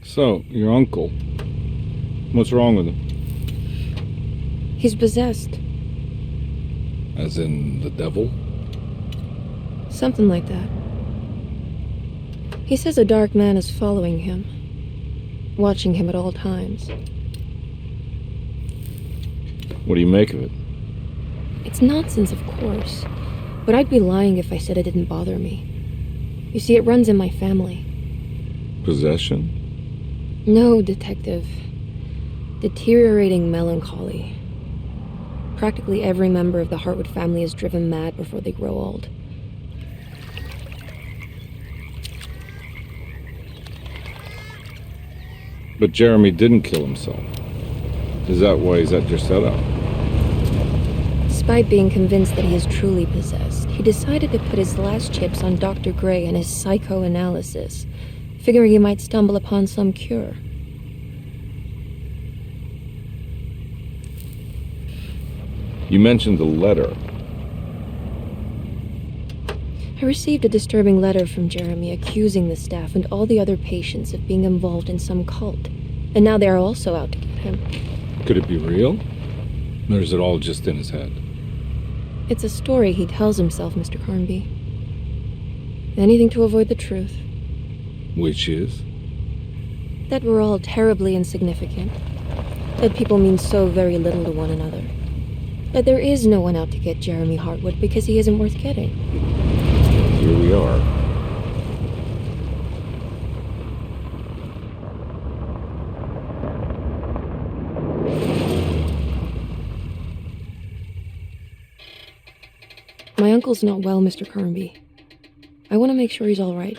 So, your uncle. What's wrong with him? He's possessed. As in the devil? Something like that. He says a dark man is following him, watching him at all times. What do you make of it? It's nonsense, of course, but I'd be lying if I said it didn't bother me. You see, it runs in my family. Possession? No, Detective. Deteriorating melancholy. Practically every member of the Hartwood family is driven mad before they grow old. But Jeremy didn't kill himself. Is that why he's at Derceto? Despite being convinced that he is truly possessed, he decided to put his last chips on Dr. Gray and his psychoanalysis, figuring he might stumble upon some cure. You mentioned the letter. I received a disturbing letter from Jeremy accusing the staff and all the other patients of being involved in some cult, and now they are also out to get him. Could it be real? Or is it all just in his head? It's a story he tells himself, Mr. Carnby. Anything to avoid the truth. Which is? That we're all terribly insignificant. That people mean so very little to one another. That there is no one out to get Jeremy Hartwood because he isn't worth getting. Here we are. My uncle's not well, Mr. Carnby. I want to make sure he's all right.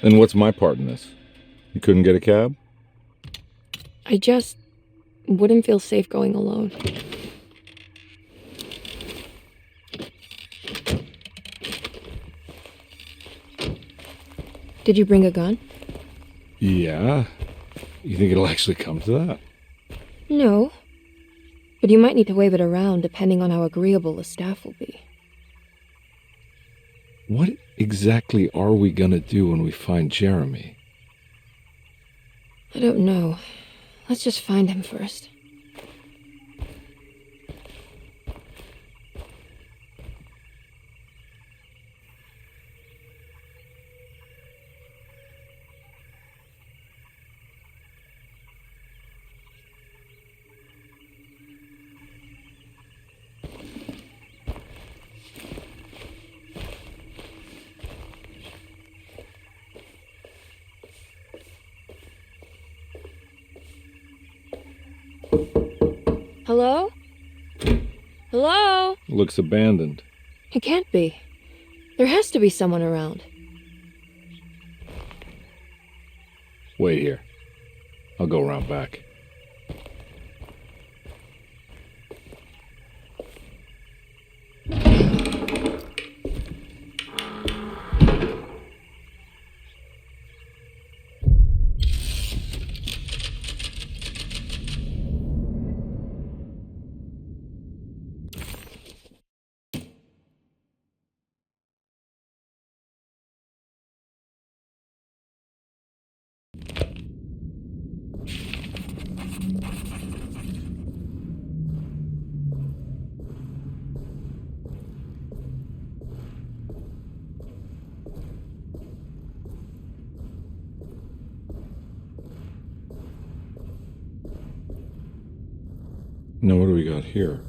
And what's my part in this? You couldn't get a cab? I just wouldn't feel safe going alone. Did you bring a gun? Yeah. You think it'll actually come to that? No. But you might need to wave it around depending on how agreeable the staff will be. What exactly are we gonna do when we find Jeremy? I don't know. Let's just find him first. Hello? Hello? Looks abandoned. It can't be. There has to be someone around. Wait here. I'll go around back. Now what do we got here?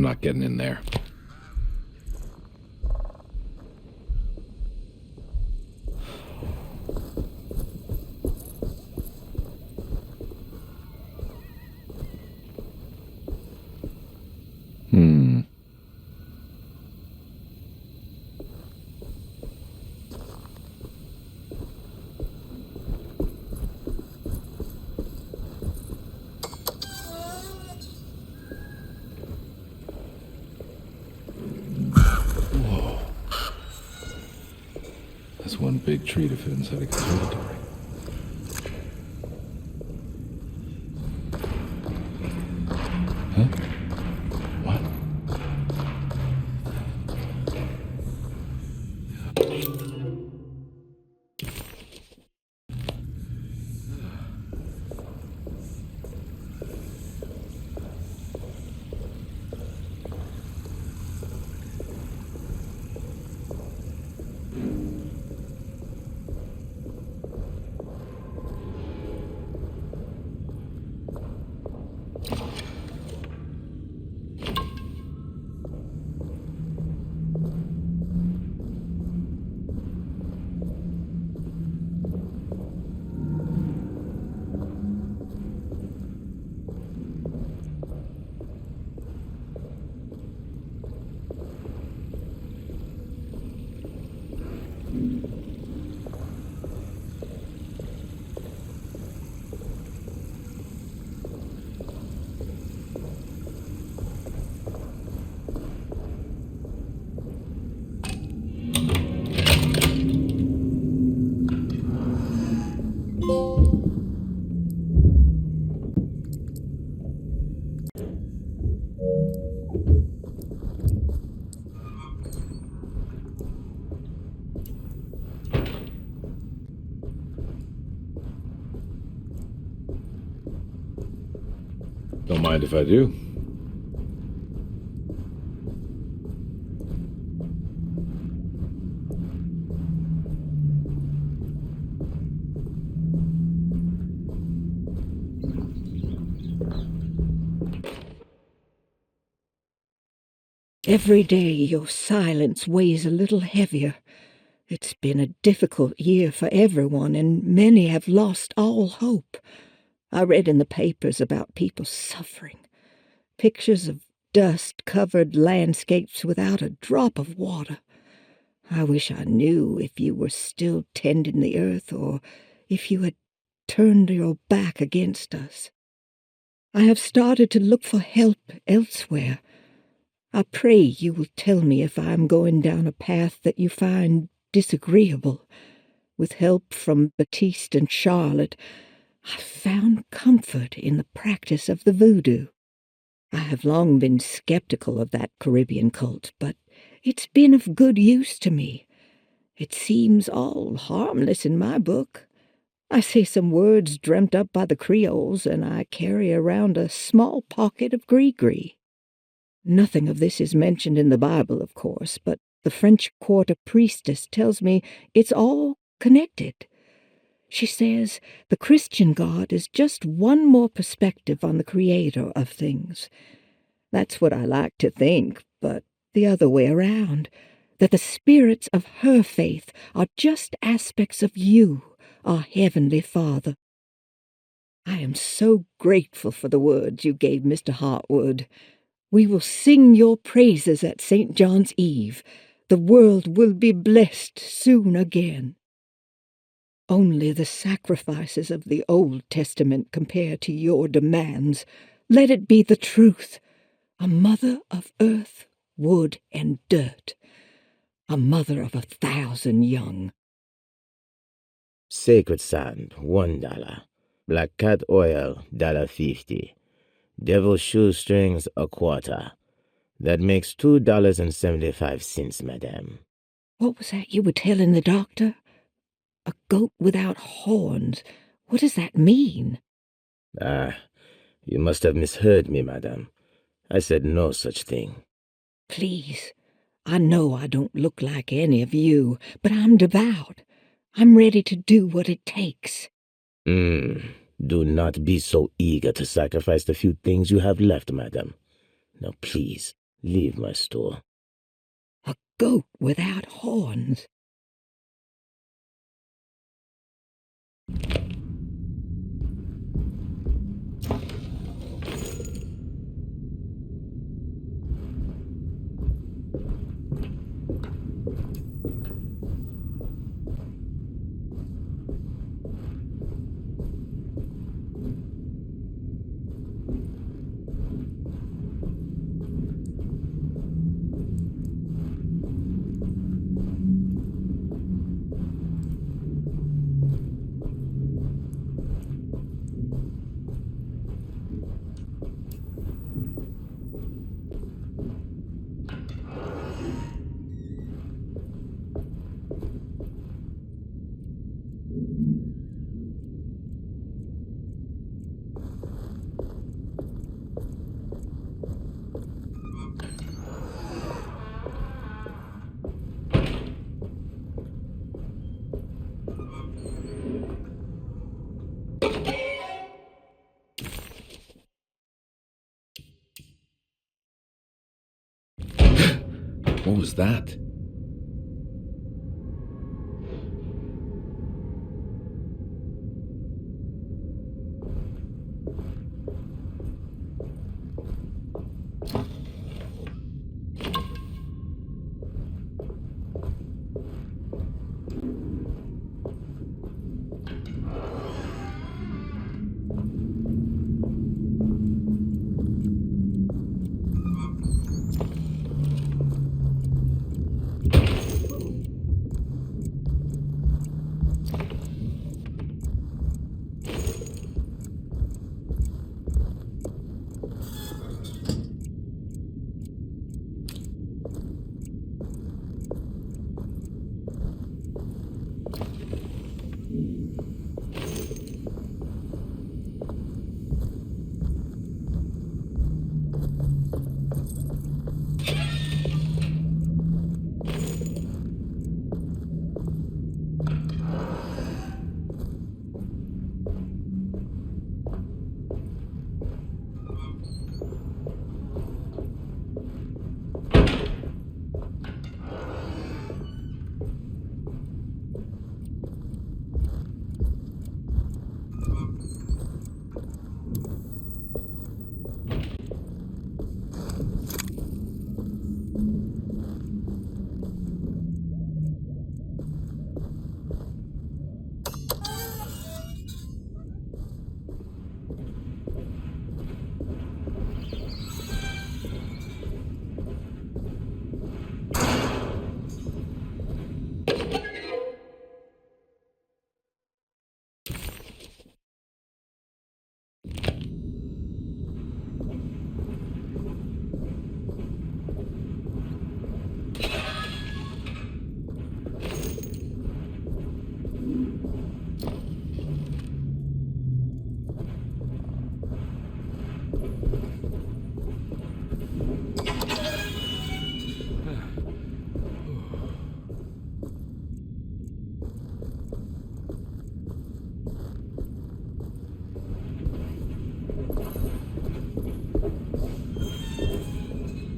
I'm not getting in there. That's one big tree to fit inside a conservatory. Huh? What? Don't mind if I do. Every day your silence weighs a little heavier. It's been a difficult year for everyone, and many have lost all hope. I read in the papers about people suffering. Pictures of dust-covered landscapes without a drop of water. I wish I knew if you were still tending the earth or if you had turned your back against us. I have started to look for help elsewhere. I pray you will tell me if I am going down a path that you find disagreeable. With help from Baptiste and Charlotte, I found comfort in the practice of the voodoo. I have long been skeptical of that Caribbean cult, but it's been of good use to me. It seems all harmless in my book. I say some words dreamt up by the Creoles, and I carry around a small pocket of gree-gree. Nothing of this is mentioned in the Bible, of course, but the French Quarter Priestess tells me it's all connected. She says the Christian God is just one more perspective on the creator of things. That's what I like to think, but the other way around, that the spirits of her faith are just aspects of you, our Heavenly Father. I am so grateful for the words you gave Mr. Hartwood. We will sing your praises at St. John's Eve. The world will be blessed soon again. Only the sacrifices of the Old Testament compare to your demands. Let it be the truth. A mother of earth, wood, and dirt. A mother of 1,000 young. Sacred sand, $1. Black cat oil, $1.50. Devil shoestrings, $0.25. That makes $2.75, madame. What was that you were telling the doctor? A goat without horns. What does that mean? You must have misheard me, madame. I said no such thing. Please, I know I don't look like any of you, but I'm devout. I'm ready to do what it takes. Do not be so eager to sacrifice the few things you have left, madame. Now, please, Leave my store. A goat without horns. What was that?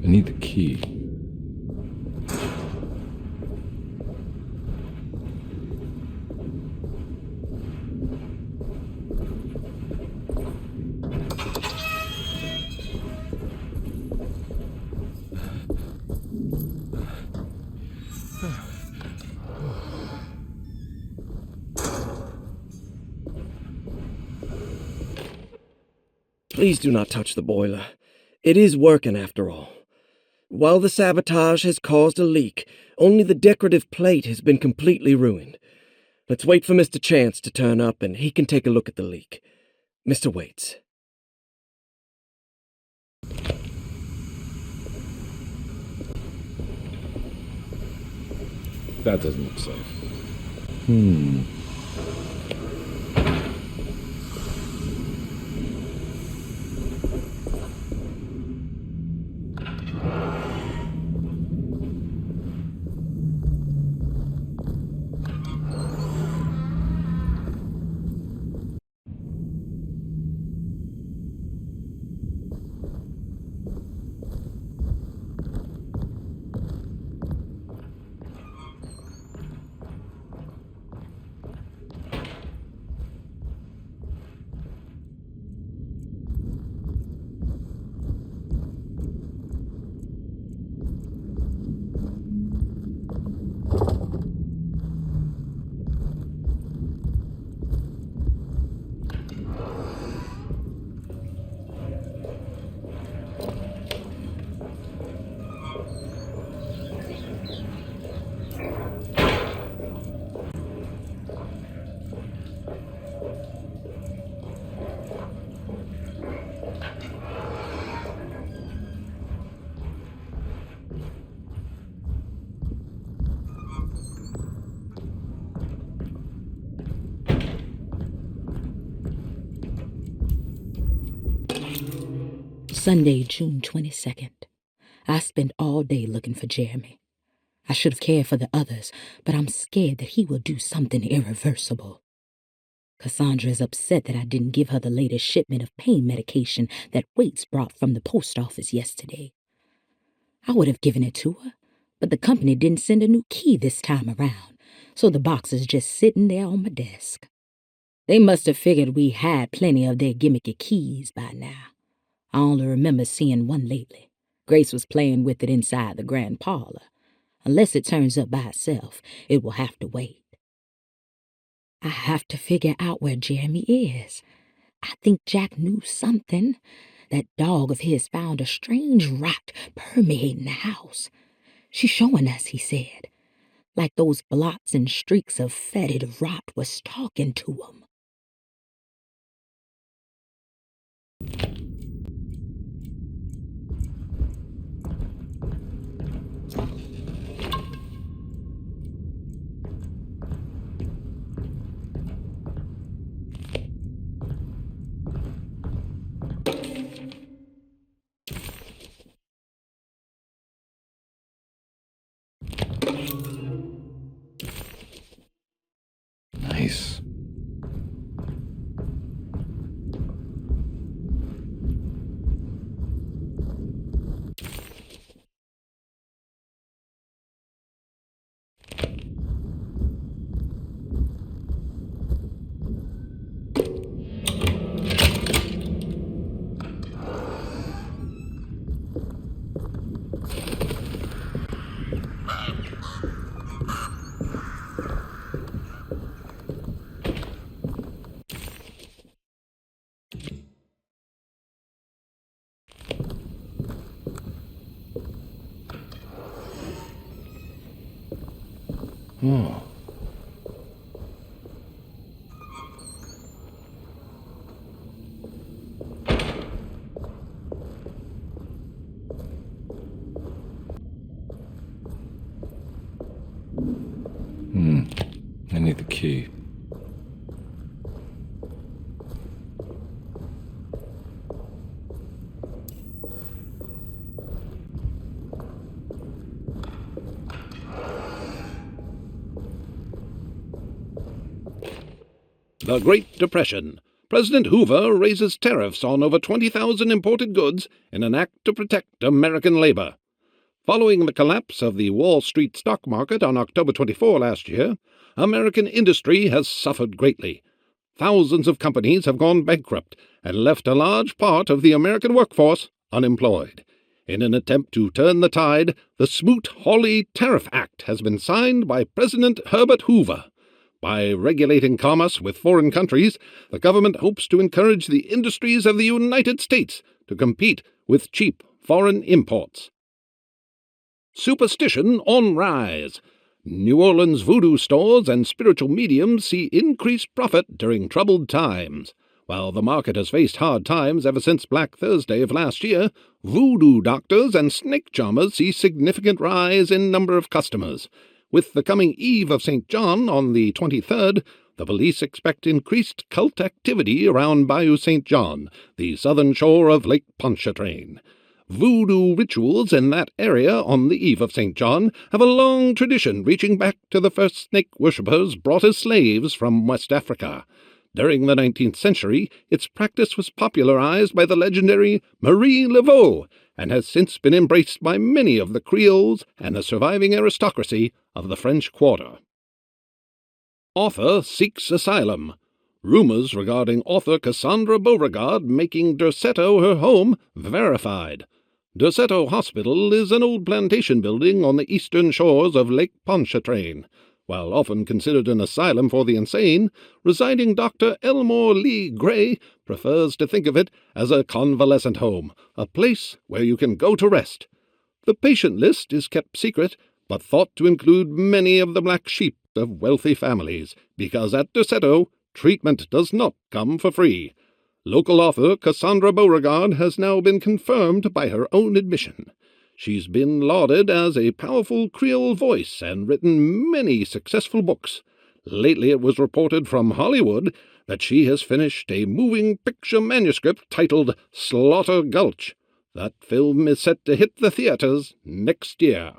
I need the key. Please do not touch the boiler. It is working after all. While the sabotage has caused a leak, only the decorative plate has been completely ruined. Let's wait for Mr. Chance to turn up and he can take a look at the leak. Mr. Waits. That doesn't look safe. Sunday, June 22nd. I spent all day looking for Jeremy. I should have cared for the others, but I'm scared that he will do something irreversible. Cassandra is upset that I didn't give her the latest shipment of pain medication that Waits brought from the post office yesterday. I would have given it to her, but the company didn't send a new key this time around, so the box is just sitting there on my desk. They must have figured we had plenty of their gimmicky keys by now. I only remember seeing one lately. Grace was playing with it inside the grand parlor. Unless it turns up by itself, it will have to wait. I have to figure out where Jeremy is. I think Jack knew something. That dog of his found a strange rot permeating the house. She's showing us, he said. Like those blots and streaks of fetid rot was talking to him. Nice. Oh. I need the key. The Great Depression. President Hoover raises tariffs on over 20,000 imported goods in an act to protect American labor. Following the collapse of the Wall Street stock market on October 24 last year, American industry has suffered greatly. Thousands of companies have gone bankrupt and left a large part of the American workforce unemployed. In an attempt to turn the tide, the Smoot-Hawley Tariff Act has been signed by President Herbert Hoover. By regulating commerce with foreign countries, the government hopes to encourage the industries of the United States to compete with cheap foreign imports. Superstition on rise. New Orleans voodoo stores and spiritual mediums see increased profit during troubled times. While the market has faced hard times ever since Black Thursday of last year, voodoo doctors and snake charmers see significant rise in number of customers. With the coming Eve of St. John on the 23rd, the police expect increased cult activity around Bayou St. John, the southern shore of Lake Pontchartrain. Voodoo rituals in that area on the Eve of St. John have a long tradition reaching back to the first snake worshippers brought as slaves from West Africa. During the 19th century, its practice was popularized by the legendary Marie Laveau and has since been embraced by many of the Creoles and the surviving aristocracy of the French Quarter. Author seeks asylum. Rumors regarding author Cassandra Beauregard making Derceto her home verified. Derceto Hospital is an old plantation building on the eastern shores of Lake Pontchartrain. While often considered an asylum for the insane, residing Dr. Elmore Lee Gray prefers to think of it as a convalescent home, a place where you can go to rest. The patient list is kept secret, but thought to include many of the black sheep of wealthy families, because at Derceto, treatment does not come for free. Local author Cassandra Beauregard has now been confirmed by her own admission. She's been lauded as a powerful Creole voice and written many successful books. Lately it was reported from Hollywood that she has finished a moving picture manuscript titled Slaughter Gulch. That film is set to hit the theaters next year.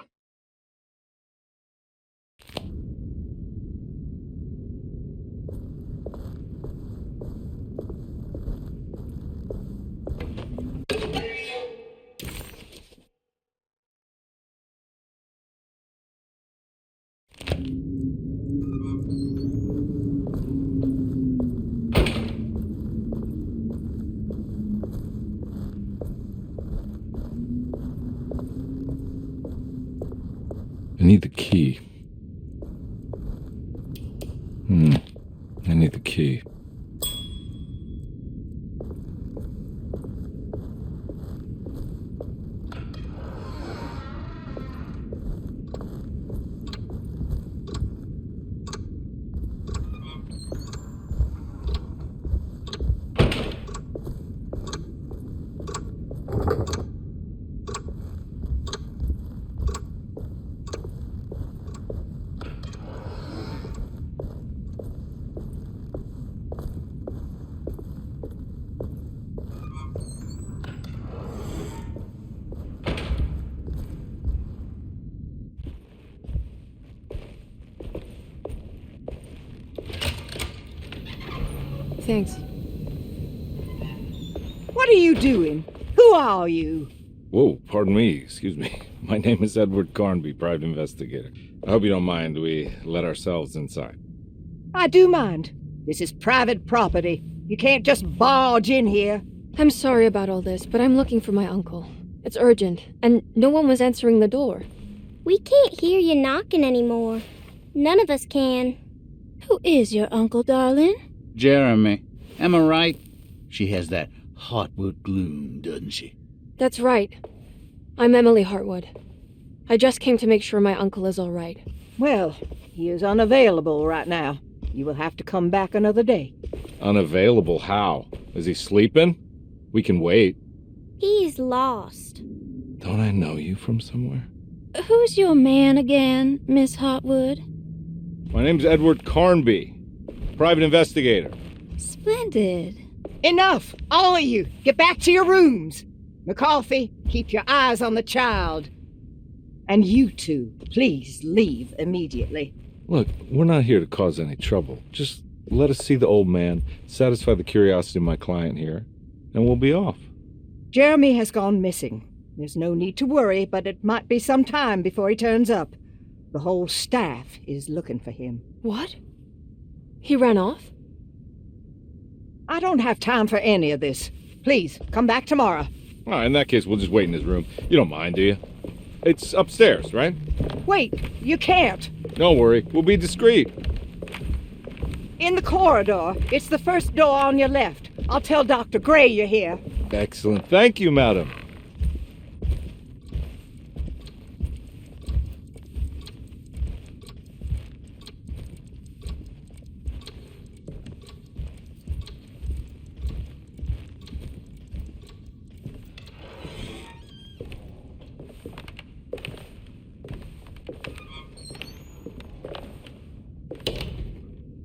I need the key. I need the key. Thanks. What are you doing? Who are you? Whoa, pardon me, excuse me. My name is Edward Carnby, private investigator. I hope you don't mind we let ourselves inside. I do mind. This is private property. You can't just barge in here. I'm sorry about all this, but I'm looking for my uncle. It's urgent, and no one was answering the door. We can't hear you knocking anymore. None of us can. Who is your uncle, darling? Jeremy. Am I right? She has that Hartwood gloom, doesn't she? That's right. I'm Emily Hartwood. I just came to make sure my uncle is all right. Well, he is unavailable right now. You will have to come back another day. Unavailable how? Is he sleeping? We can wait. He's lost. Don't I know you from somewhere? Who's your man again, Miss Hartwood? My name's Edward Carnby, private investigator. Splendid. Enough! All of you! Get back to your rooms! McCarthy, keep your eyes on the child. And you two, please leave immediately. Look, we're not here to cause any trouble. Just let us see the old man, satisfy the curiosity of my client here, and we'll be off. Jeremy has gone missing. There's no need to worry, but it might be some time before he turns up. The whole staff is looking for him. What? He ran off? I don't have time for any of this. Please, come back tomorrow. All right, in that case, we'll just wait in his room. You don't mind, do you? It's upstairs, right? Wait, you can't. Don't worry, we'll be discreet. In the corridor. It's the first door on your left. I'll tell Dr. Gray you're here. Excellent. Thank you, madam.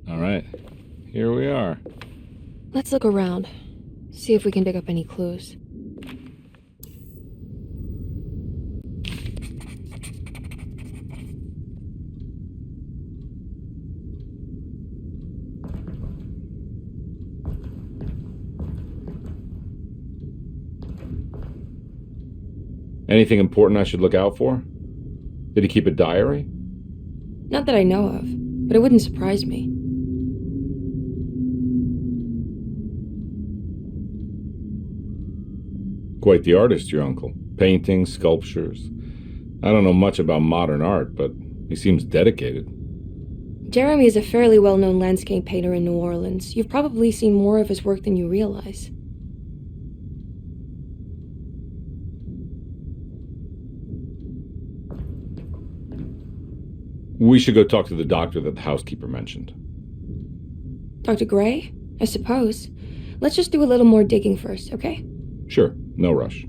All right, here we are. Let's look around. See if we can dig up any clues. Anything important I should look out for? Did he keep a diary? Not that I know of, but it wouldn't surprise me. Quite the artist, your uncle. Paintings, sculptures. I don't know much about modern art, but he seems dedicated. Jeremy is a fairly well-known landscape painter in New Orleans. You've probably seen more of his work than you realize. We should go talk to the doctor that the housekeeper mentioned. Dr. Gray? I suppose. Let's just do a little more digging first, okay? Sure, no rush.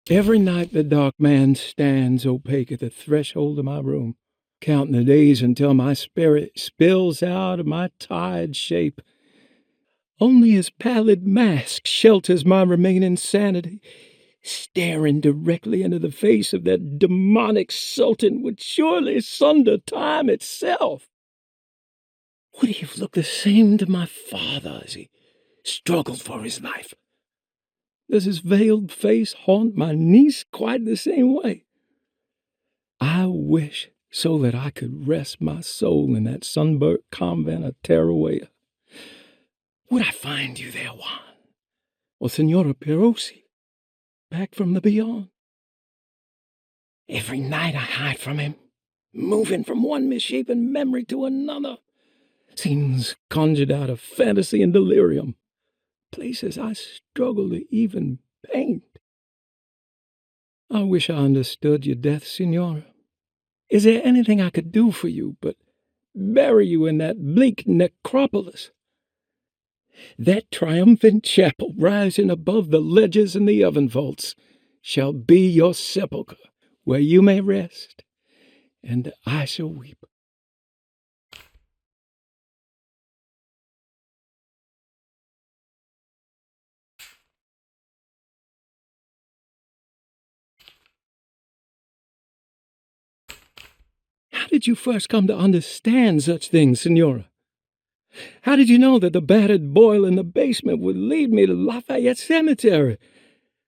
Every night the dark man stands opaque at the threshold of my room. counting the days until my spirit spills out of my tired shape. Only his pallid mask shelters my remaining sanity. Staring directly into the face of that demonic sultan would surely sunder time itself. Would he have looked the same to my father as he struggled for his life? Does his veiled face haunt my niece quite the same way? I wish so that I could rest my soul in that sunburnt convent of Tara. Would I find you there, Juan? Or Senora Perosi, back from the beyond? Every night I hide from him, moving from one misshapen memory to another. Scenes conjured out of fantasy and delirium. Places I struggle to even paint. I wish I understood your death, Senora. Is there anything I could do for you but bury you in that bleak necropolis? That triumphant chapel rising above the ledges and the oven vaults shall be your sepulchre, where you may rest, and I shall weep. How did you first come to understand such things, Senora? How did you know that the battered boiler in the basement would lead me to Lafayette Cemetery?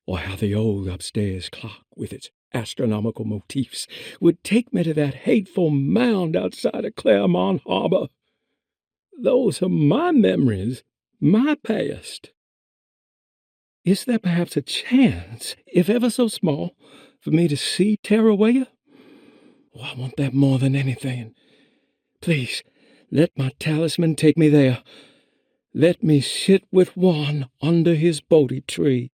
Or how the old upstairs clock, with its astronomical motifs, would take me to that hateful mound outside of Claremont Harbor? Those are my memories, my past. Is there perhaps a chance, if ever so small, for me to see Tarawaya? Oh, I want that more than anything. Please, let my talisman take me there. Let me sit with Juan under his Bodhi tree.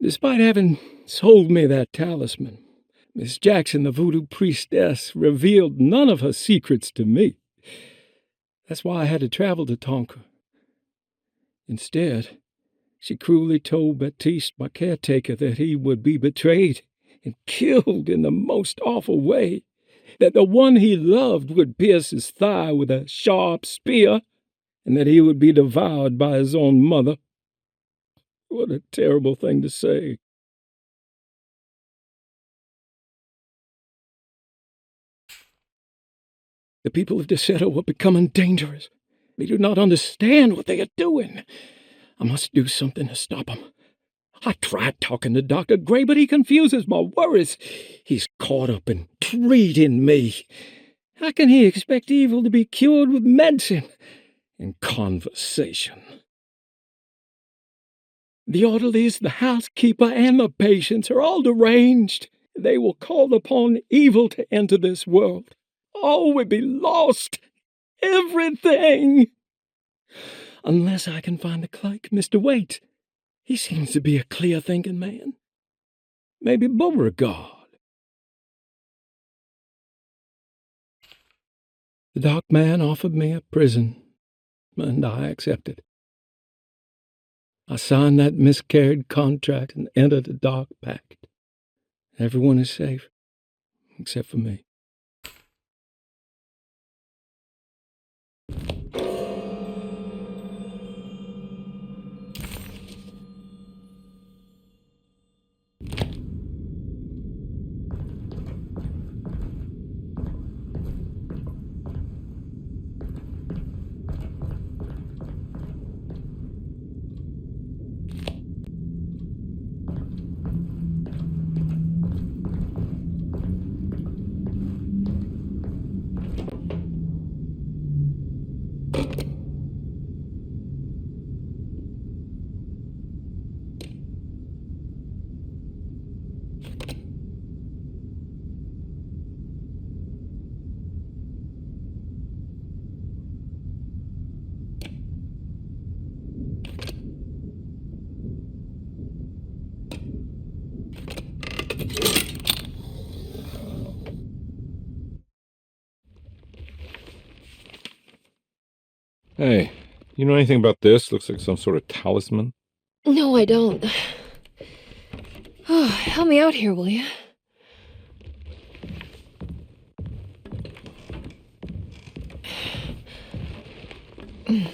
Despite having sold me that talisman, Miss Jackson, the voodoo priestess, revealed none of her secrets to me. That's why I had to travel to Tonka. Instead, she cruelly told Baptiste, my caretaker, that he would be betrayed and killed in the most awful way, that the one he loved would pierce his thigh with a sharp spear, and that he would be devoured by his own mother. What a terrible thing to say. The people of Derceto are becoming dangerous. They do not understand what they are doing. I must do something to stop them. I tried talking to Dr. Gray, but he confuses my worries. He's caught up in treating me. How can he expect evil to be cured with medicine and conversation? The orderlies, the housekeeper, and the patients are all deranged. They will call upon evil to enter this world. All will be lost. Everything. Unless I can find the clerk, Mr. Waite. He seems to be a clear-thinking man. Maybe Beauregard. The dark man offered me a prison, and I accepted. I signed that miscarried contract and entered the dark pact. Everyone is safe, except for me. Hey, you know anything about this? Looks like some sort of talisman. No, I don't. Oh, help me out here, will you? Would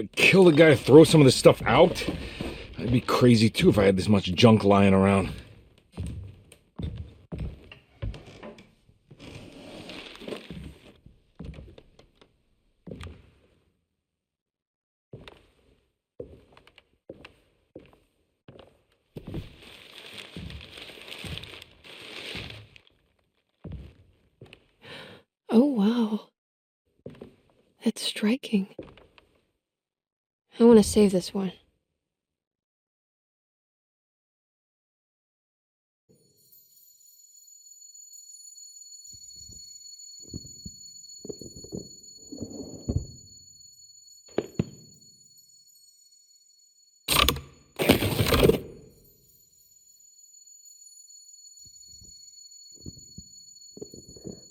it kill the guy to throw some of this stuff out? I'd be crazy too if I had this much junk lying around. Oh, wow. That's striking. I want to save this one.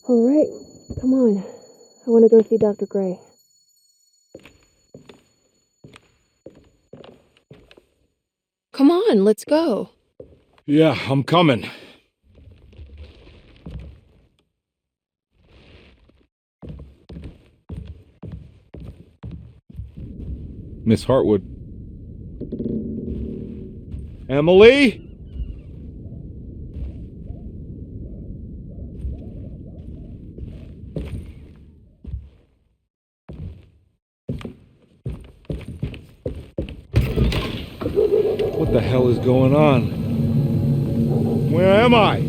All right, come on. I want to go see Dr. Gray. Come on, let's go. Yeah, I'm coming. Miss Hartwood. Emily? What the hell is going on? Where am I?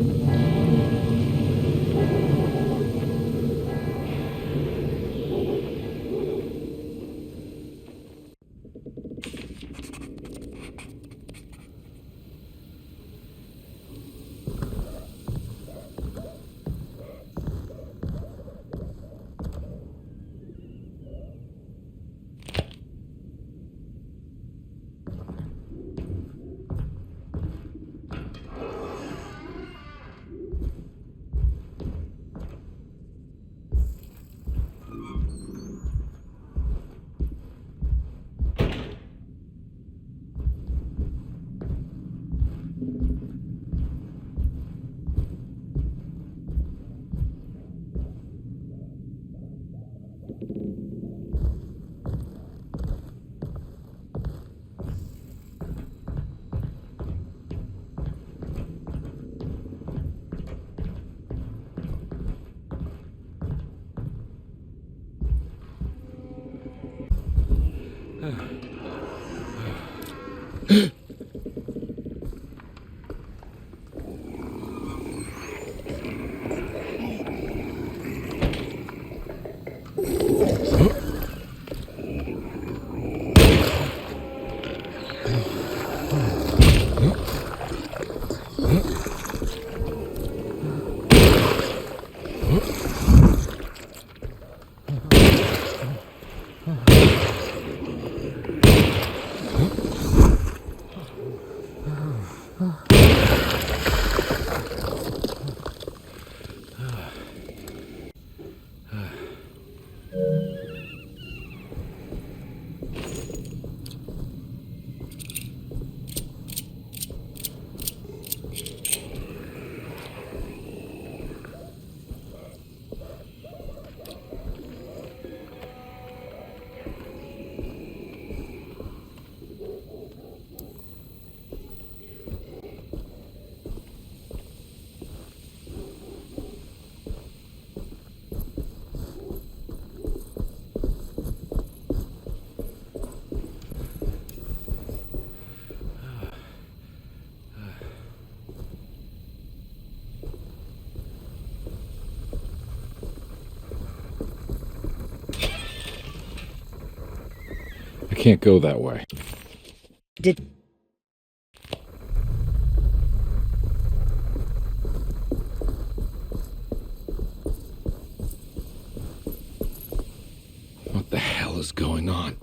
Can't go that way. What the hell is going on?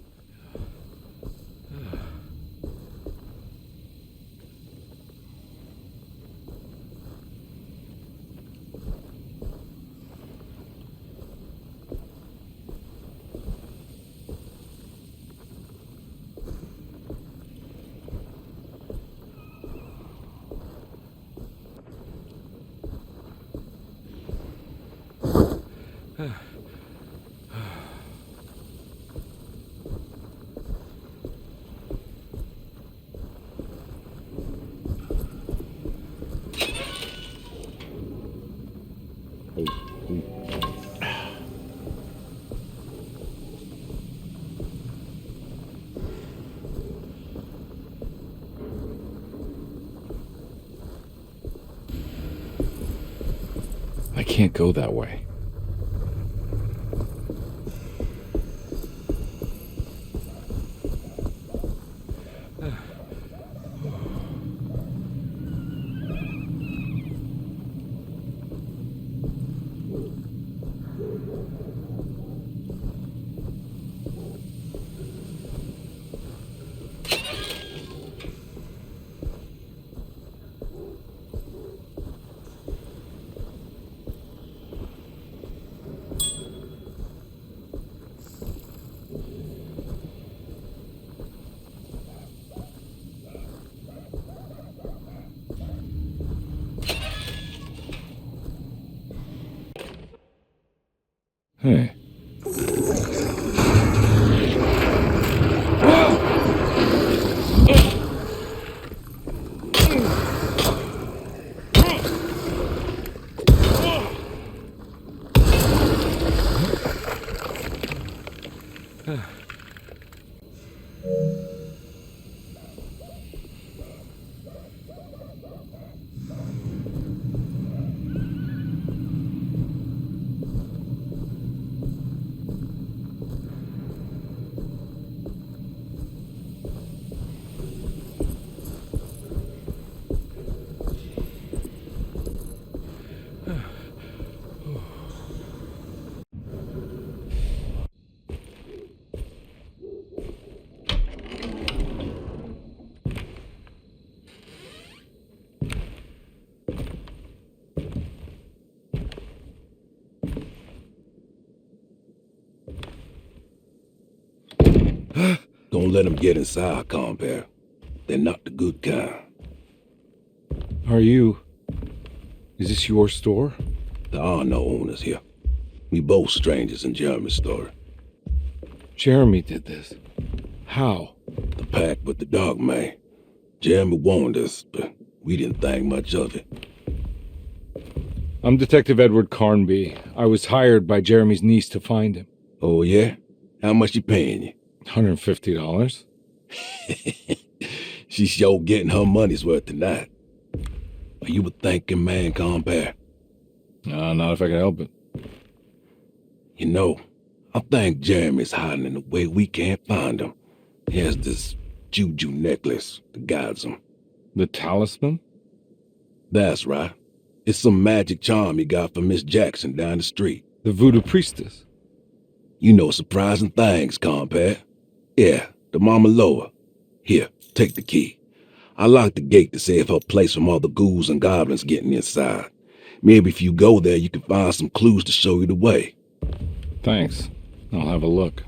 can't go that way. Hey. Don't let them get inside, compare. They're not the good kind. Is this your store? There are no owners here. We both strangers in Jeremy's story. Jeremy did this. How? The pact with the Dark Man. Jeremy warned us, but we didn't think much of it. I'm Detective Edward Carnby. I was hired by Jeremy's niece to find him. Oh, yeah? How much she paying you? $150. She's sure getting her money's worth tonight. Are you a thinking man, compare? Not if I can help it. You know, I think Jeremy's hiding in a way we can't find him. He has this juju necklace that guides him. The talisman? That's right. It's some magic charm he got from Miss Jackson down the street. The Voodoo Priestess? You know surprising things, compare. Yeah, the Mama Loa. Here, take the key. I locked the gate to save her place from all the ghouls and goblins getting inside. Maybe if you go there, you can find some clues to show you the way. Thanks. I'll have a look.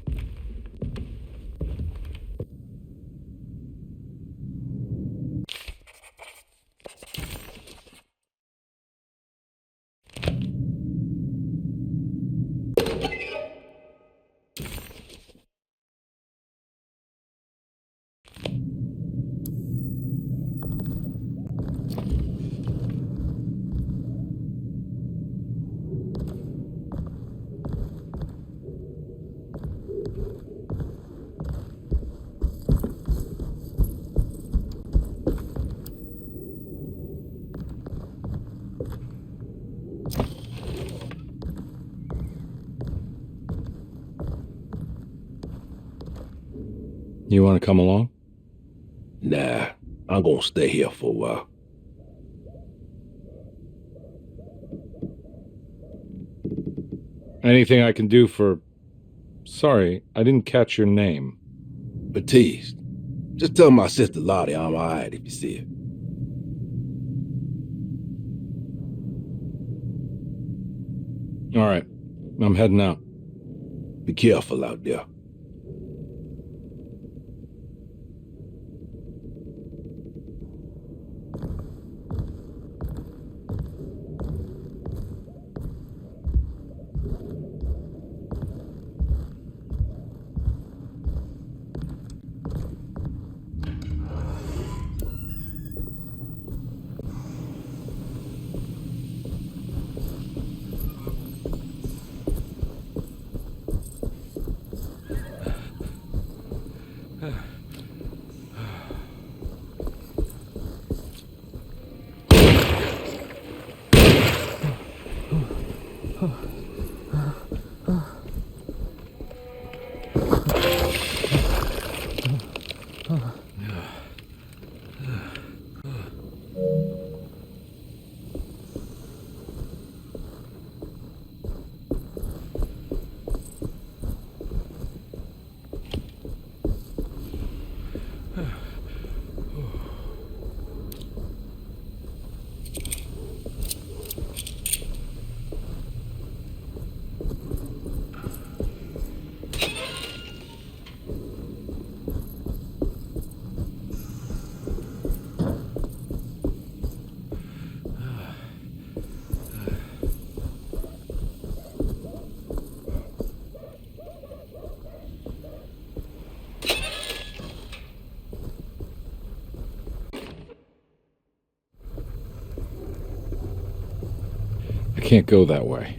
You want to come along? Nah, I'm gonna stay here for a while. Anything I can do for... Sorry, I didn't catch your name. Baptiste. Just tell my sister Lottie I'm alright if you see her. All right, I'm heading out. Be careful out there. can't go that way.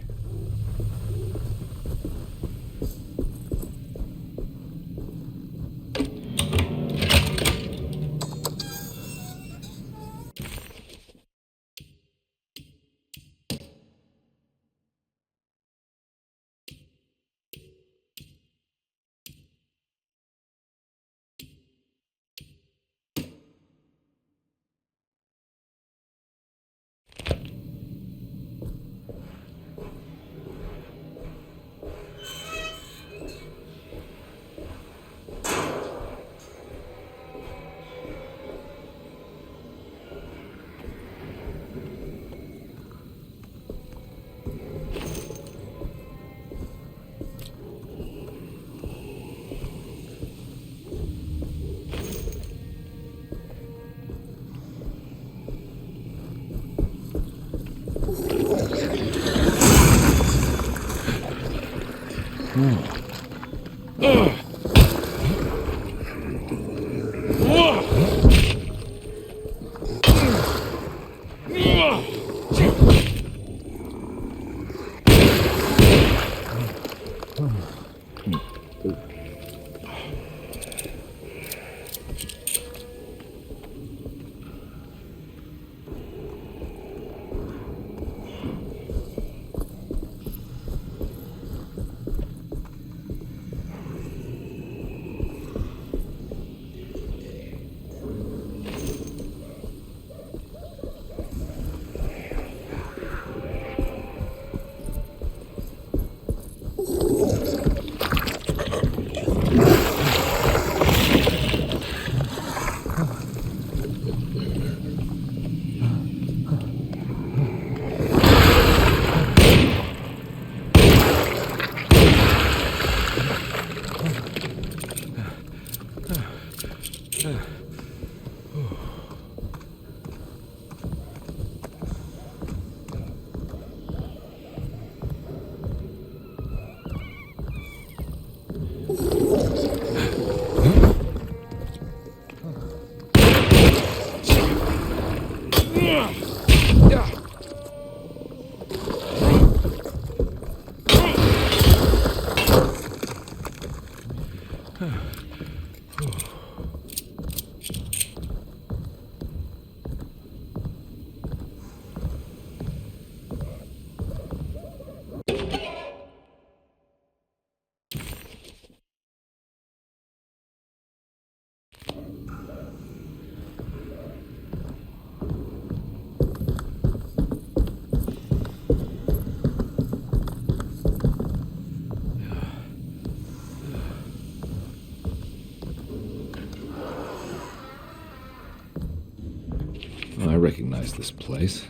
I recognize this place.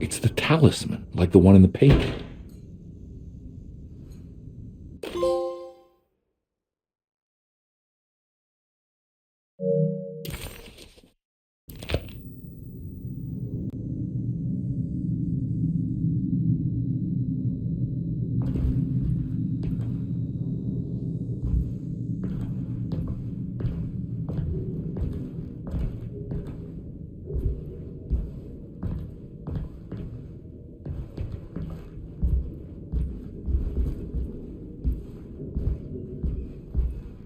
It's the talisman, like the one in the paper.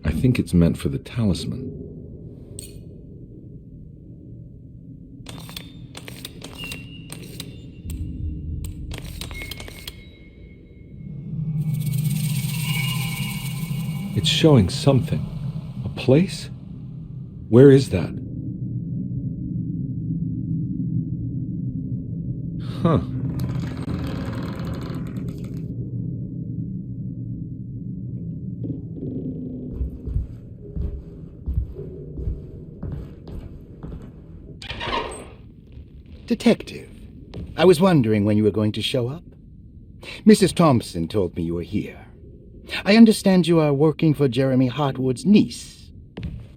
I think it's meant for the talisman. It's showing something. A place? Where is that? Huh. Detective, I was wondering when you were going to show up. Mrs. Thompson told me you were here. I understand you are working for Jeremy Hartwood's niece.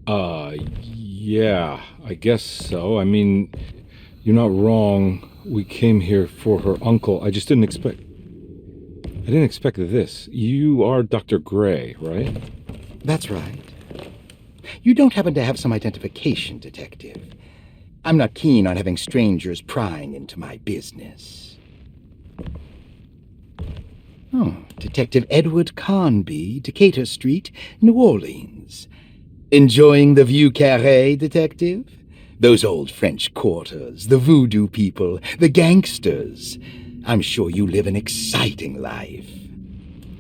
Yeah, I guess so. I mean, you're not wrong. We came here for her uncle. I didn't expect this. You are Dr. Gray, right? That's right. You don't happen to have some identification, Detective. I'm not keen on having strangers prying into my business. Oh, Detective Edward Conby, Decatur Street, New Orleans. Enjoying the Vieux Carré, Detective? Those old French quarters, the voodoo people, the gangsters. I'm sure you live an exciting life.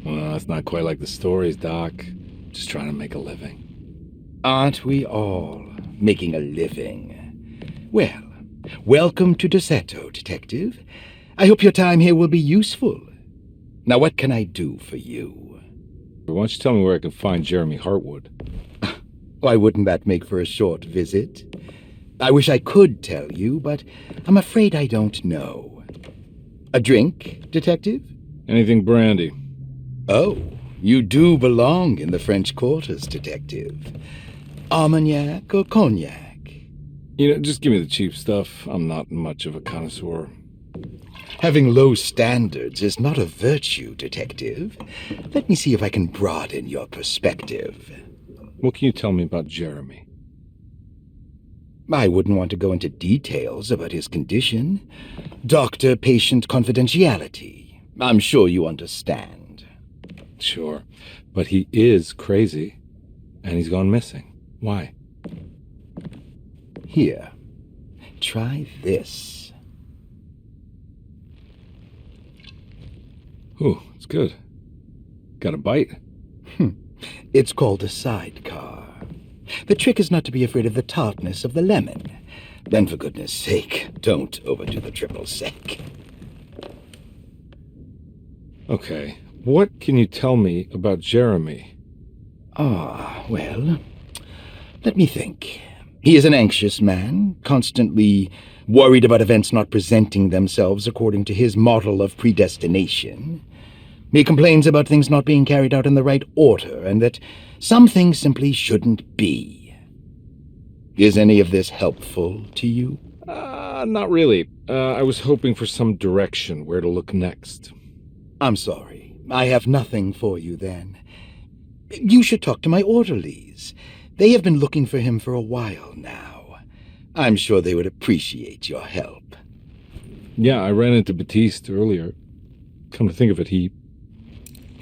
Well, it's not quite like the stories, Doc. Just trying to make a living. Aren't we all making a living? Well, welcome to Derceto, Detective. I hope your time here will be useful. Now, what can I do for you? Why don't you tell me where I can find Jeremy Hartwood? Why wouldn't that make for a short visit? I wish I could tell you, but I'm afraid I don't know. A drink, Detective? Anything brandy. Oh, you do belong in the French quarters, Detective. Armagnac or cognac? Just give me the cheap stuff. I'm not much of a connoisseur. Having low standards is not a virtue, Detective. Let me see if I can broaden your perspective. What can you tell me about Jeremy? I wouldn't want to go into details about his condition. Doctor-patient confidentiality. I'm sure you understand. Sure, but he is crazy, and he's gone missing. Why? Here, try this. Ooh, it's good. Got a bite? It's called a sidecar. The trick is not to be afraid of the tartness of the lemon. Then, for goodness sake, don't overdo the triple sec. Okay, what can you tell me about Jeremy? Well, let me think. He is an anxious man, constantly worried about events not presenting themselves according to his model of predestination. He complains about things not being carried out in the right order, and that some things simply shouldn't be. Is any of this helpful to you? Not really. I was hoping for some direction where to look next. I'm sorry. I have nothing for you then. You should talk to my orderlies. They have been looking for him for a while now. I'm sure they would appreciate your help. Yeah, I ran into Batiste earlier. Come to think of it, he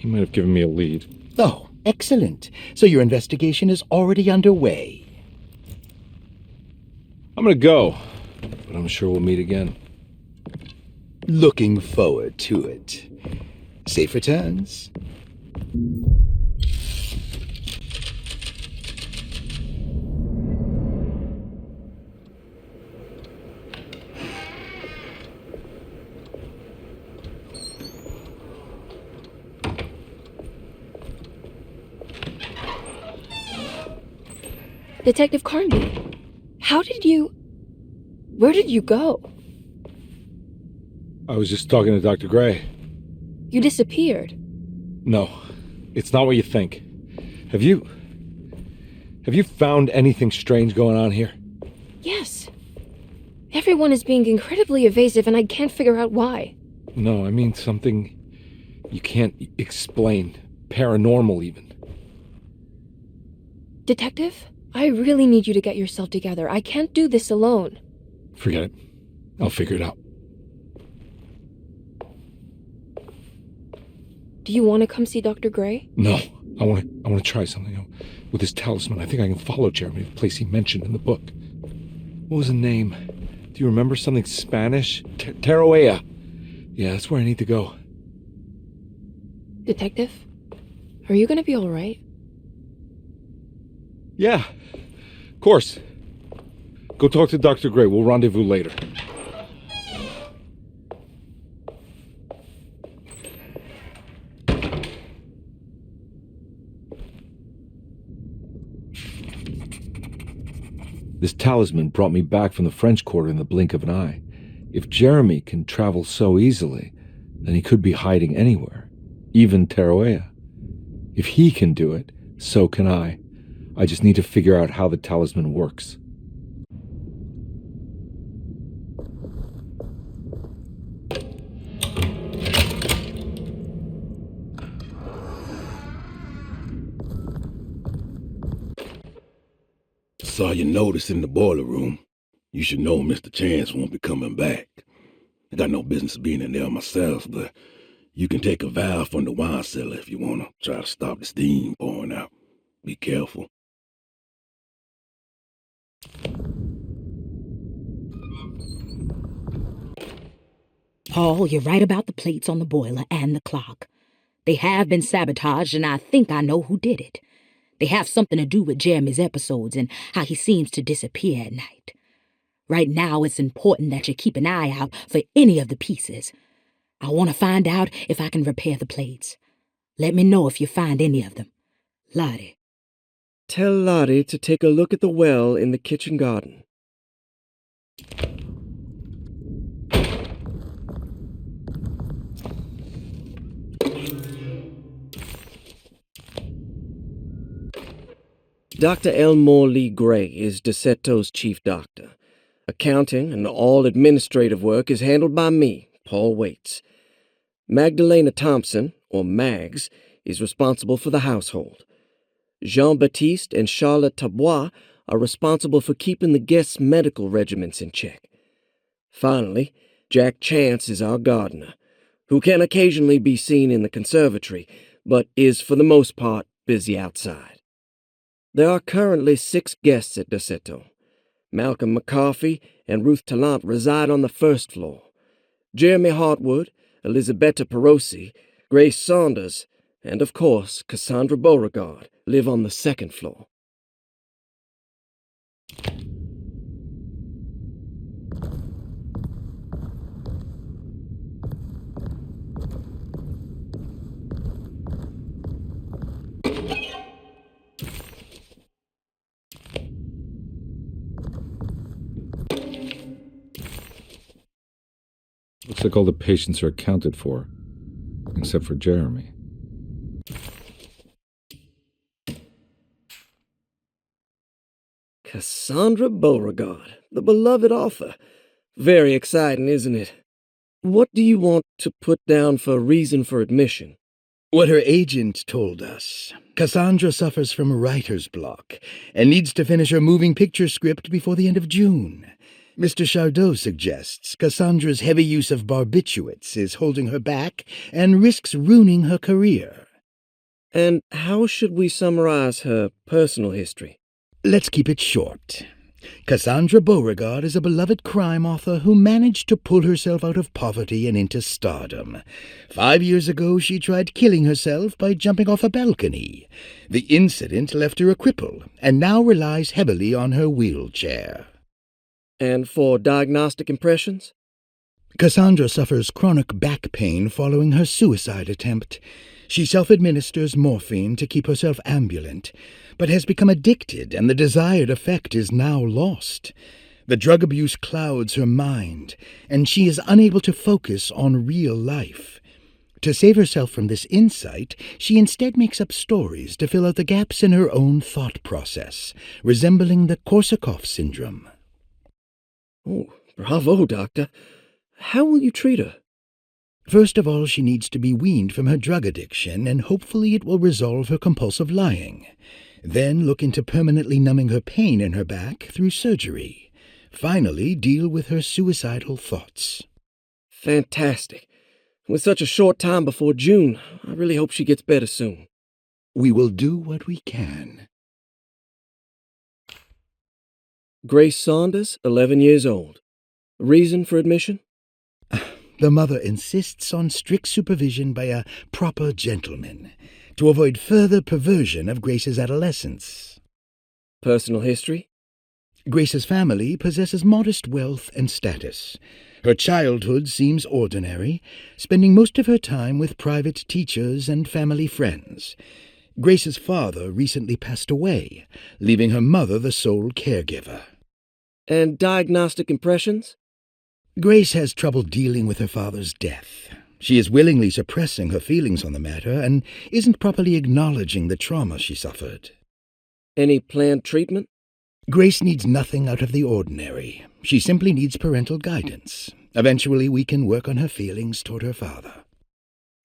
might have given me a lead. Oh, excellent. So your investigation is already underway. I'm gonna go, but I'm sure we'll meet again. Looking forward to it. Safe returns. Detective Carnby, where did you go? I was just talking to Dr. Gray. You disappeared. No, it's not what you think. Have you found anything strange going on here? Yes. Everyone is being incredibly evasive and I can't figure out why. No, I mean something you can't explain. Paranormal, even. Detective, I really need you to get yourself together. I can't do this alone. Forget it. I'll figure it out. Do you want to come see Dr. Gray? No, I want to try something. With this talisman, I think I can follow Jeremy to the place he mentioned in the book. What was the name? Do you remember something Spanish? Tarawea. Yeah, that's where I need to go. Detective, are you going to be all right? Yeah, of course. Go talk to Dr. Gray. We'll rendezvous later. This talisman brought me back from the French Quarter in the blink of an eye. If Jeremy can travel so easily, then he could be hiding anywhere, even Tarawea. If he can do it, so can I. I just need to figure out how the talisman works. Saw your notice in the boiler room. You should know Mr. Chance won't be coming back. I got no business being in there myself, but you can take a valve from the wine cellar if you want to try to stop the steam pouring out. Be careful. Paul, you're right about the plates on the boiler and the clock. They have been sabotaged, and I think I know who did it. They have something to do with Jeremy's episodes and how he seems to disappear at night. Right now, it's important that you keep an eye out for any of the pieces. I want to find out if I can repair the plates. Let me know if you find any of them. Lottie. Tell Lottie to take a look at the well in the kitchen garden. Dr. Elmore Lee Gray is Derceto's chief doctor. Accounting and all administrative work is handled by me, Paul Waits. Magdalena Thompson, or Mags, is responsible for the household. Jean-Baptiste and Charlotte Tabois are responsible for keeping the guests' medical regimens in check. Finally, Jack Chance is our gardener, who can occasionally be seen in the conservatory, but is for the most part busy outside. There are currently 6 guests at Derceto. Malcolm McCarthy and Ruth Tallant reside on the first floor. Jeremy Hartwood, Elisabetta Perosi, Grace Saunders, and of course Cassandra Beauregard live on the second floor. Looks like all the patients are accounted for, except for Jeremy. Cassandra Beauregard, the beloved author. Very exciting, isn't it? What do you want to put down for reason for admission? What her agent told us. Cassandra suffers from writer's block and needs to finish her moving picture script before the end of June. Mr. Chardot suggests Cassandra's heavy use of barbiturates is holding her back and risks ruining her career. And how should we summarize her personal history? Let's keep it short. Cassandra Beauregard is a beloved crime author who managed to pull herself out of poverty and into stardom. 5 years ago, she tried killing herself by jumping off a balcony. The incident left her a cripple and now relies heavily on her wheelchair. And for diagnostic impressions? Cassandra suffers chronic back pain following her suicide attempt. She self-administers morphine to keep herself ambulant, but has become addicted and the desired effect is now lost. The drug abuse clouds her mind, and she is unable to focus on real life. To save herself from this insight, she instead makes up stories to fill out the gaps in her own thought process, resembling the Korsakoff syndrome. Oh, bravo, Doctor. How will you treat her? First of all, she needs to be weaned from her drug addiction, and hopefully it will resolve her compulsive lying. Then look into permanently numbing her pain in her back through surgery. Finally, deal with her suicidal thoughts. Fantastic. With such a short time before June, I really hope she gets better soon. We will do what we can. Grace Saunders, 11 years old. Reason for admission? The mother insists on strict supervision by a proper gentleman to avoid further perversion of Grace's adolescence. Personal history? Grace's family possesses modest wealth and status. Her childhood seems ordinary, spending most of her time with private teachers and family friends. Grace's father recently passed away, leaving her mother the sole caregiver. And diagnostic impressions? Grace has trouble dealing with her father's death. She is willingly suppressing her feelings on the matter and isn't properly acknowledging the trauma she suffered. Any planned treatment? Grace needs nothing out of the ordinary. She simply needs parental guidance. Eventually, we can work on her feelings toward her father.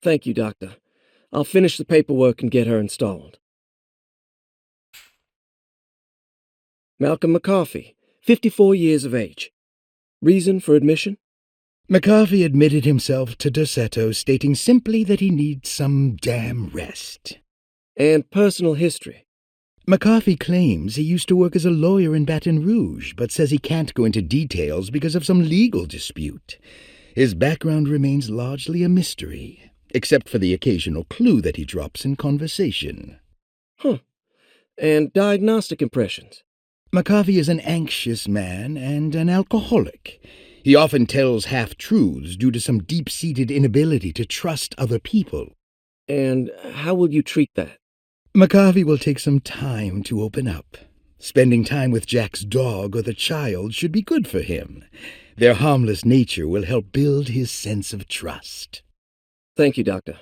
Thank you, Doctor. I'll finish the paperwork and get her installed. Malcolm McCarthy, 54 years of age. Reason for admission? McCarthy admitted himself to Derceto, stating simply that he needs some damn rest. And personal history? McCarthy claims he used to work as a lawyer in Baton Rouge, but says he can't go into details because of some legal dispute. His background remains largely a mystery, except for the occasional clue that he drops in conversation. Huh. And diagnostic impressions? McCarthy is an anxious man and an alcoholic. He often tells half-truths due to some deep-seated inability to trust other people. And how will you treat that? McCarthy will take some time to open up. Spending time with Jack's dog or the child should be good for him. Their harmless nature will help build his sense of trust. Thank you, Doctor.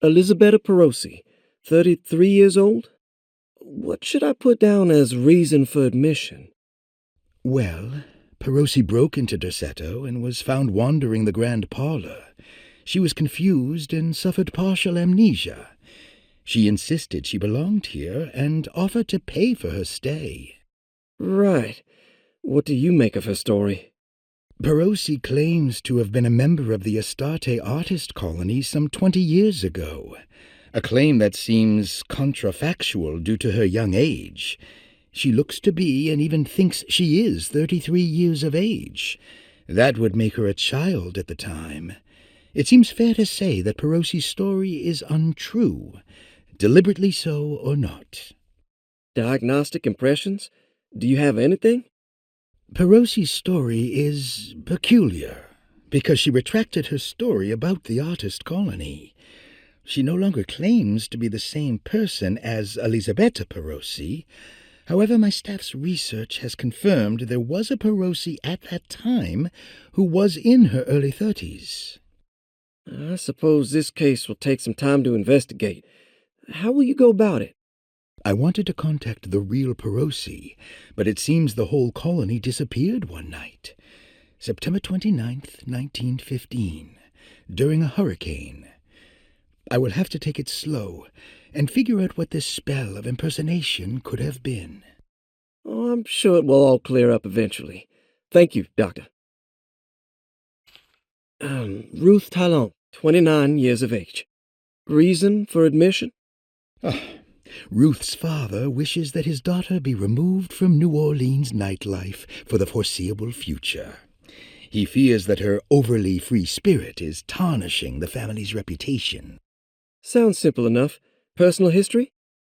Elisabetta Perosi, 33 years old? What should I put down as reason for admission? Well, Perosi broke into Derceto and was found wandering the grand parlor. She was confused and suffered partial amnesia. She insisted she belonged here and offered to pay for her stay. Right. What do you make of her story? Perosi claims to have been a member of the Astarte artist colony some 20 years ago, a claim that seems contrafactual due to her young age. She looks to be and even thinks she is 33 years of age. That would make her a child at the time. It seems fair to say that Perosi's story is untrue, deliberately so or not. Diagnostic impressions? Do you have anything? Perosi's story is peculiar, because she retracted her story about the artist colony. She no longer claims to be the same person as Elisabetta Perosi. However, my staff's research has confirmed there was a Perosi at that time who was in her early 30s. I suppose this case will take some time to investigate. How will you go about it? I wanted to contact the real Perosi, but it seems the whole colony disappeared one night. September 29th, 1915, during a hurricane. I will have to take it slow and figure out what this spell of impersonation could have been. Oh, I'm sure it will all clear up eventually. Thank you, Doctor. Ruth Talon, 29 years of age. Reason for admission? Ruth's father wishes that his daughter be removed from New Orleans nightlife for the foreseeable future. He fears that her overly free spirit is tarnishing the family's reputation. Sounds simple enough. Personal history?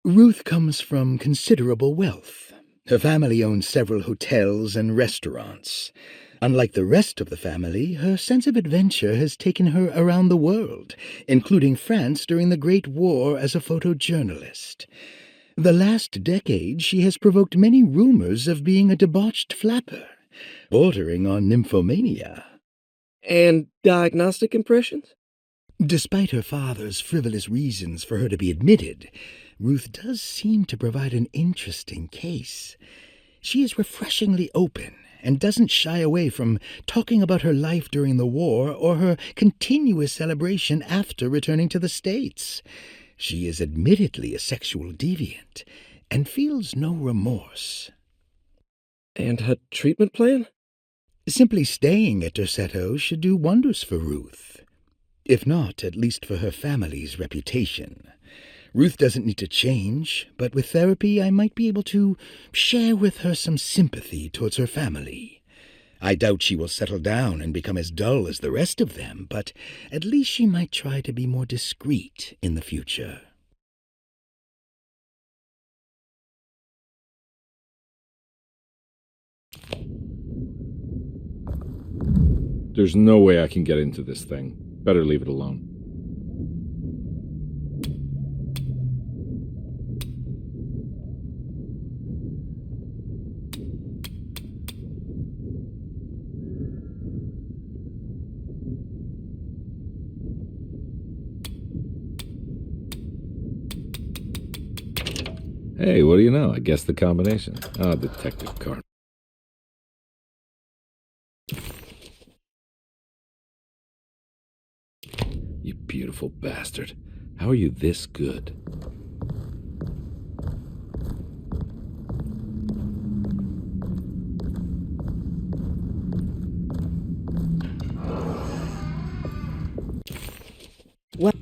Ruth comes from considerable wealth. Her family owns several hotels and restaurants. Unlike the rest of the family, her sense of adventure has taken her around the world, including France during the Great War as a photojournalist. The last decade, she has provoked many rumors of being a debauched flapper, bordering on nymphomania. And diagnostic impressions? Despite her father's frivolous reasons for her to be admitted, Ruth does seem to provide an interesting case. She is refreshingly open and doesn't shy away from talking about her life during the war or her continuous celebration after returning to the States. She is admittedly a sexual deviant and feels no remorse. And her treatment plan? Simply staying at Derceto should do wonders for Ruth. If not, at least for her family's reputation. Ruth doesn't need to change, but with therapy I might be able to share with her some sympathy towards her family. I doubt she will settle down and become as dull as the rest of them, but at least she might try to be more discreet in the future. There's no way I can get into this thing. Better leave it alone. Hey, what do you know? I guessed the combination. Ah, detective card. You beautiful bastard. How are you this good? Well,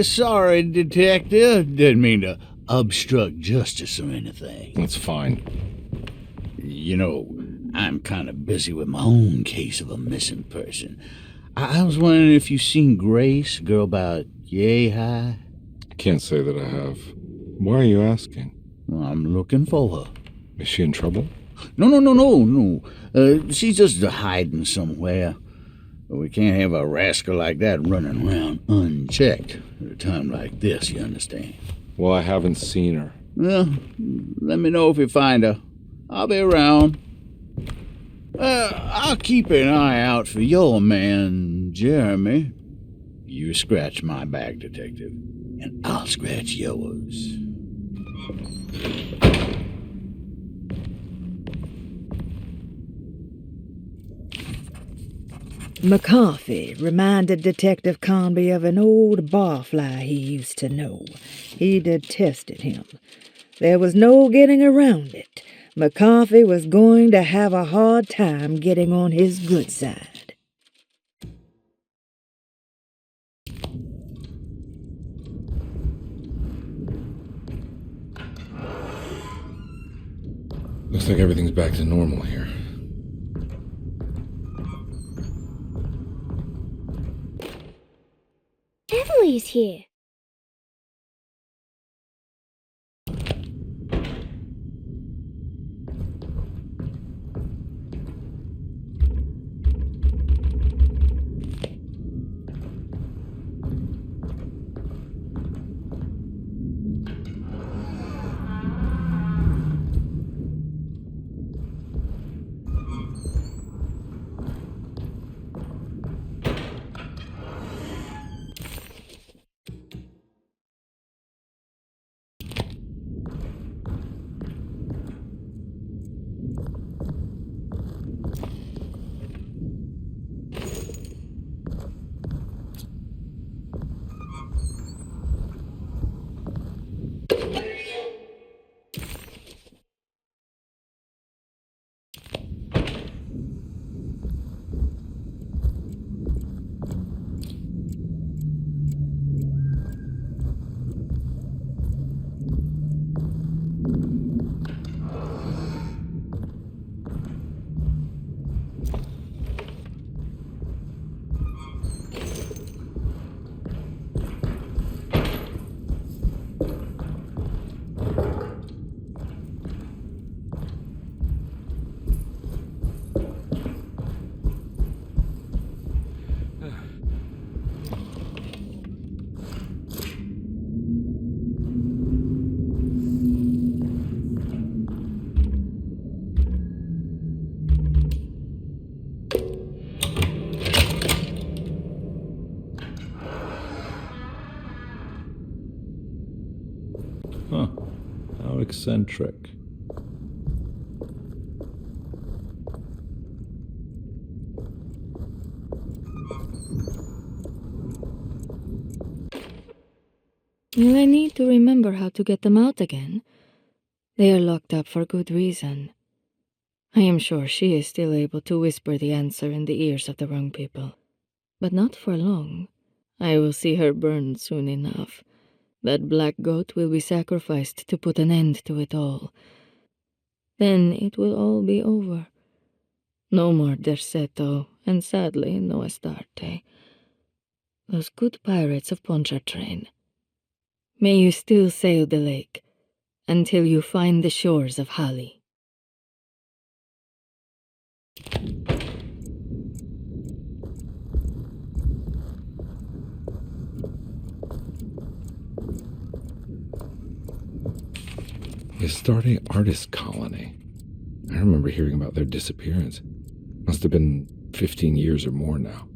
Sorry, Detective. Didn't mean to obstruct justice or anything. That's fine. You know, I'm kind of busy with my own case of a missing person. I was wondering if you've seen Grace, a girl about yay high? Can't say that I have. Why are you asking? Well, I'm looking for her. Is she in trouble? No. She's just hiding somewhere. We can't have a rascal like that running around unchecked at a time like this, you understand? Well, I haven't seen her. Well, let me know if you find her. I'll be around. I'll keep an eye out for your man, Jeremy. You scratch my back, Detective, and I'll scratch yours. McCarthy reminded Detective Conby of an old barfly he used to know. He detested him. There was no getting around it. McCarthy was going to have a hard time getting on his good side. Looks like everything's back to normal here. Emily's here. Huh. How eccentric. Will I need to remember how to get them out again? They are locked up for good reason. I am sure she is still able to whisper the answer in the ears of the wrong people. But not for long. I will see her burned soon enough. That black goat will be sacrificed to put an end to it all. Then it will all be over. No more Derceto, and sadly no Astarte. Those good pirates of Pontchartrain. May you still sail the lake, until you find the shores of Hali. The Astarte Artist Colony. I remember hearing about their disappearance. Must have been 15 years or more now.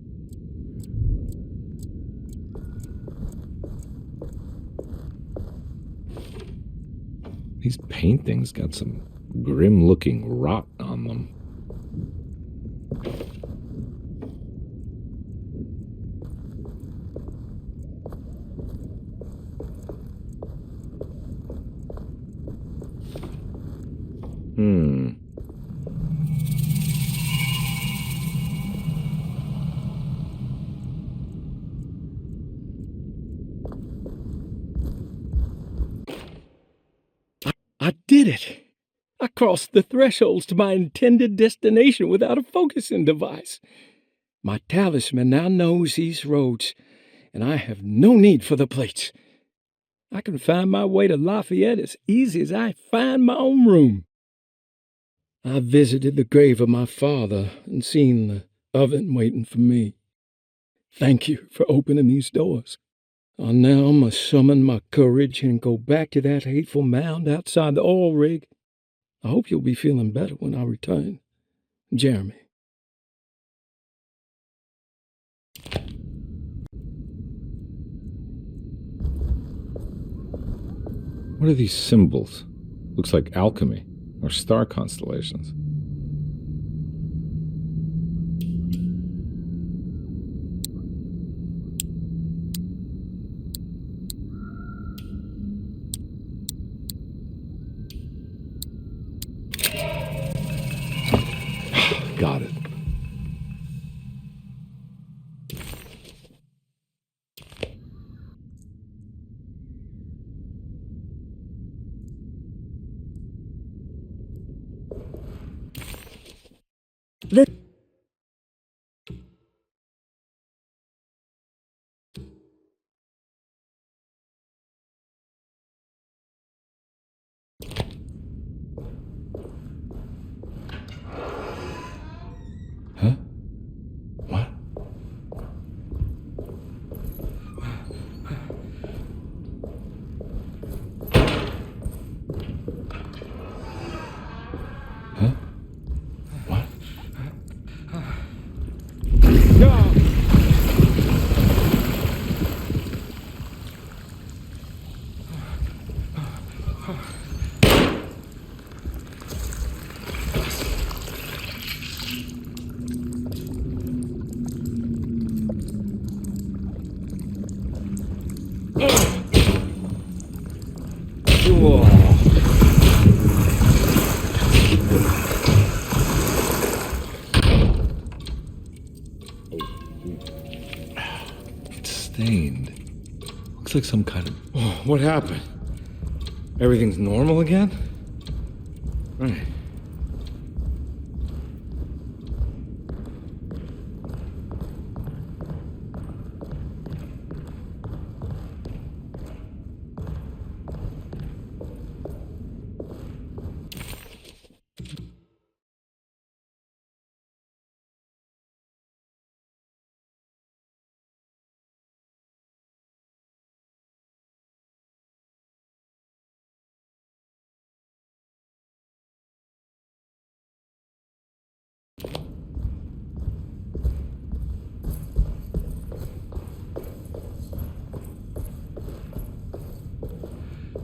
These paintings got some grim-looking rot on them. I did it! I crossed the thresholds to my intended destination without a focusing device. My talisman now knows these roads, and I have no need for the plates. I can find my way to Lafayette as easy as I find my own room. I visited the grave of my father and seen the oven waiting for me. Thank you for opening these doors. I now must summon my courage and go back to that hateful mound outside the oil rig. I hope you'll be feeling better when I return. Jeremy. What are these symbols? Looks like alchemy or star constellations. Got it. Huh? What? Huh? What? It's stained. Looks like some kind of... Oh, what happened? Everything's normal again? Right.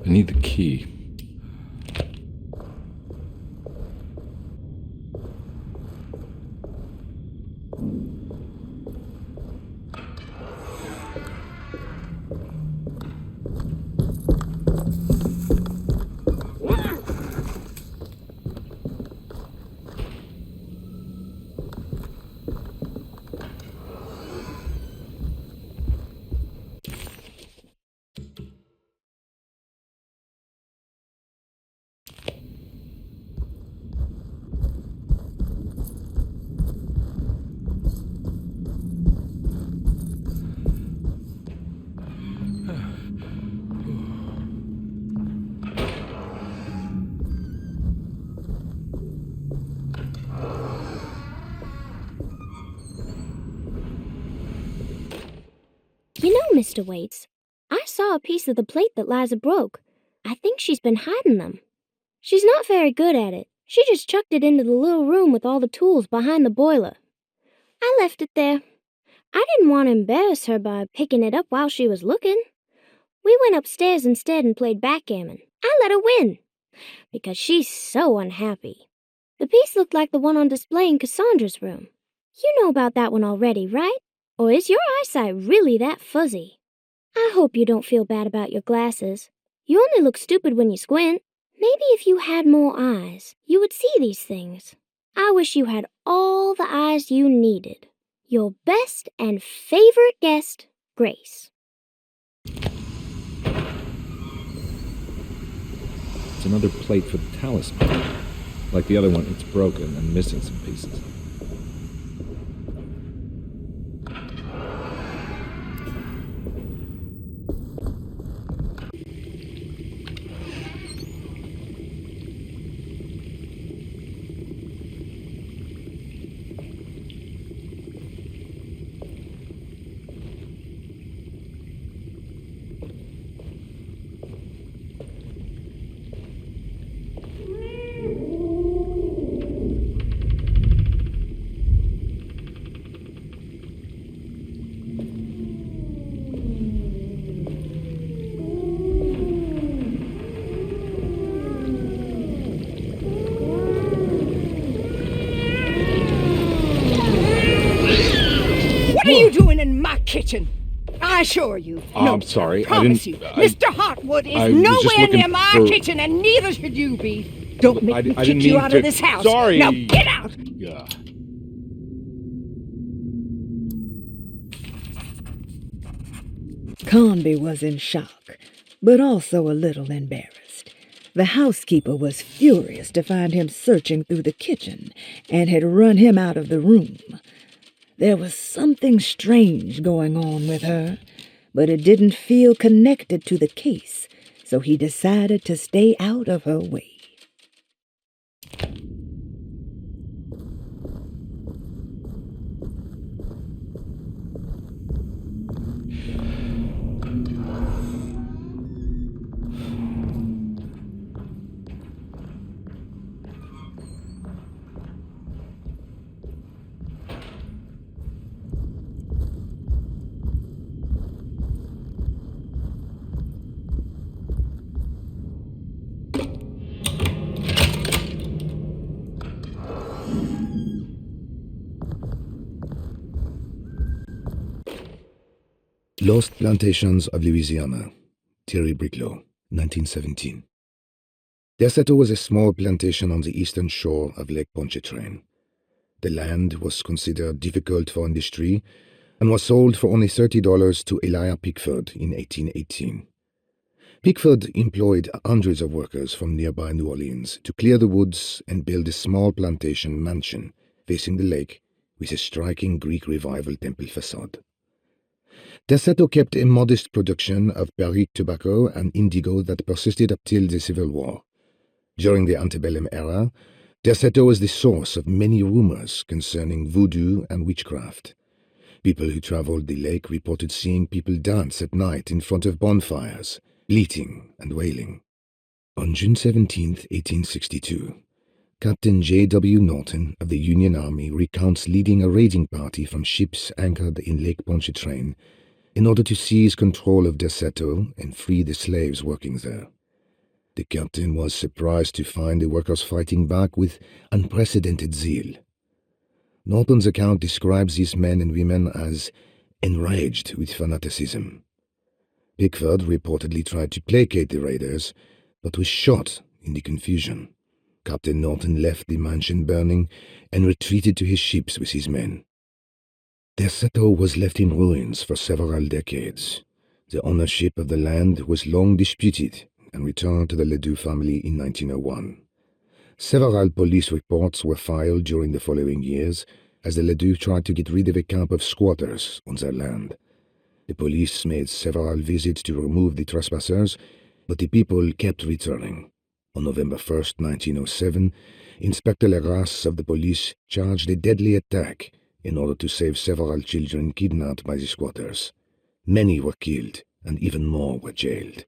I need the key. You know, Mr. Waits, I saw a piece of the plate that Liza broke. I think she's been hiding them. She's not very good at it. She just chucked it into the little room with all the tools behind the boiler. I left it there. I didn't want to embarrass her by picking it up while she was looking. We went upstairs instead and played backgammon. I let her win, because she's so unhappy. The piece looked like the one on display in Cassandra's room. You know about that one already, right? Or is your eyesight really that fuzzy? I hope you don't feel bad about your glasses. You only look stupid when you squint. Maybe if you had more eyes, you would see these things. I wish you had all the eyes you needed. Your best and favorite guest, Grace. It's another plate for the talisman. Like the other one, it's broken and missing some pieces. What are you doing in my kitchen? I assure you. No, I'm sorry. Promise you. Mr. Hartwood is nowhere near my kitchen, and neither should you be. Don't make me kick you out of this house. Sorry. Now get out. Yeah. Conby was in shock, but also a little embarrassed. The housekeeper was furious to find him searching through the kitchen and had run him out of the room. There was something strange going on with her, but it didn't feel connected to the case, so he decided to stay out of her way. Lost Plantations of Louisiana, Thierry Briclot, 1917. Derceto was a small plantation on the eastern shore of Lake Pontchartrain. The land was considered difficult for industry and was sold for only $30 to Elijah Pickford in 1818. Pickford employed hundreds of workers from nearby New Orleans to clear the woods and build a small plantation mansion facing the lake with a striking Greek Revival temple facade. Derceto kept a modest production of Barrique tobacco and indigo that persisted up till the Civil War. During the antebellum era, Derceto was the source of many rumors concerning voodoo and witchcraft. People who traveled the lake reported seeing people dance at night in front of bonfires, bleating and wailing. On June 17, 1862, Captain J.W. Norton of the Union Army recounts leading a raiding party from ships anchored in Lake Pontchartrain in order to seize control of Derceto and free the slaves working there. The captain was surprised to find the workers fighting back with unprecedented zeal. Norton's account describes these men and women as enraged with fanaticism. Pickford reportedly tried to placate the raiders, but was shot in the confusion. Captain Norton left the mansion burning and retreated to his ships with his men. Derceto was left in ruins for several decades. The ownership of the land was long disputed and returned to the Ledoux family in 1901. Several police reports were filed during the following years as the Ledoux tried to get rid of a camp of squatters on their land. The police made several visits to remove the trespassers, but the people kept returning. On November 1st, 1907, Inspector Legras of the police charged a deadly attack in order to save several children kidnapped by the squatters. Many were killed, and even more were jailed.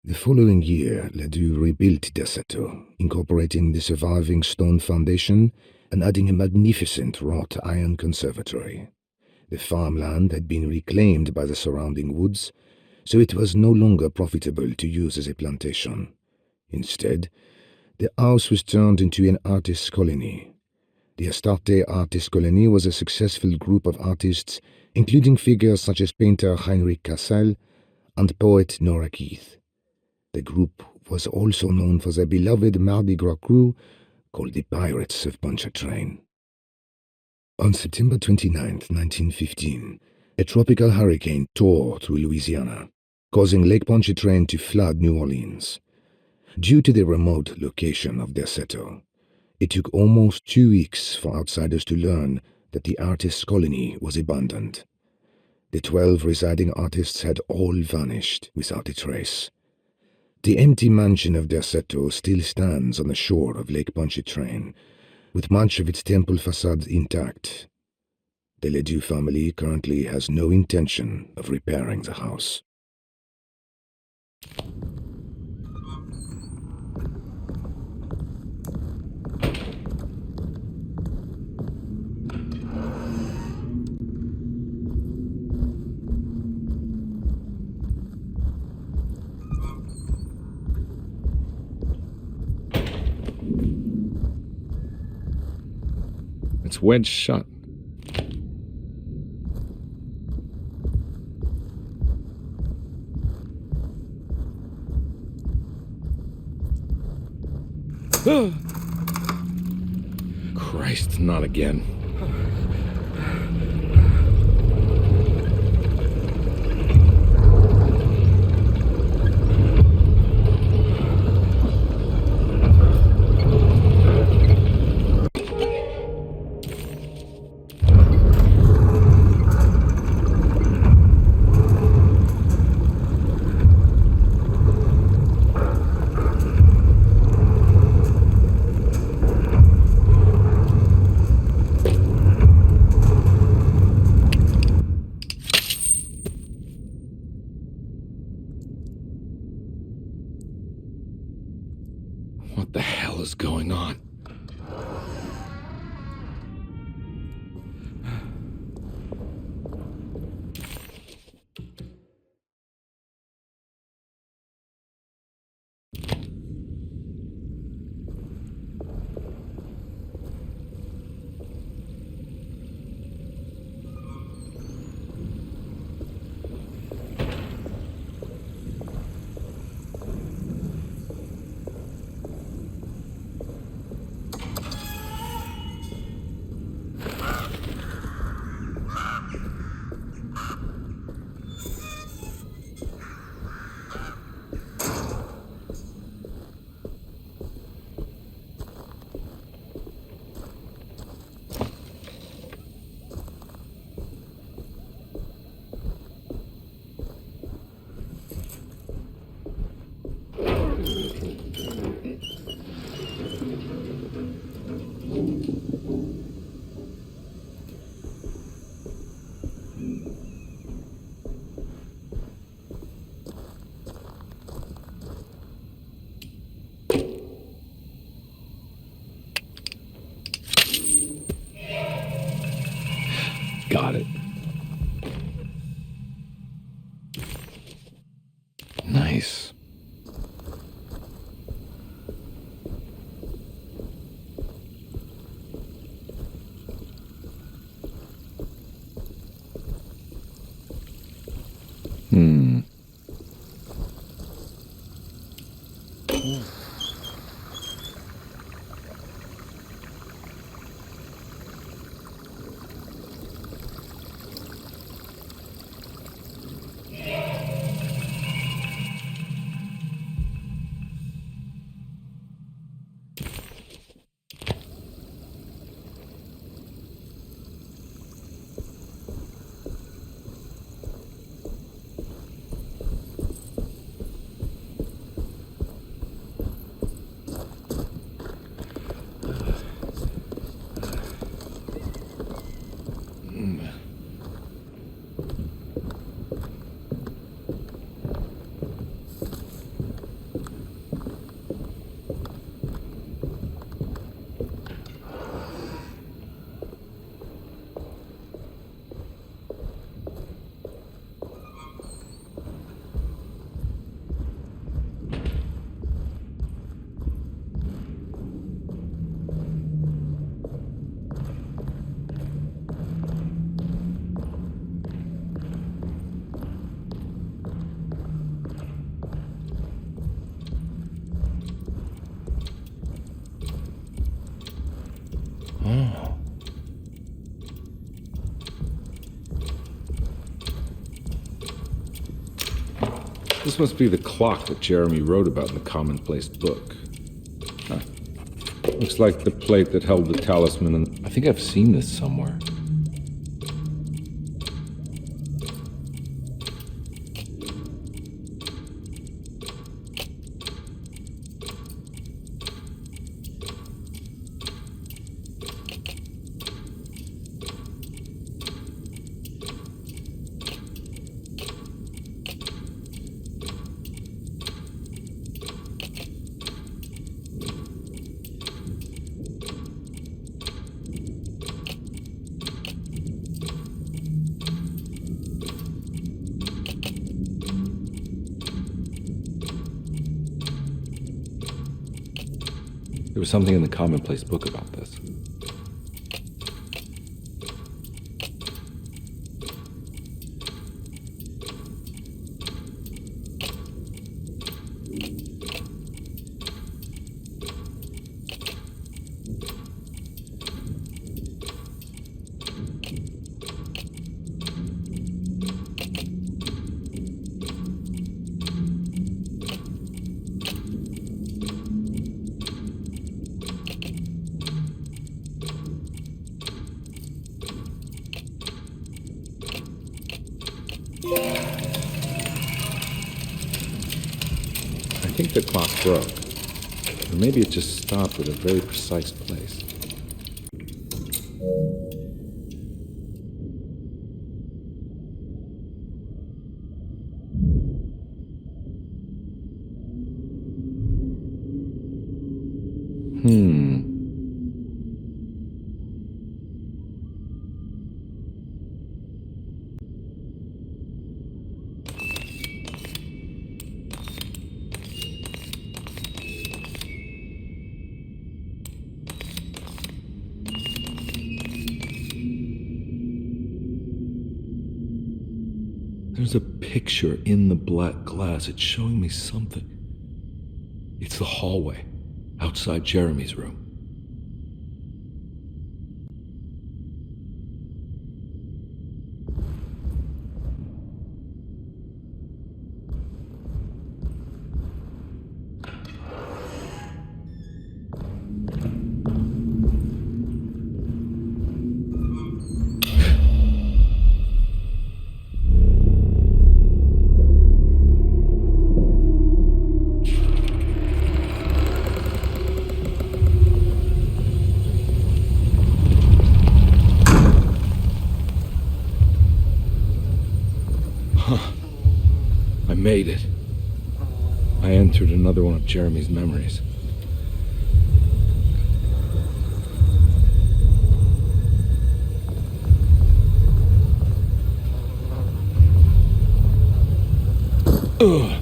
The following year, Ledoux rebuilt Derceto, incorporating the surviving stone foundation and adding a magnificent wrought iron conservatory. The farmland had been reclaimed by the surrounding woods, so it was no longer profitable to use as a plantation. Instead, the house was turned into an artist's colony. The Astarte Artist Colony was a successful group of artists, including figures such as painter Heinrich Cassel and poet Nora Keith. The group was also known for their beloved Mardi Gras crew called the Pirates of Pontchartrain. On September 29, 1915, a tropical hurricane tore through Louisiana, causing Lake Pontchartrain to flood New Orleans. Due to the remote location of Derceto, it took almost 2 weeks for outsiders to learn that the artists' colony was abandoned. The 12 residing artists had all vanished without a trace. The empty mansion of Derceto still stands on the shore of Lake Pontchartrain, with much of its temple facade intact. The Ledoux family currently has no intention of repairing the house. It's wedged shut. Christ, not again. What the hell is going on? Got it. Nice. This must be the clock that Jeremy wrote about in the commonplace book. Huh. Looks like the plate that held the talisman, and I think I've seen this somewhere. There was something in the commonplace book about this. I think the clock broke, or maybe it just stopped at a very precise place. There's a picture in the black glass. It's showing me something. It's the hallway outside Jeremy's room. I made it. I entered another one of Jeremy's memories. Ugh.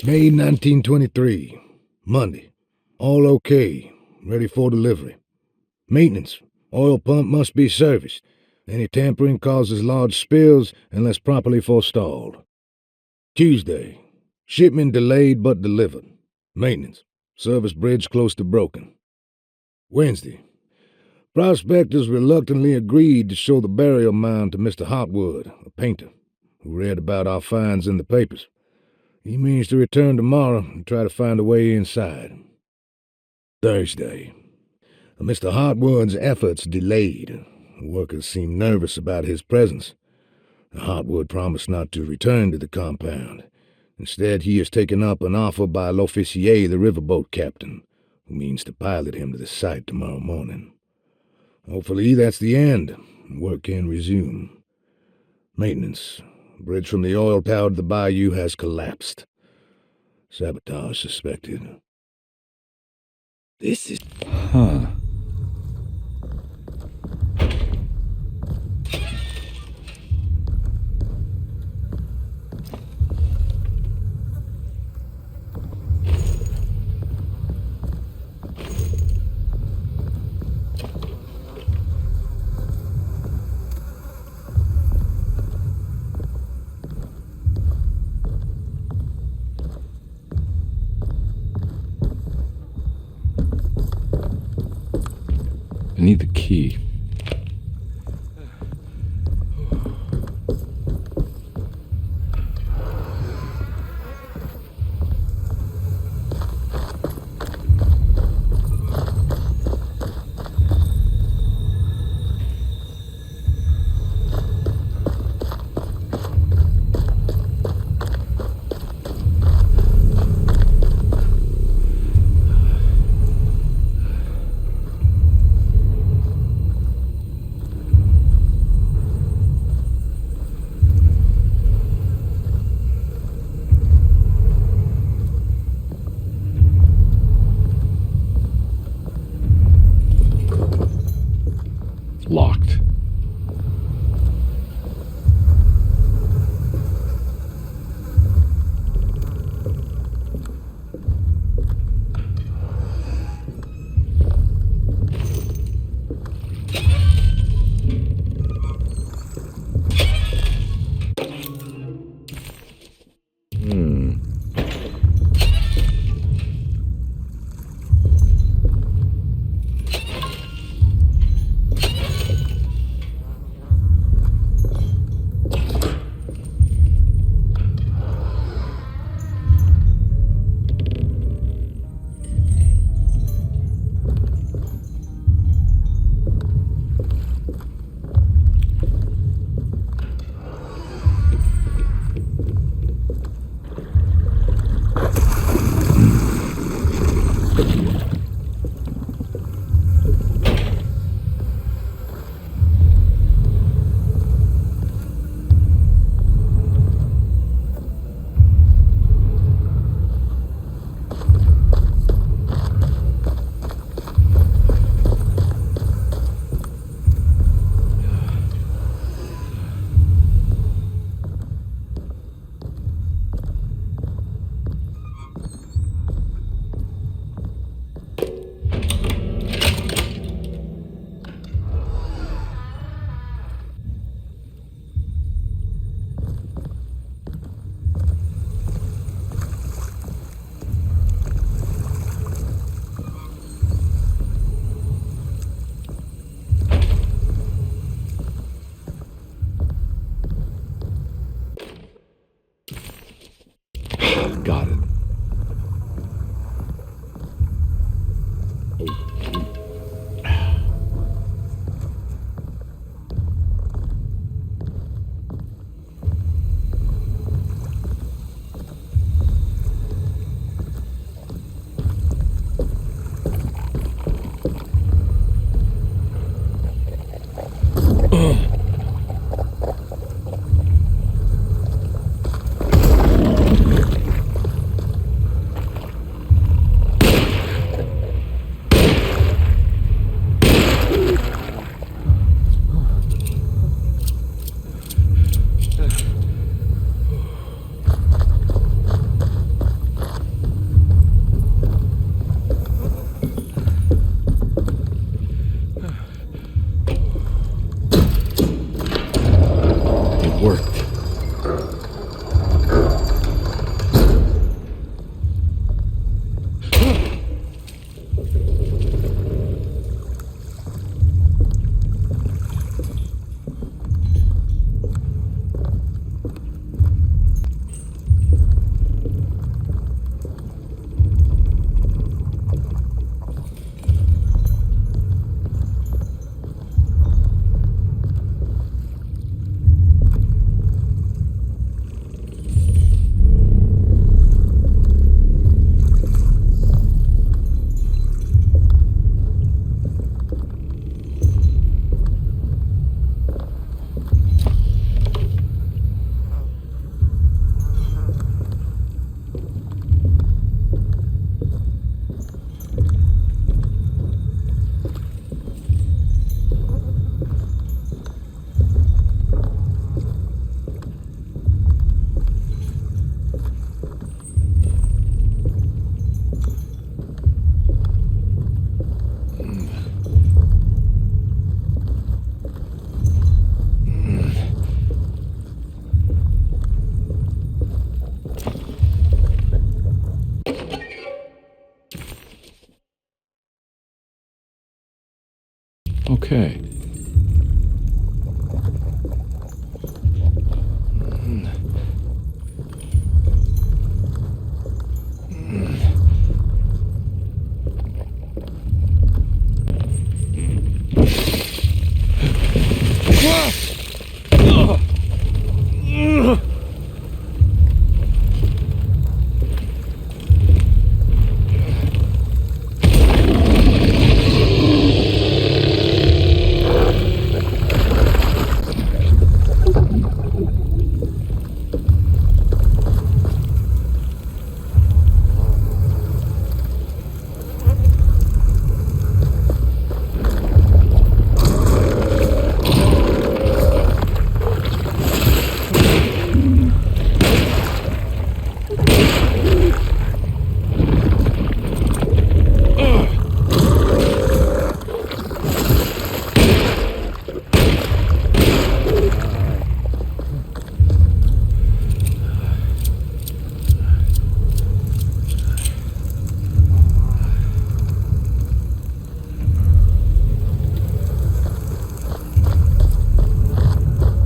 May 1923, Monday. All okay, ready for delivery. Maintenance, oil pump must be serviced. Any tampering causes large spills unless properly forestalled. Tuesday, shipment delayed but delivered. Maintenance, service bridge close to broken. Wednesday, prospectors reluctantly agreed to show the burial mound to Mr. Hotwood, a painter, who read about our finds in the papers. He means to return tomorrow and try to find a way inside. Thursday. Mr. Hotwood's efforts delayed. The workers seemed nervous about his presence. Hotwood promised not to return to the compound. Instead, he has taken up an offer by l'officier, the riverboat captain, who means to pilot him to the site tomorrow morning. Hopefully that's the end. Work can resume. Maintenance. Bridge from the oil tower to the Bayou has collapsed. Sabotage suspected. This is... Huh. I need the key. Locked. Got it. okay.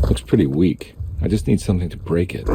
Looks pretty weak. I just need something to break it.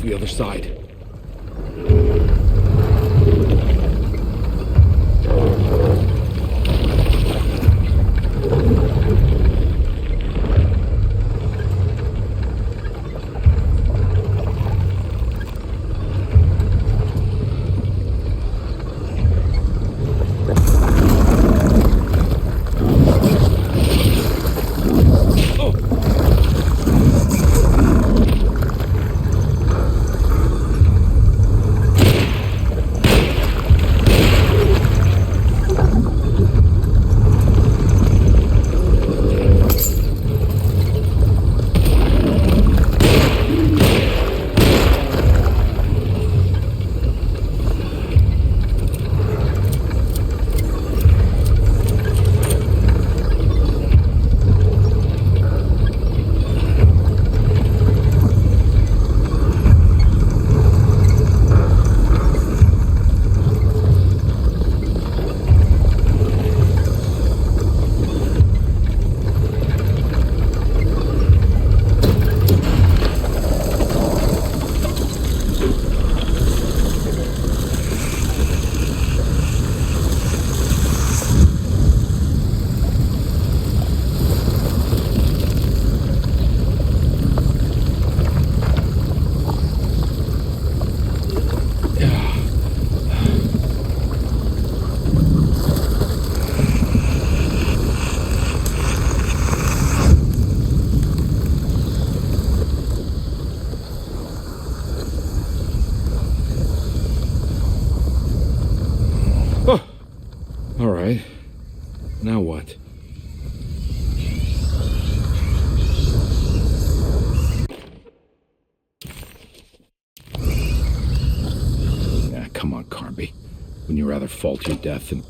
the other side. All right. Now what? Come on, Carby. Wouldn't you rather fall to your death than...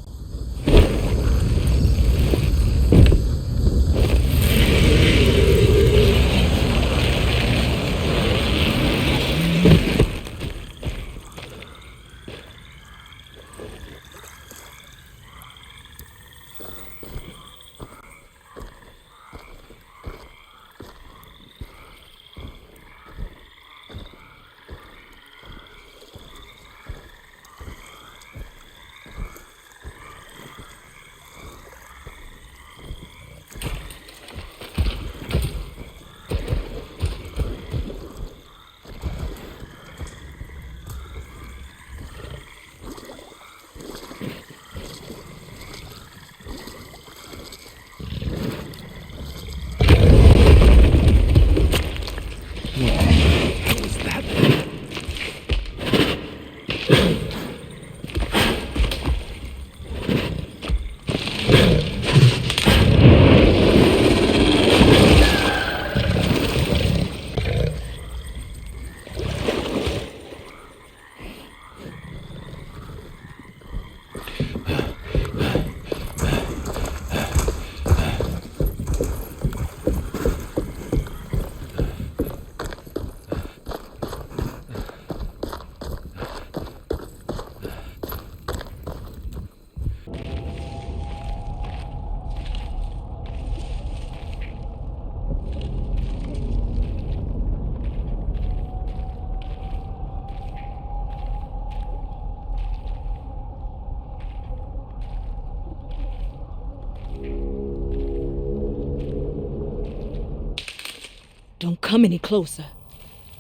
Don't come any closer.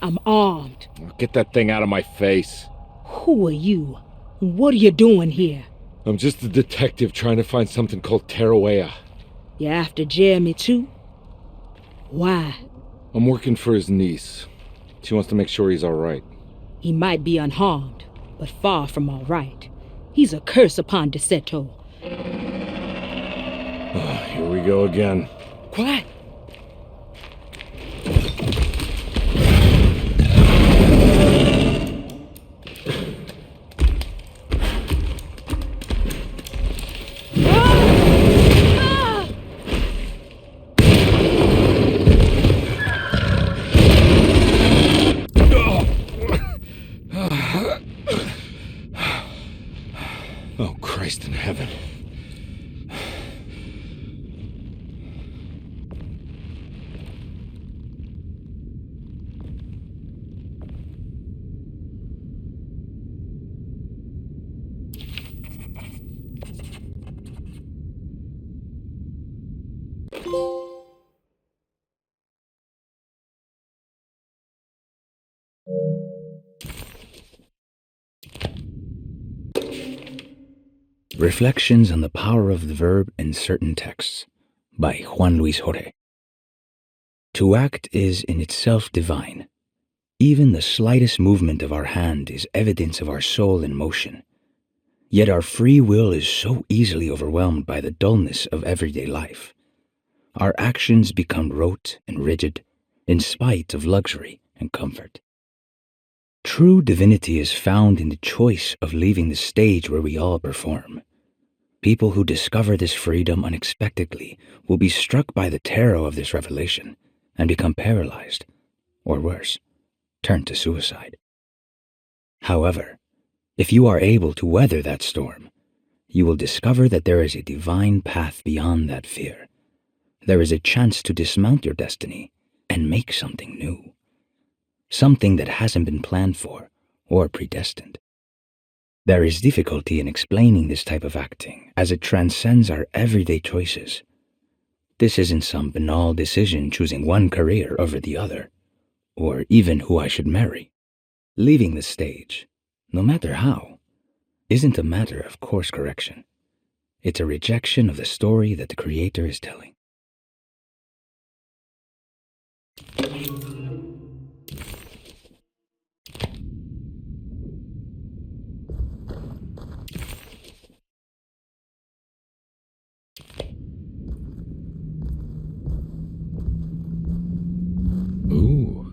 I'm armed. Get that thing out of my face. Who are you? What are you doing here? I'm just a detective trying to find something called Tara. You after Jeremy too? Why? I'm working for his niece. She wants to make sure he's all right. He might be unharmed, but far from all right. He's a curse upon Derceto. Here we go again. Quiet. Oh, Christ in heaven. Reflections on the Power of the Verb in Certain Texts by Juan Luis Jorge. To act is in itself divine. Even the slightest movement of our hand is evidence of our soul in motion. Yet our free will is so easily overwhelmed by the dullness of everyday life. Our actions become rote and rigid, in spite of luxury and comfort. True divinity is found in the choice of leaving the stage where we all perform. People who discover this freedom unexpectedly will be struck by the terror of this revelation and become paralyzed, or worse, turn to suicide. However, if you are able to weather that storm, you will discover that there is a divine path beyond that fear. There is a chance to dismount your destiny and make something new. Something that hasn't been planned for or predestined. There is difficulty in explaining this type of acting as it transcends our everyday choices. This isn't some banal decision choosing one career over the other, or even who I should marry. Leaving the stage, no matter how, isn't a matter of course correction. It's a rejection of the story that the Creator is telling. Ooh.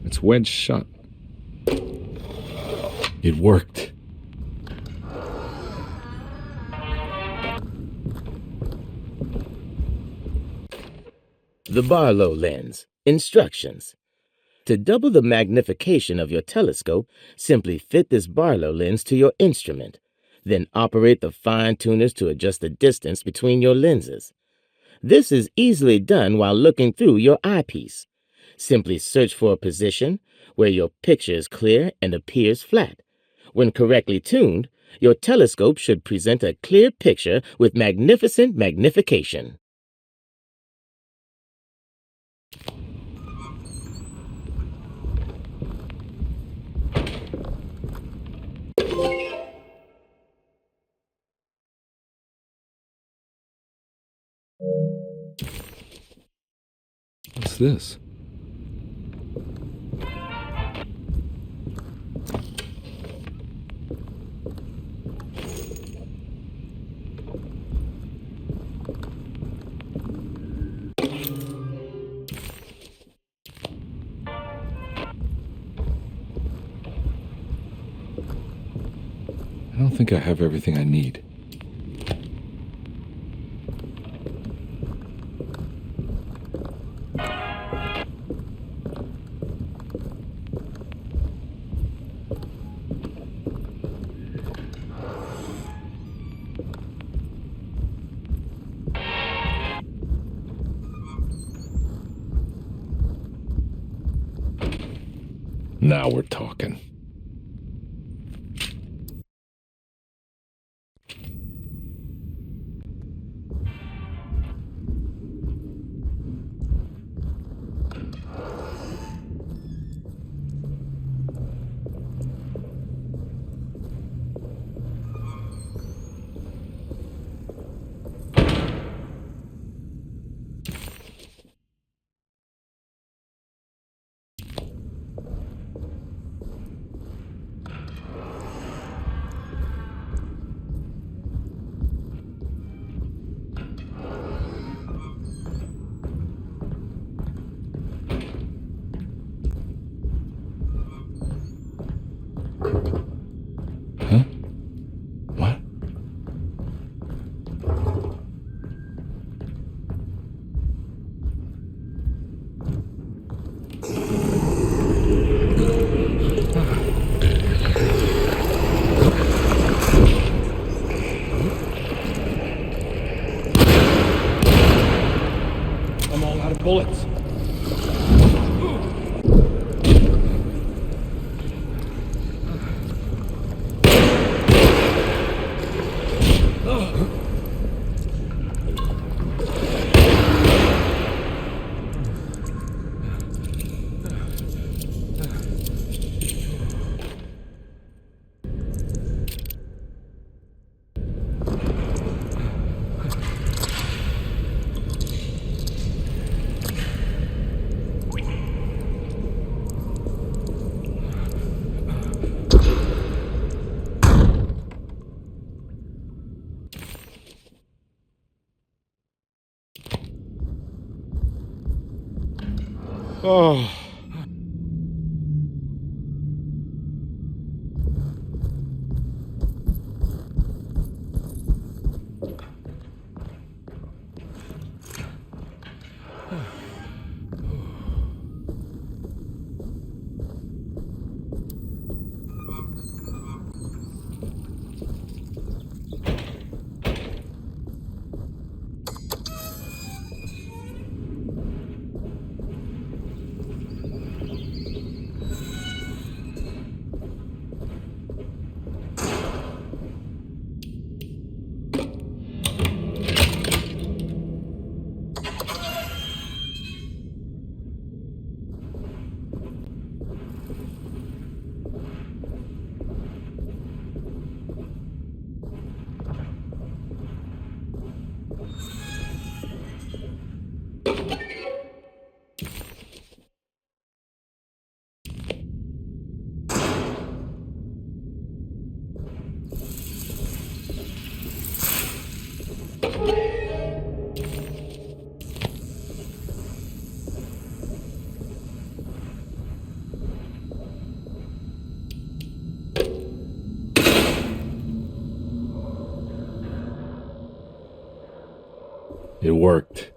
It's wedged shut. It worked. The Barlow lens. Instructions. To double the magnification of your telescope, simply fit this Barlow lens to your instrument. Then operate the fine-tuners to adjust the distance between your lenses. This is easily done while looking through your eyepiece. Simply search for a position where your picture is clear and appears flat. When correctly tuned, your telescope should present a clear picture with magnificent magnification. What's this? I don't think I have everything I need. Now we're talking. Huh? What? I'm all out of bullets. Oh. It worked.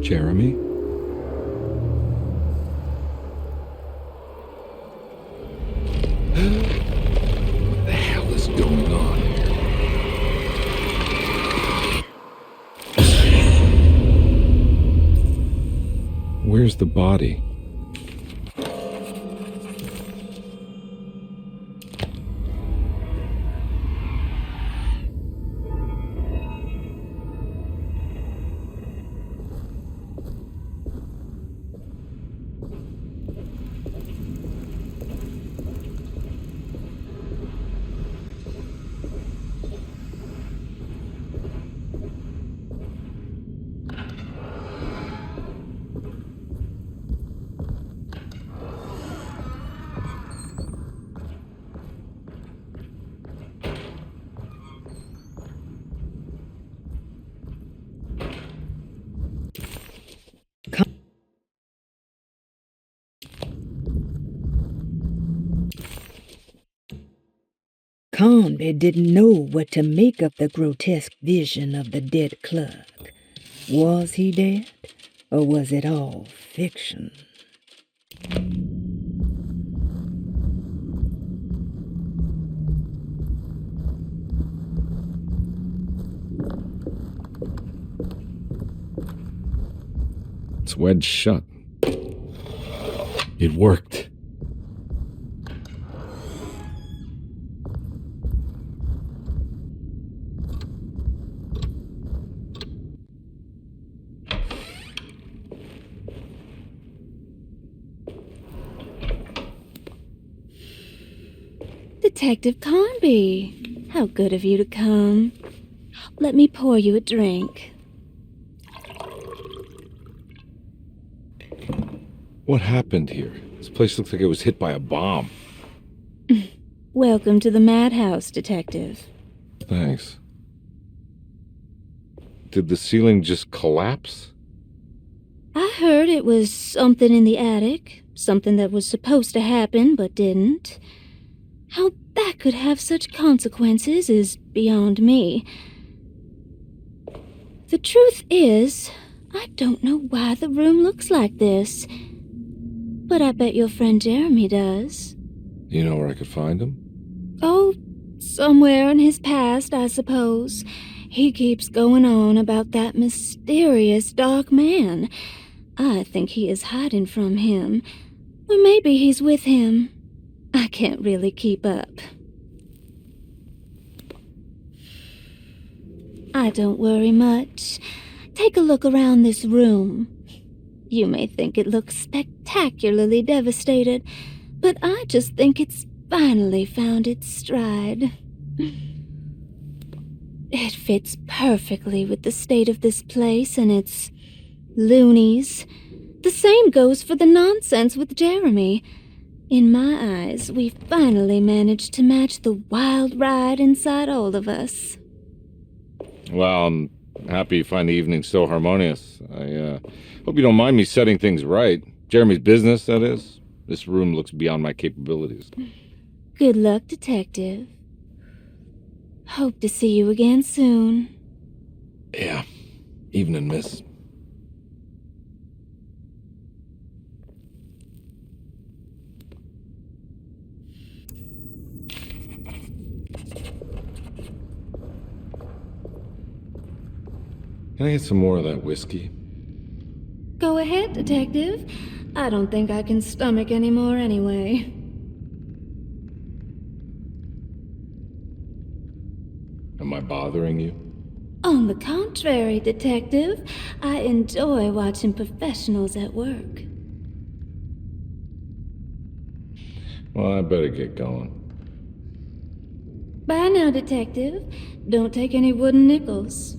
Jeremy? What the hell is going on here? Where's the body? Conway didn't know what to make of the grotesque vision of the dead clerk. Was he dead, or was it all fiction? It's wedged shut. It worked. Detective Carnby. How good of you to come. Let me pour you a drink. What happened here? This place looks like it was hit by a bomb. Welcome to the madhouse, Detective. Thanks. Did the ceiling just collapse? I heard it was something in the attic. Something that was supposed to happen but didn't. How that could have such consequences is beyond me. The truth is, I don't know why the room looks like this. But I bet your friend Jeremy does. Do you know where I could find him? Oh, somewhere in his past, I suppose. He keeps going on about that mysterious dark man. I think he is hiding from him. Or maybe he's with him. I can't really keep up. I don't worry much. Take a look around this room. You may think it looks spectacularly devastated, but I just think it's finally found its stride. It fits perfectly with the state of this place and its loonies. The same goes for the nonsense with Jeremy. In my eyes, we finally managed to match the wild ride inside all of us. Well, I'm happy you find the evening so harmonious. I hope you don't mind me setting things right. Jeremy's business, that is. This room looks beyond my capabilities. Good luck, Detective. Hope to see you again soon. Yeah. Evening, miss. Can I get some more of that whiskey? Go ahead, Detective. I don't think I can stomach any more anyway. Am I bothering you? On the contrary, Detective, I enjoy watching professionals at work. Well, I better get going. Bye now, Detective. Don't take any wooden nickels.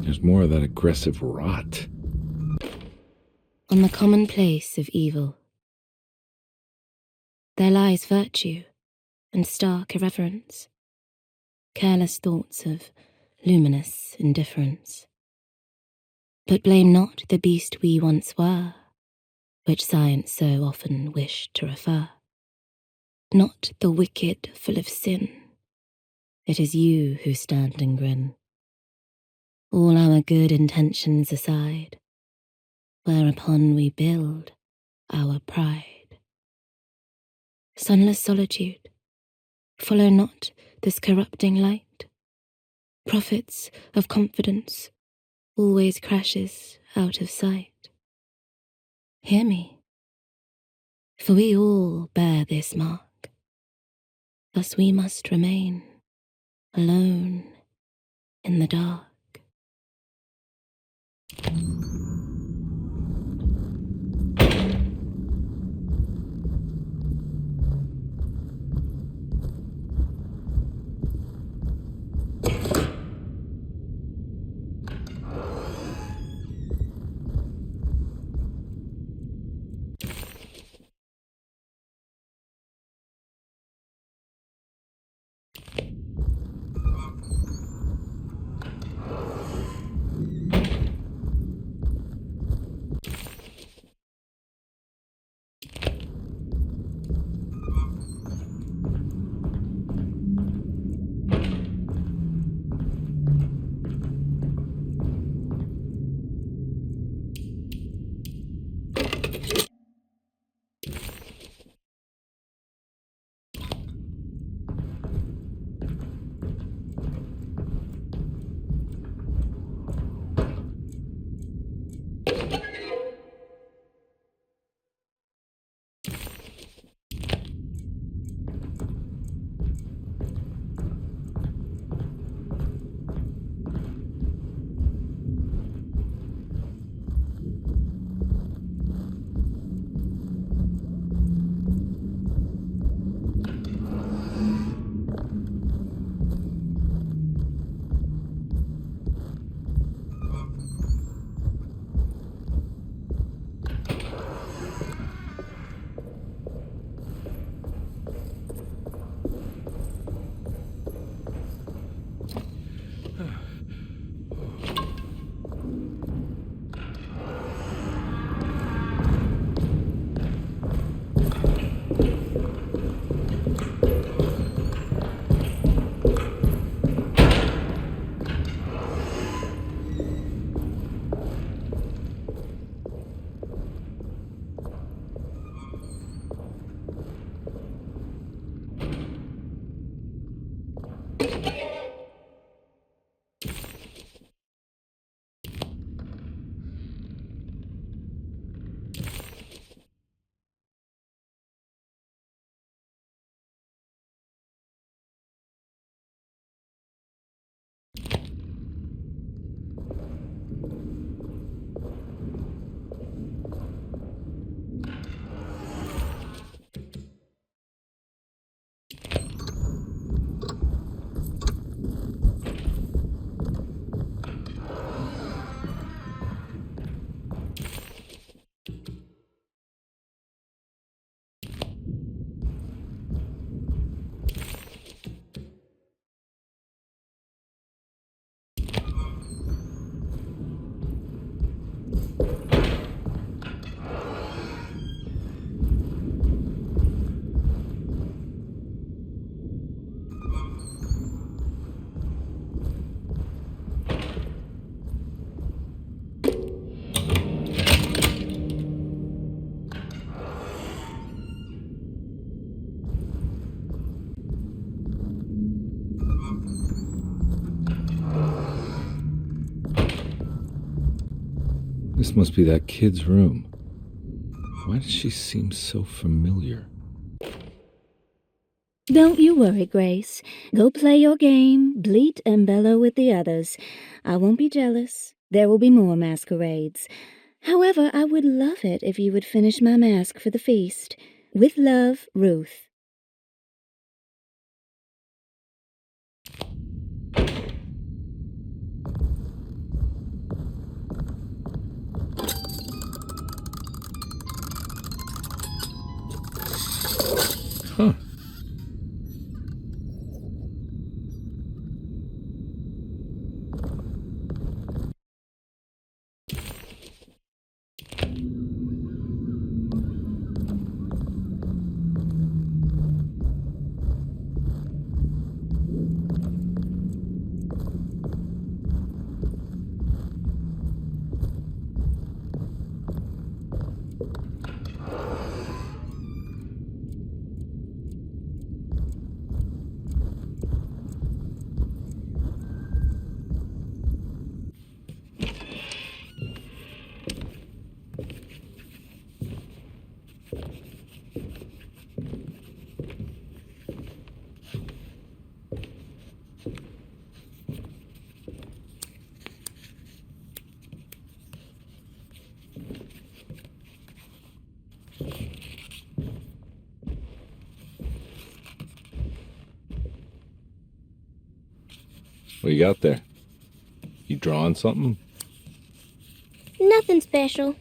There's more of that aggressive rot. On the commonplace of evil, there lies virtue and stark irreverence, careless thoughts of luminous indifference. But blame not the beast we once were, which science so often wished to refer. Not the wicked full of sin, it is you who stand and grin. All our good intentions aside, whereupon we build our pride. Sunless solitude, follow not this corrupting light. Prophets of confidence always crashes out of sight. Hear me, for we all bear this mark. Thus we must remain alone in the dark. This must be that kid's room. Why does she seem so familiar? Don't you worry, Grace. Go play your game, bleat and bellow with the others. I won't be jealous. There will be more masquerades. However, I would love it if you would finish my mask for the feast. With love, Ruth. Huh. What you got there? You drawing something? Nothing special.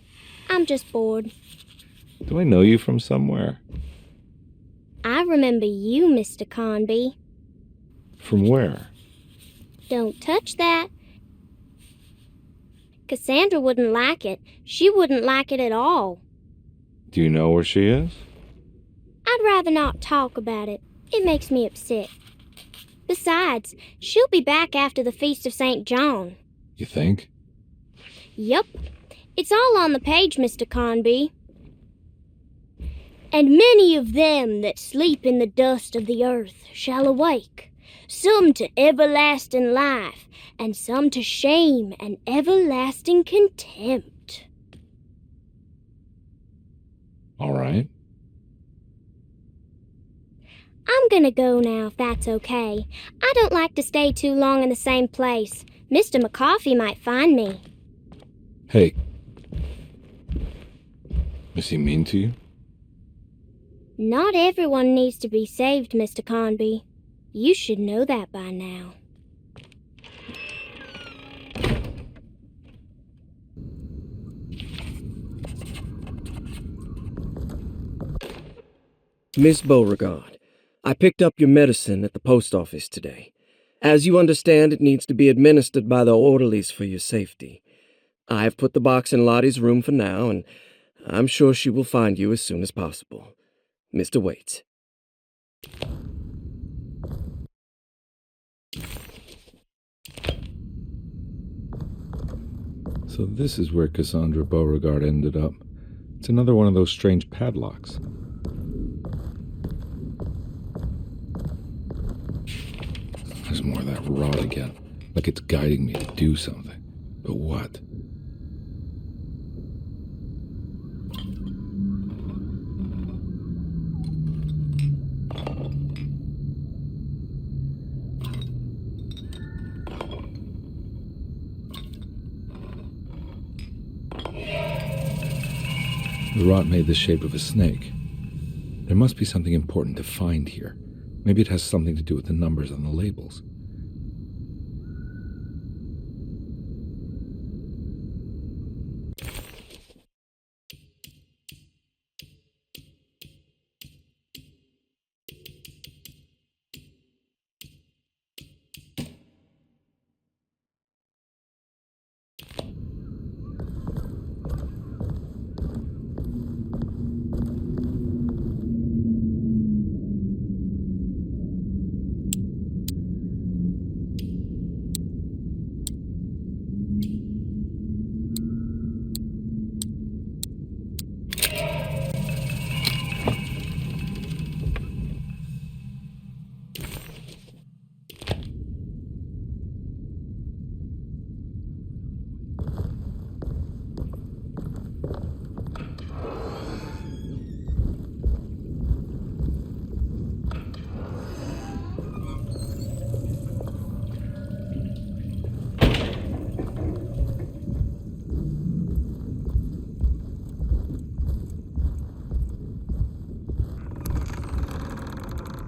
I'm just bored. Do I know you from somewhere? I remember you, Mr. Conby. From where? Don't touch that. Cassandra wouldn't like it. She wouldn't like it at all. Do you know where she is? I'd rather not talk about it. It makes me upset. Besides, she'll be back after the Feast of St. John. You think? Yup. It's all on the page, Mr. Conby. And many of them that sleep in the dust of the earth shall awake, some to everlasting life, and some to shame and everlasting contempt. All right. I'm gonna go now, if that's okay. I don't like to stay too long in the same place. Mr. McCarthy might find me. Hey. Is he mean to you? Not everyone needs to be saved, Mr. Conby. You should know that by now. Miss Beauregard, I picked up your medicine at the post office today. As you understand, it needs to be administered by the orderlies for your safety. I have put the box in Lottie's room for now, and I'm sure she will find you as soon as possible. Mr. Waits. So this is where Cassandra Beauregard ended up. It's another one of those strange padlocks. There's more of that rod again, like it's guiding me to do something. But what? The rod made the shape of a snake. There must be something important to find here. Maybe it has something to do with the numbers on the labels.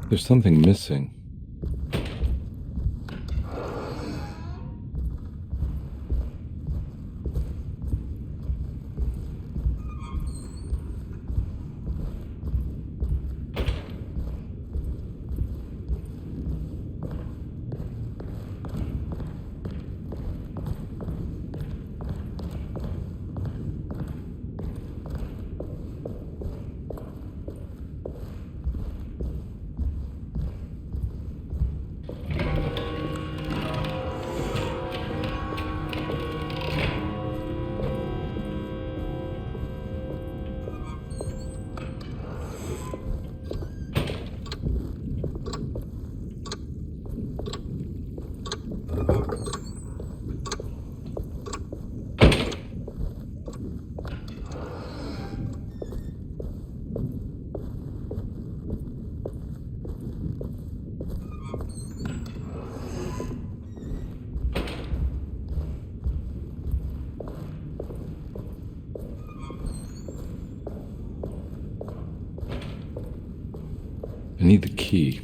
There's something missing. I need the key.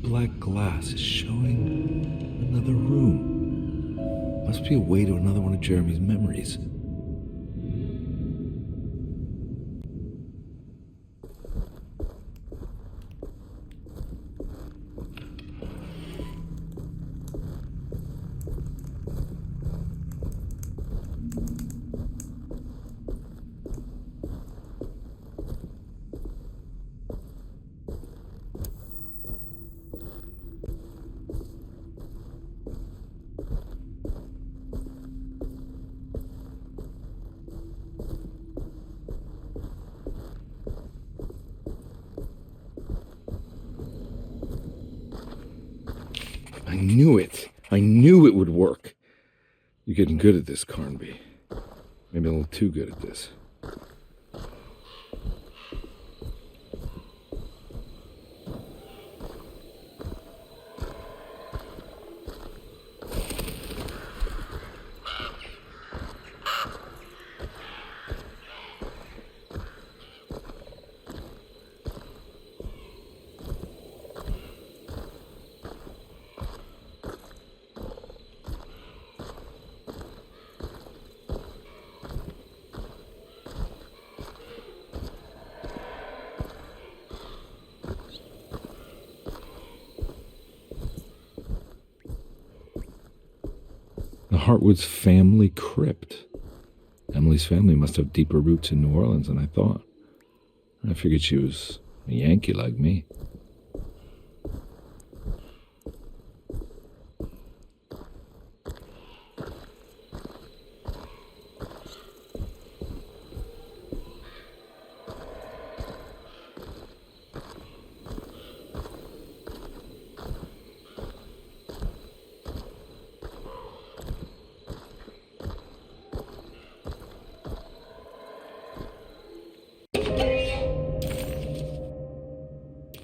Black glass is showing another room. Must be a way to another one of Jeremy's memories. I knew it. I knew it would work. You're getting good at this, Carnby. Maybe a little too good at this. The Hartwood's family crypt. Emily's family must have deeper roots in New Orleans than I thought. I figured she was a Yankee like me.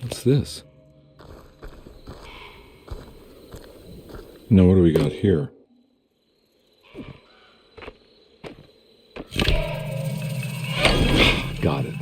What's this? Now, what do we got here? Got it.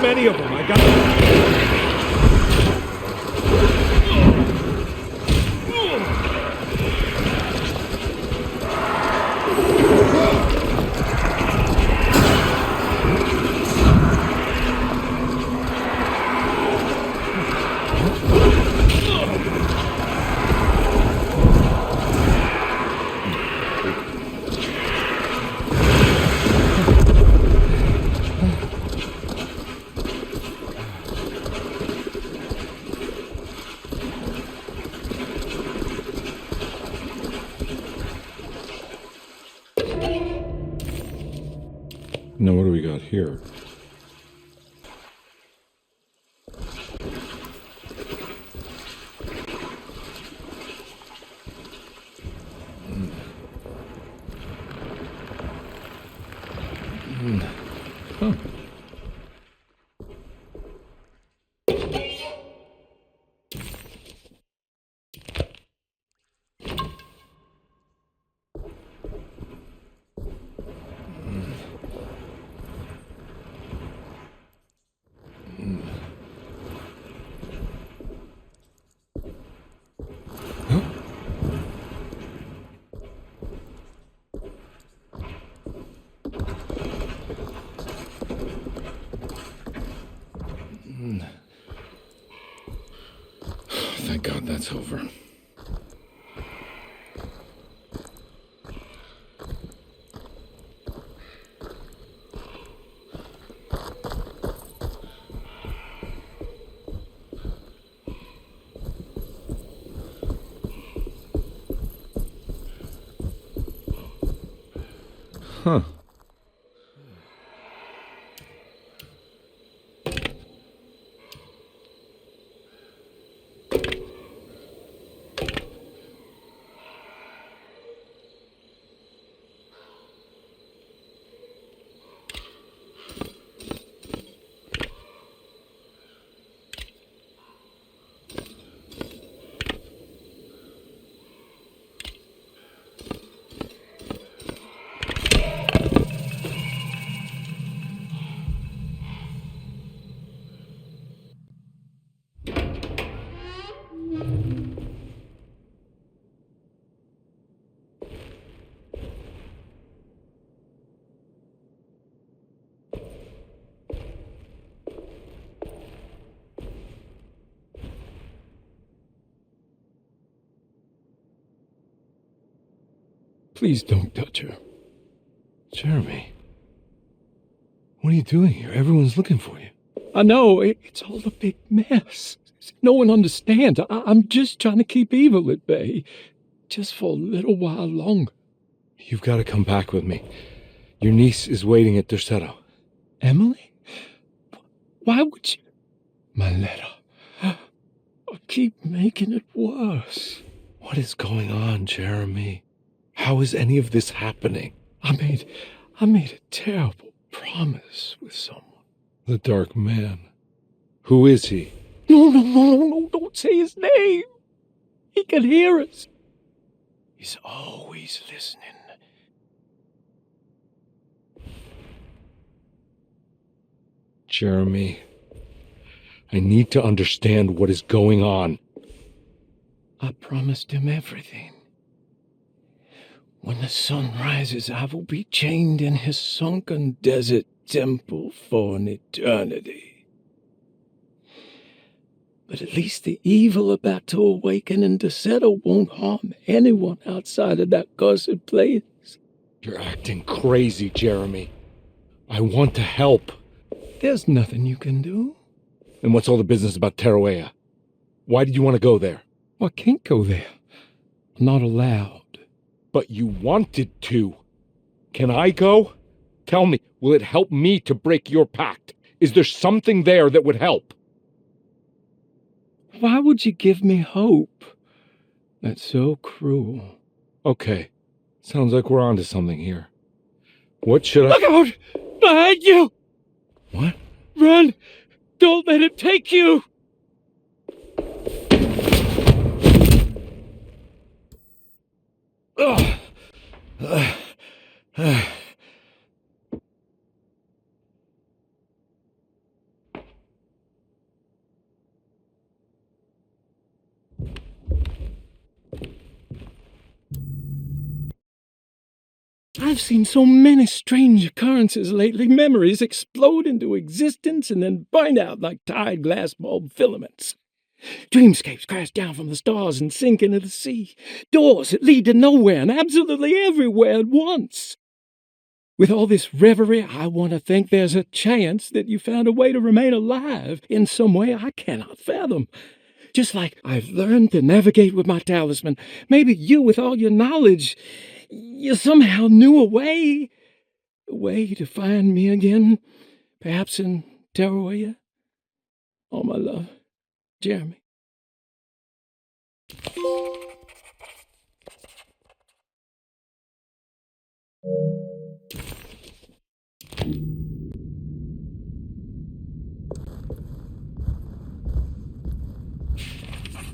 Many of them, I got Now what do we got here? Huh. Thank God that's over. Huh. Please don't touch her. Jeremy, what are you doing here? Everyone's looking for you. I know, it's all a big mess. No one understands. I'm just trying to keep evil at bay. Just for a little while longer. You've got to come back with me. Your niece is waiting at Derceto. Emily? Why would you... My letter. I keep making it worse. What is going on, Jeremy? How is any of this happening? I made a terrible promise with someone. The Dark Man. Who is he? No, don't say his name. He can hear us. He's always listening. Jeremy, I need to understand what is going on. I promised him everything. When the sun rises, I will be chained in his sunken desert temple for an eternity. But at least the evil about to awaken in Derceto won't harm anyone outside of that cursed place. You're acting crazy, Jeremy. I want to help. There's nothing you can do. And what's all the business about Tarawea? Why did you want to go there? Well, I can't go there. I'm not allowed. But you wanted to. Can I go? Tell me, will it help me to break your pact? Is there something there that would help? Why would you give me hope? That's so cruel. Okay, sounds like we're onto something here. What should I... Look out! Behind you! What? Run! Don't let him take you! I've seen so many strange occurrences lately. Memories explode into existence and then burn out like tired glass bulb filaments. Dreamscapes crash down from the stars and sink into the sea. Doors that lead to nowhere and absolutely everywhere at once. With all this reverie, I want to think there's a chance that you found a way to remain alive in some way I cannot fathom. Just like I've learned to navigate with my talisman. Maybe you, with all your knowledge, you somehow knew a way to find me again, perhaps in Tarawea. All my love, Jeremy.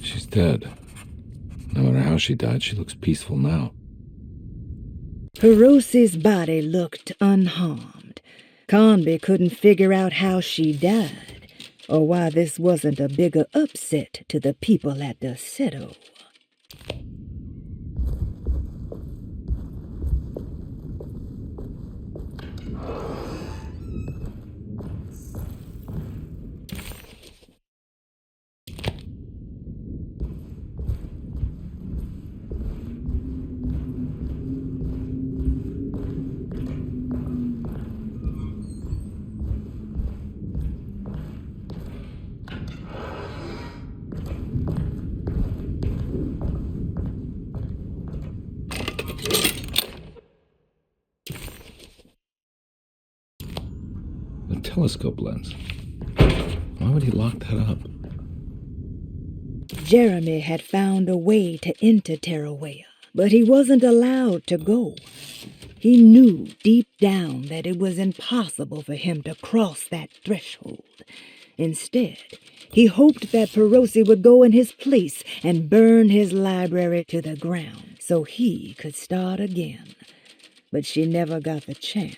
She's dead. No matter how she died, she looks peaceful now. Hirosi's body looked unharmed. Conby couldn't figure out how she died, or why this wasn't a bigger upset to the people at Derceto. A telescope lens. Why would he lock that up? Jeremy had found a way to enter Tarawea, but he wasn't allowed to go. He knew deep down that it was impossible for him to cross that threshold. Instead, he hoped that Perosi would go in his place and burn his library to the ground so he could start again. But she never got the chance.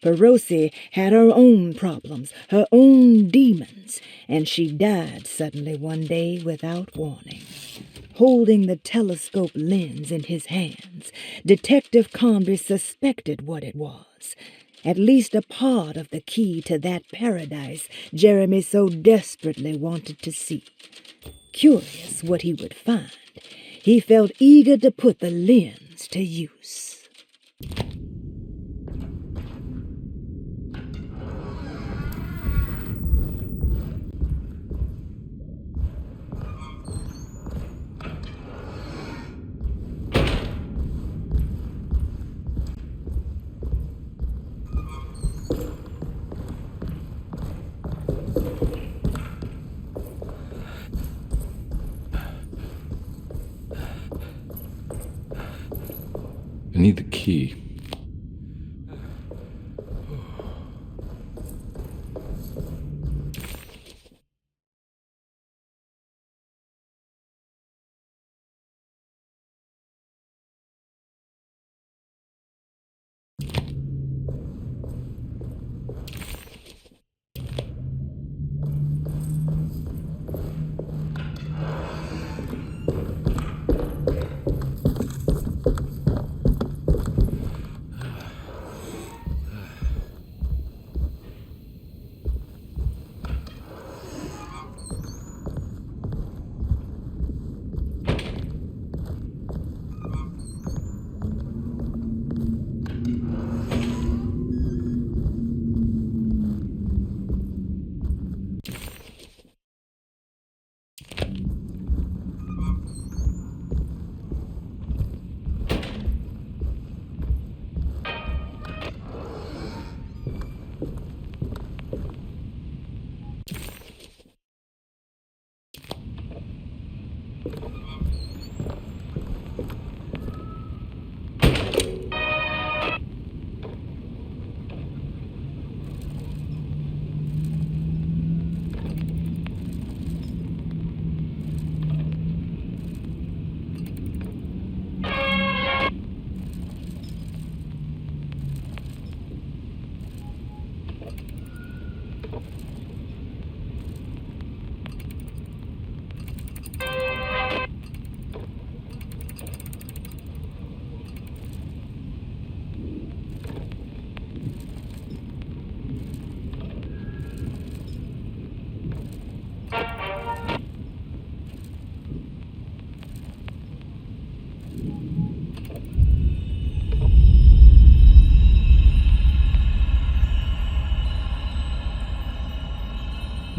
Perosi had her own problems, her own demons, and she died suddenly one day without warning. Holding the telescope lens in his hands, Detective Conby suspected what it was. At least a part of the key to that paradise Jeremy so desperately wanted to see. Curious what he would find, he felt eager to put the lens to use. need the key.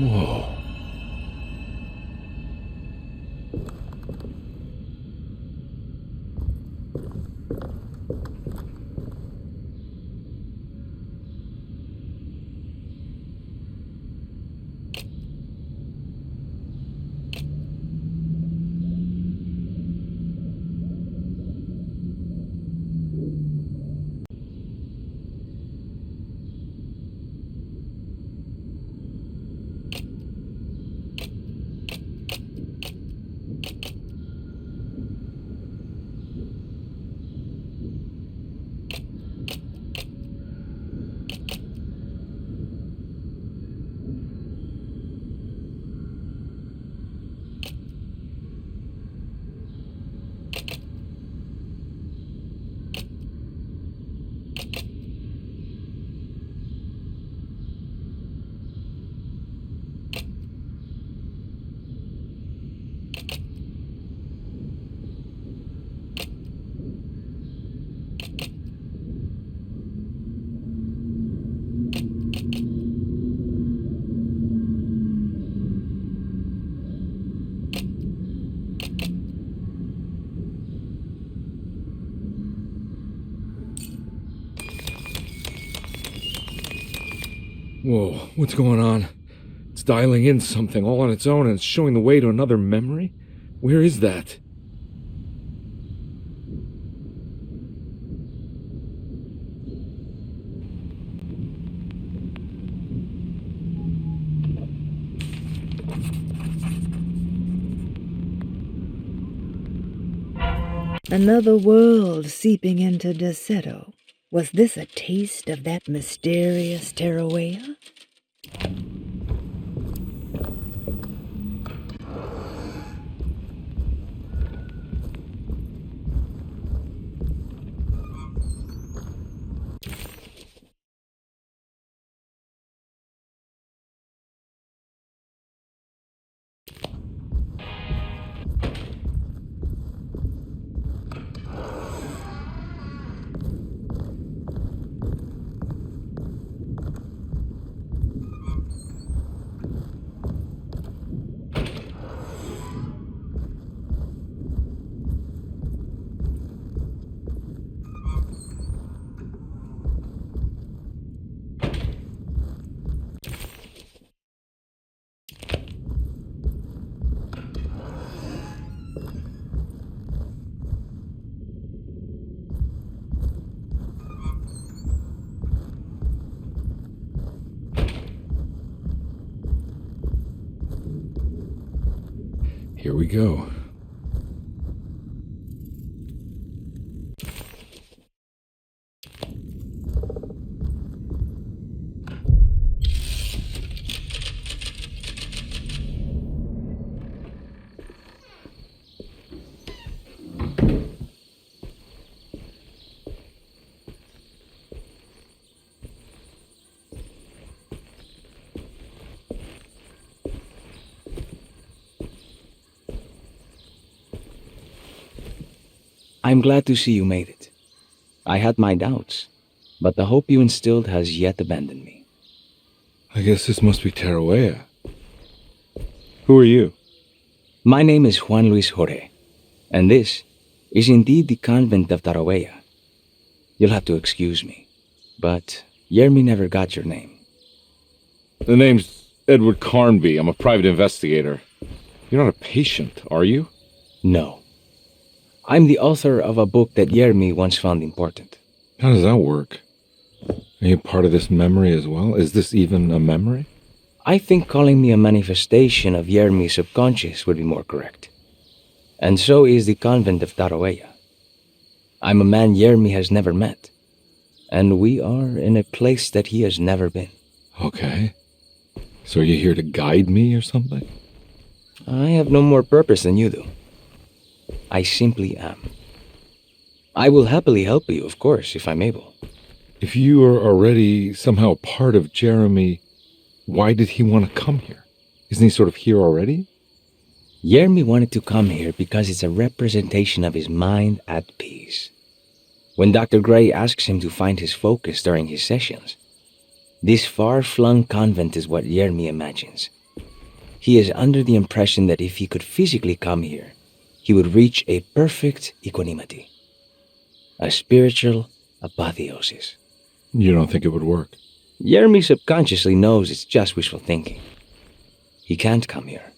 Whoa. Whoa, what's going on? It's dialing in something all on its own and it's showing the way to another memory? Where is that? Another world seeping into Derceto. Was this a taste of that mysterious Tarawea? Here we go. I'm glad to see you made it. I had my doubts, but the hope you instilled has yet abandoned me. I guess this must be Tarawa. Who are you? My name is Juan Luis Jorge, and this is indeed the Convent of Tara. You'll have to excuse me, but Yermi never got your name. The name's Edward Carnby. I'm a private investigator. You're not a patient, are you? No. I'm the author of a book that Yermi once found important. How does that work? Are you part of this memory as well? Is this even a memory? I think calling me a manifestation of Yermi's subconscious would be more correct. And so is the Convent of Tara. I'm a man Yermi has never met, and we are in a place that he has never been. Okay. So are you here to guide me or something? I have no more purpose than you do. I simply am. I will happily help you, of course, if I'm able. If you are already somehow part of Jeremy, why did he want to come here? Isn't he sort of here already? Yermi wanted to come here because it's a representation of his mind at peace. When Dr. Gray asks him to find his focus during his sessions, this far-flung convent is what Yermi imagines. He is under the impression that if he could physically come here, he would reach a perfect equanimity. A spiritual apotheosis. You don't think it would work? Yermi subconsciously knows it's just wishful thinking. He can't come here.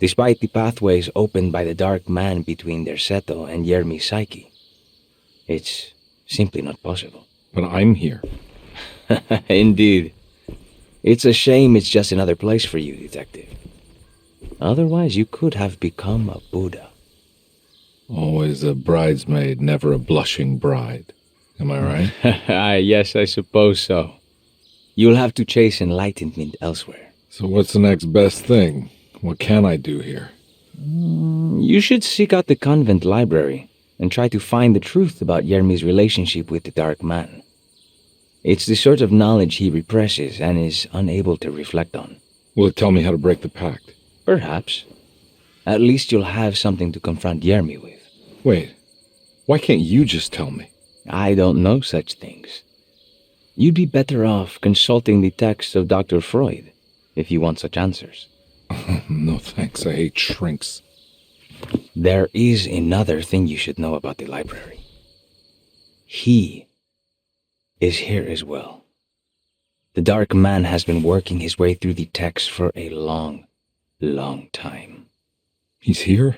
Despite the pathways opened by the Dark Man between Derceto and Yermi's psyche, it's simply not possible. But I'm here. Indeed. It's a shame it's just another place for you, Detective. Otherwise, you could have become a Buddha. Always a bridesmaid, never a blushing bride. Am I right? Yes, I suppose so. You'll have to chase enlightenment elsewhere. So what's the next best thing? What can I do here? You should seek out the convent library and try to find the truth about Yermi's relationship with the Dark Man. It's the sort of knowledge he represses and is unable to reflect on. Will it tell me how to break the pact? Perhaps. At least you'll have something to confront Yermi with. Wait, why can't you just tell me? I don't know such things. You'd be better off consulting the texts of Dr. Freud if you want such answers. No thanks, I hate shrinks. There is another thing you should know about the library. He is here as well. The Dark Man has been working his way through the text for a long time. He's here?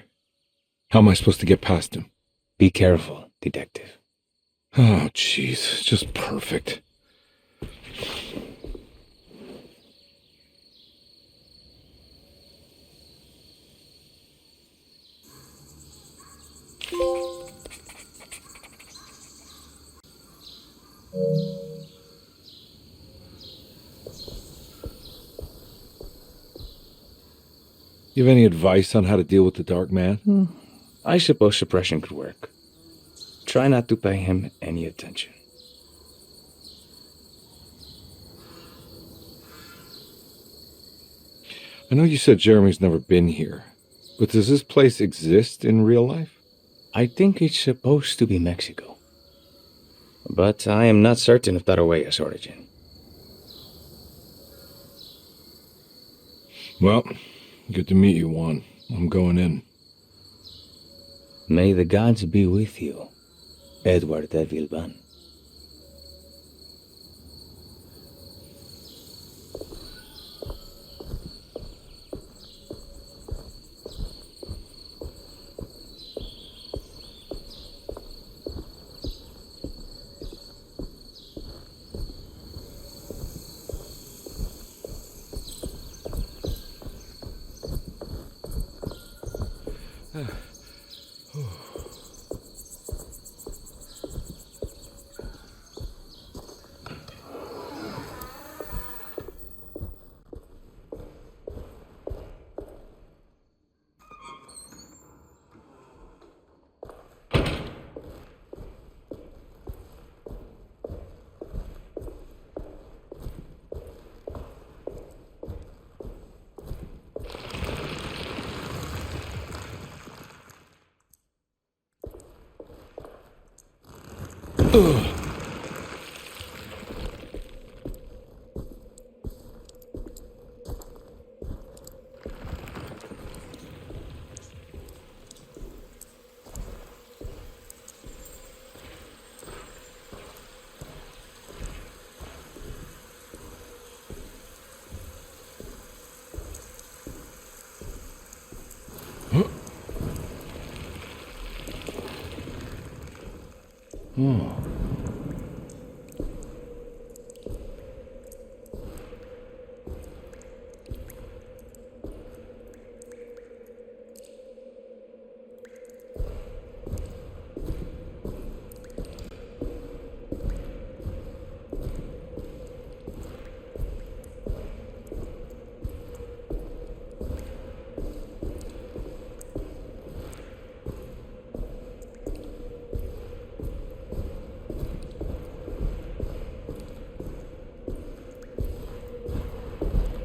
How am I supposed to get past him? Be careful, Detective. Oh, jeez, just perfect. You have any advice on how to deal with the Dark Man? I suppose suppression could work. Try not to pay him any attention. I know you said Jeremy's never been here, but does this place exist in real life? I think it's supposed to be Mexico. But I am not certain of Tarawa's origin. Well, good to meet you, Juan. I'm going in. May the gods be with you, Edward de Vilban. Oh.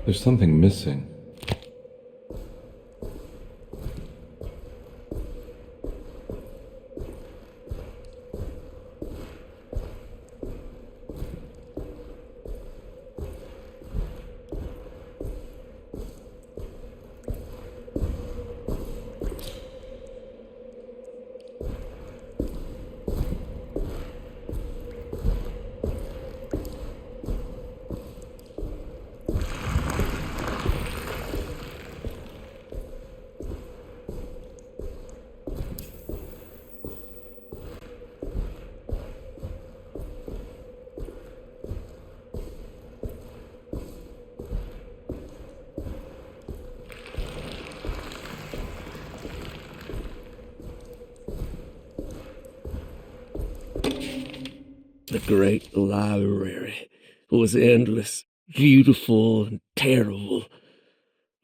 There's something missing. The great library was endless, beautiful, and terrible.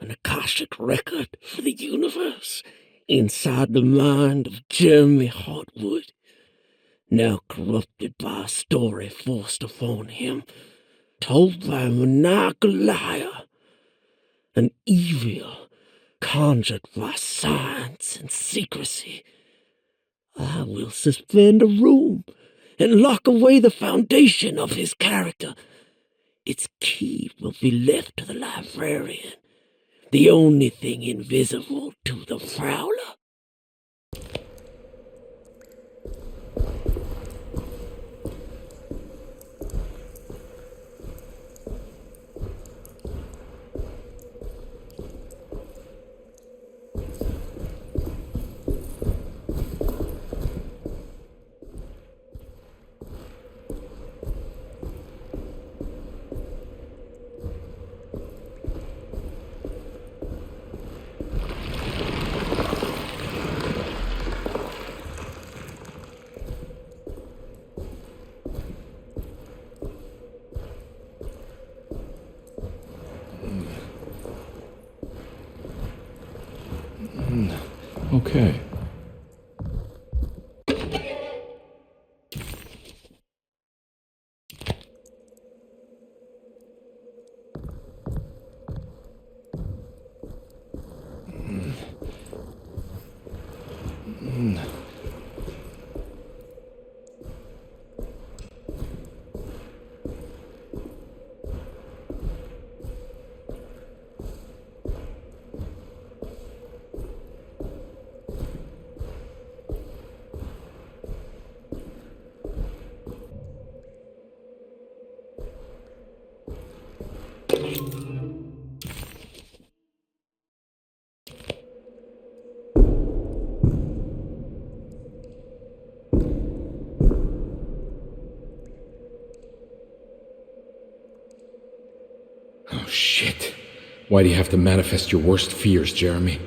An Akashic record for the universe inside the mind of Jeremy Hartwood, now corrupted by a story forced upon him, told by a maniacal liar, an evil conjured by science and secrecy. I will suspend a room and lock away the foundation of his character. Its key will be left to the librarian, the only thing invisible to the Prowler. Okay. Oh, shit. Why do you have to manifest your worst fears, Jeremy?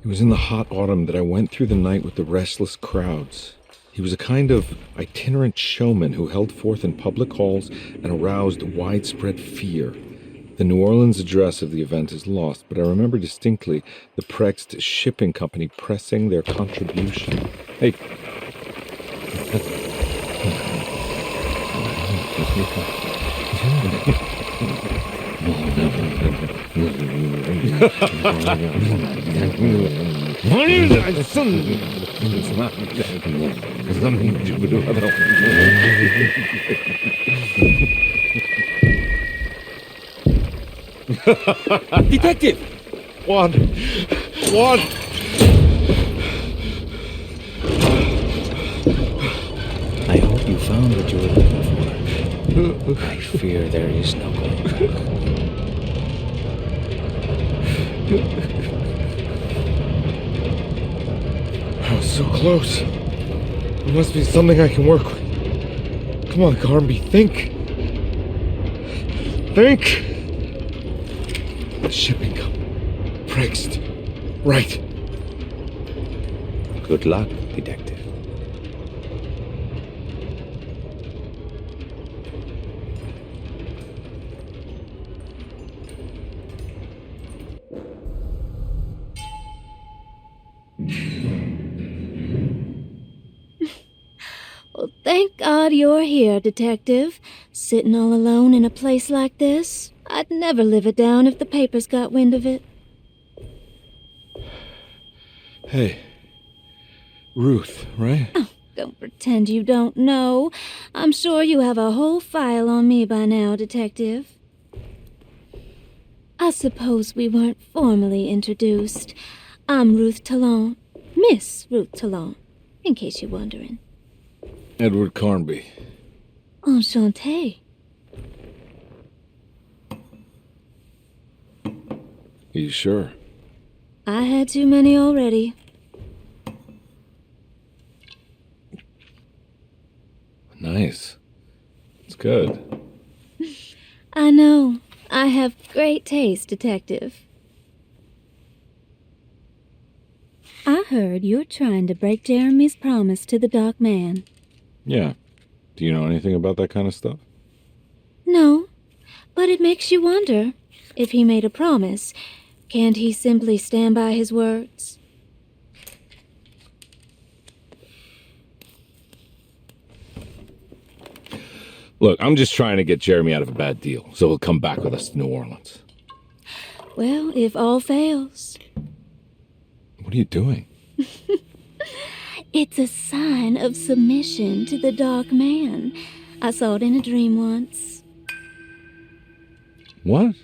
It was in the hot autumn that I went through the night with the restless crowds. He was a kind of itinerant showman who held forth in public halls and aroused widespread fear. The New Orleans address of the event is lost, but I remember distinctly the Prext Shipping Company pressing their contribution. Hey. Detective! Juan! I hope you found what you were looking for. I fear there is no going back. I was so close. There must be something I can work with. Come on, Garnby, think. Think! The shipping company. Prext. Right. Good luck, Detective. Well, thank God you're here, Detective. Sitting all alone in a place like this. I'd never live it down if the papers got wind of it. Hey. Ruth, right? Oh, don't pretend you don't know. I'm sure you have a whole file on me by now, Detective. I suppose we weren't formally introduced. I'm Ruth Talon. Miss Ruth Talon, in case you're wondering. Edward Carnby. Enchanté. Are you sure? I had too many already. Nice. It's good. I know. I have great taste, Detective. I heard you're trying to break Jeremy's promise to the Dark Man. Yeah. Do you know anything about that kind of stuff? No, but it makes you wonder. If he made a promise, can't he simply stand by his words? Look, I'm just trying to get Jeremy out of a bad deal, so he'll come back with us to New Orleans. Well, if all fails. What are you doing? It's a sign of submission to the Dark Man. I saw it in a dream once. What?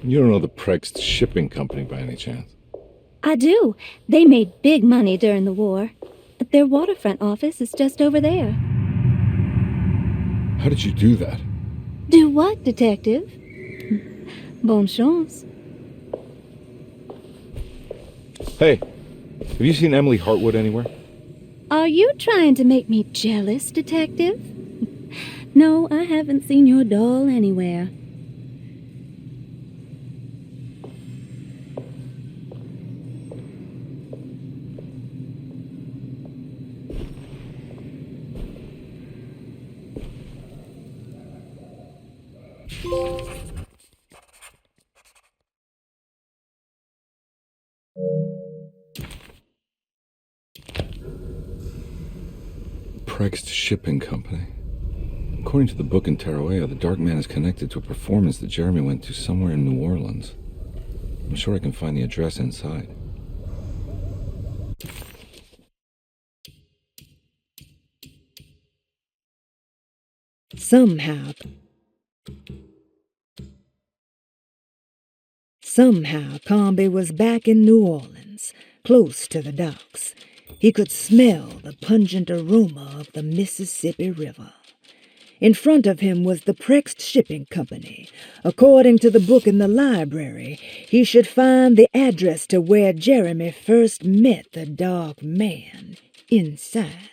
You don't know the Prext Shipping Company by any chance? I do. They made big money during the war. Their waterfront office is just over there. How did you do that? Do what, Detective? Bonne chance. Hey, have you seen Emily Hartwood anywhere? Are you trying to make me jealous, Detective? No, I haven't seen your doll anywhere. Prext Shipping Company. According to the book in Tara, the Dark Man is connected to a performance that Jeremy went to somewhere in New Orleans. I'm sure I can find the address inside. Somehow, Carnby was back in New Orleans, close to the docks. He could smell the pungent aroma of the Mississippi River. In front of him was the Prext Shipping Company. According to the book in the library, he should find the address to where Jeremy first met the Dark Man inside.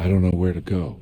I don't know where to go.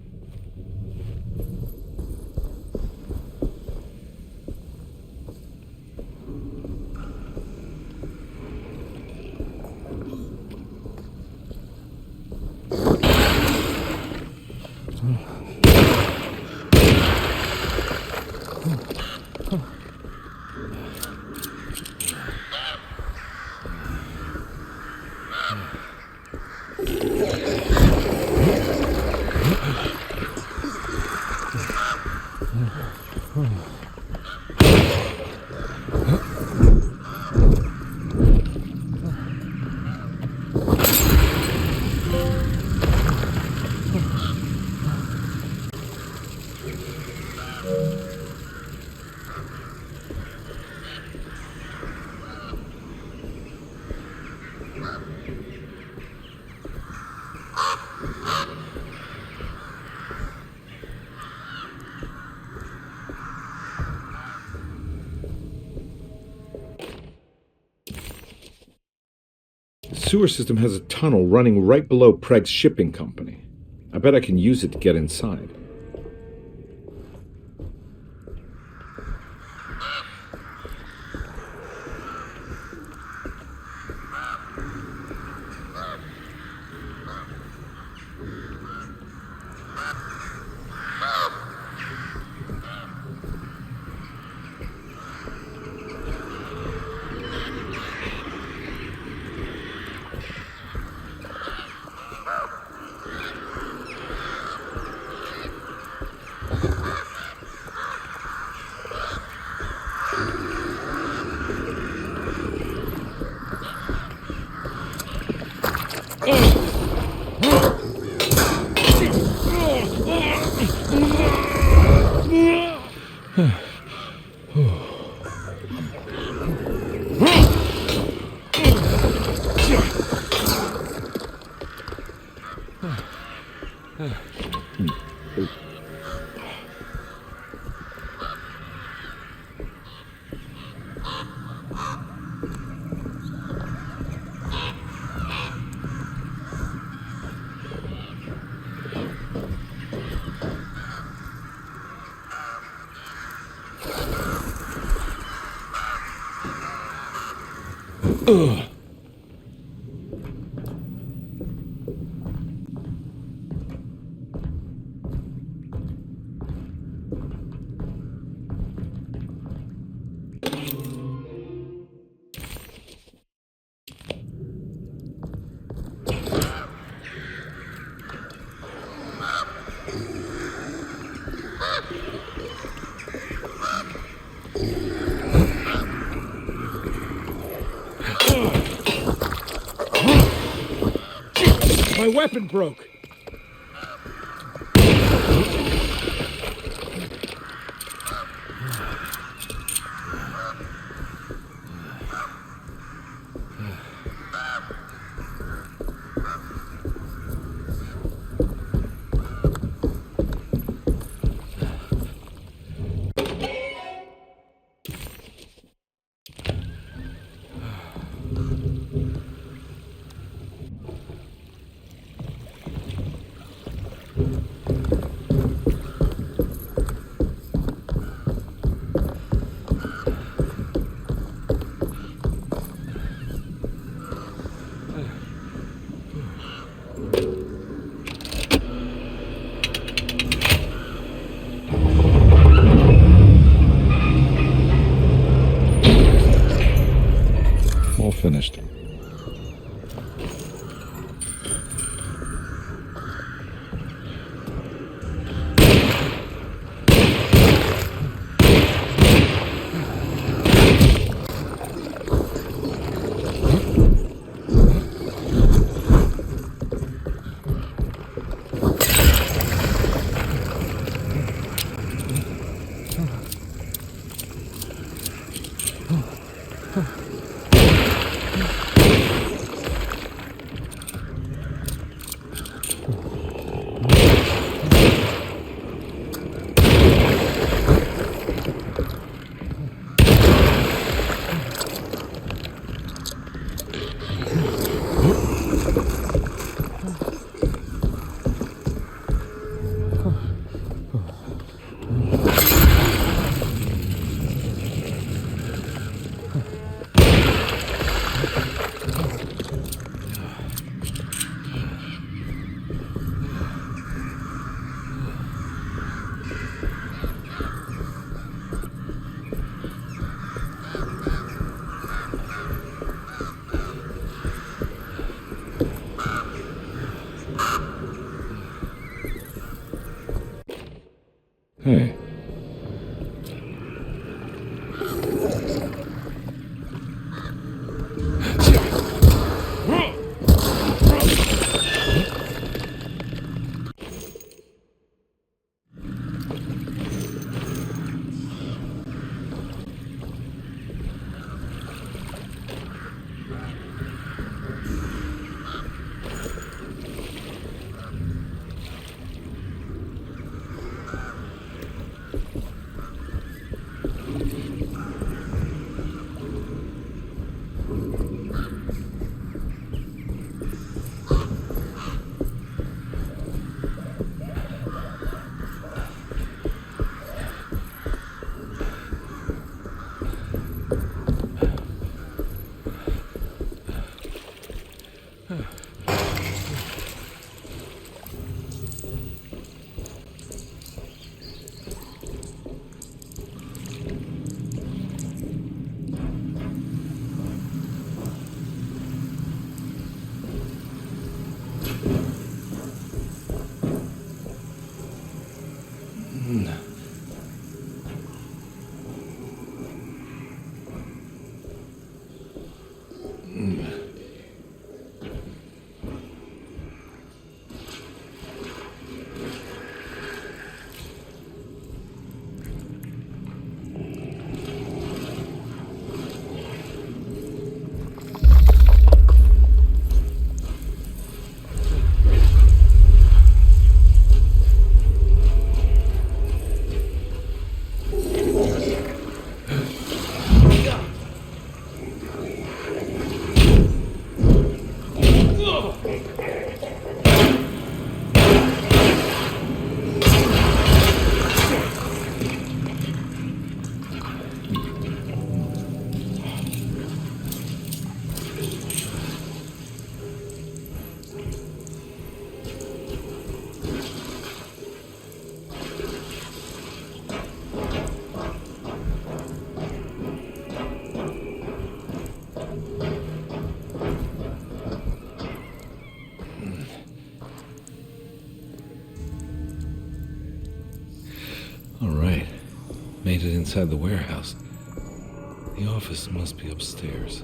The sewer system has a tunnel running right below Preg's shipping company. I bet I can use it to get inside. Ugh. My weapon broke. Hey. All right. Made it inside the warehouse. The office must be upstairs.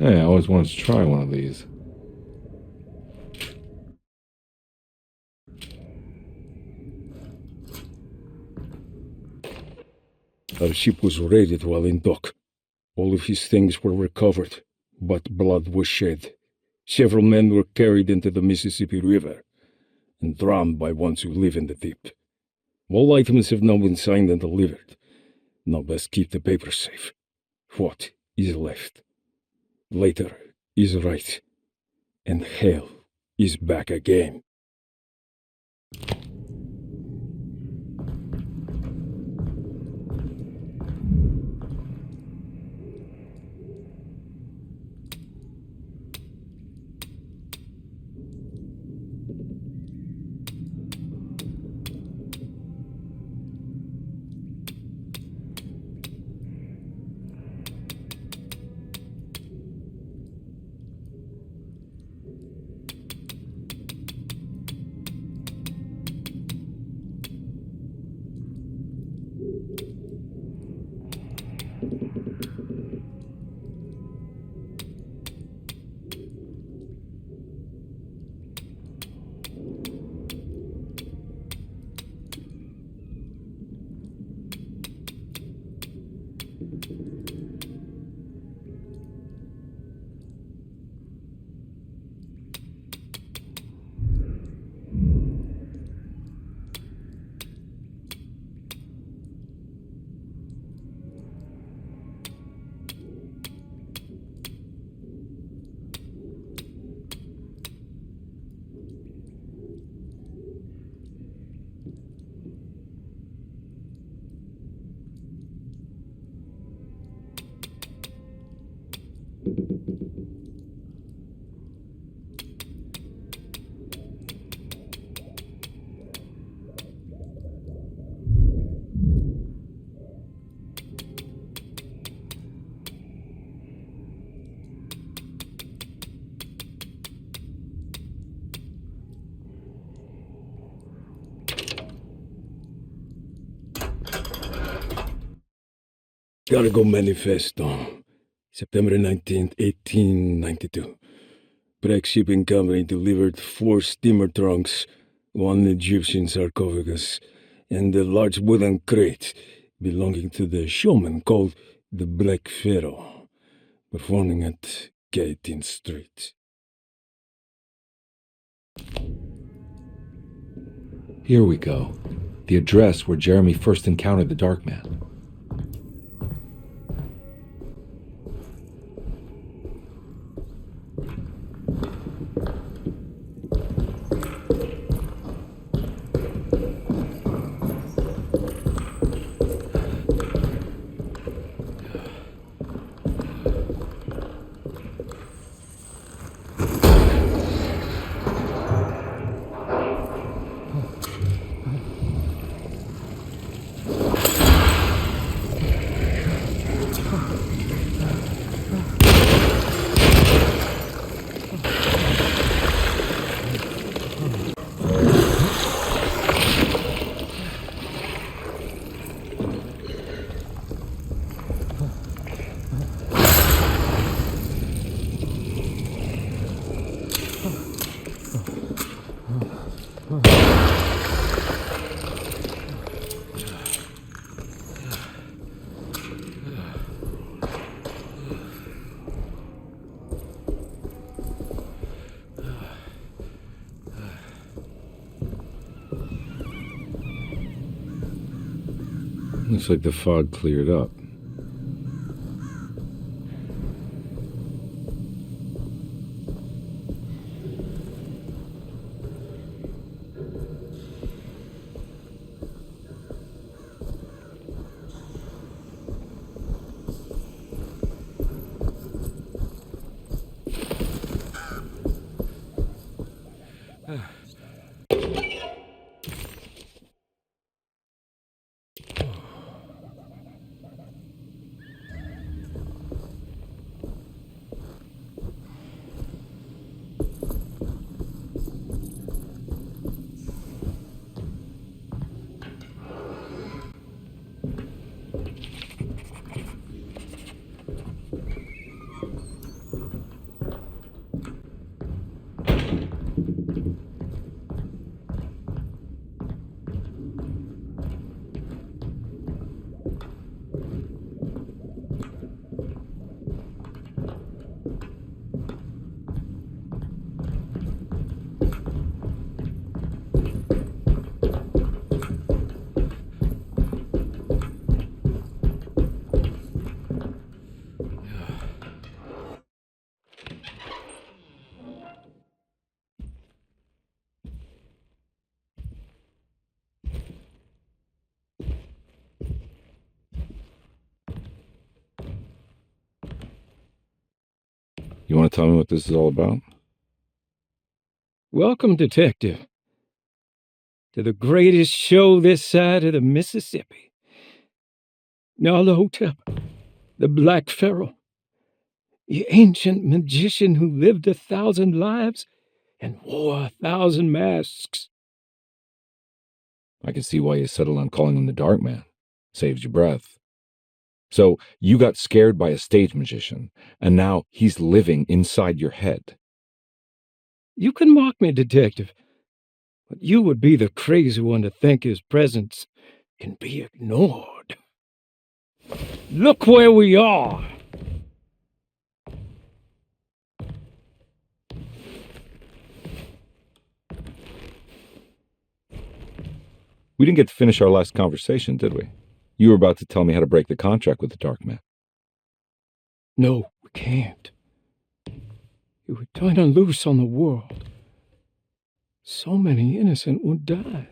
Hey, I always wanted to try one of these. Our ship was raided while in dock. All of his things were recovered, but blood was shed. Several men were carried into the Mississippi River and drowned by ones who live in the deep. All items have now been signed and delivered. Now best keep the papers safe. What is left? Later is right, and hell is back again. Cargo Manifesto, September 19th, 1892. Break Shipping Company delivered 4 steamer trunks, 1 Egyptian sarcophagus, and a large wooden crate belonging to the showman called the Black Pharaoh, performing at 18th Street. Here we go. The address where Jeremy first encountered the Dark Man. Looks like the fog cleared up. You want to tell me what this is all about? Welcome, Detective, to the greatest show this side of the Mississippi. Nyarlathotep, the Black Pharaoh, the ancient magician who lived 1,000 lives and wore 1,000 masks. I can see why you settled on calling him the Dark Man. Saves your breath. So you got scared by a stage magician, and now he's living inside your head. You can mock me, Detective, but you would be the crazy one to think his presence can be ignored. Look where we are! We didn't get to finish our last conversation, did we? You were about to tell me how to break the contract with the Dark Man. No, we can't. You would turn him loose on the world. So many innocent would die.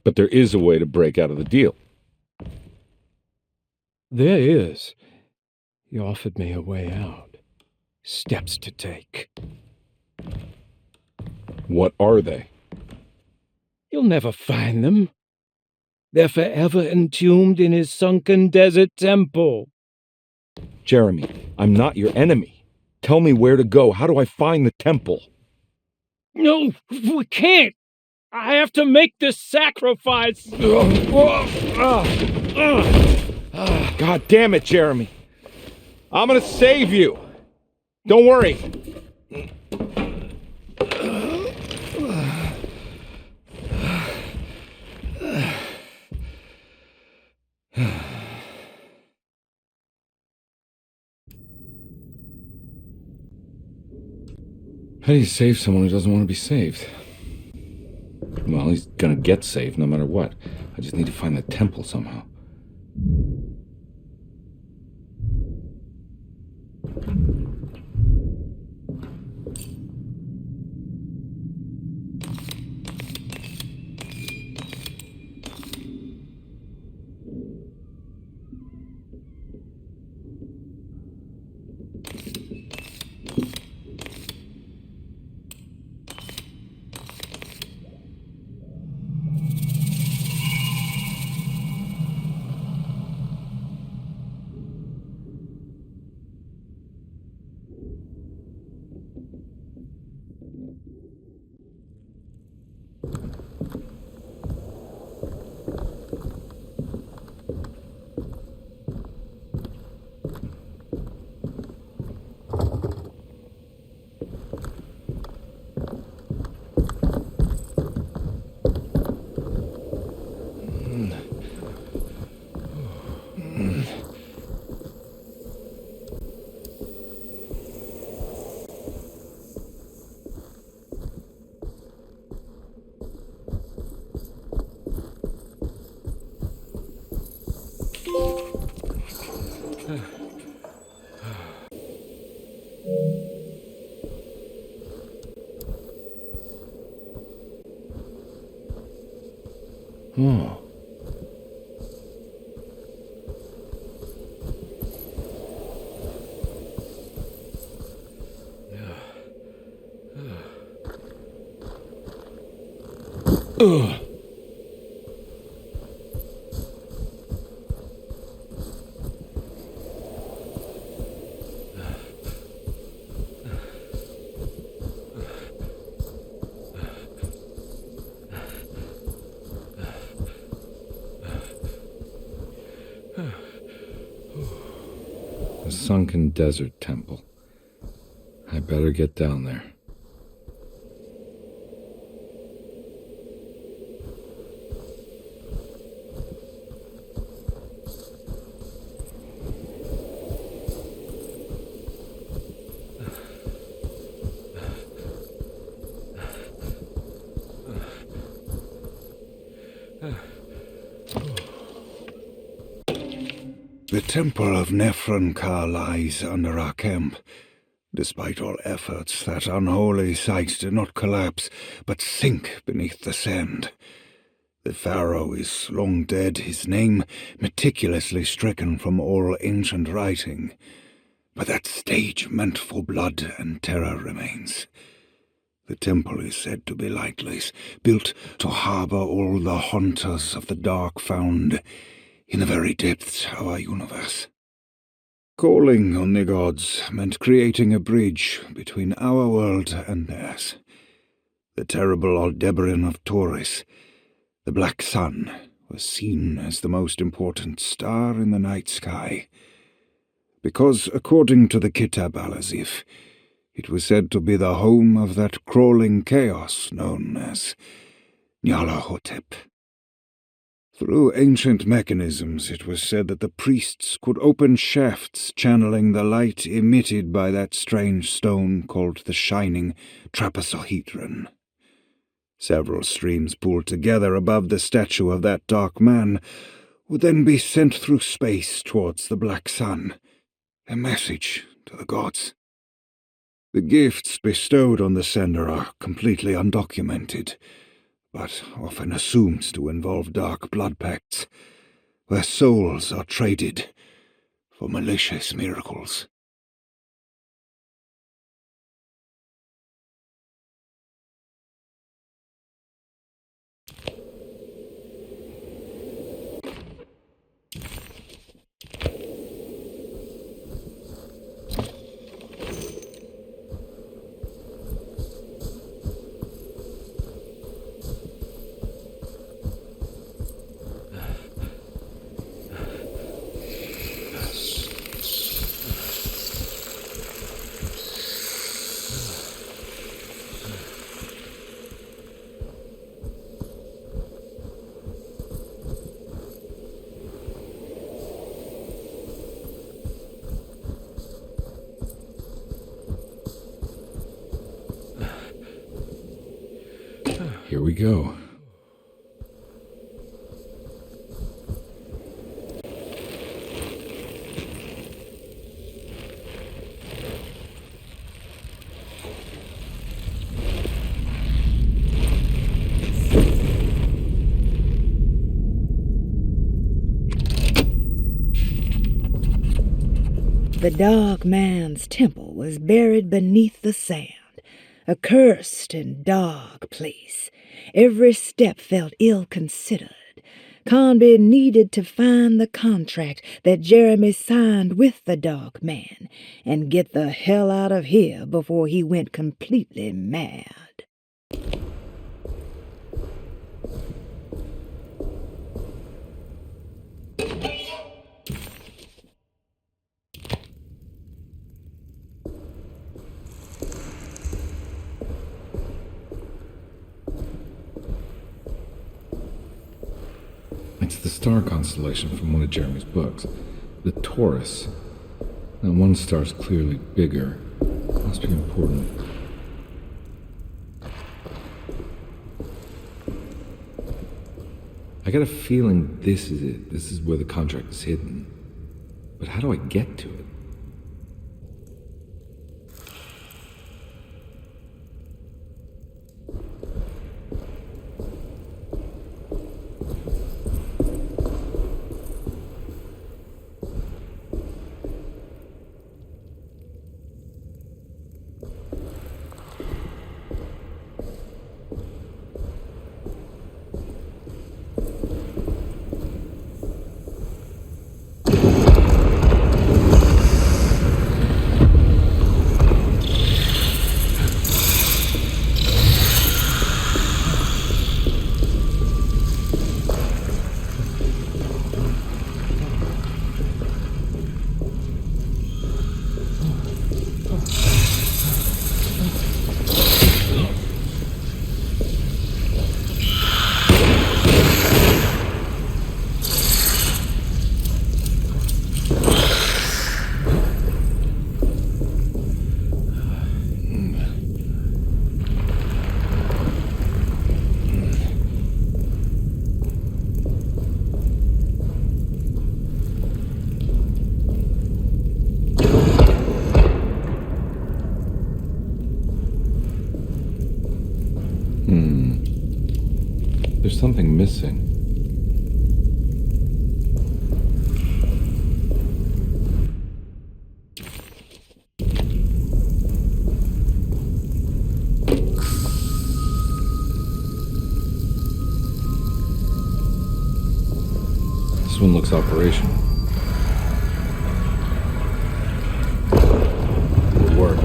But there is a way to break out of the deal. There is. He offered me a way out. Steps to take. What are they? You'll never find them. They're forever entombed in his sunken desert temple. Jeremy, I'm not your enemy. Tell me where to go. How do I find the temple? No, we can't. I have to make this sacrifice. God damn it, Jeremy. I'm gonna save you. Don't worry. How do you save someone who doesn't want to be saved? Well, he's gonna get saved no matter what. I just need to find the temple somehow. Oh. Ugh. The Sunken Desert Temple. I better get down there. The Temple of Nephron-Ka lies under our camp. Despite all efforts, that unholy site did not collapse, but sink beneath the sand. The Pharaoh is long dead, his name meticulously stricken from all ancient writing. But that stage meant for blood and terror remains. The temple is said to be lightless, built to harbor all the haunters of the dark found in the very depths of our universe. Calling on the gods meant creating a bridge between our world and theirs. The terrible Aldebaran of Taurus, the Black Sun, was seen as the most important star in the night sky, because, according to the Kitab al-Azif, it was said to be the home of that crawling chaos known as Nyarlathotep. Through ancient mechanisms, it was said that the priests could open shafts channeling the light emitted by that strange stone called the Shining Trapezohedron. Several streams pooled together above the statue of that dark man would then be sent through space towards the Black Sun, a message to the gods. The gifts bestowed on the sender are completely undocumented, but often assumed to involve dark blood pacts, where souls are traded for malicious miracles. Here we go. The Dark Man's temple was buried beneath the sand, a cursed and dark place. Every step felt ill-considered. Conby needed to find the contract that Jeremy signed with the Dark Man and get the hell out of here before he went completely mad. It's the star constellation from one of Jeremy's books. The Taurus. That one star's clearly bigger. Must be important. I got a feeling this is it. This is where the contract is hidden. But how do I get to it? There's something missing. This one looks operational. It worked.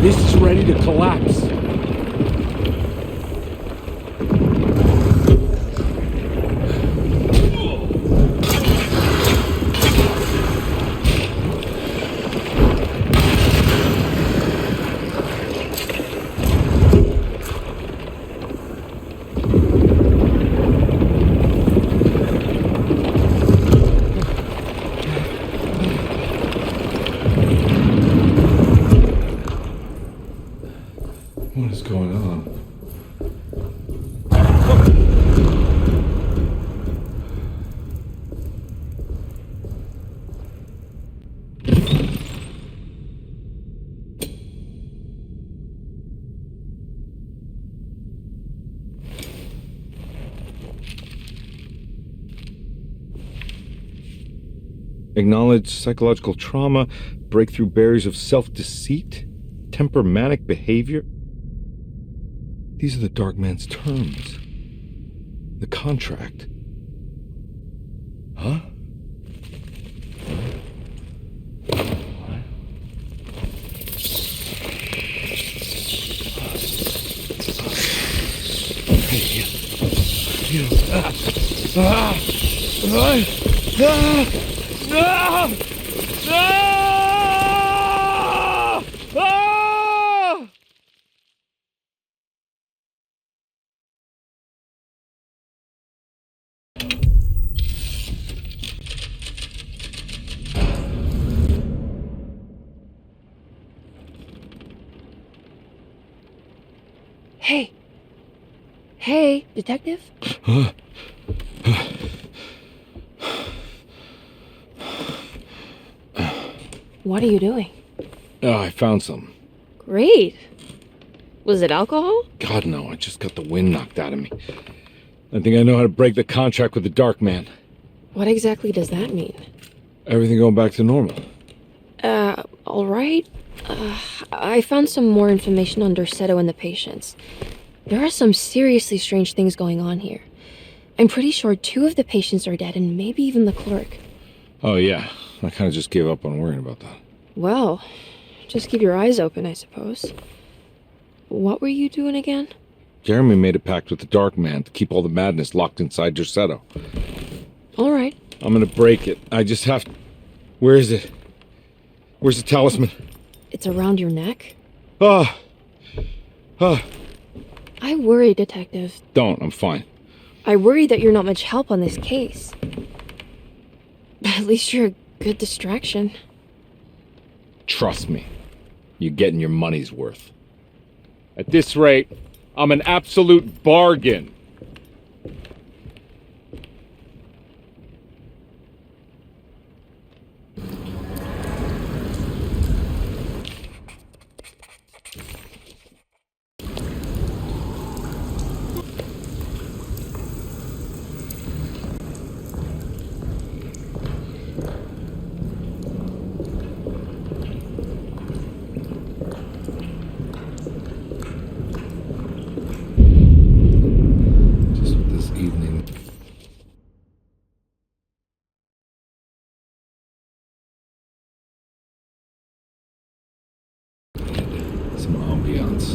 This is ready to collapse. What is going on? Acknowledge psychological trauma, breakthrough barriers of self-deceit, temperamental behavior. These are the Dark Man's terms. The contract. Huh? Hey. Hey, detective? What are you doing? Oh, I found some. Great. Was it alcohol? God, no, I just got the wind knocked out of me. I think I know how to break the contract with the Dark Man. What exactly does that mean? Everything going back to normal. All right. I found some more information on Derceto and the patients. There are some seriously strange things going on here. I'm pretty sure 2 of the patients are dead and maybe even the clerk. Oh, yeah. I kind of just gave up on worrying about that. Well, just keep your eyes open, I suppose. What were you doing again? Jeremy made a pact with the Dark Man to keep all the madness locked inside Derceto. All right. I'm gonna break it. I just have to... Where is it? Where's the talisman? It's around your neck? Ah! I worry, Detective. Don't. I'm fine. I worry that you're not much help on this case. At least you're a good distraction. Trust me. You're getting your money's worth. At this rate, I'm an absolute bargain. Some ambiance.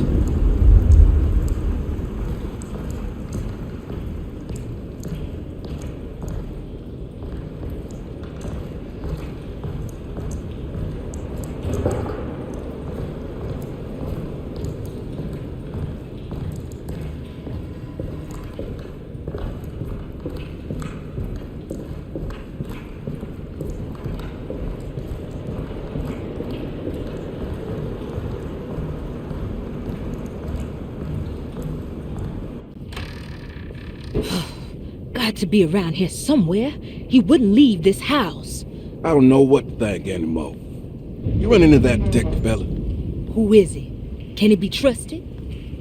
Got to be around here somewhere. He wouldn't leave this house. I don't know what to think anymore. You run into that detective fella? Who is he? Can he be trusted?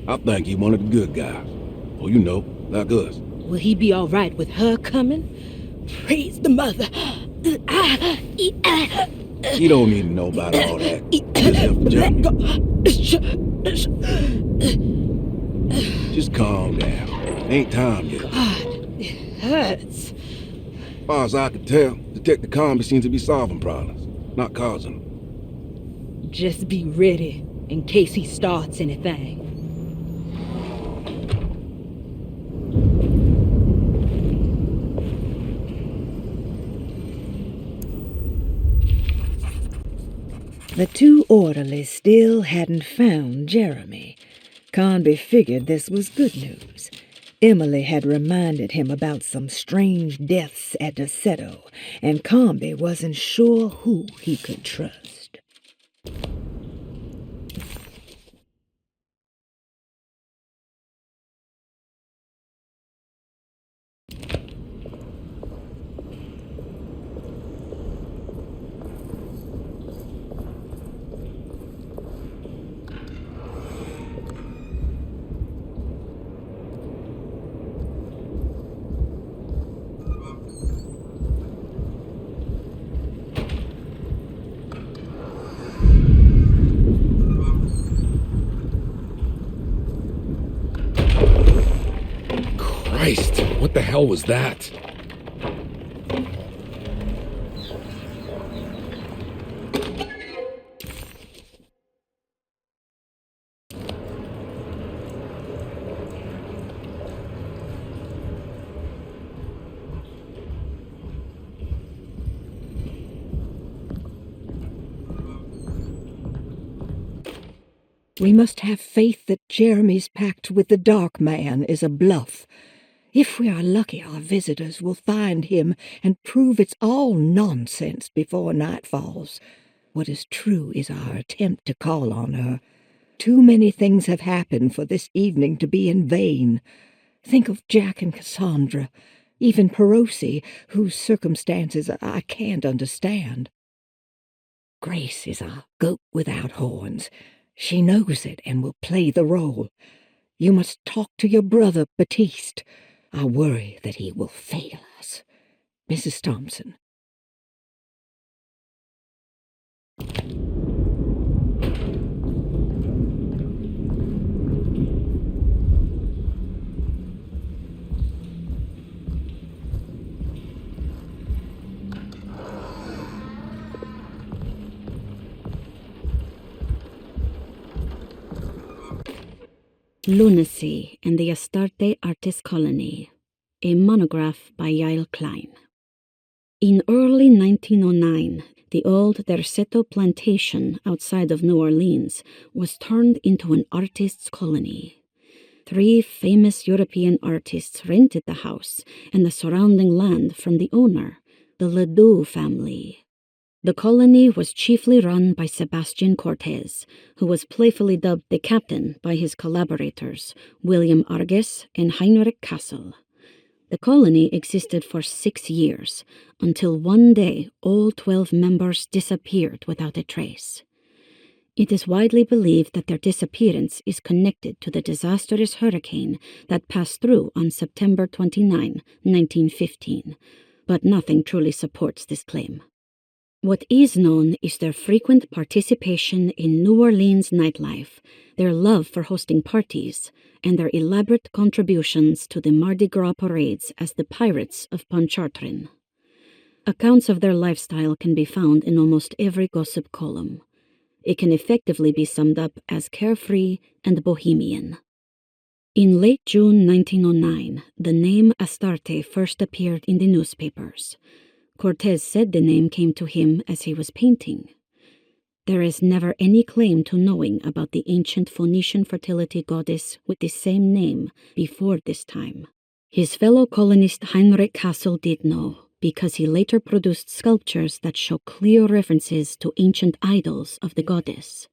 I think he one of the good guys. Oh, you know, like us. Will he be all right with her coming? Praise the mother. You don't need to know about all that. Just calm down. Ain't time yet. It hurts. As far as I can tell, Detective Comby seems to be solving problems, not causing them. Just be ready. in case he starts anything. The two orderlies still hadn't found Jeremy. Conby figured this was good news. Emily had reminded him about some strange deaths at Derceto, and Conby wasn't sure who he could trust. Christ, what the hell was that? We must have faith that Jeremy's pact with the Dark Man is a bluff. If we are lucky, our visitors will find him and prove it's all nonsense before night falls. What is true is our attempt to call on her. Too many things have happened for this evening to be in vain. Think of Jack and Cassandra, even Perosi, whose circumstances I can't understand. Grace is a goat without horns. She knows it and will play the role. You must talk to your brother, Baptiste. I worry that he will fail us. Mrs. Thompson. Lunacy and the Astarte Artist Colony, a monograph by Yael Klein. In early 1909, the old Derceto plantation outside of New Orleans was turned into an artists' colony. 3 famous European artists rented the house and the surrounding land from the owner, the Ledoux family. The colony was chiefly run by Sebastian Cortez, who was playfully dubbed the captain by his collaborators, William Arges and Heinrich Kassel. The colony existed for 6 years, until one day all 12 members disappeared without a trace. It is widely believed that their disappearance is connected to the disastrous hurricane that passed through on September 29, 1915, but nothing truly supports this claim. What is known is their frequent participation in New Orleans nightlife, their love for hosting parties, and their elaborate contributions to the Mardi Gras parades as the Pirates of Pontchartrain. Accounts of their lifestyle can be found in almost every gossip column. It can effectively be summed up as carefree and bohemian. In late June 1909, the name Astarte first appeared in the newspapers. Cortez said the name came to him as he was painting. There is never any claim to knowing about the ancient Phoenician fertility goddess with the same name before this time. His fellow colonist Heinrich Kassel did know, because he later produced sculptures that show clear references to ancient idols of the goddess.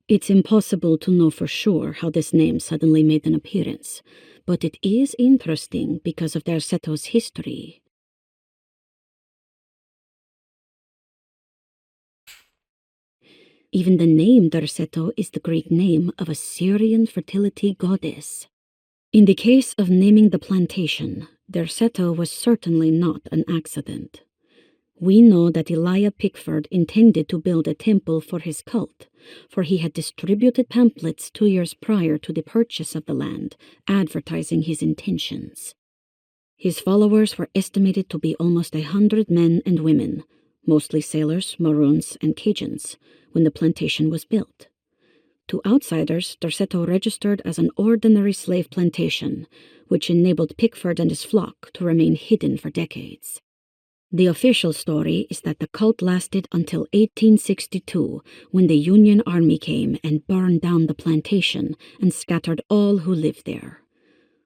It's impossible to know for sure how this name suddenly made an appearance, but it is interesting because of Derceto's history. Even the name Derceto is the Greek name of a Syrian fertility goddess. In the case of naming the plantation, Derceto was certainly not an accident. We know that Elijah Pickford intended to build a temple for his cult, for he had distributed pamphlets 2 years prior to the purchase of the land, advertising his intentions. His followers were estimated to be almost 100 men and women, mostly sailors, Maroons, and Cajuns, when the plantation was built. To outsiders, Derceto registered as an ordinary slave plantation, which enabled Pickford and his flock to remain hidden for decades. The official story is that the cult lasted until 1862, when the Union Army came and burned down the plantation and scattered all who lived there.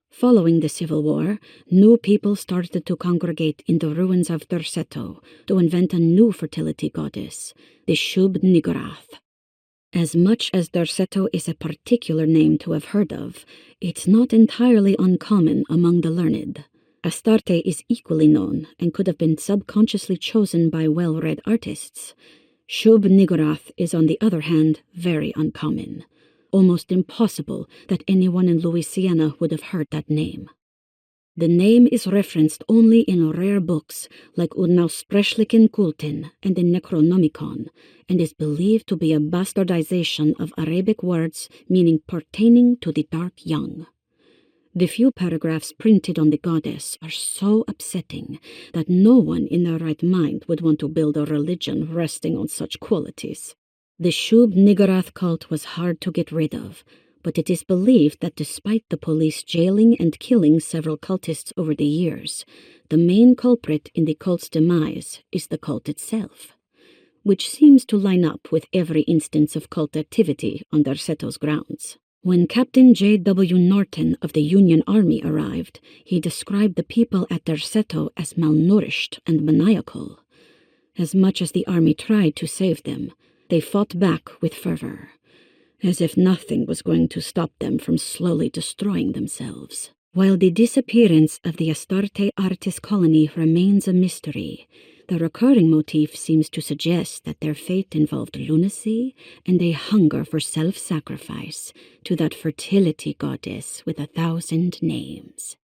Following the Civil War, new people started to congregate in the ruins of Derceto to invent a new fertility goddess, the Shub Niggurath. As much as Derceto is a particular name to have heard of, it's not entirely uncommon among the learned. Astarte is equally known and could have been subconsciously chosen by well-read artists. Shub Niggurath is, on the other hand, very uncommon. Almost impossible that anyone in Louisiana would have heard that name. The name is referenced only in rare books like Unaussprechlichen Kulten and the Necronomicon, and is believed to be a bastardization of Arabic words meaning pertaining to the dark young. The few paragraphs printed on the goddess are so upsetting that no one in their right mind would want to build a religion resting on such qualities. The Shub Niggurath cult was hard to get rid of, but it is believed that despite the police jailing and killing several cultists over the years, the main culprit in the cult's demise is the cult itself, which seems to line up with every instance of cult activity on Derceto's grounds. When Captain J.W. Norton of the Union Army arrived, he described the people at Derceto as malnourished and maniacal. As much as the army tried to save them, they fought back with fervor, as if nothing was going to stop them from slowly destroying themselves. While the disappearance of the Astarte artist colony remains a mystery, the recurring motif seems to suggest that their fate involved lunacy and a hunger for self-sacrifice to that fertility goddess with 1,000 names.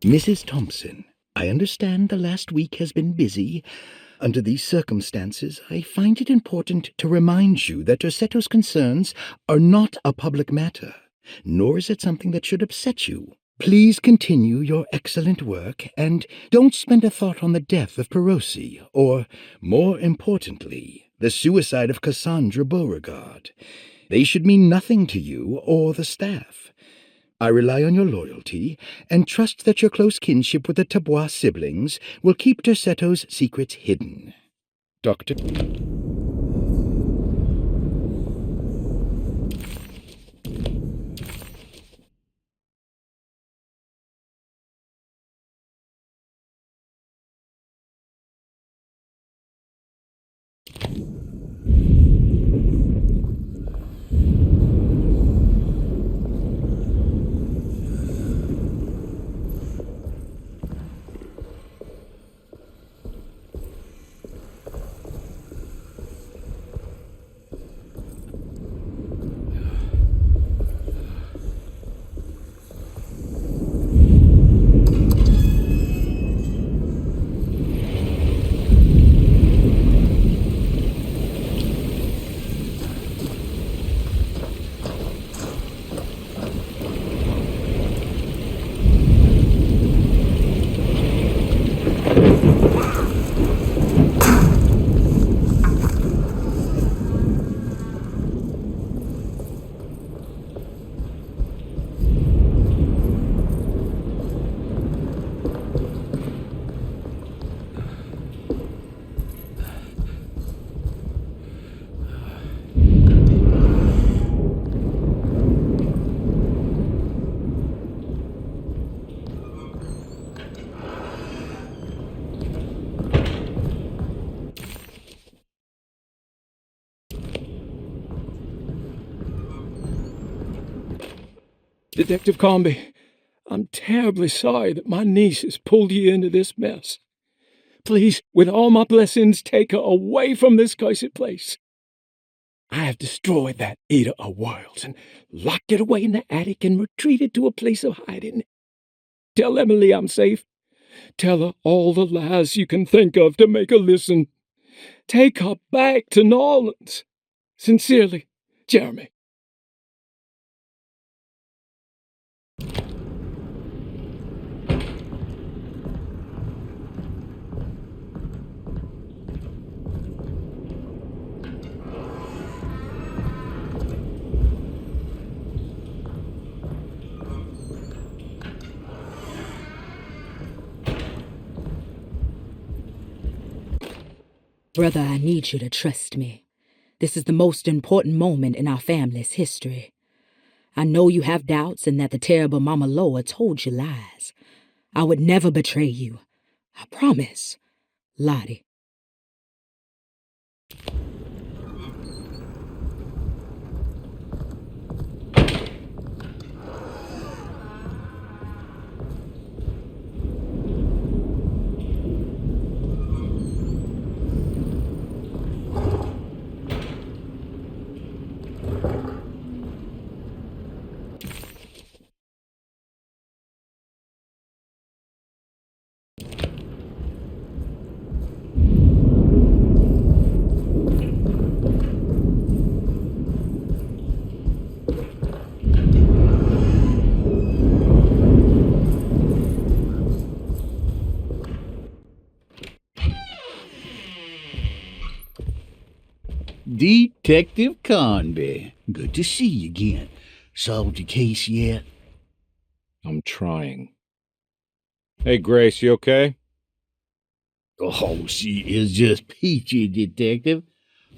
Mrs. Thompson, I understand the last week has been busy. Under these circumstances, I find it important to remind you that Derceto's concerns are not a public matter, nor is it something that should upset you. Please continue your excellent work, and don't spend a thought on the death of Perosi, or, more importantly, the suicide of Cassandra Beauregard. They should mean nothing to you or the staff. I rely on your loyalty, and trust that your close kinship with the Tabois siblings will keep Derceto's secrets hidden. Dr. Detective Comby, I'm terribly sorry that my niece has pulled you into this mess. Please, with all my blessings, take her away from this cursed place. I have destroyed that eater of worlds and locked it away in the attic and retreated to a place of hiding. Tell Emily I'm safe. Tell her all the lies you can think of to make her listen. Take her back to New Orleans. Sincerely, Jeremy. Brother, I need you to trust me. This is the most important moment in our family's history. I know you have doubts and that the terrible Mama Loa told you lies. I would never betray you. I promise. Lottie. Detective Conby, good to see you again. Solved your case yet? I'm trying. Hey, Grace, you okay? Oh, she is just peachy, Detective.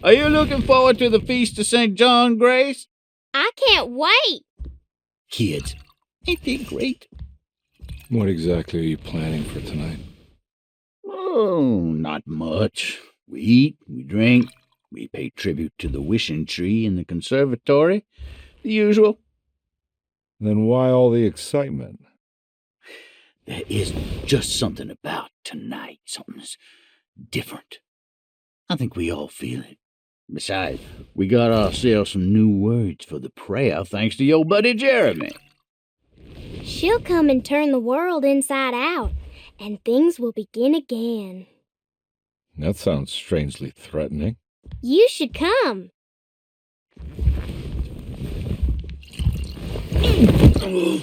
Are you looking forward to the Feast of St. John, Grace? I can't wait! Kids, ain't they great? What exactly are you planning for tonight? Oh, not much. We eat, we drink, we pay tribute to the wishing tree in the conservatory. The usual. Then why all the excitement? There is just something about tonight. Something's different. I think we all feel it. Besides, we got ourselves some new words for the prayer thanks to your buddy Jeremy. She'll come and turn the world inside out, and things will begin again. That sounds strangely threatening. You should come. Oh,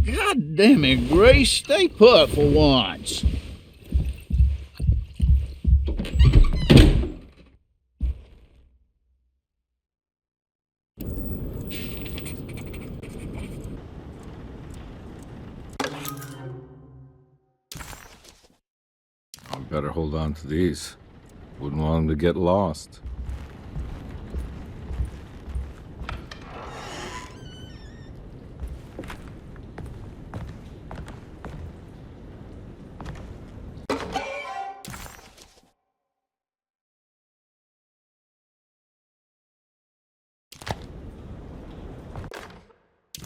God damn it, Grace. Stay put for once. I better hold on to these. Wouldn't want them to get lost.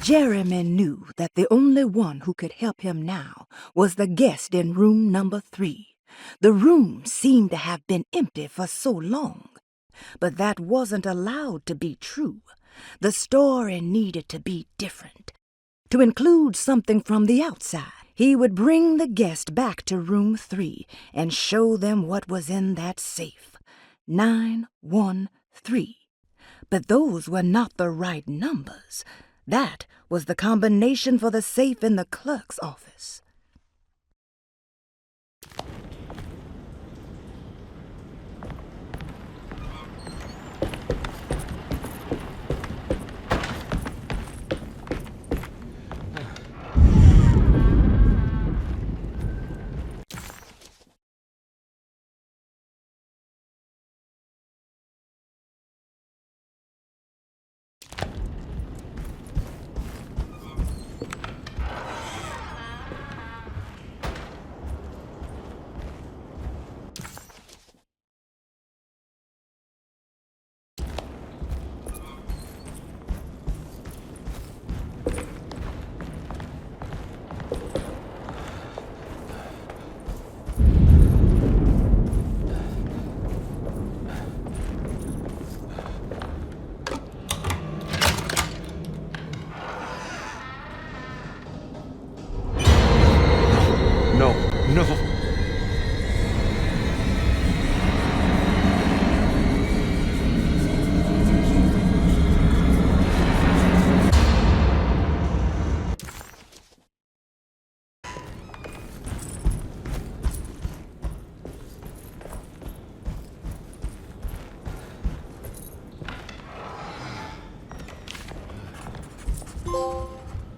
Jeremy knew that the only one who could help him now was the guest in room number 3. The room seemed to have been empty for so long. But that wasn't allowed to be true. The story needed to be different. To include something from the outside, he would bring the guest back to room 3 and show them what was in that safe. 913. But those were not the right numbers. That was the combination for the safe in the clerk's office.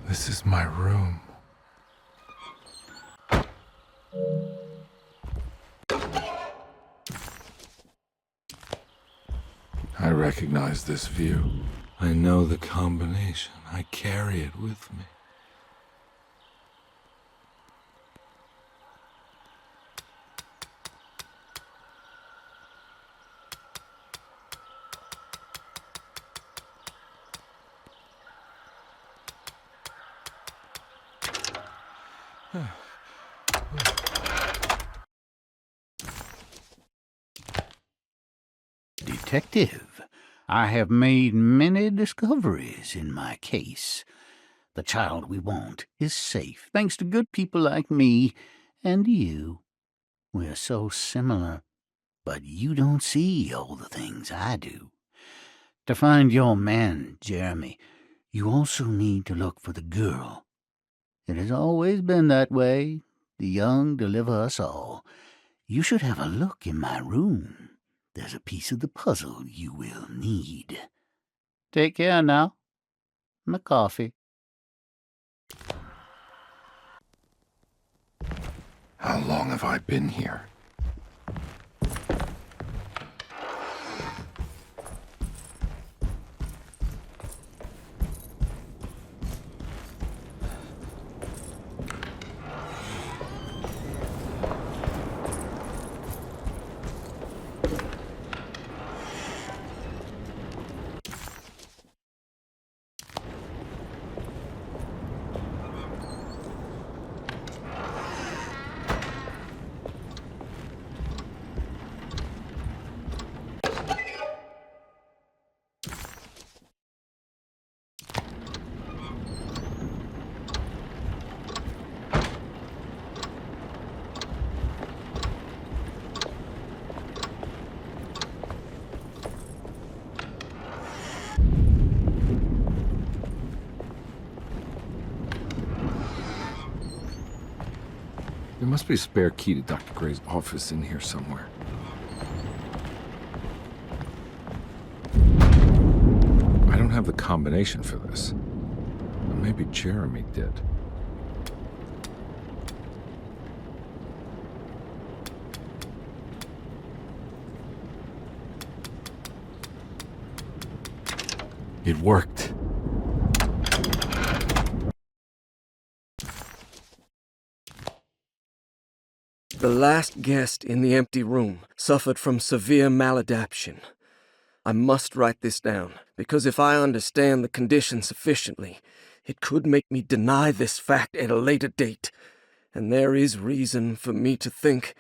This is my room. I recognize this view. I know the combination. I carry it with me. Detective, I have made many discoveries in my case. The child we want is safe, thanks to good people like me and you. We're so similar, but you don't see all the things I do. To find your man, Jeremy, you also need to look for the girl. It has always been that way. The young deliver us all. You should have a look in my room. There's a piece of the puzzle you will need. Take care now. McCarthy. How long have I been here? There must be a spare key to Dr. Gray's office in here somewhere. I don't have the combination for this. But maybe Jeremy did. It worked. The last guest in the empty room suffered from severe maladaptation. I must write this down, because if I understand the condition sufficiently, it could make me deny this fact at a later date, and there is reason for me to think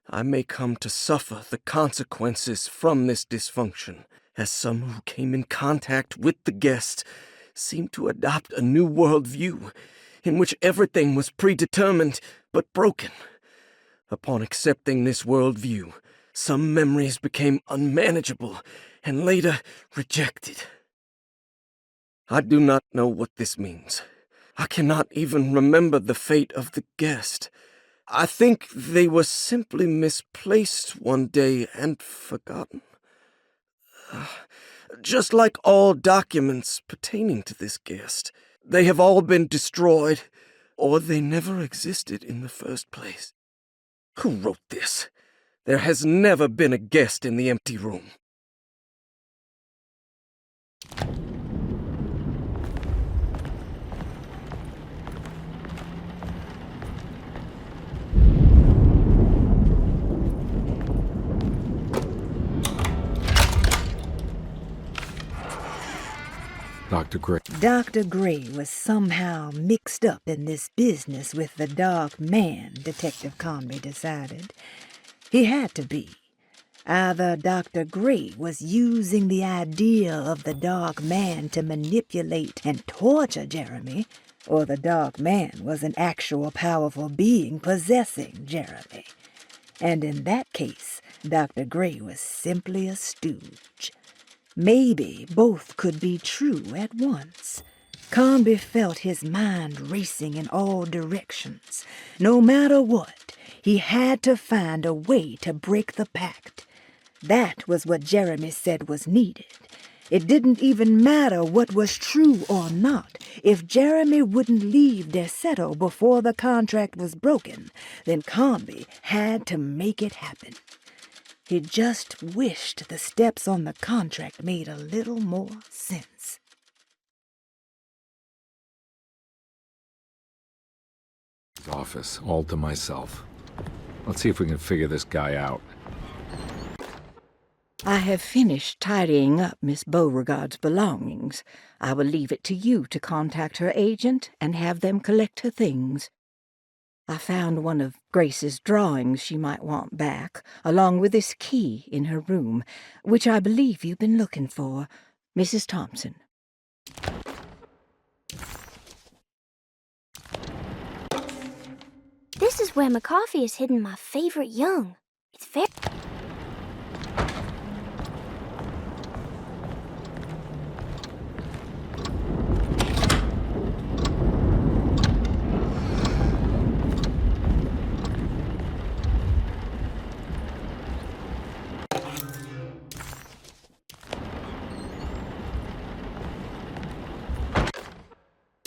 I may come to suffer the consequences from this dysfunction, as some who came in contact with the guest seemed to adopt a new worldview in which everything was predetermined but broken. Upon accepting this worldview, some memories became unmanageable and later rejected. I do not know what this means. I cannot even remember the fate of the guest. I think they were simply misplaced one day and forgotten. Just like all documents pertaining to this guest, they have all been destroyed, or they never existed in the first place. Who wrote this? There has never been a guest in the empty room. Dr. Gray. Dr. Gray was somehow mixed up in this business with the Dark Man, Detective Conway decided. He had to be. Either Dr. Gray was using the idea of the Dark Man to manipulate and torture Jeremy, or the Dark Man was an actual powerful being possessing Jeremy. And in that case, Dr. Gray was simply a stooge. Maybe both could be true at once. Conby felt his mind racing in all directions. No matter what, he had to find a way to break the pact. That was what Jeremy said was needed. It didn't even matter what was true or not. If Jeremy wouldn't leave Derceto before the contract was broken, then Combi had to make it happen. He just wished the steps on the contract made a little more sense. Office, all to myself. Let's see if we can figure this guy out. I have finished tidying up Miss Beauregard's belongings. I will leave it to you to contact her agent and have them collect her things. I found one of Grace's drawings she might want back, along with this key in her room, which I believe you've been looking for, Mrs. Thompson. This is where McCarthy has hidden my favorite young. It's very...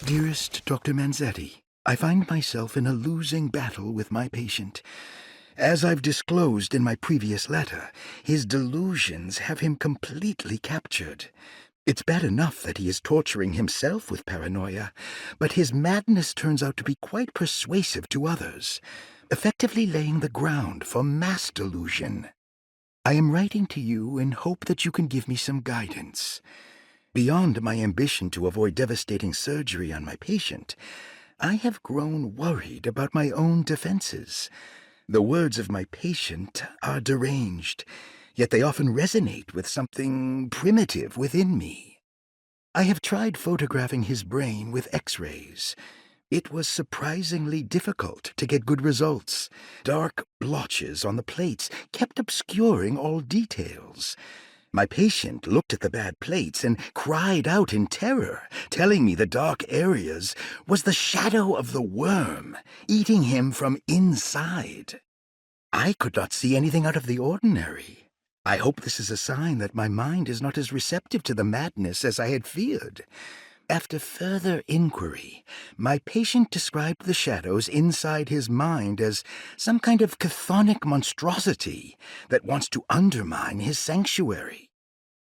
Dearest Dr. Manzetti, I find myself in a losing battle with my patient. As I've disclosed in my previous letter, his delusions have him completely captured. It's bad enough that he is torturing himself with paranoia, but his madness turns out to be quite persuasive to others, effectively laying the ground for mass delusion. I am writing to you in hope that you can give me some guidance. Beyond my ambition to avoid devastating surgery on my patient, I have grown worried about my own defenses. The words of my patient are deranged, yet they often resonate with something primitive within me. I have tried photographing his brain with X-rays. It was surprisingly difficult to get good results. Dark blotches on the plates kept obscuring all details. My patient looked at the bad plates and cried out in terror, telling me the dark areas was the shadow of the worm, eating him from inside. I could not see anything out of the ordinary. I hope this is a sign that my mind is not as receptive to the madness as I had feared. After further inquiry, my patient described the shadows inside his mind as some kind of chthonic monstrosity that wants to undermine his sanctuary.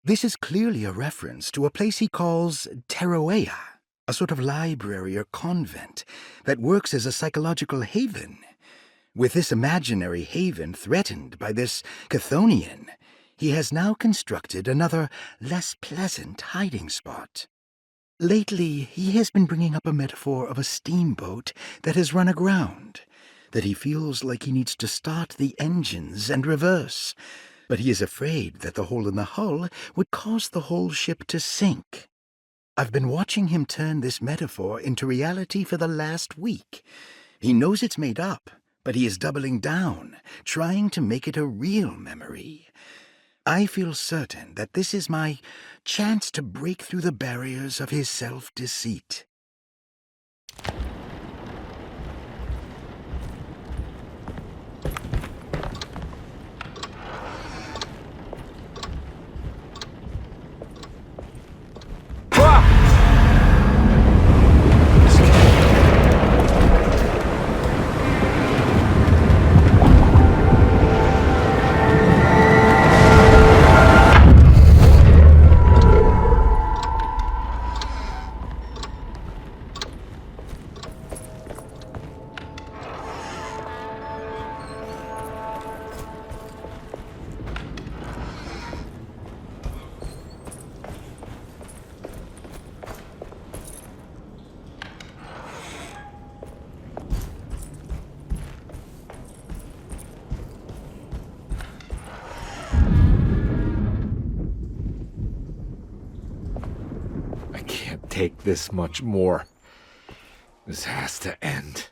This is clearly a reference to a place he calls Tarawa, a sort of library or convent that works as a psychological haven. With this imaginary haven threatened by this Chthonian, he has now constructed another, less pleasant hiding spot. Lately, he has been bringing up a metaphor of a steamboat that has run aground, that he feels like he needs to start the engines and reverse, but he is afraid that the hole in the hull would cause the whole ship to sink. I've been watching him turn this metaphor into reality for the last week. He knows it's made up, but he is doubling down, trying to make it a real memory. I feel certain that this is my chance to break through the barriers of his self-deceit. Take this much more. This has to end.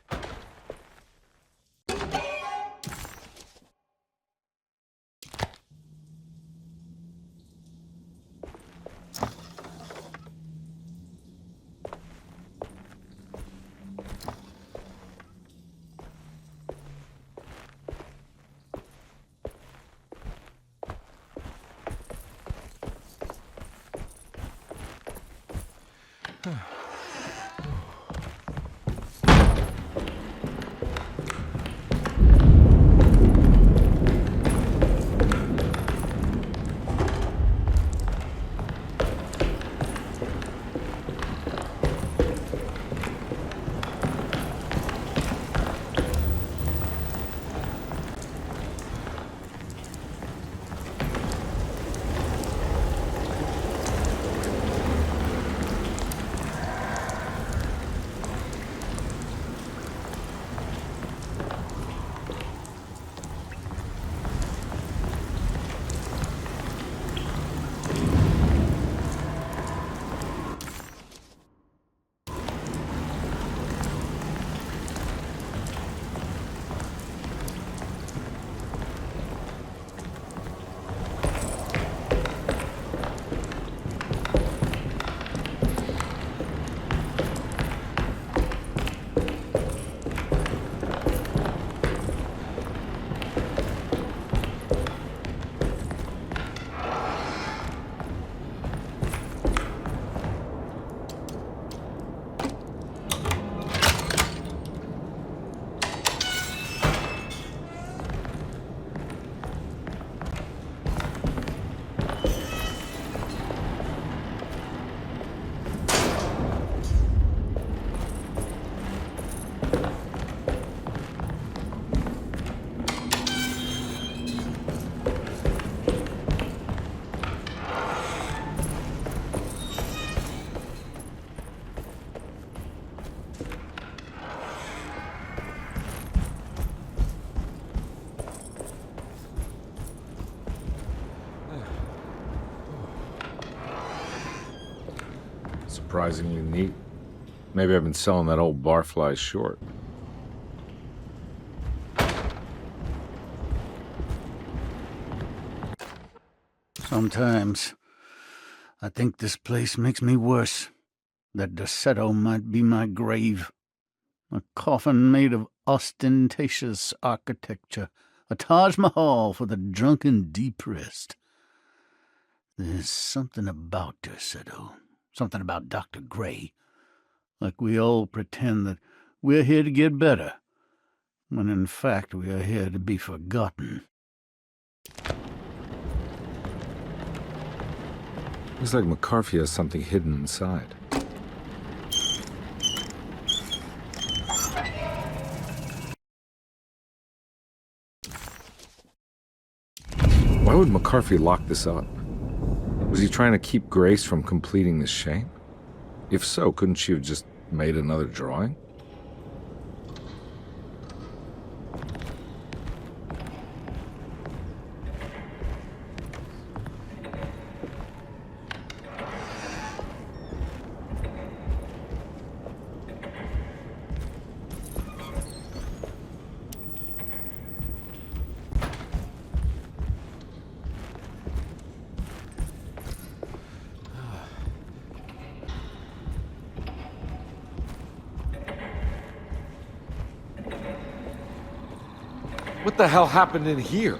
Surprisingly neat. Maybe I've been selling that old barfly short. Sometimes I think this place makes me worse. That Derceto might be my grave. A coffin made of ostentatious architecture. A Taj Mahal for the drunken depressed. There's something about Derceto. Something about Dr. Gray. Like we all pretend that we're here to get better, when in fact we are here to be forgotten. Looks like McCarthy has something hidden inside. Why would McCarthy lock this up? Was he trying to keep Grace from completing this shame? If so, couldn't she have just made another drawing? What the hell happened in here?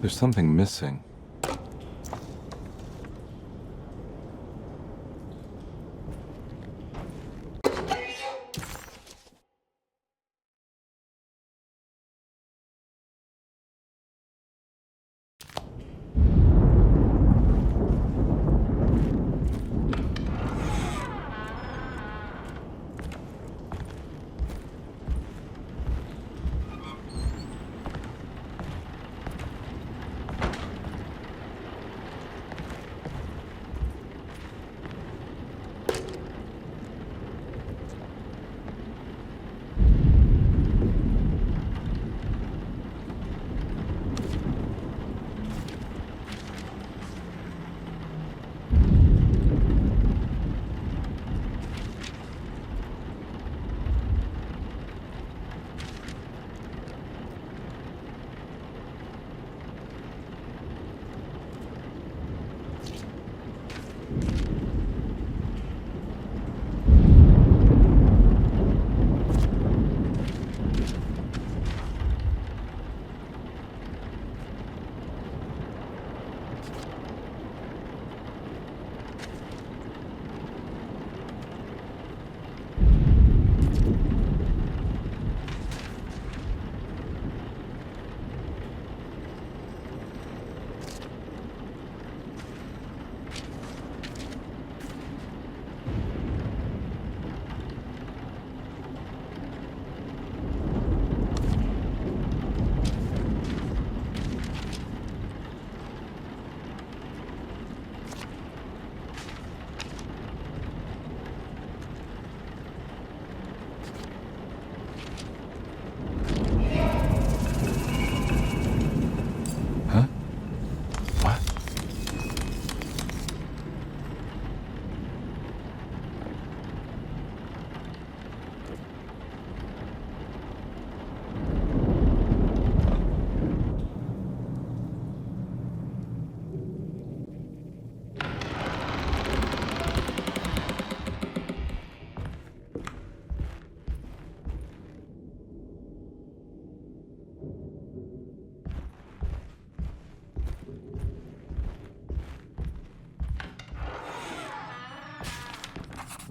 There's something missing.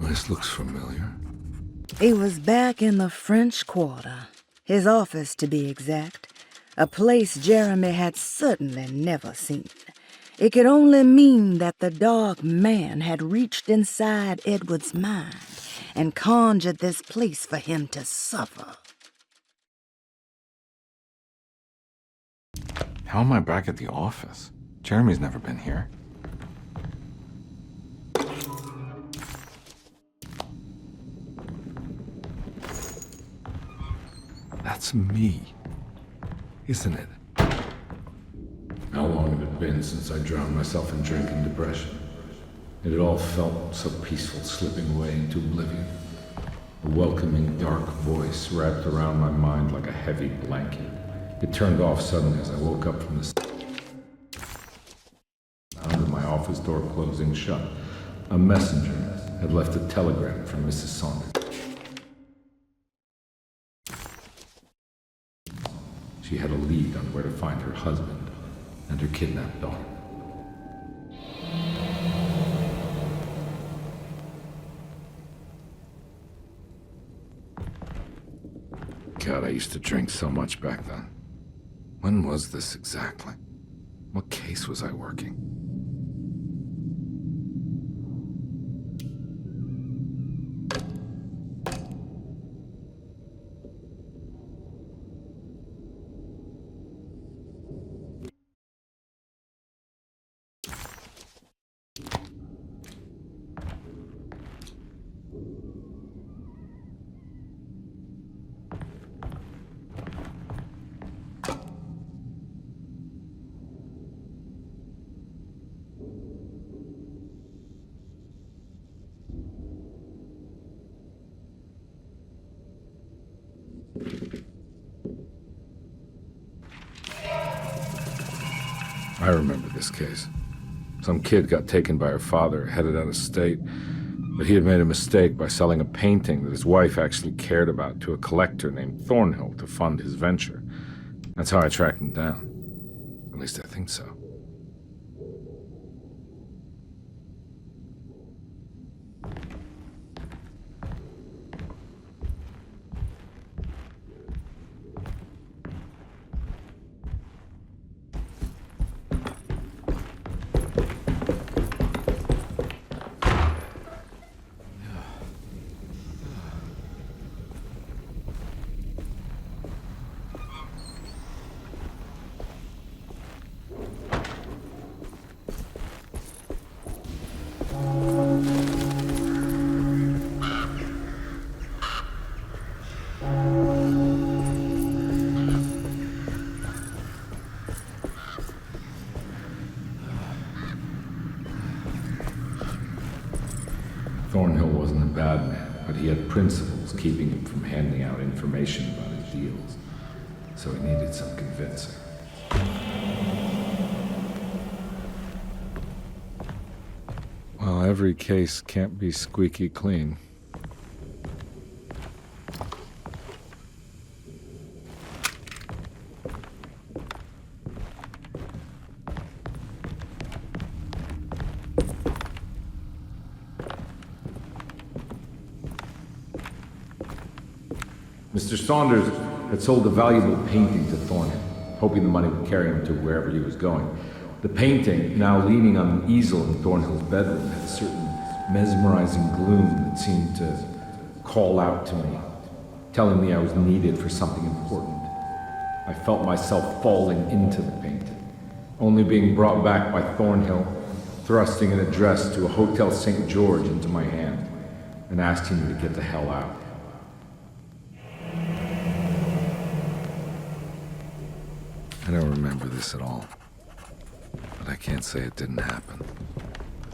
This looks familiar. He was back in the French Quarter, his office to be exact, a place Jeremy had certainly never seen. It could only mean that the Dark Man had reached inside Edward's mind and conjured this place for him to suffer. How am I back at the office? Jeremy's never been here. That's me, isn't it? How long had it been since I drowned myself in drink and depression? It had all felt so peaceful, slipping away into oblivion. A welcoming, dark voice wrapped around my mind like a heavy blanket. It turned off suddenly as I woke up from the sound of my office door closing shut. A messenger had left a telegram from Mrs. Saunders. She had a lead on where to find her husband and her kidnapped daughter. God, I used to drink so much back then. When was this exactly? What case was I working? I remember this case. Some kid got taken by her father, headed out of state, but he had made a mistake by selling a painting that his wife actually cared about to a collector named Thornhill to fund his venture. That's how I tracked him down. At least I think so. Thornhill wasn't a bad man, but he had principles keeping him from handing out information about his deals. So he needed some convincing. Well, every case can't be squeaky clean. Mr. Saunders had sold a valuable painting to Thornhill, hoping the money would carry him to wherever he was going. The painting, now leaning on an easel in Thornhill's bedroom, had a certain mesmerizing gloom that seemed to call out to me, telling me I was needed for something important. I felt myself falling into the painting, only being brought back by Thornhill, thrusting an address to a Hotel St. George into my hand, and asking me to get the hell out. I don't remember this at all, but I can't say it didn't happen.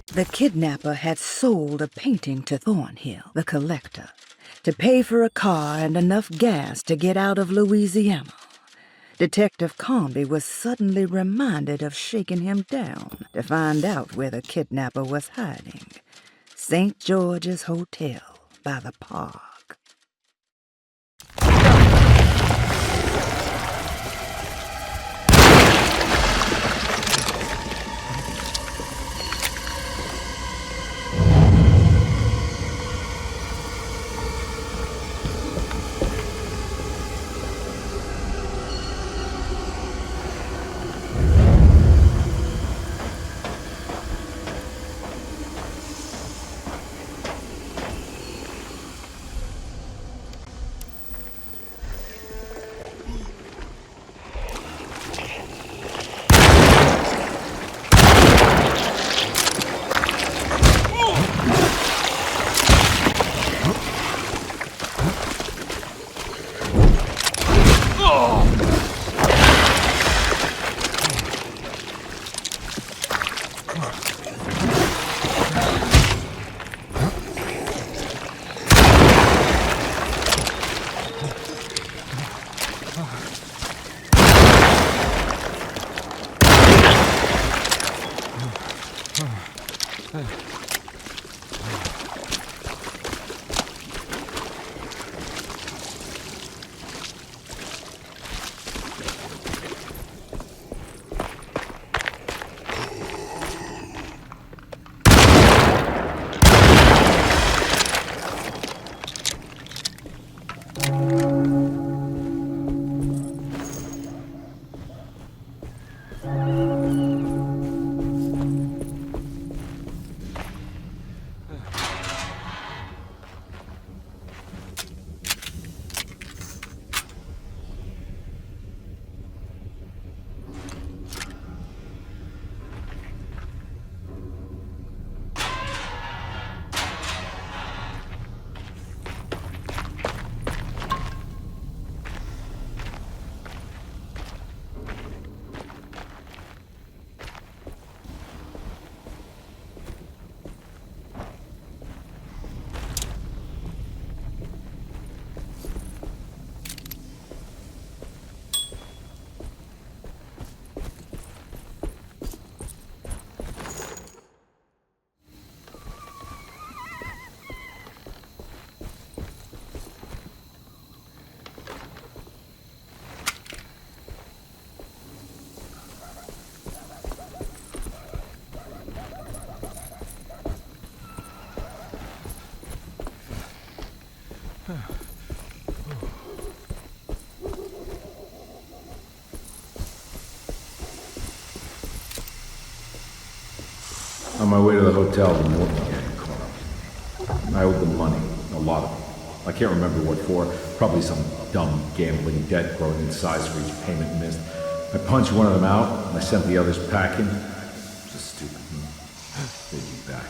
The kidnapper had sold a painting to Thornhill, the collector, to pay for a car and enough gas to get out of Louisiana. Detective Comby was suddenly reminded of shaking him down to find out where the kidnapper was hiding. St. George's Hotel by the park. On my way to the hotel, the Morton gang caught up. I owed them money, a lot of it. I can't remember what for. Probably some dumb gambling debt growing in size for each payment missed. I punched one of them out, and I sent the others packing. It was a stupid move. They'd be back.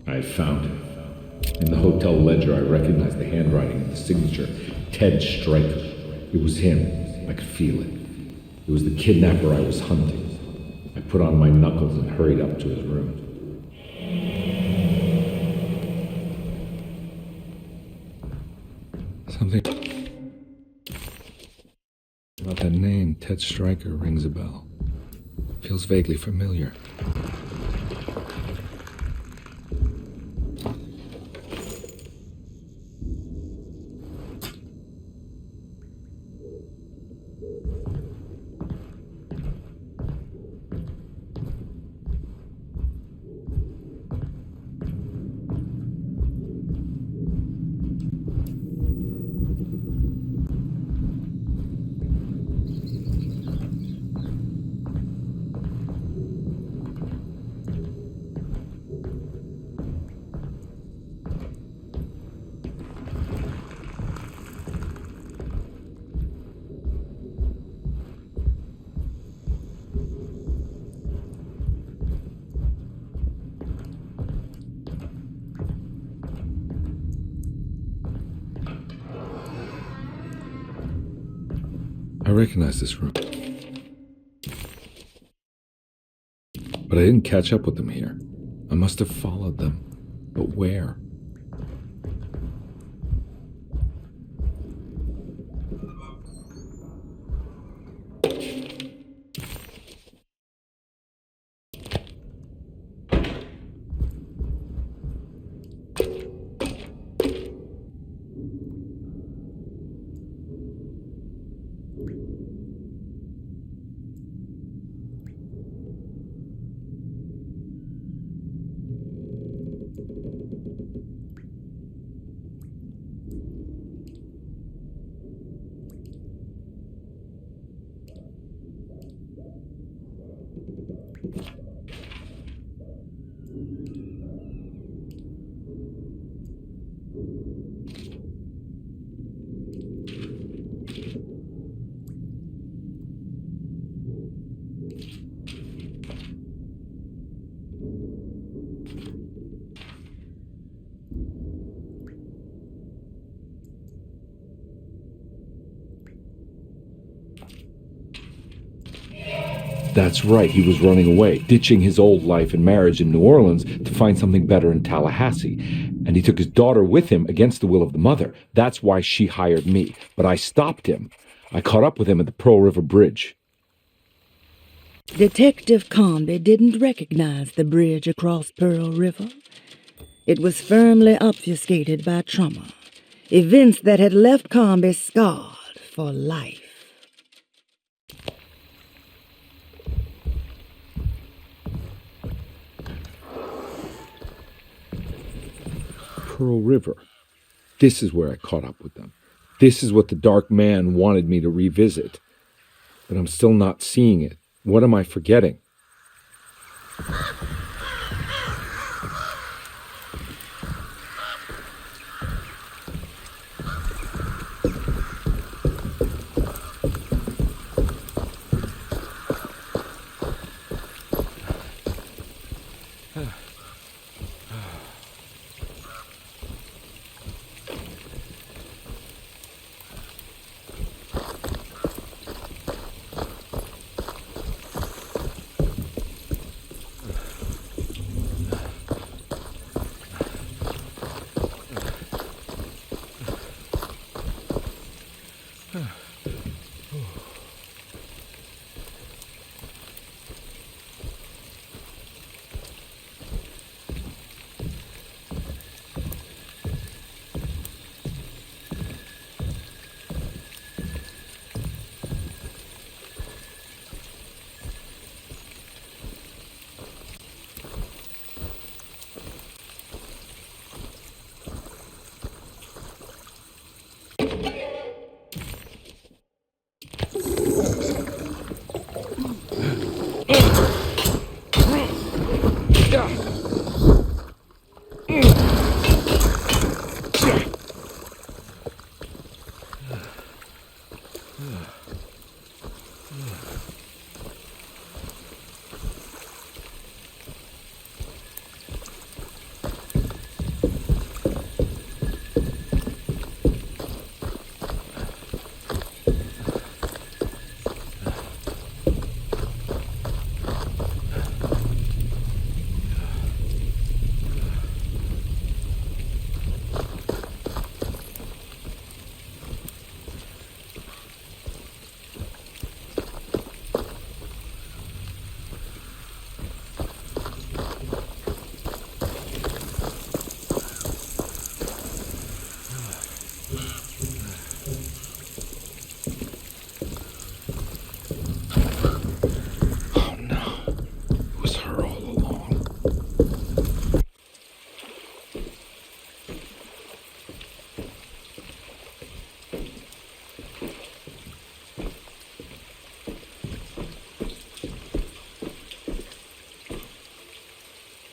I found it. In the hotel ledger, I recognized the handwriting and the signature. Ted Stryker. It was him. I could feel it. It was the kidnapper I was hunting. I put on my knuckles and hurried up to his room. Something about that name, Ted Stryker, rings a bell. Feels vaguely familiar. I recognize this room. But I didn't catch up with them here. I must have followed them. But where? That's right, he was running away, ditching his old life and marriage in New Orleans to find something better in Tallahassee. And he took his daughter with him against the will of the mother. That's why she hired me. But I stopped him. I caught up with him at the Pearl River Bridge. Detective Conby didn't recognize the bridge across Pearl River. It was firmly obfuscated by trauma, events that had left Conby scarred for life. Pearl River. This is where I caught up with them. This is what the Dark Man wanted me to revisit. But I'm still not seeing it. What am I forgetting?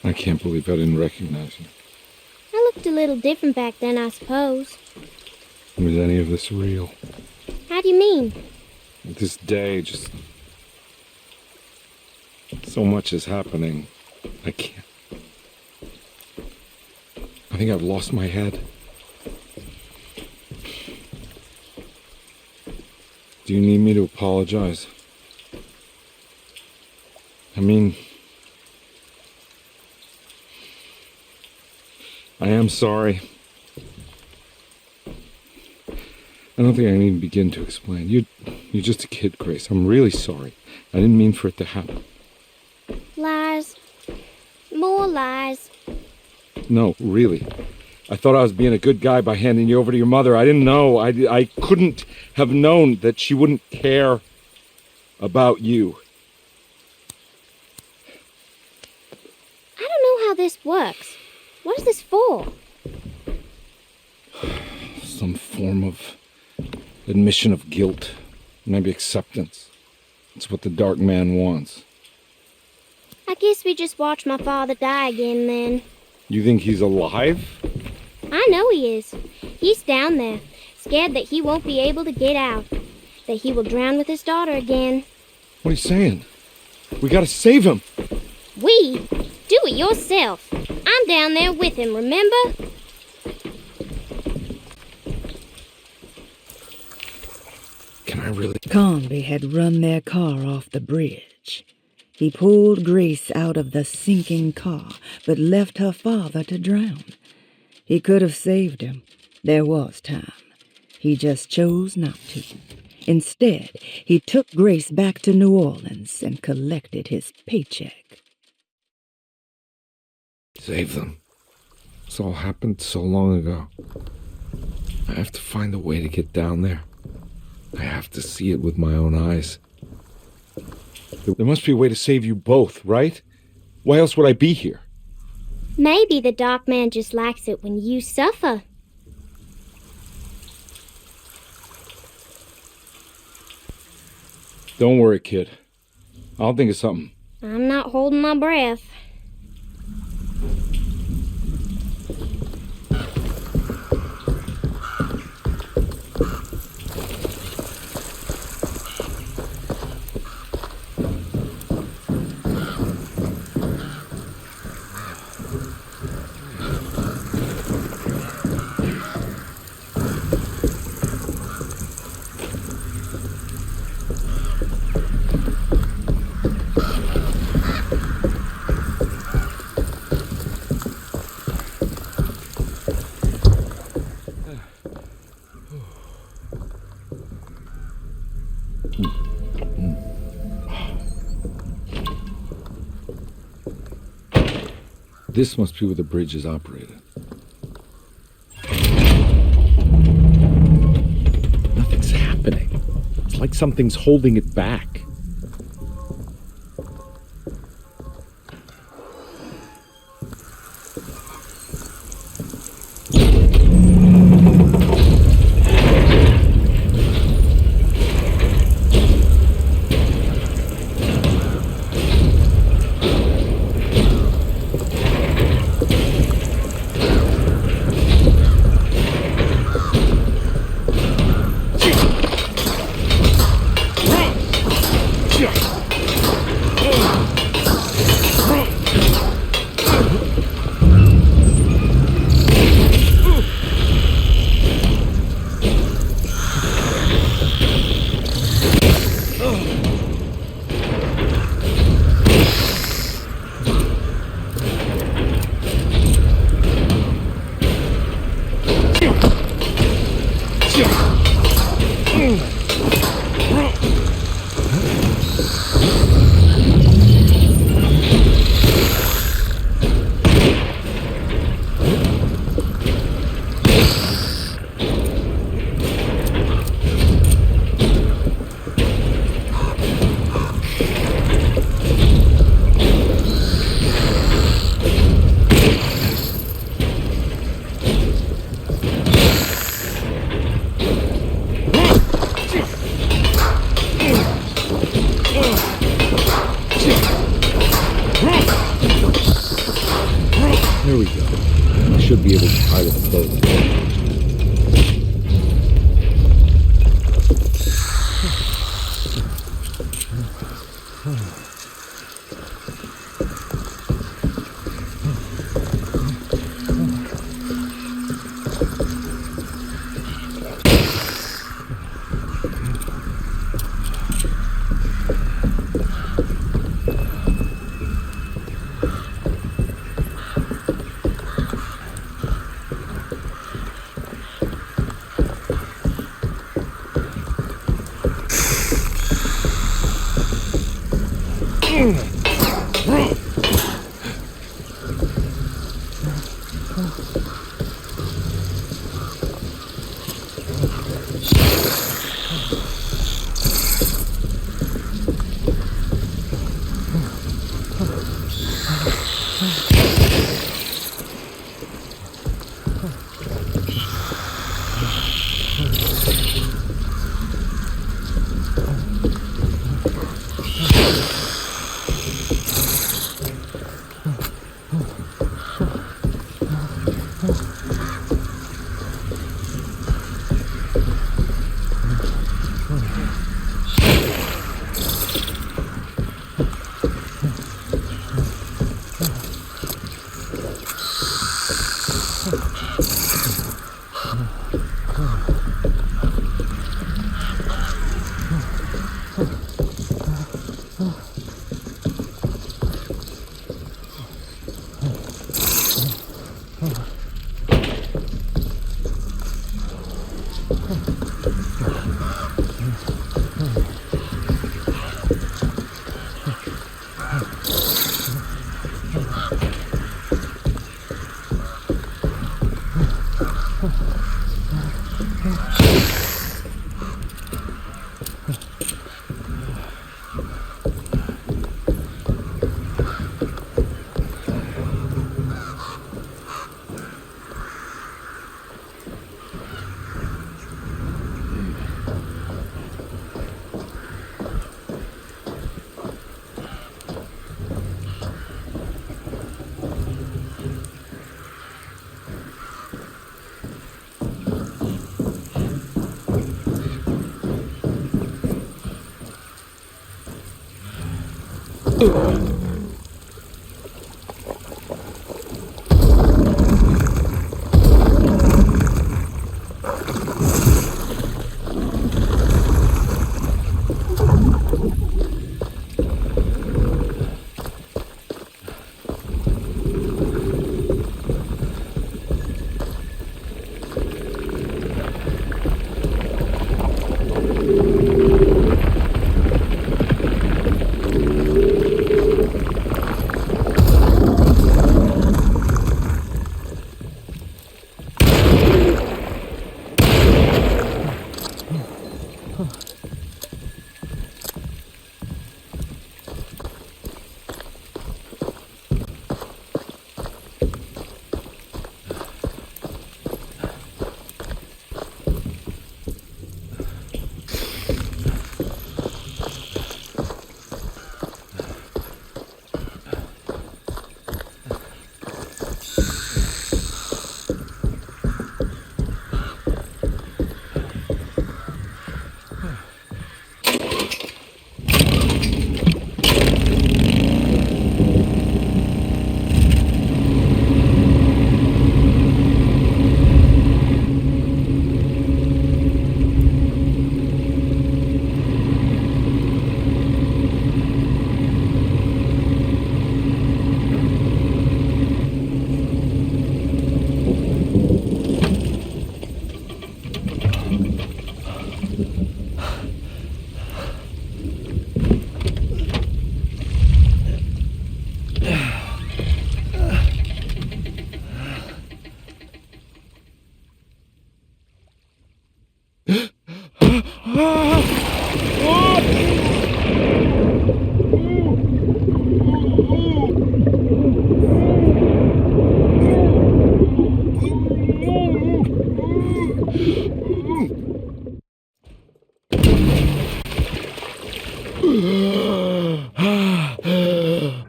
I can't believe I didn't recognize you. I looked a little different back then, I suppose. Was any of this real? How do you mean? This day, just... so much is happening. I can't... I think I've lost my head. Do you need me to apologize? I mean... I am sorry. I don't think I need to begin to explain. You're just a kid, Grace. I'm really sorry. I didn't mean for it to happen. Lies. More lies. No, really. I thought I was being a good guy by handing you over to your mother. I didn't know. I couldn't have known that she wouldn't care about you. I don't know how this works. What is this for? Some form of admission of guilt. Maybe acceptance. It's what the Dark Man wants. I guess we just watched my father die again then. You think he's alive? I know he is. He's down there, scared that he won't be able to get out. That he will drown with his daughter again. What are you saying? We gotta save him! We? Do it yourself. I'm down there with him, remember? Can I really? Conby had run their car off the bridge. He pulled Grace out of the sinking car, but left her father to drown. He could have saved him. There was time. He just chose not to. Instead, he took Grace back to New Orleans and collected his paycheck. Save them. This all happened so long ago. I have to find a way to get down there. I have to see it with my own eyes. There must be a way to save you both, right? Why else would I be here? Maybe the Dark Man just likes it when you suffer. Don't worry, kid. I'll think of something. I'm not holding my breath. This must be where the bridge is operated. Nothing's happening. It's like something's holding it back.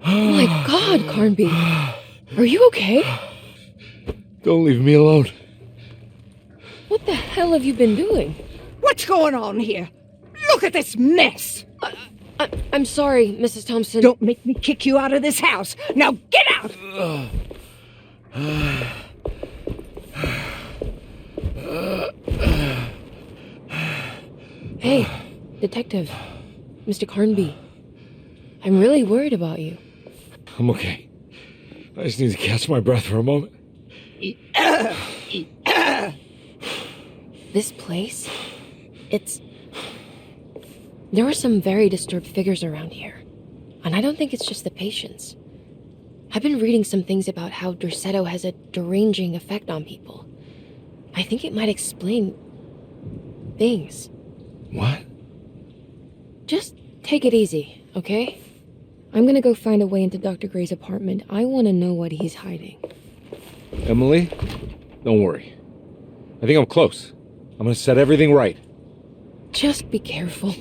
My God, Carnby. Are you okay? Don't leave me alone. What the hell have you been doing? What's going on here? Look at this mess! I'm sorry, Mrs. Thompson. Don't make me kick you out of this house. Now get out! Hey, Detective. Mr. Carnby. I'm really worried about you. I'm okay. I just need to catch my breath for a moment. This place? There are some very disturbed figures around here. And I don't think it's just the patients. I've been reading some things about how Derceto has a deranging effect on people. I think it might explain things. What? Just take it easy, okay? I'm gonna go find a way into Dr. Gray's apartment. I want to know what he's hiding. Emily, don't worry. I think I'm close. I'm gonna set everything right. Just be careful.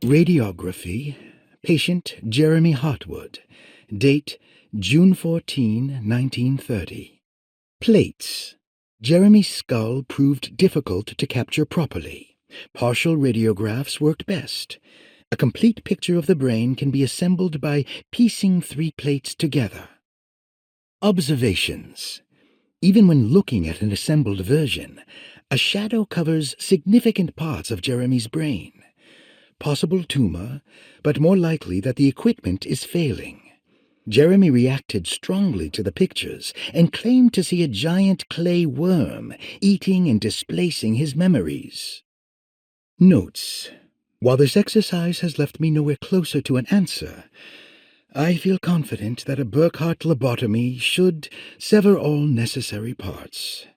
Radiography. Patient Jeremy Hartwood. Date June 14, 1930. Plates. Jeremy's skull proved difficult to capture properly. Partial radiographs worked best. A complete picture of the brain can be assembled by piecing 3 plates together. Observations. Even when looking at an assembled version, a shadow covers significant parts of Jeremy's brain. Possible tumor, but more likely that the equipment is failing. Jeremy reacted strongly to the pictures and claimed to see a giant clay worm eating and displacing his memories. Notes. While this exercise has left me nowhere closer to an answer, I feel confident that a Burkhardt lobotomy should sever all necessary parts.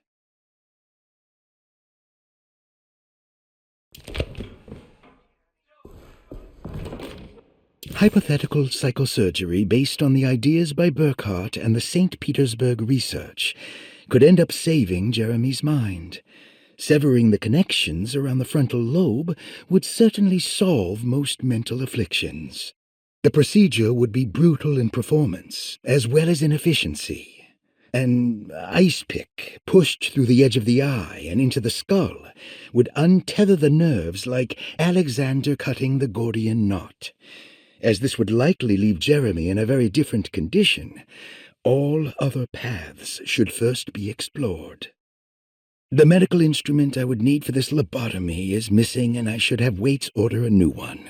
Hypothetical psychosurgery based on the ideas by Burkhardt and the St. Petersburg research could end up saving Jeremy's mind. Severing the connections around the frontal lobe would certainly solve most mental afflictions. The procedure would be brutal in performance, as well as in efficiency. An ice pick pushed through the edge of the eye and into the skull would untether the nerves like Alexander cutting the Gordian knot. As this would likely leave Jeremy in a very different condition, all other paths should first be explored. The medical instrument I would need for this lobotomy is missing, and I should have Waits order a new one.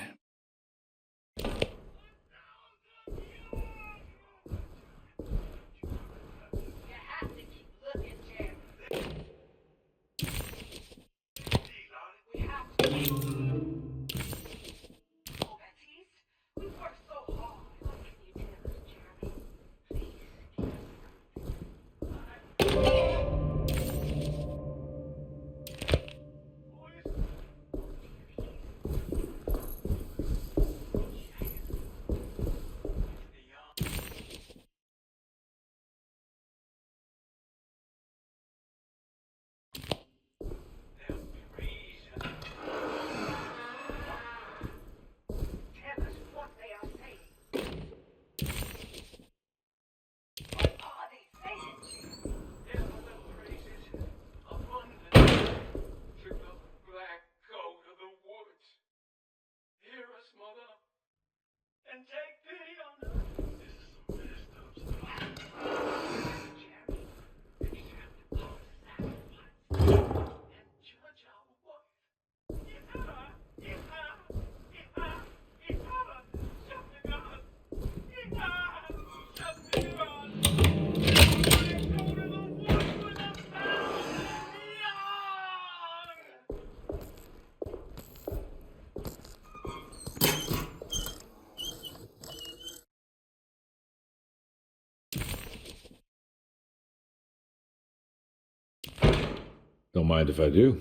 Don't mind if I do.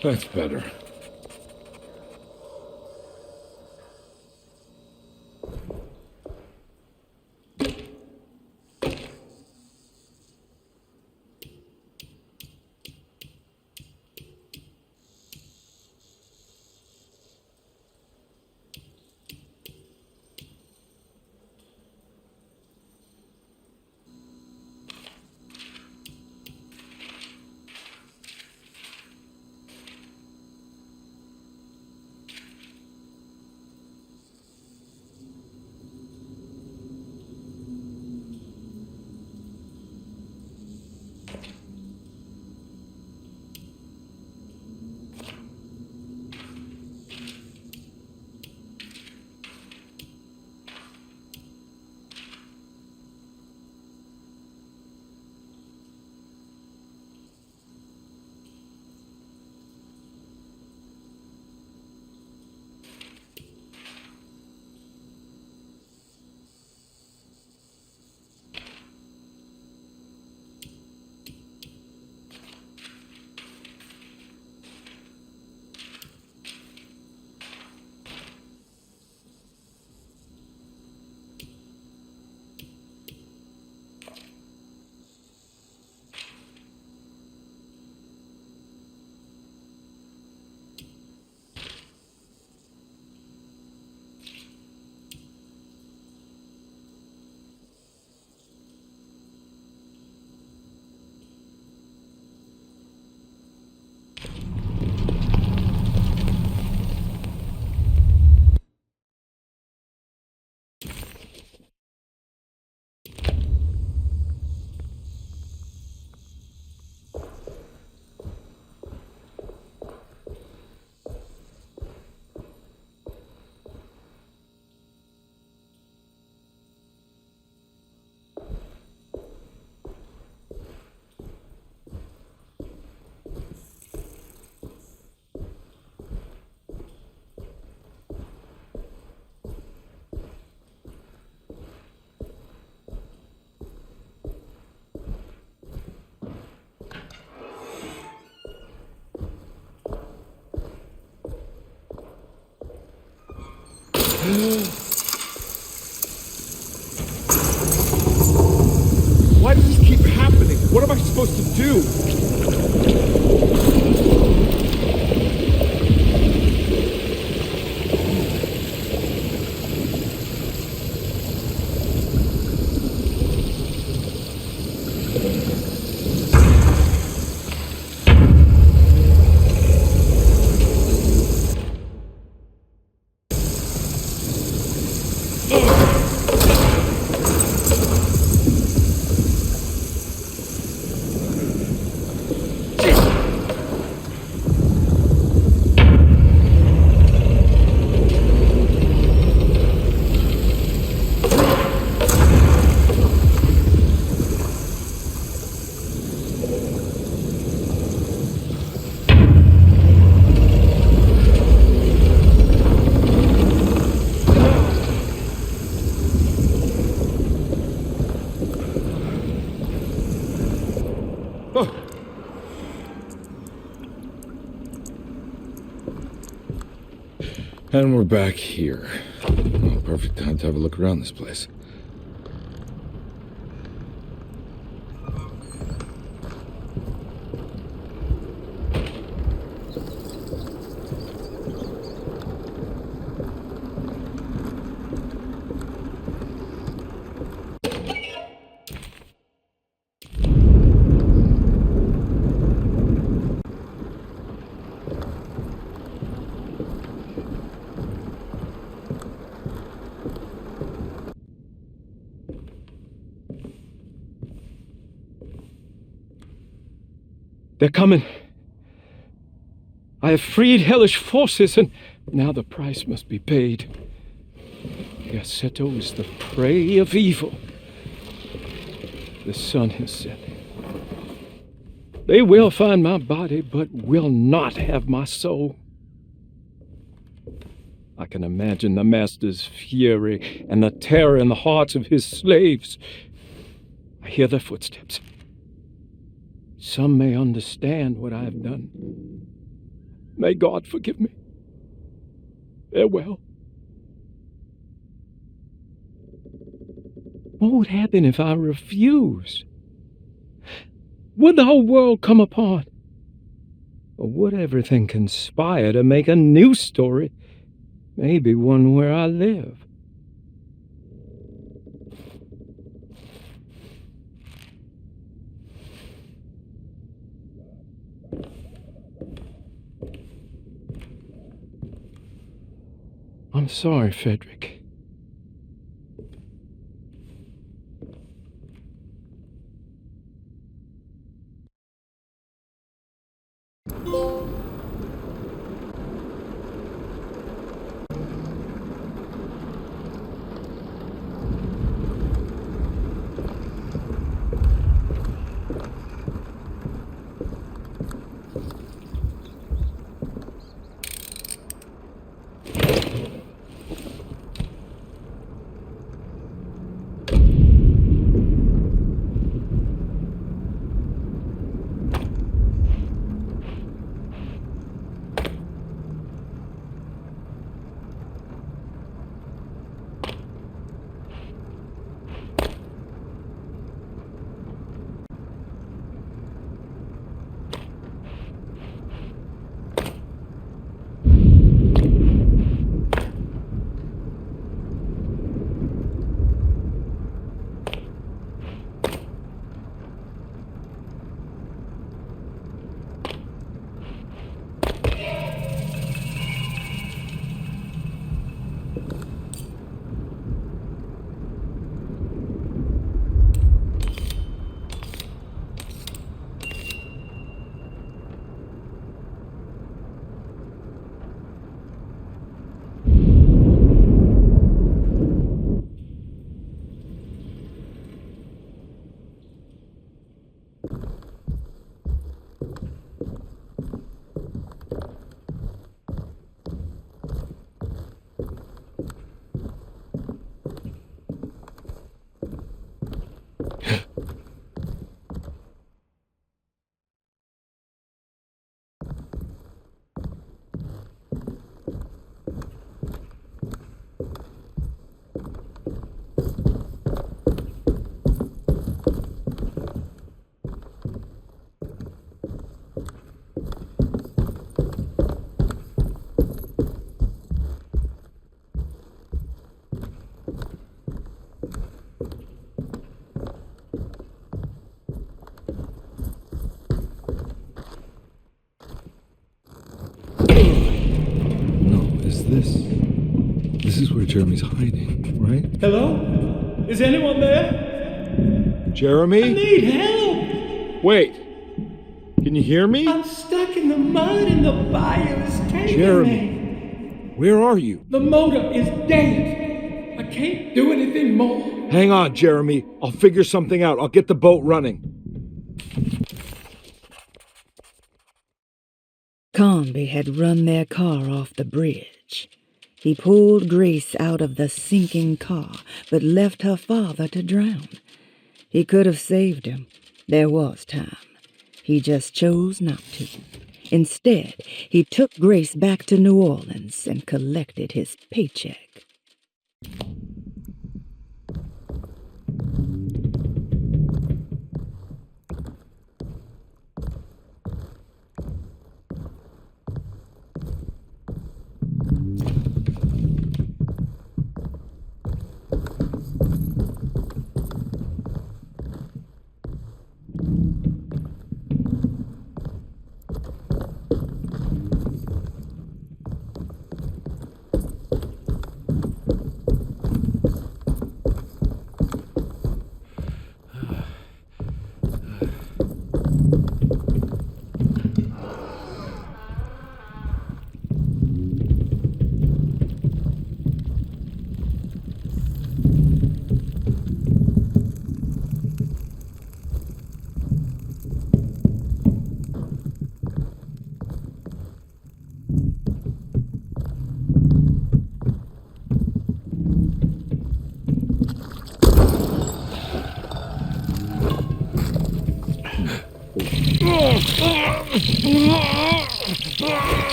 That's better. Why does this keep happening? What am I supposed to do? And we're back here. Oh, perfect time to have a look around this place. They're coming. I have freed hellish forces, and now the price must be paid. Derceto is the prey of evil. The sun has set. They will find my body, but will not have my soul. I can imagine the master's fury and the terror in the hearts of his slaves. I hear their footsteps. Some may understand what I have done. May God forgive me. Farewell. What would happen if I refused? Would the whole world come apart? Or would everything conspire to make a new story? Maybe one where I live. I'm sorry, Frederick. Jeremy's hiding, right? Hello? Is anyone there? Jeremy? I need help! Wait! Can you hear me? I'm stuck in the mud and the bayou is taking Jeremy, me. where are you? The motor is dead. I can't do anything more. Hang on, Jeremy. I'll figure something out. I'll get the boat running. Comby had run their car off the bridge. He pulled Grace out of the sinking car, but left her father to drown. He could have saved him. There was time. He just chose not to. Instead, he took Grace back to New Orleans and collected his paycheck.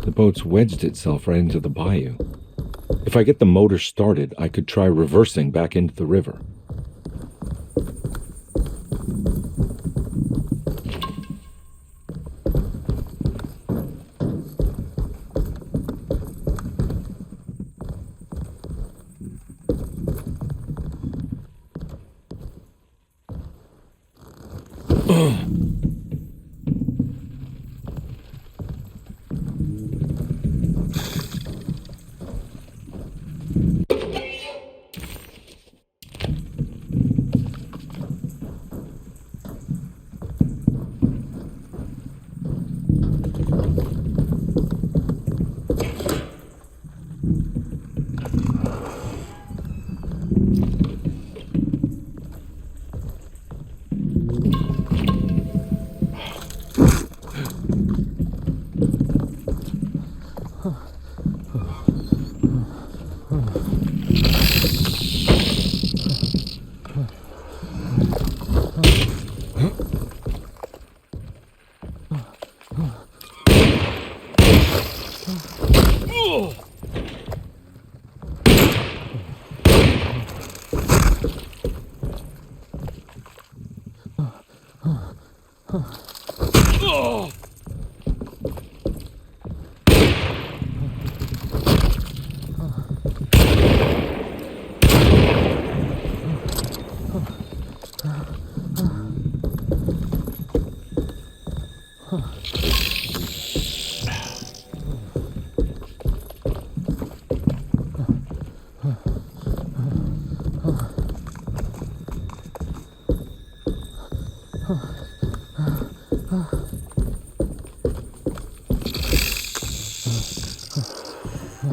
The boat's wedged itself right into the bayou. If I get the motor started, I could try reversing back into the river.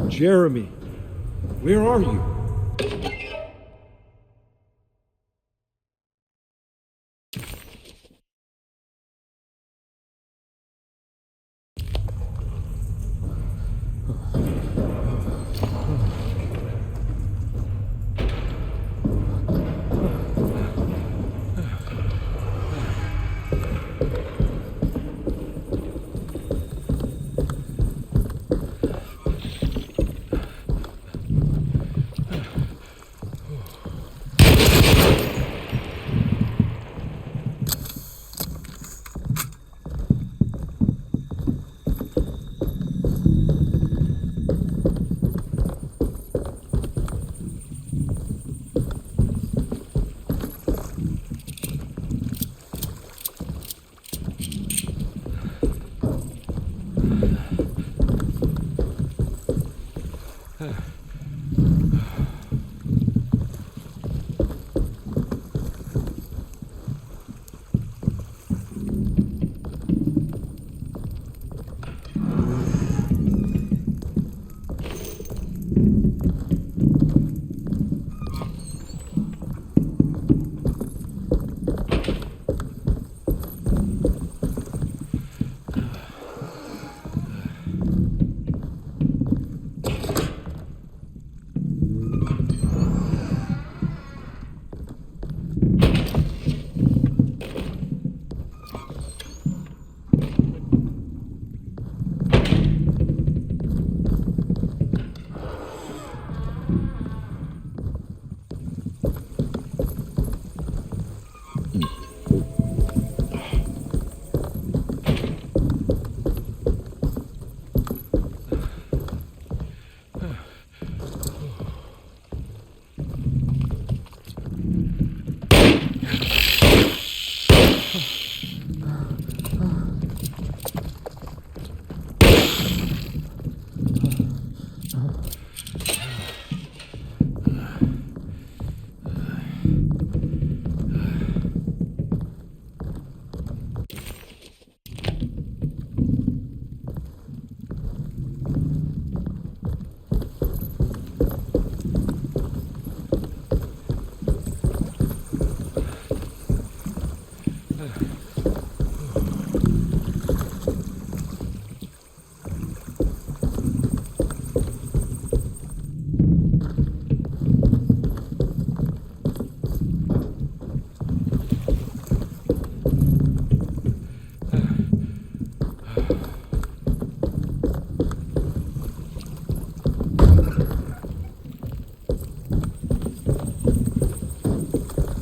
Jeremy, where are you?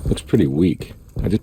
Looks pretty weak. I just...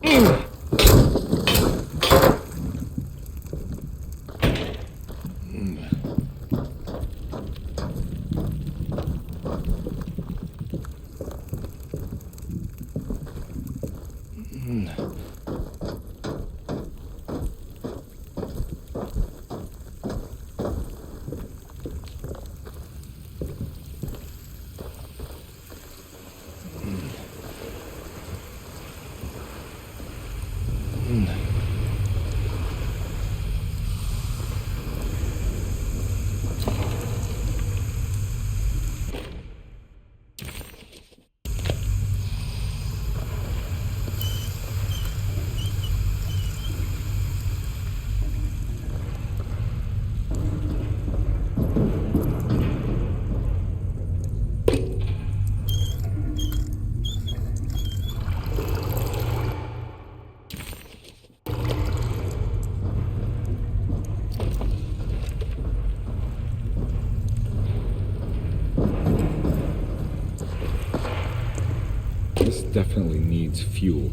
This definitely needs fuel.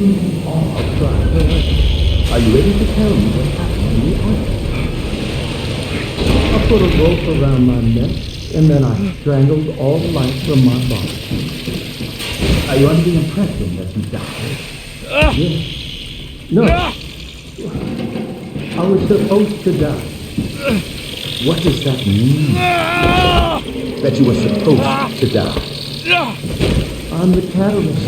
Are you ready to tell me what happened in the attic? I put a rope around my neck, and then I strangled all the life from my body. Are you under the impression that you died? Yes. No. I was supposed to die. What does that mean? That you were supposed to die? I'm the catalyst.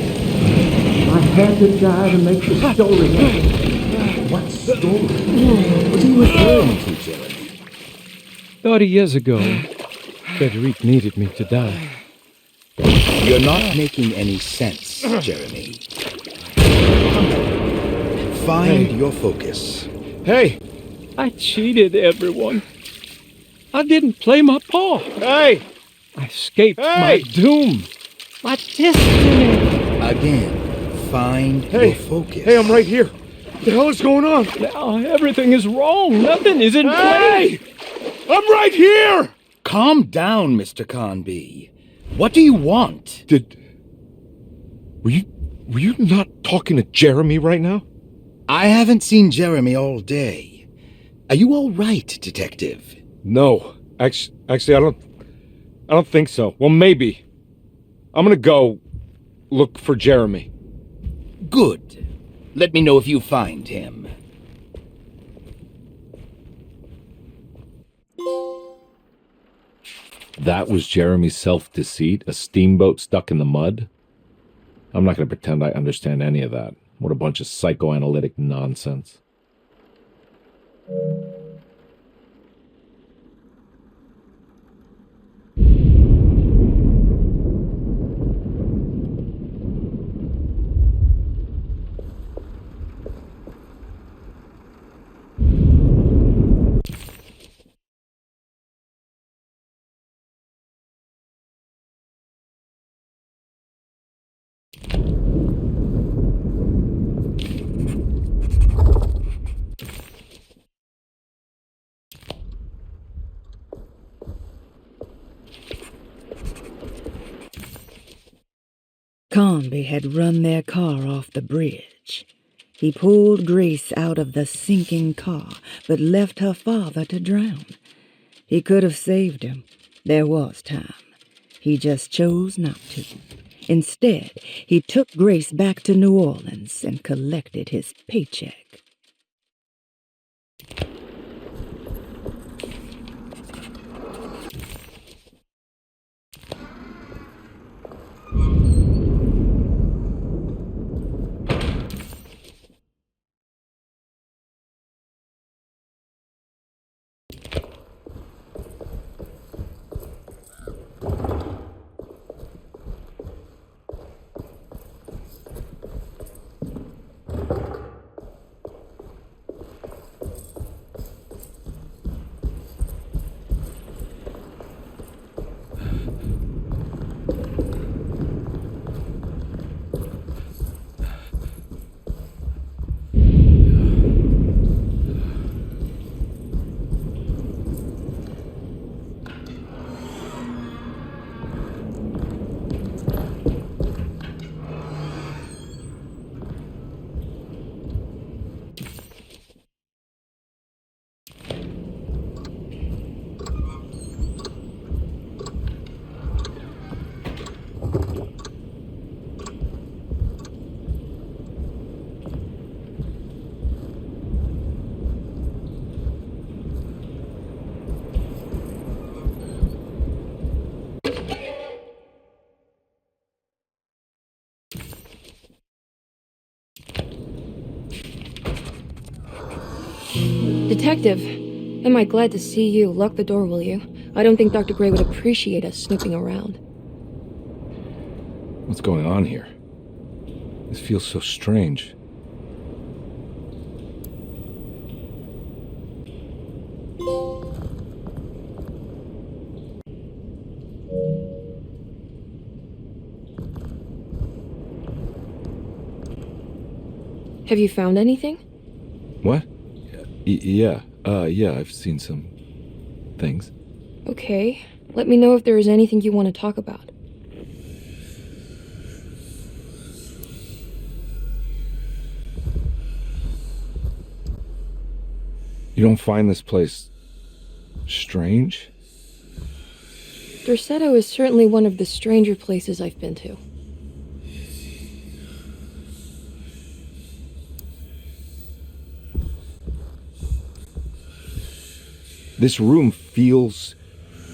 I had to die to make the story happen. What story? What are you referring to, Jeremy? 30 years ago, Frederic needed me to die. You're not making any sense, Jeremy. Find your focus. Hey! I cheated everyone. I didn't play my part. Hey! I escaped my doom. My destiny. Again, find your focus. Hey, I'm right here. What the hell is going on? Now everything is wrong. Nothing is in place. I'm right here! Calm down, Mr. Conby. What do you want? Were you not talking to Jeremy right now? I haven't seen Jeremy all day. Are you all right, Detective? No. Actually, I don't think so. Well, maybe. I'm gonna go look for Jeremy. Good. Let me know if you find him. That was Jeremy's self-deceit? A steamboat stuck in the mud? I'm not gonna pretend I understand any of that. What a bunch of psychoanalytic nonsense. Conby had run their car off the bridge. He pulled Grace out of the sinking car, but left her father to drown. He could have saved him. There was time. He just chose not to. Instead, he took Grace back to New Orleans and collected his paycheck. Detective, am I glad to see you. Lock the door, will you? I don't think Dr. Gray would appreciate us snooping around. What's going on here? This feels so strange. Have you found anything? What? Yeah, I've seen some things. Okay. Let me know if there is anything you want to talk about. You don't find this place strange? Derceto is certainly one of the stranger places I've been to. This room feels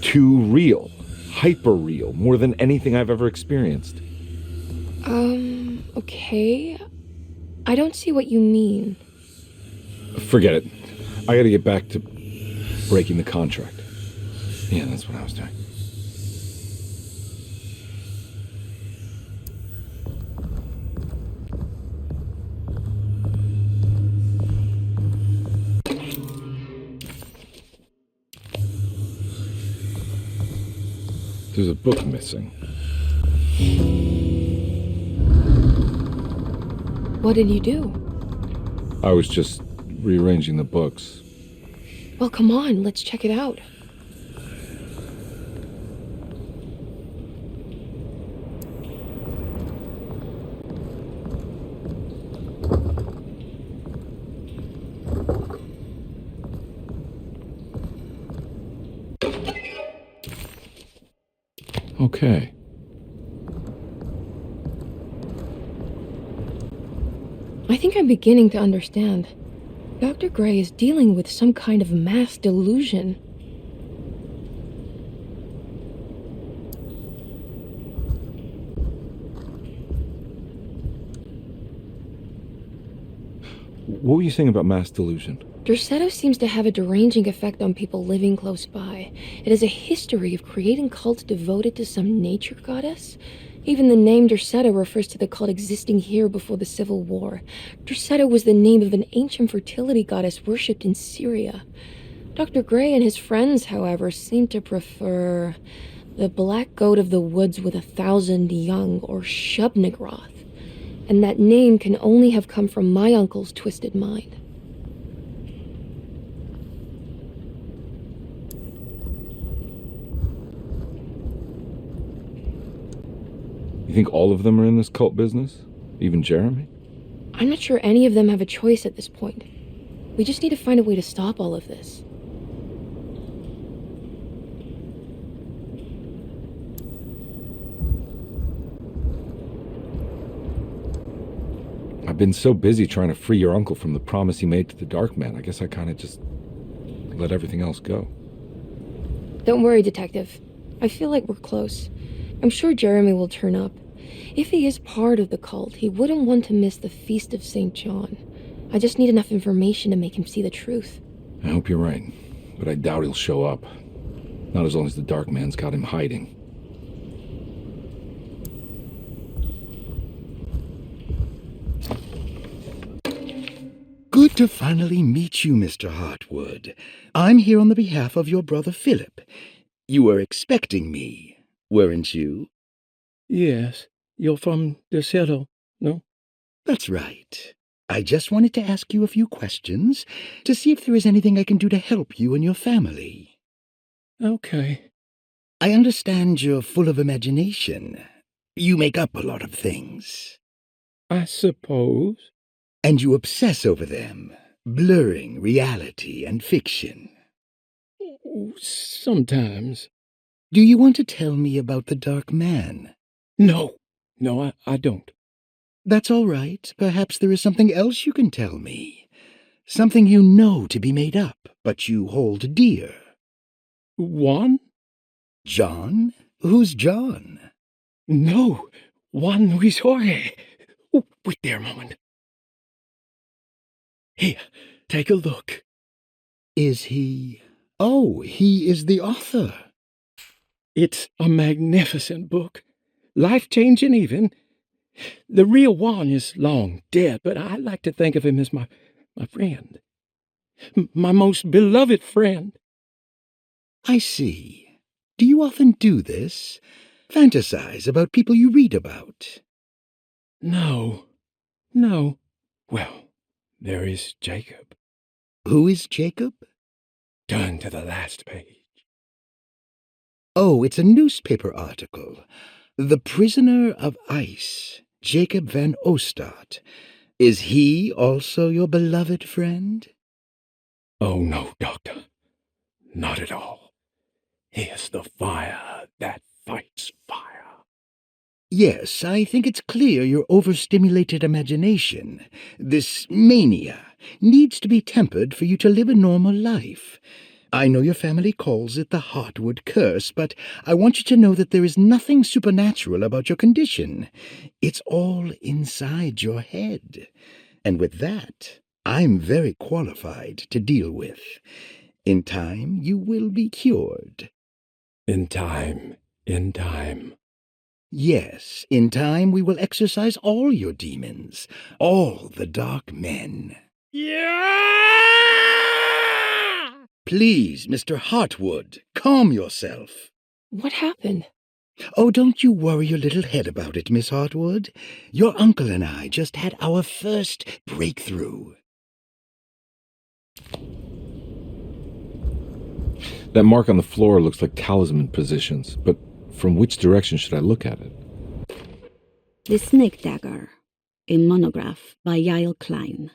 too real, hyper real, more than anything I've ever experienced. Okay. I don't see what you mean. Forget it. I gotta get back to breaking the contract. Yeah, that's what I was doing. There's a book missing. What did you do? I was just rearranging the books. Well, come on, let's check it out. Okay. I think I'm beginning to understand. Dr. Gray is dealing with some kind of mass delusion. What were you saying about mass delusion? Derceto seems to have a deranging effect on people living close by. It has a history of creating cults devoted to some nature goddess. Even the name Derceto refers to the cult existing here before the Civil War. Derceto was the name of an ancient fertility goddess worshipped in Syria. Dr. Gray and his friends, however, seem to prefer the black goat of the woods with 1,000 young, or Shub-Nigroth. And that name can only have come from my uncle's twisted mind. You think all of them are in this cult business? Even Jeremy? I'm not sure any of them have a choice at this point. We just need to find a way to stop all of this. I've been so busy trying to free your uncle from the promise he made to the Dark Man, I guess I kind of just let everything else go. Don't worry, Detective. I feel like we're close. I'm sure Jeremy will turn up. If he is part of the cult, he wouldn't want to miss the Feast of St. John. I just need enough information to make him see the truth. I hope you're right, but I doubt he'll show up. Not as long as the Dark Man's got him hiding. Good to finally meet you, Mr. Hartwood. I'm here on the behalf of your brother Philip. You were expecting me, weren't you? Yes. You're from Derceto, no? That's right. I just wanted to ask you a few questions to see if there is anything I can do to help you and your family. Okay. I understand you're full of imagination. You make up a lot of things. I suppose. And you obsess over them, blurring reality and fiction. Sometimes. Do you want to tell me about the Dark Man? No. No, I don't. That's all right. Perhaps there is something else you can tell me. Something you know to be made up, but you hold dear. Juan? John? Who's John? No, Juan Luis Jorge. Oh, wait there a moment. Here, take a look. Is he... Oh, he is the author. It's a magnificent book. Life-changing even. The real Juan is long dead, but I like to think of him as my friend. My most beloved friend. I see. Do you often do this? Fantasize about people you read about? No. Well, there is Jacob. Who is Jacob? Turn to the last page. Oh, it's a newspaper article. The Prisoner of Ice, Jacob van Ostad. Is he also your beloved friend? Oh, no, Doctor. Not at all. Here's the fire that fights fire. Yes, I think it's clear your overstimulated imagination, this mania, needs to be tempered for you to live a normal life. I know your family calls it the Heartwood Curse, but I want you to know that there is nothing supernatural about your condition. It's all inside your head. And with that, I'm very qualified to deal with. In time, you will be cured. In time. Yes, in time we will exorcise all your demons, all the dark men. Yeah! Please, Mr. Heartwood, calm yourself. What happened? Oh, don't you worry your little head about it, Miss Heartwood. Your uncle and I just had our first breakthrough. That mark on the floor looks like talisman positions, but from which direction should I look at it? The Snake Dagger, a monograph by Yael Klein.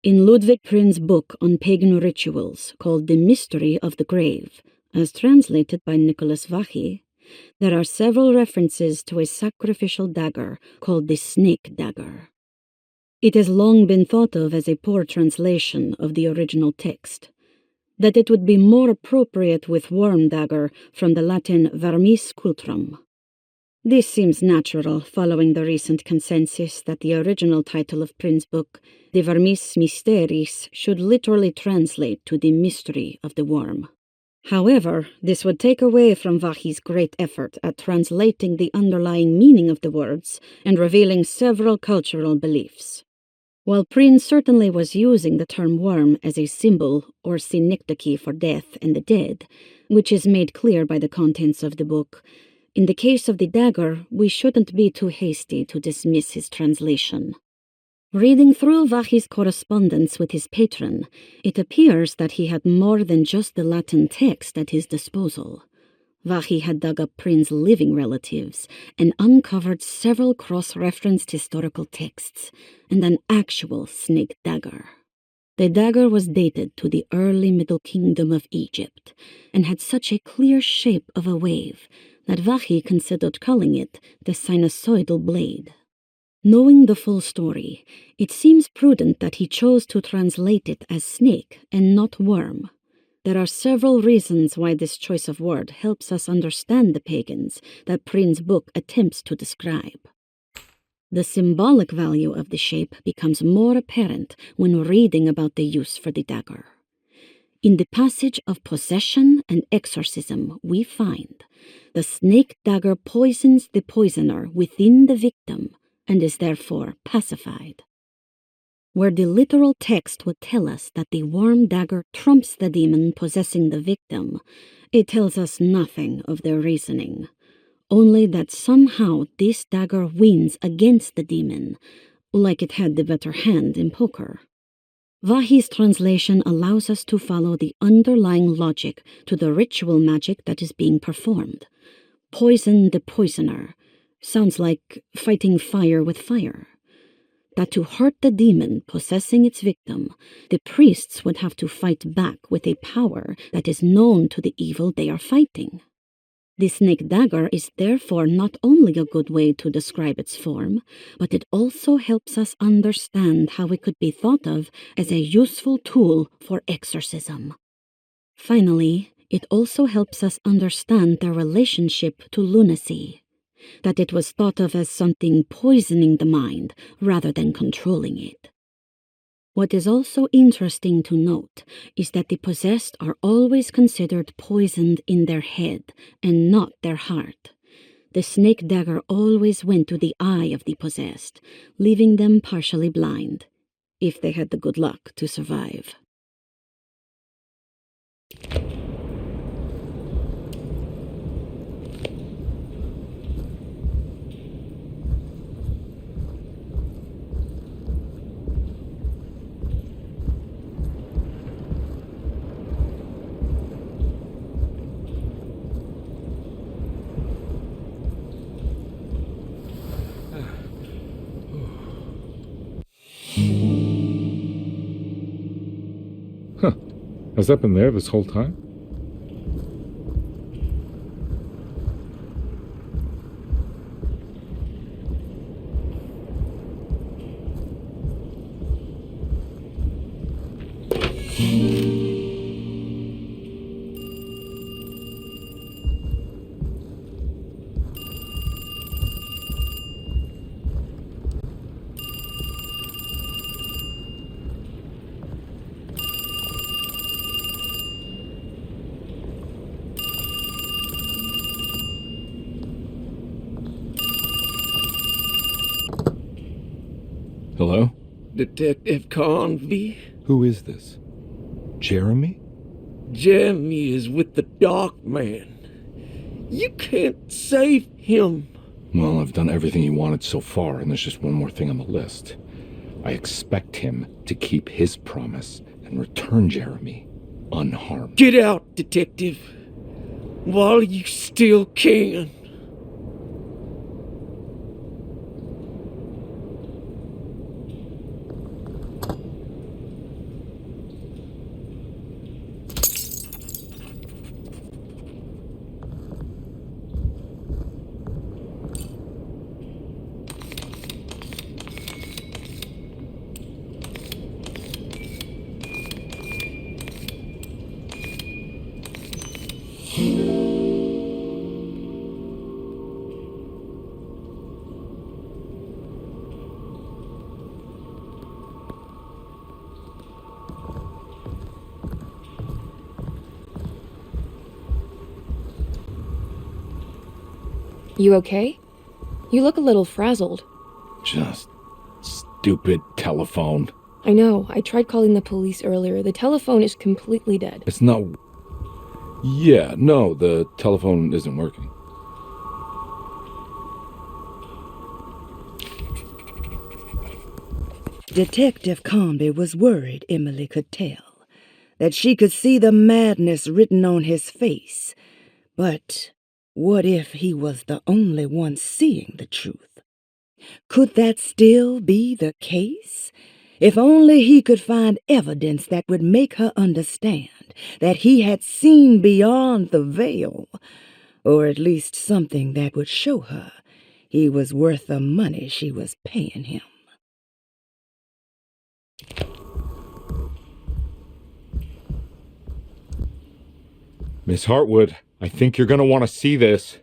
In Ludwig Prin's book on pagan rituals called The Mystery of the Grave, as translated by Nicholas Vachy, there are several references to a sacrificial dagger called the Snake Dagger. It has long been thought of as a poor translation of the original text, that it would be more appropriate with worm dagger from the Latin vermis cultrum. This seems natural following the recent consensus that the original title of Prin's book, De Vermis Mysteris, should literally translate to the mystery of the worm. However, this would take away from Vachy's great effort at translating the underlying meaning of the words and revealing several cultural beliefs. While Prin certainly was using the term worm as a symbol or synecdoche for death and the dead, which is made clear by the contents of the book, in the case of the dagger, we shouldn't be too hasty to dismiss his translation. Reading through Vachy's correspondence with his patron, it appears that he had more than just the Latin text at his disposal. Vachy had dug up Prin's living relatives and uncovered several cross-referenced historical texts and an actual snake dagger. The dagger was dated to the early Middle Kingdom of Egypt and had such a clear shape of a wave that Vachy considered calling it the sinusoidal blade. Knowing the full story, it seems prudent that he chose to translate it as snake and not worm. There are several reasons why this choice of word helps us understand the pagans that Prin's book attempts to describe. The symbolic value of the shape becomes more apparent when reading about the use for the dagger. In the passage of possession and exorcism, we find the snake dagger poisons the poisoner within the victim and is therefore pacified. Where the literal text would tell us that the worm dagger trumps the demon possessing the victim, it tells us nothing of their reasoning, only that somehow this dagger wins against the demon, like it had the better hand in poker. Vachy's translation allows us to follow the underlying logic to the ritual magic that is being performed. Poison the poisoner sounds like fighting fire with fire. That to hurt the demon possessing its victim, the priests would have to fight back with a power that is known to the evil they are fighting. The snake dagger is therefore not only a good way to describe its form, but it also helps us understand how it could be thought of as a useful tool for exorcism. Finally, it also helps us understand their relationship to lunacy, that it was thought of as something poisoning the mind rather than controlling it. What is also interesting to note is that the possessed are always considered poisoned in their head and not their heart. The snake dagger always went to the eye of the possessed, leaving them partially blind, if they had the good luck to survive. Huh. Has that been there this whole time? Hello? Detective Convey? Who is this? Jeremy? Jeremy is with the Dark Man. You can't save him. Well, I've done everything he wanted so far, and there's just one more thing on the list. I expect him to keep his promise and return Jeremy unharmed. Get out, Detective, while you still can. You okay? You look a little frazzled. Just stupid telephone. I know. I tried calling the police earlier. The telephone is completely dead. It's not... Yeah, no, the telephone isn't working. Detective Convey was worried, Emily could tell, that she could see the madness written on his face. But what if he was the only one seeing the truth? Could that still be the case? If only he could find evidence that would make her understand that he had seen beyond the veil, or at least something that would show her he was worth the money she was paying him. Miss Hartwood, I think you're going to want to see this.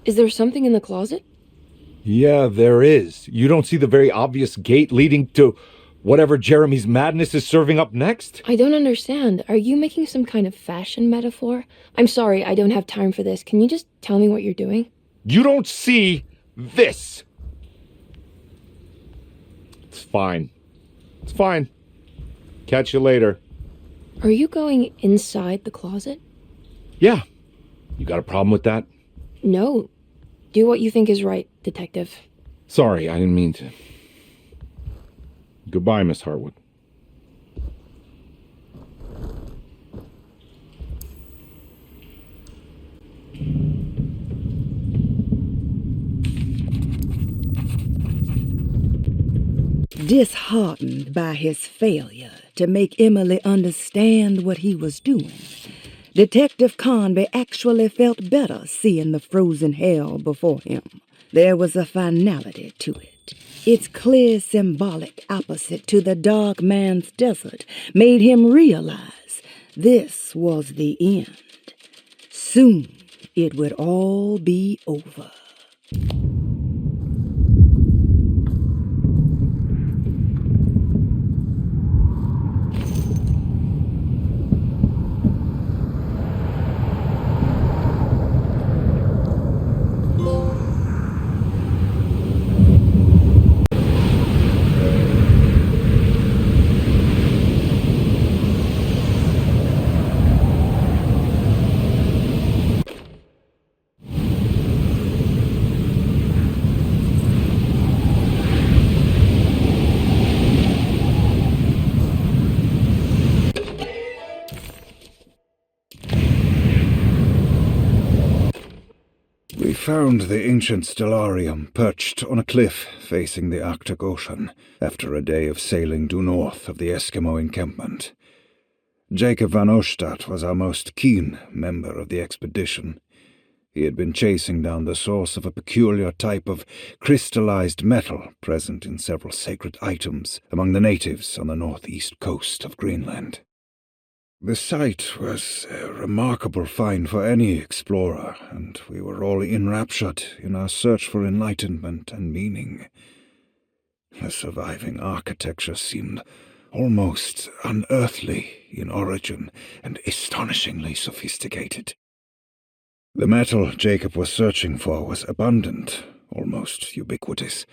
Is there something in the closet? Yeah, there is. You don't see the very obvious gate leading to whatever Jeremy's madness is serving up next? I don't understand. Are you making some kind of fashion metaphor? I'm sorry, I don't have time for this. Can you just tell me what you're doing? You don't see this! It's fine. It's fine. Catch you later. Are you going inside the closet? Yeah. You got a problem with that? No. Do what you think is right, Detective. Sorry, I didn't mean to. Goodbye, Miss Hartwood. Disheartened by his failure to make Emily understand what he was doing, Detective Convey actually felt better seeing the frozen hell before him. There was a finality to it. Its clear symbolic opposite to the Dark Man's desert made him realize this was the end. Soon it would all be over. We found the ancient stellarium perched on a cliff facing the Arctic Ocean after a day of sailing due north of the Eskimo encampment. Jacob van Ostad was our most keen member of the expedition. He had been chasing down the source of a peculiar type of crystallized metal present in several sacred items among the natives on the northeast coast of Greenland. The site was a remarkable find for any explorer, and we were all enraptured in our search for enlightenment and meaning. The surviving architecture seemed almost unearthly in origin and astonishingly sophisticated. The metal Jacob was searching for was abundant, almost ubiquitous.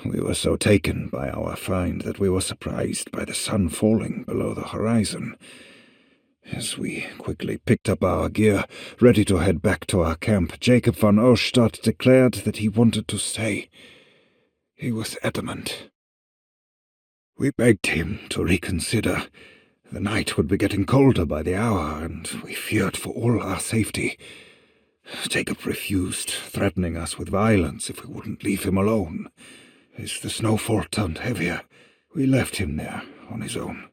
We were so taken by our find that we were surprised by the sun falling below the horizon. As we quickly picked up our gear, ready to head back to our camp, Jacob van Ostad declared that he wanted to stay. He was adamant. We begged him to reconsider. The night would be getting colder by the hour, and we feared for all our safety. Jacob refused, threatening us with violence if we wouldn't leave him alone. As the snowfall turned heavier, we left him there on his own.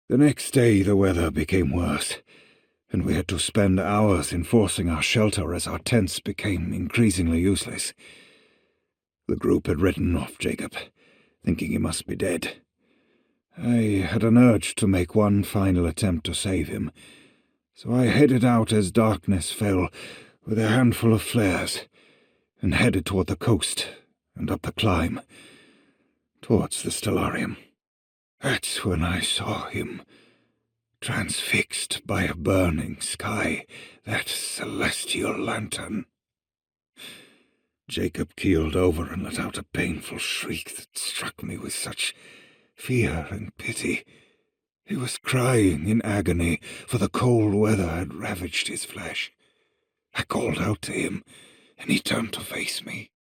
The next day the weather became worse, and we had to spend hours enforcing our shelter as our tents became increasingly useless. The group had written off Jacob, thinking he must be dead. I had an urge to make one final attempt to save him, so I headed out as darkness fell with a handful of flares and headed toward the coast and up the climb, towards the Stellarium. That's when I saw him, transfixed by a burning sky, that celestial lantern. Jacob keeled over and let out a painful shriek that struck me with such fear and pity. He was crying in agony, for the cold weather had ravaged his flesh. I called out to him, and he turned to face me.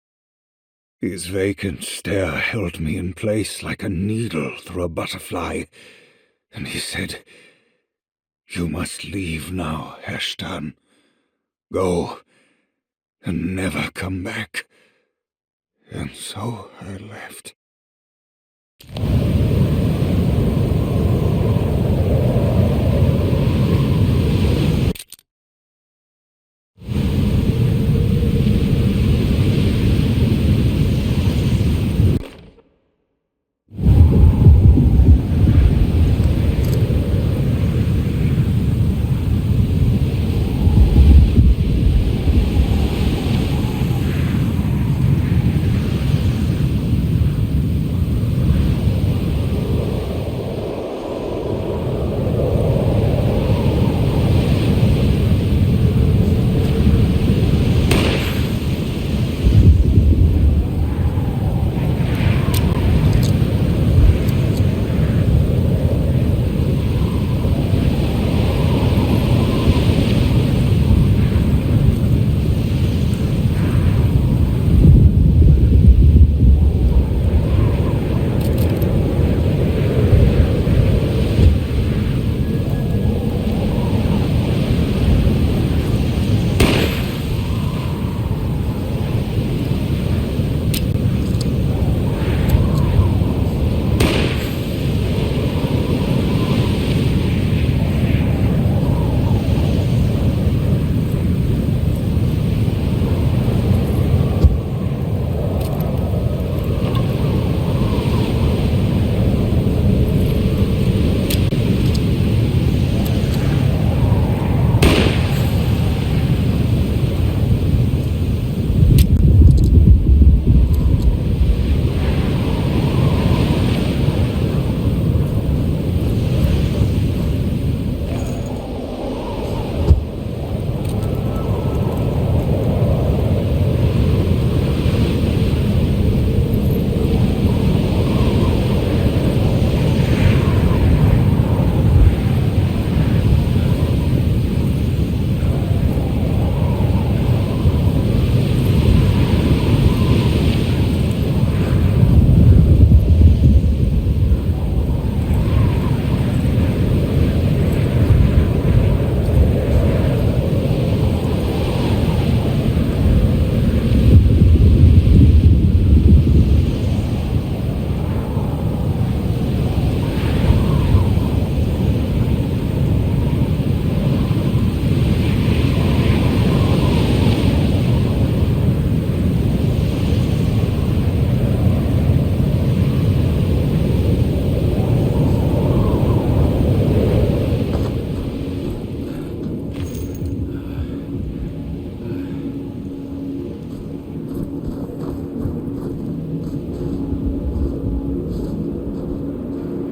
His vacant stare held me in place like a needle through a butterfly, and he said, "You must leave now, Herstan. Go, and never come back." And so I left.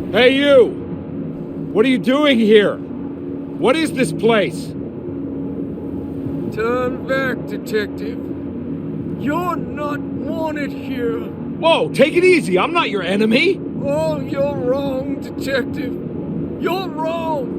Hey, you! What are you doing here? What is this place? Turn back, detective. You're not wanted here. Whoa, take it easy. I'm not your enemy. Oh, you're wrong, detective. You're wrong.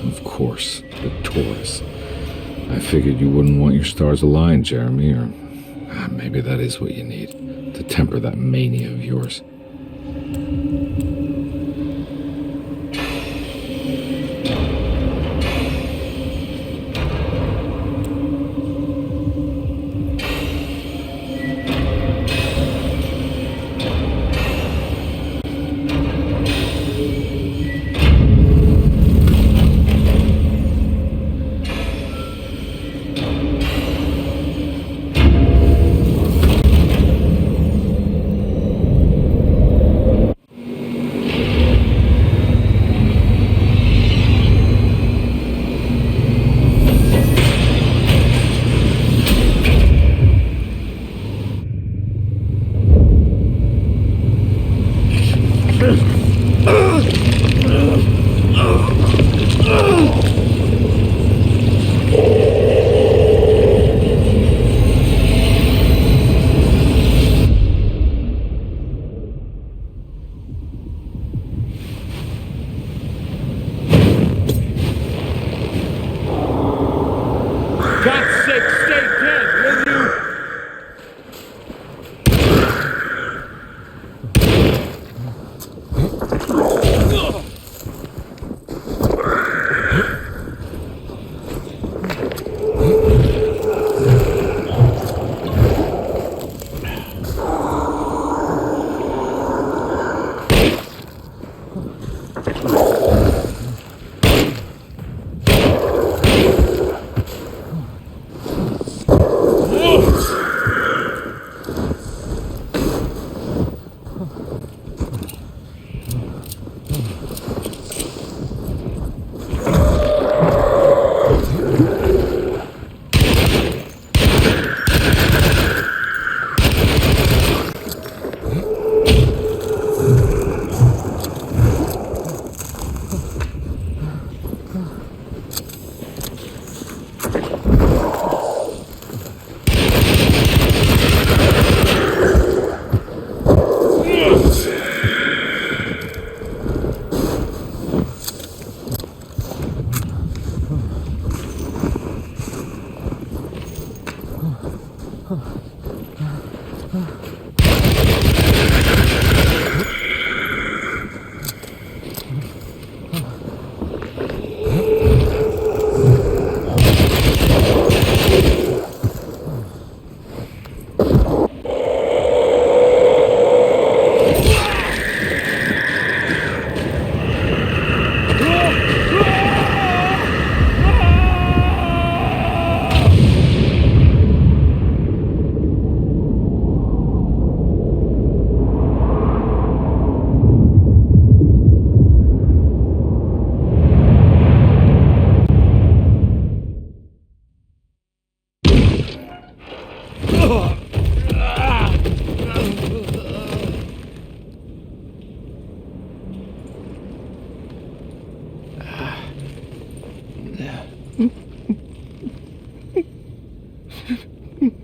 Of course, the Taurus. I figured you wouldn't want your stars aligned, Jeremy, or maybe that is what you need to temper that mania of yours. God's sake, stay dead, will you?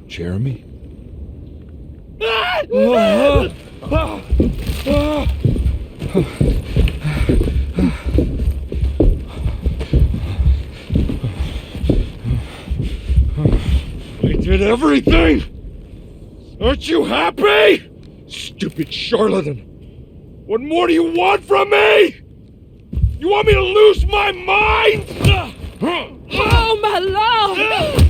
Jeremy? I did everything! Aren't you happy? Stupid charlatan! What more do you want from me? You want me to lose my mind? Oh, my lord!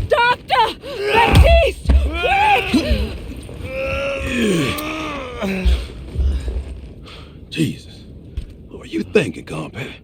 Doctor! Baptiste! Quick! Jesus. What are you thinking, compadre?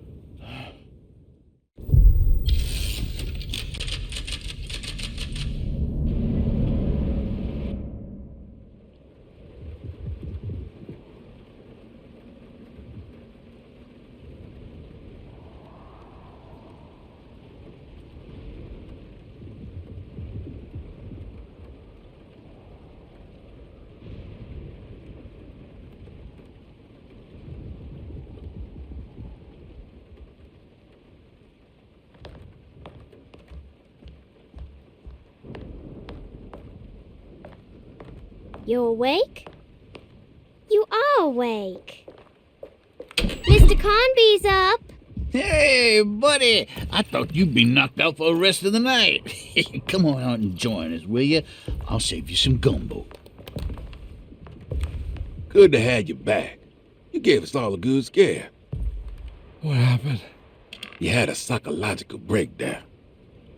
You awake? You are awake. Mr. Conby's up. Hey, buddy! I thought you'd be knocked out for the rest of the night. Come on out and join us, will you? I'll save you some gumbo. Good to have you back. You gave us all a good scare. What happened? You had a psychological breakdown.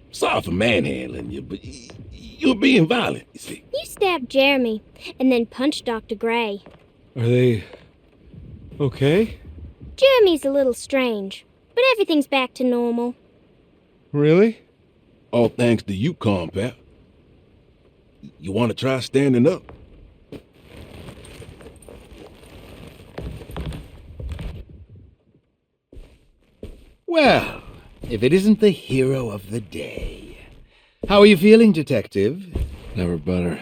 Sorry for manhandling you, but you were being violent, you see. You stabbed Jeremy and then punched Dr. Gray. Are they okay? Jeremy's a little strange, but everything's back to normal. Really? All thanks to you, compadre. You want to try standing up? Well, if it isn't the hero of the day. How are you feeling, Detective? Never better.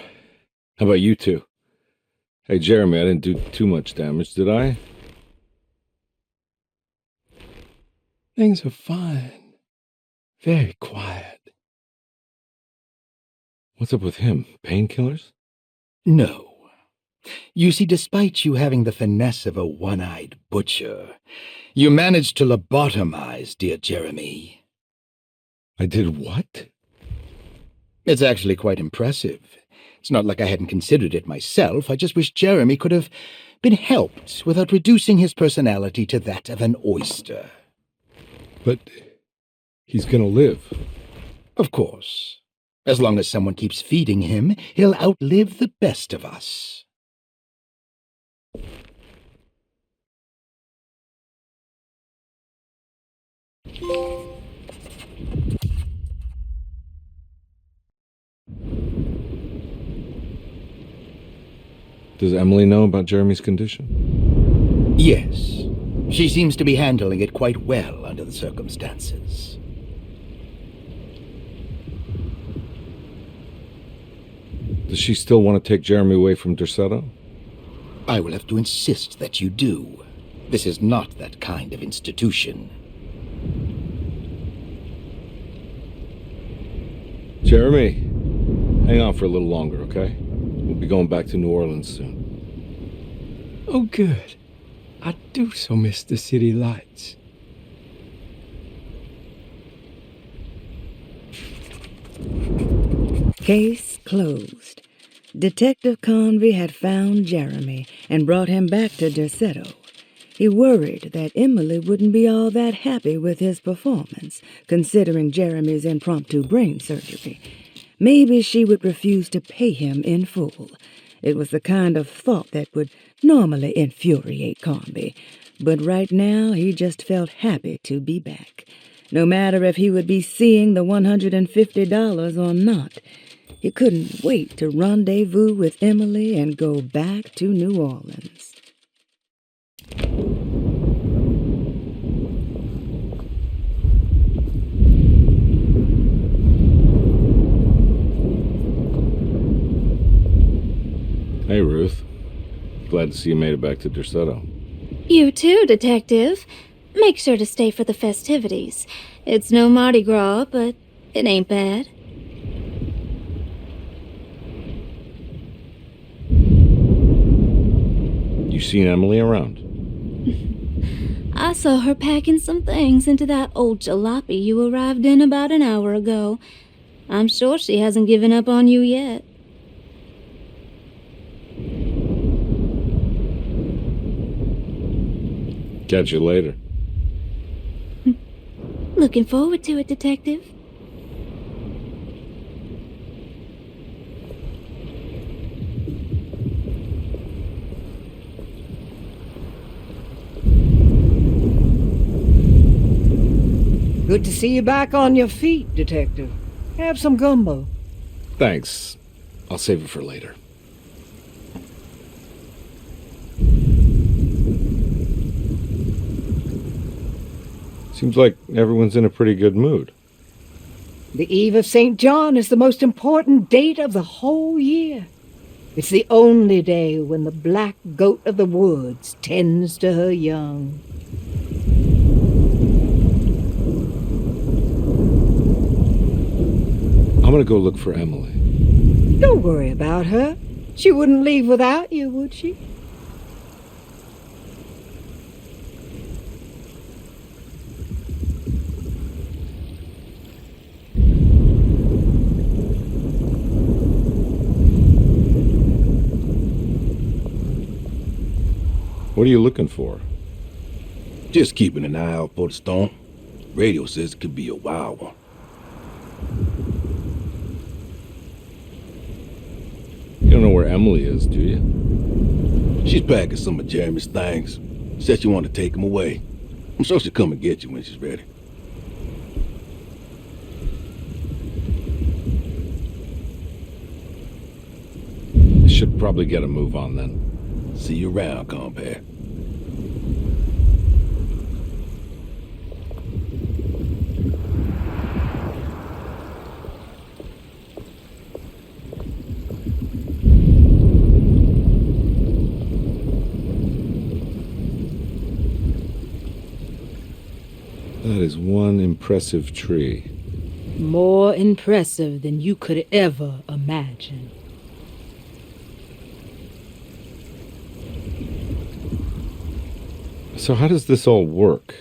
How about you two? Hey, Jeremy, I didn't do too much damage, did I? Things are fine. Very quiet. What's up with him? Painkillers? No. You see, despite you having the finesse of a one-eyed butcher, you managed to lobotomize dear Jeremy. I did what? It's actually quite impressive. It's not like I hadn't considered it myself. I just wish Jeremy could have been helped without reducing his personality to that of an oyster. But he's gonna live. Of course. As long as someone keeps feeding him, he'll outlive the best of us. Does Emily know about Jeremy's condition? Yes. She seems to be handling it quite well under the circumstances. Does she still want to take Jeremy away from Derceto? I will have to insist that you do. This is not that kind of institution. Jeremy, hang on for a little longer, okay? We'll be going back to New Orleans soon. Oh, good. I do so miss the city lights. Case closed. Detective Convy had found Jeremy and brought him back to Derceto. He worried that Emily wouldn't be all that happy with his performance, considering Jeremy's impromptu brain surgery. Maybe she would refuse to pay him in full. It was the kind of thought that would normally infuriate Convy, but right now he just felt happy to be back. No matter if he would be seeing the $150 or not, he couldn't wait to rendezvous with Emily and go back to New Orleans. Hey, Ruth. Glad to see you made it back to Derceto. You too, Detective. Make sure to stay for the festivities. It's no Mardi Gras, but it ain't bad. seen Emily around? I saw her packing some things into that old jalopy you arrived in about an hour ago. I'm sure she hasn't given up on you yet. Catch you later. Looking forward to it, Detective. Good to see you back on your feet, Detective. Have some gumbo. Thanks. I'll save it for later. Seems like everyone's in a pretty good mood. The Eve of St. John is the most important date of the whole year. It's the only day when the black goat of the woods tends to her young. I'm gonna go look for Emily. Don't worry about her. She wouldn't leave without you, would she? What are you looking for? Just keeping an eye out for the storm. Radio says it could be a wild one. You don't know where Emily is, do you? She's packing some of Jeremy's things. Said she wanted to take them away. I'm sure she'll come and get you when she's ready. Should probably get a move on then. See you around, compare. That is one impressive tree. More impressive than you could ever imagine. So how does this all work?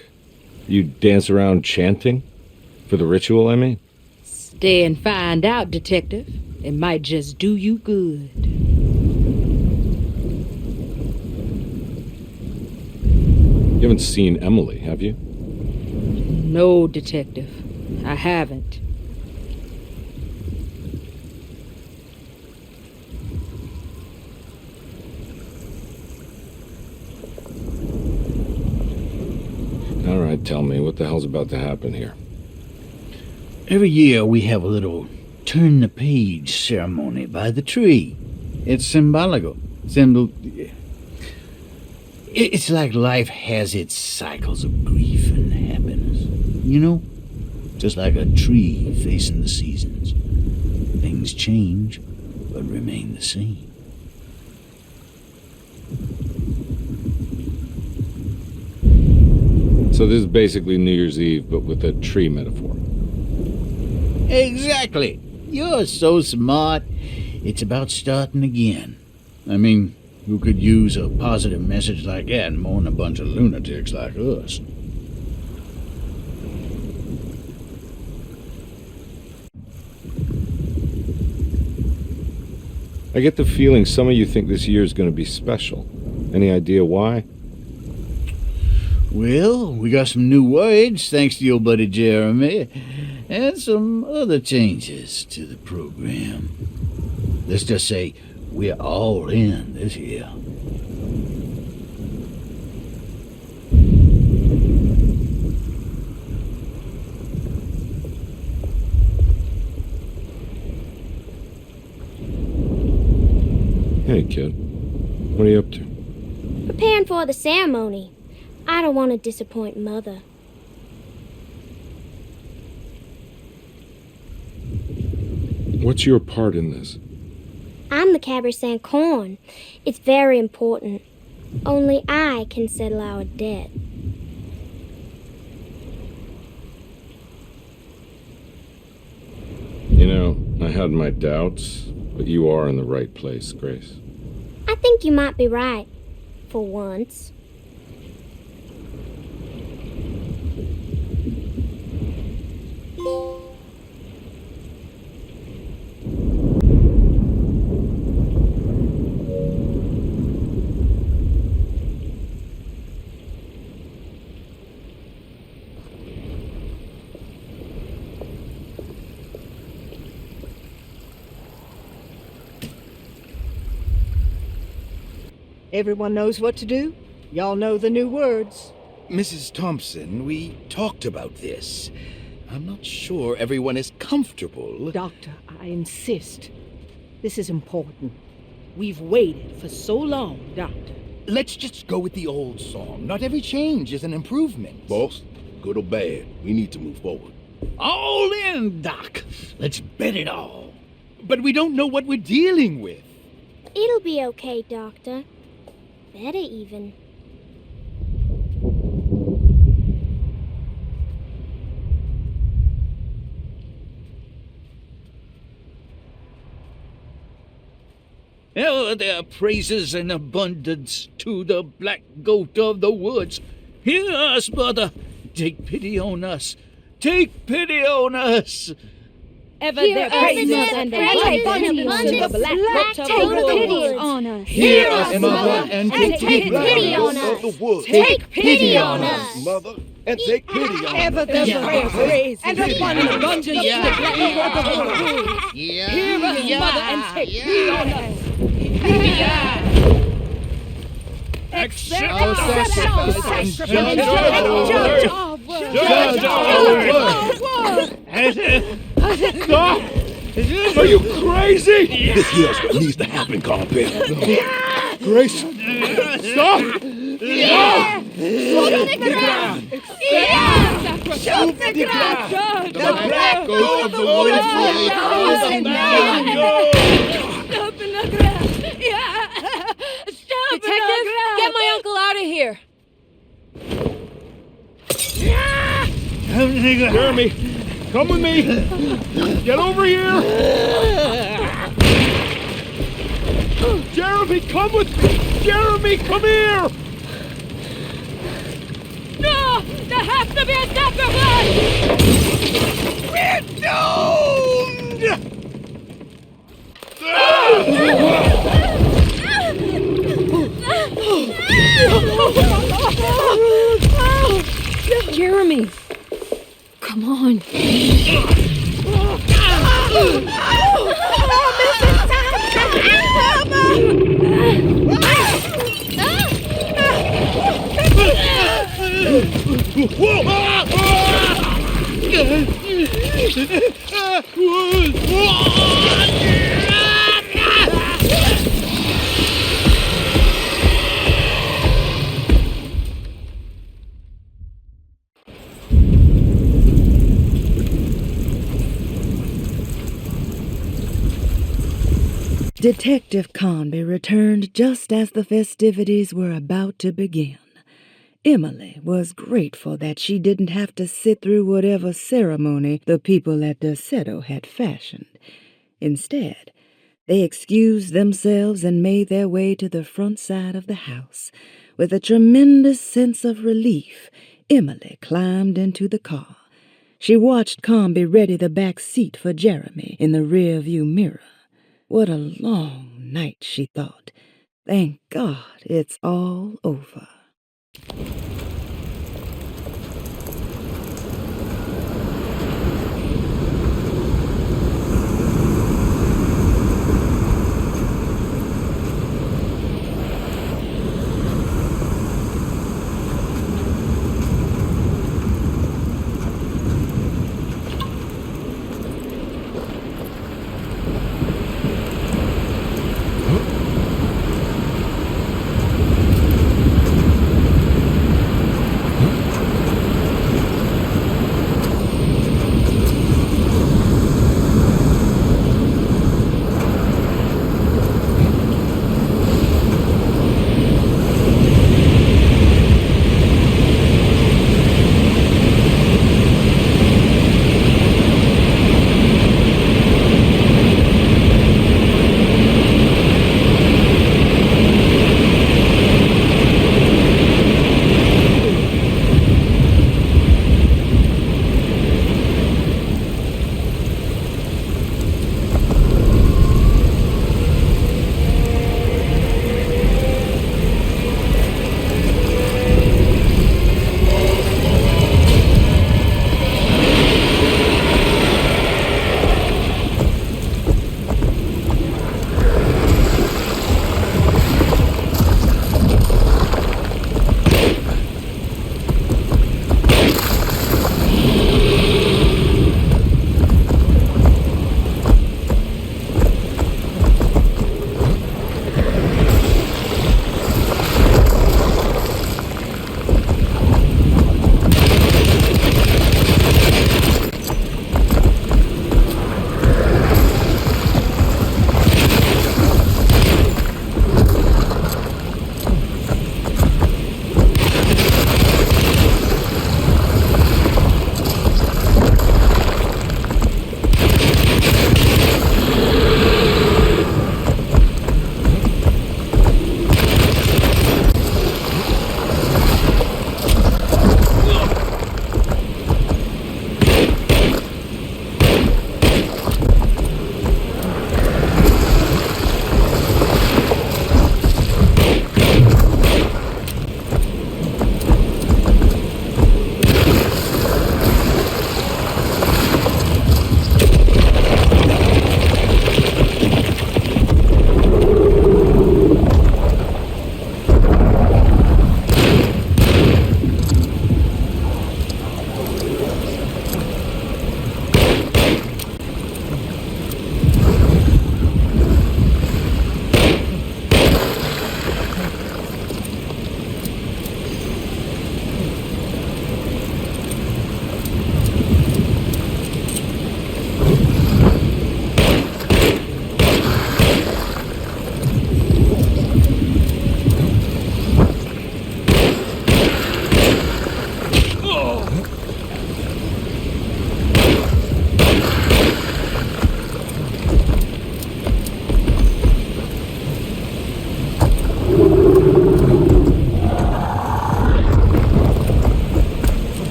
You dance around chanting? For the ritual, I mean? Stay and find out, Detective. It might just do you good. You haven't seen Emily, have you? No, Detective. I haven't. All right, tell me, what the hell's about to happen here? Every year we have a little turn-the-page ceremony by the tree. It's symbolical. It's like life has its cycles of grief and happiness. You know? Just like a tree facing the seasons. Things change, but remain the same. So this is basically New Year's Eve, but with a tree metaphor. Exactly. You're so smart. It's about starting again. I mean, who could use a positive message like that more than a bunch of lunatics like us? I get the feeling some of you think this year is going to be special. Any idea why? Well, we got some new words, thanks to your buddy Jeremy, and some other changes to the program. Let's just say we're all in this year. Hey, kid. What are you up to? Preparing for the ceremony. I don't want to disappoint Mother. What's your part in this? I'm the Cabaret Saint Corn. It's very important. Only I can settle our debt. You know, I had my doubts, but you are in the right place, Grace. I think you might be right. for once. Everyone knows what to do? Y'all know the new words. Mrs. Thompson, we talked about this. I'm not sure everyone is comfortable. Doctor, I insist. This is important. We've waited for so long, Doctor. Let's just go with the old song. Not every change is an improvement. Boss, good or bad, we need to move forward. All in, Doc. Let's bet it all. But we don't know what we're dealing with. It'll be okay, Doctor. Better even. Oh, there are praises in abundance to the black goat of the woods. Hear us, mother. Take pity on us. Take pity on us. Ever their praises and abundance to the black goat of the woods. On us. Hear us, mother, and take pity on us. Take pity on us. Mother, and take pity on us. Ever their praise and abundance to the black goat of the woods. Hear us, mother, and take pity on us. Accept our sacrifice and judge our work. Judge our work. Stop! Are you crazy? This here's what needs to happen, Compare. Grace, stop! Stop! Shoot the ground! Shoot the ground! The black goat of the woods Stop in the ground! Yeah! Stop in the ground! Get my uncle out of here! Jeremy, come with me! Get over here! Jeremy, come with me! Jeremy, come here! No! There has to be a sacrifice! We're doomed! Jeremy! Come on. Detective Conby returned just as the festivities were about to begin. Emily was grateful that she didn't have to sit through whatever ceremony the people at Derceto had fashioned. Instead, they excused themselves and made their way to the front side of the house. With a tremendous sense of relief, Emily climbed into the car. She watched Conby ready the back seat for Jeremy in the rearview mirror. What a long night, she thought. Thank God it's all over.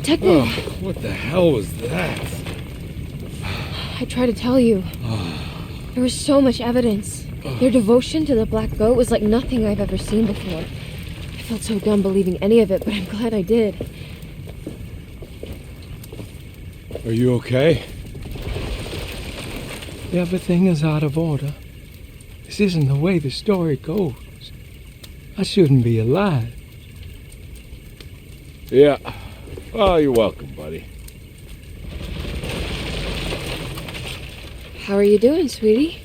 Detective! Oh, what the hell was that? I tried to tell you. There was so much evidence. Your devotion to the black goat was like nothing I've ever seen before. I felt so dumb believing any of it, but I'm glad I did. Are you okay? Everything is out of order. This isn't the way the story goes. I shouldn't be alive. Yeah. Oh, you're welcome, buddy. How are you doing, sweetie?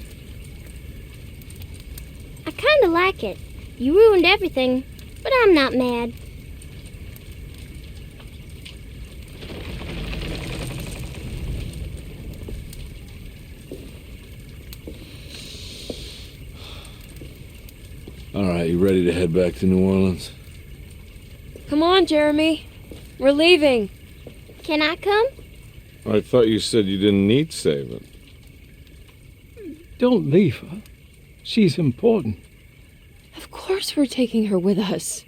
I kinda like it. You ruined everything, but I'm not mad. All right, you ready to head back to New Orleans? Come on, Jeremy. We're leaving. Can I come? I thought you said you didn't need saving. Don't leave her. She's important. Of course we're taking her with us.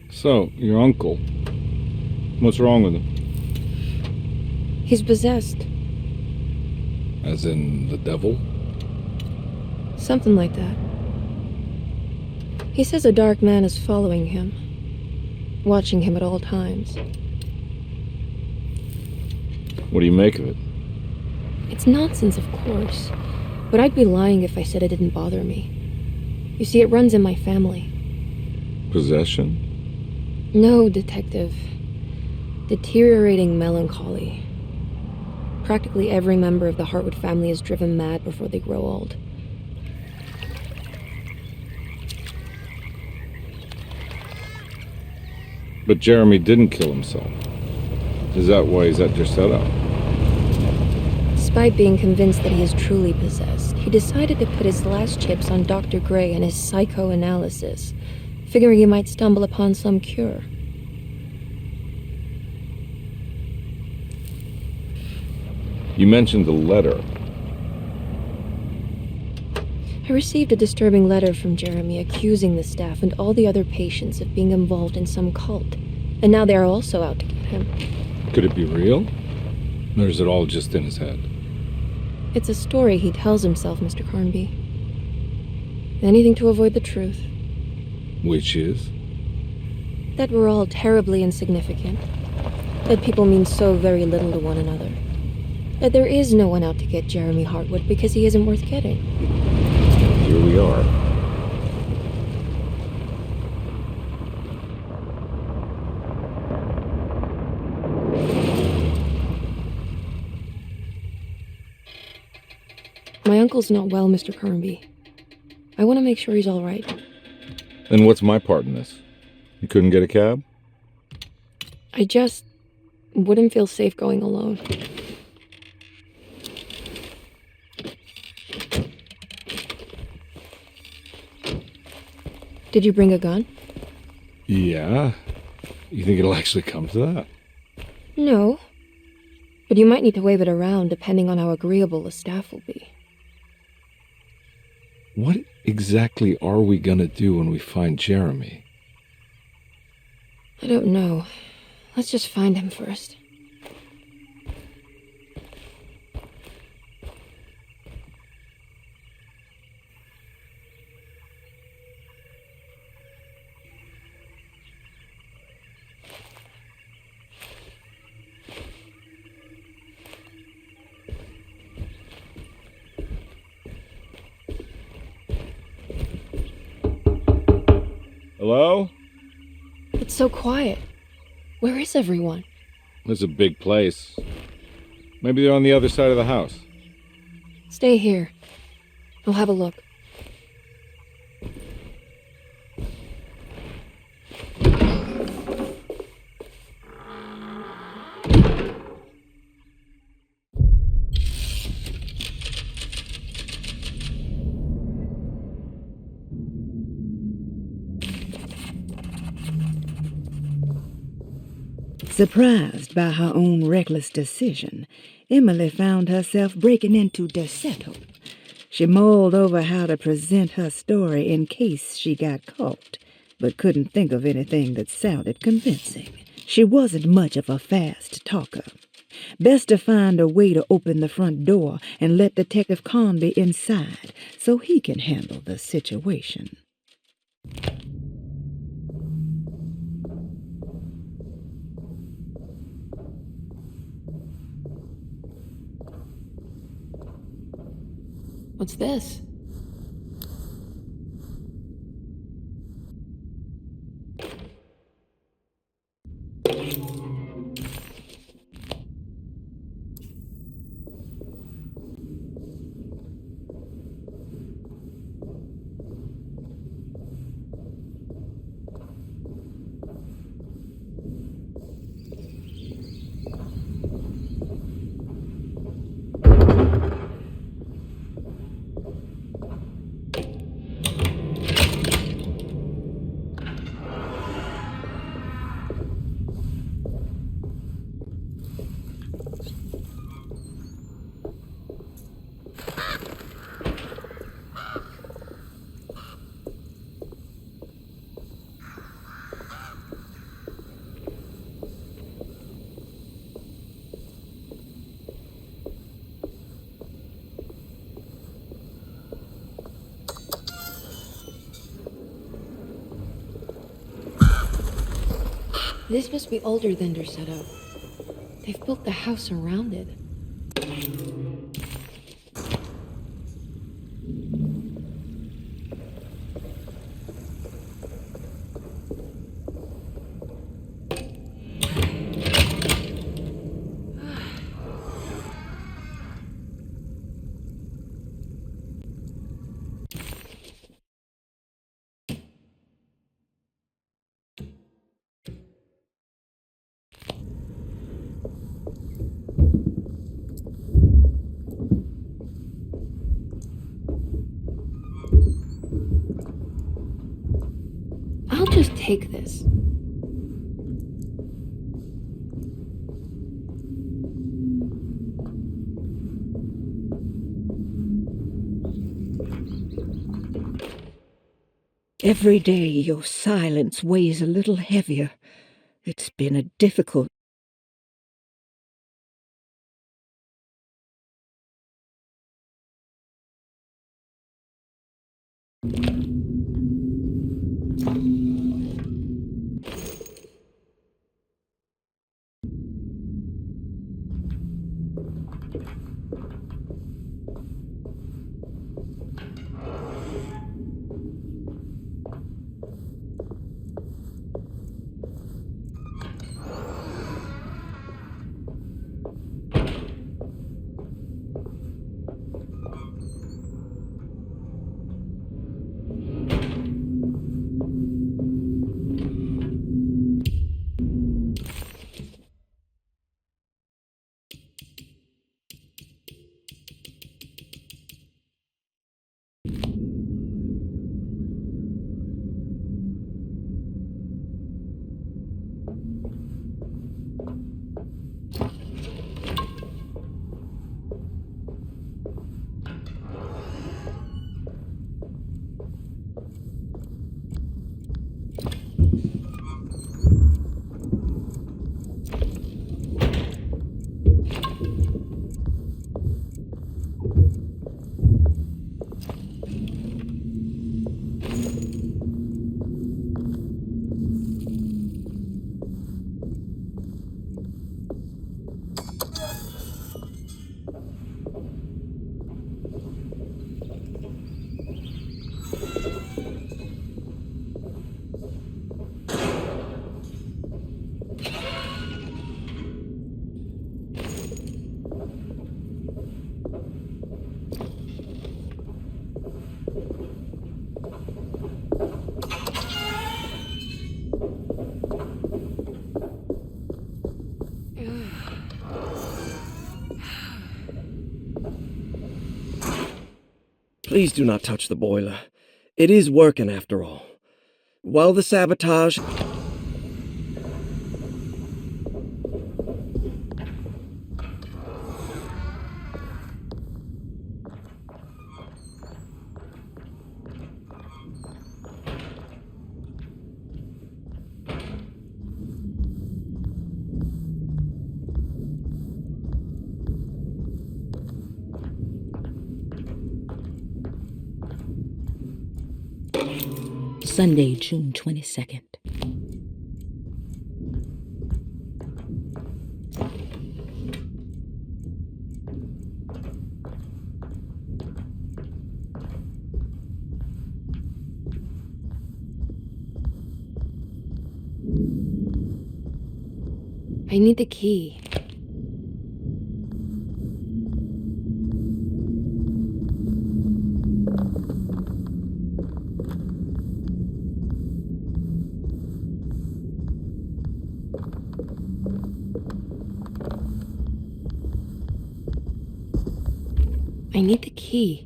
So, your uncle. What's wrong with him? He's possessed. As in the devil? Something like that. He says a dark man is following him, watching him at all times. What do you make of it? It's nonsense, of course, but I'd be lying if I said it didn't bother me. You see, it runs in my family. Possession? No, Detective. Deteriorating melancholy. Practically every member of the Hartwood family is driven mad before they grow old. But Jeremy didn't kill himself. Is that why he's at Derceto? Despite being convinced that he is truly possessed, he decided to put his last chips on Dr. Gray and his psychoanalysis, figuring he might stumble upon some cure. You mentioned the letter. I received a disturbing letter from Jeremy accusing the staff and all the other patients of being involved in some cult, and now they are also out to get him. Could it be real? Or is it all just in his head? It's a story he tells himself, Mr. Carnby. Anything to avoid the truth. Which is? That we're all terribly insignificant. That people mean so very little to one another. That there is no one out to get Jeremy Hartwood because he isn't worth getting. Here we are. My uncle's not well, Mr. Carnby. I want to make sure he's all right. Then what's my part in this? You couldn't get a cab? I just wouldn't feel safe going alone. Did you bring a gun? Yeah. You think it'll actually come to that? No. But you might need to wave it around depending on how agreeable the staff will be. What exactly are we gonna do when we find Jeremy? I don't know. Let's just find him first. Hello? It's so quiet. Where is everyone? This is a big place. Maybe they're on the other side of the house. Stay here. I'll have a look. Surprised by her own reckless decision, Emily found herself breaking into Derceto. She mulled over how to present her story in case she got caught, but couldn't think of anything that sounded convincing. She wasn't much of a fast talker. Best to find a way to open the front door and let Detective Conby inside so he can handle the situation. What's this? This must be older than Derceto. They've built the house around it. I'll just take this. Every day your silence weighs a little heavier. It's been a difficult... Please do not touch the boiler. It is working after all. While the sabotage... Sunday, June 22nd. I need the key. I need the key.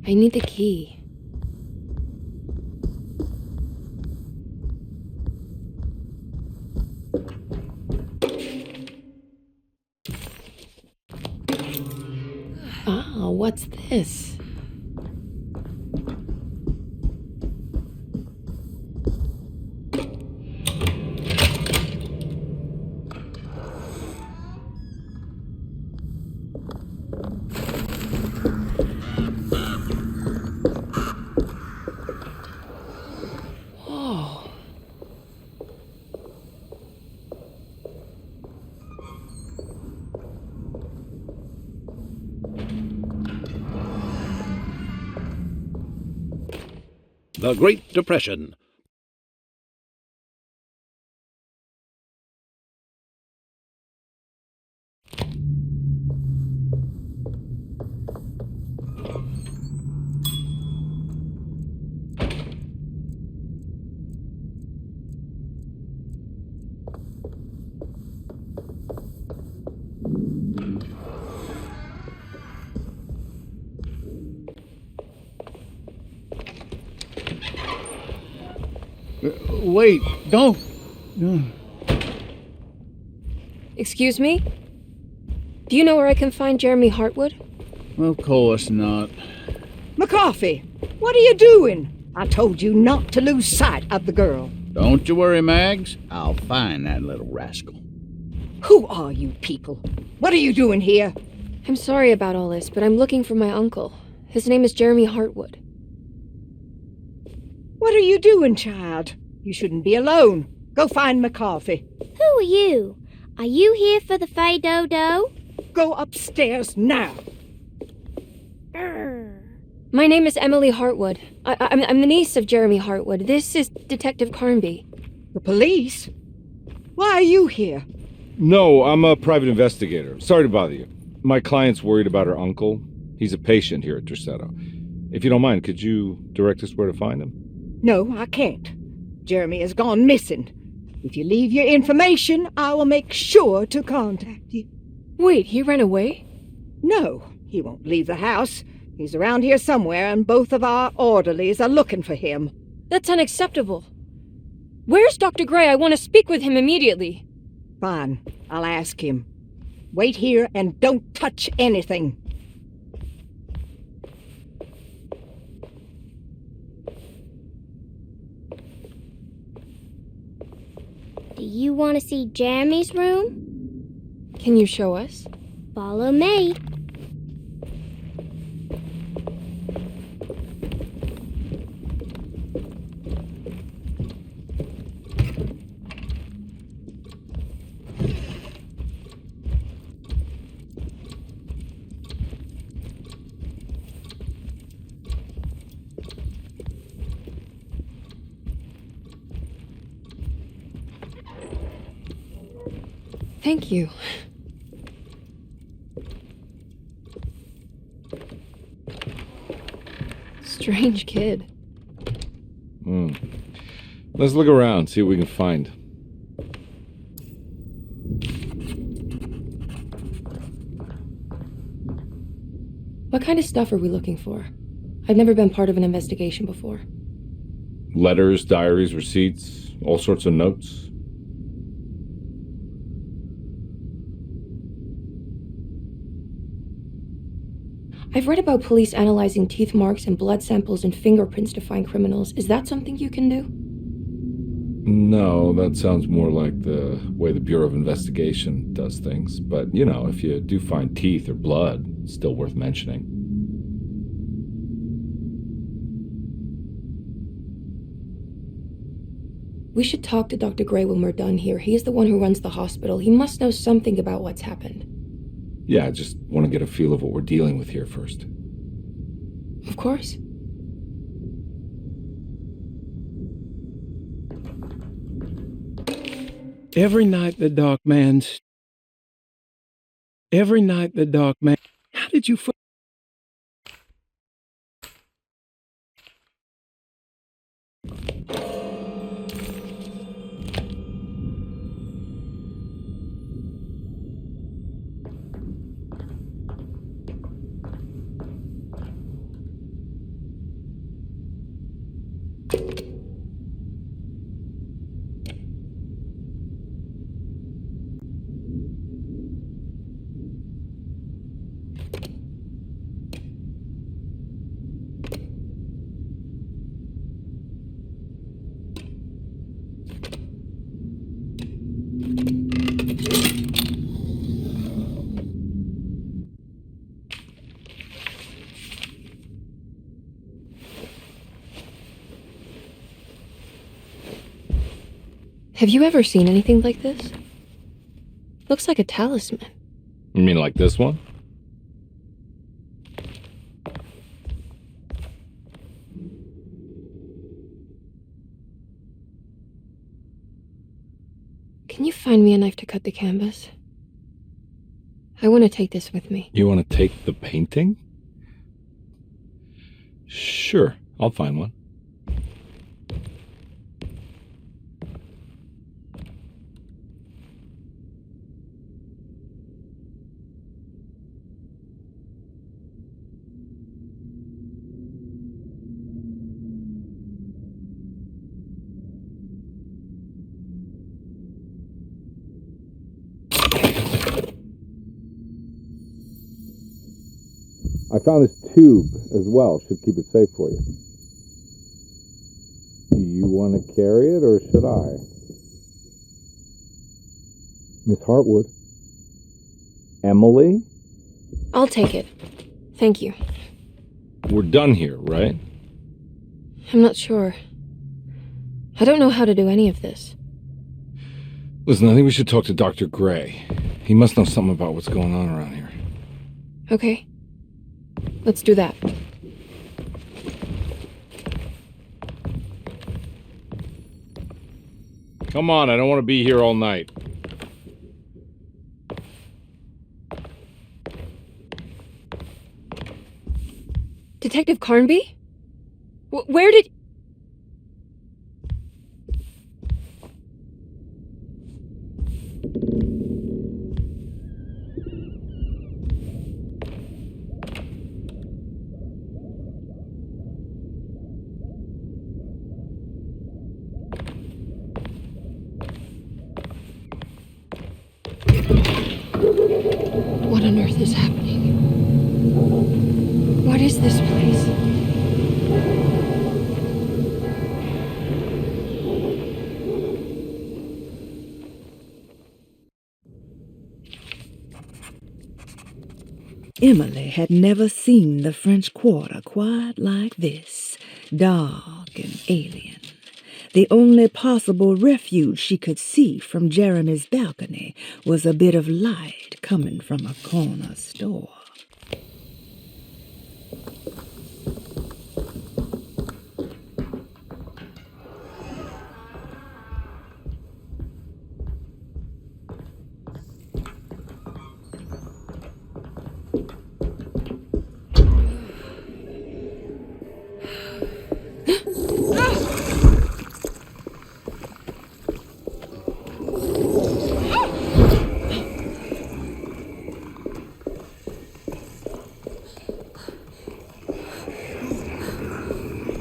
I need the key. Oh, what's this? The Great Depression. Wait, don't. Excuse me? Do you know where I can find Jeremy Hartwood? Of course not. McCarthy, what are you doing? I told you not to lose sight of the girl. Don't you worry, Mags. I'll find that little rascal. Who are you people? What are you doing here? I'm sorry about all this, but I'm looking for my uncle. His name is Jeremy Hartwood. What are you doing, child? You shouldn't be alone. Go find McCarthy. Who are you? Are you here for the Fay Dodo? Go upstairs now. My name is Emily Hartwood. I'm the niece of Jeremy Hartwood. This is Detective Carnby. The police? Why are you here? No, I'm a private investigator. Sorry to bother you. My client's worried about her uncle. He's a patient here at Derceto. If you don't mind, could you direct us where to find him? No, I can't. Jeremy has gone missing. If you leave your information, I will make sure to contact you. Wait, he ran away? No, he won't leave the house. He's around here somewhere, and both of our orderlies are looking for him. That's unacceptable. Where's Dr. Gray? I want to speak with him immediately. Fine, I'll ask him. Wait here and don't touch anything. Do you want to see Jeremy's room? Can you show us? Follow me. Thank you. Strange kid. Let's look around, see what we can find. What kind of stuff are we looking for? I've never been part of an investigation before. Letters, diaries, receipts, all sorts of notes. I've read about police analyzing teeth marks and blood samples and fingerprints to find criminals. Is that something you can do? No, that sounds more like the way the Bureau of Investigation does things. But, you know, if you do find teeth or blood, it's still worth mentioning. We should talk to Dr. Gray when we're done here. He is the one who runs the hospital. He must know something about what's happened. Yeah, I just want to get a feel of what we're dealing with here first. Of course. Every night the Dark Man... How did you... Have you ever seen anything like this? Looks like a talisman. You mean like this one? Can you find me a knife to cut the canvas? I want to take this with me. You want to take the painting? Sure, I'll find one. I found this tube as well. Should keep it safe for you. Do you want to carry it or should I? Miss Hartwood? Emily? I'll take it. Thank you. We're done here, right? I'm not sure. I don't know how to do any of this. Listen, I think we should talk to Dr. Gray. He must know something about what's going on around here. Okay. Let's do that. Come on, I don't want to be here all night. Detective Carnby? Where did... What on earth is happening? What is this place? Emily had never seen the French Quarter quite like this, dark and alien. The only possible refuge she could see from Jeremy's balcony was a bit of light coming from a corner store.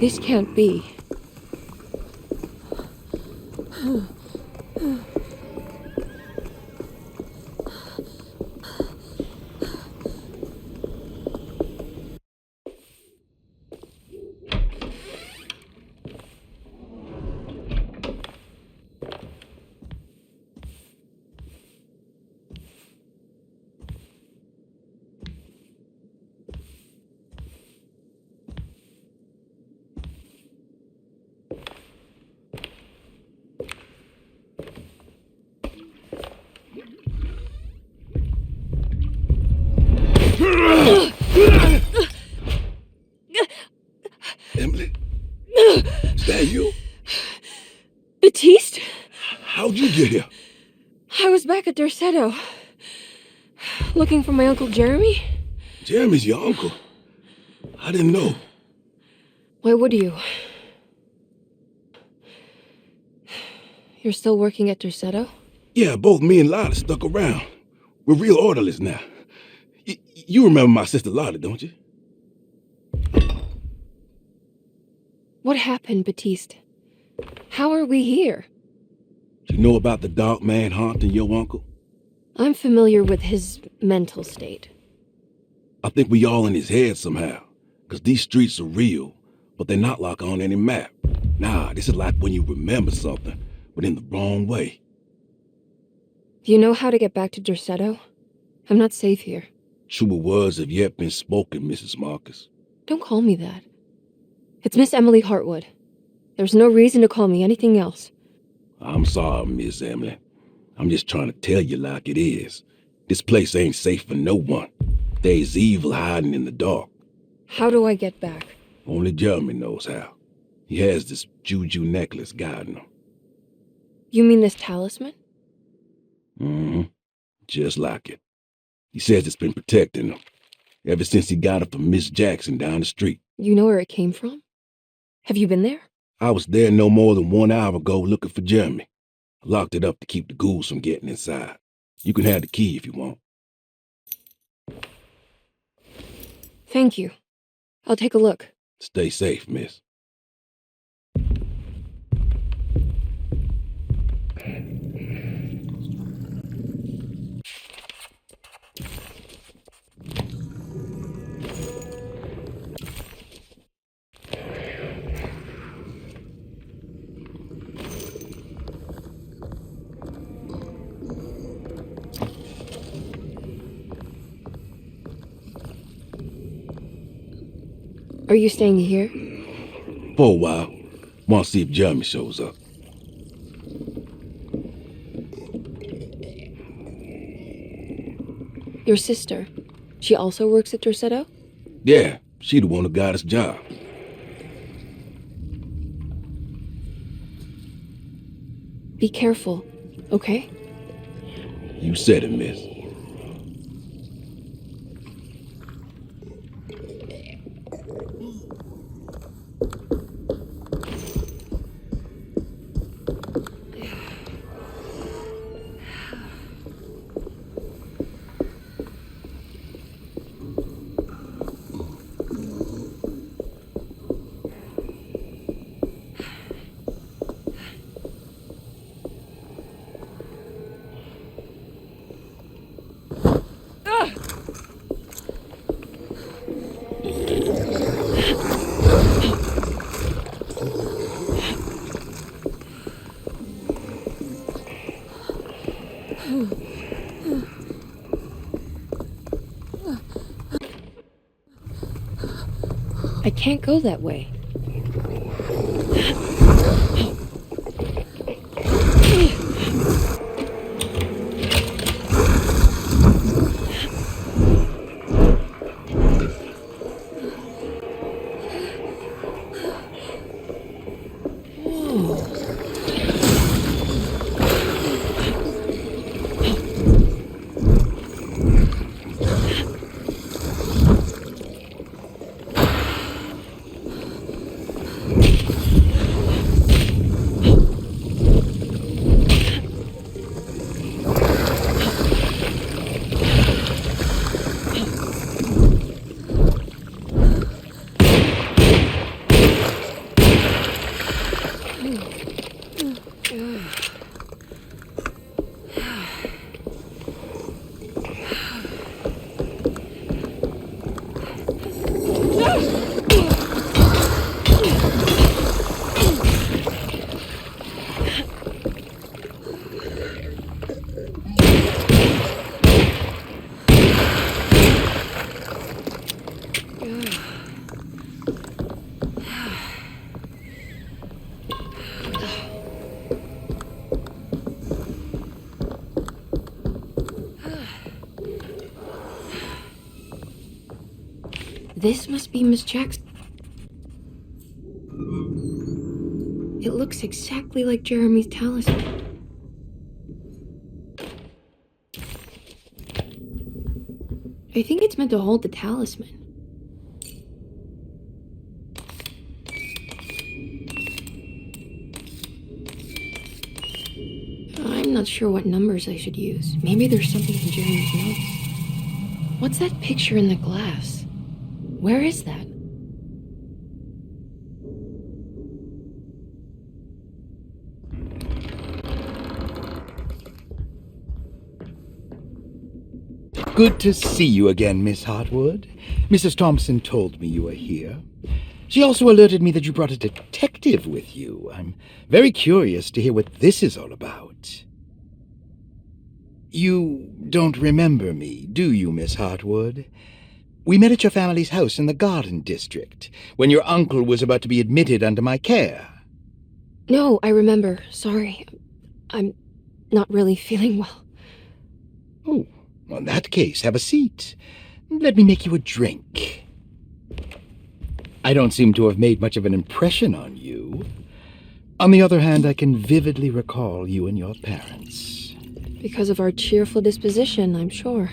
This can't be. Emily? Is that you? Baptiste? How'd you get here? I was back at Derceto. Looking for my Uncle Jeremy? Jeremy's your uncle. I didn't know. Why would you? You're still working at Derceto? Yeah, both me and Lotta stuck around. We're real orderlies now. You remember my sister Lotta, don't you? What happened, Baptiste? How are we here? You know about the dark man haunting your uncle? I'm familiar with his mental state. I think we all in his head somehow. Because these streets are real, but they're not like on any map. Nah, this is like when you remember something, but in the wrong way. Do you know how to get back to Derceto? I'm not safe here. Truer words have yet been spoken, Mrs. Marcus. Don't call me that. It's Miss Emily Hartwood. There's no reason to call me anything else. I'm sorry, Miss Emily. I'm just trying to tell you like it is. This place ain't safe for no one. There's evil hiding in the dark. How do I get back? Only Jeremy knows how. He has this juju necklace guiding him. You mean this talisman? Mm-hmm. Just like it. He says it's been protecting him ever since he got it from Miss Jackson down the street. You know where it came from? Have you been there? I was there no more than 1 hour ago looking for Jeremy. I locked it up to keep the ghouls from getting inside. You can have the key if you want. Thank you. I'll take a look. Stay safe, miss. Are you staying here? For a while. Want to see if Jeremy shows up. Your sister. She also works at Derceto? Yeah, she the one who got us job. Be careful, okay? You said it, miss. I can't go that way. This must be Miss Jackson. It looks exactly like Jeremy's talisman. I think it's meant to hold the talisman. I'm not sure what numbers I should use. Maybe there's something in Jeremy's notes. What's that picture in the glass? Where is that? Good to see you again, Miss Hartwood. Mrs. Thompson told me you were here. She also alerted me that you brought a detective with you. I'm very curious to hear what this is all about. You don't remember me, do you, Miss Hartwood? We met at your family's house in the Garden District, when your uncle was about to be admitted under my care. No, I remember. Sorry. I'm not really feeling well. Oh, well, in that case, have a seat. Let me make you a drink. I don't seem to have made much of an impression on you. On the other hand, I can vividly recall you and your parents. Because of our cheerful disposition, I'm sure.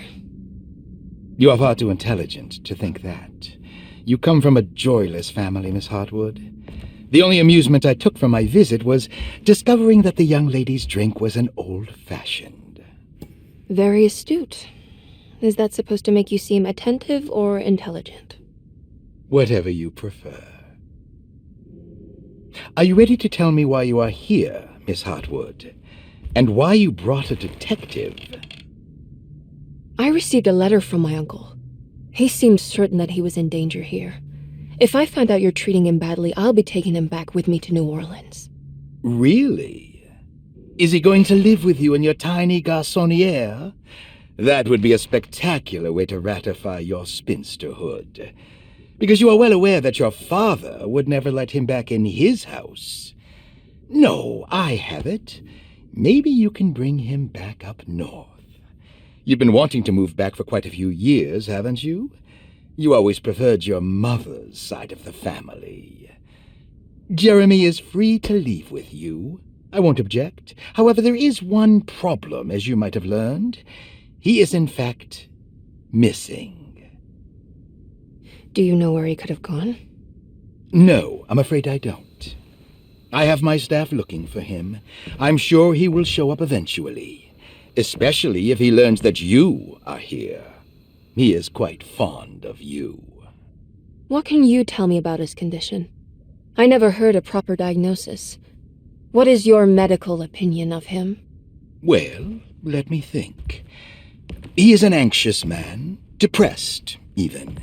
You are far too intelligent to think that. You come from a joyless family, Miss Hartwood. The only amusement I took from my visit was discovering that the young lady's drink was an old-fashioned. Very astute. Is that supposed to make you seem attentive or intelligent? Whatever you prefer. Are you ready to tell me why you are here, Miss Hartwood? And why you brought a detective? I received a letter from my uncle. He seemed certain that he was in danger here. If I find out you're treating him badly, I'll be taking him back with me to New Orleans. Really? Is he going to live with you in your tiny garçonniere? That would be a spectacular way to ratify your spinsterhood. Because you are well aware that your father would never let him back in his house. No, I have it. Maybe you can bring him back up north. You've been wanting to move back for quite a few years, haven't you? You always preferred your mother's side of the family. Jeremy is free to leave with you. I won't object. However, there is one problem, as you might have learned. He is, in fact, missing. Do you know where he could have gone? No, I'm afraid I don't. I have my staff looking for him. I'm sure he will show up eventually. Especially if he learns that you are here. He is quite fond of you. What can you tell me about his condition? I never heard a proper diagnosis. What is your medical opinion of him? Well, let me think. He is an anxious man, depressed, even.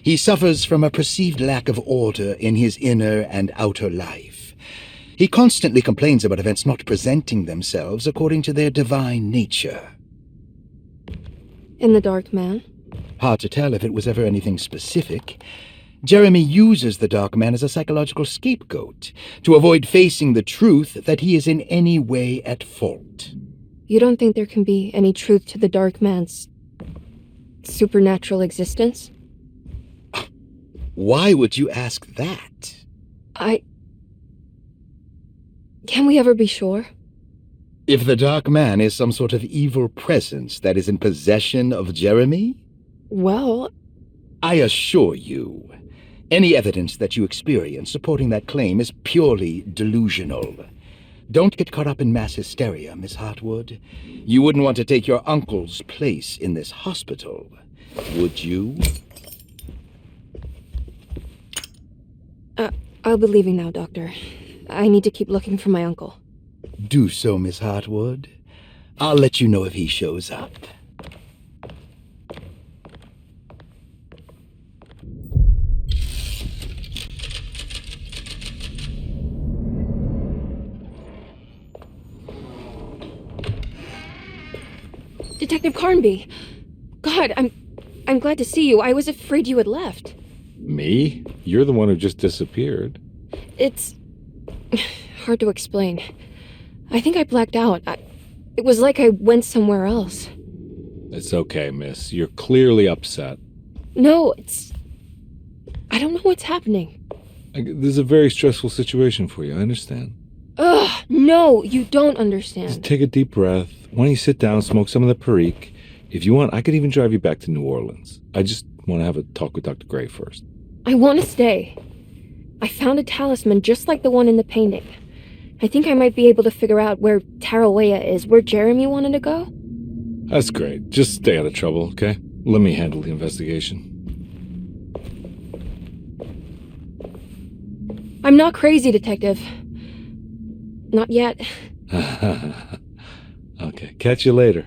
He suffers from a perceived lack of order in his inner and outer life. He constantly complains about events not presenting themselves according to their divine nature. And the Dark Man? Hard to tell if it was ever anything specific. Jeremy uses the Dark Man as a psychological scapegoat to avoid facing the truth that he is in any way at fault. You don't think there can be any truth to the Dark Man's supernatural existence? Why would you ask that? Can we ever be sure? If the Dark Man is some sort of evil presence that is in possession of Jeremy? Well, I assure you, any evidence that you experience supporting that claim is purely delusional. Don't get caught up in mass hysteria, Miss Hartwood. You wouldn't want to take your uncle's place in this hospital, would you? I'll be leaving now, Doctor. I need to keep looking for my uncle. Do so, Miss Hartwood. I'll let you know if he shows up. Detective Carnby! God, I'm glad to see you. I was afraid you had left. Me? You're the one who just disappeared. It's hard to explain. I think I blacked out. It was like I went somewhere else. It's okay, miss. You're clearly upset. No, I don't know what's happening. This is a very stressful situation for you, I understand. Ugh, no, you don't understand. Just take a deep breath. Why don't you sit down, smoke some of the Perique? If you want, I could even drive you back to New Orleans. I just want to have a talk with Dr. Gray first. I want to stay. I found a talisman just like the one in the painting. I think I might be able to figure out where Tarawea is, where Jeremy wanted to go. That's great. Just stay out of trouble, okay? Let me handle the investigation. I'm not crazy, Detective. Not yet. Okay, catch you later.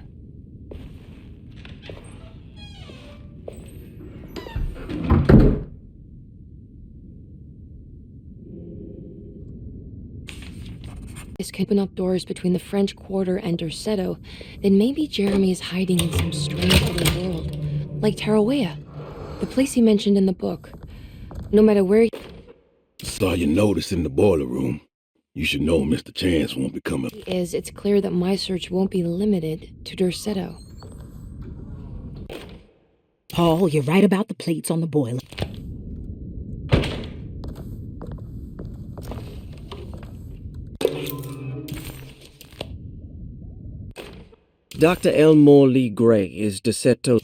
This can open up doors between the French Quarter and Derceto, then maybe Jeremy is hiding in some strange other world. Like Tarawea, the place he mentioned in the book. No matter where Saw your notice in the boiler room. You should know Mr. Chance won't be coming. he is, it's clear that my search won't be limited to Derceto. Paul, you're right about the plates on the boiler. Dr. Elmore Lee Gray is Derceto.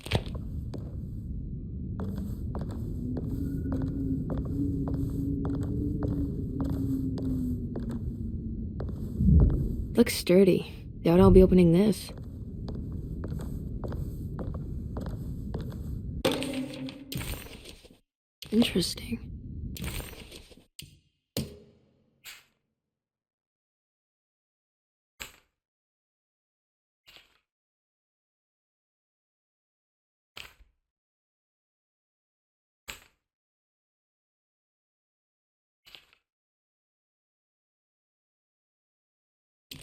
Looks sturdy. Doubt I'll be opening this. Interesting.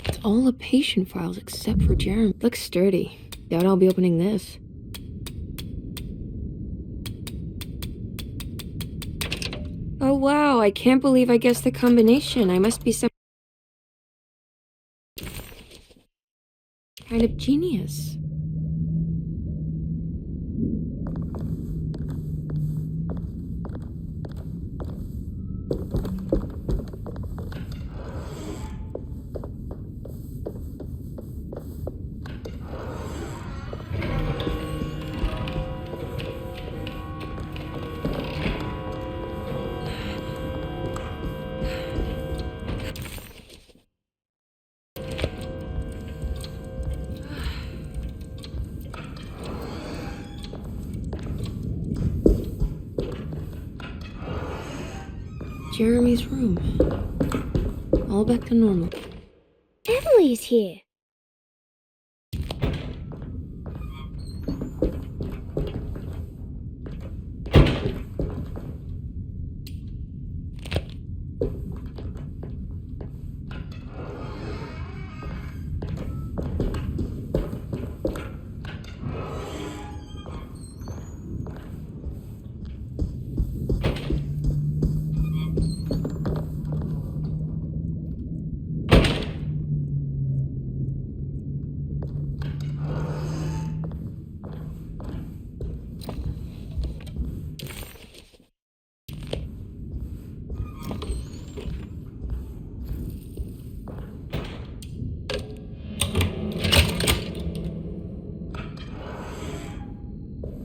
It's all the patient files except for Jeremy. Looks sturdy. Doubt I'll be opening this. Oh wow, I can't believe I guessed the combination. I must be some kind of genius. Jeremy's room. All back to normal. Emily's here.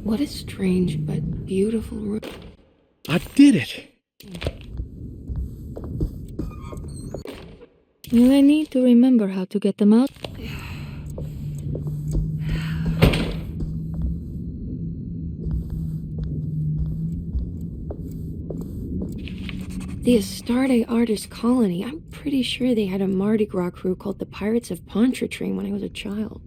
What a strange but beautiful room. I did it! Will I need to remember how to get them out? The Astarte Artist Colony. I'm pretty sure they had a Mardi Gras crew called the Pirates of Pontchartrain when I was a child.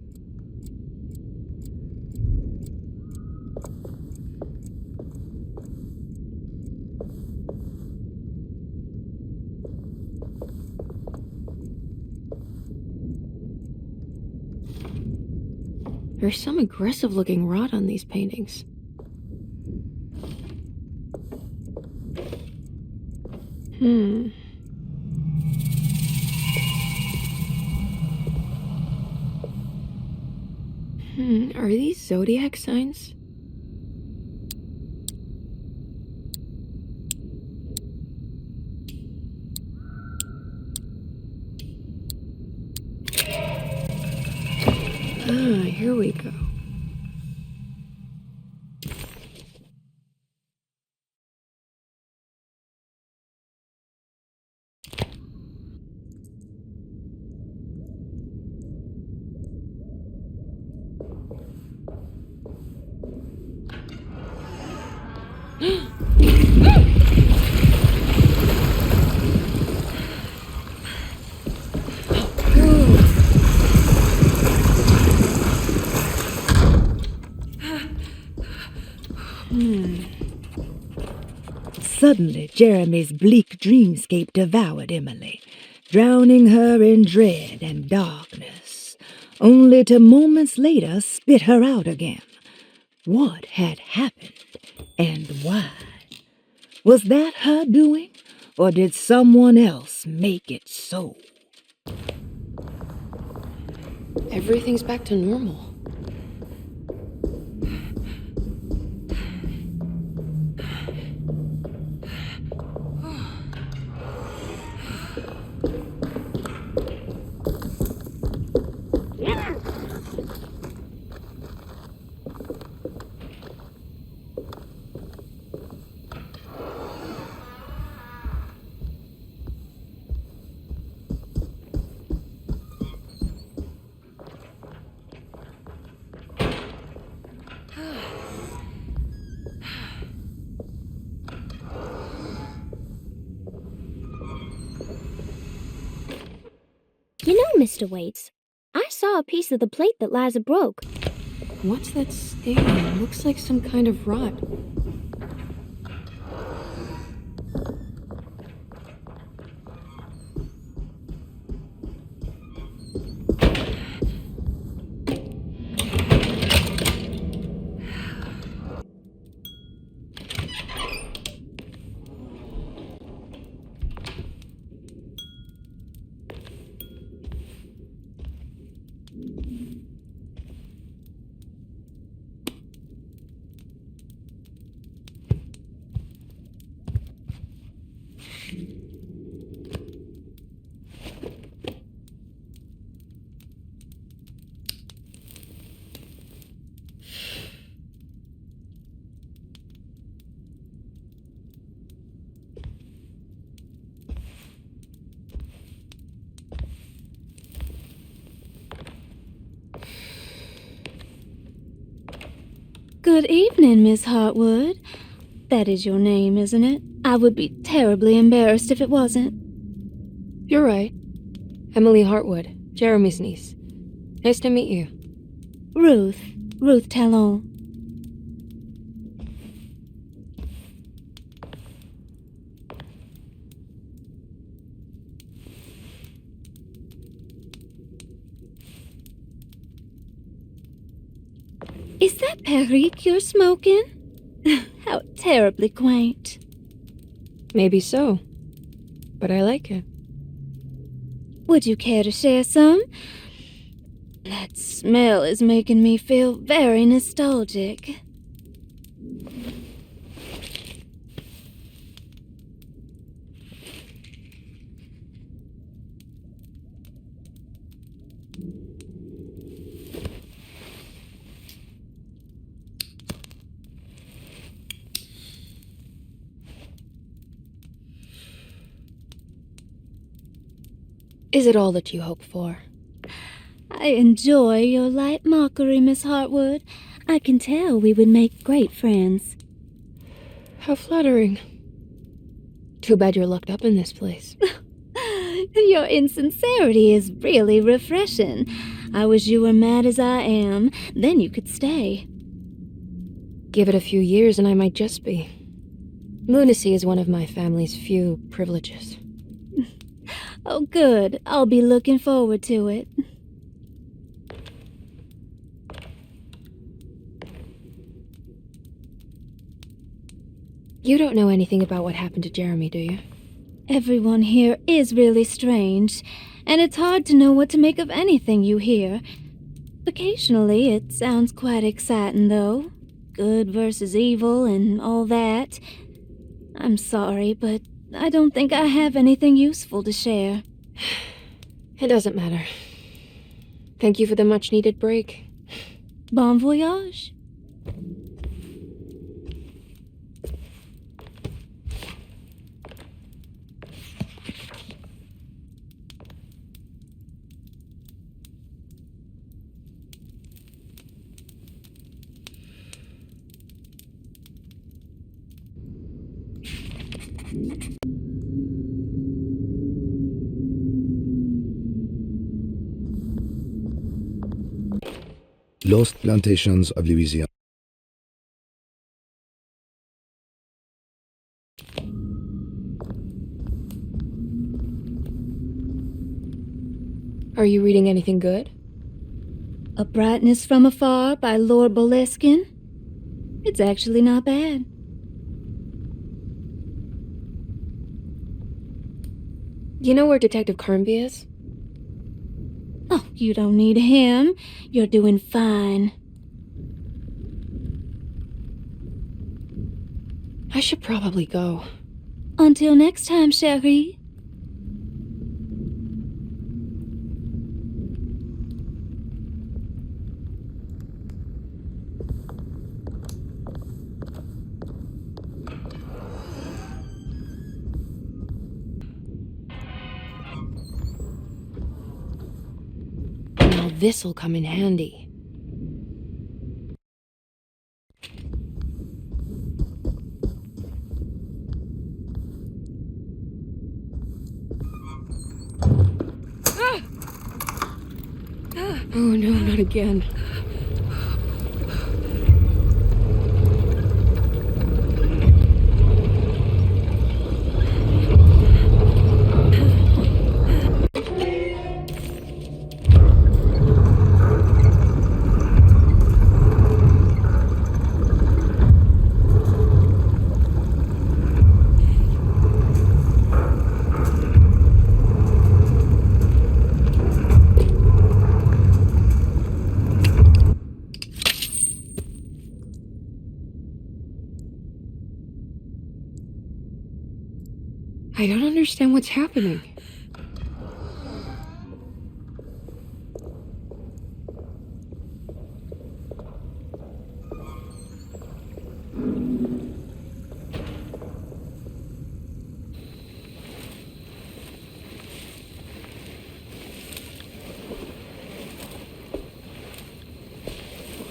There's some aggressive-looking rot on these paintings. Are these zodiac signs? Here we go. Suddenly, Jeremy's bleak dreamscape devoured Emily, drowning her in dread and darkness, only to moments later spit her out again. What had happened, and why? Was that her doing, or did someone else make it so? Everything's back to normal. You know, Mr. Waits, I saw a piece of the plate that Liza broke. What's that stain? Looks like some kind of rot. Good evening, Miss Hartwood. That is your name, isn't it? I would be terribly embarrassed if it wasn't. You're right. Emily Hartwood, Jeremy's niece. Nice to meet you. Ruth Talon. Is that Perique you're smoking? How terribly quaint. Maybe so, but I like it. Would you care to share some? That smell is making me feel very nostalgic. Is it all that you hope for? I enjoy your light mockery, Miss Hartwood. I can tell we would make great friends. How flattering. Too bad you're locked up in this place. Your insincerity is really refreshing. I wish you were mad as I am. Then you could stay. Give it a few years and I might just be. Lunacy is one of my family's few privileges. Oh, good. I'll be looking forward to it. You don't know anything about what happened to Jeremy, do you? Everyone here is really strange, and it's hard to know what to make of anything you hear. Occasionally, it sounds quite exciting, though. Good versus evil and all that. I'm sorry, but I don't think I have anything useful to share. It doesn't matter. Thank you for the much-needed break. Bon voyage. Lost Plantations of Louisiana. Are you reading anything good? A Brightness from Afar by Lord Boleskine. It's actually not bad. You know where Detective Carnby is? Oh, you don't need him. You're doing fine. I should probably go. Until next time, chérie. Now this'll come in handy. Oh no, not again. I don't understand what's happening.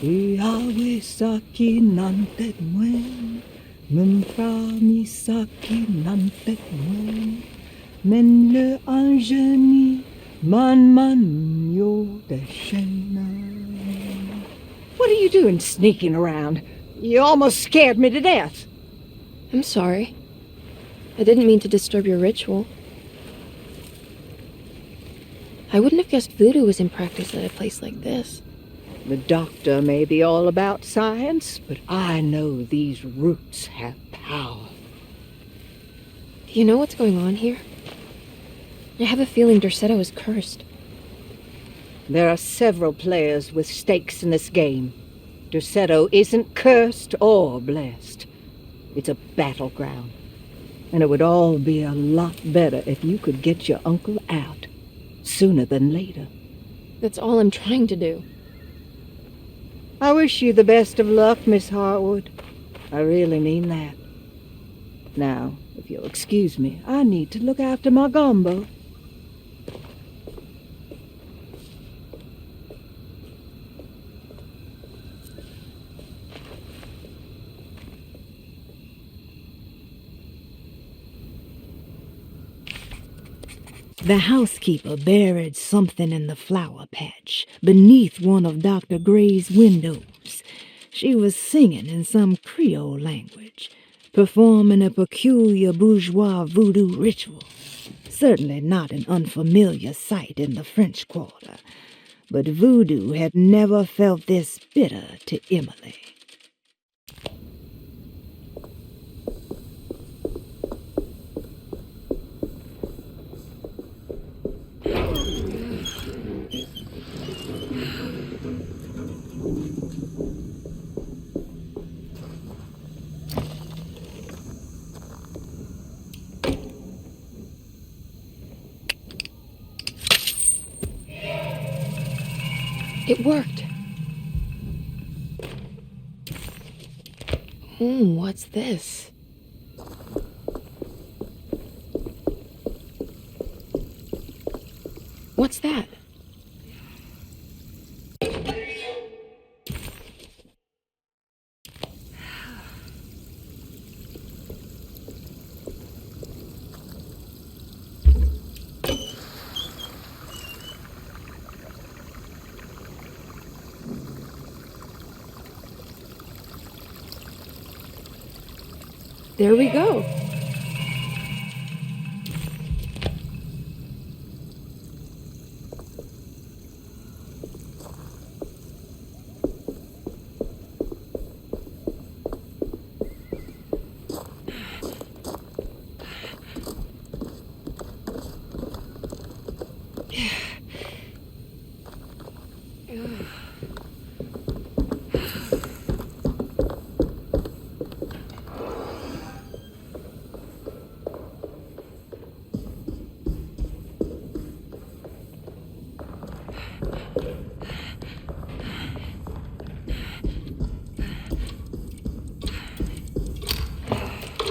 Iawesaki nantet mwen, Mumpramisaki nantet mwen, Men le anjeni man yo deshena. What are you doing sneaking around? You almost scared me to death. I'm sorry. I didn't mean to disturb your ritual. I wouldn't have guessed voodoo was in practice at a place like this. The doctor may be all about science, but I know these roots have power. Do you know what's going on here? I have a feeling Derceto is cursed. There are several players with stakes in this game. Derceto isn't cursed or blessed. It's a battleground. And it would all be a lot better if you could get your uncle out sooner than later. That's all I'm trying to do. I wish you the best of luck, Miss Hartwood. I really mean that. Now, if you'll excuse me, I need to look after my gumbo. The housekeeper buried something in the flower patch beneath one of Dr. Gray's windows. She was singing in some Creole language, performing a peculiar bourgeois voodoo ritual. Certainly not an unfamiliar sight in the French Quarter, but voodoo had never felt this bitter to Emily. It worked. What's this? What's that? There we go.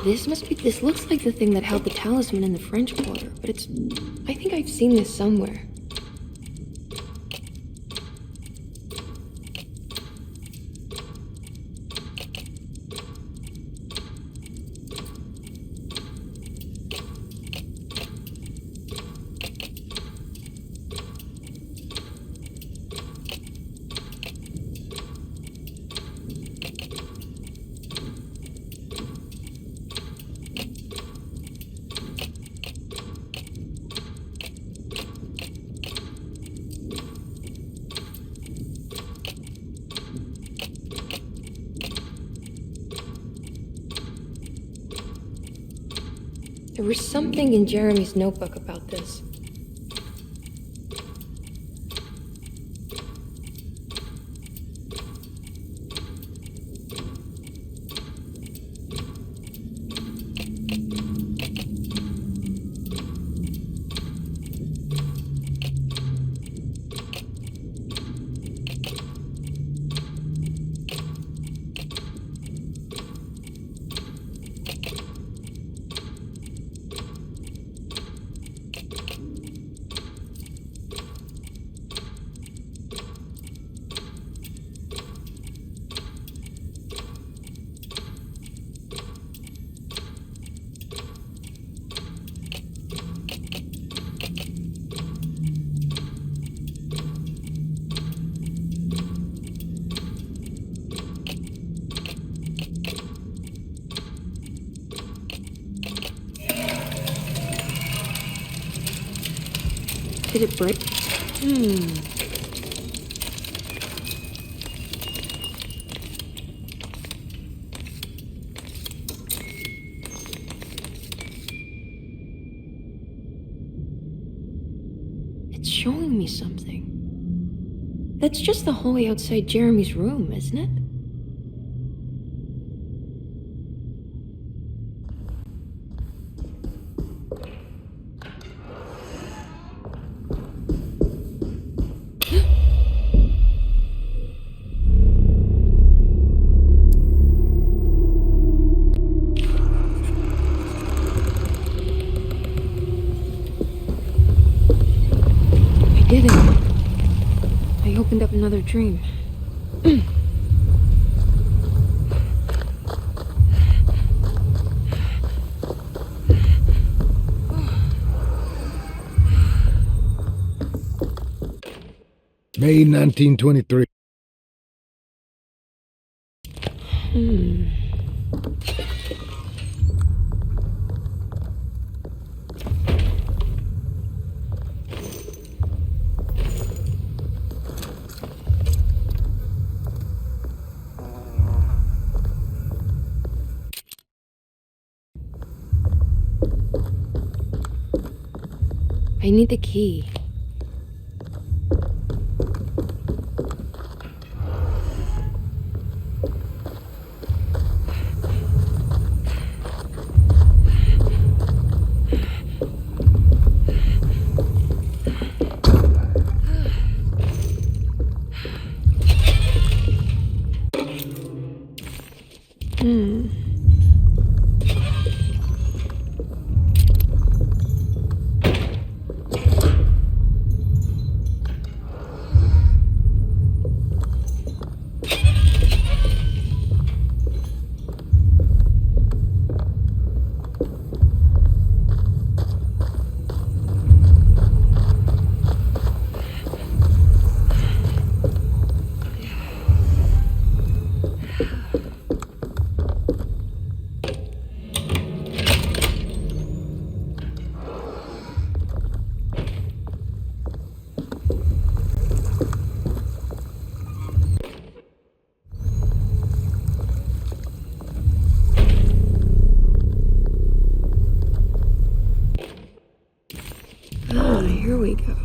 This looks like the thing that held the talisman in the French Quarter, but I think I've seen this somewhere. There was something in Jeremy's notebook about this. Did it break? It's showing me something. That's just the hallway outside Jeremy's room, isn't it? Opened up another dream. May 1923. I need the key. Here we go.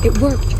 It worked.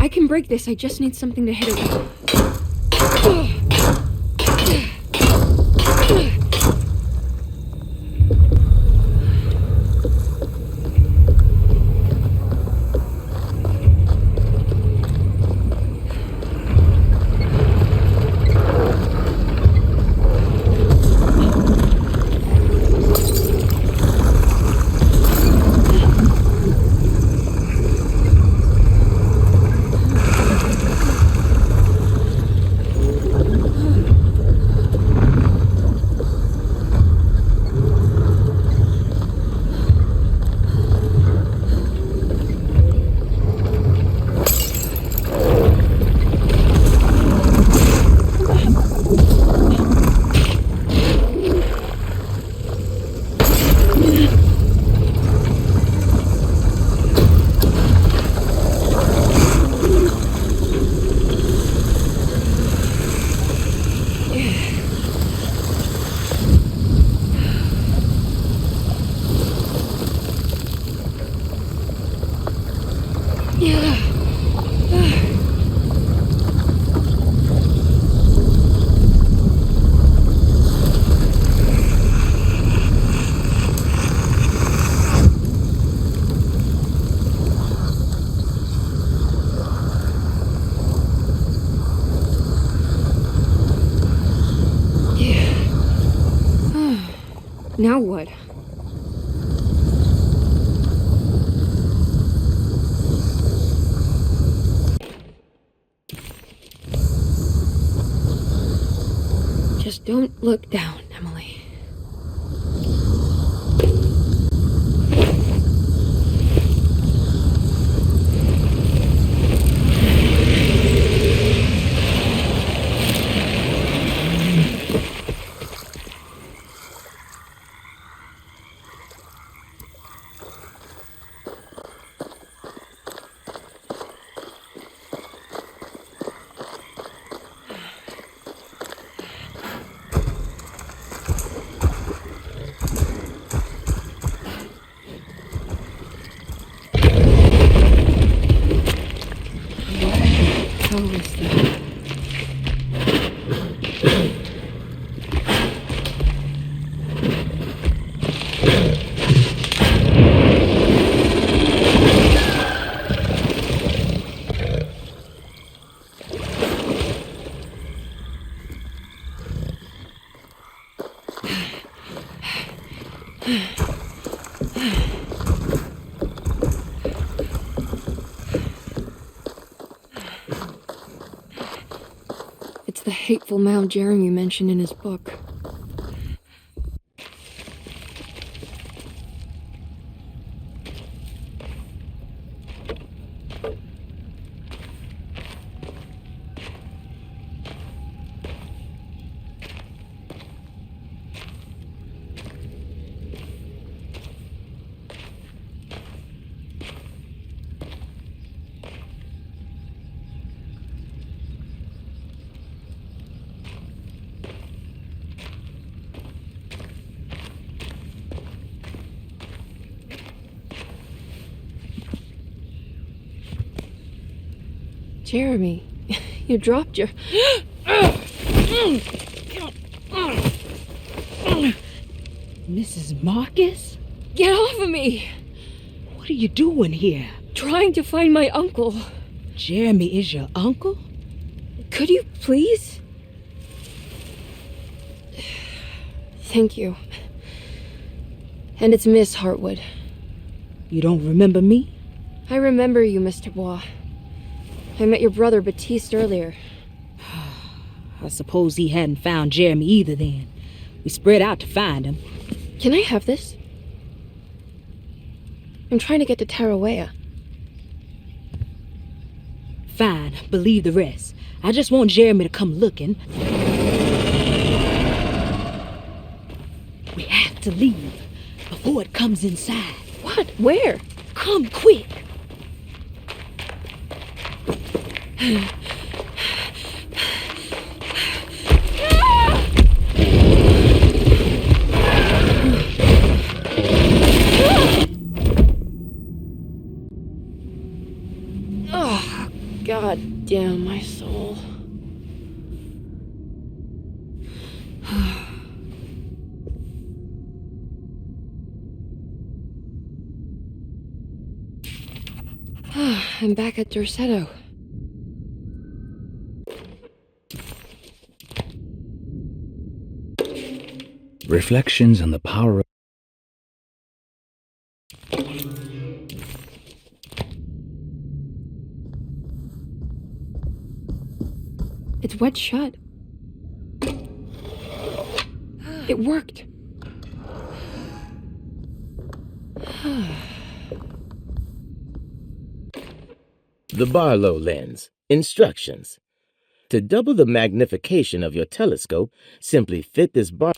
I can break this, I just need something to hit it with. Now what? Just don't look down, Emily. How was that? It's the hateful mound Jeremy mentioned in his book. Jeremy, you dropped your... Mrs. Marcus? Get off of me! What are you doing here? Trying to find my uncle. Jeremy is your uncle? Could you please? Thank you. And it's Miss Hartwood. You don't remember me? I remember you, Mr. Bois. I met your brother Baptiste earlier. I suppose he hadn't found Jeremy either then. We spread out to find him. Can I have this? I'm trying to get to Tarawea. Fine, believe the rest. I just want Jeremy to come looking. We have to leave before it comes inside. What? Where? Come quick. Oh, God damn my soul. I'm back at Derceto. Reflections on the power of... It's wet shut. It worked. The Barlow lens. Instructions. To double the magnification of your telescope, simply fit this bar...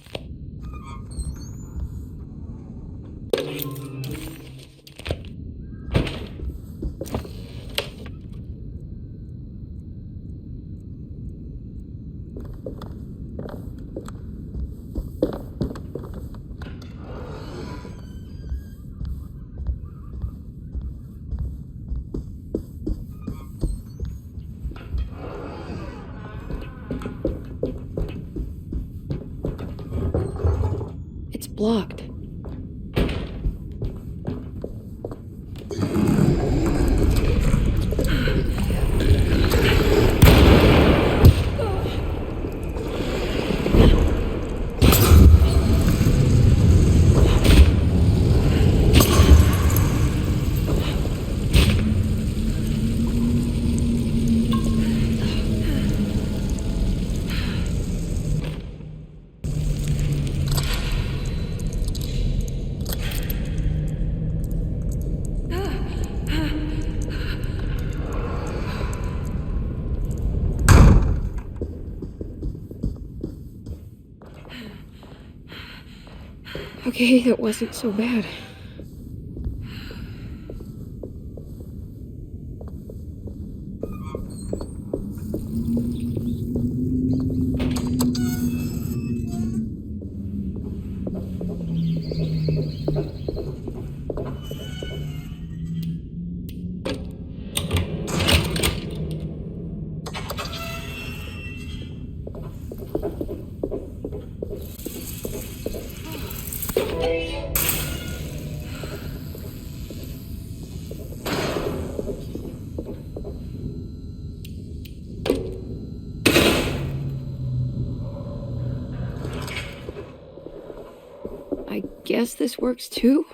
It's blocked. Okay, that wasn't so bad. I guess this works too?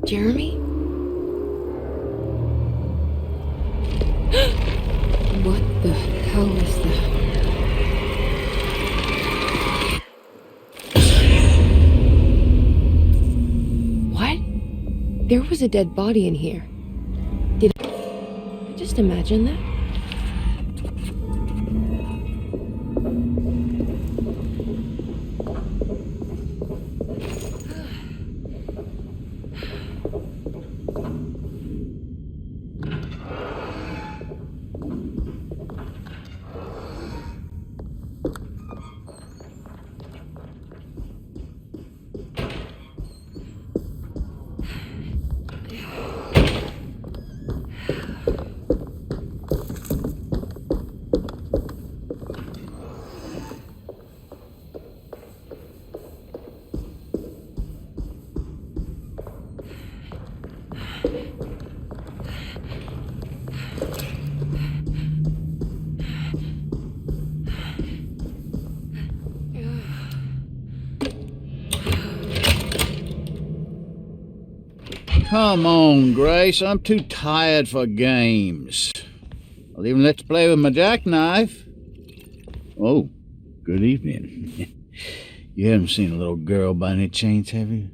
Jeremy? What the hell is that? What? There was a dead body in here. Did I just imagine that? Come on, Grace. I'm too tired for games. I'll even let you play with my jackknife. Oh, good evening. You haven't seen a little girl by any chance, have you?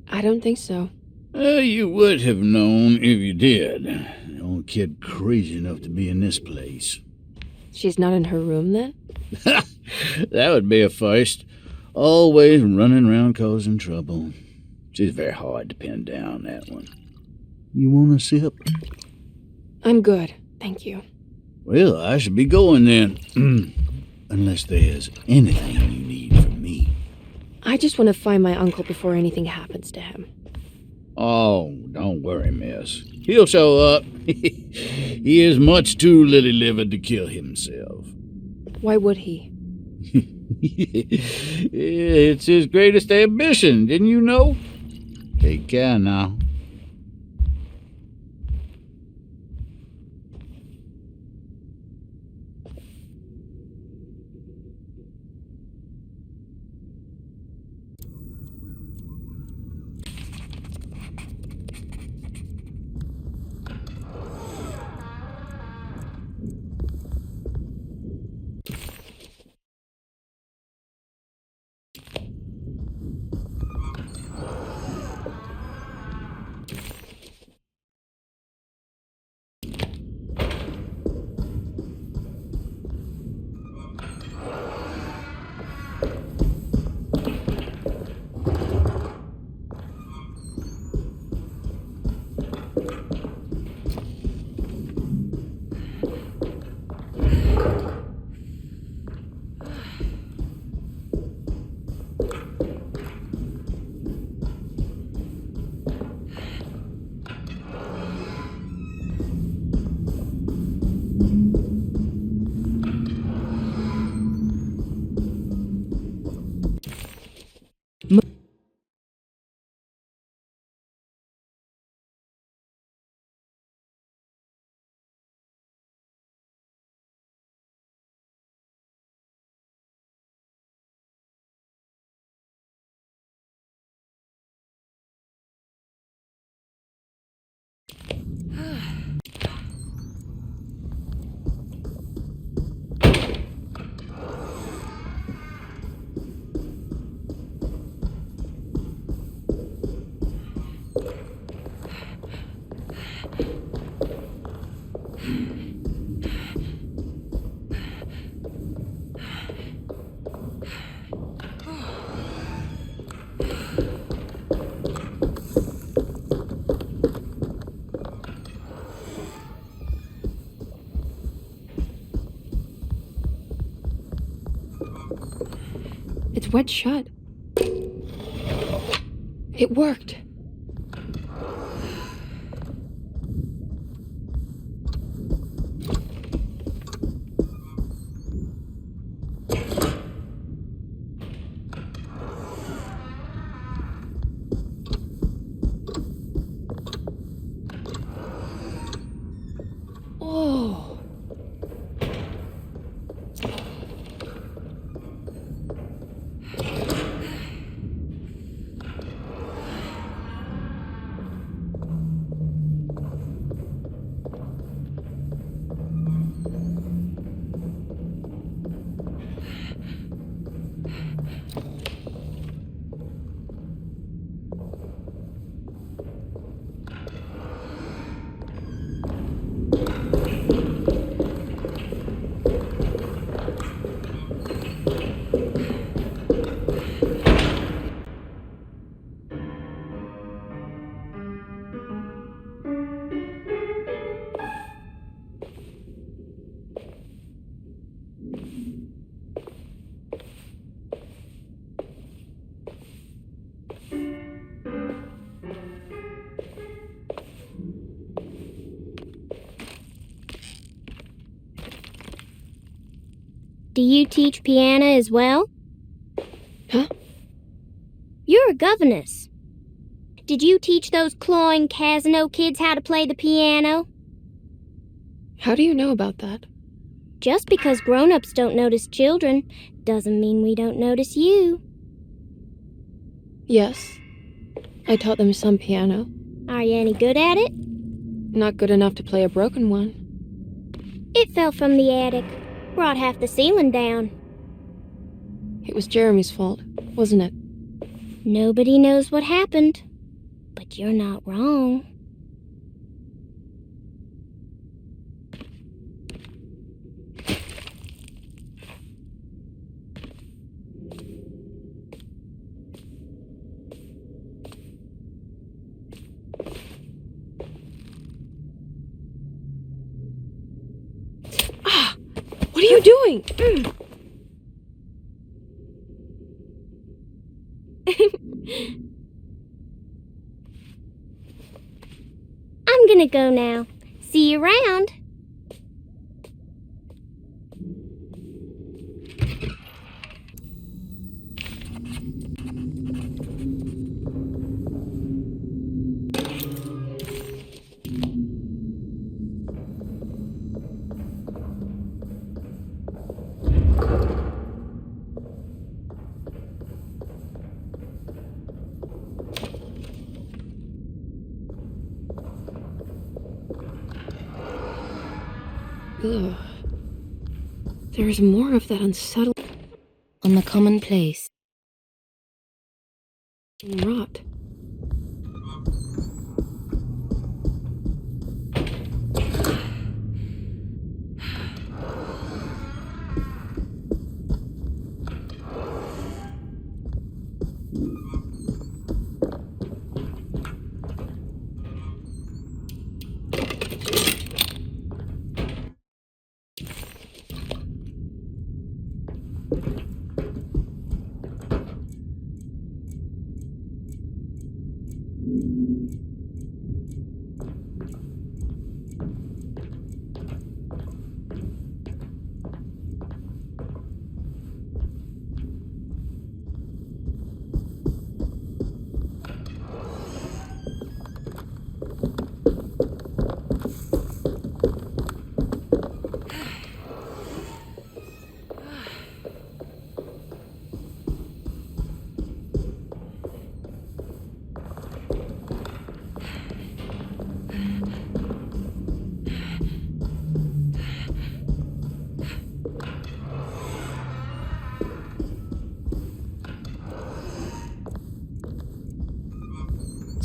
I don't think so. You would have known if you did. The old kid crazy enough to be in this place. She's not in her room then? That would be a first. Always running around causing trouble. She's very hard to pin down, that one. You want a sip? I'm good, thank you. Well, I should be going then. Unless there's anything you need from me. I just want to find my uncle before anything happens to him. Oh, don't worry, miss. He'll show up. He is much too lily-livered to kill himself. Why would he? It's his greatest ambition, didn't you know? Take care now. It's wet shut. It worked. Oh. Do you teach piano as well? Huh? You're a governess. Did you teach those clawing Casino kids how to play the piano? How do you know about that? Just because grown-ups don't notice children doesn't mean we don't notice you. Yes. I taught them some piano. Are you any good at it? Not good enough to play a broken one. It fell from the attic. Brought half the ceiling down. It was Jeremy's fault, wasn't it? Nobody knows what happened, but you're not wrong. What are you doing? I'm gonna go now. See you around. Ugh. There's more of that unsettled On the commonplace. rot.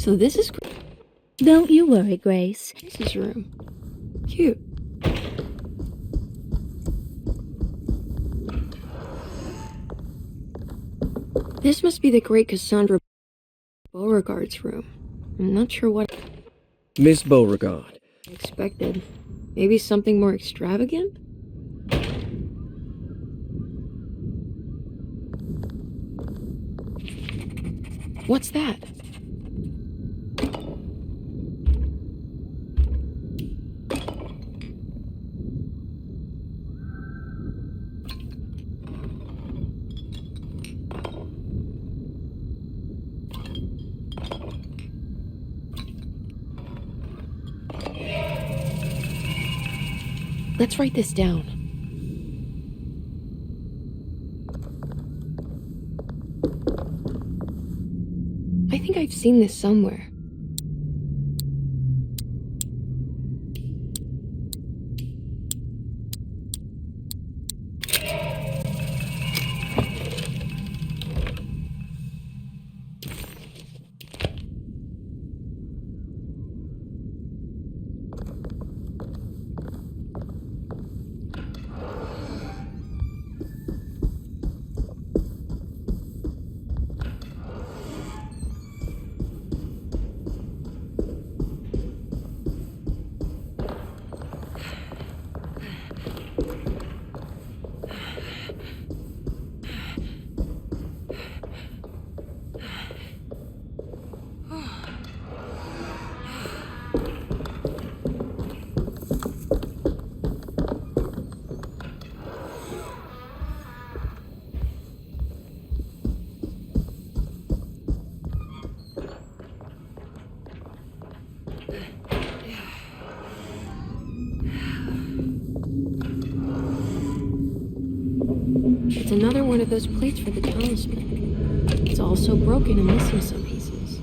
So this is... Don't you worry, Grace. Grace's room. Cute. This must be the great Cassandra Beauregard's room. I'm not sure what Miss Beauregard. I expected. Maybe something more extravagant? What's that? Let's write this down. I think I've seen this somewhere. It's another one of those plates for the talisman. It's also broken and missing some pieces.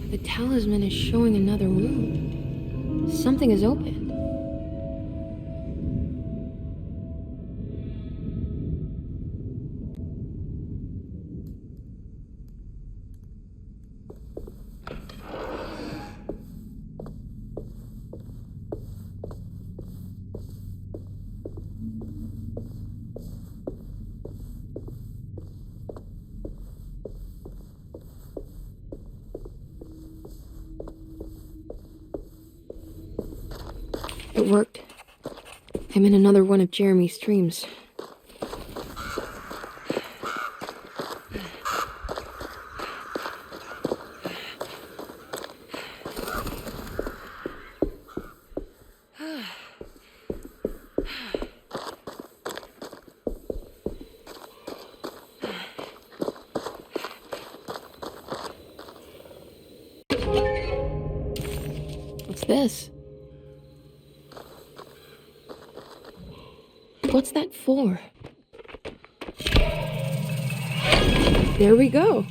The talisman is showing another room. Something is open. It worked. I'm in another one of Jeremy's dreams. What's this? What's that for? There we go.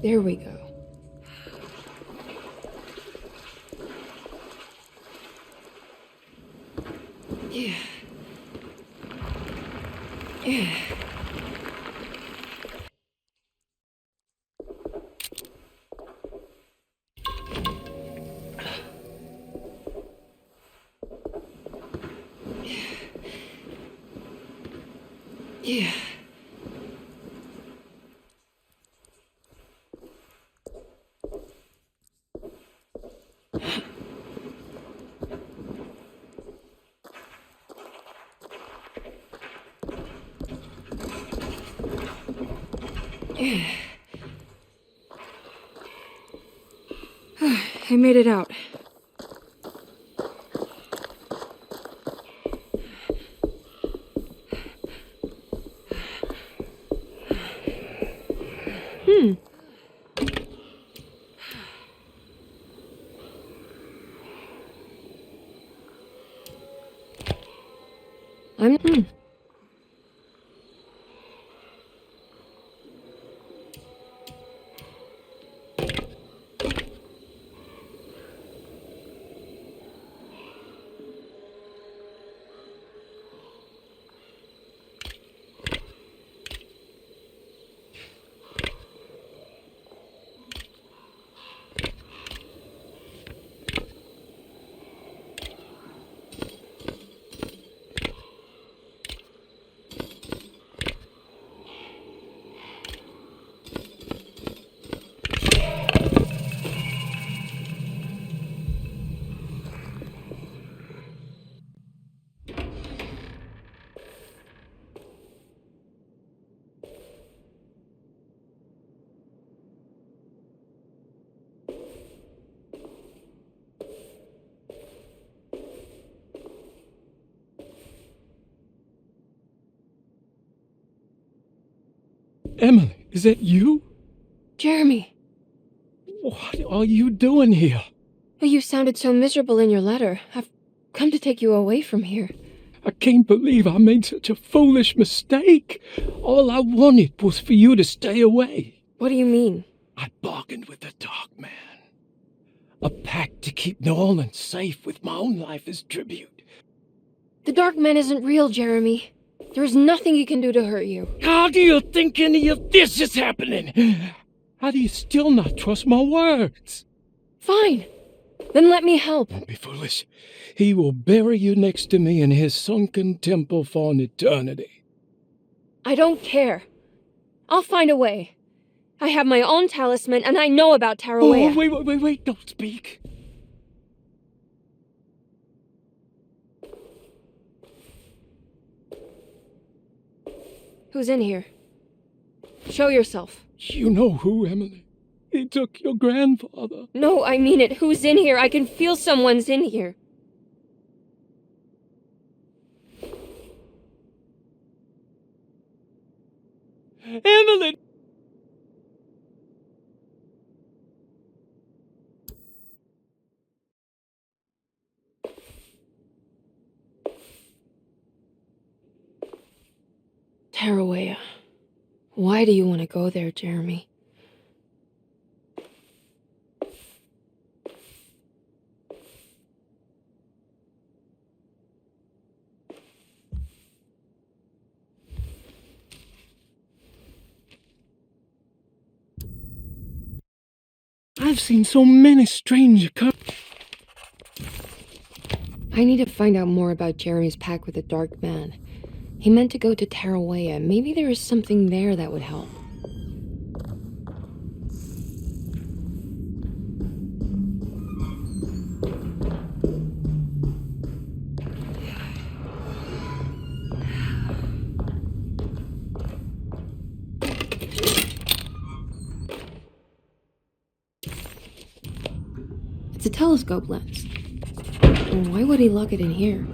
There we go. Yeah. Yeah. Yeah. I made it out. I'm Emily, is that you? Jeremy. What are you doing here? You sounded so miserable in your letter. I've come to take you away from here. I can't believe I made such a foolish mistake. All I wanted was for you to stay away. What do you mean? I bargained with the Dark Man. A pact to keep New Orleans safe with my own life as tribute. The Dark Man isn't real, Jeremy. There is nothing he can do to hurt you. How do you think any of this is happening? How do you still not trust my words? Fine. Then let me help. Don't be foolish. He will bury you next to me in his Sunken Temple for an eternity. I don't care. I'll find a way. I have my own talisman, and I know about Tara. Oh, wait, don't speak. Who's in here? Show yourself. You know who, Emily. He took your grandfather. No, I mean it. Who's in here? I can feel someone's in here. Emily! Tara. Why do you want to go there, Jeremy? I've seen so many strange I need to find out more about Jeremy's pact with the Dark Man. He meant to go to Tara. Maybe there is something there that would help. It's a telescope lens. Why would he lock it in here?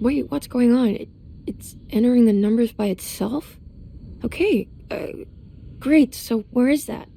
Wait, what's going on? It's entering the numbers by itself? Okay, great, so where is that?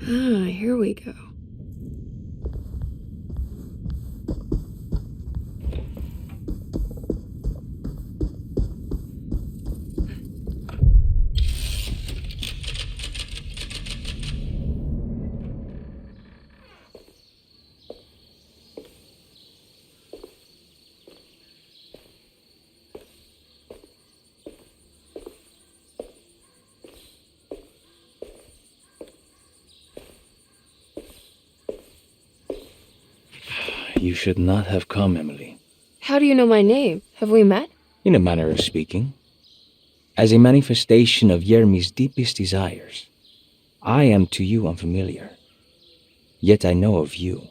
Here we go. You should not have come, Emily. How do you know my name? Have we met? In a manner of speaking. As a manifestation of Yermi's deepest desires, I am to you unfamiliar. Yet I know of you.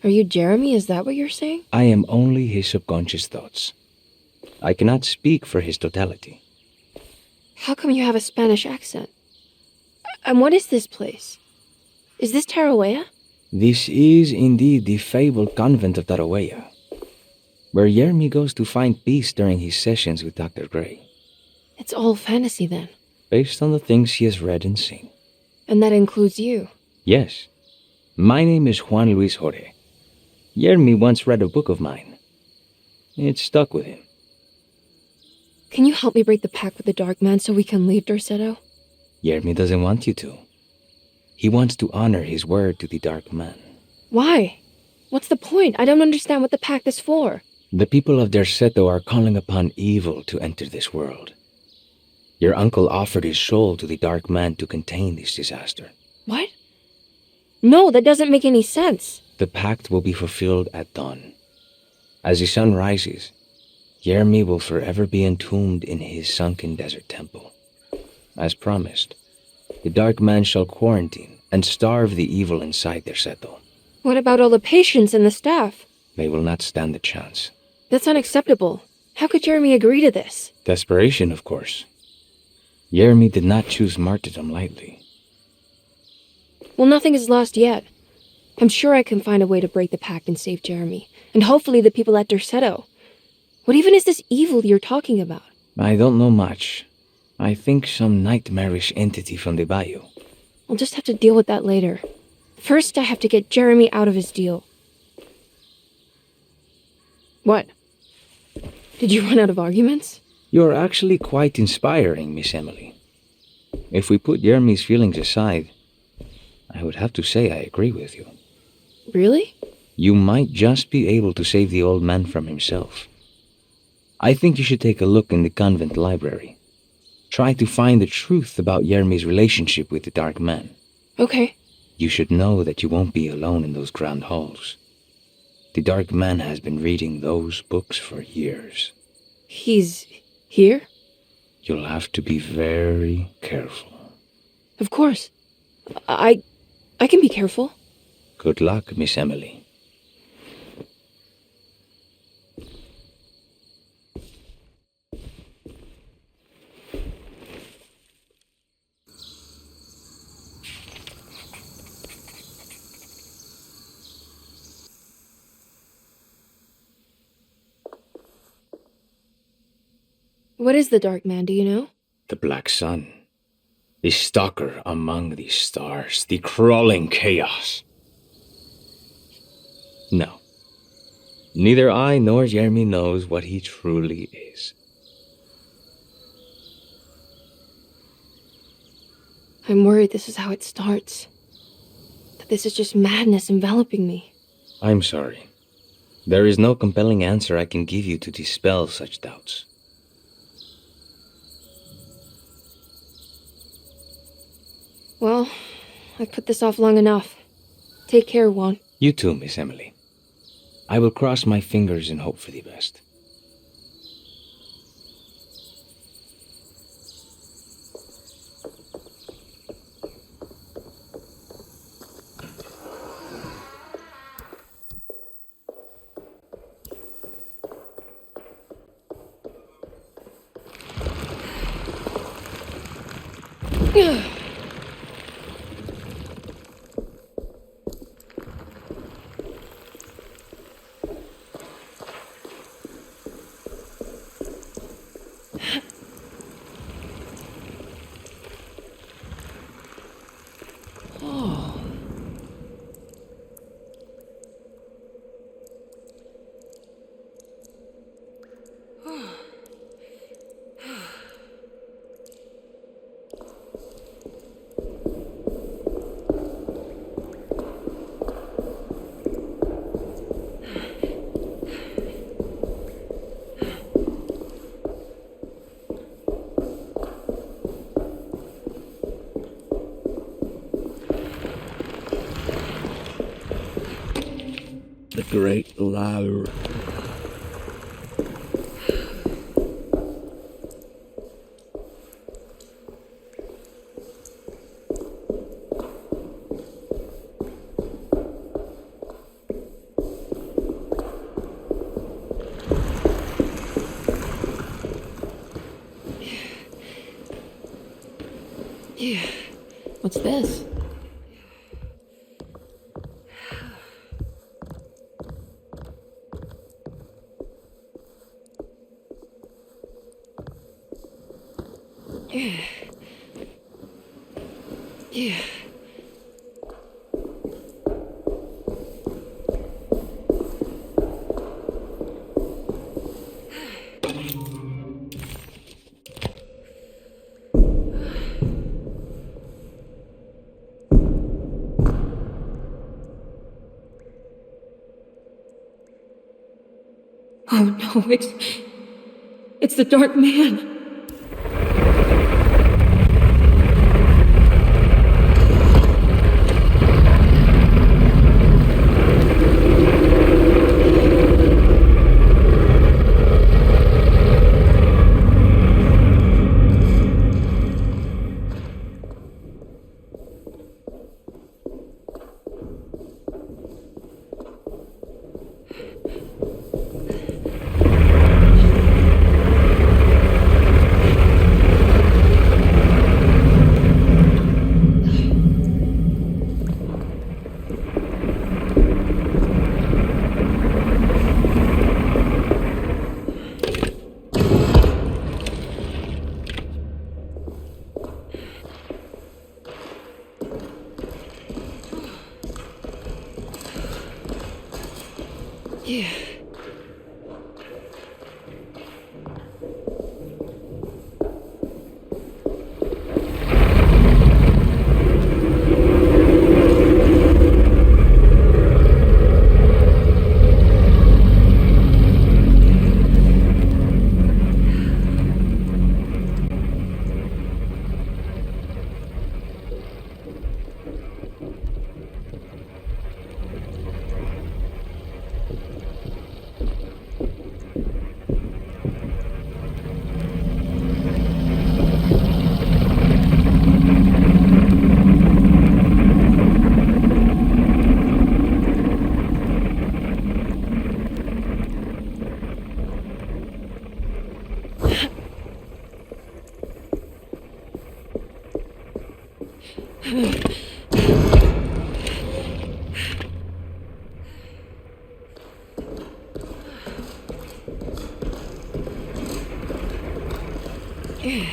Are you Jeremy? Is that what you're saying? I am only his subconscious thoughts. I cannot speak for his totality. How come you have a Spanish accent? And what is this place? Is this Tarawa? This is indeed the fabled Convent of Tara, where Yermi goes to find peace during his sessions with Dr. Gray. It's all fantasy then. Based on the things he has read and seen. And that includes you. Yes. My name is Juan Luis Jorge. Yermi once read a book of mine. It stuck with him. Can you help me break the pact with the Dark Man so we can leave Derceto? Yermi doesn't want you to. He wants to honor his word to the Dark Man. Why? What's the point? I don't understand what the pact is for. The people of Derceto are calling upon evil to enter this world. Your uncle offered his soul to the Dark Man to contain this disaster. What? No, that doesn't make any sense. The pact will be fulfilled at dawn. As the sun rises, Yermi will forever be entombed in his sunken desert temple. As promised, the Dark Man shall quarantine and starve the evil inside Derceto. What about all the patients and the staff? They will not stand a chance. That's unacceptable. How could Jeremy agree to this? Desperation, of course. Yermi did not choose martyrdom lightly. Well, nothing is lost yet. I'm sure I can find a way to break the pact and save Jeremy, and hopefully the people at Derceto. What even is this evil you're talking about? I don't know much. I think some nightmarish entity from the Bayou. I'll just have to deal with that later. First, I have to get Jeremy out of his deal. What? Did you run out of arguments? You're actually quite inspiring, Miss Emily. If we put Yermi's feelings aside, I would have to say I agree with you. Really? You might just be able to save the old man from himself. I think you should take a look in the convent library. Try to find the truth about Yermi's relationship with the Dark Man. Okay. You should know that you won't be alone in those grand halls. The Dark Man has been reading those books for years. He's here? You'll have to be very careful. Of course. I can be careful. Good luck, Miss Emily. What is the Dark Man, do you know? The Black Sun. The stalker among the stars. The crawling chaos. No. Neither I nor Jeremy knows what he truly is. I'm worried this is how it starts. That this is just madness enveloping me. I'm sorry. There is no compelling answer I can give you to dispel such doubts. Well, I've put this off long enough. Take care, Juan. You too, Miss Emily. I will cross my fingers and hope for the best. The great Laur. What's this? Yeah. Oh no, it's the Dark Man. Yeah. Here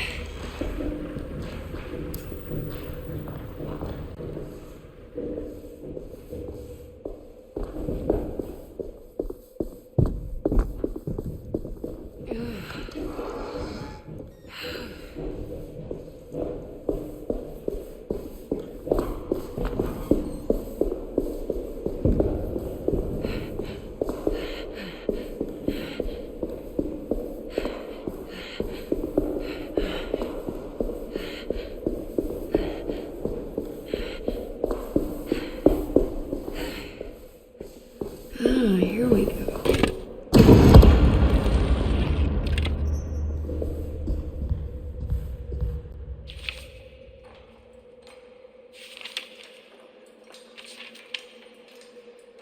we go.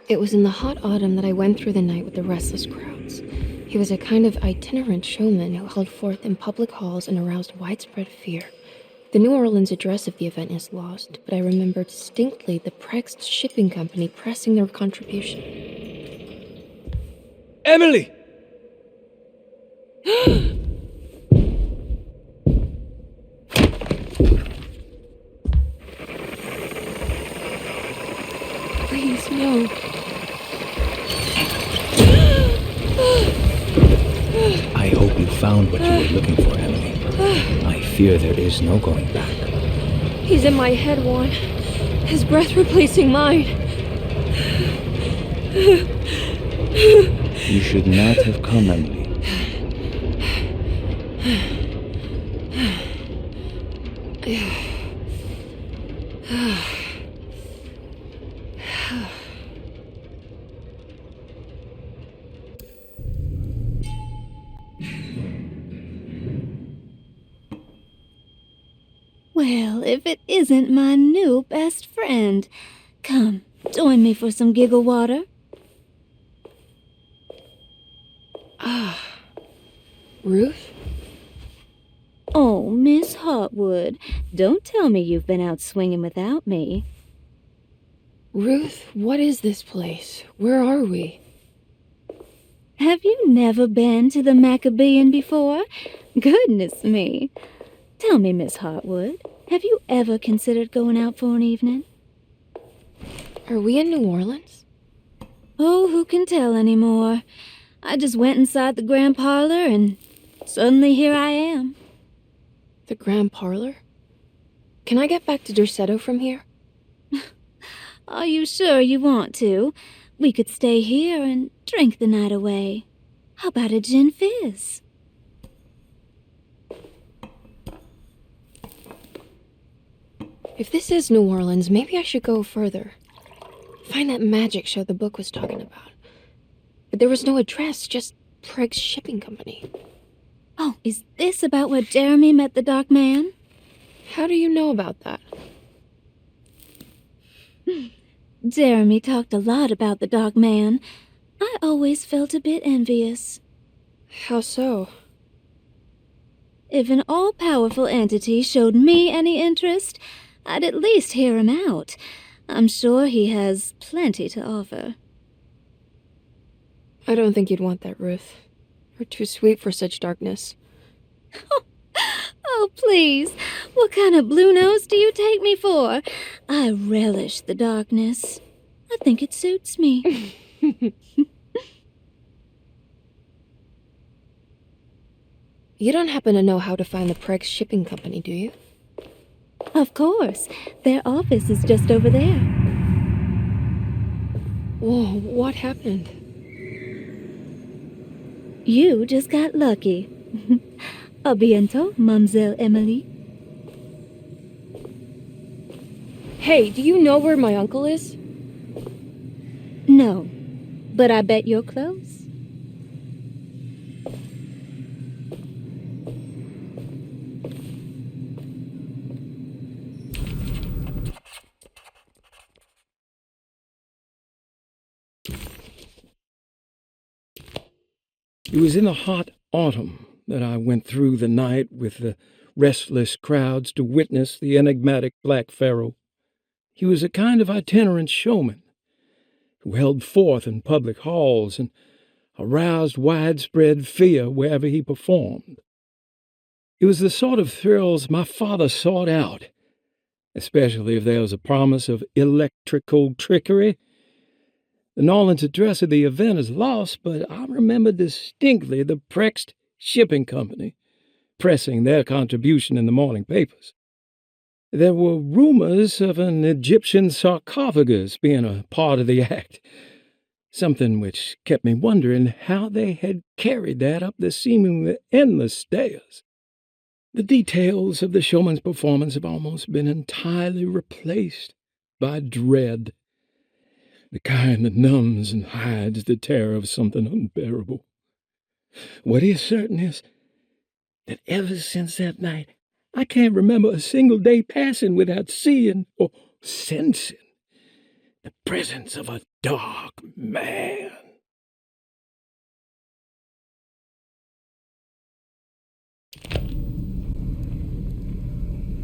It was in the hot autumn that I went through the night with the restless crowds. He was a kind of itinerant showman who held forth in public halls and aroused widespread fear. The New Orleans address of the event is lost, but I remember distinctly the Prext shipping company pressing their contribution. Emily! Please, no. I hope you found what you were looking for, Emily. I fear there is no going back. He's in my head, Juan. His breath replacing mine. You should not have come, Emily. Well, if it isn't my new best friend. Come, join me for some giggle water. Ruth? Oh, Miss Hartwood, don't tell me you've been out swinging without me. Ruth, what is this place? Where are we? Have you never been to the Maccabean before? Goodness me. Tell me, Miss Hartwood, have you ever considered going out for an evening? Are we in New Orleans? Oh, who can tell anymore? I just went inside the grand parlor and suddenly here I am. The grand parlor? Can I get back to Derceto from here? Are you sure you want to? We could stay here and drink the night away. How about a gin fizz? If this is New Orleans, maybe I should go further. Find that magic show the book was talking about. But there was no address, just Preg's shipping company. Oh, is this about where Jeremy met the Dark Man? How do you know about that? Jeremy talked a lot about the Dark Man. I always felt a bit envious. How so? If an all-powerful entity showed me any interest, I'd at least hear him out. I'm sure he has plenty to offer. I don't think you'd want that, Ruth. You're too sweet for such darkness. Oh, please. What kind of blue nose do you take me for? I relish the darkness. I think it suits me. You don't happen to know how to find the Preg's shipping company, do you? Of course. Their office is just over there. Whoa, what happened? You just got lucky. A bientôt, Mademoiselle Emily. Hey, do you know where my uncle is? No, but I bet you're close. It was in the hot autumn that I went through the night with the restless crowds to witness the enigmatic Black Pharaoh. He was a kind of itinerant showman who held forth in public halls and aroused widespread fear wherever he performed. It was the sort of thrills my father sought out, especially if there was a promise of electrical trickery. The Nolan's address of the event is lost, but I remember distinctly the Prext Shipping Company pressing their contribution in the morning papers. There were rumors of an Egyptian sarcophagus being a part of the act, something which kept me wondering how they had carried that up the seemingly endless stairs. The details of the showman's performance have almost been entirely replaced by dread, the kind that numbs and hides the terror of something unbearable. What is certain is that ever since that night, I can't remember a single day passing without seeing or sensing the presence of a dark man.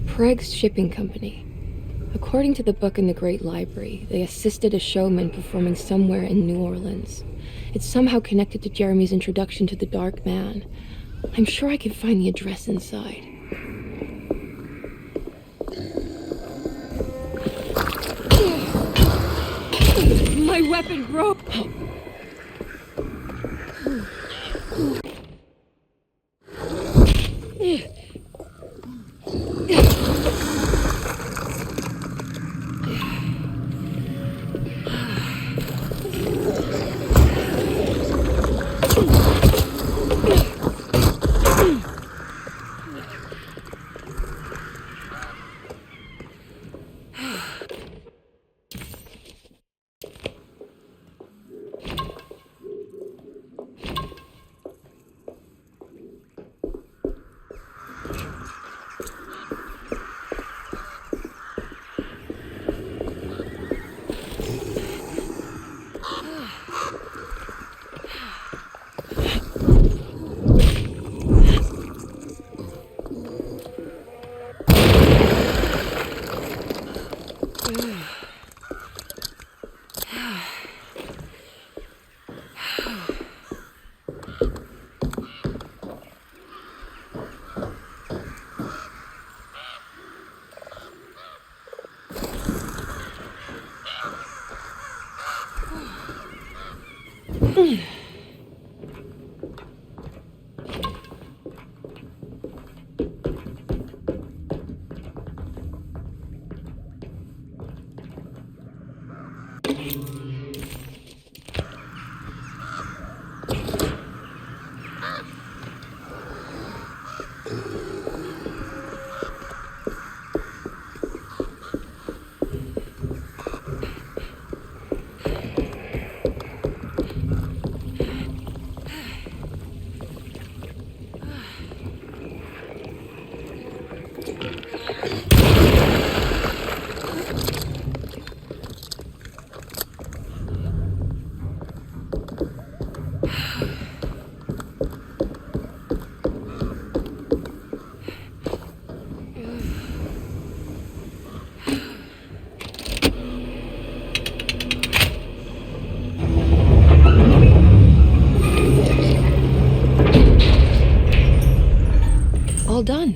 Prext Shipping Company. According to the book in the Great Library, they assisted a showman performing somewhere in New Orleans. It's somehow connected to Jeremy's introduction to the Dark Man. I'm sure I can find the address inside. My weapon broke! All done.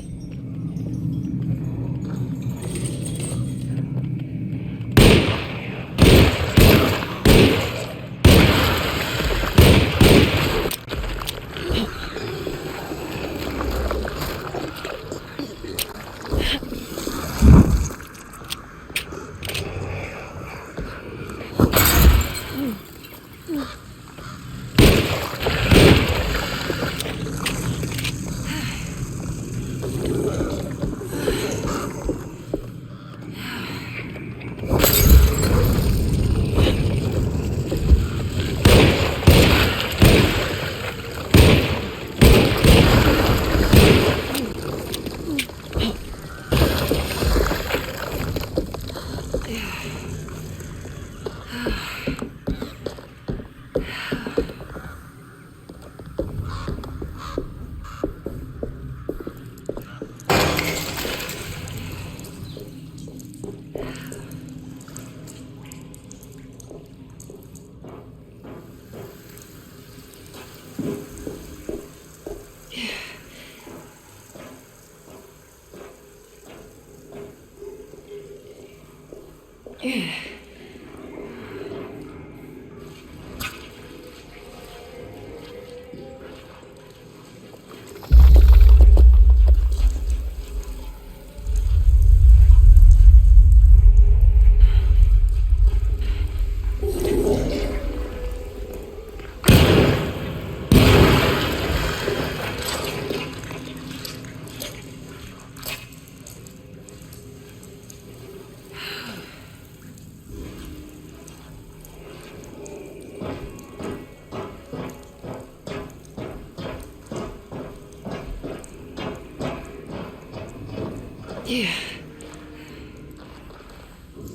Yeah.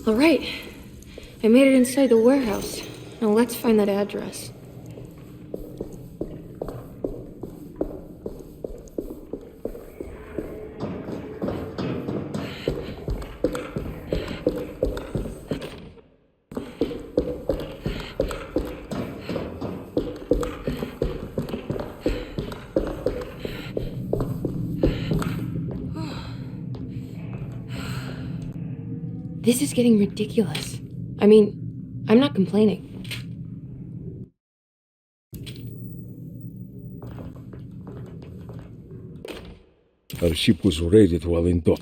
All right. I made it inside the warehouse. Now let's find that address. This is getting ridiculous. I mean, I'm not complaining. Our ship was raided while in dock.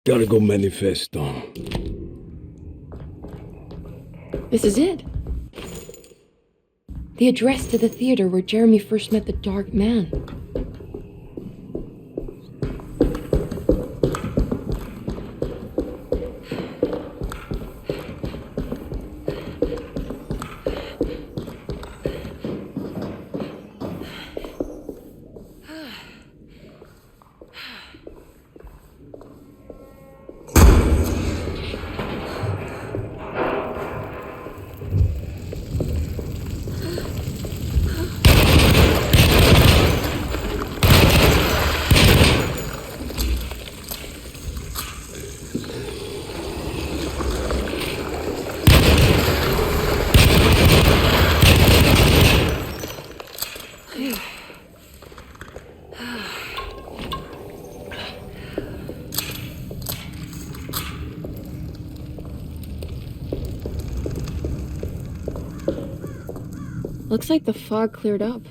Gotta go manifesto. This is it. The address to the theater where Jeremy first met the Dark Man. Looks like the fog cleared up.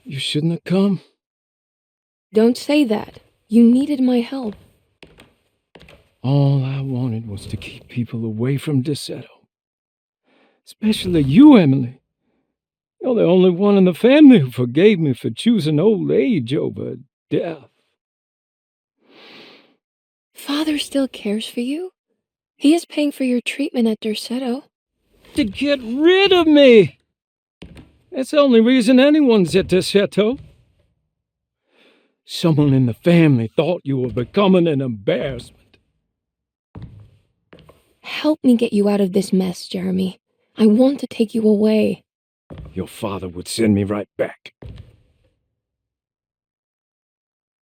You shouldn't have come. Don't say that. You needed my help. All I wanted was to keep people away from Derceto. Especially you, Emily. You're the only one in the family who forgave me for choosing old age over death. Father still cares for you? He is paying for your treatment at Derceto. To get rid of me! That's the only reason anyone's at Derceto. Someone in the family thought you were becoming an embarrassment. Help me get you out of this mess, Jeremy. I want to take you away. Your father would send me right back.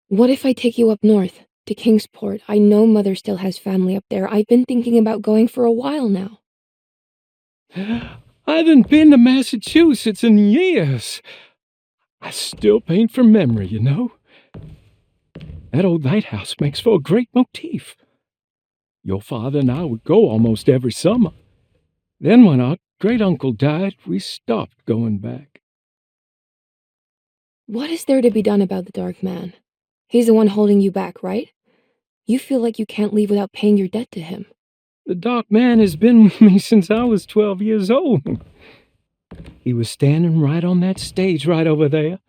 What if I take you up north, to Kingsport? I know Mother still has family up there. I've been thinking about going for a while now. I haven't been to Massachusetts in years. I still paint from memory, you know. That old lighthouse makes for a great motif. Your father and I would go almost every summer. Then when our great-uncle died, we stopped going back. What is there to be done about the Dark Man? He's the one holding you back, right? You feel like you can't leave without paying your debt to him. The Dark Man has been with me since I was 12 years old. He was standing right on that stage right over there.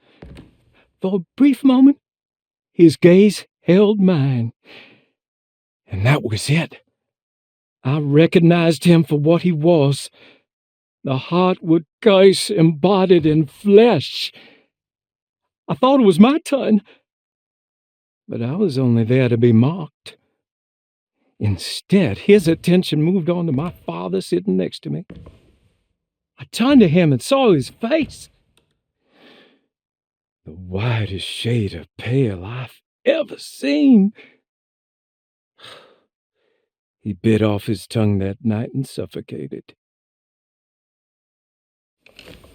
For a brief moment, his gaze held mine. And that was it. I recognized him for what he was. The Heartwood curse embodied in flesh. I thought it was my turn, but I was only there to be mocked. Instead, his attention moved on to my father sitting next to me. I turned to him and saw his face. The whitest shade of pale I've ever seen. He bit off his tongue that night and suffocated.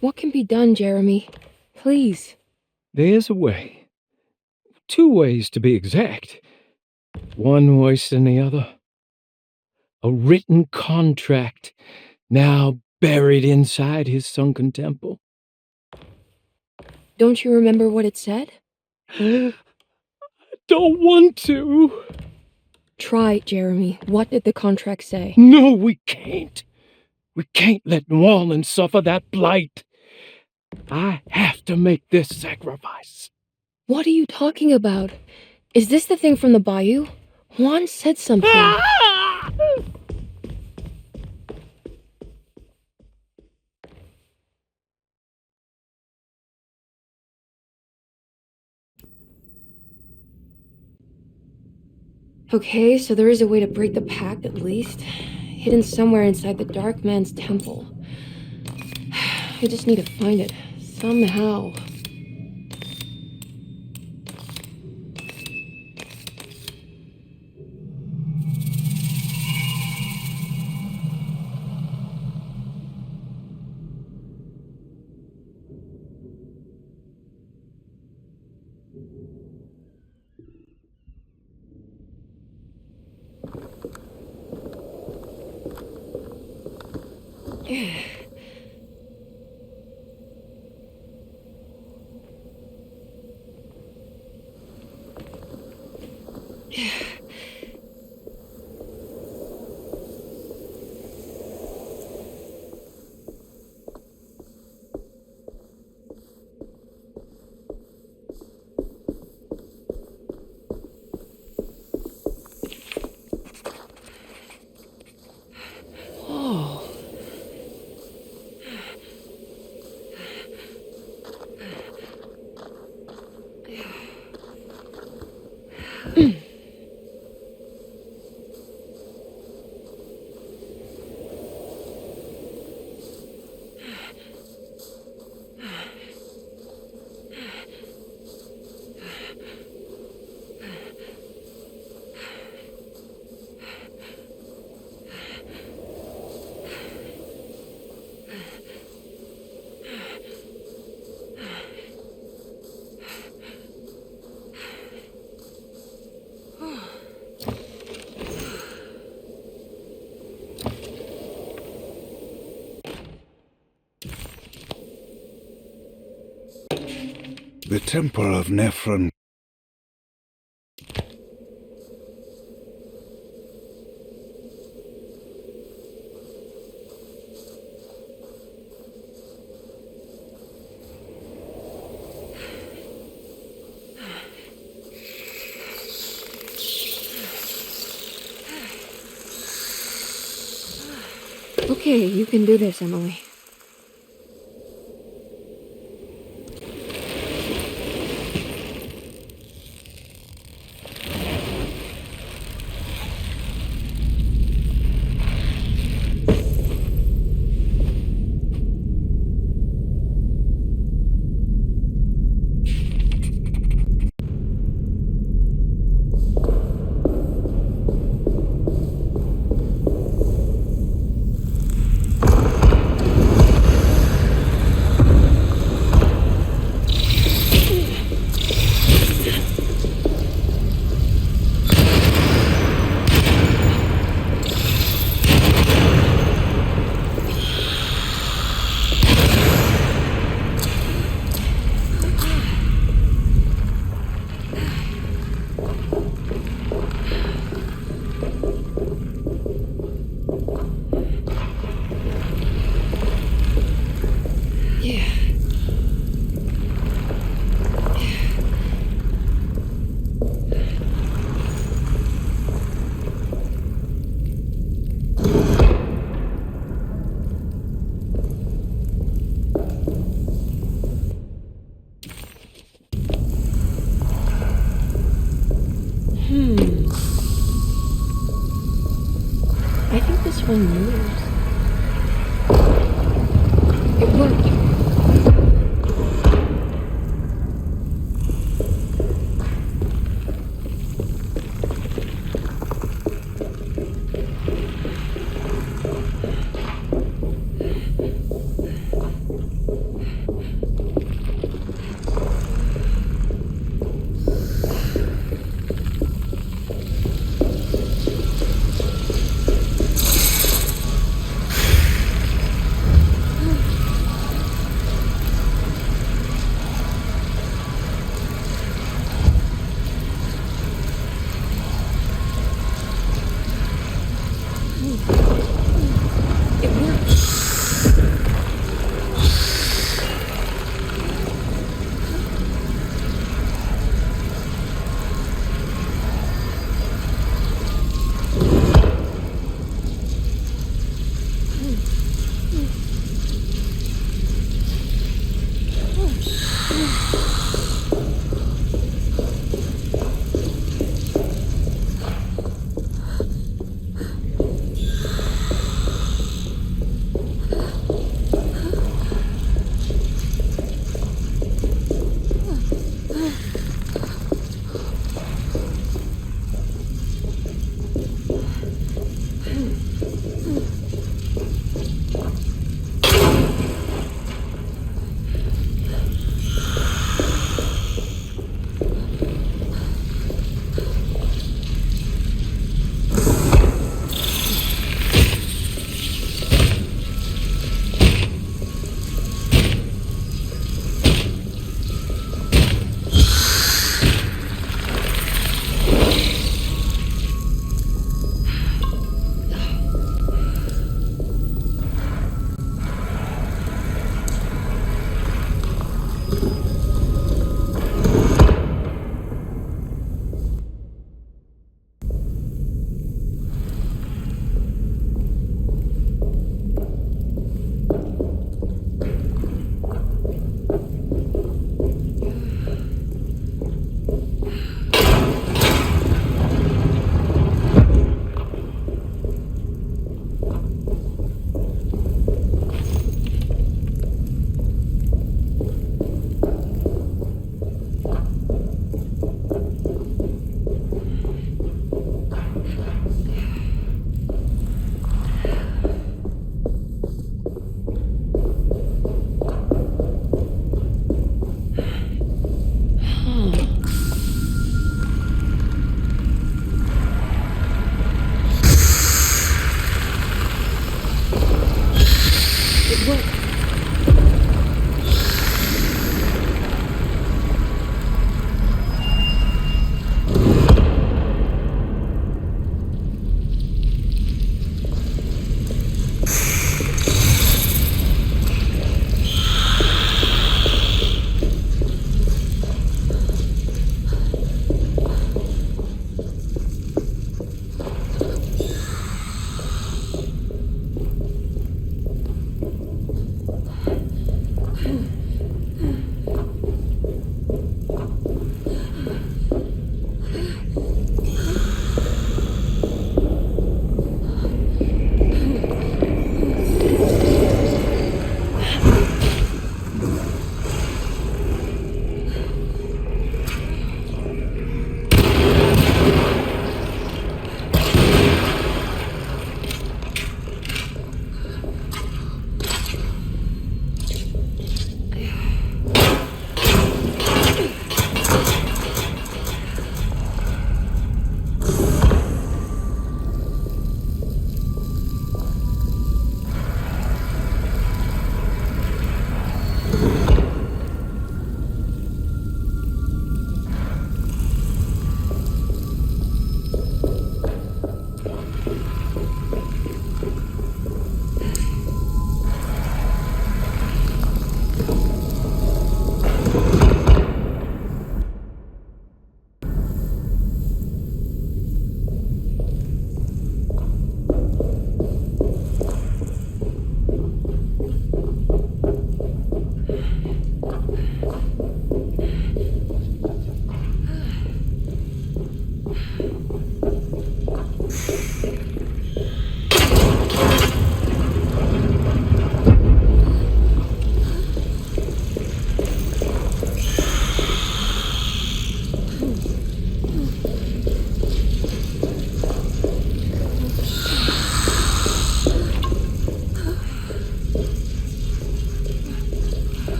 What can be done, Jeremy? Please. There's a way. 2 ways to be exact. One worse than the other. A written contract, now buried inside his sunken temple. Don't you remember what it said? I don't want to. Try, Jeremy. What did the contract say? No, we can't. We can't let New Orleans suffer that blight. I have to make this sacrifice. What are you talking about? Is this the thing from the Bayou? Juan said something. Okay, so there is a way to break the Pact at least. Hidden somewhere inside the Dark Man's temple. I just need to find it. Somehow. The Temple of Nephron. Okay, you can do this, Emily. phone moves. It worked.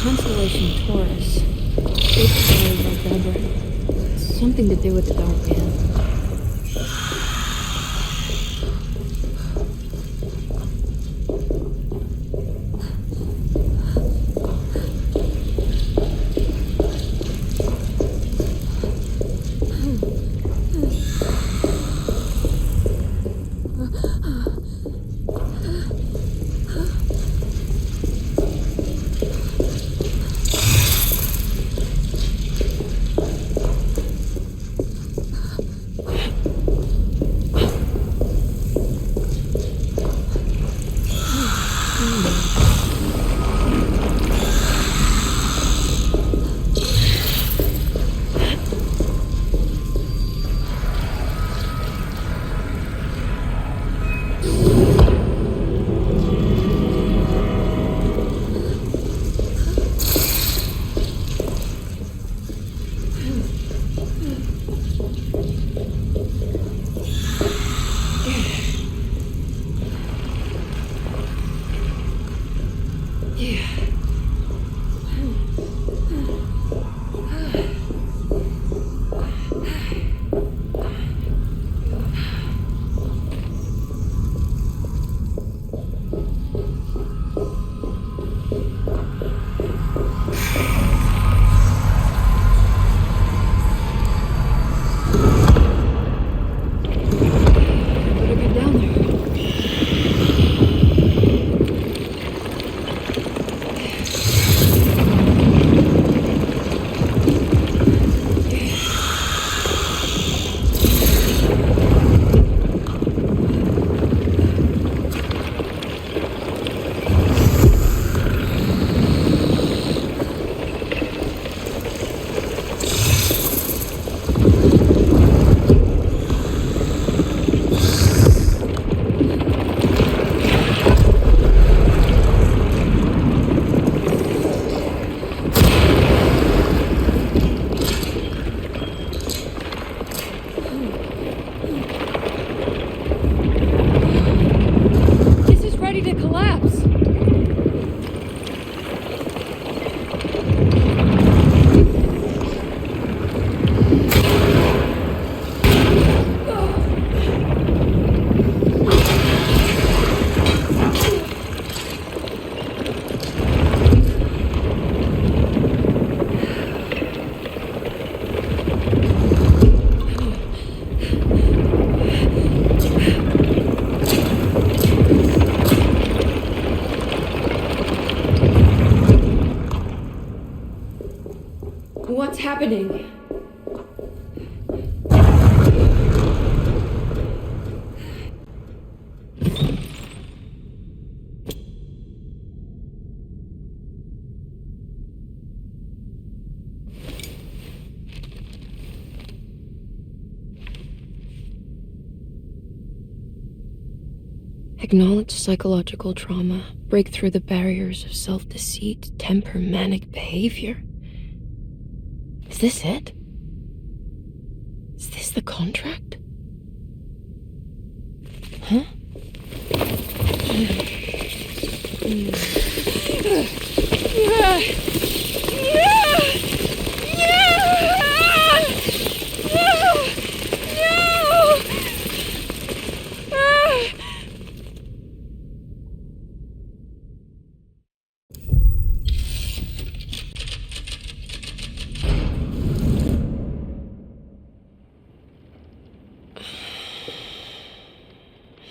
Constellation Taurus. Big stars like rubber. Something to do with the Dark Man. What's happening? Acknowledge psychological trauma, break through the barriers of self-deceit, temper manic behavior. Is this it? Is this the contract? Huh?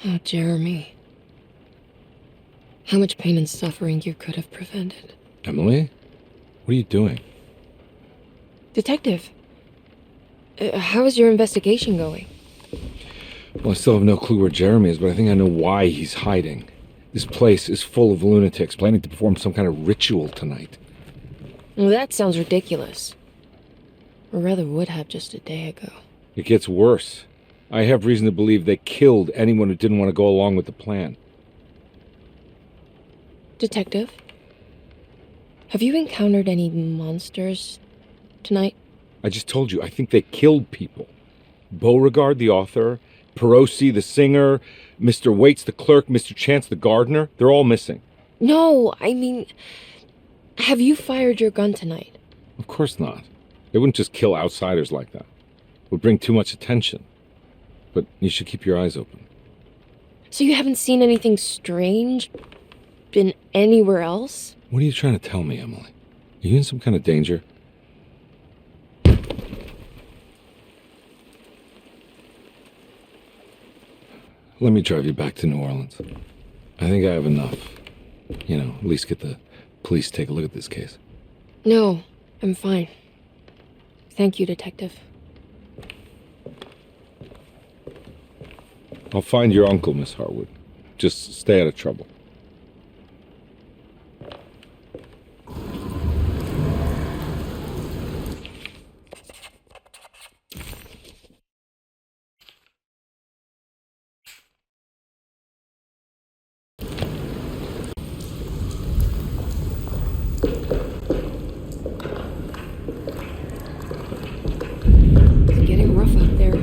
Oh, Jeremy. How much pain and suffering you could have prevented. Emily? What are you doing? Detective, how is your investigation going? Well, I still have no clue where Jeremy is, but I think I know why he's hiding. This place is full of lunatics planning to perform some kind of ritual tonight. Well, that sounds ridiculous. Or rather would have just a day ago. It gets worse. I have reason to believe they killed anyone who didn't want to go along with the plan. Detective, have you encountered any monsters tonight? I just told you, I think they killed people. Beauregard, the author, Perosi, the singer, Mr. Waits, the clerk, Mr. Chance, the gardener, they're all missing. No, I mean, Have you fired your gun tonight? Of course not. They wouldn't just kill outsiders like that. It would bring too much attention. But you should keep your eyes open. So you haven't seen anything strange? Been anywhere else? What are you trying to tell me, Emily? Are you in some kind of danger? Let me drive you back to New Orleans. I think I have enough. At least get the police to take a look at this case. No, I'm fine. Thank you, Detective. I'll find your uncle, Miss Harwood. Just stay out of trouble. It's getting rough out there.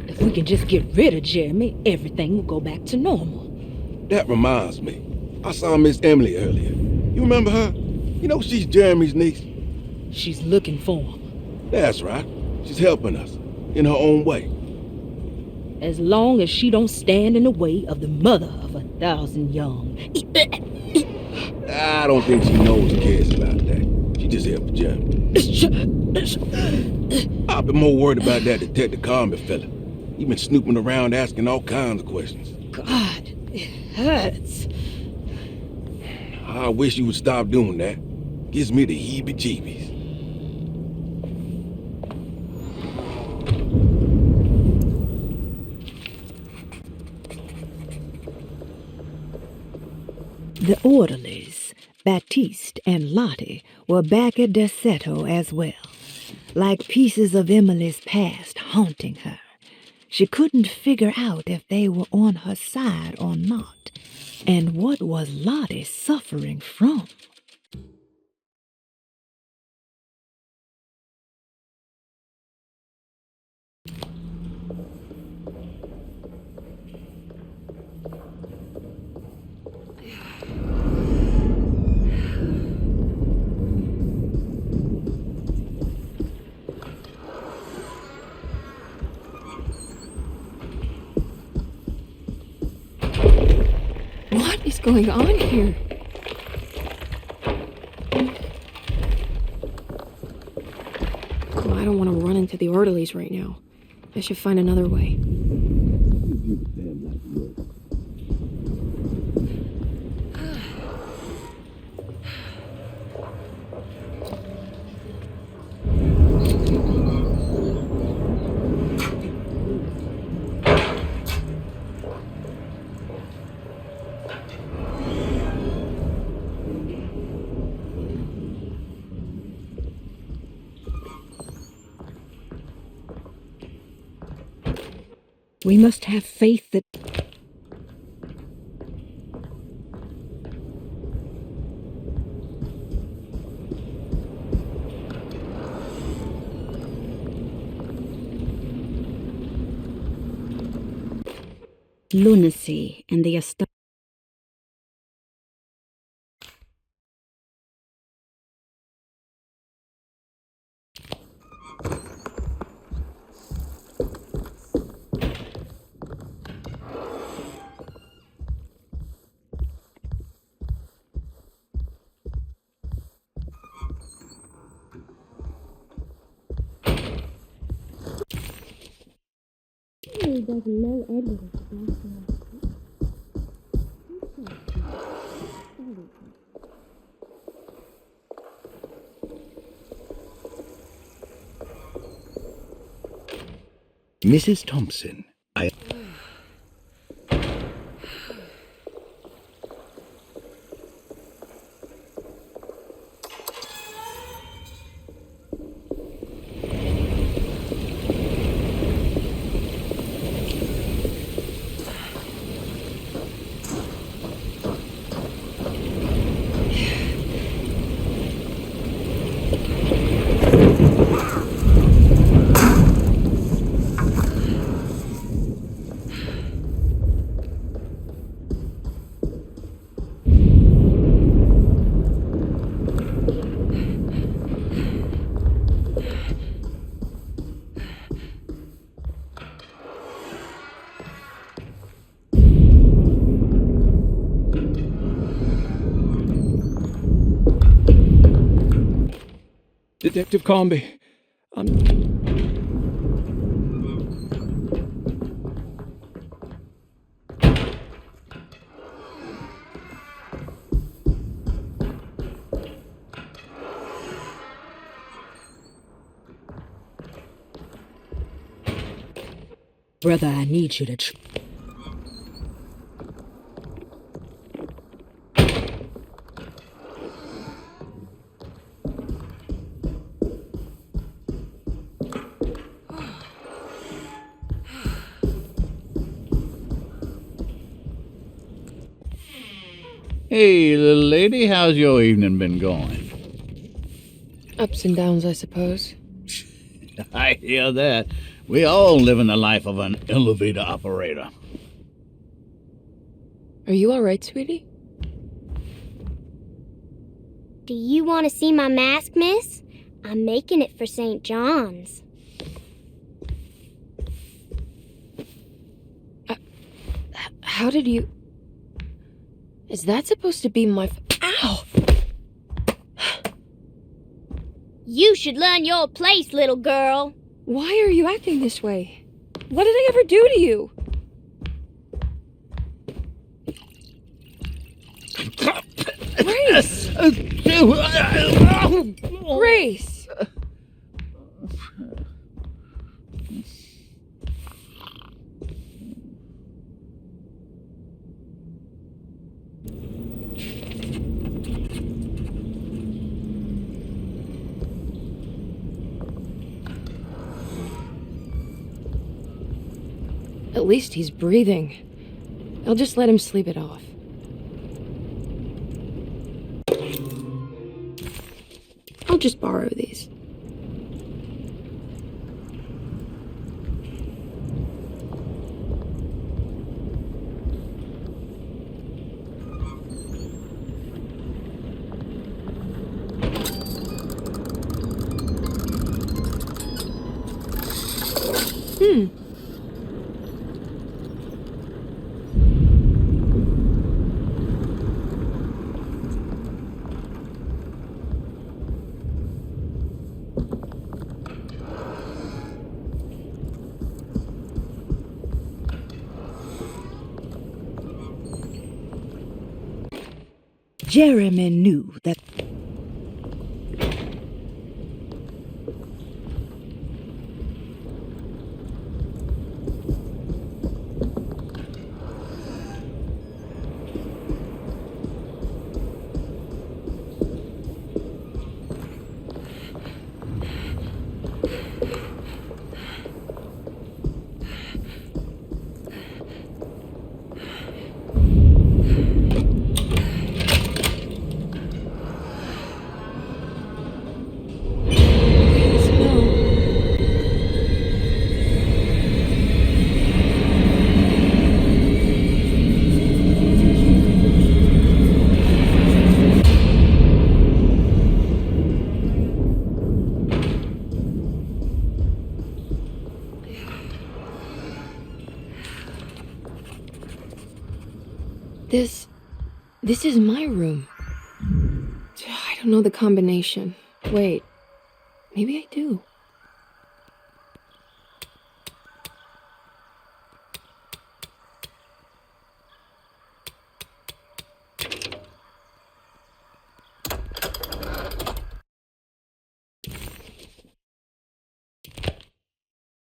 If we can just get rid of Jeremy, everything will go back to normal. That reminds me. I saw Miss Emily earlier. You remember her? She's Jeremy's niece. She's looking for him. That's right. She's helping us. In her own way. As long as she don't stand in the way of the mother of 1,000 young. I don't think she knows or cares about that. She just helped Jeremy. I've been more worried about that Detective Carmen fella. He been snooping around asking all kinds of questions. God, it hurts. I wish you would stop doing that. Gives me the heebie-jeebies. The orderlies, Baptiste and Lottie, were back at Derceto as well, like pieces of Emily's past haunting her. She couldn't figure out if they were on her side or not, and what was Lottie suffering from? What is going on here? Oh, I don't want to run into the orderlies right now. I should find another way. We must have faith that... Lunacy and the There's no evidence of Mrs. Thompson, Detective Comby. Brother, I need you to Hey, little lady, how's your evening been going? Ups and downs, I suppose. I hear that. We all living the life of an elevator operator. Are you alright, sweetie? Do you want to see my mask, miss? I'm making it for St. John's. How did you... Is that supposed to be my... Ow! You should learn your place, little girl. Why are you acting this way? What did I ever do to you? Grace! Grace! At least he's breathing. I'll just let him sleep it off. I'll just borrow these. Jeremy knew that This is my room. I don't know the combination. Wait, maybe I do.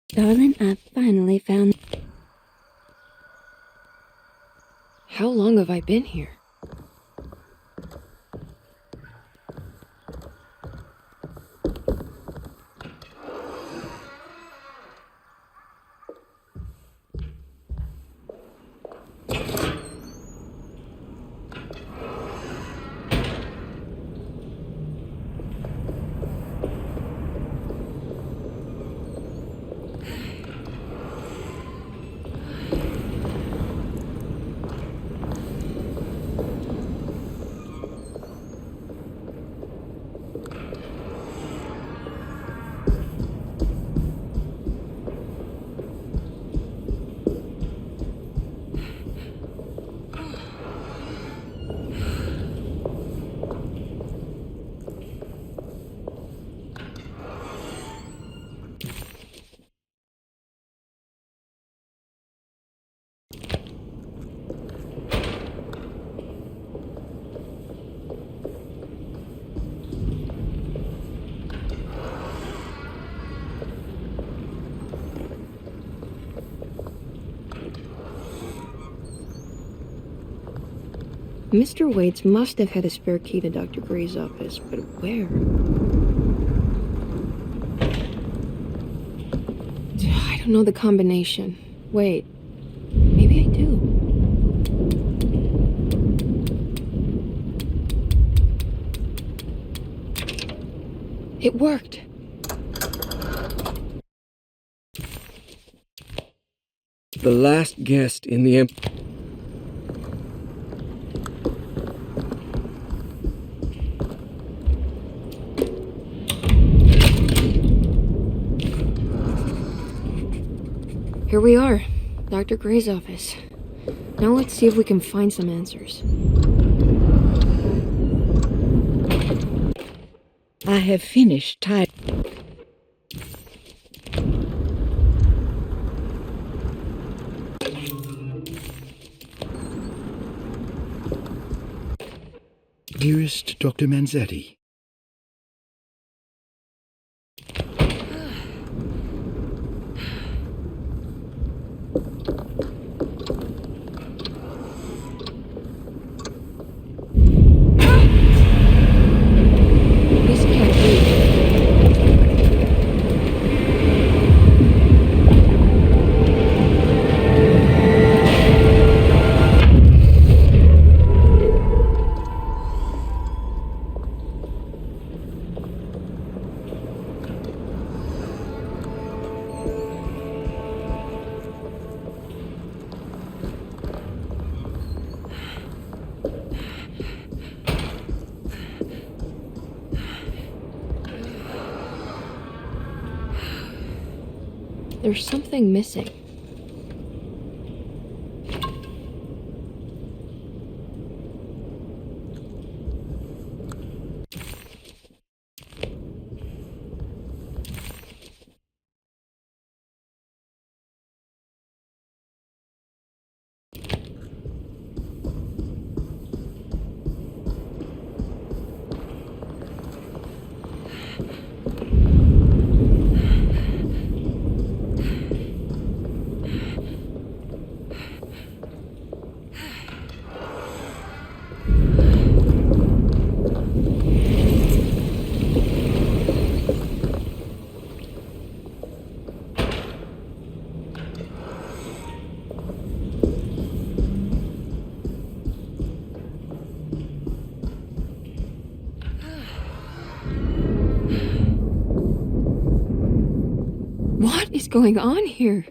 Darling, I finally found... How long have I been here? Mr. Waits must have had a spare key to Dr. Gray's office, but where? I don't know the combination. Wait, maybe I do. It worked. The last guest in the Here we are, Dr. Gray's office. Now let's see if we can find some answers. I have finished type. Dearest Dr. Manzetti, This can't be. There's something missing. What is going on here?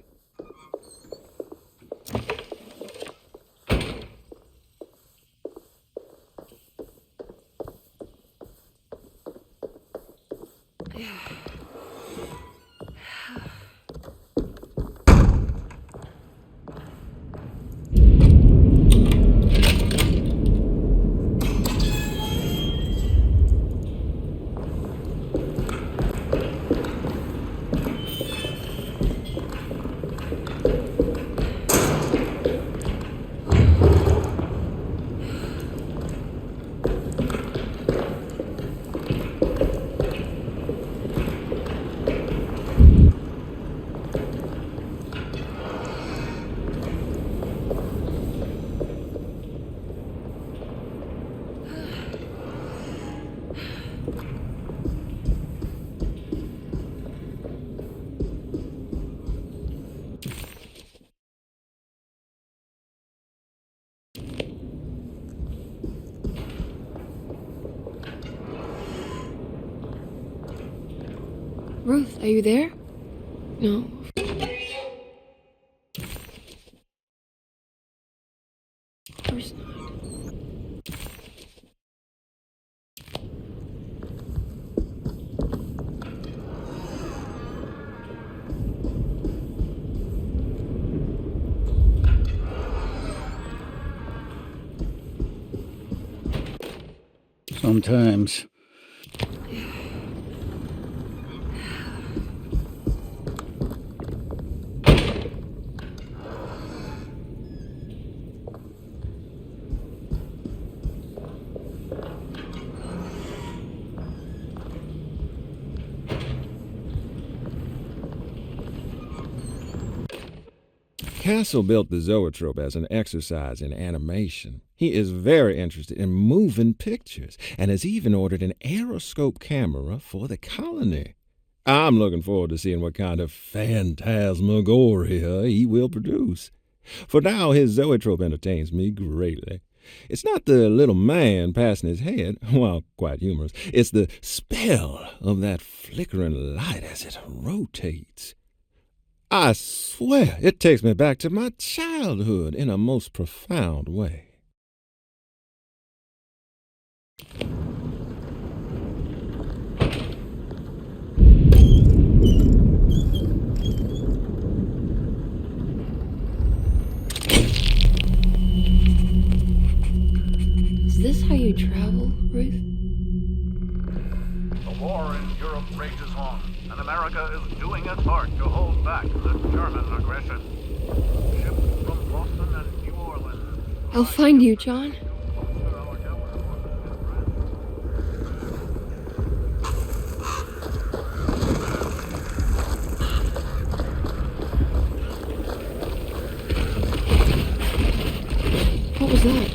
Ruth, are you there? No. Of course not. Sometimes. Castle built the zoetrope as an exercise in animation. He is very interested in moving pictures and has even ordered an aeroscope camera for the colony. I'm looking forward to seeing what kind of phantasmagoria he will produce. For now, his zoetrope entertains me greatly. It's not the little man passing his head, while quite humorous. It's the spell of that flickering light as it rotates. I swear it takes me back to my childhood in a most profound way. Is this how you travel, Ruth? The war in Europe rages on, and America is doing its part to hold back the German aggression. Ships from Boston and New Orleans. I'll find you, John. What was that?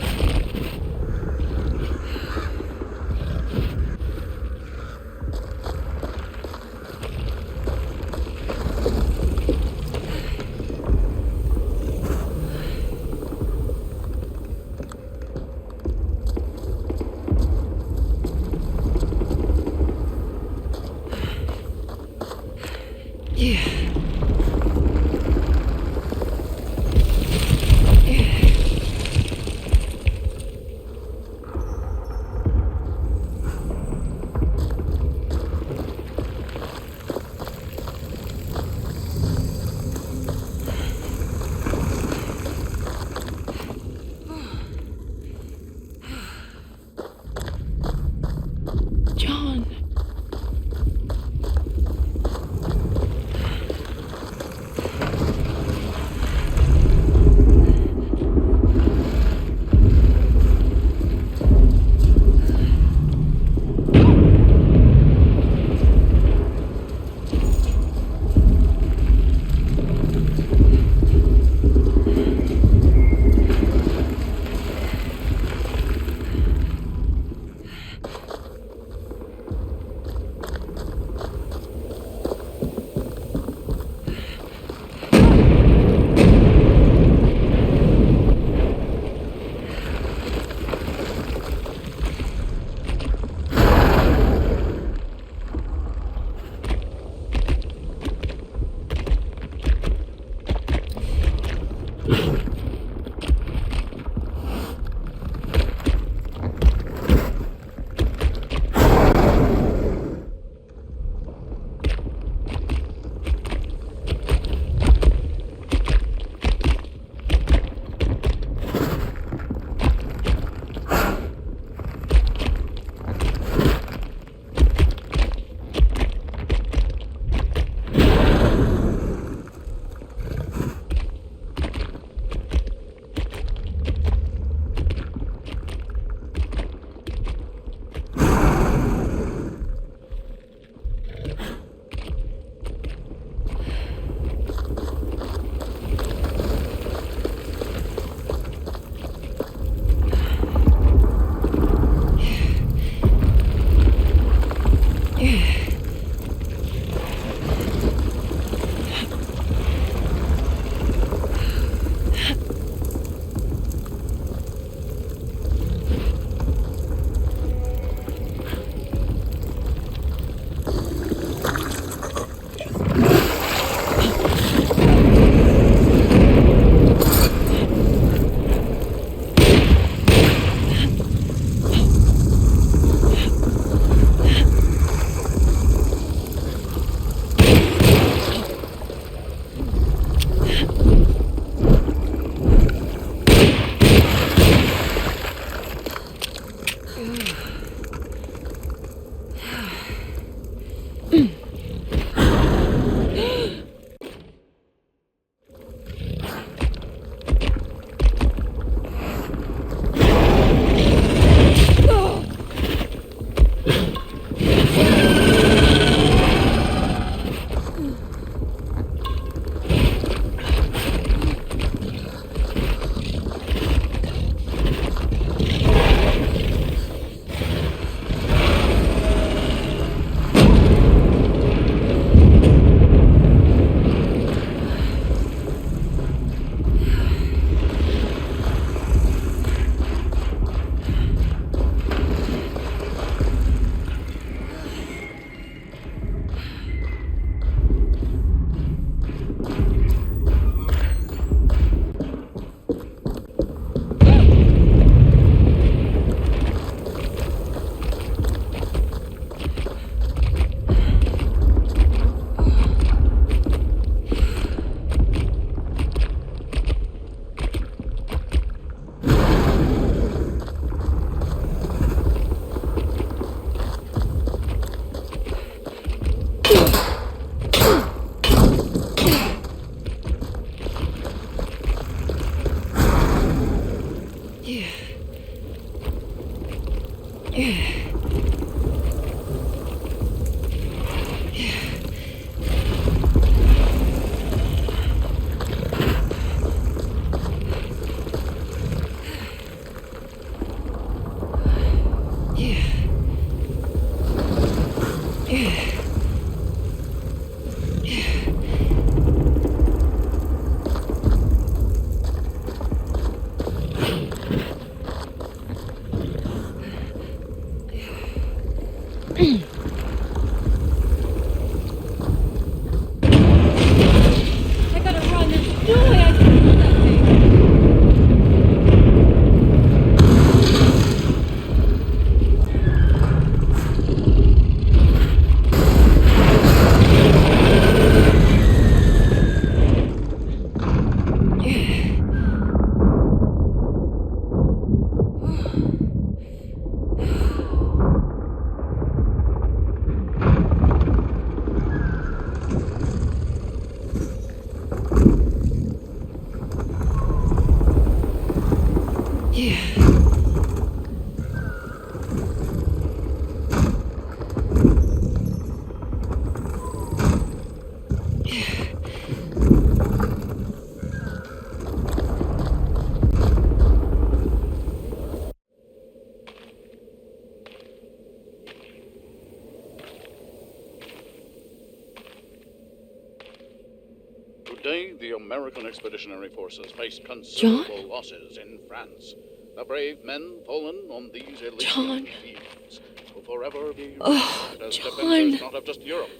Today, the American Expeditionary Forces faced considerable losses in France. The brave men fallen on these Elysian fields will forever be remembered as defenders not of just Europe,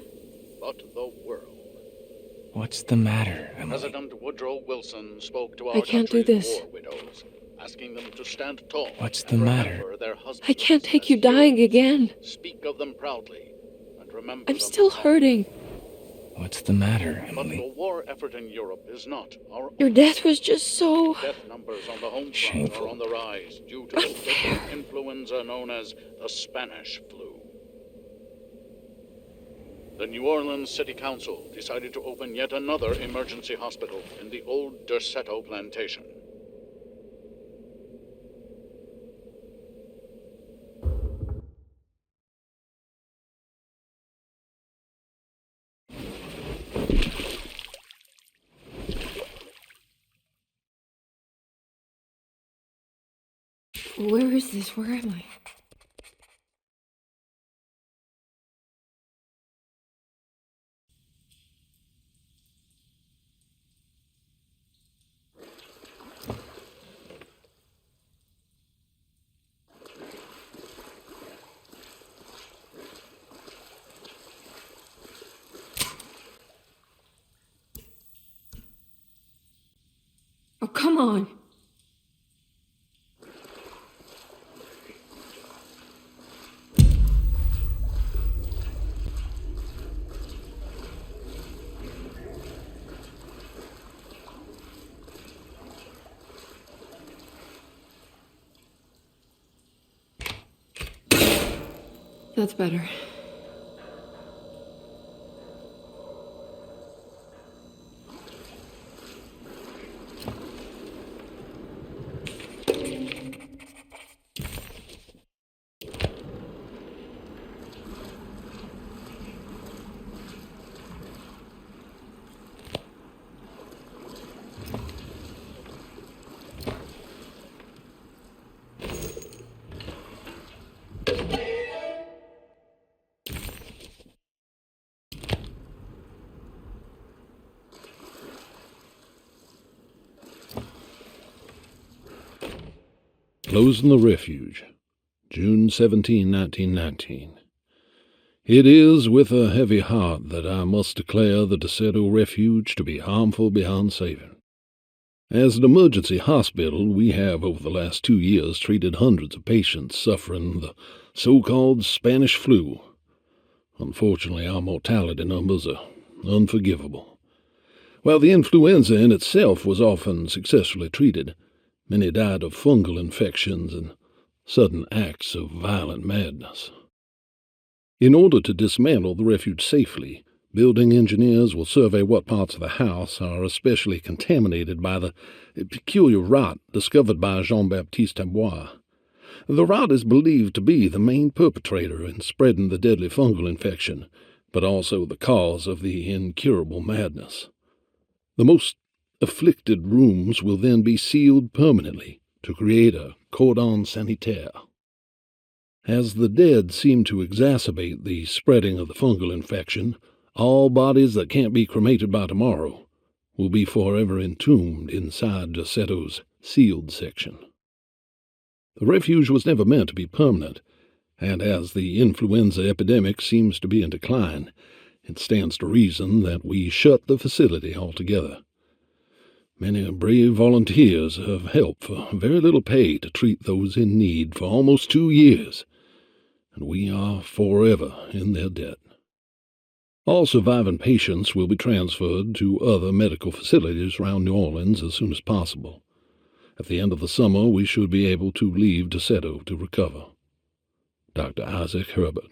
but the world. What's the matter, Emily? President Woodrow Wilson spoke to our I can't do country's this. war widows, asking them to stand tall. What's the and matter? remember their husbands. I can't take you dying again. Speak of them proudly, and remember I'm them still hurting. What's the matter, But Emily? the war effort in Europe is not our Your death was just so... Death numbers on the home front Shameful. are on the rise due to the deadly influenza known as the Spanish flu. The New Orleans City Council decided to open yet another emergency hospital in the old Derceto plantation. Where is this? Where am I? Oh, come on. That's better. Closing the Refuge, June 17, 1919. It is with a heavy heart that I must declare the Derceto Refuge to be harmful beyond saving. As an emergency hospital, we have over the last 2 years treated hundreds of patients suffering the so-called Spanish flu. Unfortunately, our mortality numbers are unforgivable. While the influenza in itself was often successfully treated, many died of fungal infections and sudden acts of violent madness. In order to dismantle the refuge safely, building engineers will survey what parts of the house are especially contaminated by the peculiar rot discovered by Jean-Baptiste Tabois. The rot is believed to be the main perpetrator in spreading the deadly fungal infection, but also the cause of the incurable madness. The most afflicted rooms will then be sealed permanently to create a cordon sanitaire. As the dead seem to exacerbate the spreading of the fungal infection, all bodies that can't be cremated by tomorrow will be forever entombed inside Derceto's sealed section. The refuge was never meant to be permanent, and as the influenza epidemic seems to be in decline, it stands to reason that we shut the facility altogether. Many brave volunteers have helped for very little pay to treat those in need for almost 2 years, and we are forever in their debt. All surviving patients will be transferred to other medical facilities around New Orleans as soon as possible. At the end of the summer, we should be able to leave Derceto to recover. Dr. Isaac Herbert.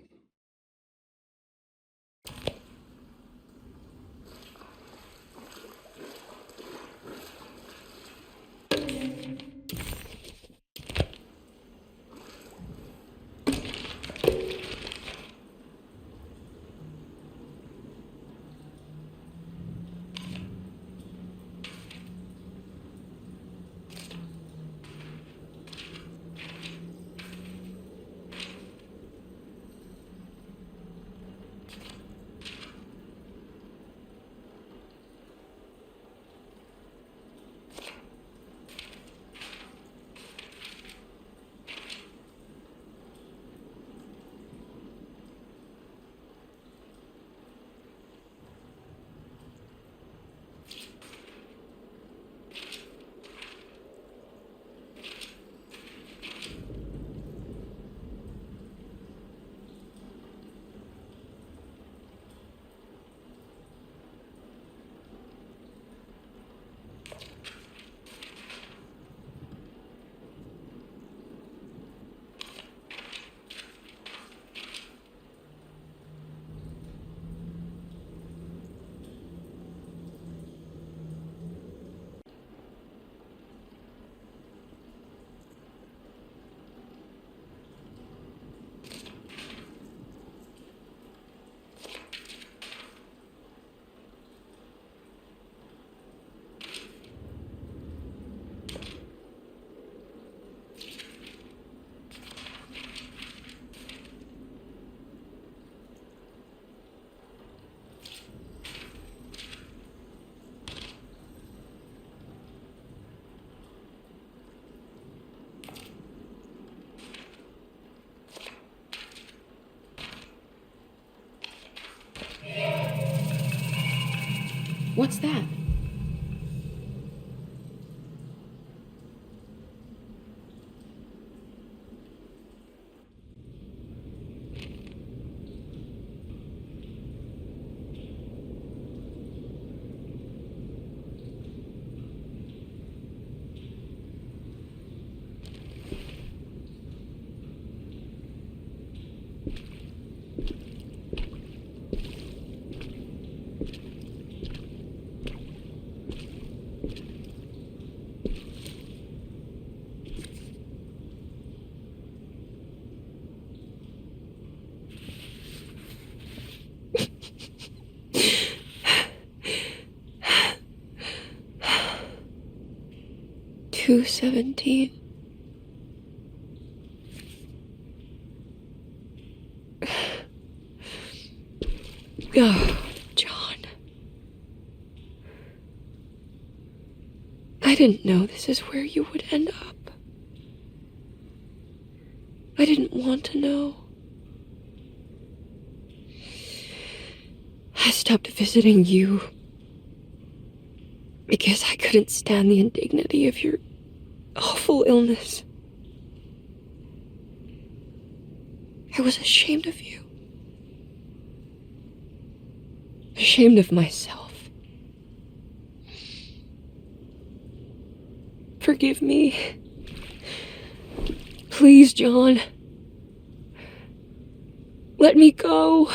What's that? $2.17. Oh, John. I didn't know this is where you would end up. I didn't want to know. I stopped visiting you because I couldn't stand the indignity of your awful illness. I was ashamed of you. Ashamed of myself. Forgive me. Please, John. Let me go.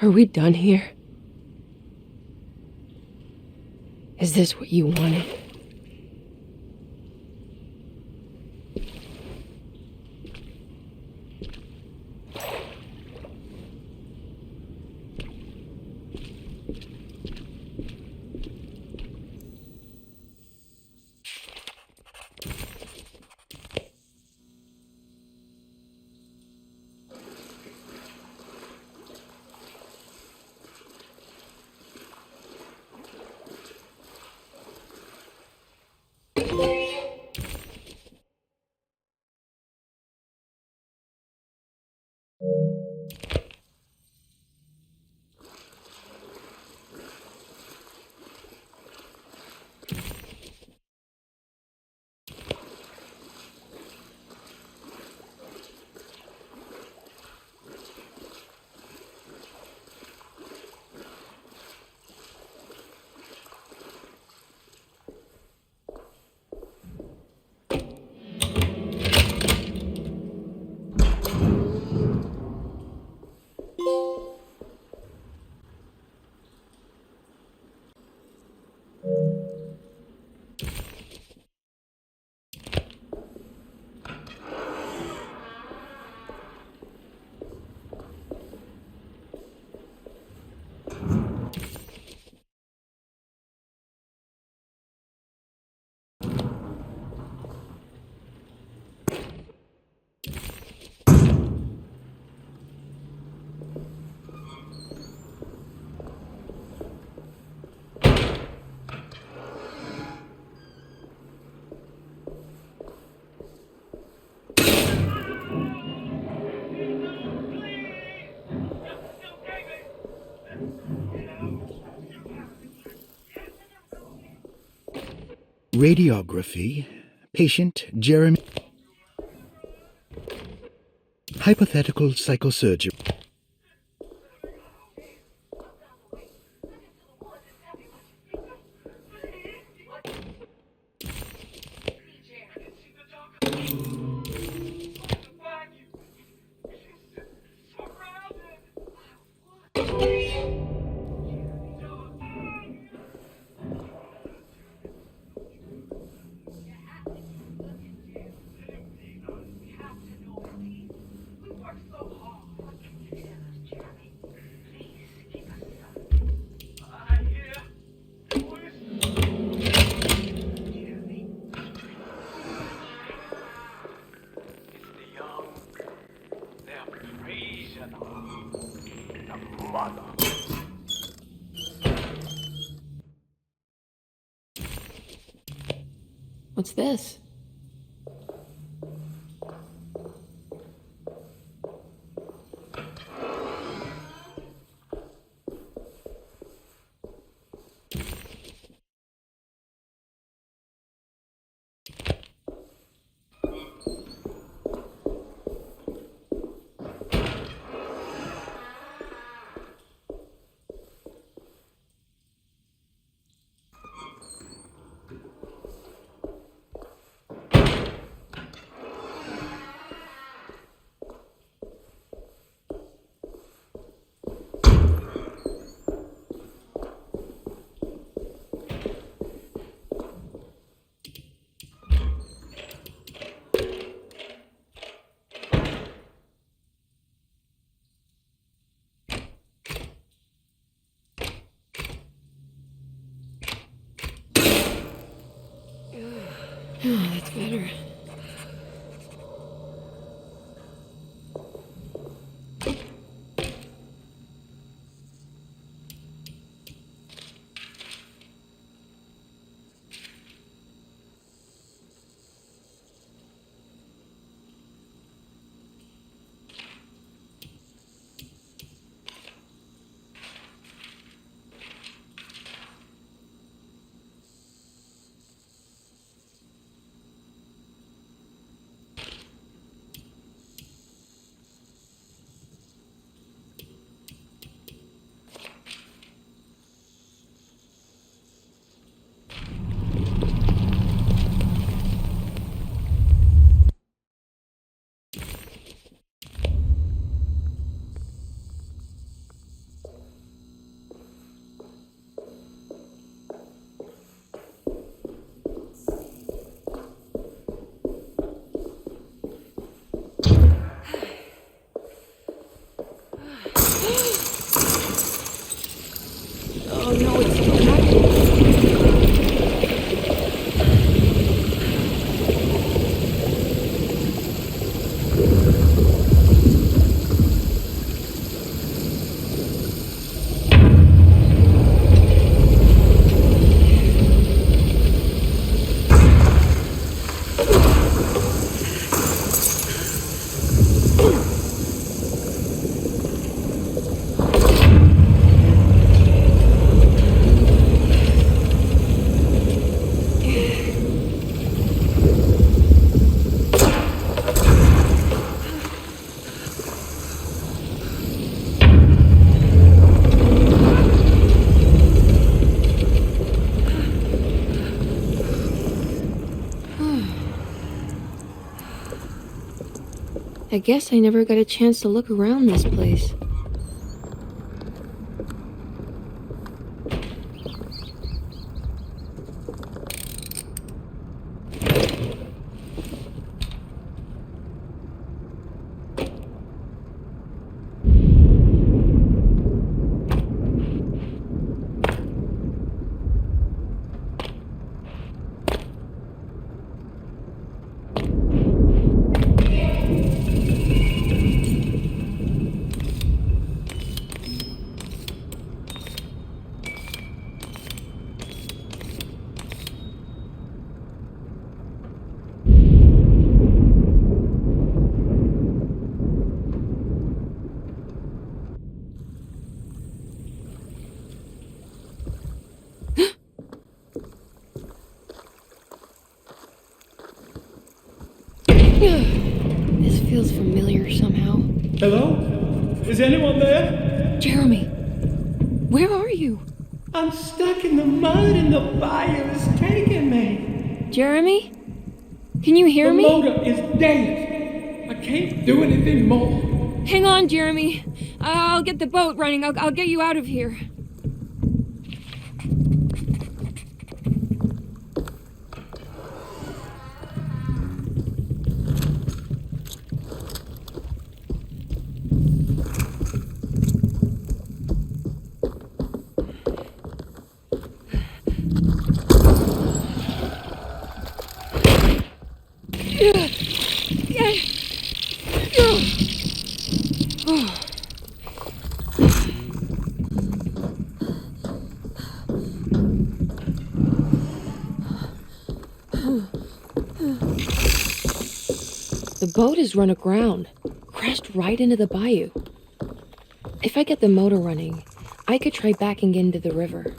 Are we done here? Is this what you wanted? Radiography. Patient Jeremy. Hypothetical psychosurgery. What's this? Oh, that's better. Oh no, it's I guess I never got a chance to look around this place. Hello? Is anyone there? Jeremy, where are you? I'm stuck in the mud and the bayou is taking me. Jeremy? Can you hear me? The motor is dead. I can't do anything more. Hang on, Jeremy. I'll get the boat running. I'll get you out of here. The boat is run aground, crashed right into the bayou. If I get the motor running, I could try backing into the river.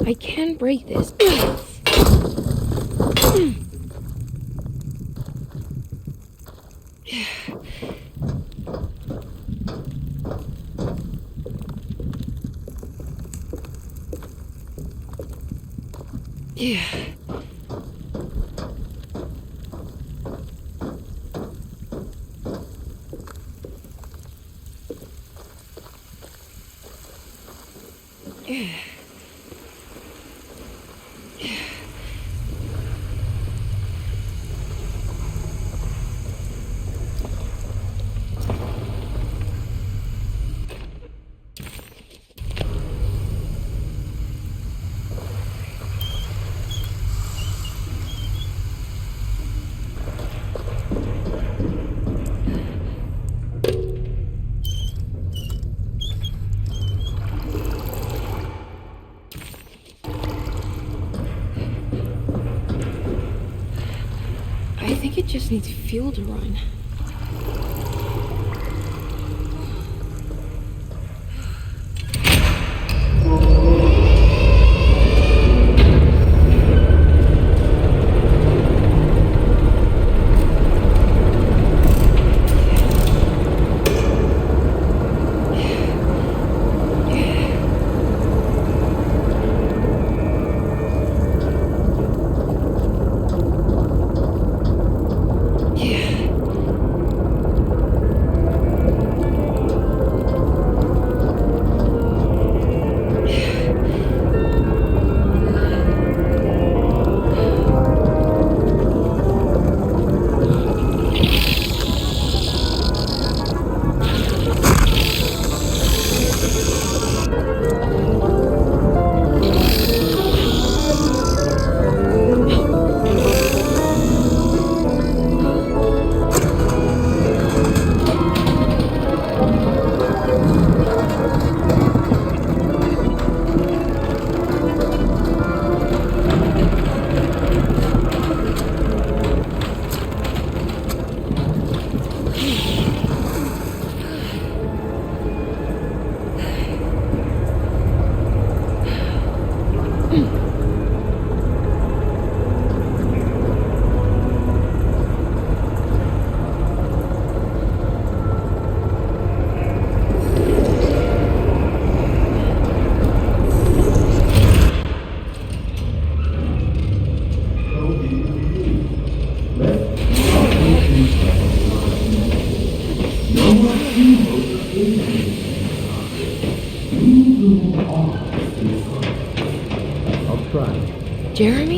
I can break this. Yeah. I think it just needs fuel to run.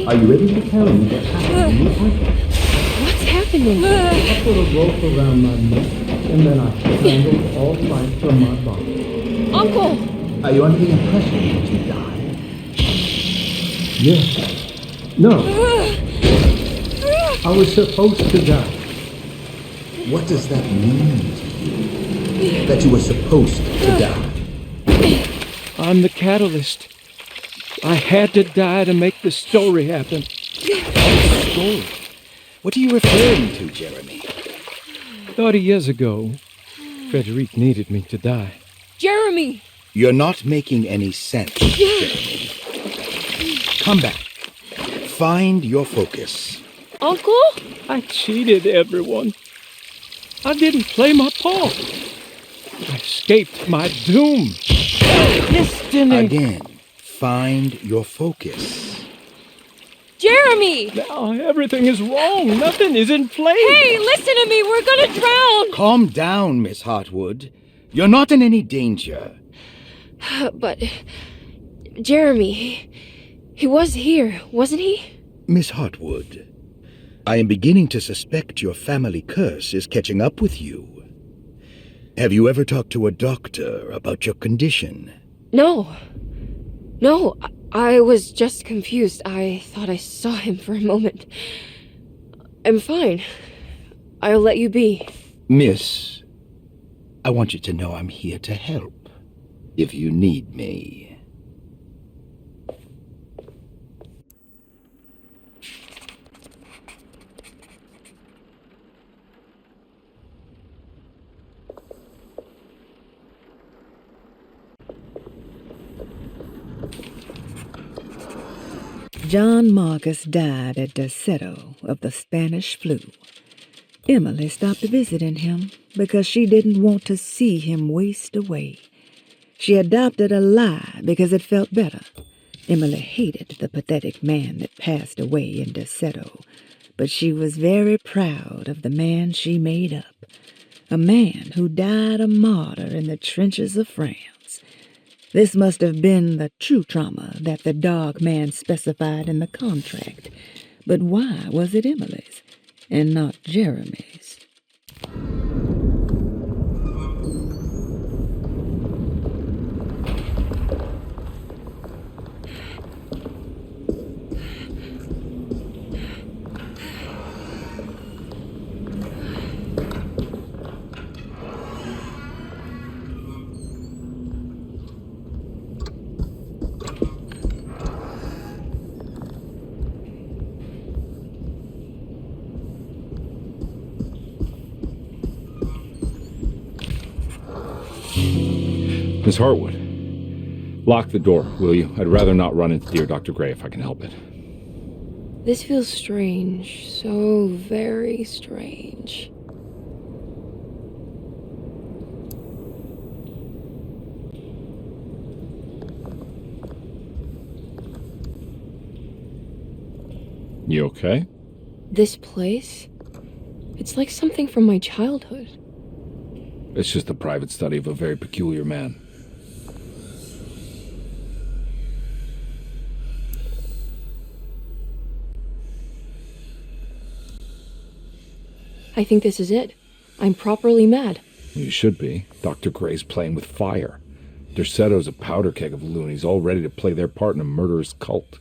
Are you ready to tell me what's happening? What's happening? I put a rope around my neck, and then I strangled all life from my body. Uncle! Are you under the impression he was to die? Yes. No. I was supposed to die. What does that mean to you? That you were supposed to die? I'm the catalyst. I had to die to make the story happen. Story? What are you referring to, Jeremy? 30 years ago, Frederic needed me to die. Jeremy! You're not making any sense, Jeremy. Come back. Find your focus. Uncle? I cheated everyone. I didn't play my part. I escaped my doom. Destiny. Again, find your focus. Jeremy! Now everything is wrong. Nothing is in place. Hey, listen to me. We're gonna drown. Calm down, Miss Hartwood. You're not in any danger. But Jeremy, he was here, wasn't he? Miss Hartwood, I am beginning to suspect your family curse is catching up with you. Have you ever talked to a doctor about your condition? No, I was just confused. I thought I saw him for a moment. I'm fine. I'll let you be. Miss, I want you to know I'm here to help, if you need me. John Marcus died at Derceto of the Spanish flu. Emily stopped visiting him because she didn't want to see him waste away. She adopted a lie because it felt better. Emily hated the pathetic man that passed away in Derceto, but she was very proud of the man she made up. A man who died a martyr in the trenches of France. This must have been the true trauma that the Dark Man specified in the contract. But why was it Emily's and not Jeremy's? Miss Hartwood, lock the door, will you? I'd rather not run into dear Dr. Gray if I can help it. This feels strange. So very strange. You okay? This place? It's like something from my childhood. It's just a private study of a very peculiar man. I think this is it. I'm properly mad. You should be. Dr. Gray's playing with fire. Derceto's a powder keg of loonies, all ready to play their part in a murderous cult.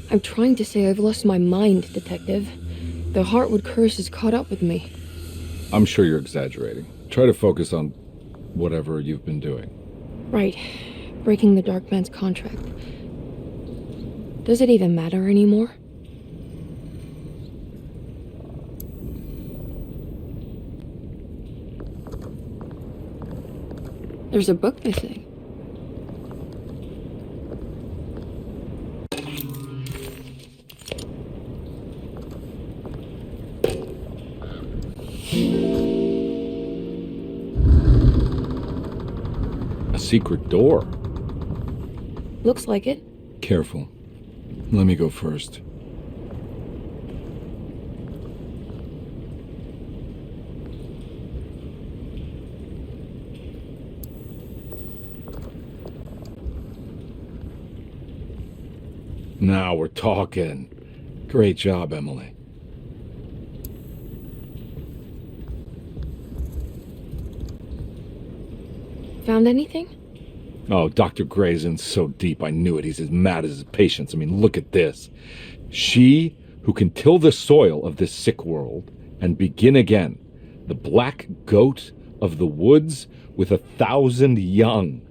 I'm trying to say I've lost my mind, Detective. The Hartwood curse has caught up with me. I'm sure you're exaggerating. Try to focus on whatever you've been doing. Right. Breaking the Dark Man's contract. Does it even matter anymore? There's a book missing. A secret door. Looks like it. Careful. Let me go first. Now we're talking. Great job, Emily. Found anything? Oh, Dr. Gray's in so deep, I knew it. He's as mad as his patients. I mean, look at this. She who can till the soil of this sick world and begin again, the black goat of the woods with 1,000 young.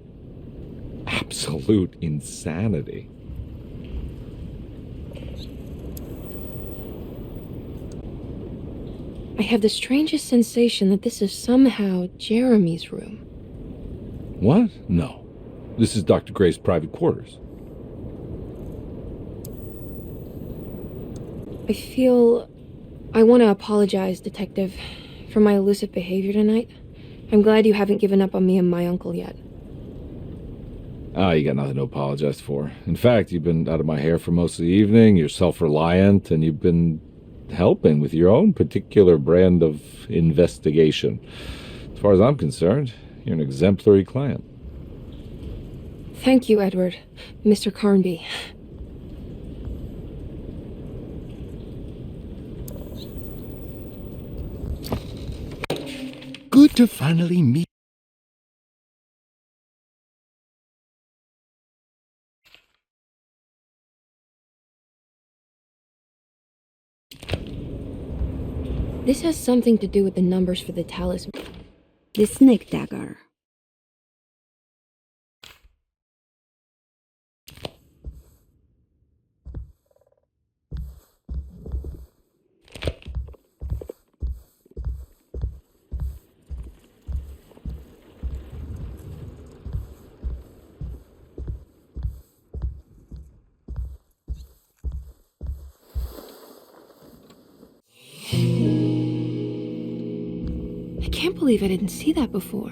Absolute insanity. I have the strangest sensation that this is somehow Jeremy's room. What? No. This is Dr. Gray's private quarters. I want to apologize, Detective, for my elusive behavior tonight. I'm glad you haven't given up on me and my uncle yet. You got nothing to apologize for. In fact, you've been out of my hair for most of the evening, you're self-reliant, and you've been helping with your own particular brand of investigation. As far as I'm concerned, you're an exemplary client. Thank you, Edward. Mr. Carnby. Good to finally meet. This has something to do with the numbers for the talisman. The snake dagger. I can't believe I didn't see that before.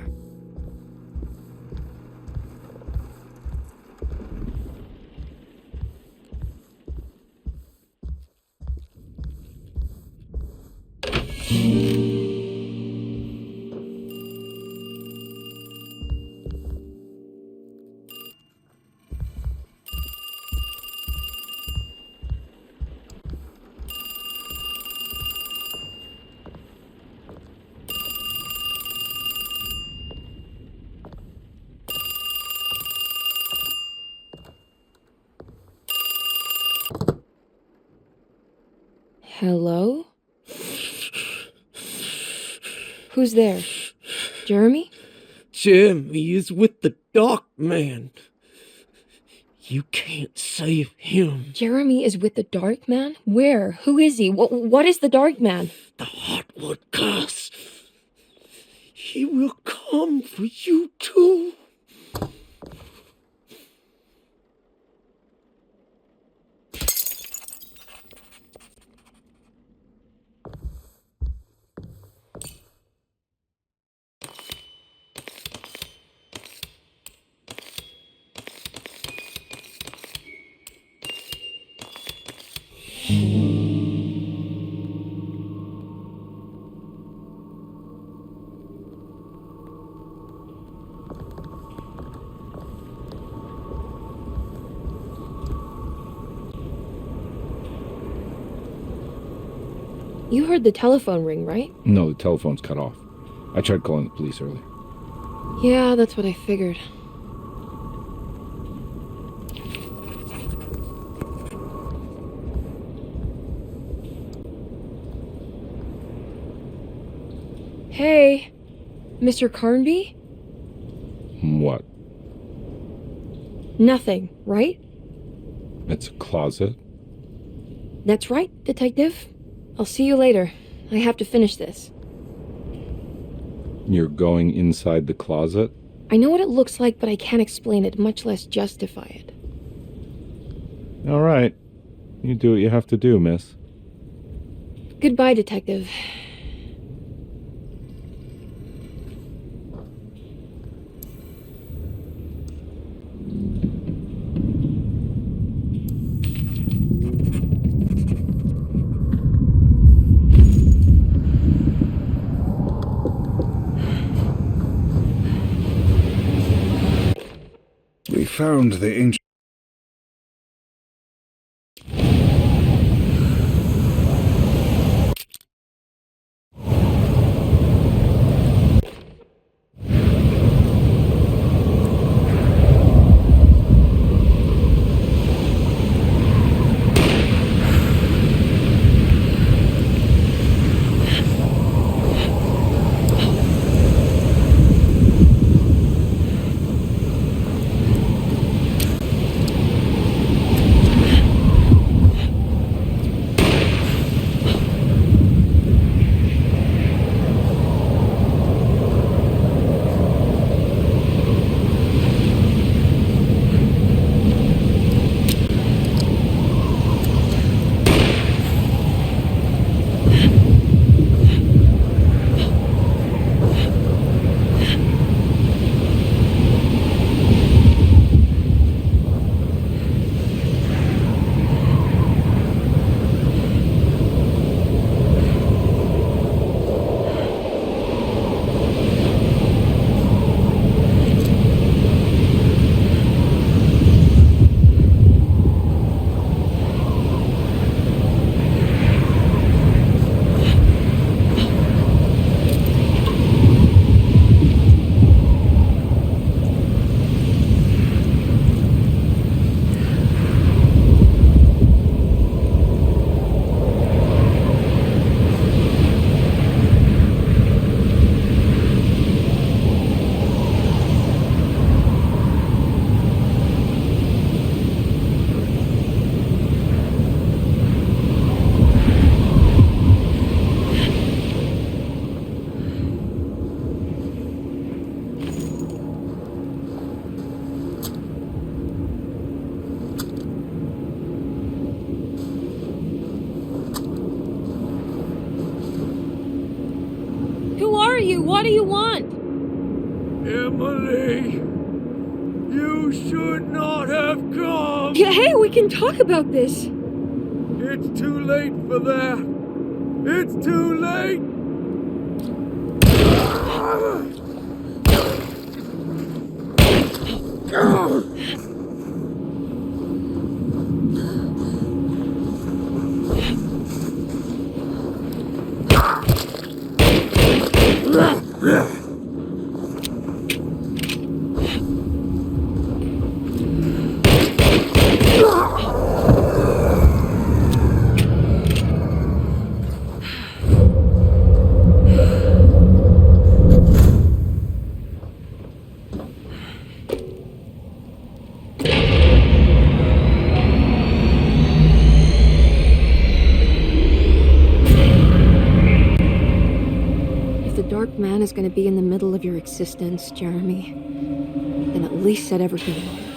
Hello? Who's there? Jeremy? Jeremy is with the Dark Man. You can't save him. Jeremy is with the Dark Man? Where? Who is he? What is the Dark Man? The Heartwood curse. He will come for you too. You heard the telephone ring, right? No, the telephone's cut off. I tried calling the police earlier. Yeah, that's what I figured. Hey, Mr. Carnby? What? Nothing, right? It's a closet? That's right, Detective. I'll see you later. I have to finish this. You're going inside the closet? I know what it looks like, but I can't explain it, much less justify it. All right. You do what you have to do, miss. Goodbye, Detective. We found the ancient What do you want? Emily, you should not have come. Yeah, hey, we can talk about this. It's too late for that. It's too late. If the Dark Man is going to be in the middle of your existence, Jeremy, then at least set everything in order.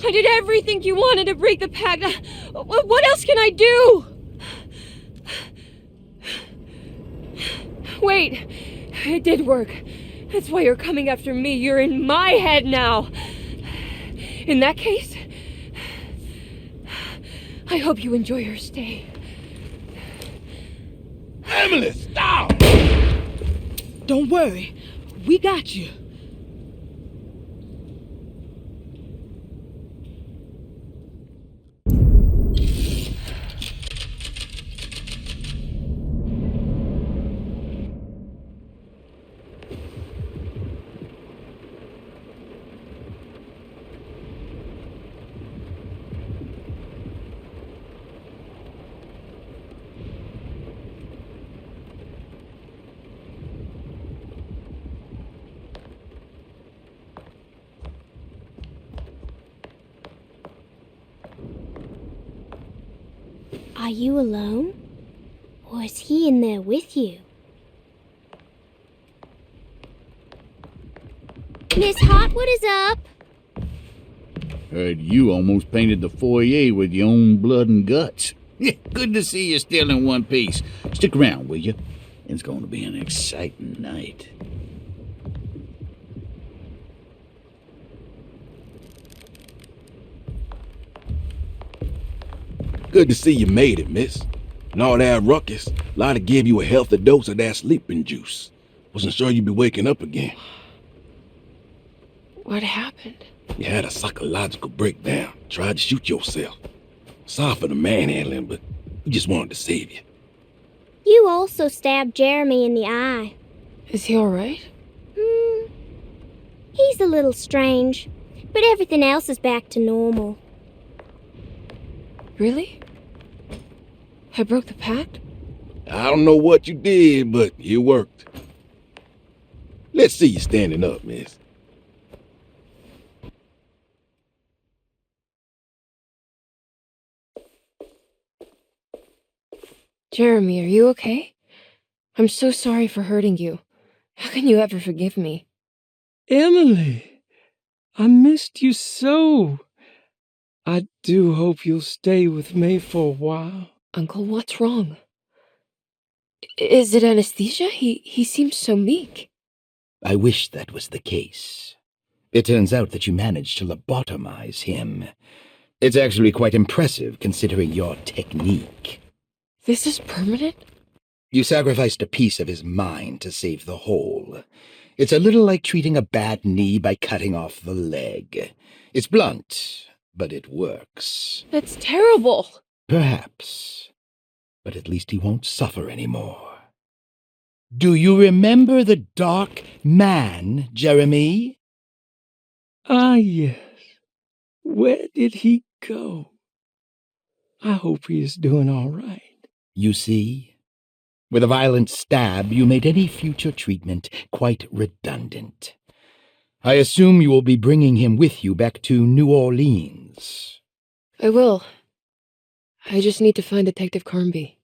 I did everything you wanted to break the pact. What else can I do? Wait, it did work. That's why you're coming after me. You're in my head now. In that case, I hope you enjoy your stay. Emily, stop! Don't worry. We got you. Are you alone? Or is he in there with you? Miss Hotwood is up! Heard you almost painted the foyer with your own blood and guts. Good to see you still in one piece. Stick around, will you? It's going to be an exciting night. Good to see you made it, miss. And all that ruckus, Lotta gave you a healthy dose of that sleeping juice. Wasn't sure you'd be waking up again. What happened? You had a psychological breakdown. Tried to shoot yourself. Sorry for the manhandling, but we just wanted to save you. You also stabbed Jeremy in the eye. Is he alright? He's a little strange, but everything else is back to normal. Really? I broke the pact? I don't know what you did, but it worked. Let's see you standing up, miss. Jeremy, are you okay? I'm so sorry for hurting you. How can you ever forgive me? Emily, I missed you so. I do hope you'll stay with me for a while. Uncle, what's wrong? Is it anesthesia? He seems so meek. I wish that was the case. It turns out that you managed to lobotomize him. It's actually quite impressive considering your technique. This is permanent? You sacrificed a piece of his mind to save the whole. It's a little like treating a bad knee by cutting off the leg. It's blunt, but it works. That's terrible. Perhaps. But at least he won't suffer anymore. Do you remember the Dark Man, Jeremy? Ah, yes. Where did he go? I hope he is doing all right. You see? With a violent stab, you made any future treatment quite redundant. I assume you will be bringing him with you back to New Orleans. I will. I just need to find Detective Carnby.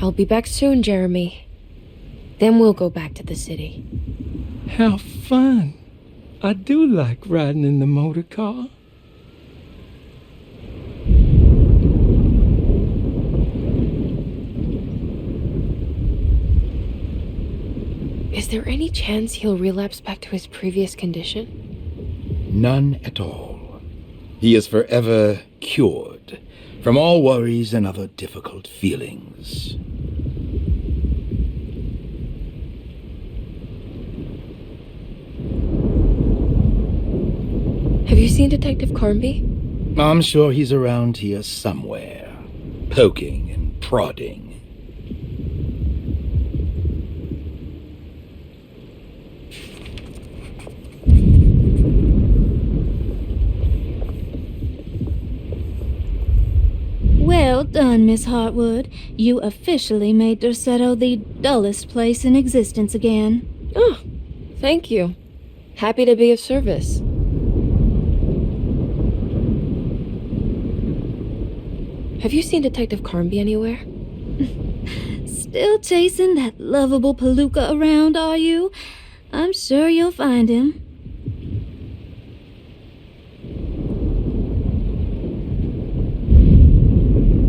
I'll be back soon, Jeremy. Then we'll go back to the city. How fun. I do like riding in the motor car. Is there any chance he'll relapse back to his previous condition? None at all. He is forever cured from all worries and other difficult feelings. Have you seen Detective Carnby? I'm sure he's around here somewhere, poking and prodding. Well done, Miss Hartwood. You officially made Derceto the dullest place in existence again. Oh, thank you. Happy to be of service. Have you seen Detective Carnby anywhere? Still chasing that lovable palooka around, are you? I'm sure you'll find him.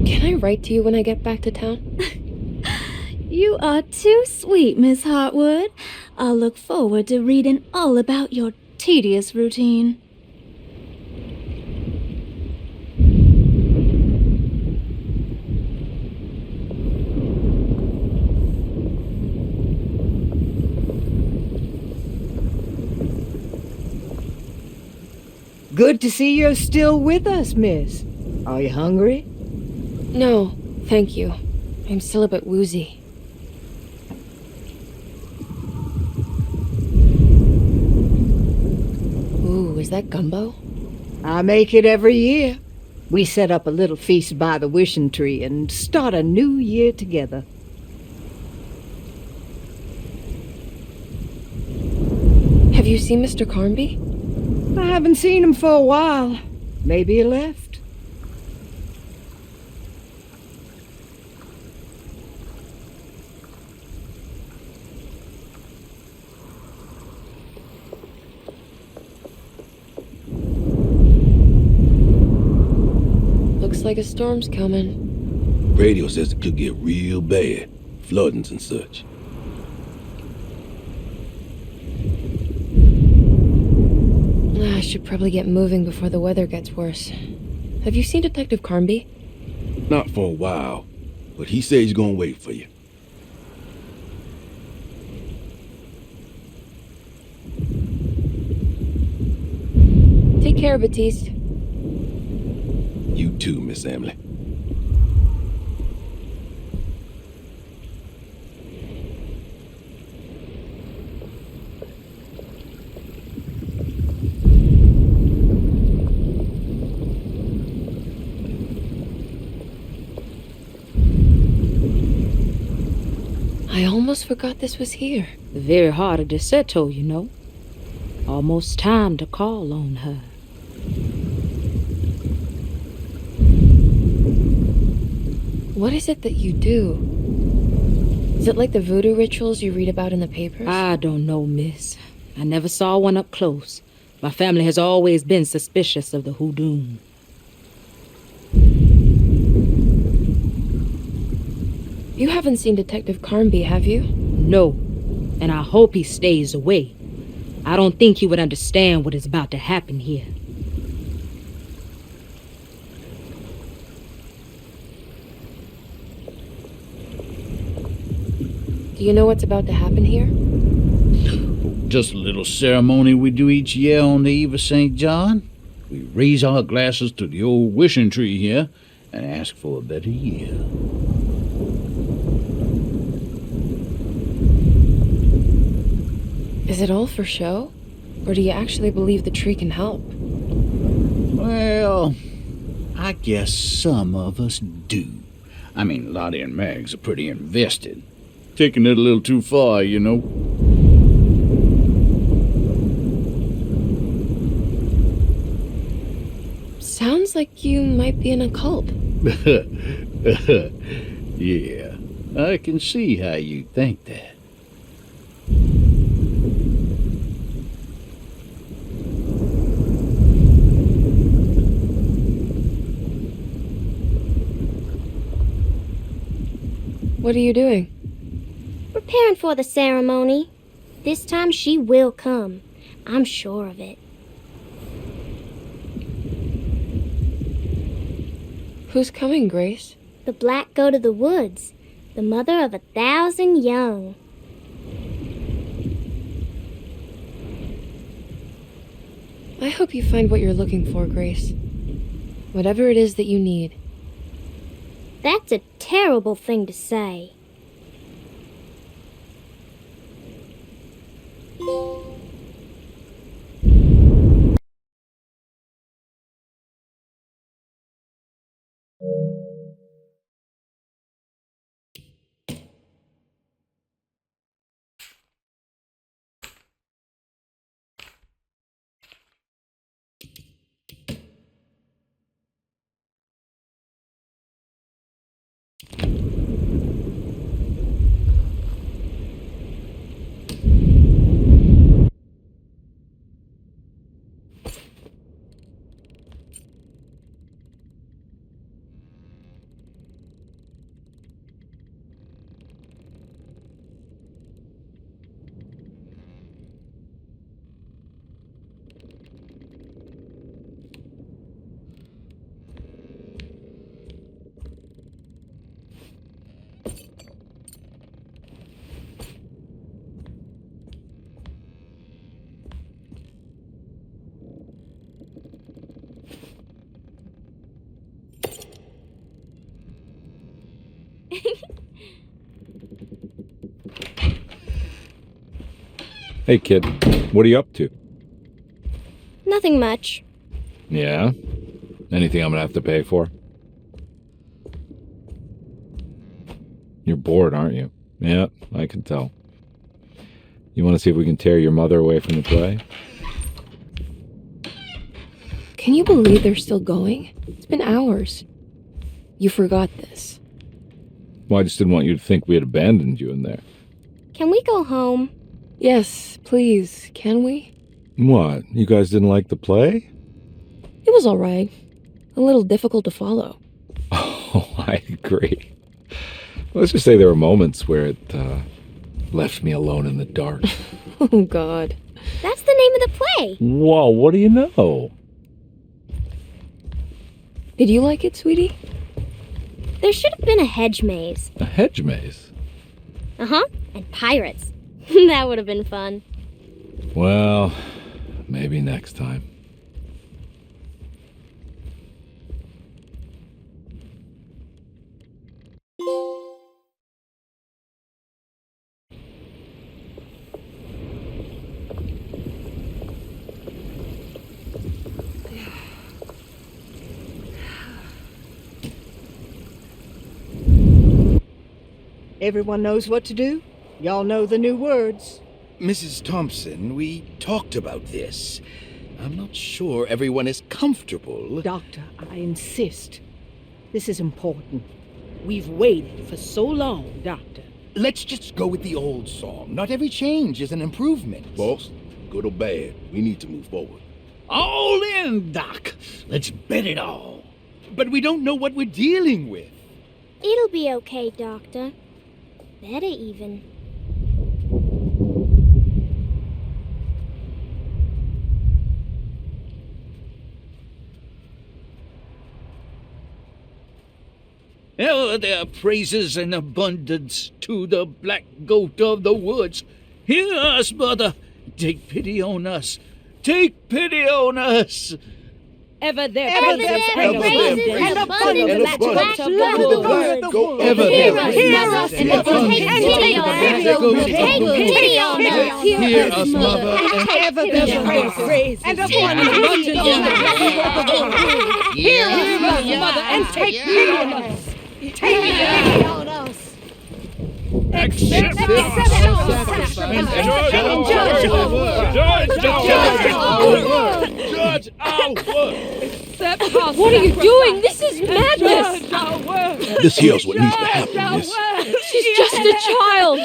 Can I write to you when I get back to town? You are too sweet, Miss Hartwood. I'll look forward to reading all about your tedious routine. Good to see you're still with us, miss. Are you hungry? No, thank you. I'm still a bit woozy. Ooh, is that gumbo? I make it every year. We set up a little feast by the wishing tree and start a new year together. Have Have you seen Mr. Carnby? I haven't seen him for a while. Maybe he left. Looks like a storm's coming. Radio says it could get real bad. Floodings and such. I should probably get moving before the weather gets worse. Have you seen Detective Carnby? Not for a while, but he says he's gonna wait for you. Take care, Baptiste. You too, Miss Emily. I almost forgot this was here. The very heart of Derceto, you know. Almost time to call on her. What is it that you do? Is it like the voodoo rituals you read about in the papers? I don't know, miss. I never saw one up close. My family has always been suspicious of the hoodoo. You haven't seen Detective Carnby, have you? No, and I hope he stays away. I don't think he would understand what is about to happen here. Do you know what's about to happen here? Just a little ceremony we do each year on the eve of St. John. We raise our glasses to the old wishing tree here and ask for a better year. Is it all for show? Or do you actually believe the tree can help? Well, I guess some of us do. I mean, Lottie and Mags are pretty invested. Taking it a little too far, you know. Sounds like you might be in a cult. Yeah, I can see how you think that. What are you doing? Preparing for the ceremony. This time she will come. I'm sure of it. Who's coming, Grace? The Black Goat of the Woods, the mother of 1,000 young. I hope you find what you're looking for, Grace. Whatever it is that you need. That's a terrible thing to say. Hey, kid. What are you up to? Nothing much. Yeah? Anything I'm gonna have to pay for? You're bored, aren't you? Yeah, I can tell. You want to see if we can tear your mother away from the play? Can you believe they're still going? It's been hours. You forgot this. Well, I just didn't want you to think we had abandoned you in there. Can we go home? Yes, please. Can we? What? You guys didn't like the play? It was all right. A little difficult to follow. Oh, I agree. Let's just say there were moments where it left me alone in the dark. Oh, God. That's the name of the play. Whoa, what do you know? Did you like it, sweetie? There should have been a hedge maze. A hedge maze? Uh-huh. And pirates. That would have been fun. Well, maybe next time. Everyone knows what to do? Y'all know the new words. Mrs. Thompson, we talked about this. I'm not sure everyone is comfortable. Doctor, I insist. This is important. We've waited for so long, Doctor. Let's just go with the old song. Not every change is an improvement. Boss, good or bad, we need to move forward. All in, Doc. Let's bet it all. But we don't know what we're dealing with. It'll be okay, Doctor. Better even. Oh, there are praises and abundance to the black goat of the woods. Hear us, mother. Take pity on us. Take pity on us. Ever there praises and abundance to the black woods. goat. Ever there Hear us, mother. Take pity on us. Hear us, mother. Ever there praises and abundance to the woods. Hear us, mother, and take pity on us. Take pity on us. Accept Judge our word. What are you doing? This is madness! This here's what needs to happen, miss. She's just a child!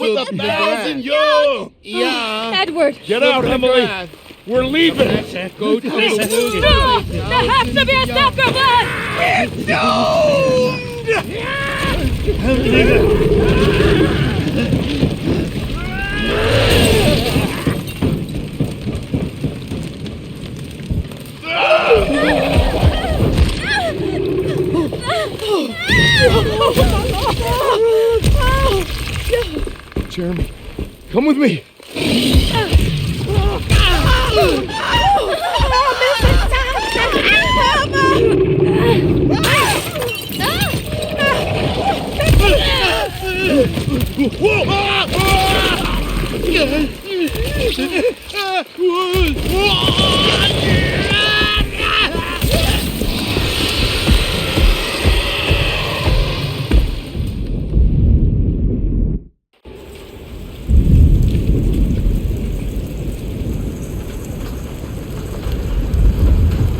With 1,000 young! Edward! Get out, Emily! We're leaving! No! There has to be a sacrifice! We're Jeremy, come with me.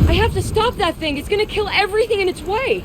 I have to stop that thing. It's gonna kill everything in its way.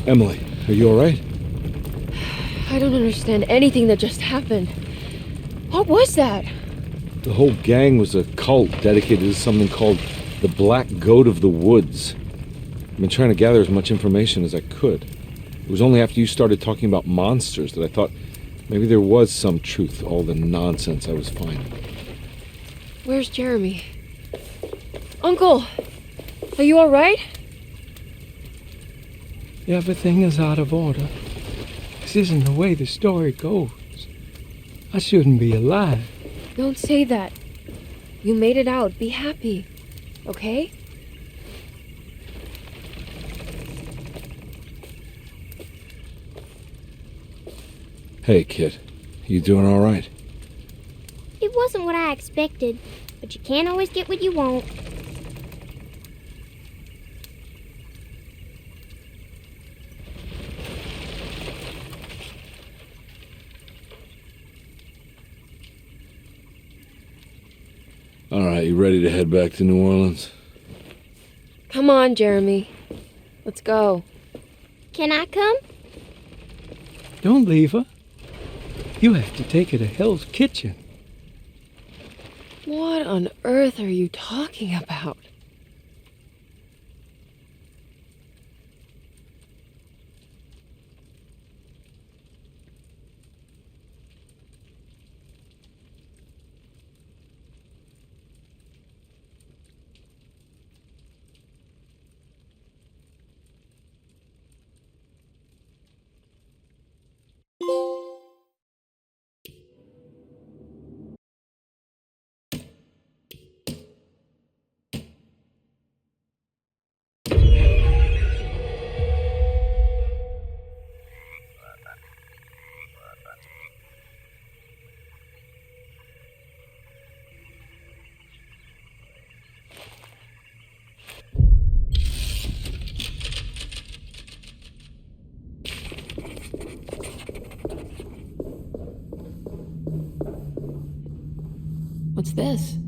Emily, are you alright? I don't understand anything that just happened. What was that? The whole gang was a cult dedicated to something called the Black Goat of the Woods. I've been trying to gather as much information as I could. It was only after you started talking about monsters that I thought maybe there was some truth to all the nonsense I was finding. Where's Jeremy? Uncle! Are you alright? Everything is out of order. This isn't the way the story goes. I shouldn't be alive. Don't say that. You made it out. Be happy. Okay? Hey, kid. You doing alright? It wasn't what I expected, but you can't always get what you want. Alright, you ready to head back to New Orleans? Come on, Jeremy. Let's go. Can I come? Don't leave her. You have to take her to Hell's Kitchen. What on earth are you talking about? What's this?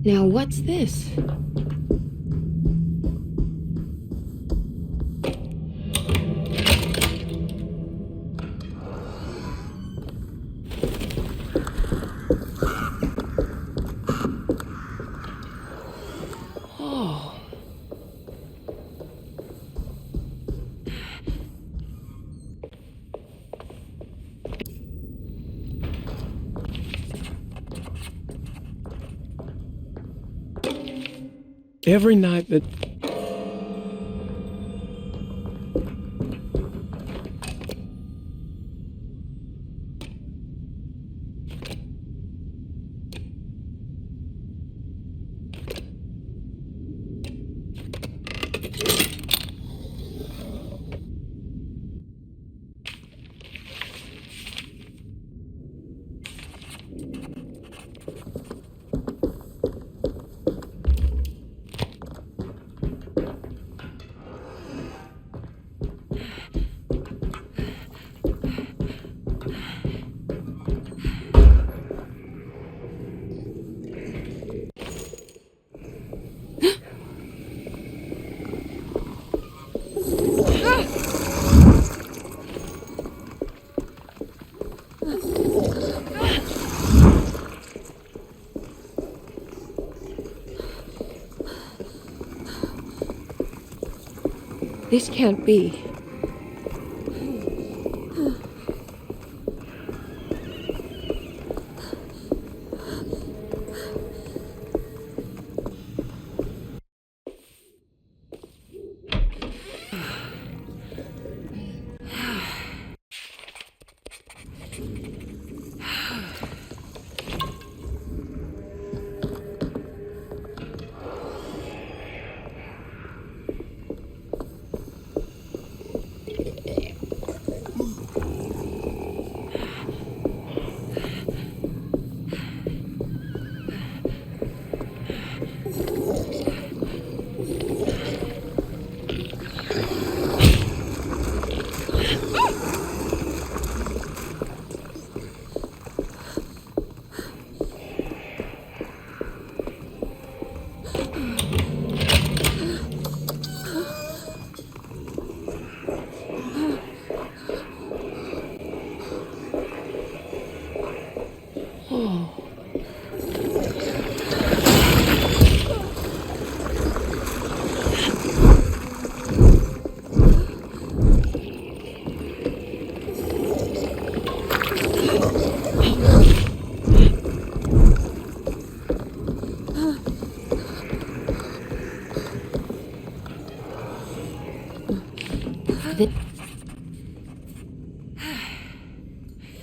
Now what's this? Oh. Every night that... This can't be.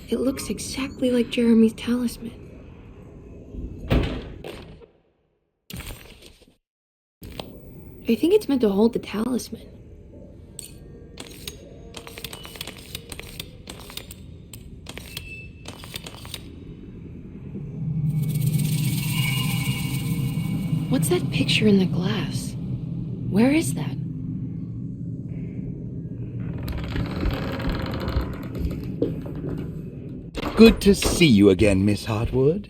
It looks exactly like Jeremy's talisman. I think it's meant to hold the talisman. What's that picture in the glass? Where is that? Good to see you again, Miss Hartwood.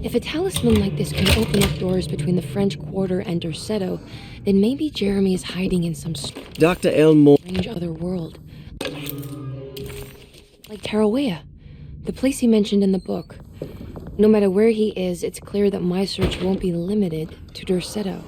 If a talisman like this can open up doors between the French Quarter and Derceto, then maybe Jeremy is hiding in some Dr. Elmore. strange other world. Like Tarawea, the place he mentioned in the book. No matter where he is, it's clear that my search won't be limited to Derceto.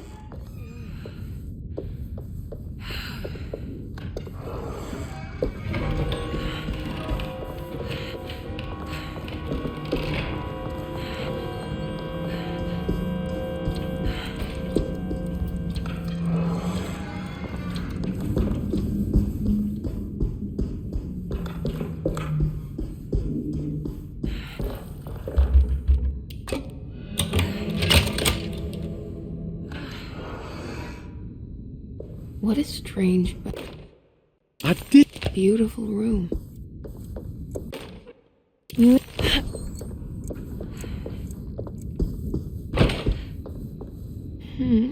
What a strange but beautiful room.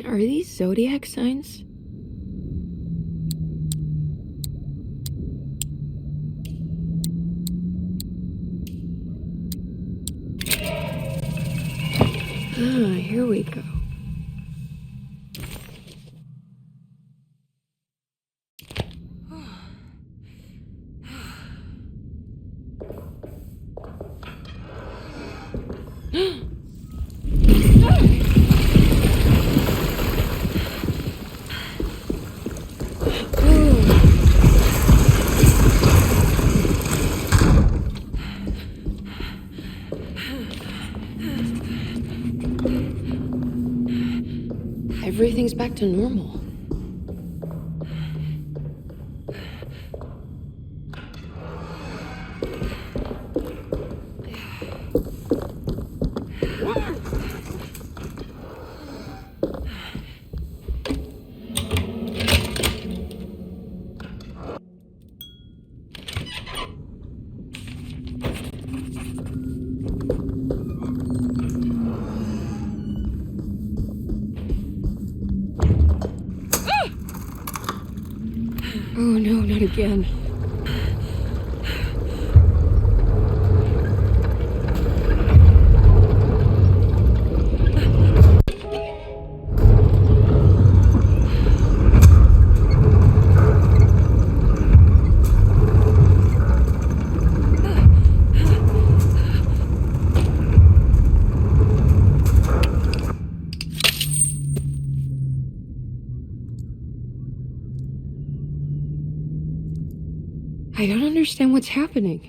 Are these zodiac signs? Here we go. Everything's back to normal. Oh no, not again. I don't understand what's happening.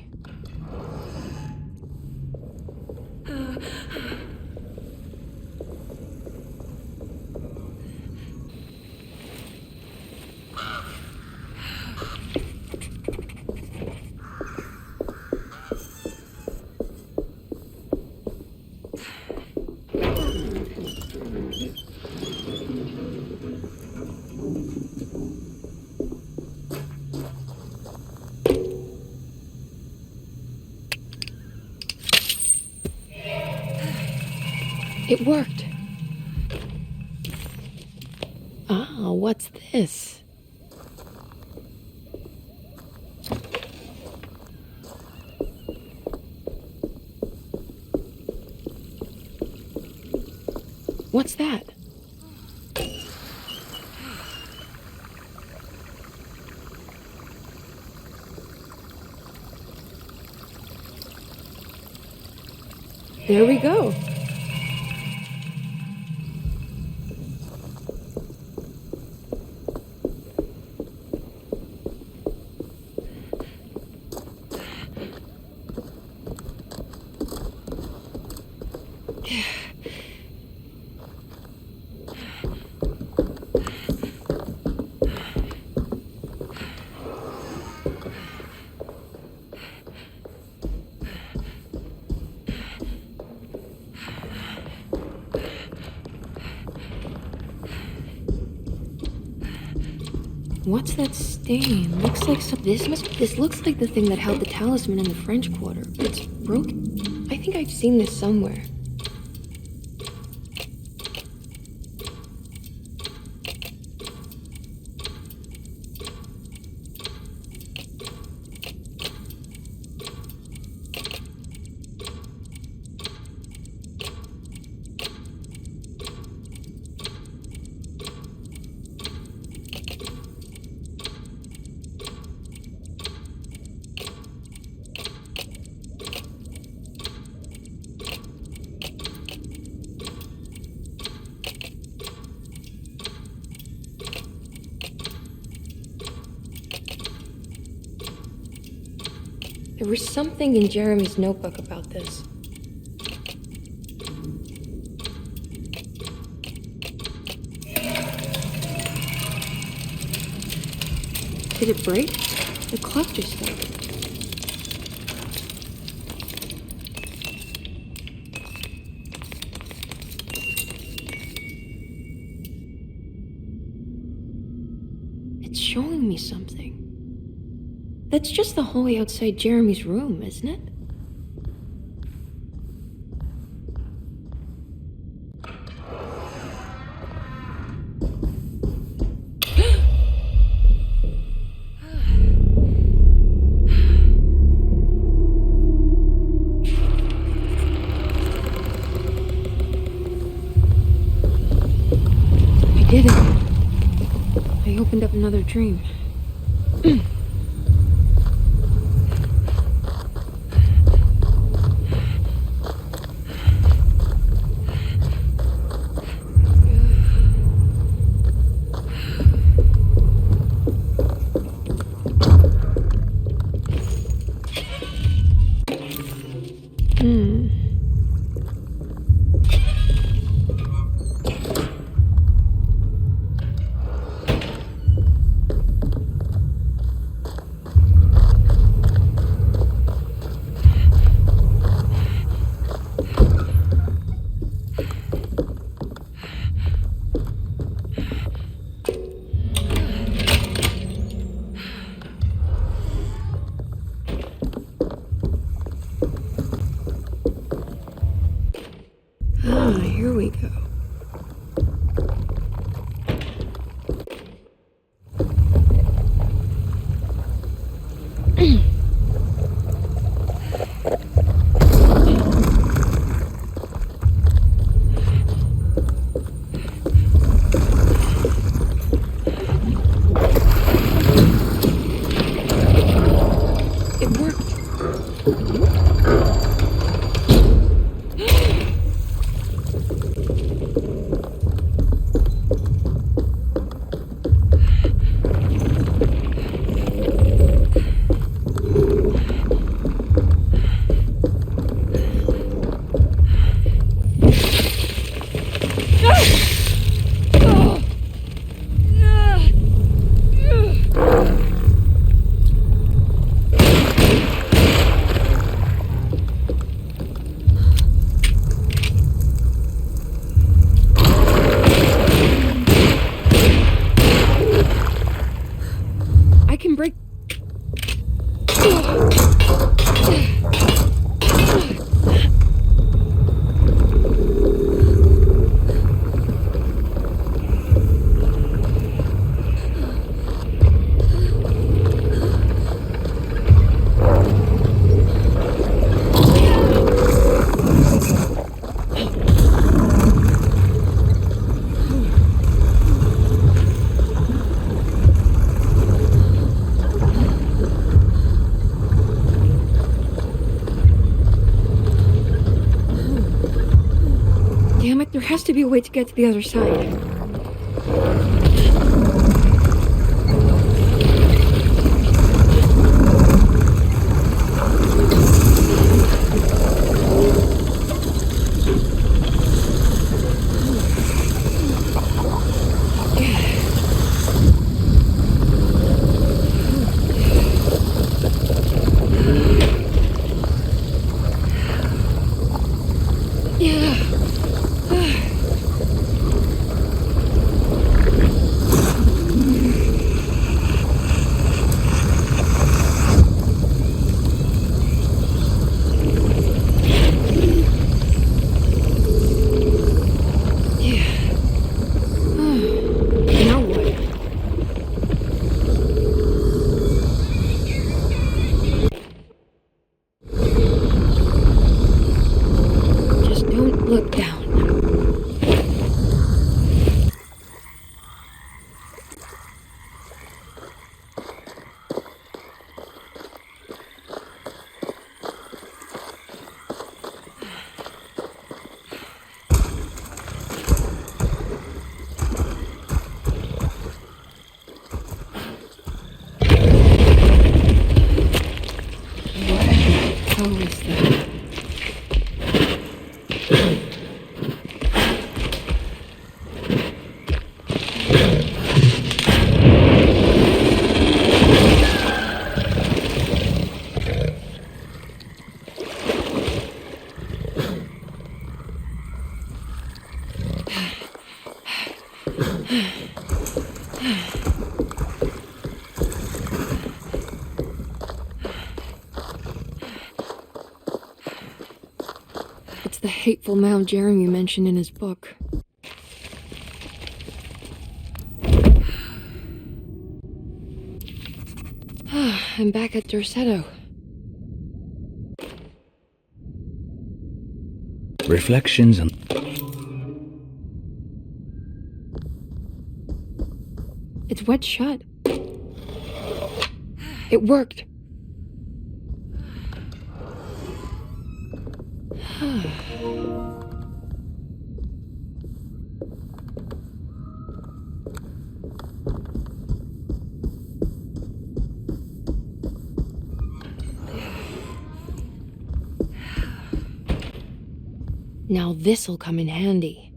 It worked. Ah, what's this? What's that? There we go. What's that stain? Looks like this looks like the thing that held the talisman in the French Quarter. It's broken. I think I've seen this somewhere. There was something in Jeremy's notebook about this. Did it break? The clock just started. It's showing me something. That's just the hallway outside Jeremy's room, isn't it? I did it. I opened up another dream. Here we go. It worked. Damn it, there has to be a way to get to the other side. It's the hateful mound Jeremy mentioned in his book. I'm back at Derceto. Reflections on... It's wedged shut. It worked. Now this'll come in handy.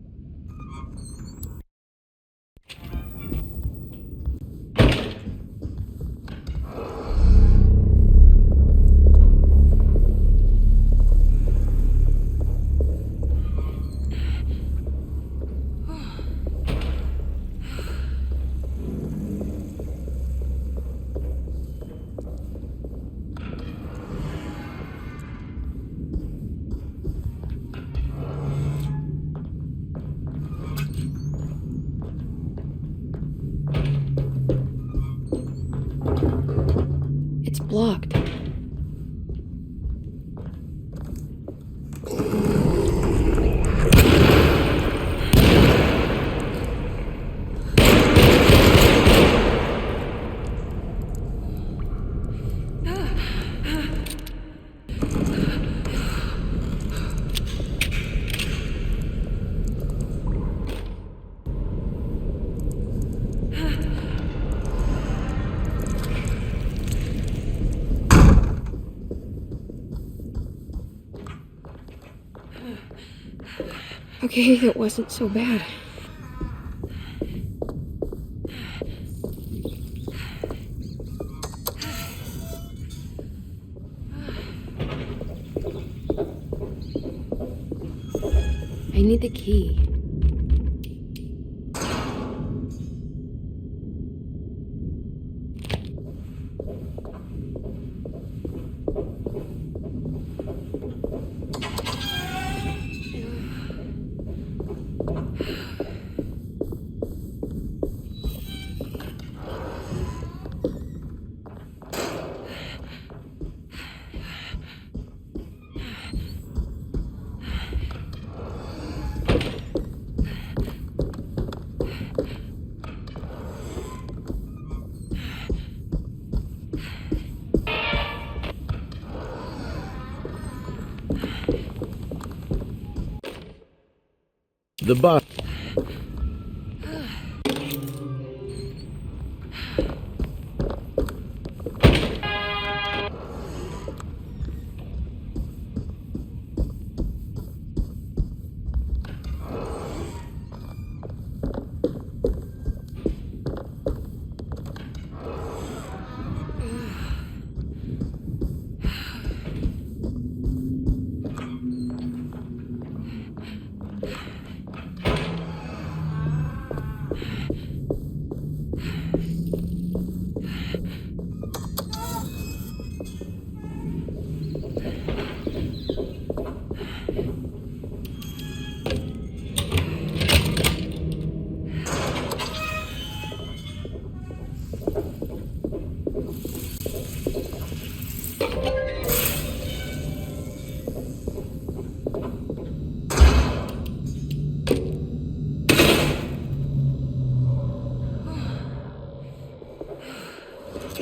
It's blocked. Okay, that wasn't so bad. I need the key. The bot.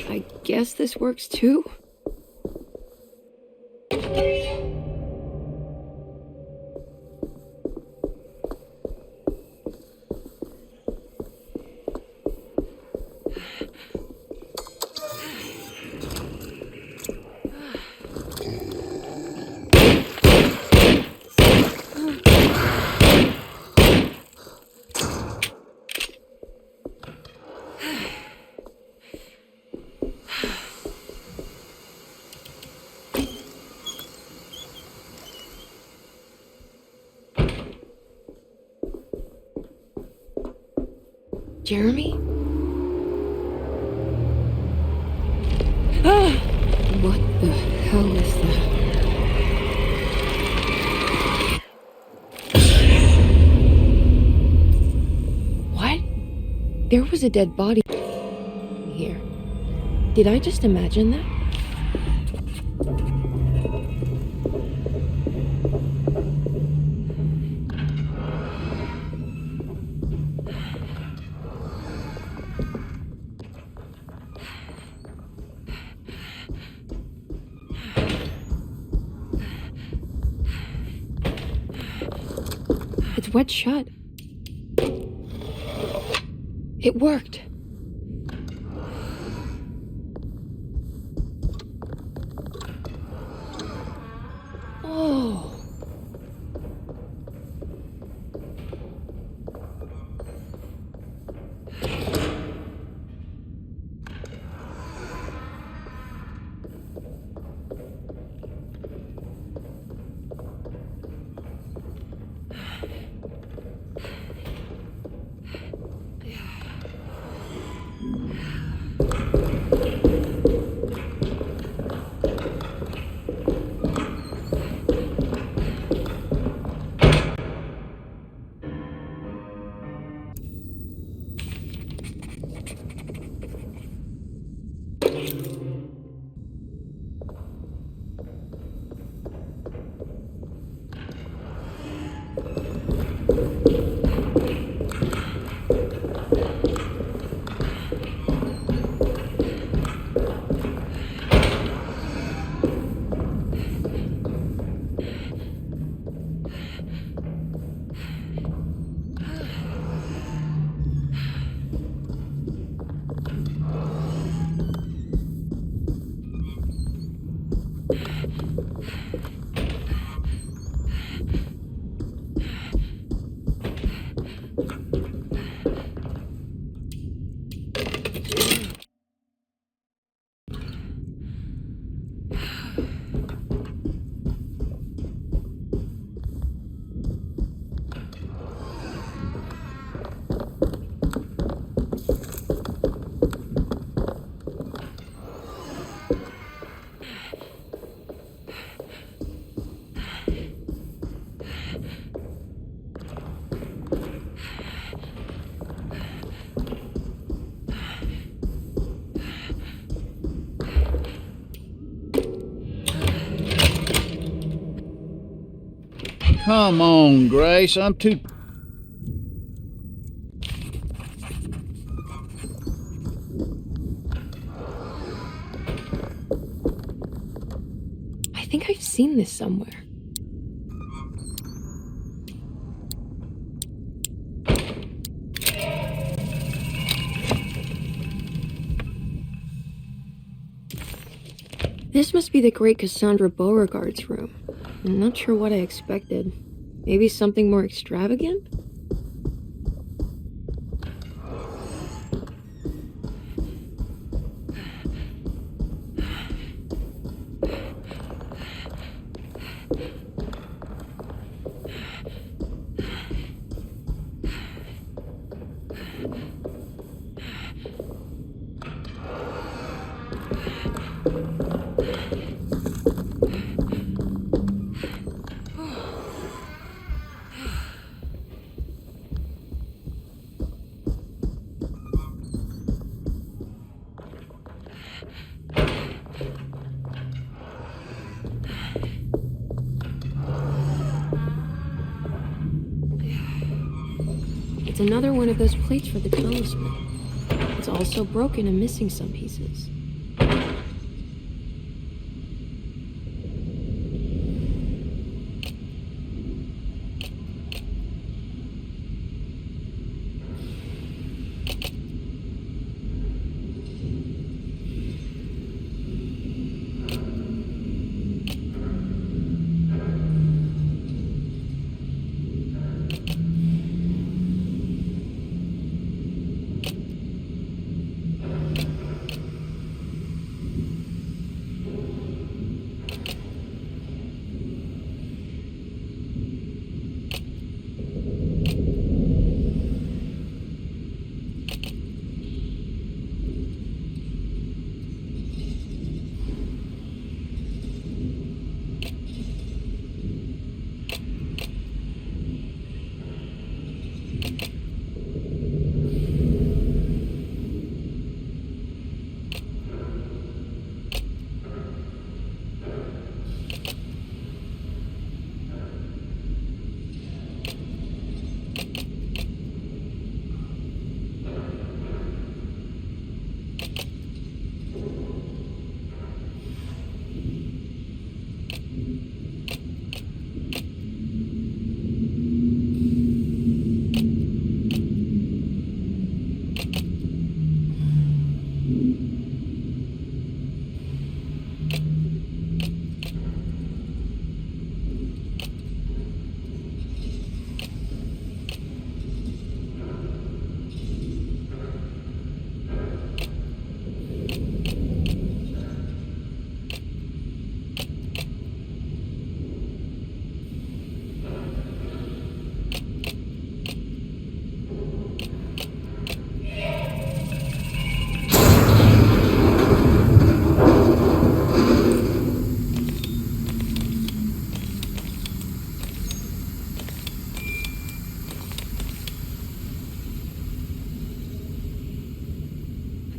I guess this works too? Jeremy? What the hell is that? What? There was a dead body here. Did I just imagine that? It's wet shut. It worked. Oh. Come on, Grace, I'm too... I think I've seen this somewhere. This must be the great Cassandra Beauregard's room. I'm not sure what I expected. Maybe something more extravagant? It's another one of those plates for the talisman. It's also broken and missing some pieces.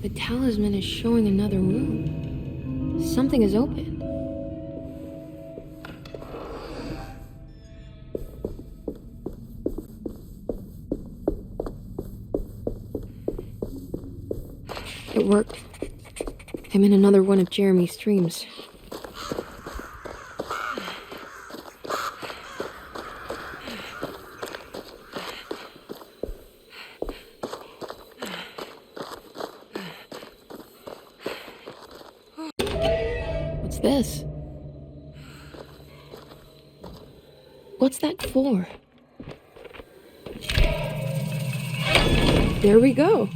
The talisman is showing another room. Something is open. It worked. I'm in another one of Jeremy's dreams. What's this? What's that for? There we go.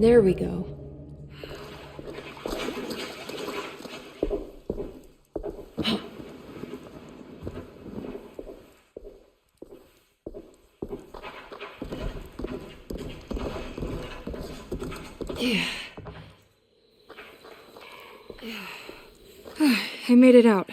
There we go. I made it out.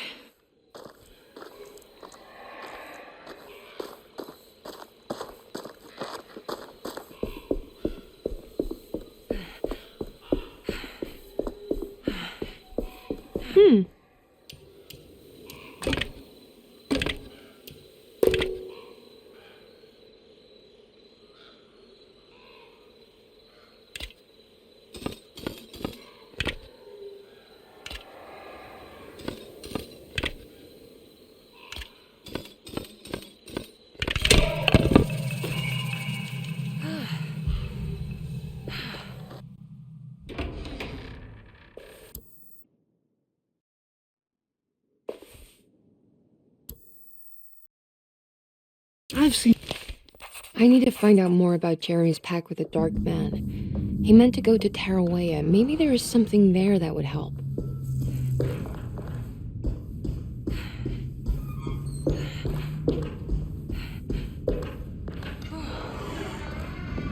I need to find out more about Jeremy's pact with the Dark Man. He meant to go to Tara. Maybe there is something there that would help.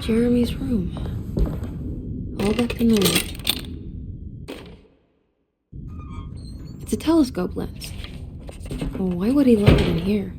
Jeremy's room. All but the moon. It's a telescope lens. Well, why would he look it in here?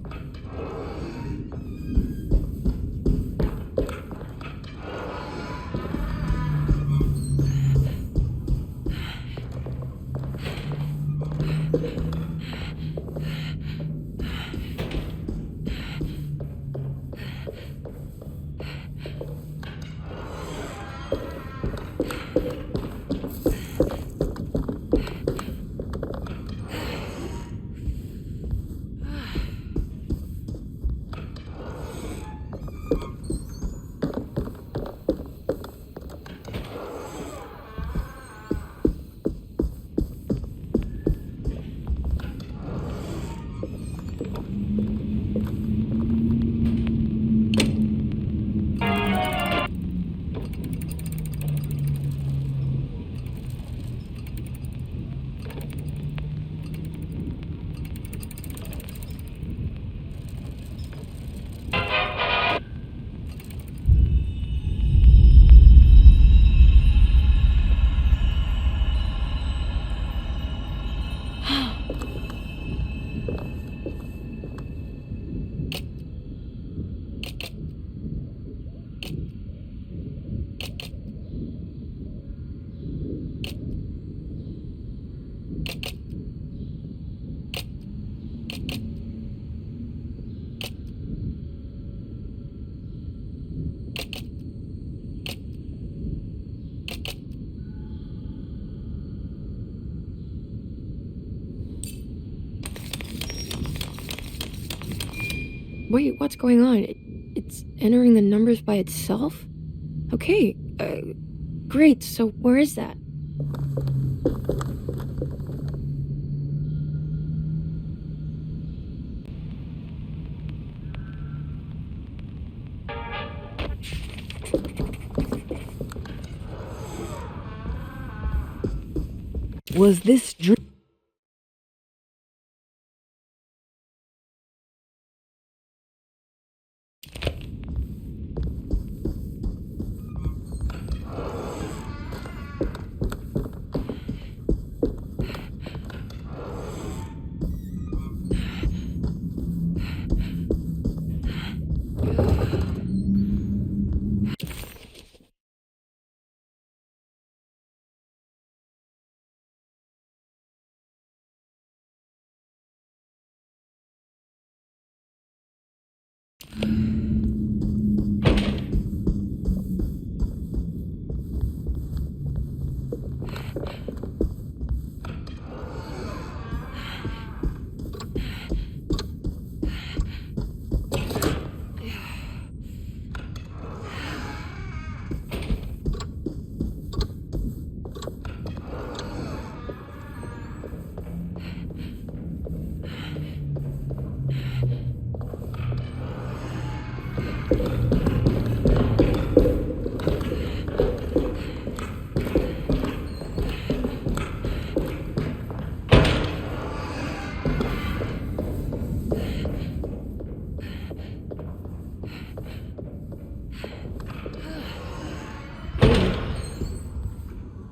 Wait, what's going on? It's entering the numbers by itself? Okay, great, so where is that? Was this dream?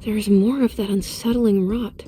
There's more of that unsettling rot.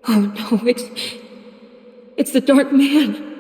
Oh no, it's the Dark Man.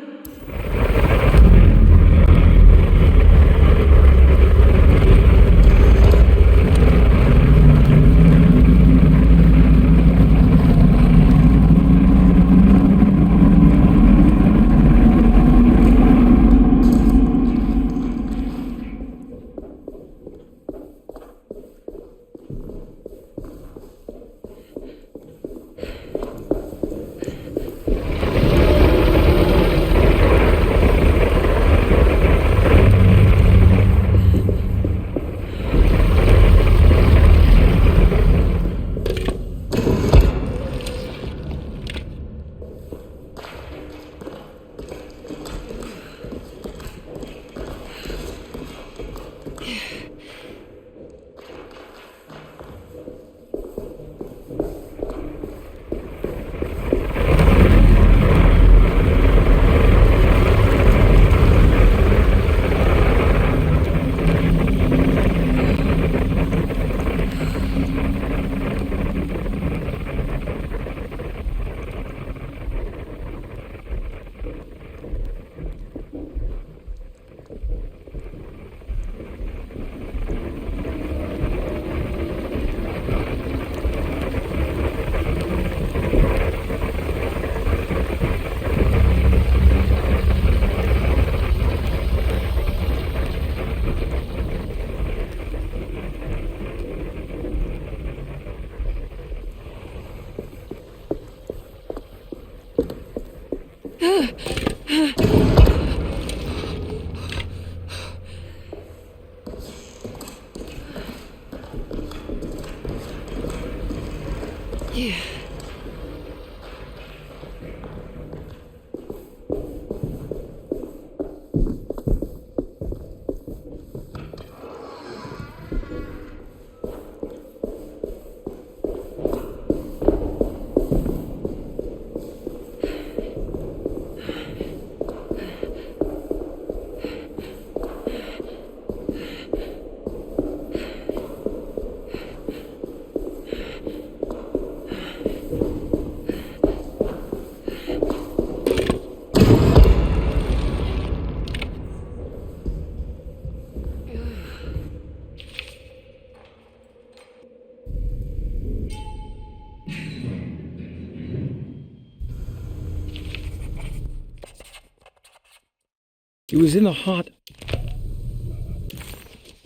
He was in the hot...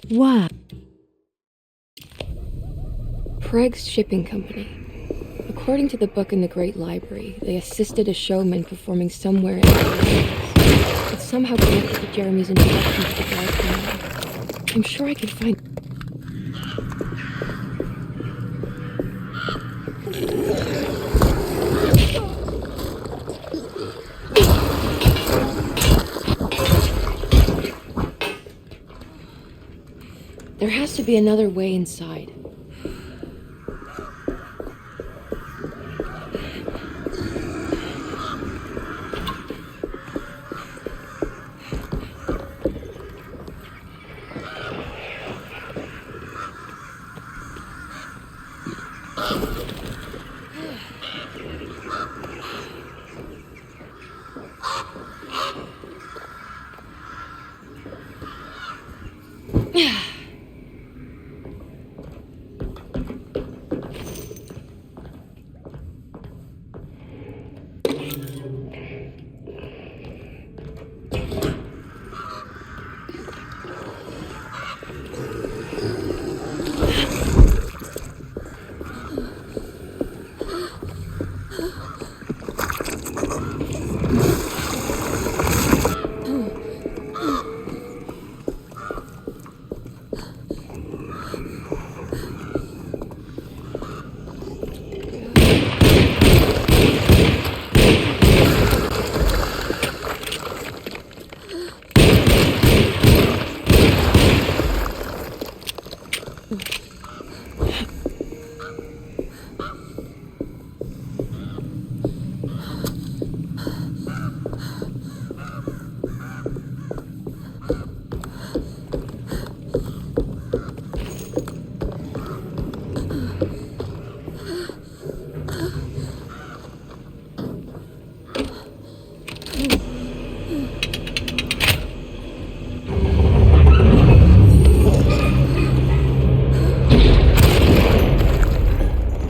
What? Craig's Shipping Company. According to the book in the Great Library, they assisted a showman performing somewhere in the Netherlands. It's somehow connected to Jeremy's introduction to the Dark Man. I'm sure I can find... There has to be another way inside.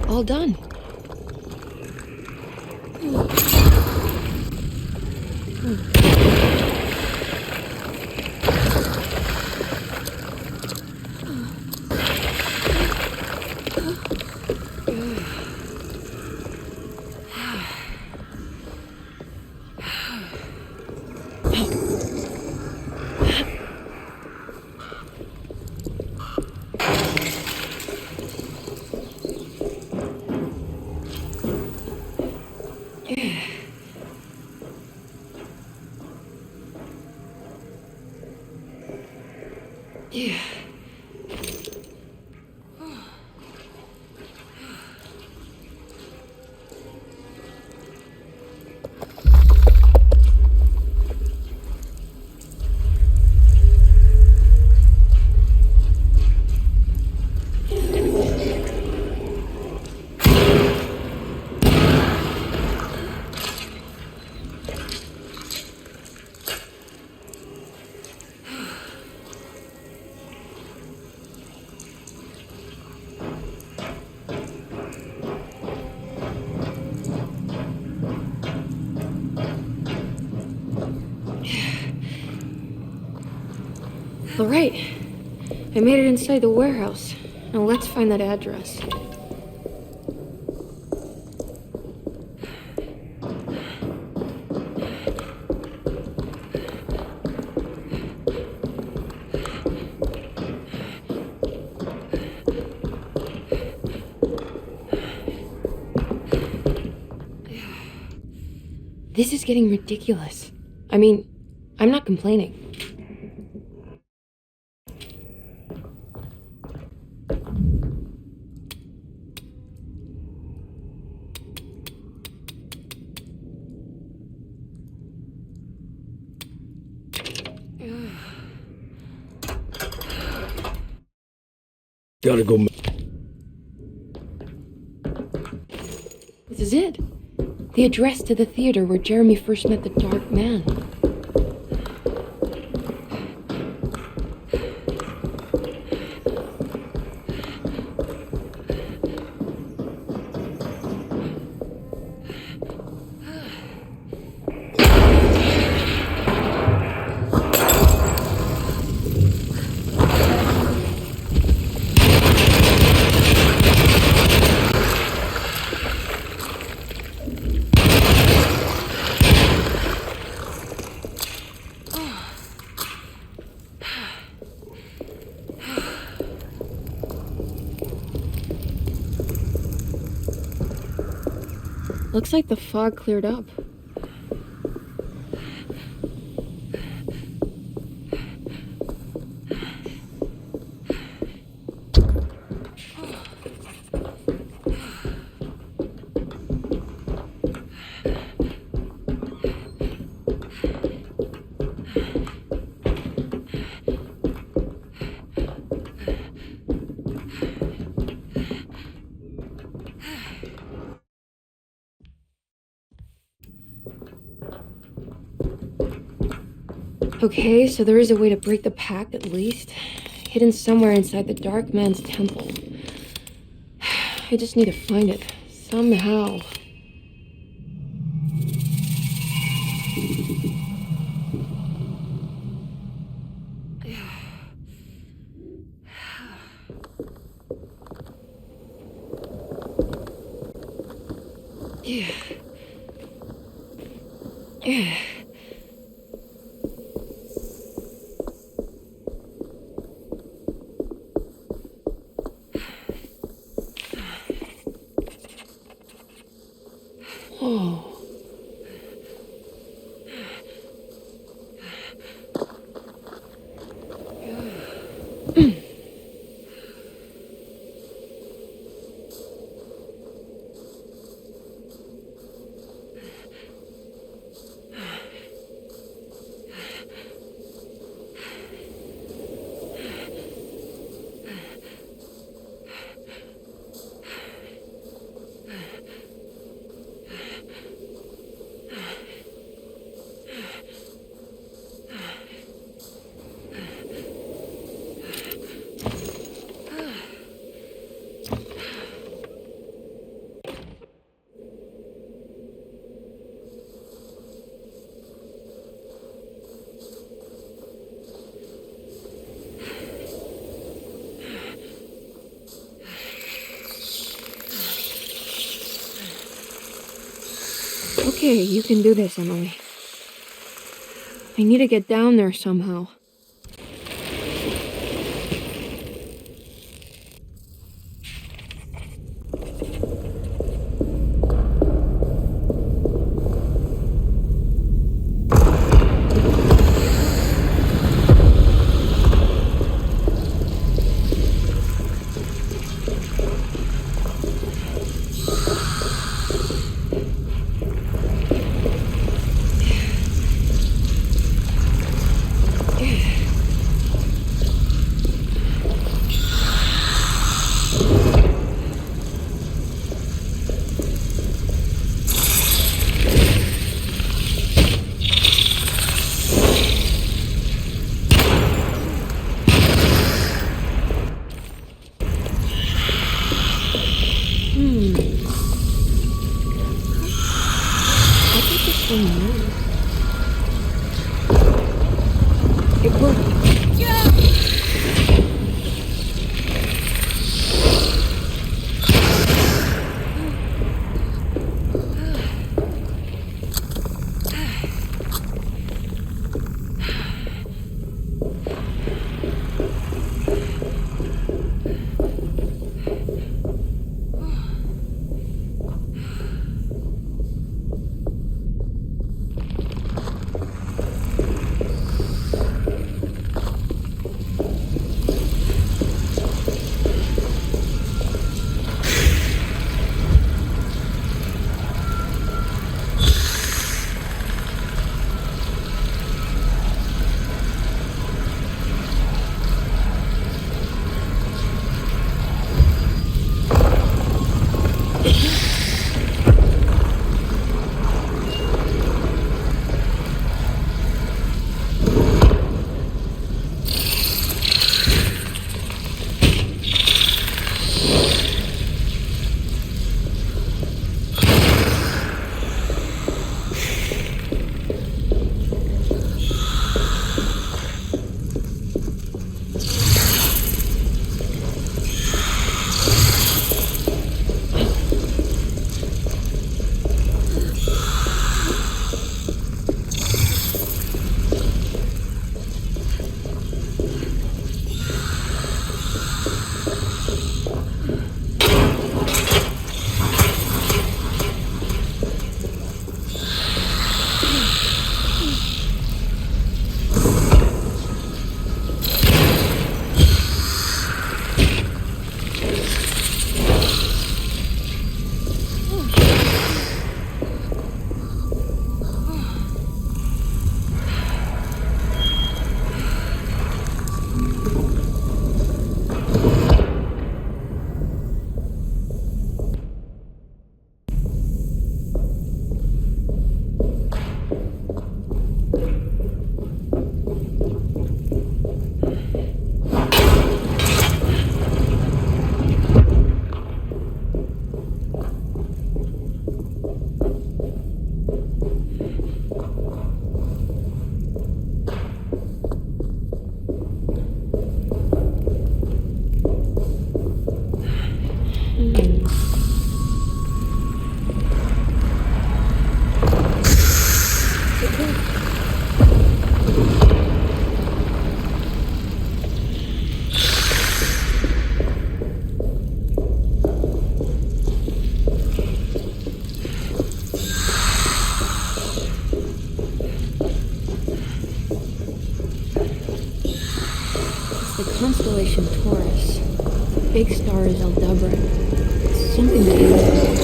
All done. Yeah. All right. I made it inside the warehouse. Now let's find that address. This is getting ridiculous. I mean, I'm not complaining. Gotta go. This is it. The address to the theater where Jeremy first met the Dark Man. Looks like the fog cleared up. Okay, so there is a way to break the Pact at least. Hidden somewhere inside the Dark Man's temple. I just need to find it. Somehow. Whoa. Okay, you can do this, Emily. I need to get down there somehow. The constellation Taurus. Big star is Aldebaran. Something to do with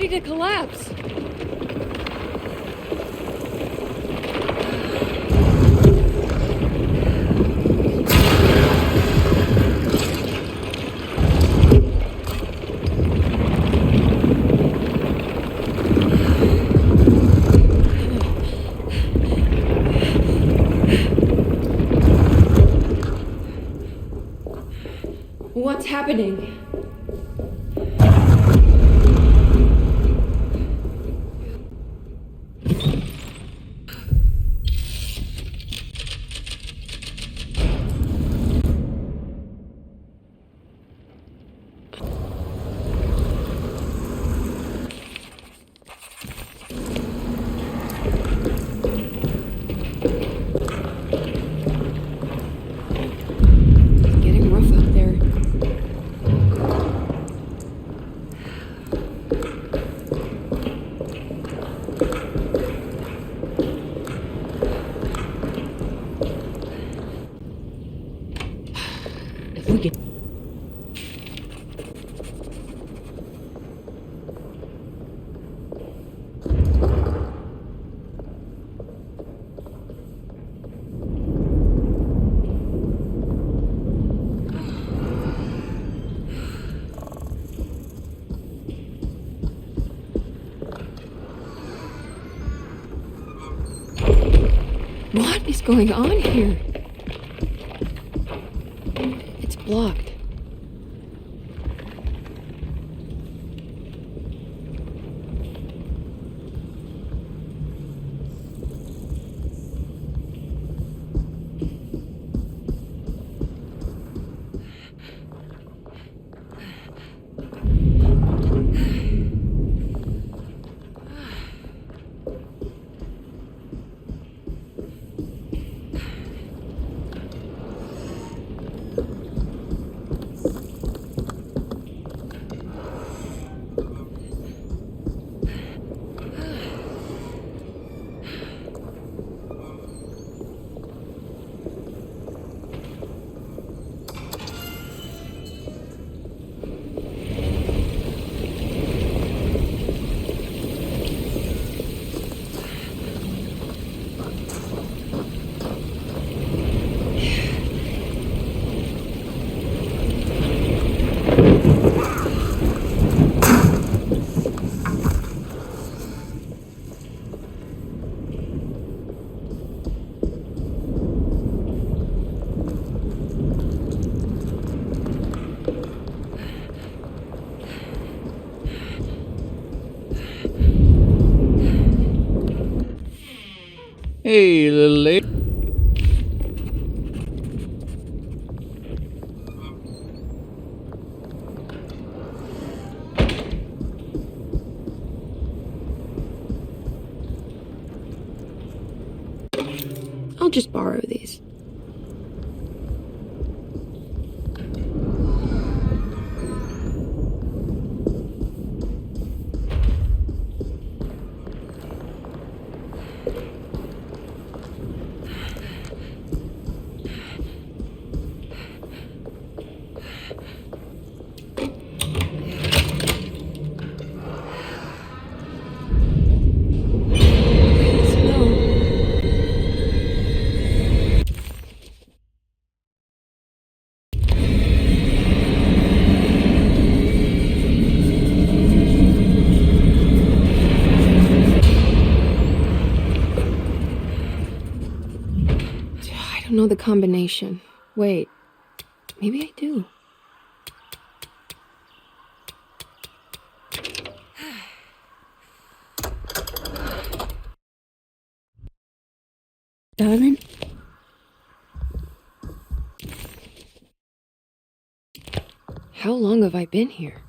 to collapse. What's happening? What is going on here? It's blocked. Hey, little lady. I'll just borrow these. I don't know the combination. Wait, maybe I do. Darling? How long have I been here?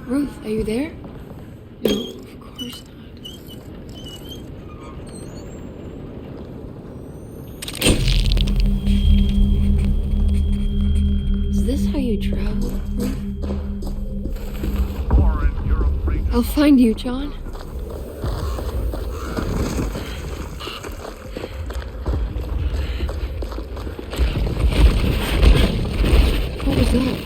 Ruth, are you there? No, of course not. Is this how you travel, Ruth? I'll find you, John. What was that?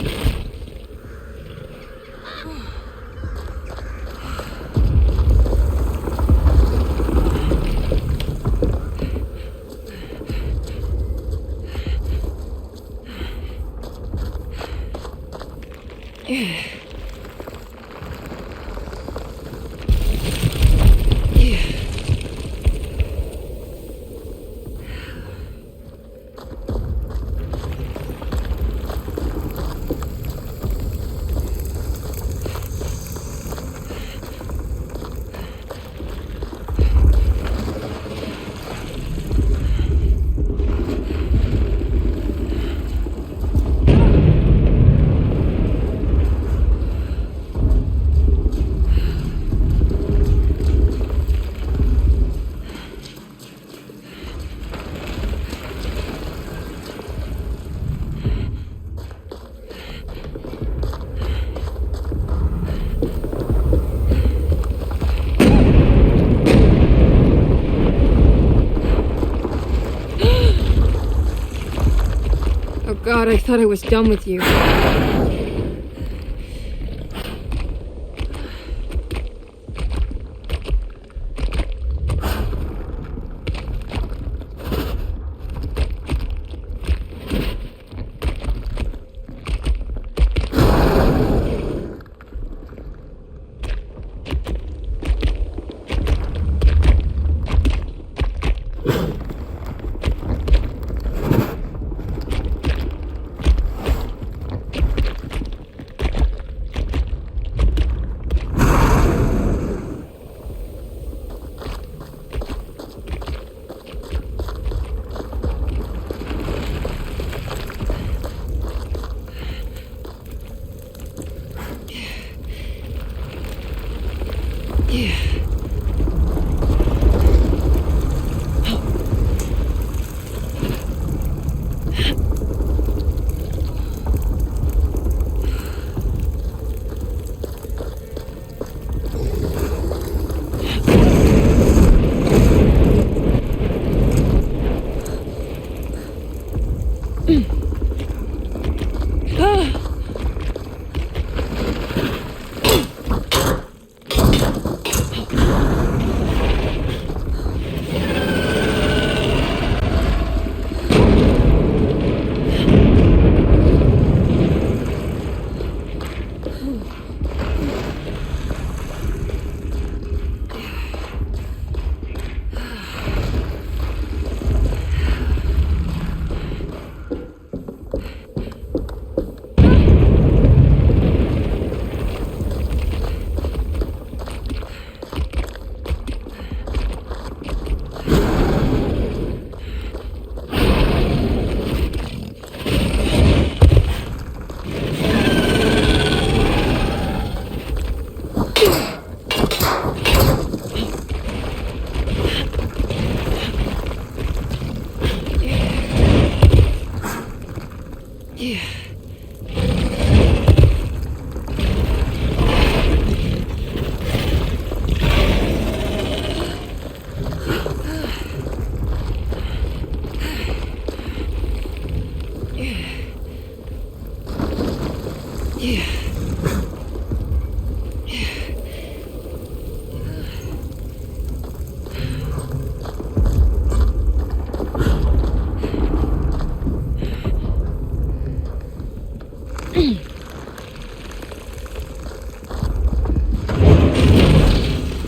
Oh God, I thought I was done with you. Yeah.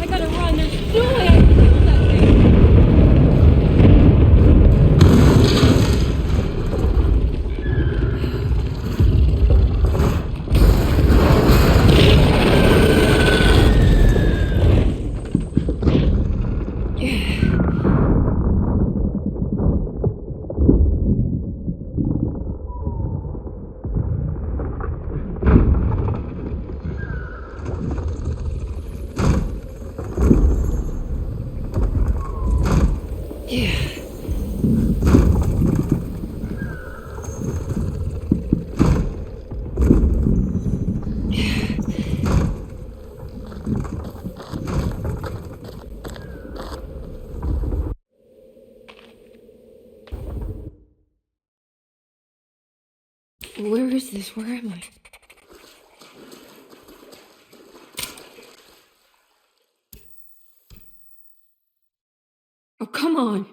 I gotta run. There's no way I can kill that thing. Where is this? Where am I? Oh, come on.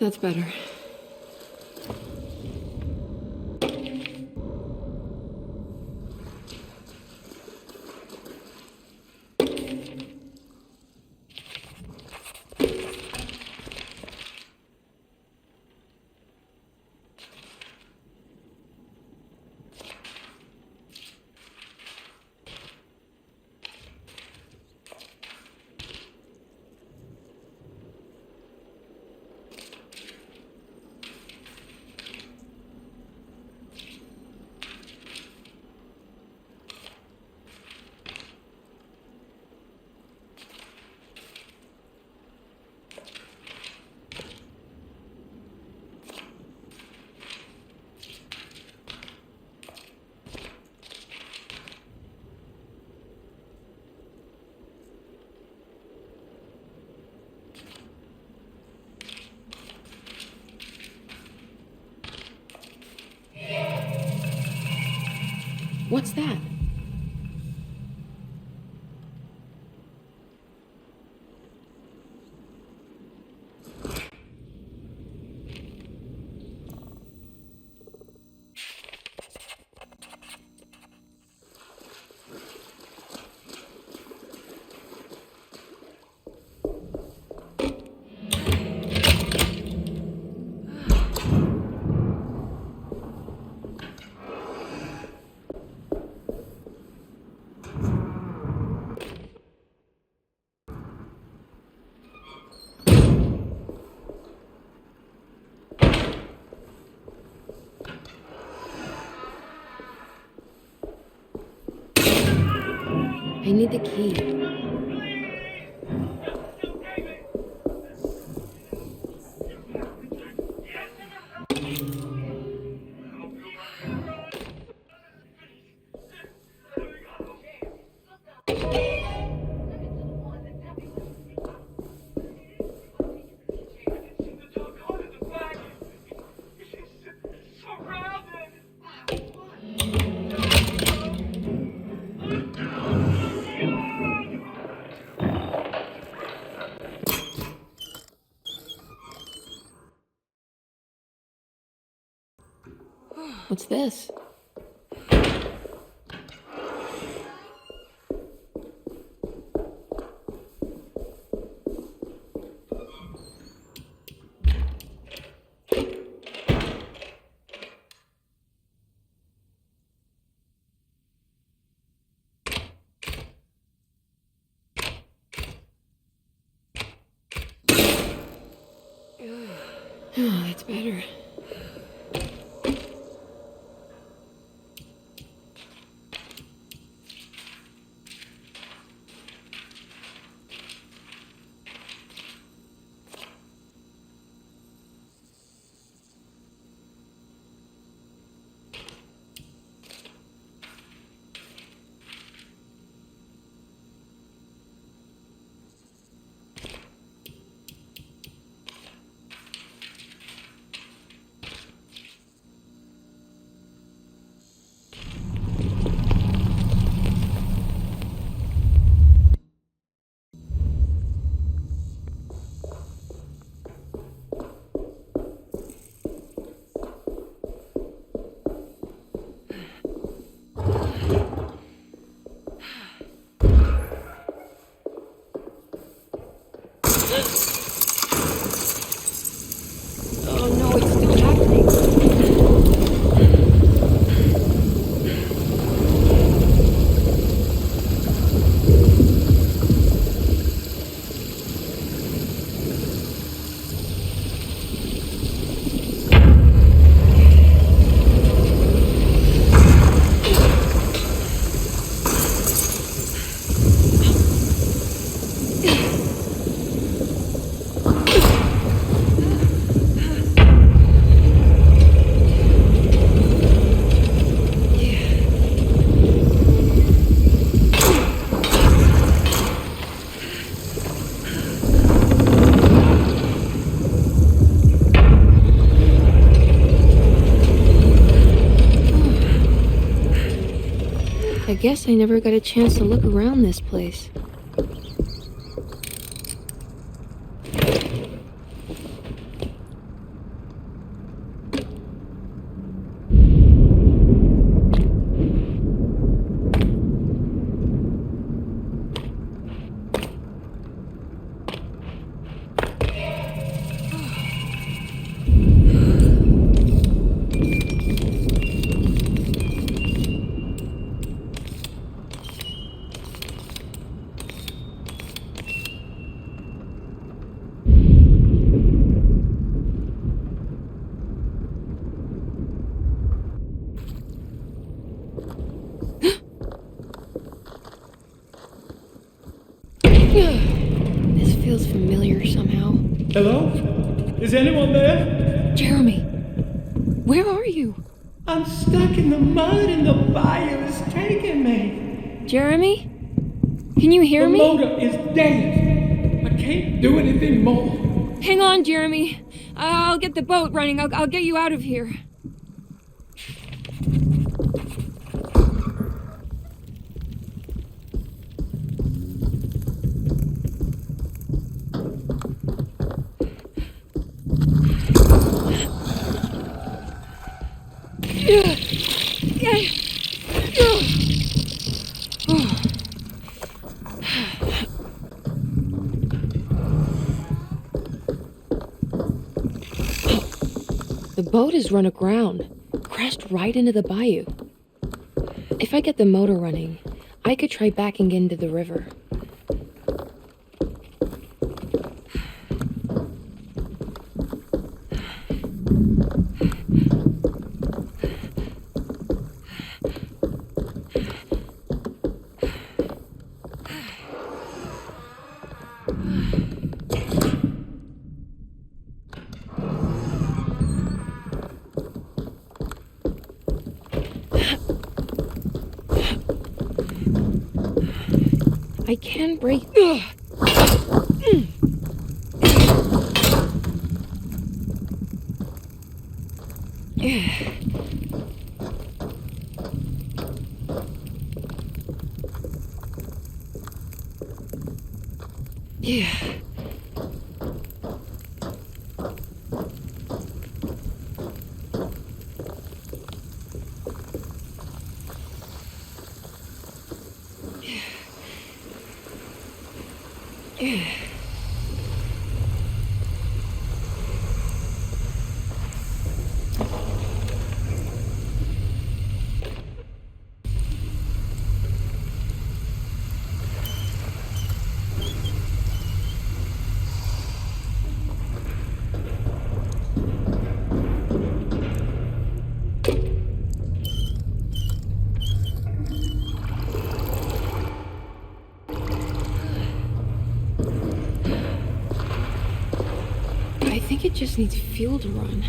That's better. What's that? I need the key. What's this? Oh, that's better. Oh no, it's still happening. I guess I never got a chance to look around this place. This feels familiar somehow. Hello? Is anyone there? Jeremy, where are you? I'm stuck in the mud and the bayou is taking me. Jeremy? Can you hear me? The motor is dead. I can't do anything more. Hang on, Jeremy. I'll get the boat running. I'll get you out of here. The boat is run aground, crashed right into the bayou. If I get the motor running, I could try backing into the river. I can break. Yeah. think it just needs fuel to run.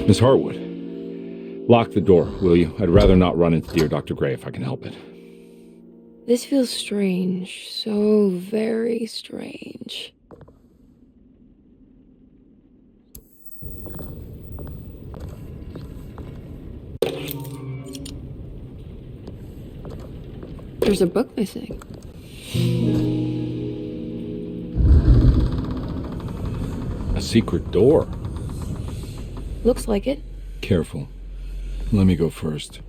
Miss Hartwood, lock the door, will you? I'd rather not run into dear Dr. Gray if I can help it. This feels strange. So very strange. There's a book missing. A secret door. Looks like it. Careful. Let me go first.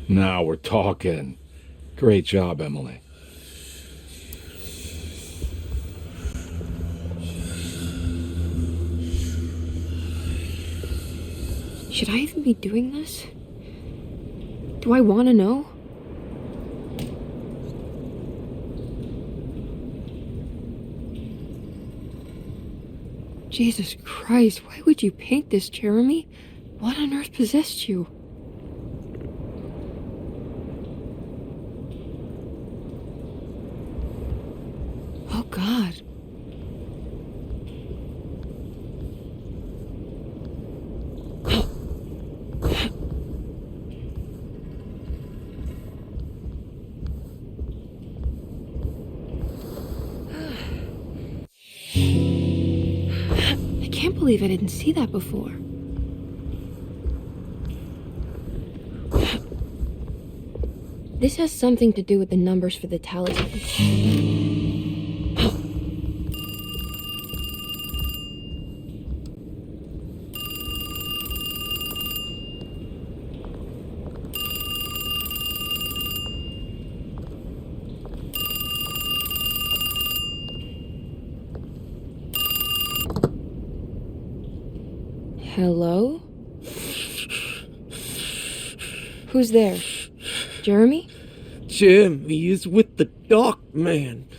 Now we're talking. Great job, Emily. Should I even be doing this? Do I want to know? Jesus Christ, why would you paint this, Jeremy? What on earth possessed you? Oh, God. I can't believe I didn't see that before. This has something to do with the numbers for the talisman. Hello? Who's there? Jeremy? Jeremy is with the Dark Man.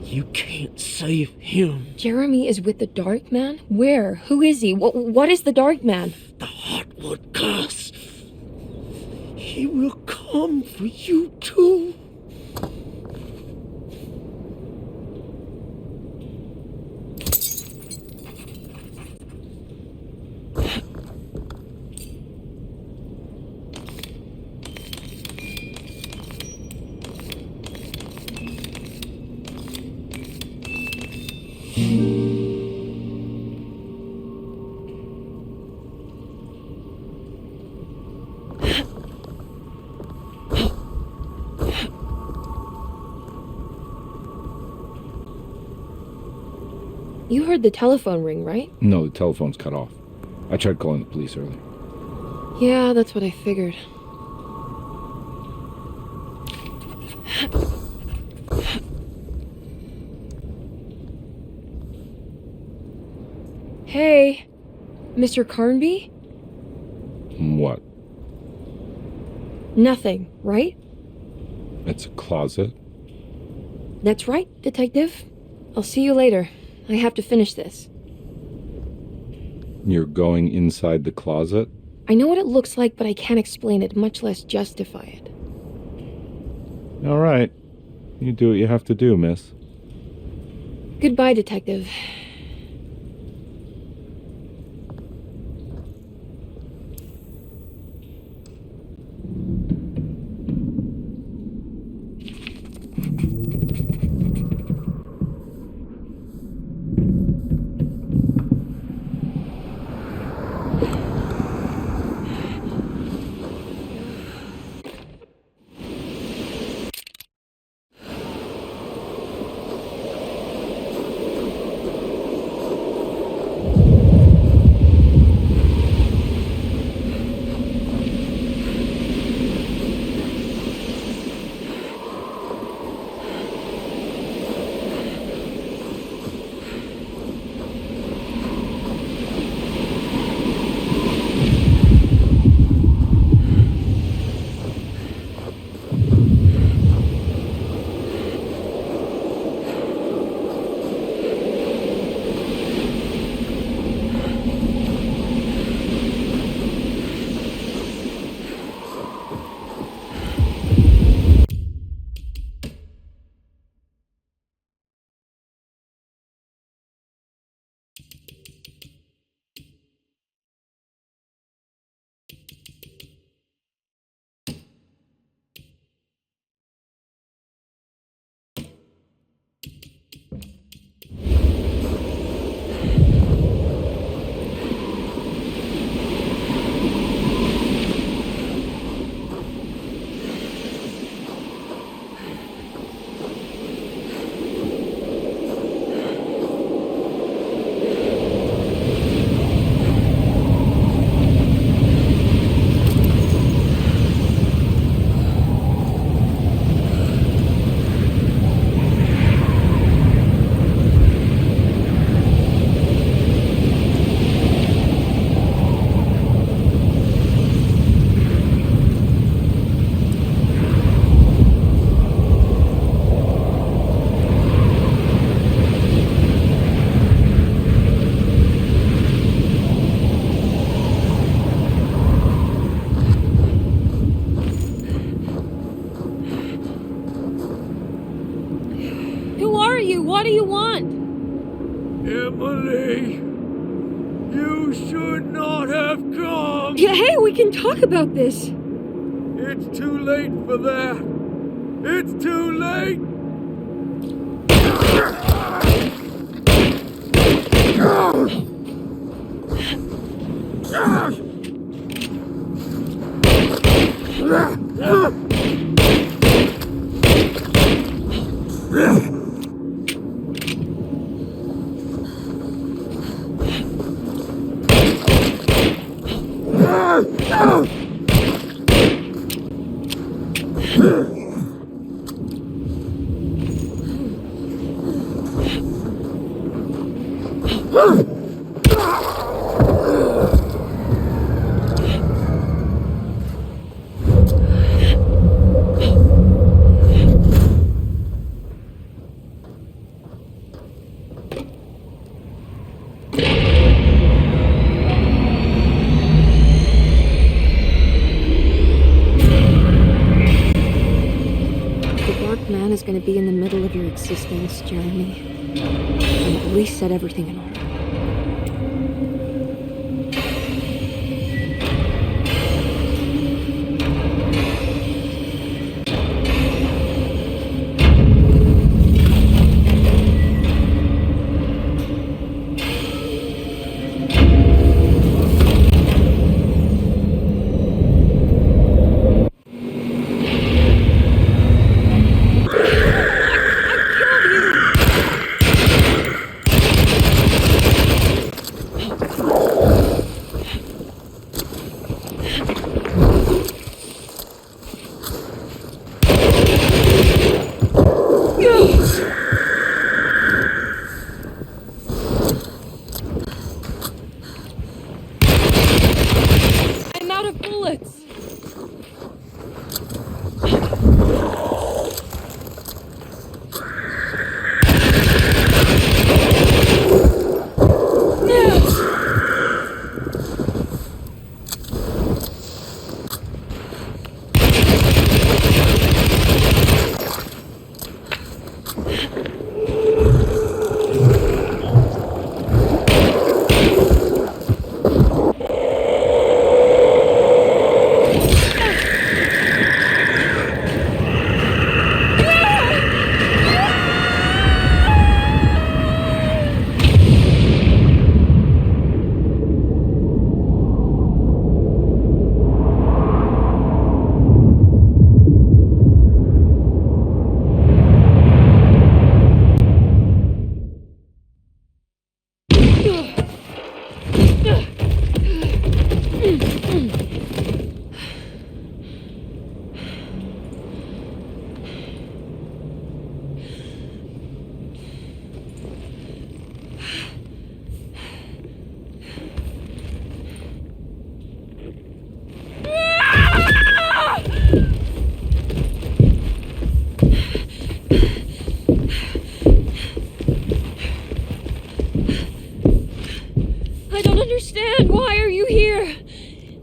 You can't save him. Jeremy is with the Dark Man? Where? Who is he? What is the Dark Man? The Heartwood curse. He will come for you too. You heard the telephone ring, right? No, the telephone's cut off. I tried calling the police earlier. Yeah, that's what I figured. Hey, Mr. Carnby? What? Nothing, right? It's a closet? That's right, Detective. I'll see you later. I have to finish this. You're going inside the closet? I know what it looks like, but I can't explain it, much less justify it. All right. You do what you have to do, miss. Goodbye, Detective. What do you want? Emily, you should not have come. Yeah, hey, we can talk about this. It's too late for that. It's too late. going to be in the middle of your existence, Jeremy. And at least set everything in order.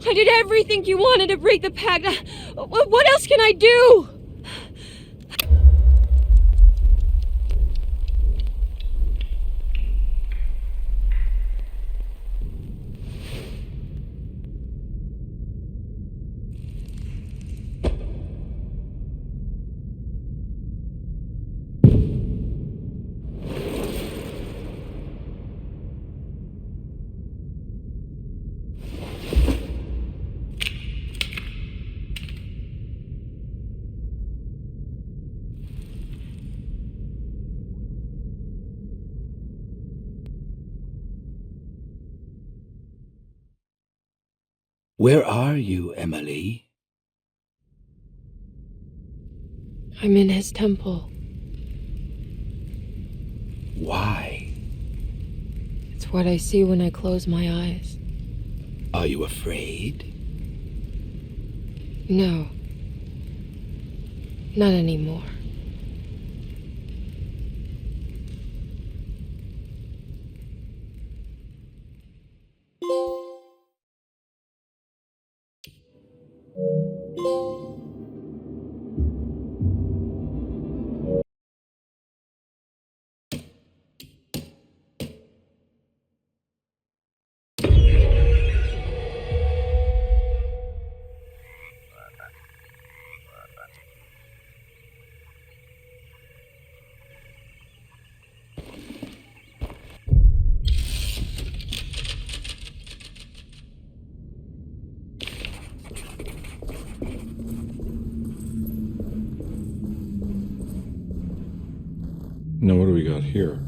I did everything you wanted to break the pact. What else can I do? Where are you, Emily? I'm in his temple. Why? It's what I see when I close my eyes. Are you afraid? No. Not anymore. Now what do we got here?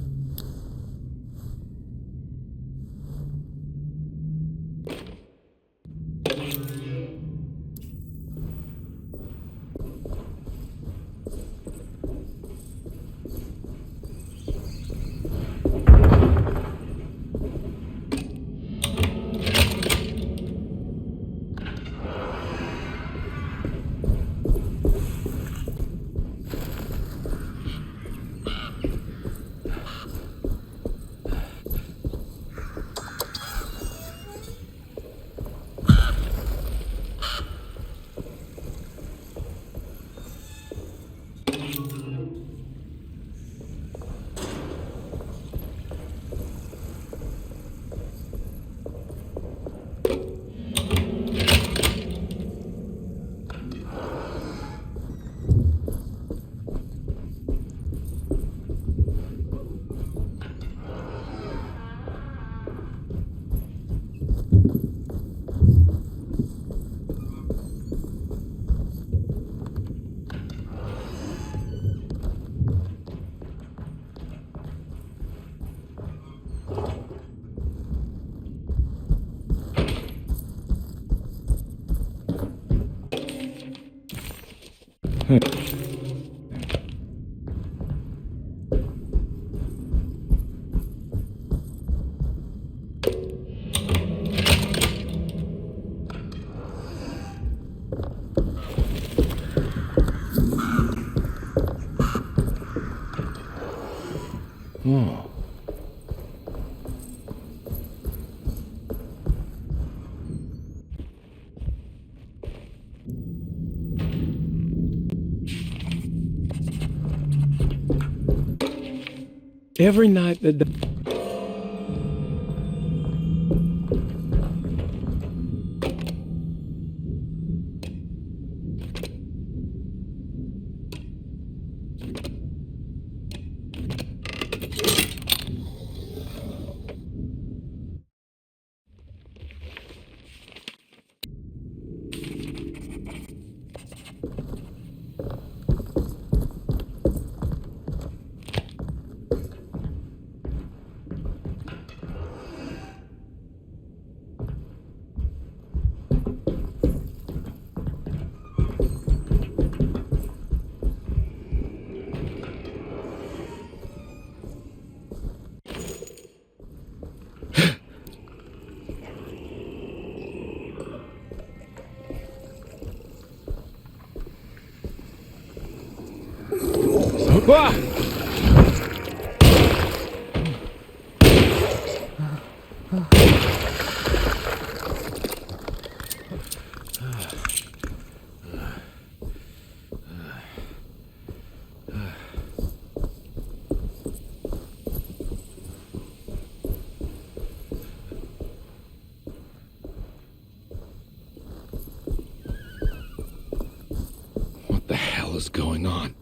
Oh. Every night the What the hell is going on?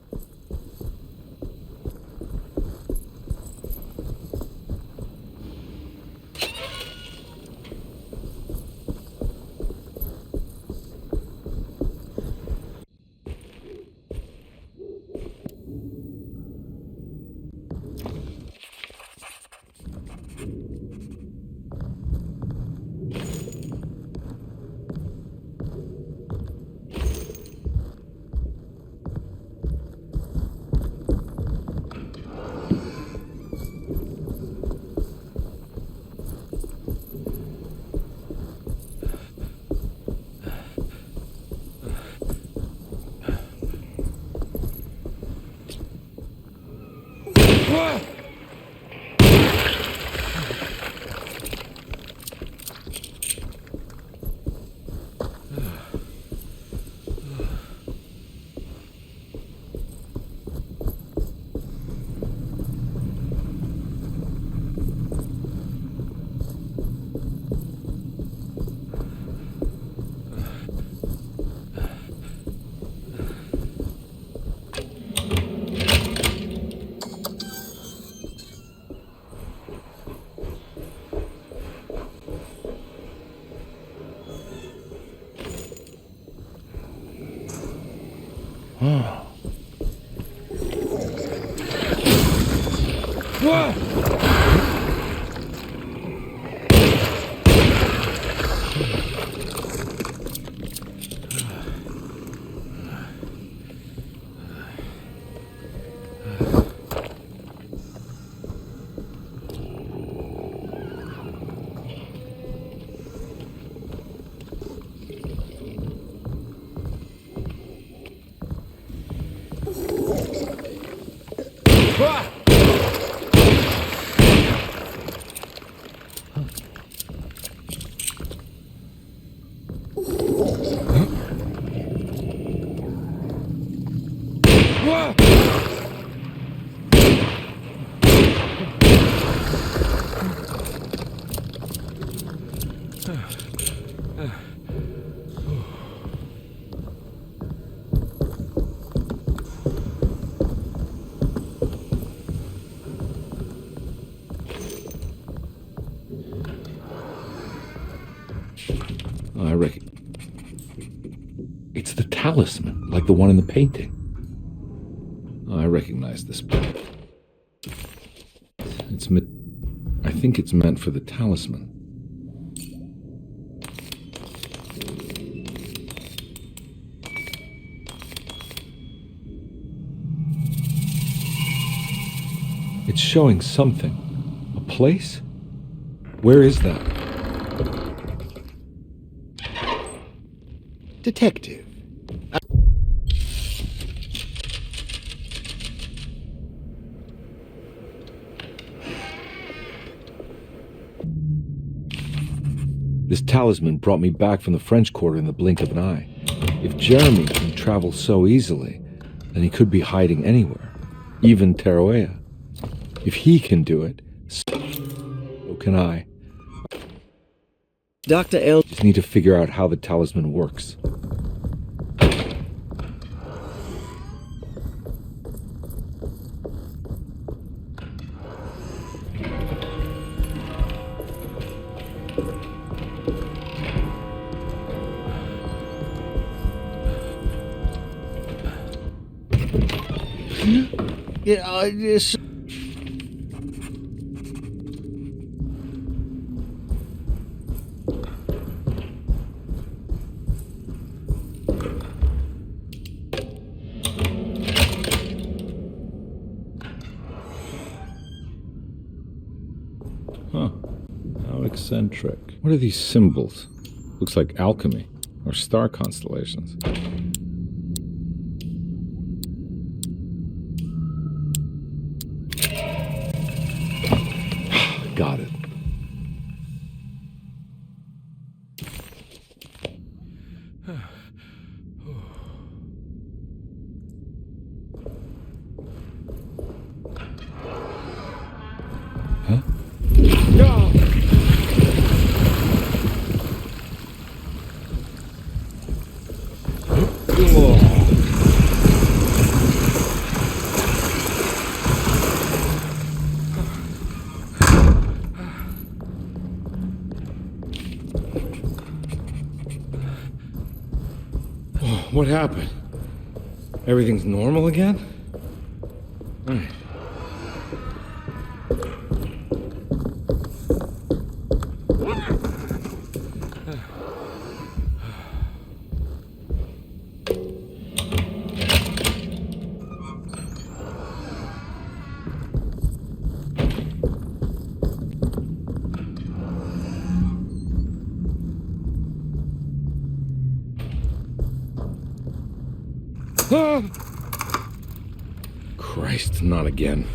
Oh. I reckon it's the talisman, like the one in the painting. I recognize this place. I think it's meant for the talisman. It's showing something. A place? Where is that? Detective. This talisman brought me back from the French Quarter in the blink of an eye. If Jeremy can travel so easily, then he could be hiding anywhere, even Tarawea. If he can do it, so can I. Dr. L. Just need to figure out how the talisman works. Yeah, I just... Huh. How eccentric. What are these symbols? Looks like alchemy, or star constellations. Got it. Huh? What happened? Everything's normal again? Right. Christ, not again.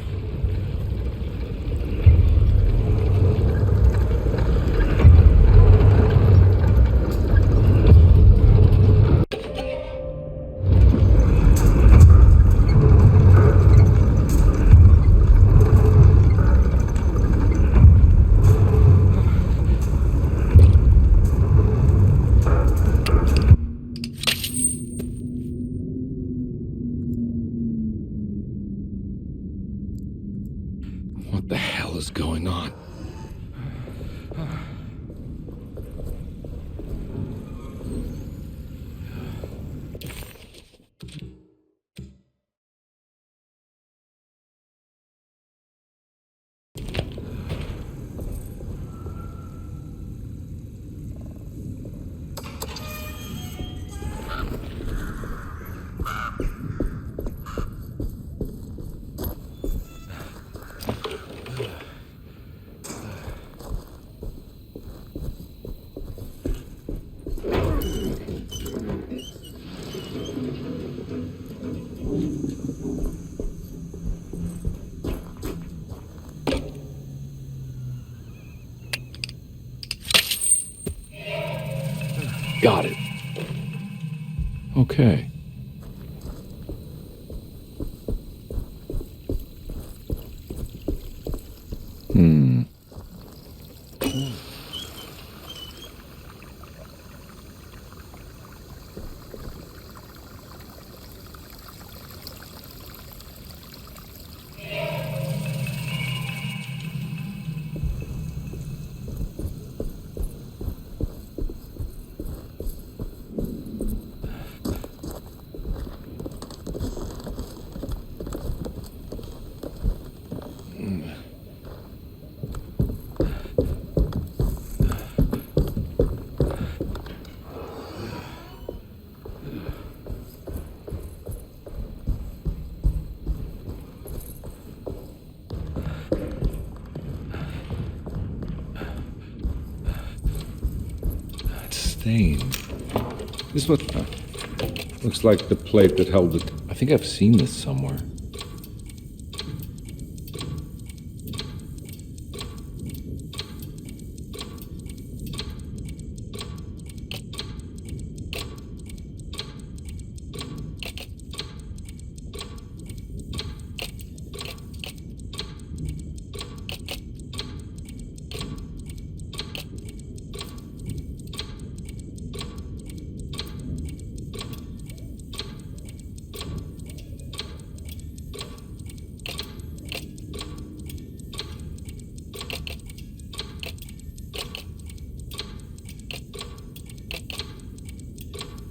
What the hell is going on? Got it. Okay. Stain. This must... looks like the plate that held it. I think I've seen this somewhere.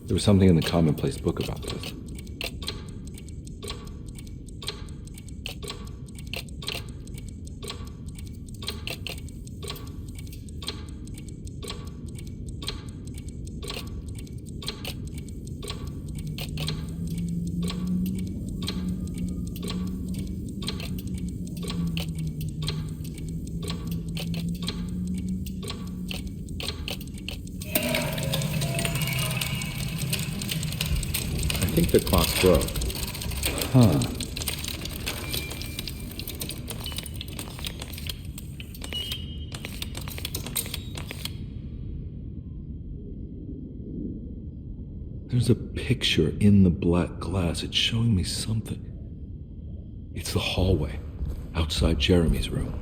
There was something in the commonplace book about this. I think the clock broke. Huh. There's a picture in the black glass. It's showing me something. It's the hallway outside Jeremy's room.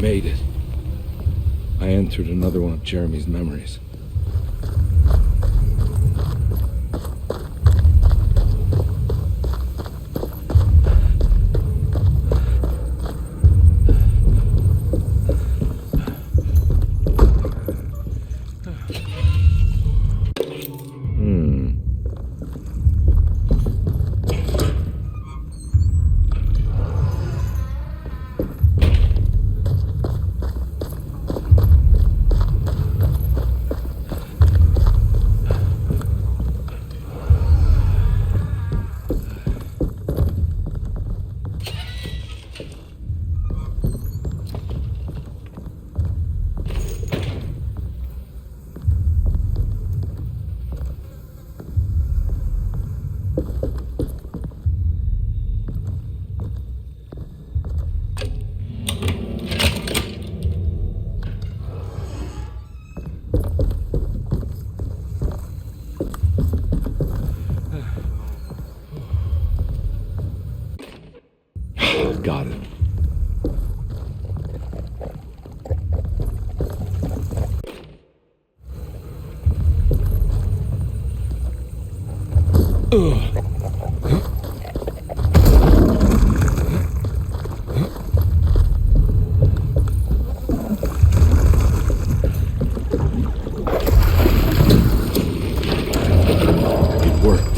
Made it. I entered another one of Jeremy's memories. Got it. It worked.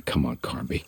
Come on, Carby.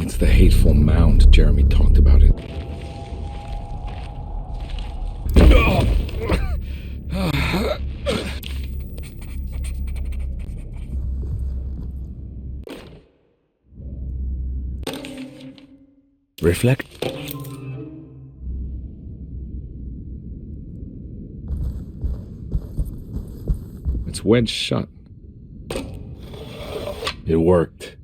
It's the hateful mound Jeremy talked about it. Reflect. It's wedged shut. It worked.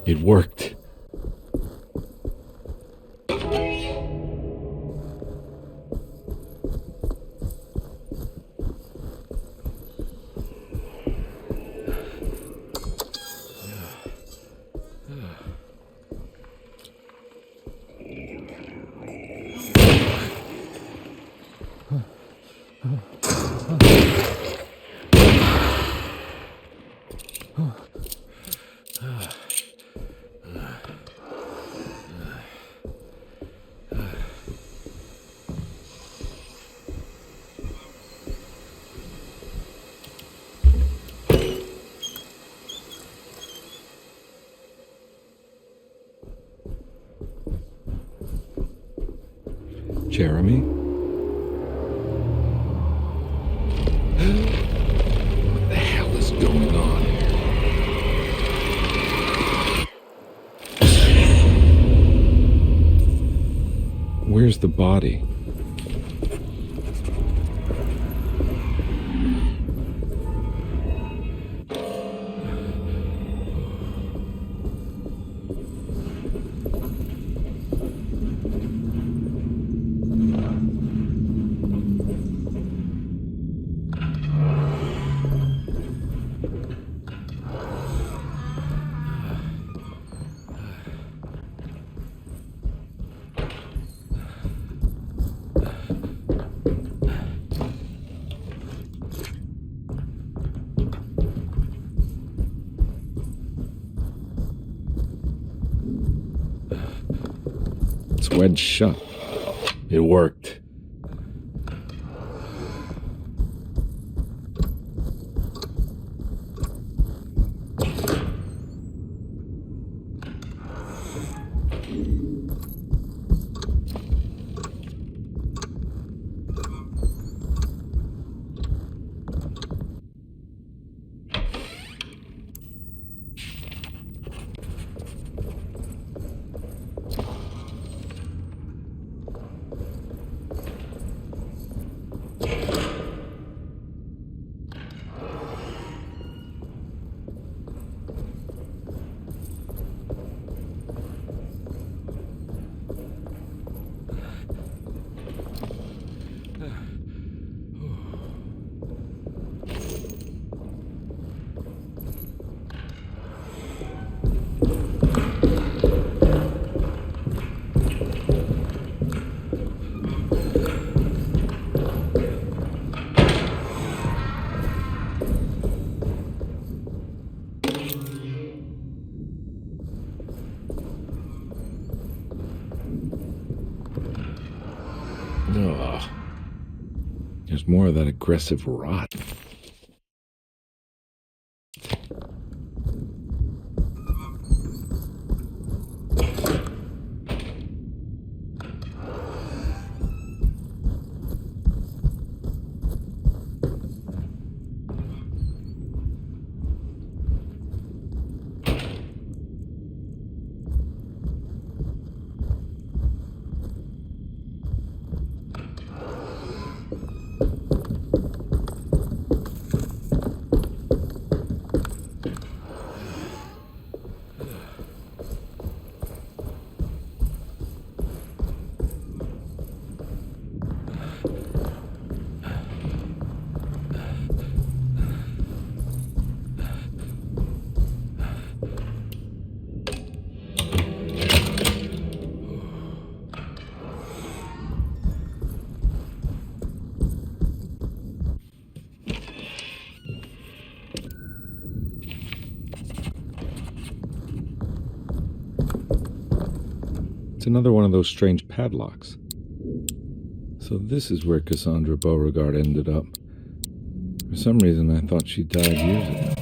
It worked. Jeremy? What the hell is going on? Where's the body? It's wedged shut. It worked. There's more of that aggressive rot. Another one of those strange padlocks. So this is where Cassandra Beauregard ended up. For some reason I thought she died years ago.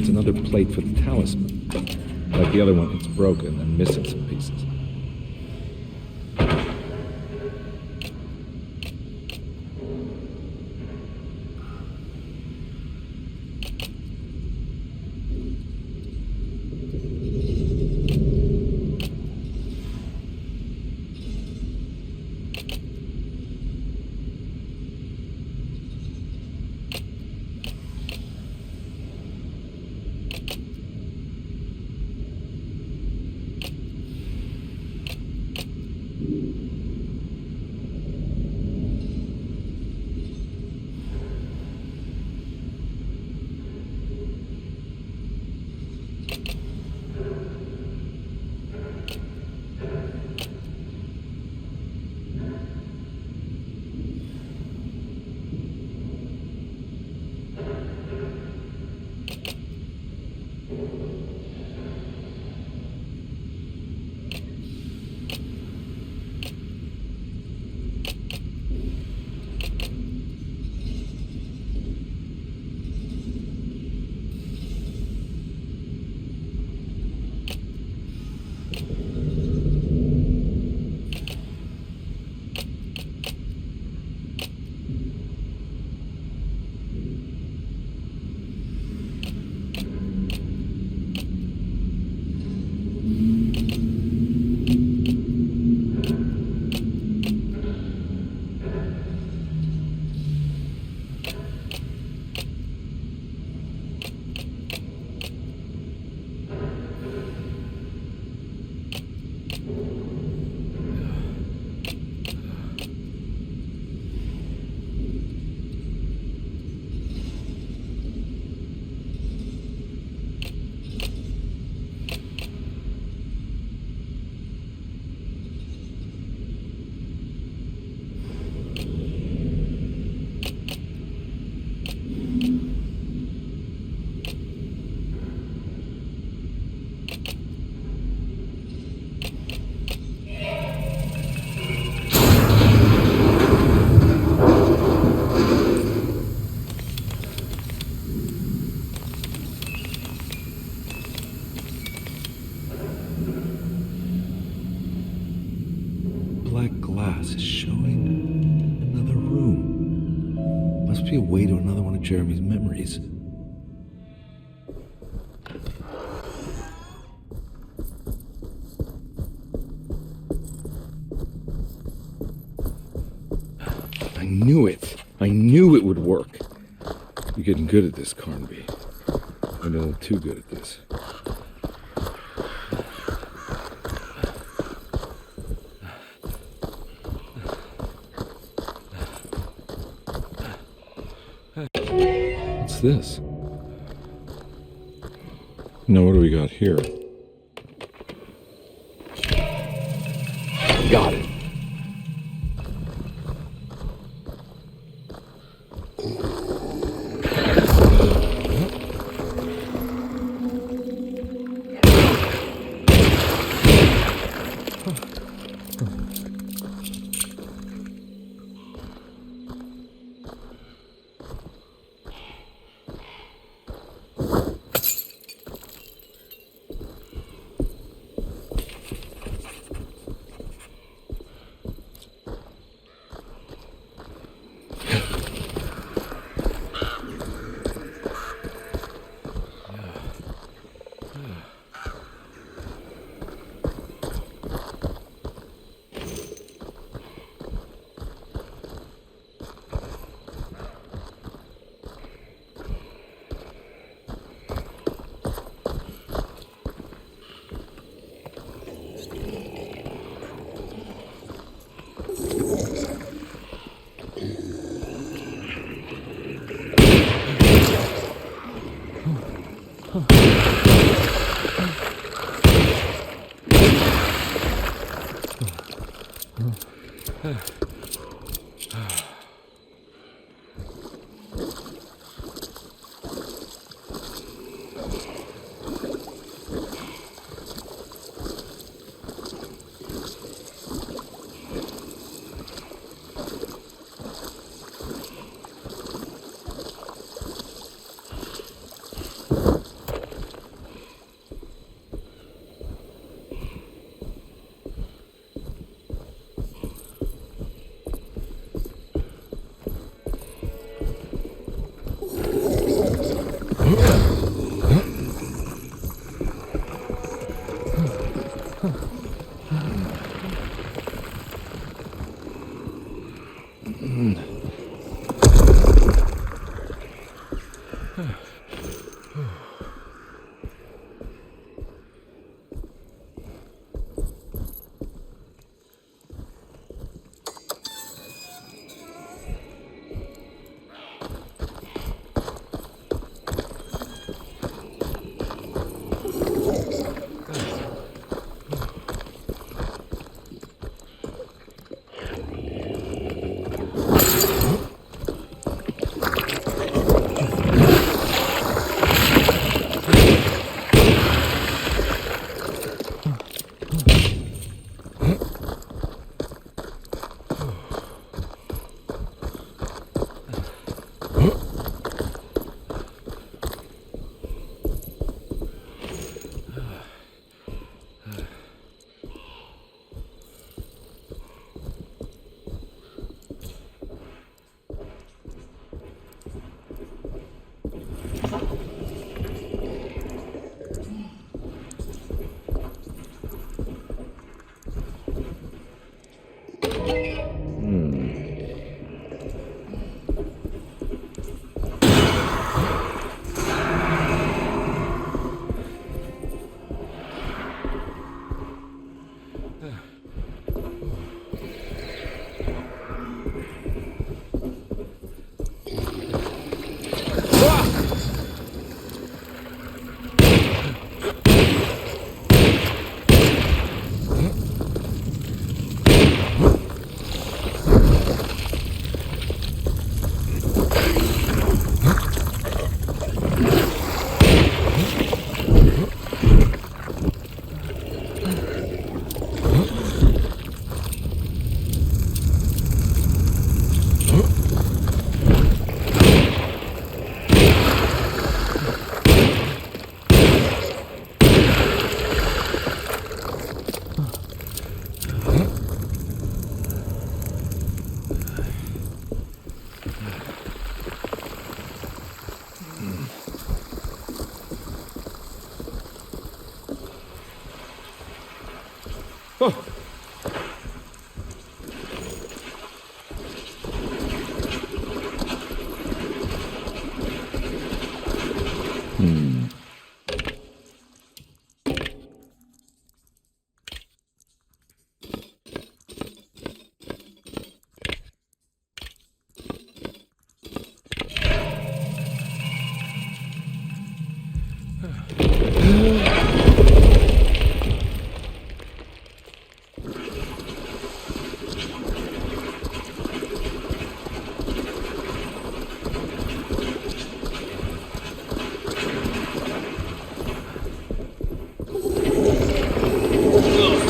Another plate for the talisman. Like the other one, it's broken and missing some pieces. be a way to another one of Jeremy's memories. I knew it. I knew it would work. You're getting good at this, Carnby. I know I'm too good at this. What's this? Now what do we got here? Got it.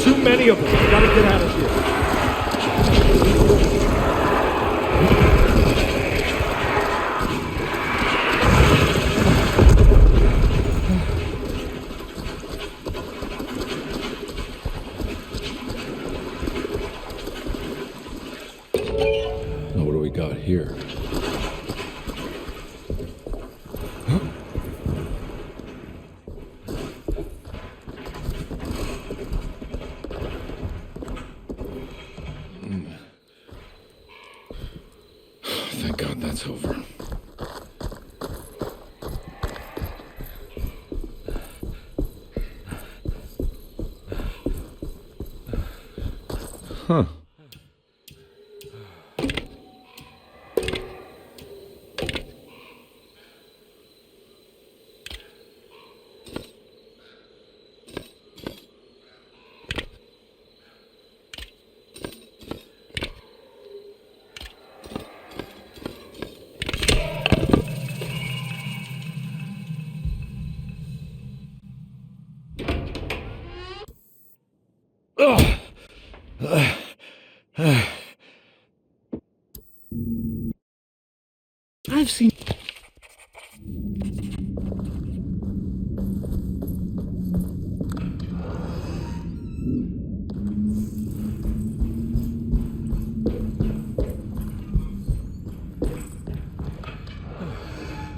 Too many of them. We gotta get out of here. Now, what do we got here? Thank God that's over. Huh. I've seen...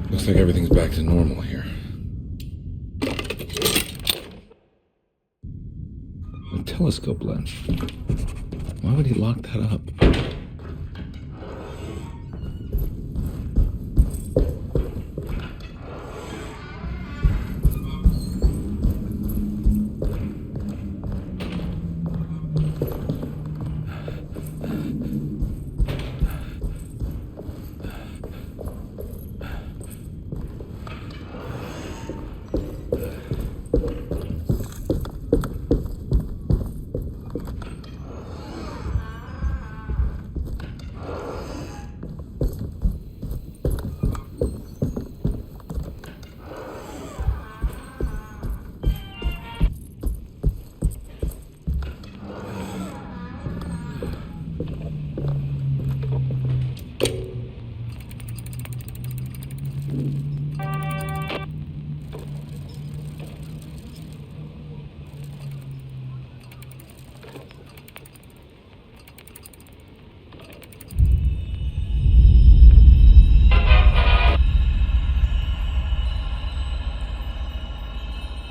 Looks like everything's back to normal here. A telescope lens. Why would he lock that up?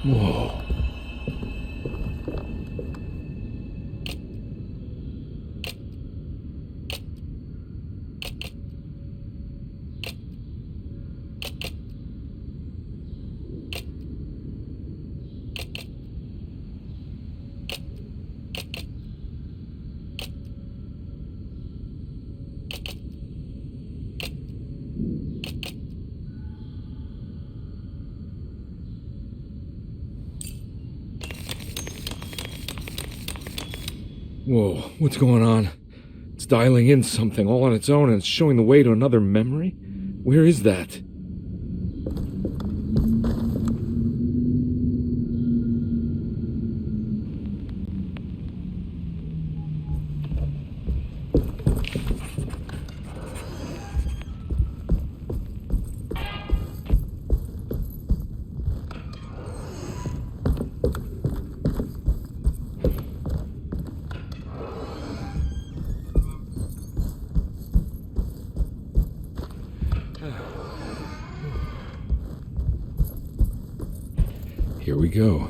Whoa. Whoa, what's going on? It's dialing in something all on its own and it's showing the way to another memory? Where is that? Here we go.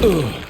Oh.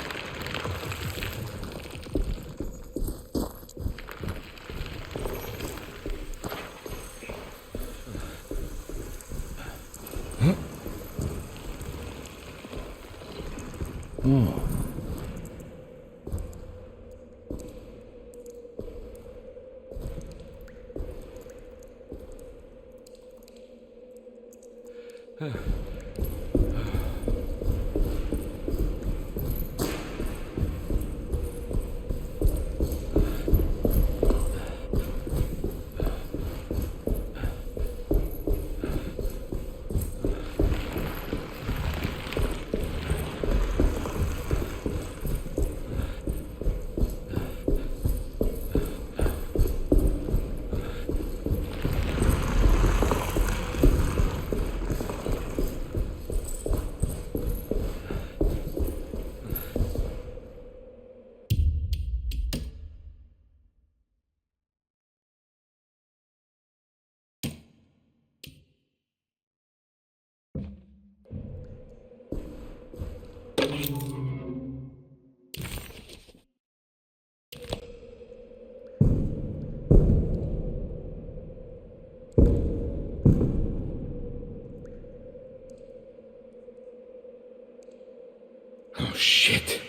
Oh, shit.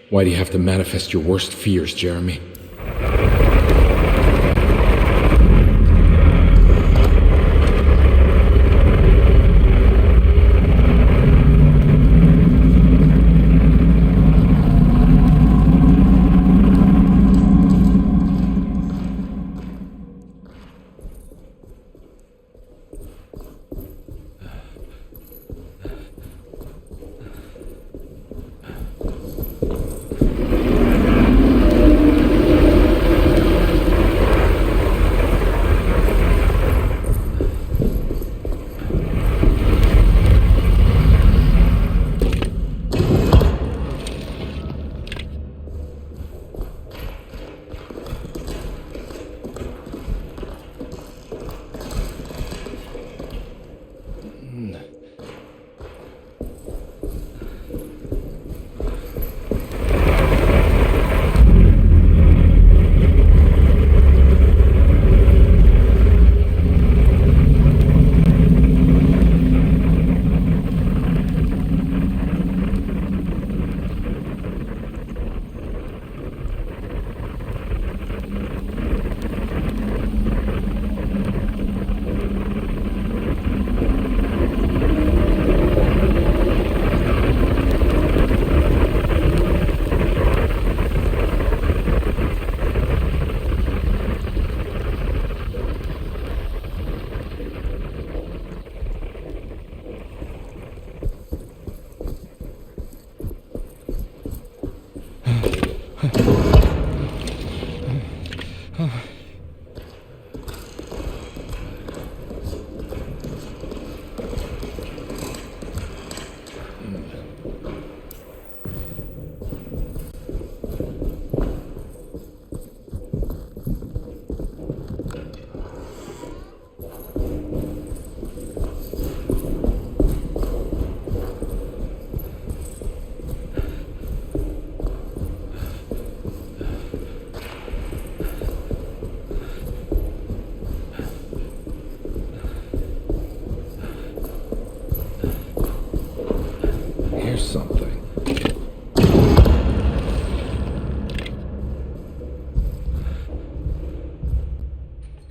Why do you have to manifest your worst fears, Jeremy?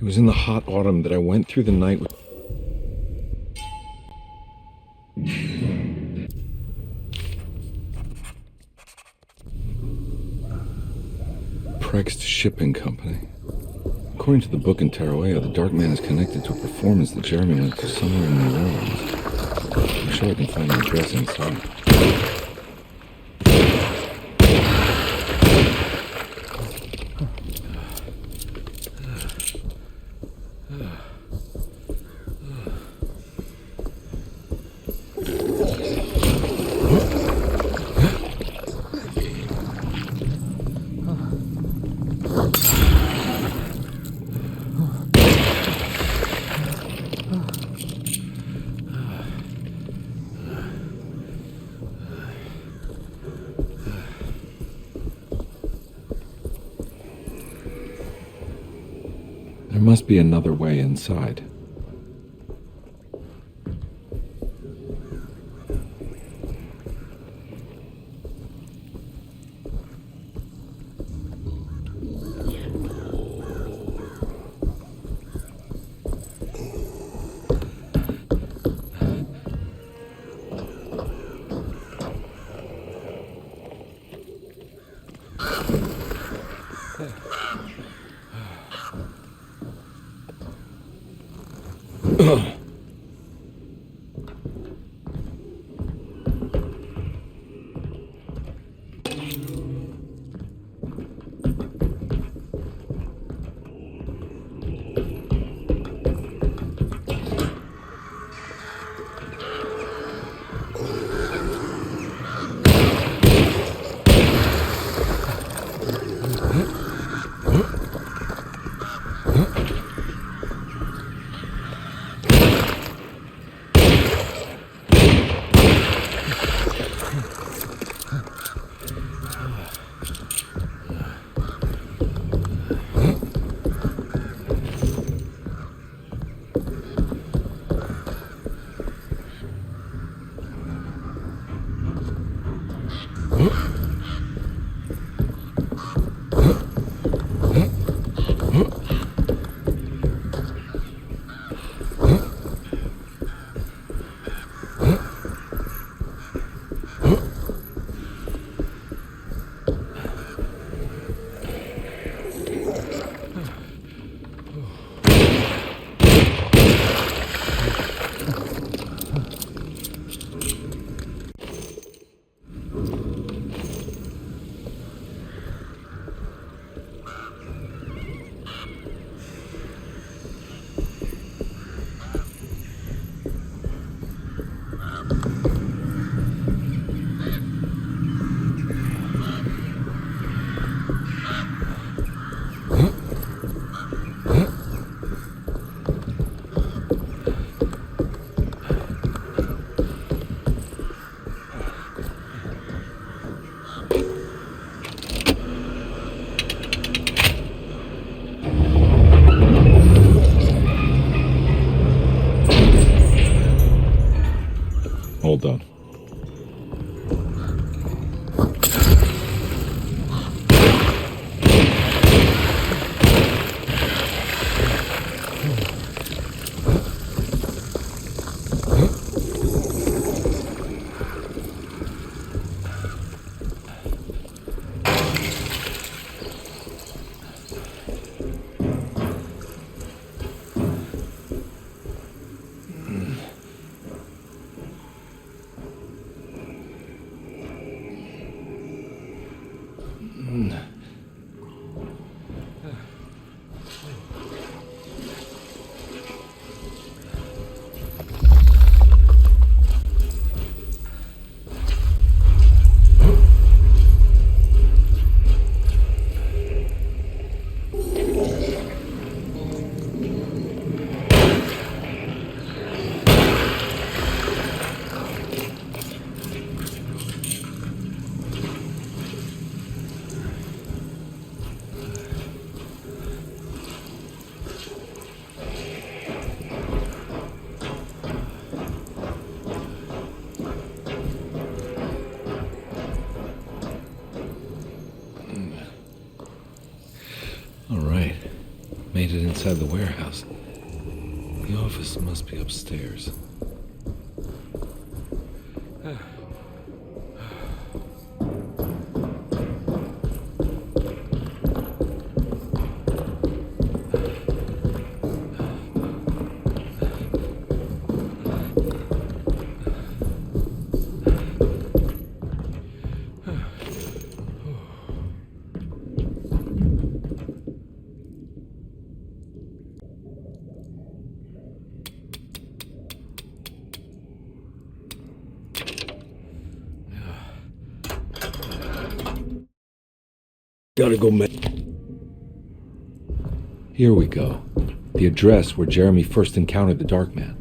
It was in the hot autumn that I went through the night with... Priestess Shipping Company. According to the book in Tara, the Dark Man is connected to a performance that Jeremy went to somewhere in New Orleans. I'm sure I can find the address inside. There must be another way inside. Hold on. All right. Made it inside the warehouse. The office must be upstairs. Gotta go, man. Here we go. The address where Jeremy first encountered the Dark Man.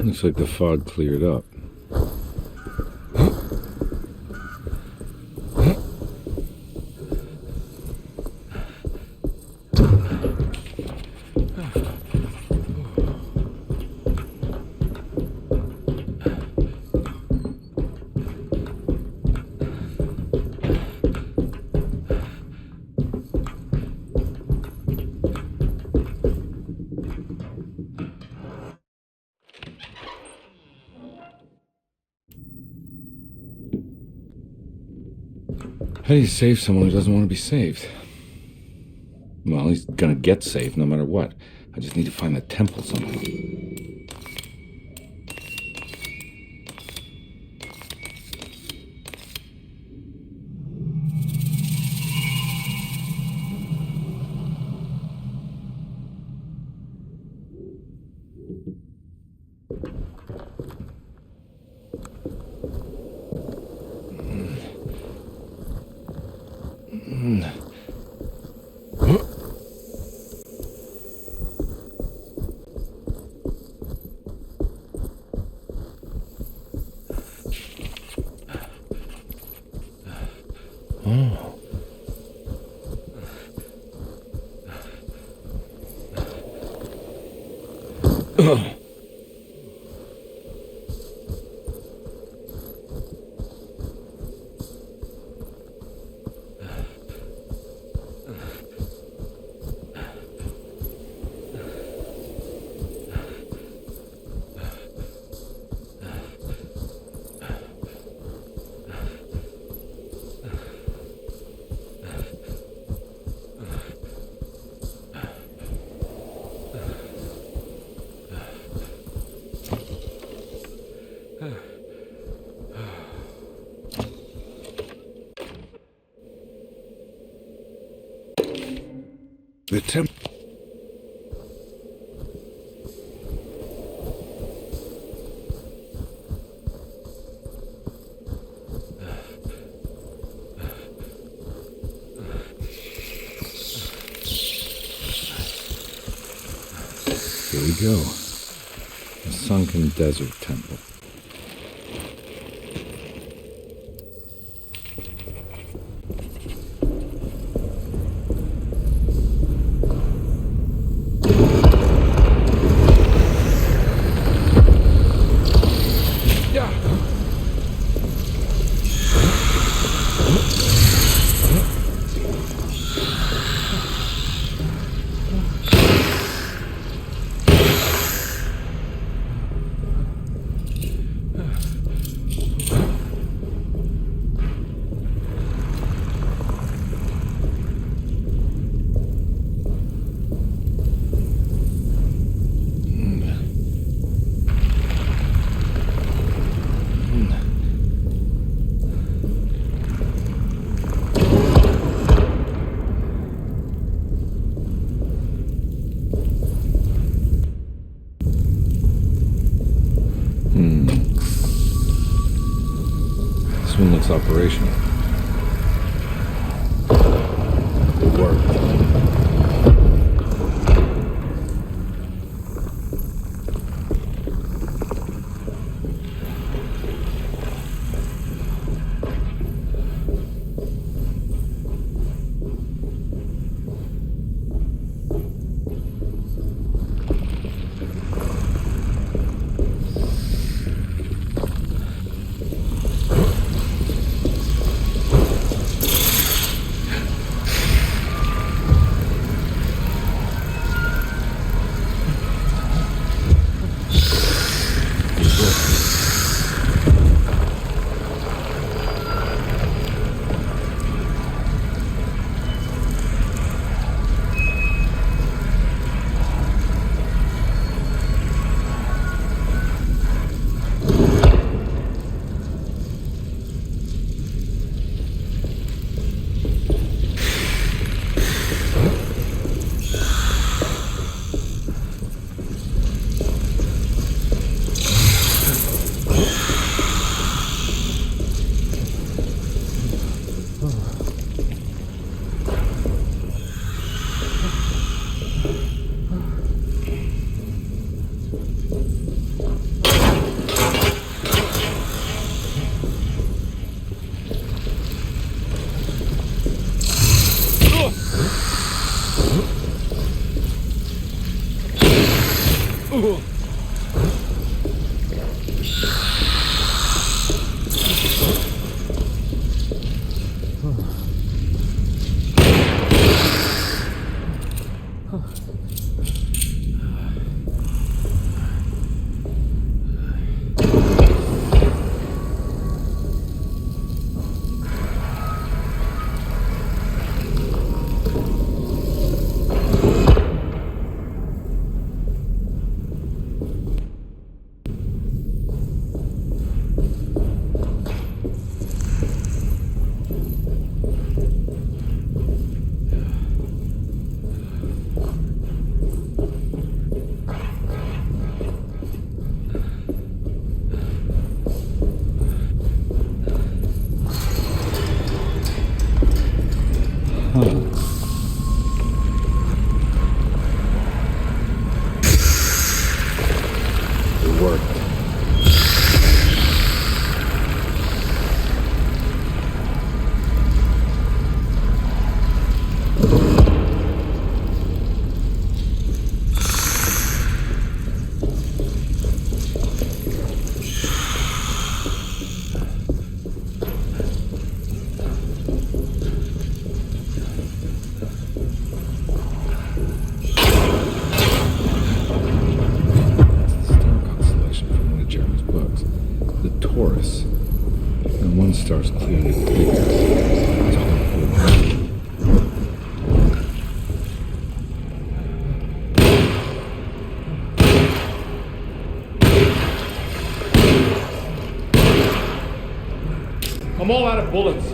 Looks like the fog cleared up. How do you save someone who doesn't want to be saved? Well, he's gonna get saved no matter what. I just need to find the temple somehow. The temple. Here we go. The Sunken Desert Temple. This one looks operational. It worked. porous, and one star's clearly bigger. It's hard to I'm all out of bullets.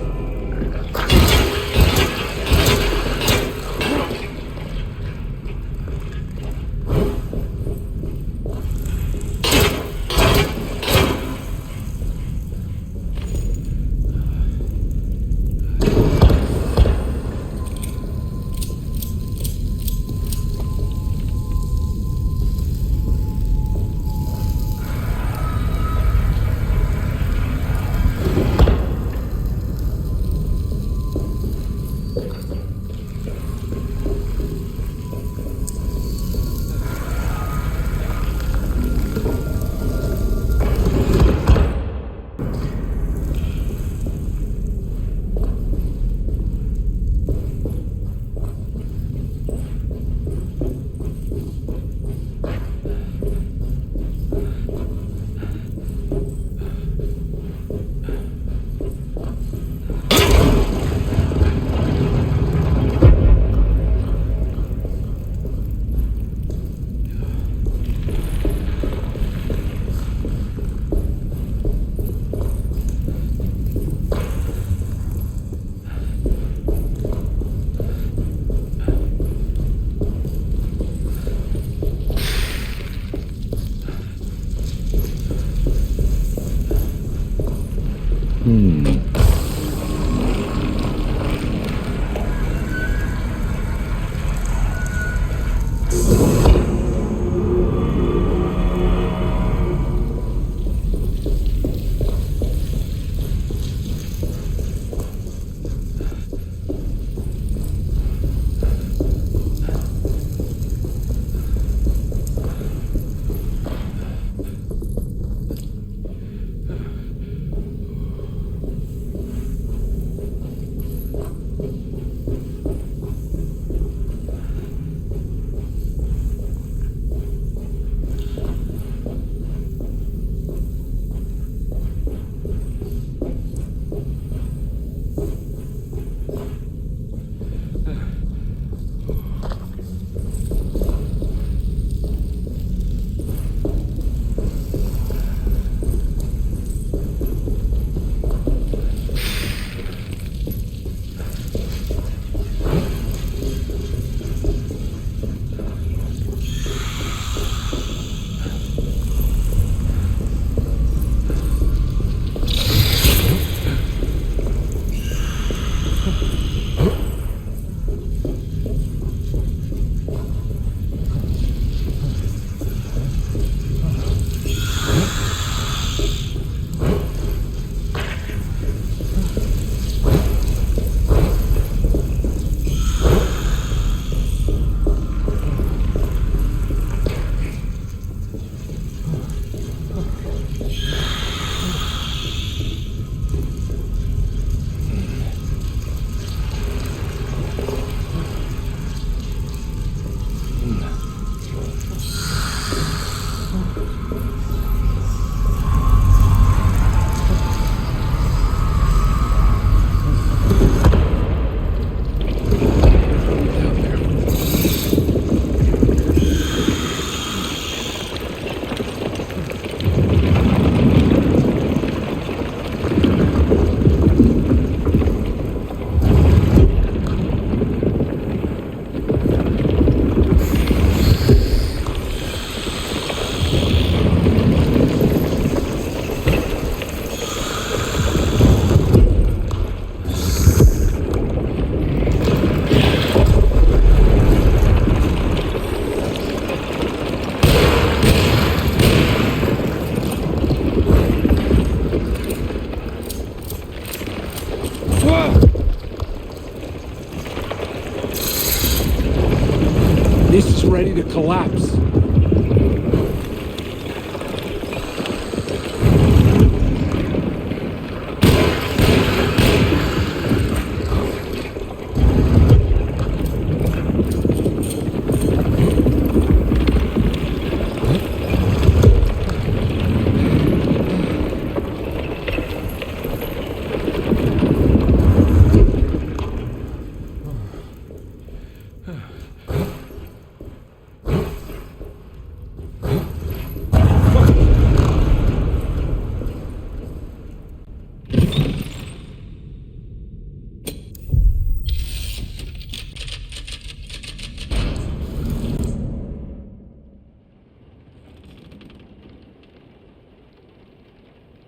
This is ready to collapse.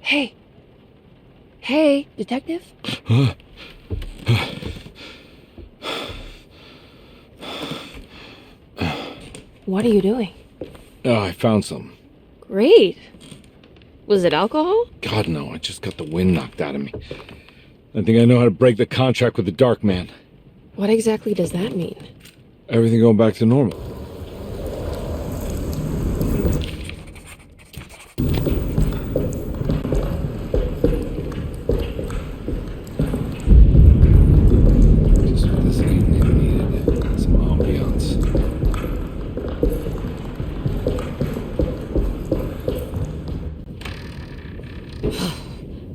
Hey. Hey, detective? What are you doing? Oh, I found some. Great. Was it alcohol? God, no. I just got the wind knocked out of me. I think I know how to break the contract with the Dark Man. What exactly does that mean? Everything going back to normal. Just what this evening needed. Some ambiance.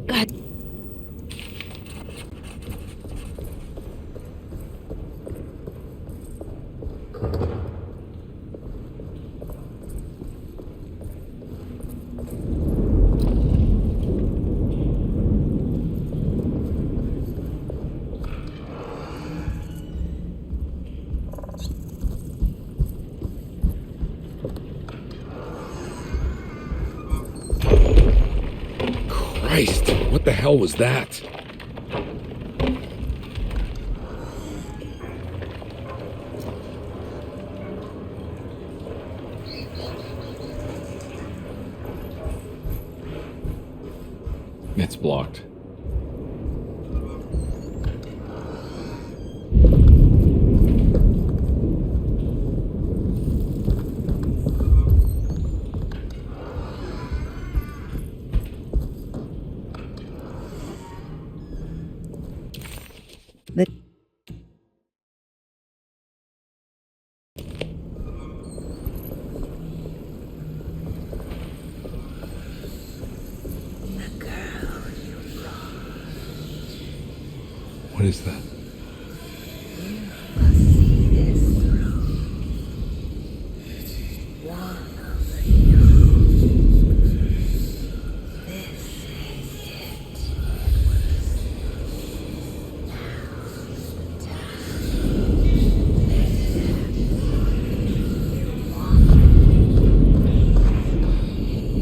God. Christ, what the hell was that? It's blocked. The What is that?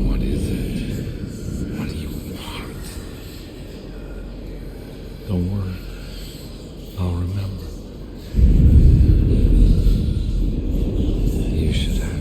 What is it? What do you want? Don't worry. I'll remember. You should have.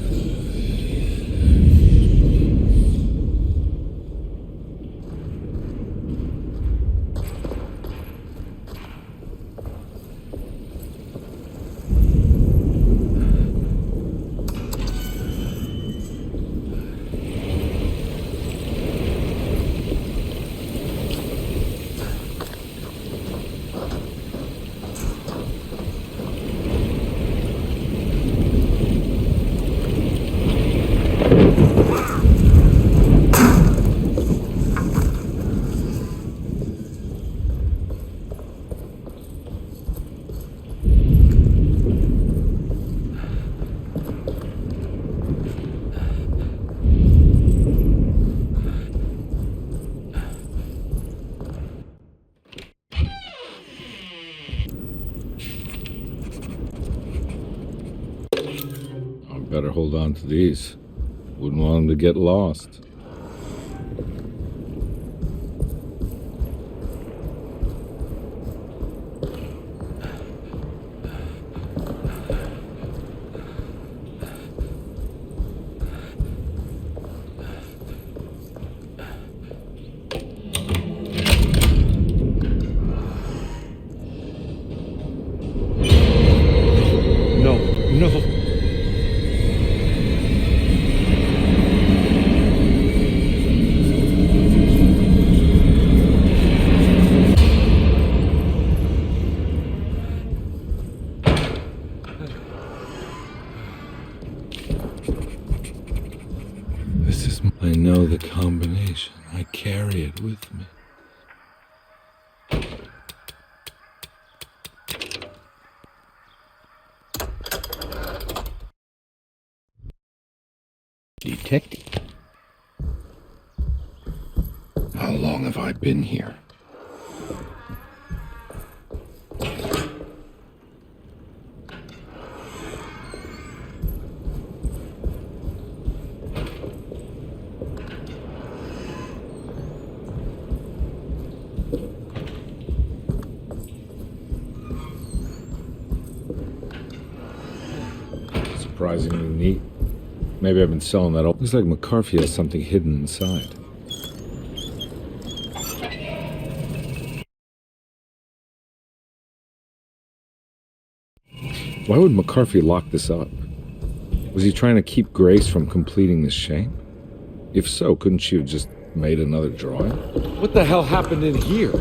I better hold on to these. Wouldn't want them to get lost. No. I know the combination. I carry it with me. Detective. How long have I been here? surprisingly neat. Maybe I've been selling that old. Looks like McCarthy has something hidden inside. Why would McCarthy lock this up? Was he trying to keep Grace from completing this shame? If so, couldn't she have just made another drawing? What the hell happened in here?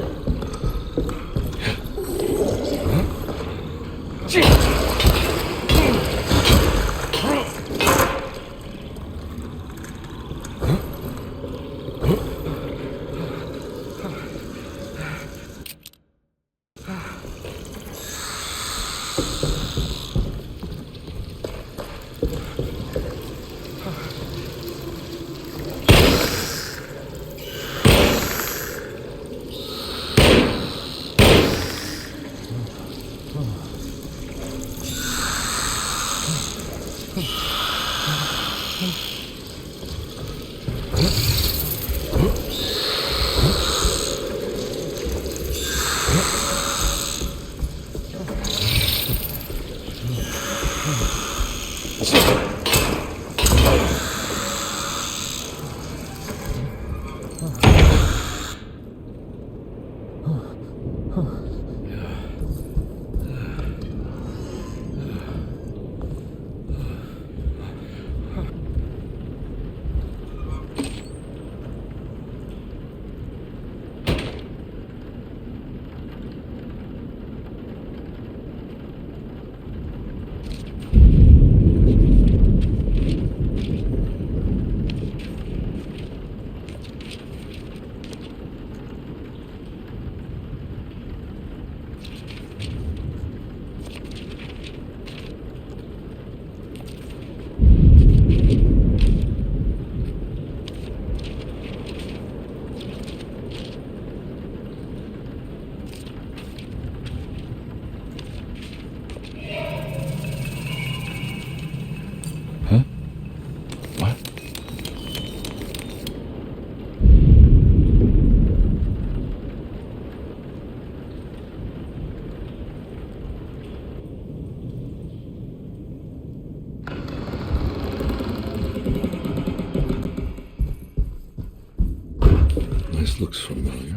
Looks familiar.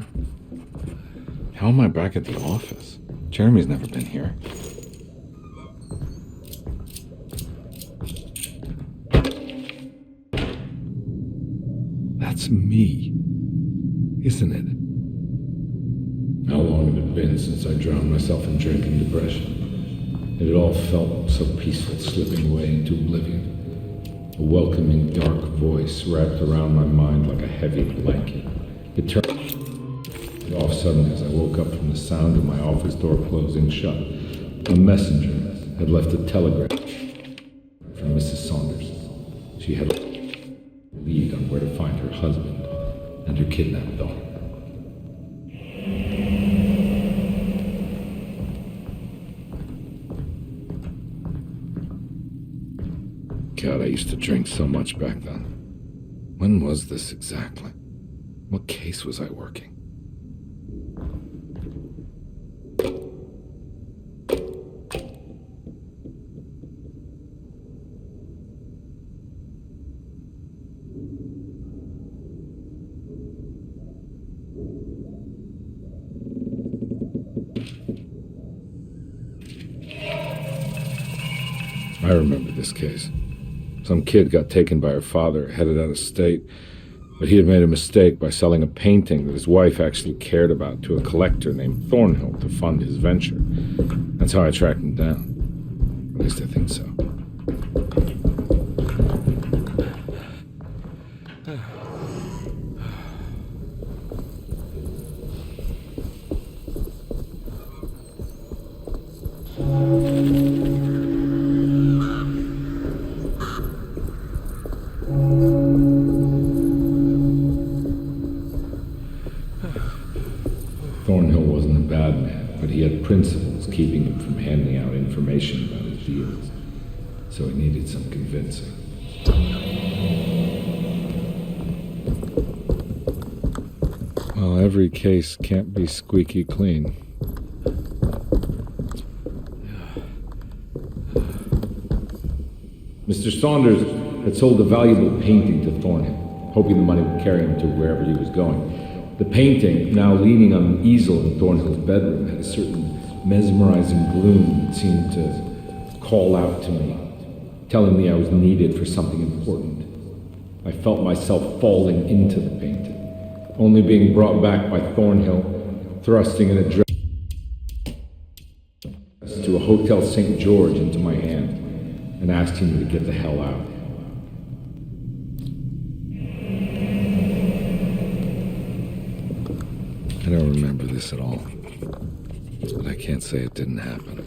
How am I back at the office? Jeremy's never been here. That's me, isn't it? How long had it been since I drowned myself in drink and depression? It had all felt so peaceful, slipping away into oblivion. A welcoming, dark voice wrapped around my mind like a heavy blanket. It turned off suddenly as I woke up from the sound of my office door closing shut. A messenger had left a telegram from Mrs. Saunders. She had a lead on where to find her husband and her kidnapped daughter. God, I used to drink so much back then. When was this exactly? What case was I working? I remember this case. Some kid got taken by her father, headed out of state, but he had made a mistake by selling a painting that his wife actually cared about to a collector named Thornhill to fund his venture. That's how I tracked him down. At least I think so. Thornhill wasn't a bad man, but he had principles keeping him from handing out information about his deals. So he needed some convincing. Well, every case can't be squeaky clean. Mr. Saunders had sold a valuable painting to Thornhill, hoping the money would carry him to wherever he was going. The painting, now leaning on an easel in Thornhill's bedroom, had a certain mesmerizing gloom that seemed to call out to me, telling me I was needed for something important. I felt myself falling into the painting, only being brought back by Thornhill, thrusting an address to a Hotel St. George into my hand and asking me to get the hell out. I don't remember this at all, but I can't say it didn't happen.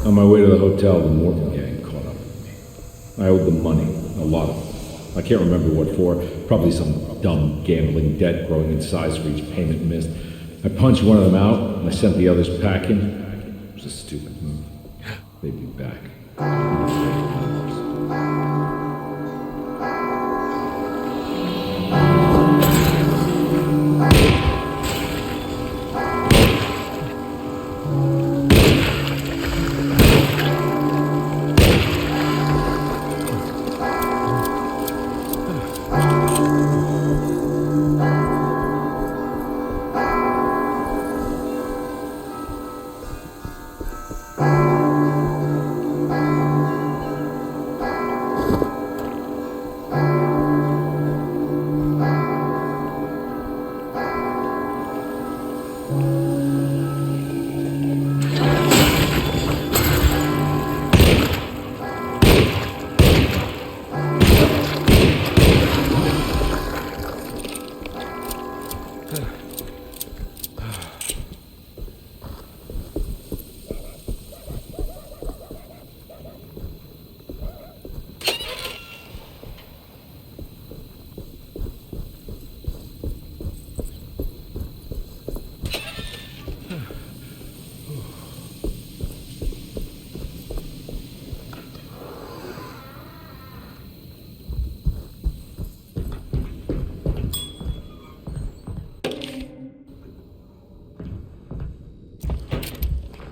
On my way to the hotel, the Morton gang caught up with me. I owed them money, a lot of it. I can't remember what for, probably some dumb gambling debt growing in size for each payment missed. I punched one of them out, and I sent the others packing. It was a stupid move. They'd be back.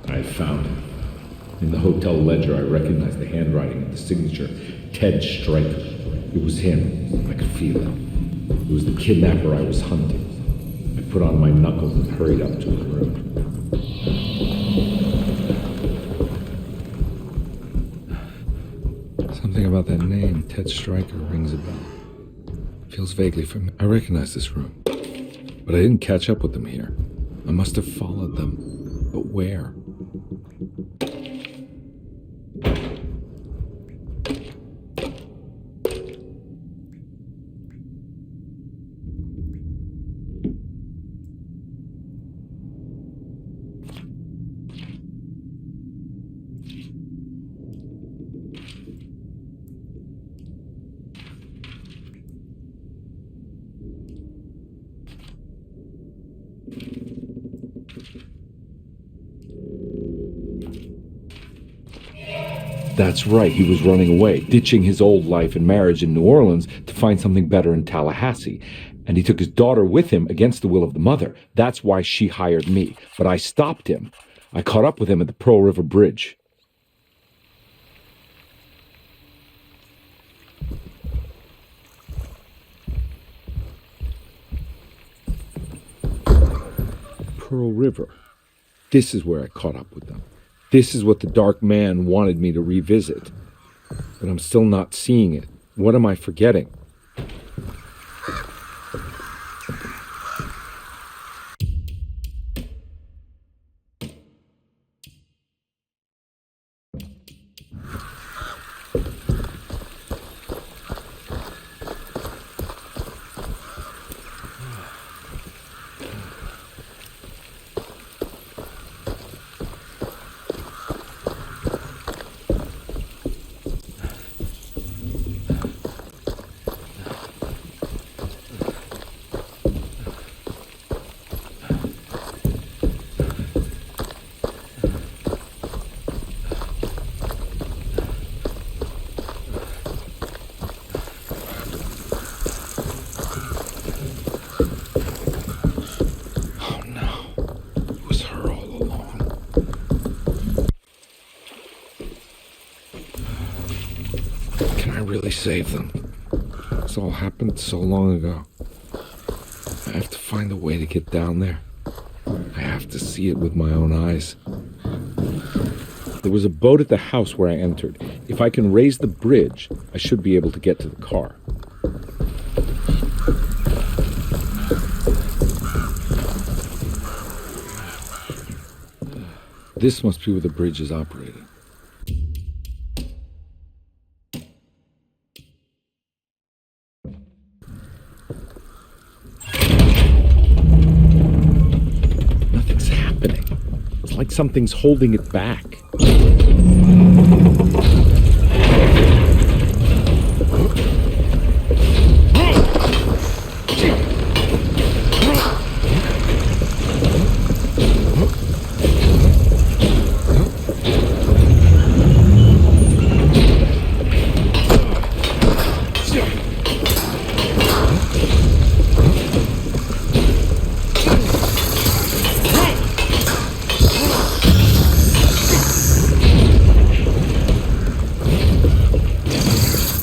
I found it. In the hotel ledger, I recognized the handwriting of the signature. Ted Stryker. It was him. I could feel it. It was the kidnapper I was hunting. I put on my knuckles and hurried up to his room. Something about that name, Ted Stryker, rings a bell. Feels vaguely familiar. I recognize this room. But I didn't catch up with them here. I must have followed them. But where? That's right, he was running away, ditching his old life and marriage in New Orleans to find something better in Tallahassee. And he took his daughter with him against the will of the mother. That's why she hired me. But I stopped him. I caught up with him at the Pearl River Bridge. Pearl River. This is where I caught up with them. This is what the Dark Man wanted me to revisit. But I'm still not seeing it. What am I forgetting? Save them. This all happened so long ago. I have to find a way to get down there. I have to see it with my own eyes. There was a boat at the house where I entered. If I can raise the bridge, I should be able to get to the car. This must be where the bridge is operating. Like something's holding it back.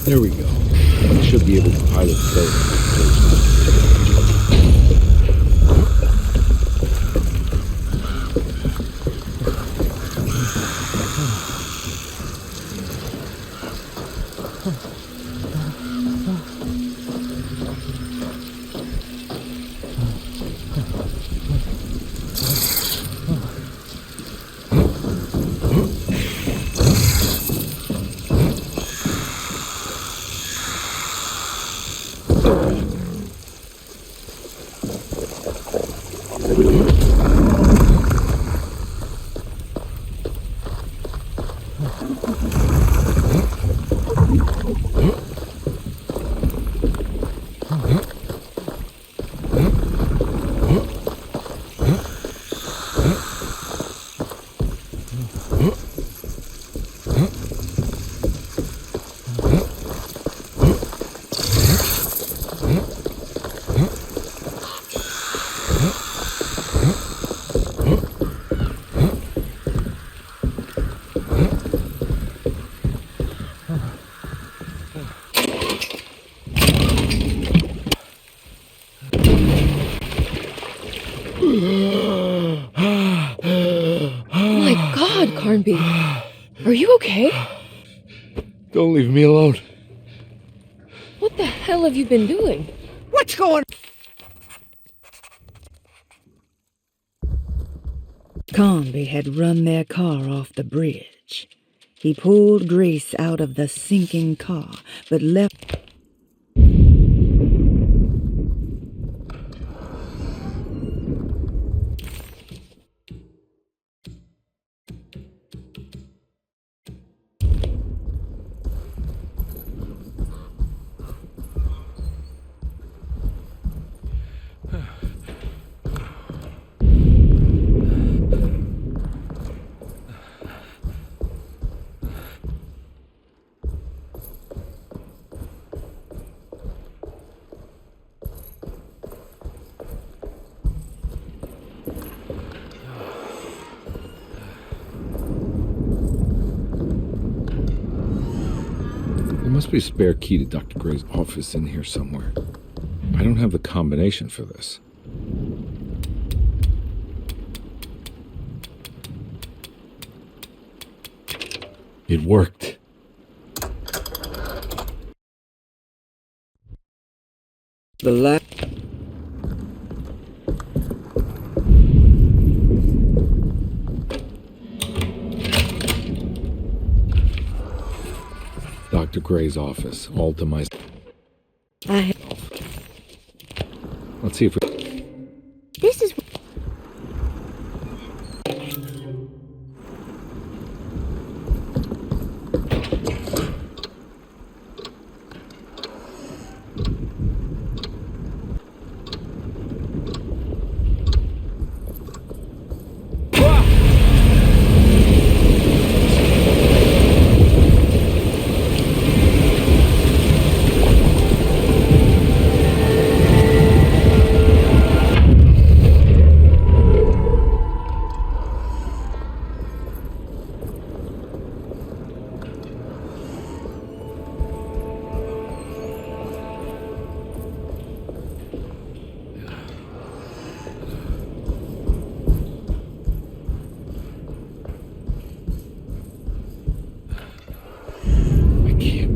There we go. I should be able to pilot the boat. heartbeat. Are you okay? Don't leave me alone. What the hell have you been doing? What's going Convy had run their car off the bridge. He pulled Grace out of the sinking car, but left... There must be a spare key to Dr. Gray's office in here somewhere. I don't have the combination for this. It worked. The last... Dr. Gray's office, all to myself. Let's see if we... This is...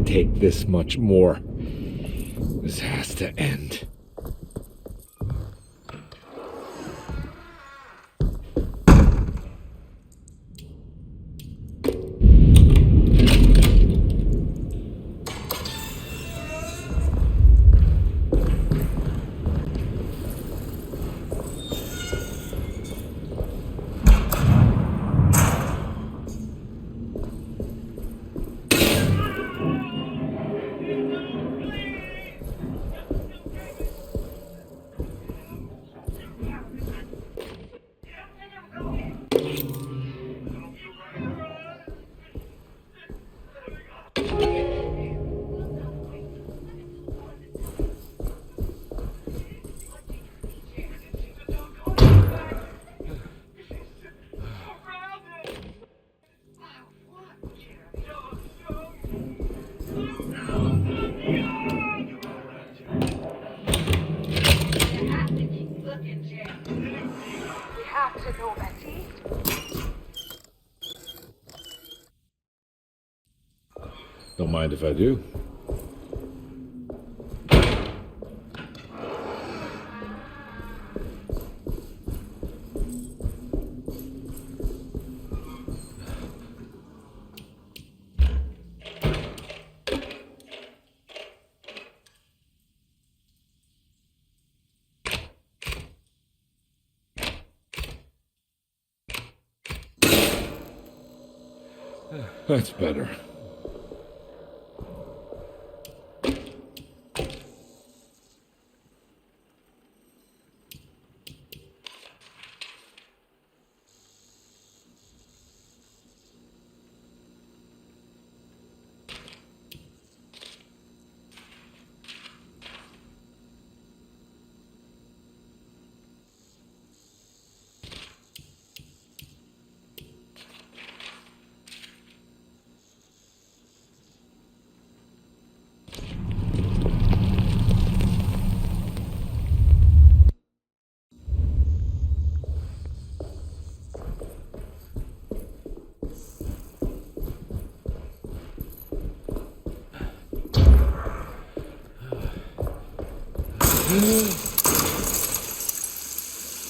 Take this much more. This has to end. Don't mind if I do. That's better.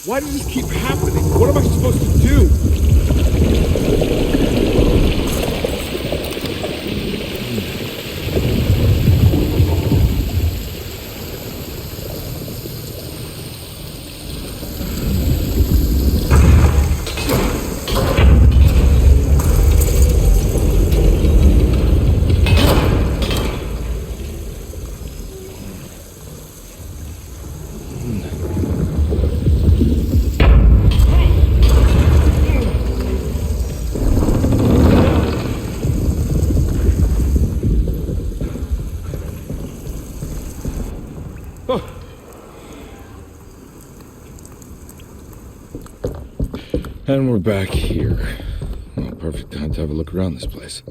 Why does this keep happening? What am I supposed to do? And we're back here. Well, perfect time to have a look around this place.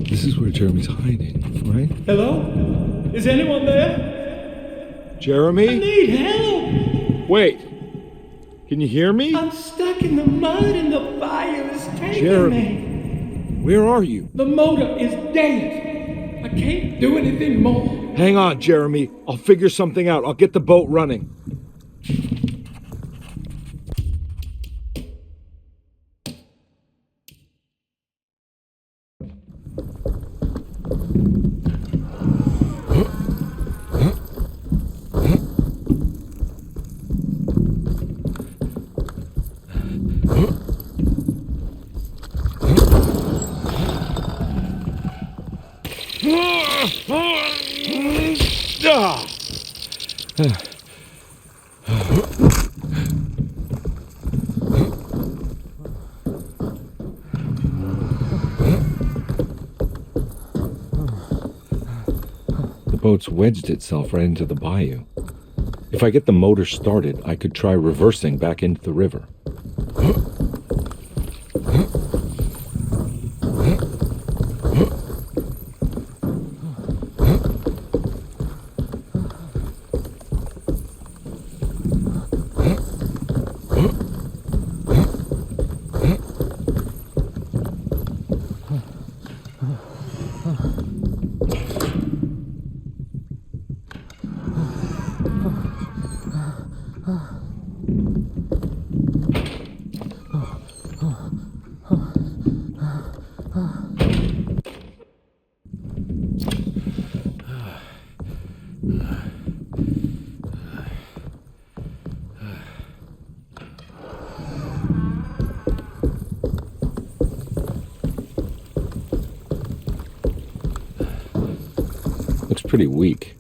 This is where Jeremy's hiding, right? Hello? Is anyone there? Jeremy? I need help! Wait! Can you hear me? I'm stuck in the mud and the bayou is taking Jeremy, me. where are you? The motor is dead. I can't do anything more. Hang on, Jeremy. I'll figure something out. I'll get the boat running. The boat's wedged itself right into the bayou. If I get the motor started, I could try reversing back into the river. Looks pretty weak.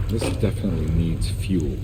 This definitely needs fuel.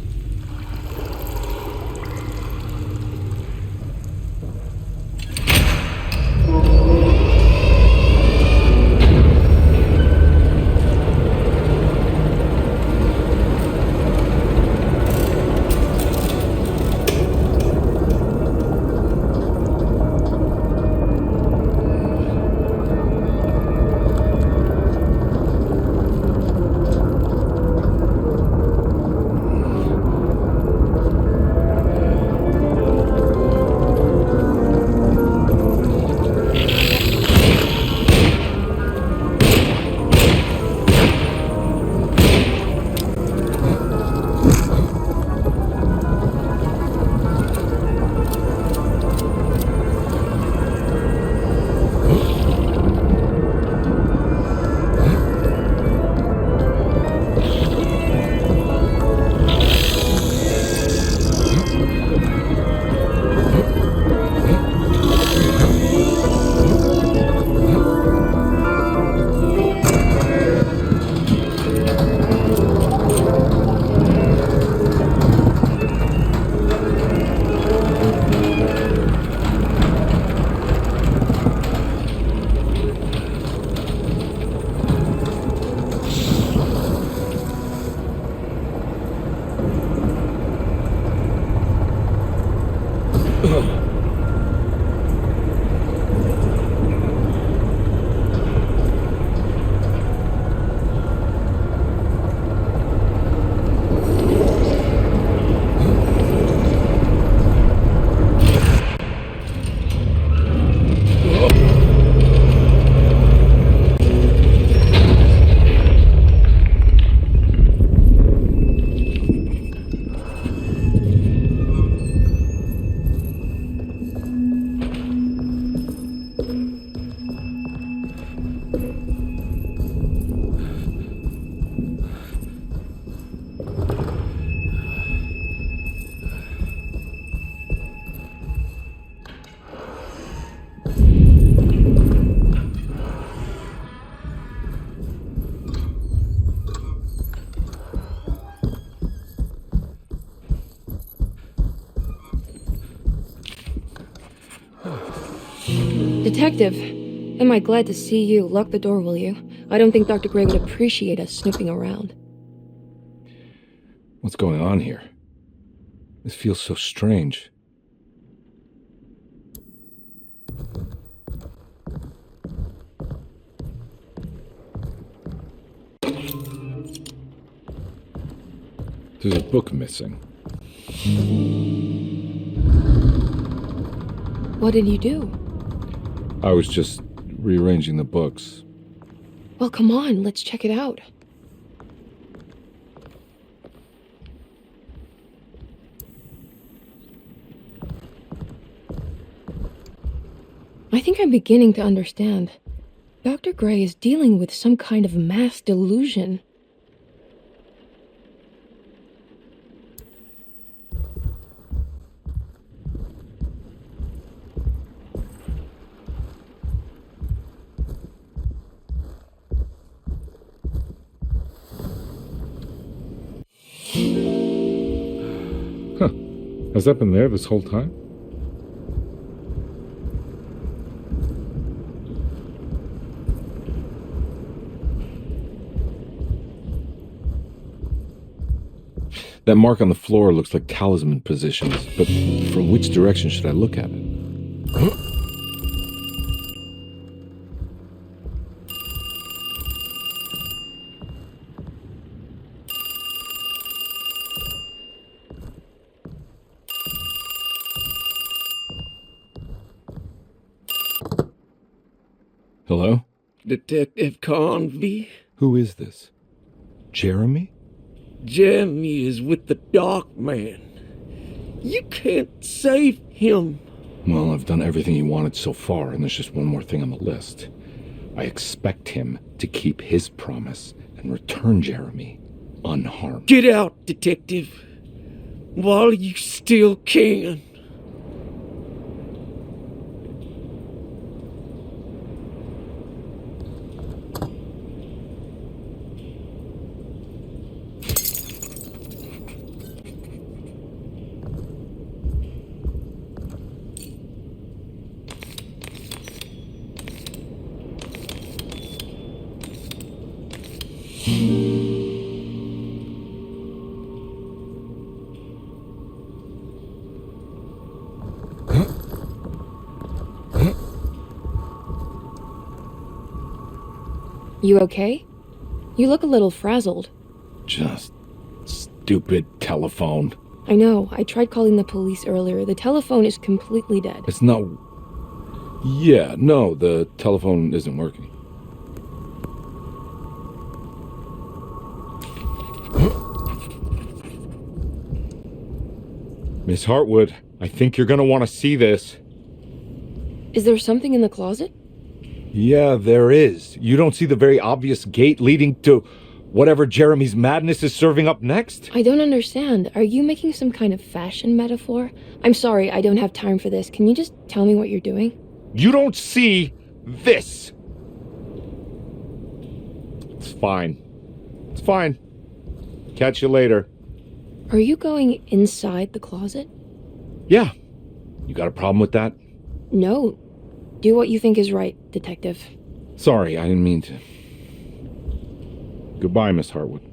Detective, am I glad to see you. Lock the door, will you? I don't think Dr. Gray would appreciate us snooping around. What's going on here? This feels so strange. There's a book missing. What did you do? I was just rearranging the books. Well, come on, let's check it out. I think I'm beginning to understand. Dr. Gray is dealing with some kind of mass delusion. Huh. Has that been there this whole time? That mark on the floor looks like talisman positions, but from which direction should I look at it? Hello? Detective Convy? Who is this? Jeremy? Jeremy is with the Dark Man. You can't save him. Well, I've done everything he wanted so far, and there's just one more thing on the list. I expect him to keep his promise and return Jeremy unharmed. Get out, Detective, while you still can. You okay? You look a little frazzled. Just stupid telephone. I know. I tried calling the police earlier. The telephone is completely dead. It's not... Yeah, no, the telephone isn't working. Miss Hartwood, I think you're gonna want to see this. Is there something in the closet? Yeah, there is. You don't see the very obvious gate leading to whatever Jeremy's madness is serving up next? I don't understand. Are you making some kind of fashion metaphor? I'm sorry, I don't have time for this. Can you just tell me what you're doing? You don't see this! It's fine. It's fine. Catch you later. Are you going inside the closet? Yeah. You got a problem with that? No. Do what you think is right, Detective. Sorry, I didn't mean to. Goodbye, Miss Hartwood.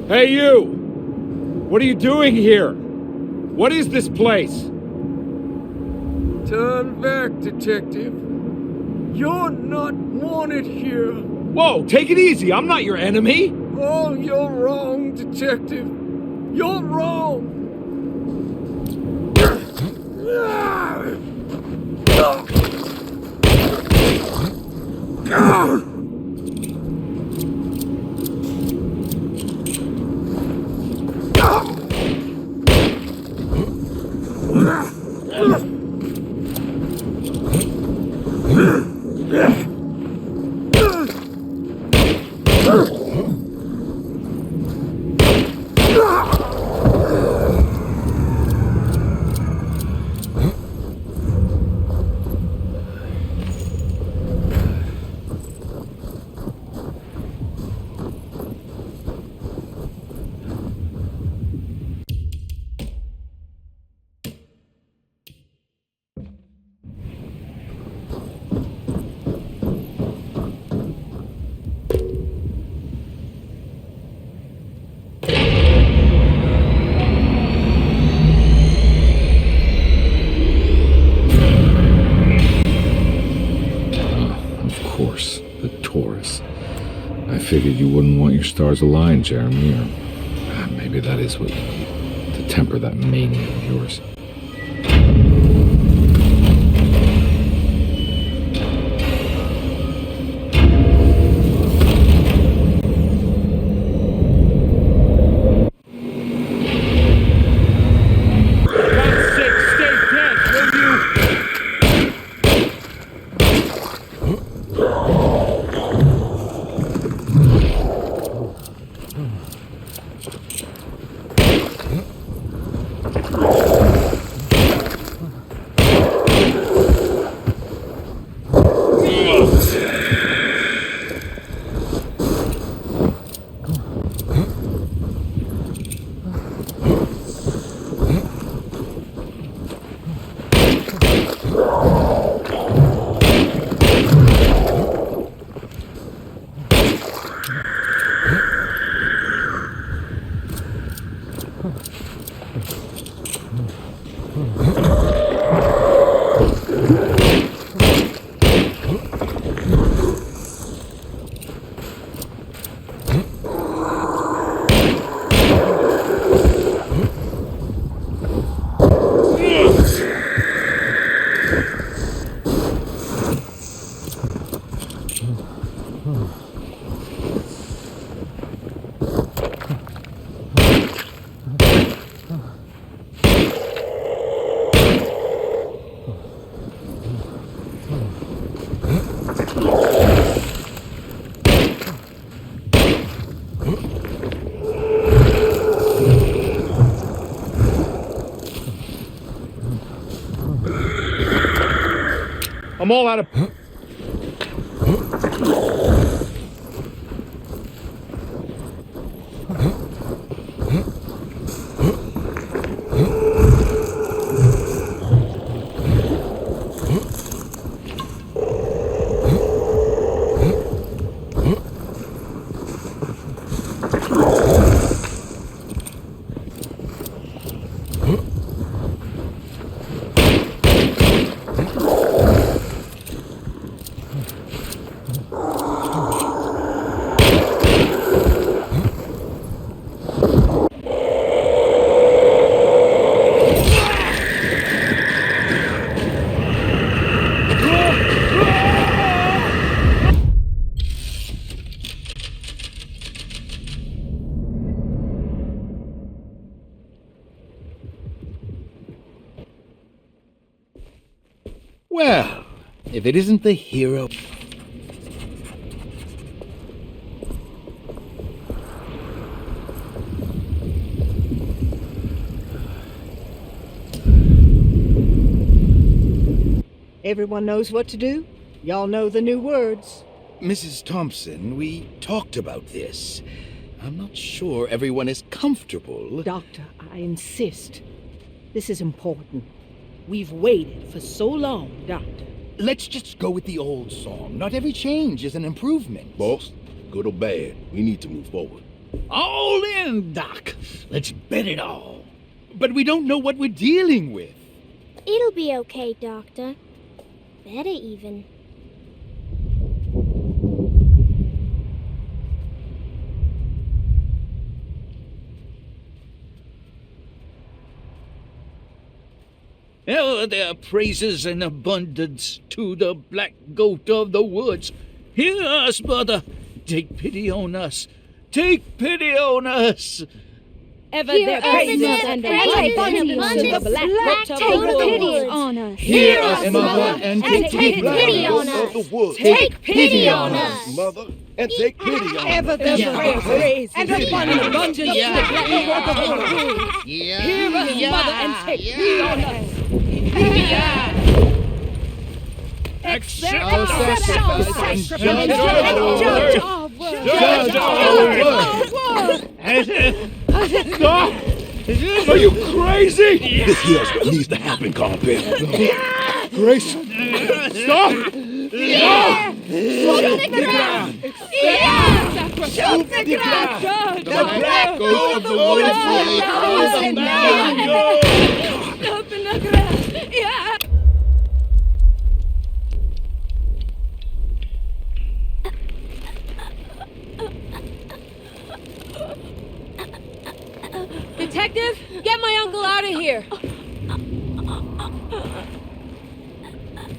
Hey, you! What are you doing here? What is this place? Turn back, detective. You're not wanted here. Whoa, take it easy. I'm not your enemy. Oh, you're wrong, detective. You're wrong. I figured you wouldn't want your stars aligned, Jeremy, or maybe that is what you need to temper that mania of yours. I'm all out of... Well, if it isn't the hero... Everyone knows what to do? Y'all know the new words. Mrs. Thompson, we talked about this. I'm not sure everyone is comfortable. Doctor, I insist. This is important. We've waited for so long, Doctor. Let's just go with the old song. Not every change is an improvement. Boss, good or bad, we need to move forward. All in, Doc. Let's bet it all. But we don't know what we're dealing with. It'll be okay, Doctor. Better even. Oh, there are praises in abundance to the black goat of the woods. Hear us, mother. Take pity on us. Take pity on us. Ever their praises and abundance to the black goat of the woods. on us. Hear us, mother, and take pity on us. Take pity on us. Mother, and take pity on us. Ever their praises and abundance to the black goat of the woods. Hear us, mother, and take pity on us. Accept our sacrifice and judge our work. Judge our work. Stop! Are you crazy? This here's what needs to happen, Compare. Grace! Stop! Stop! Shoot the ground! Shoot the ground! The black goat of the woods Open the ground! Yeah! Detective, get my uncle out of here.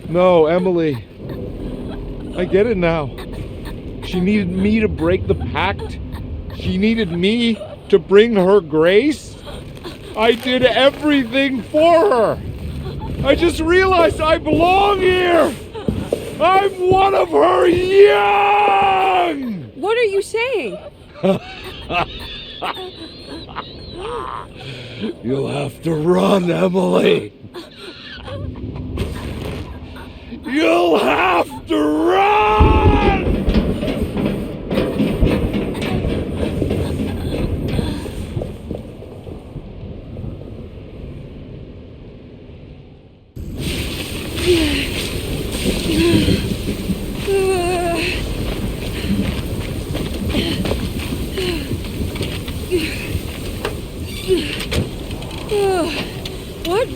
No, Emily. I get it now. She needed me to break the pact. She needed me to bring her grace. I did everything for her. I just realized I belong here. I'm one of her young. What are you saying? You'll have to run, Emily. You'll have to run! What?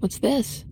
What's this?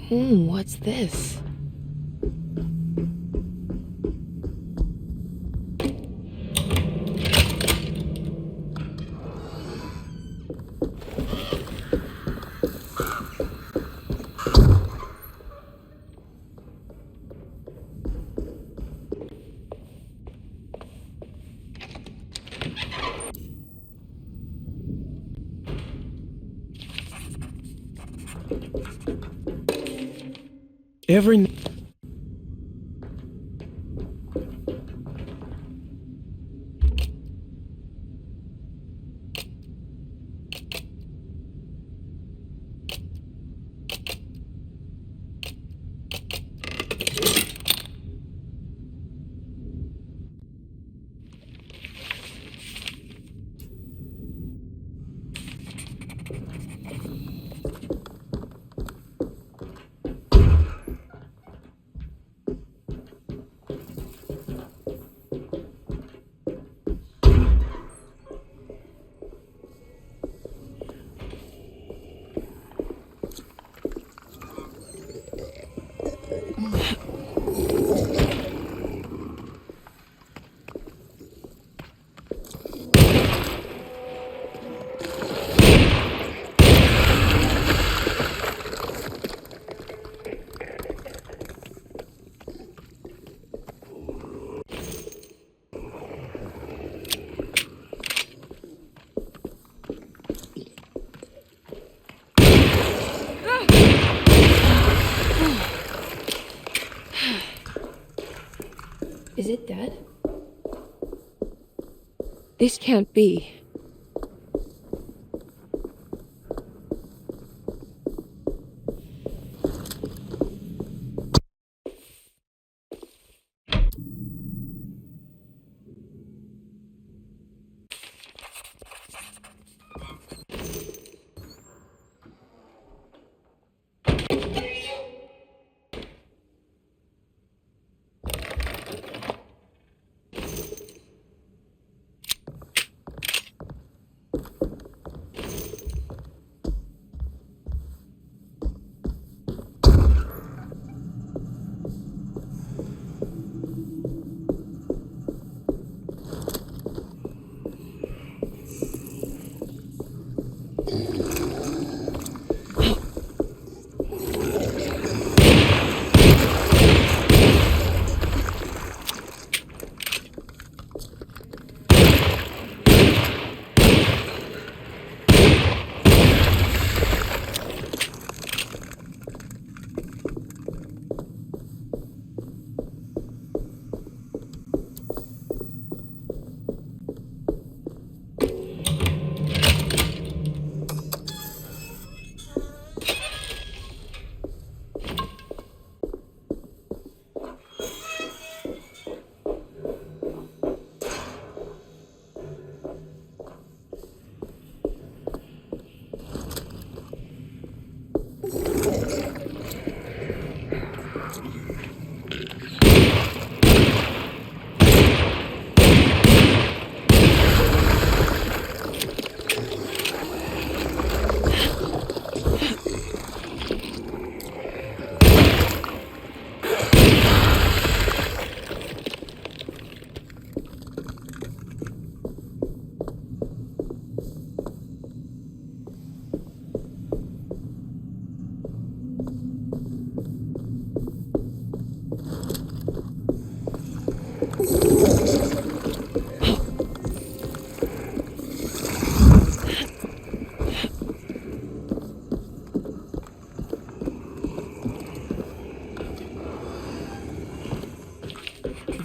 What's this? Every... Is it dead? This can't be.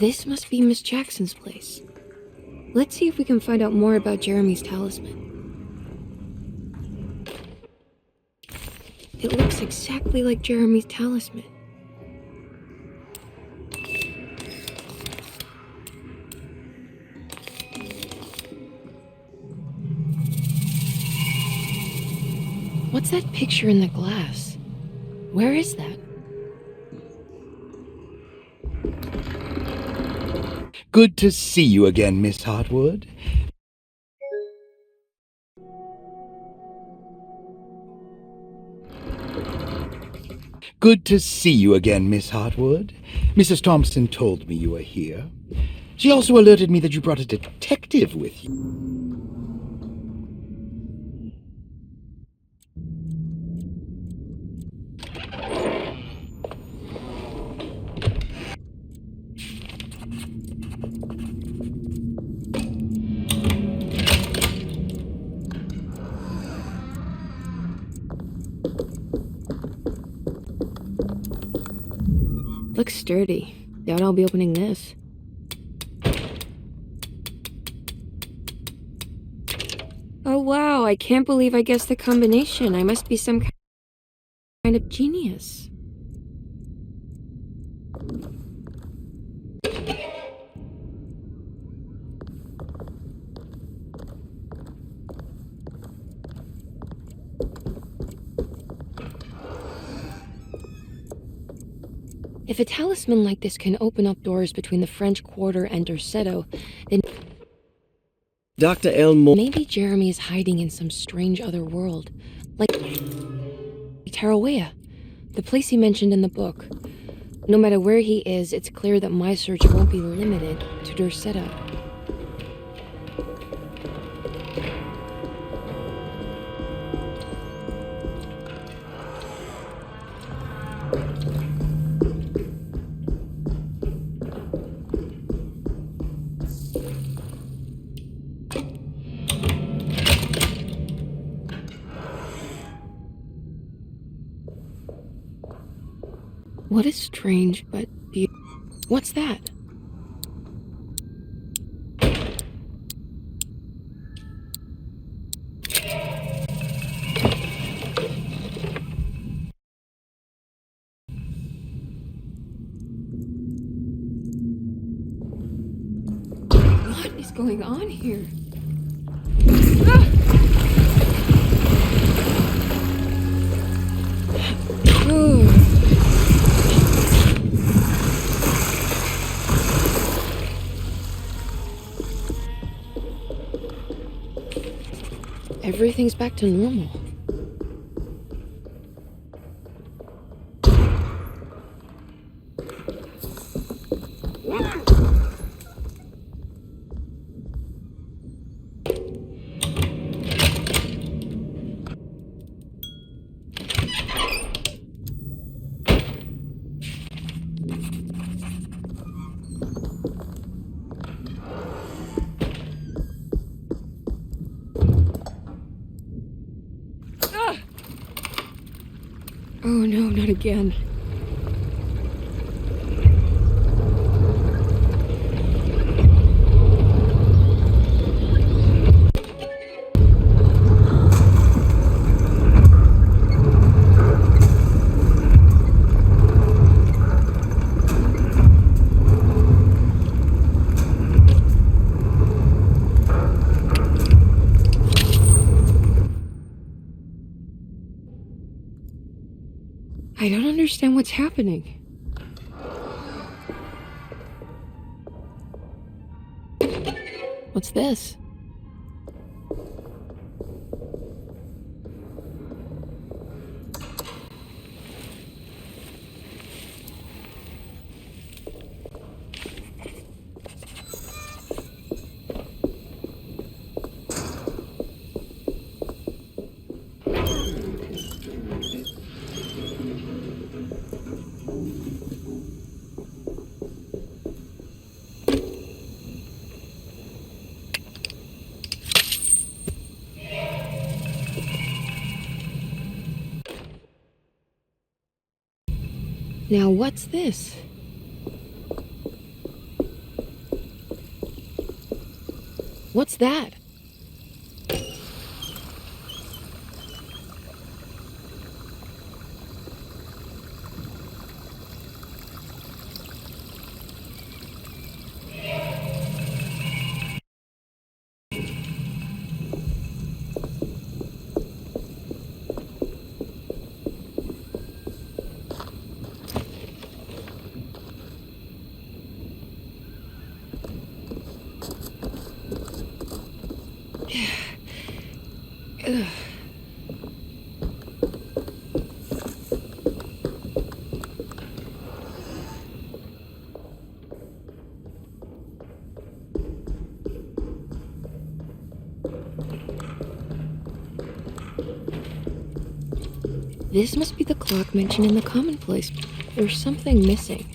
This must be Miss Jackson's place. Let's see if we can find out more about Jeremy's talisman. It looks exactly like Jeremy's talisman. What's that picture in the glass? Where is that? Good to see you again, Miss Hartwood. Good to see you again, Miss Hartwood. Mrs. Thompson told me you were here. She also alerted me that you brought a detective with you. Looks sturdy. Doubt I'll be opening this. Oh wow, I can't believe I guessed the combination. I must be some kind of genius. If a talisman like this can open up doors between the French Quarter and Derceto, then Dr. Elmore. Maybe Jeremy is hiding in some strange other world, like Tarawea, the place he mentioned in the book. No matter where he is, it's clear that my search won't be limited to Derceto. What is strange but beautiful? What's that? What is going on here? Everything's back to normal. Oh no, not again. I don't understand what's happening. What's this? Now what's this? What's that? This must be the clock mentioned in the commonplace. There's something missing.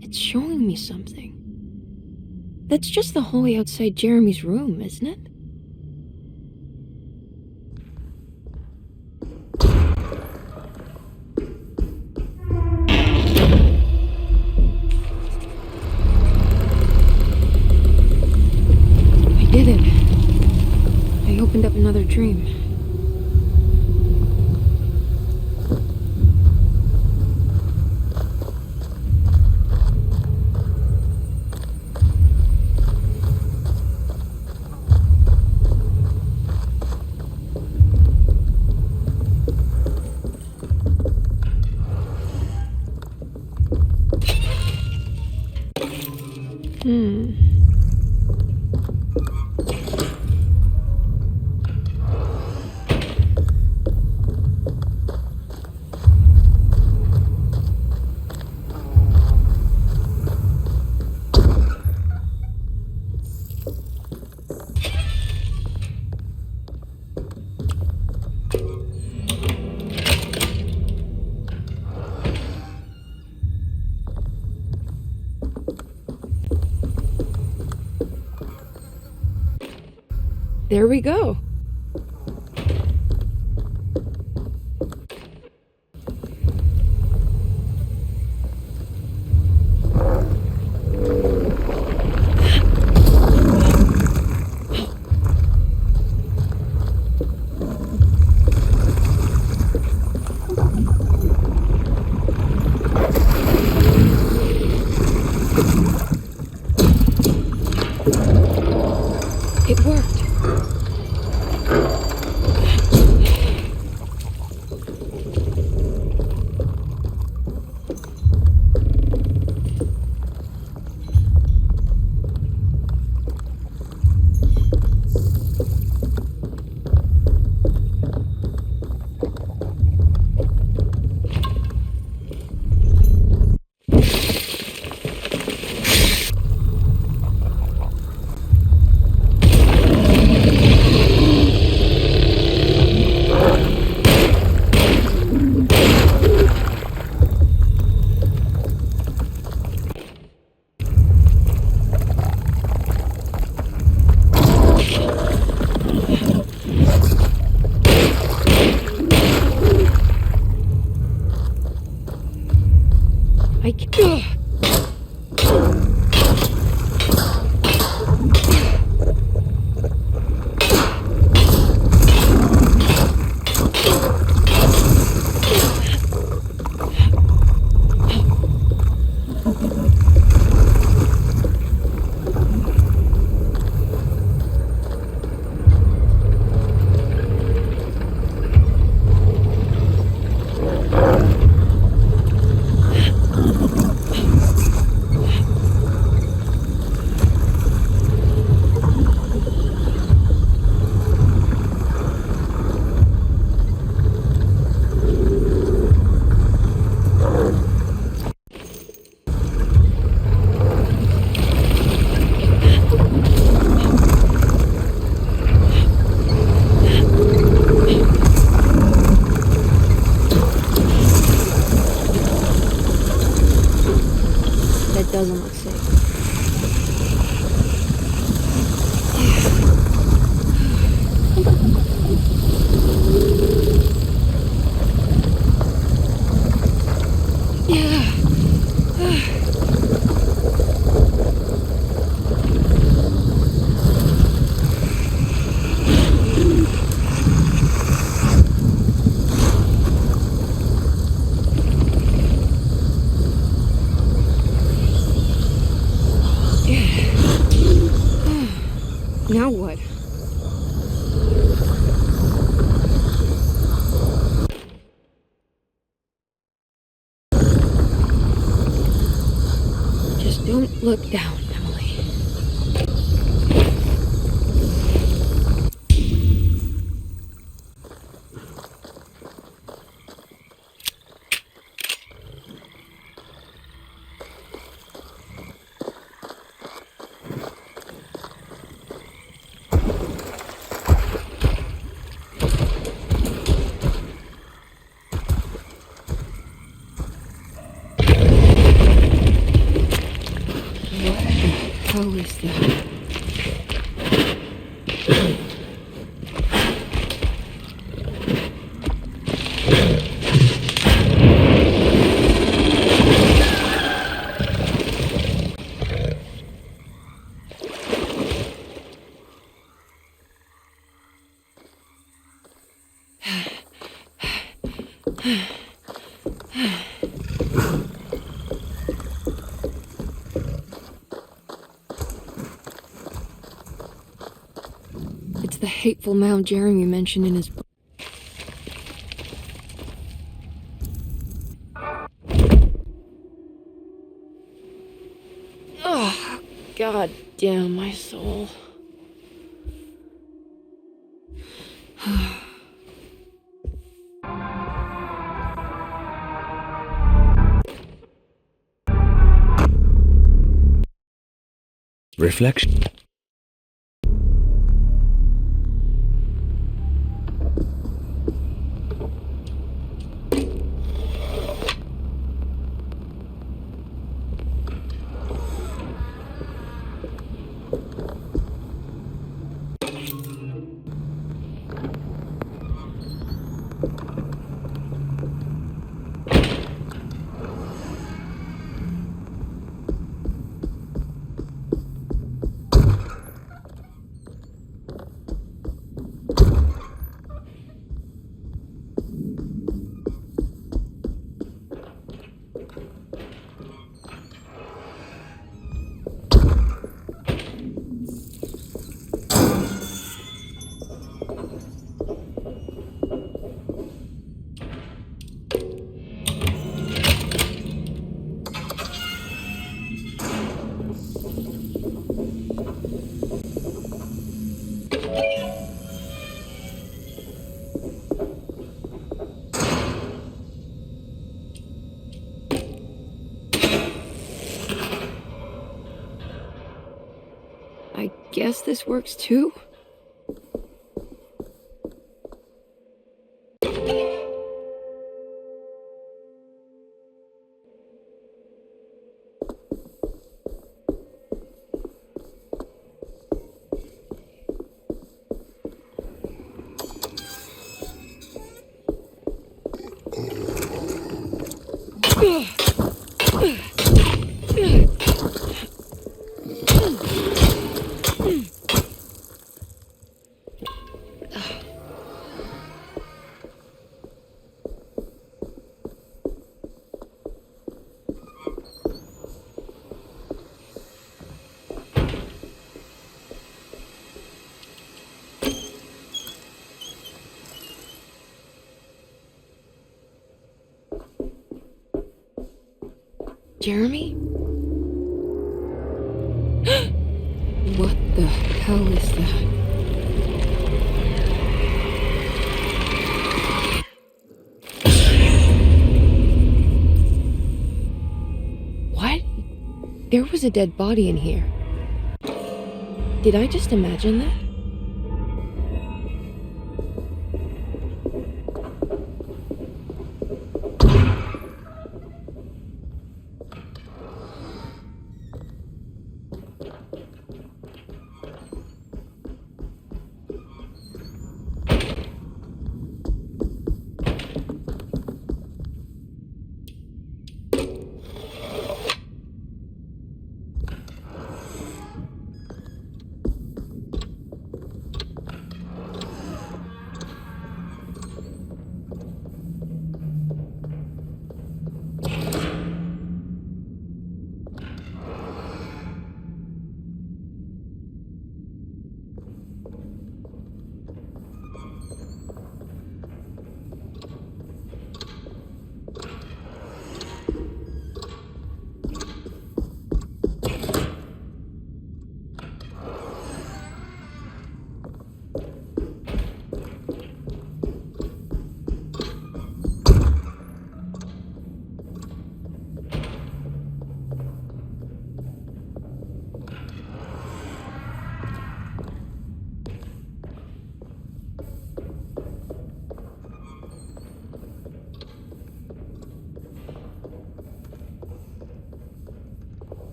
It's showing me something. That's just the hallway outside Jeremy's room, isn't it? I did it. I opened up another dream. There we go. It worked. Now what? Just don't look down, Emily. How is that? It's the hateful mound Jeremy mentioned in his book. Oh, God damn my soul. Reflection. I guess this works too? Jeremy? What the hell is that? What? There was a dead body in here. Did I just imagine that?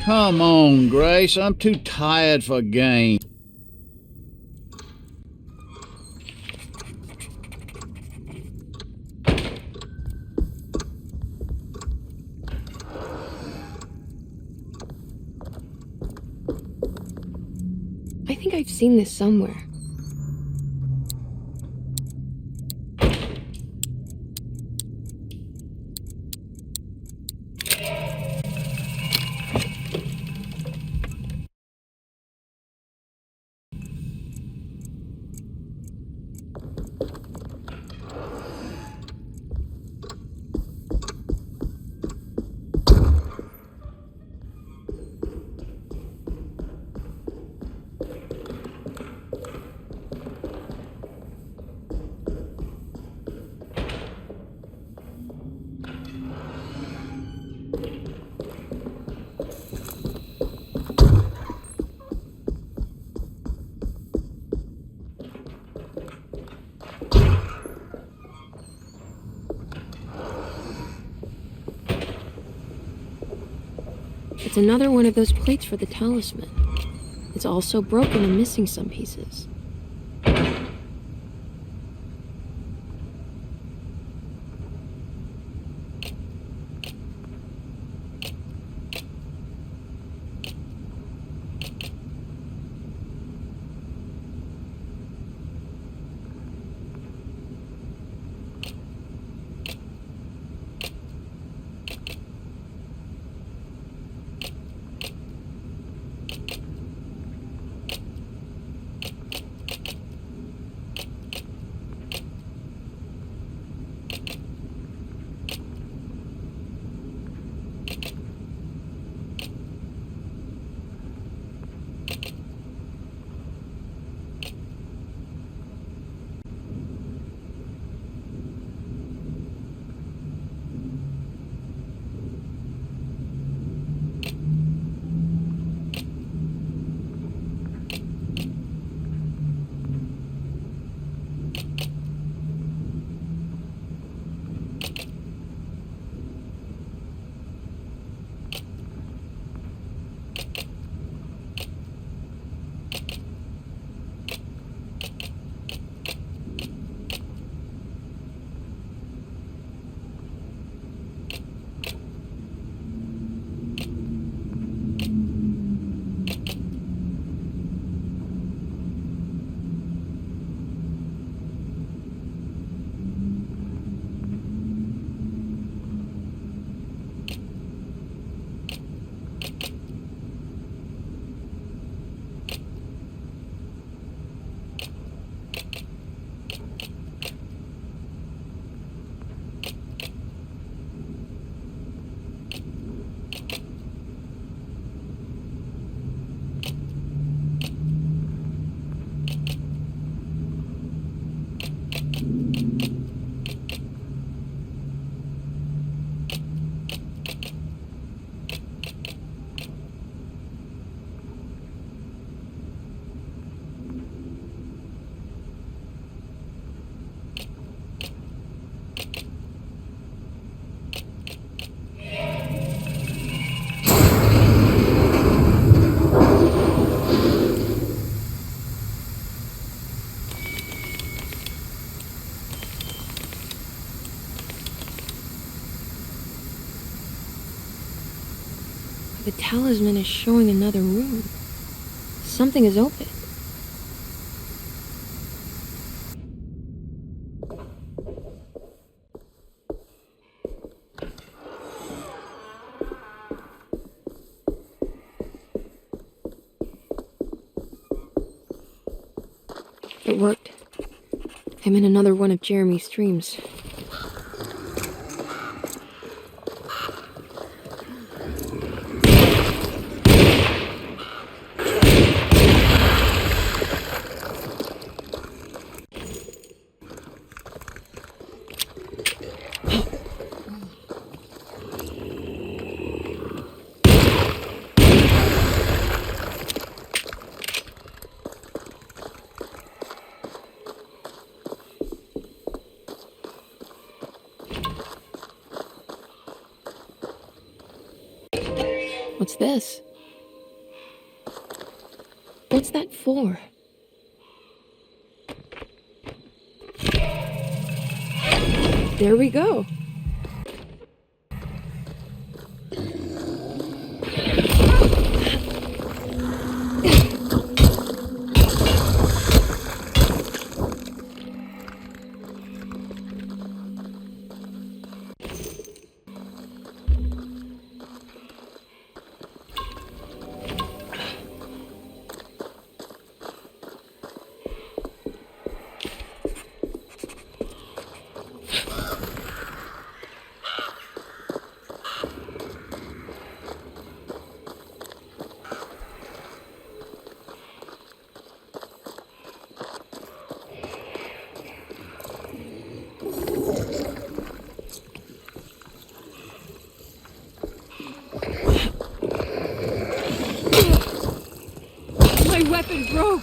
Come on, Grace. I'm too tired for a game. I think I've seen this somewhere. It's another one of those plates for the talisman. It's also broken and missing some pieces. The talisman is showing another room. Something is open. It worked. I'm in another one of Jeremy's streams. What's this? What's that for? There we go. My weapon broke!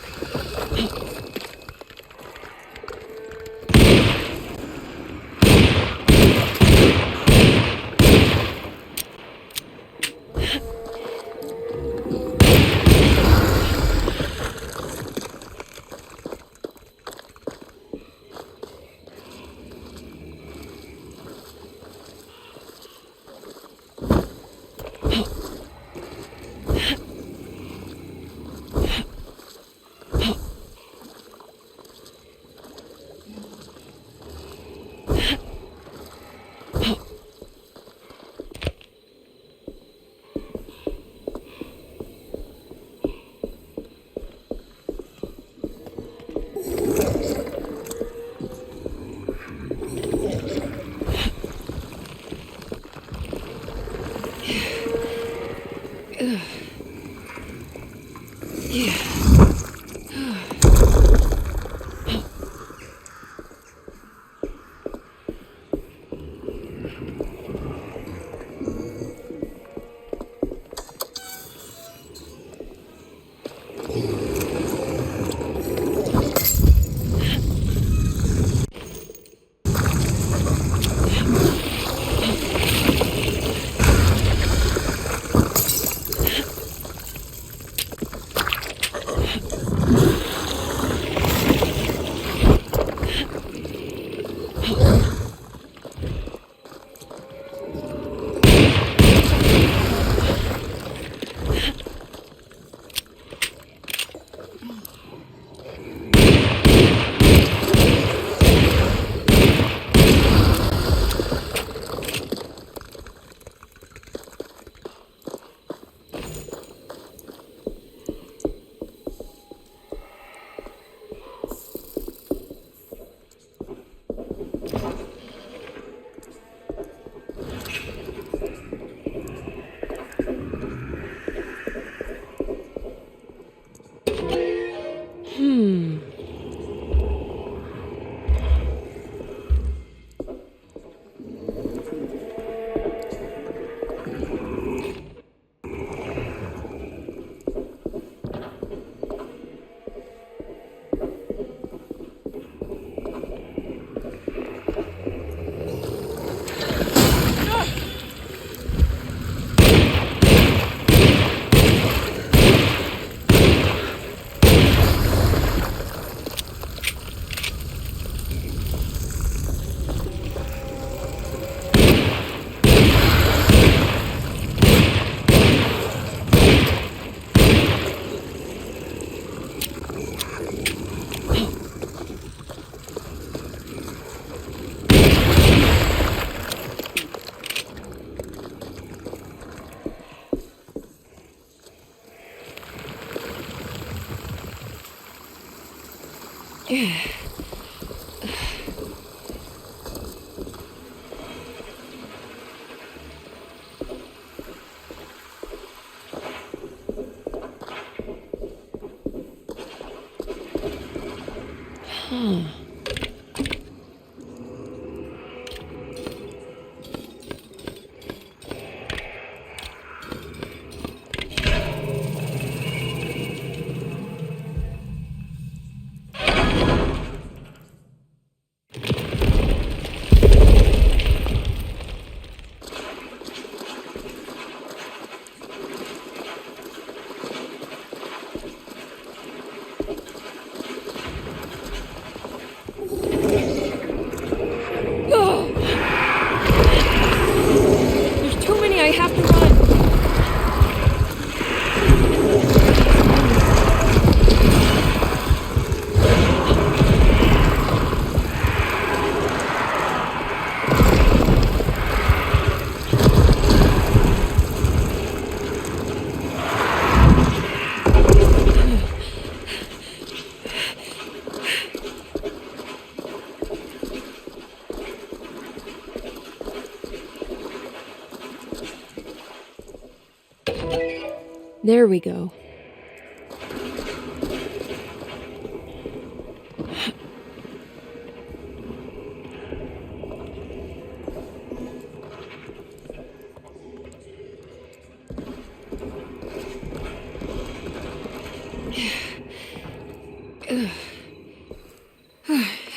There we go.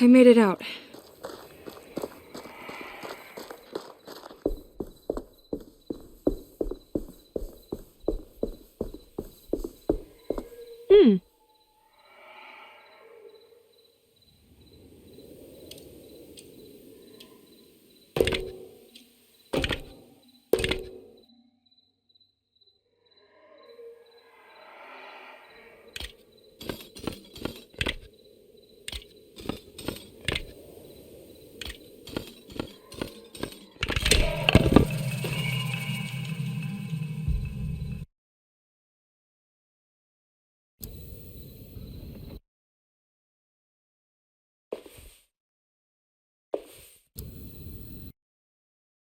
I made it out.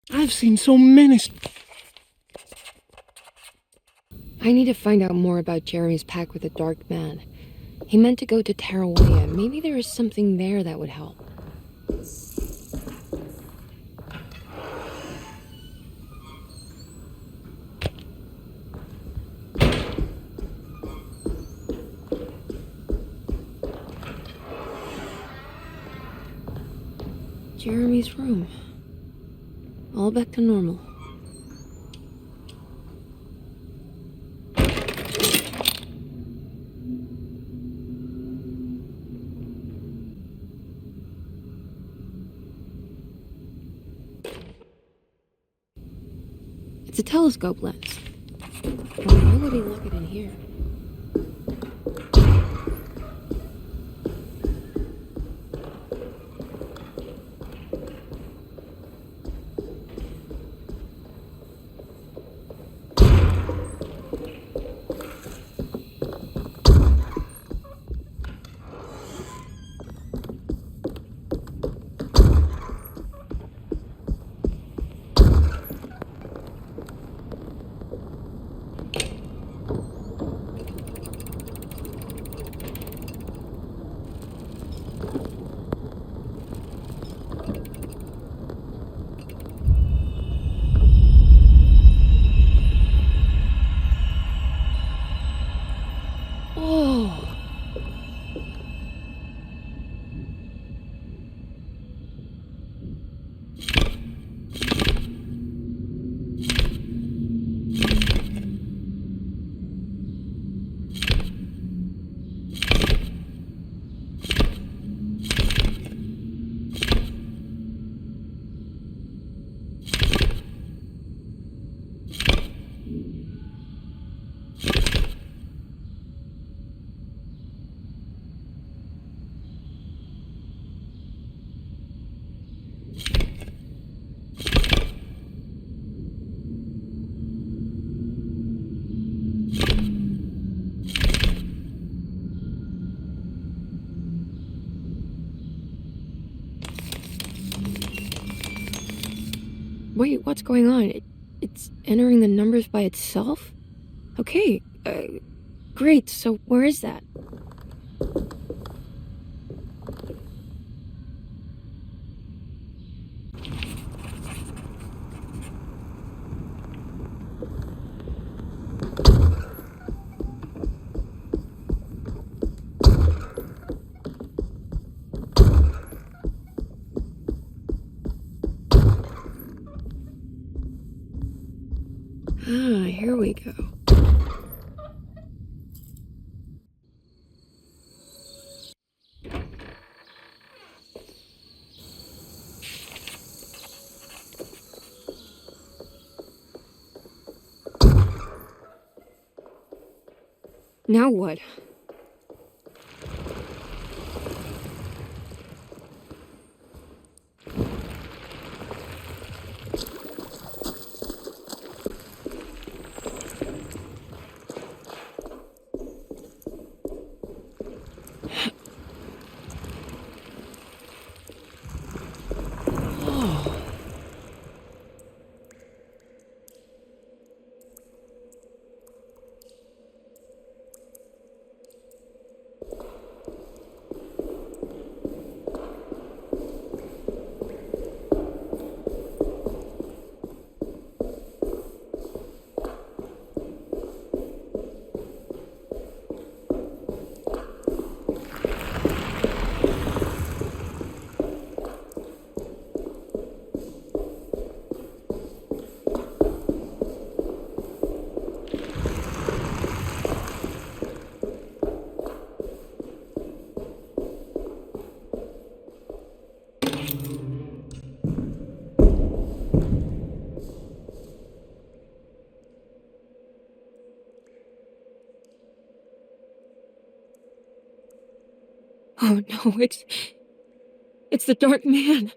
I've seen so many... I need to find out more about Jeremy's pact with the Dark Man. He meant to go to Tara. Maybe there is something there that would help. Jeremy's room. All back to normal. It's a telescope lens. Why would he look it in here? Wait, what's going on? It's entering the numbers by itself? Okay, great, so where is that? Ah, here we go. Now what? Oh no, it's the Dark Man.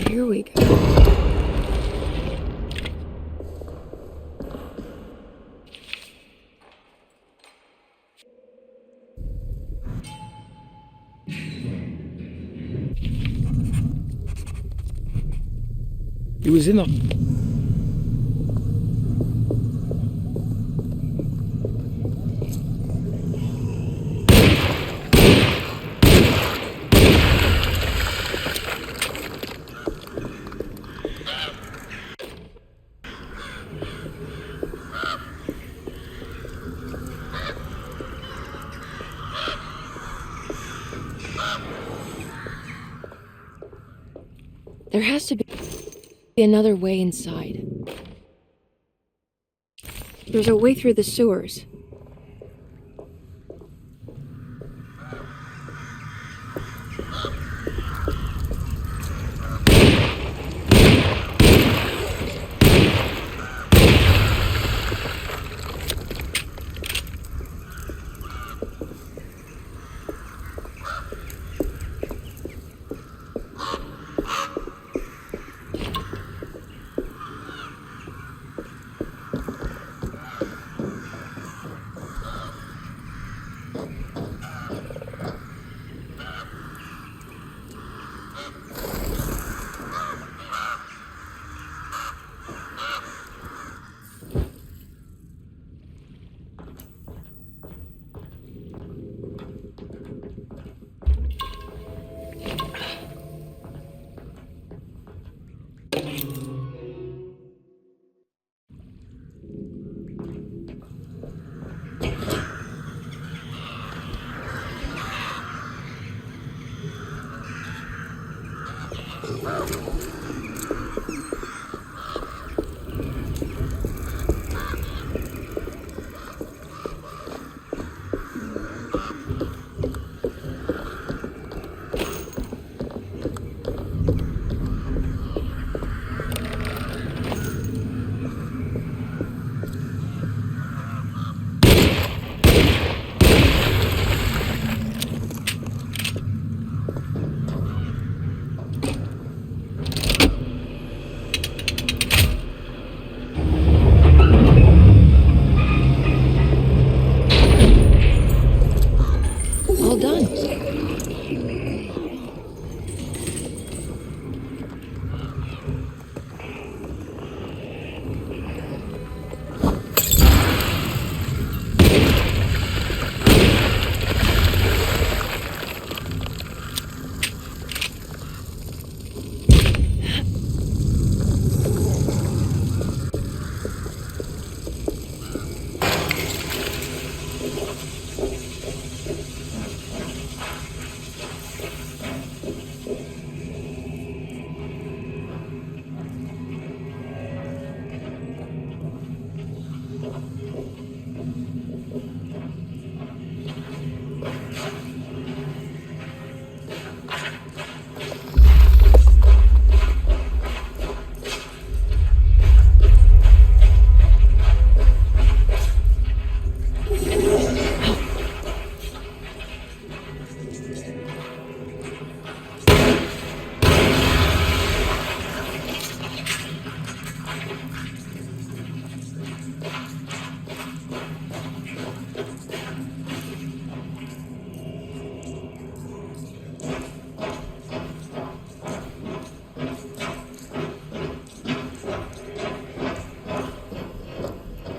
Here we go. It was in the... There has to be another way inside. There's a way through the sewers.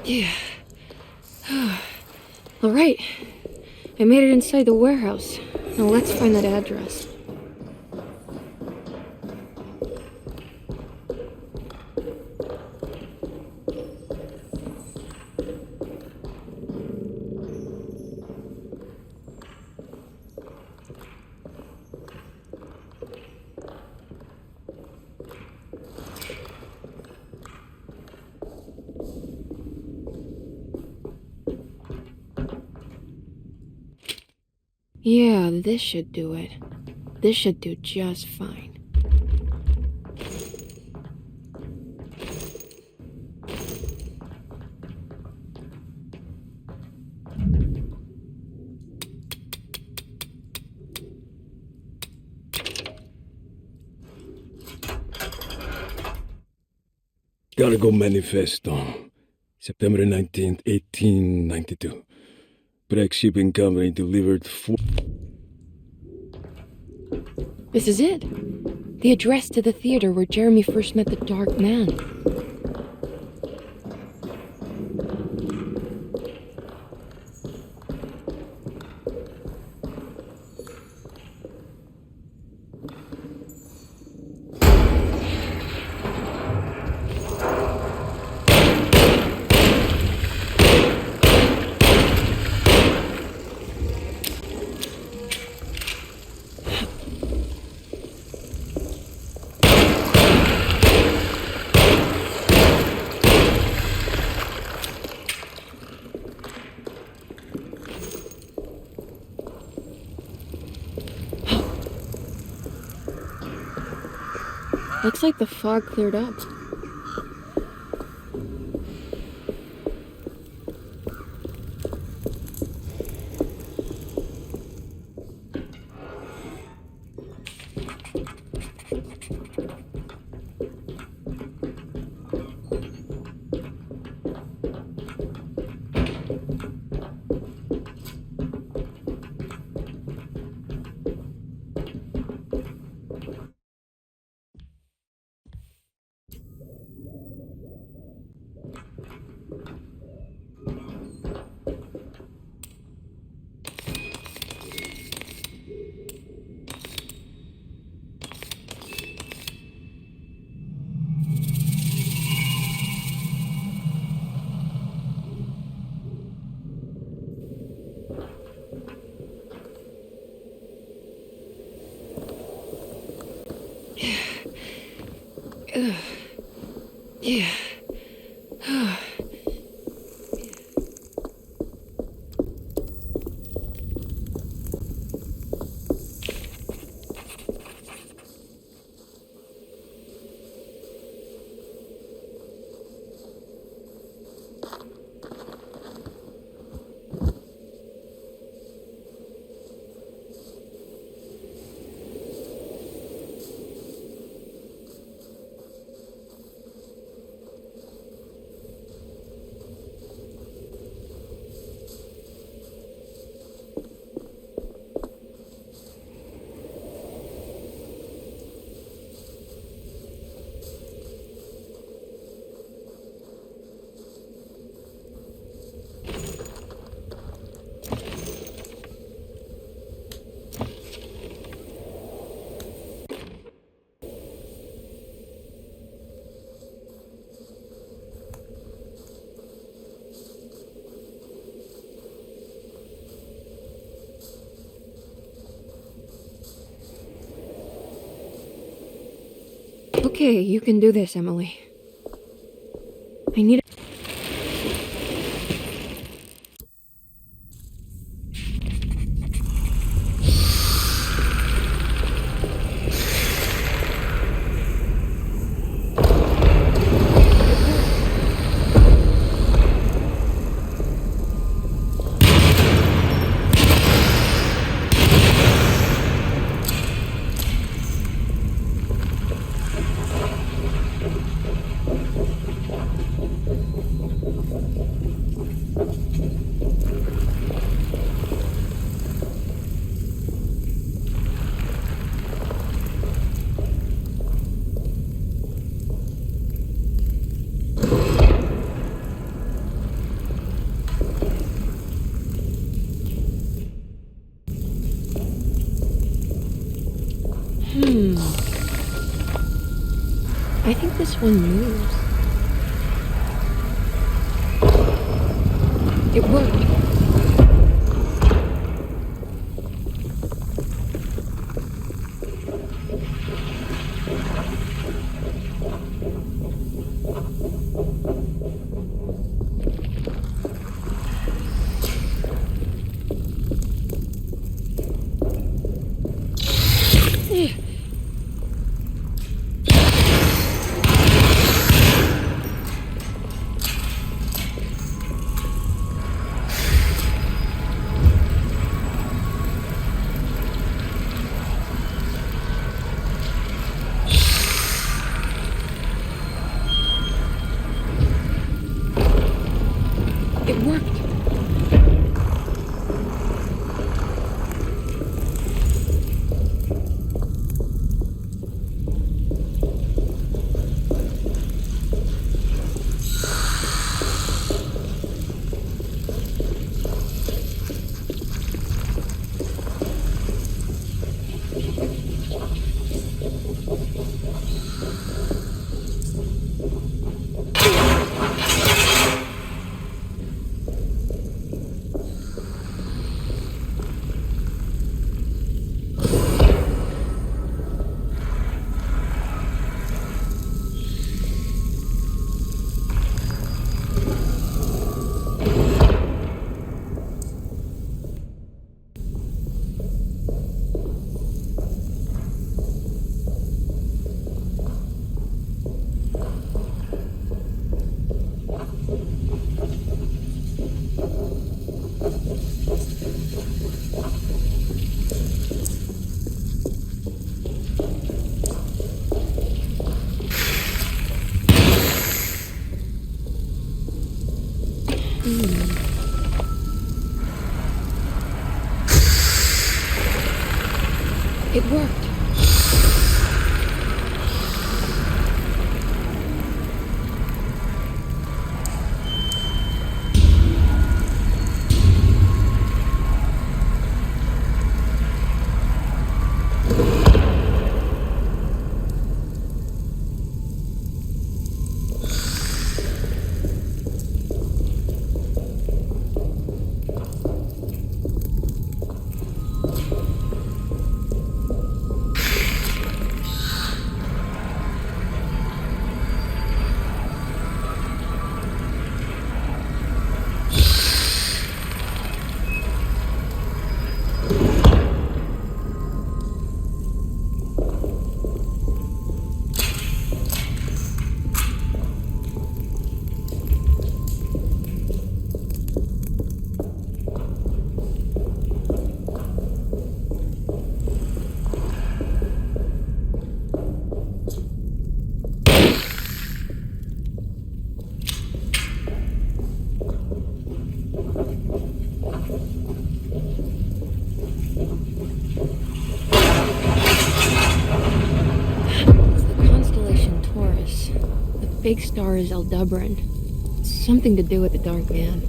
Yeah. All right. I made it inside the warehouse. Now let's find that address. Yeah, this should do it. This should do just fine. Gotta go manifesto. September 19th, 1892. Break Shipping Company delivered 4... This is it. The address to the theater where Jeremy first met the Dark Man. Looks like the fog cleared up. Yeah. Okay, you can do this, Emily. I need... think this one moves. It worked. It worked. It worked. Big star is Aldebaran. Something to do with the Dark Man.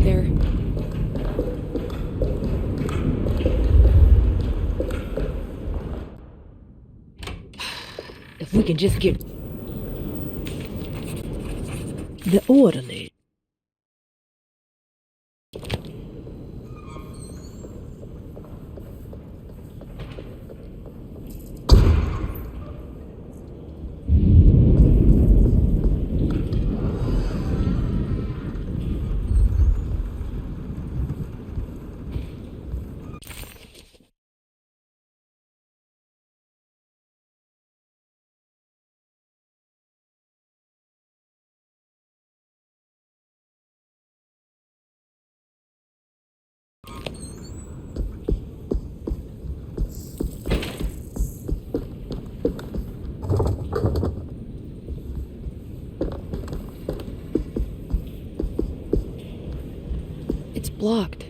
there. If we can just get the orderly. It's blocked.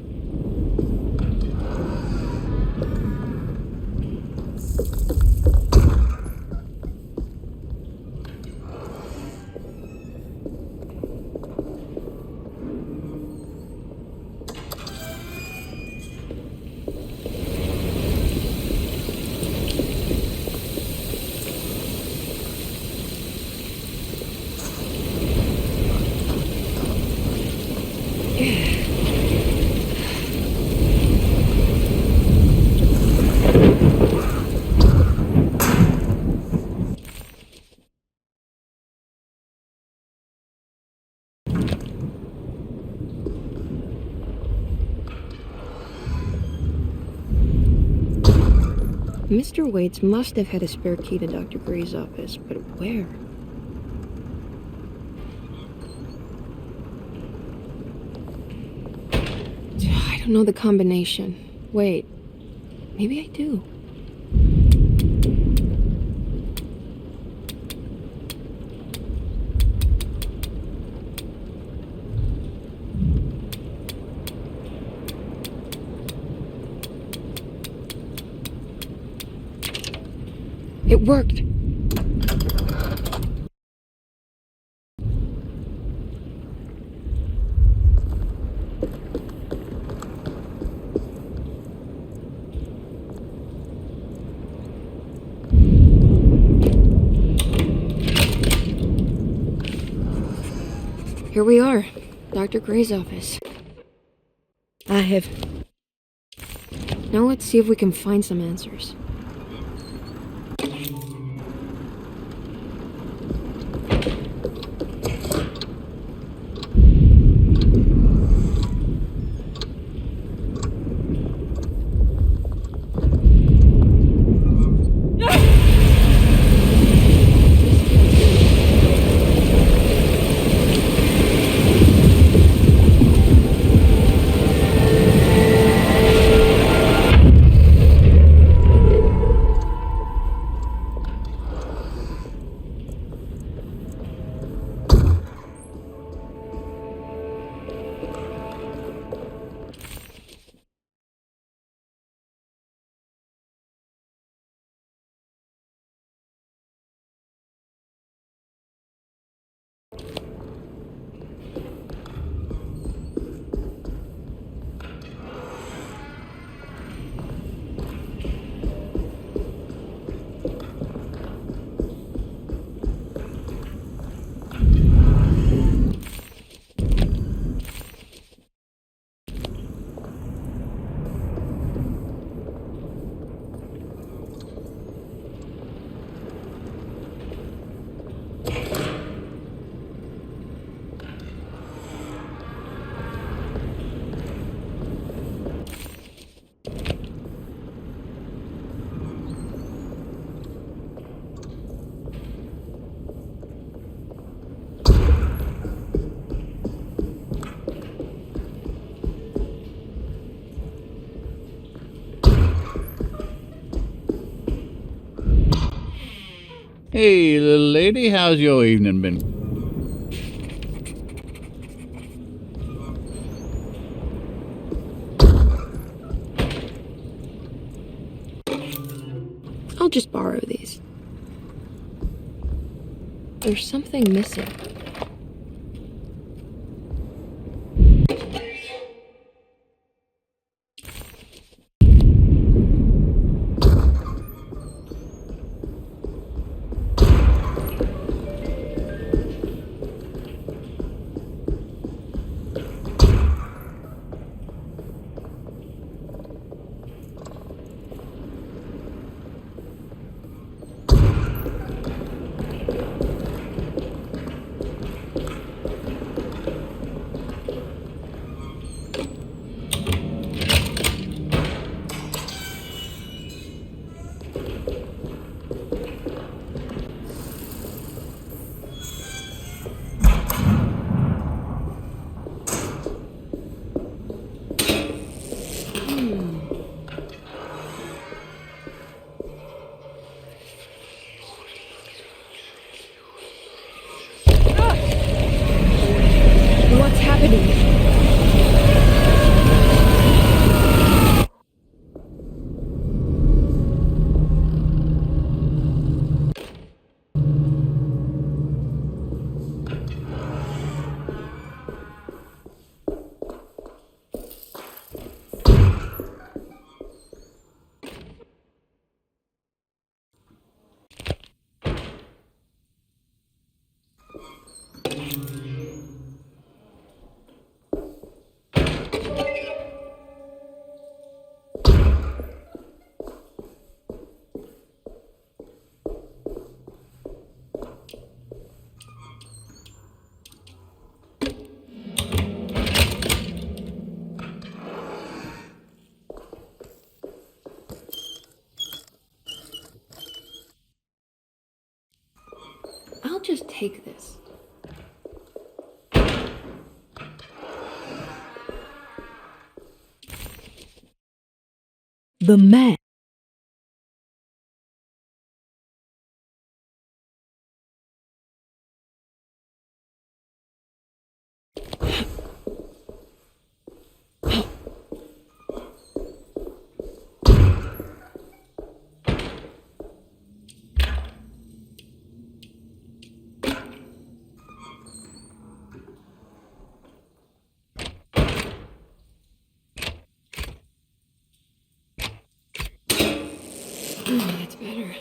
Mr. Waits must have had a spare key to Dr. Gray's office, but where? I don't know the combination. Wait, maybe I do. It worked! Here we are, Dr. Gray's office. I have... Now let's see if we can find some answers. Hey, little lady, how's your evening been? I'll just borrow these. There's something missing. happening? I'll just take this. The map. That's better.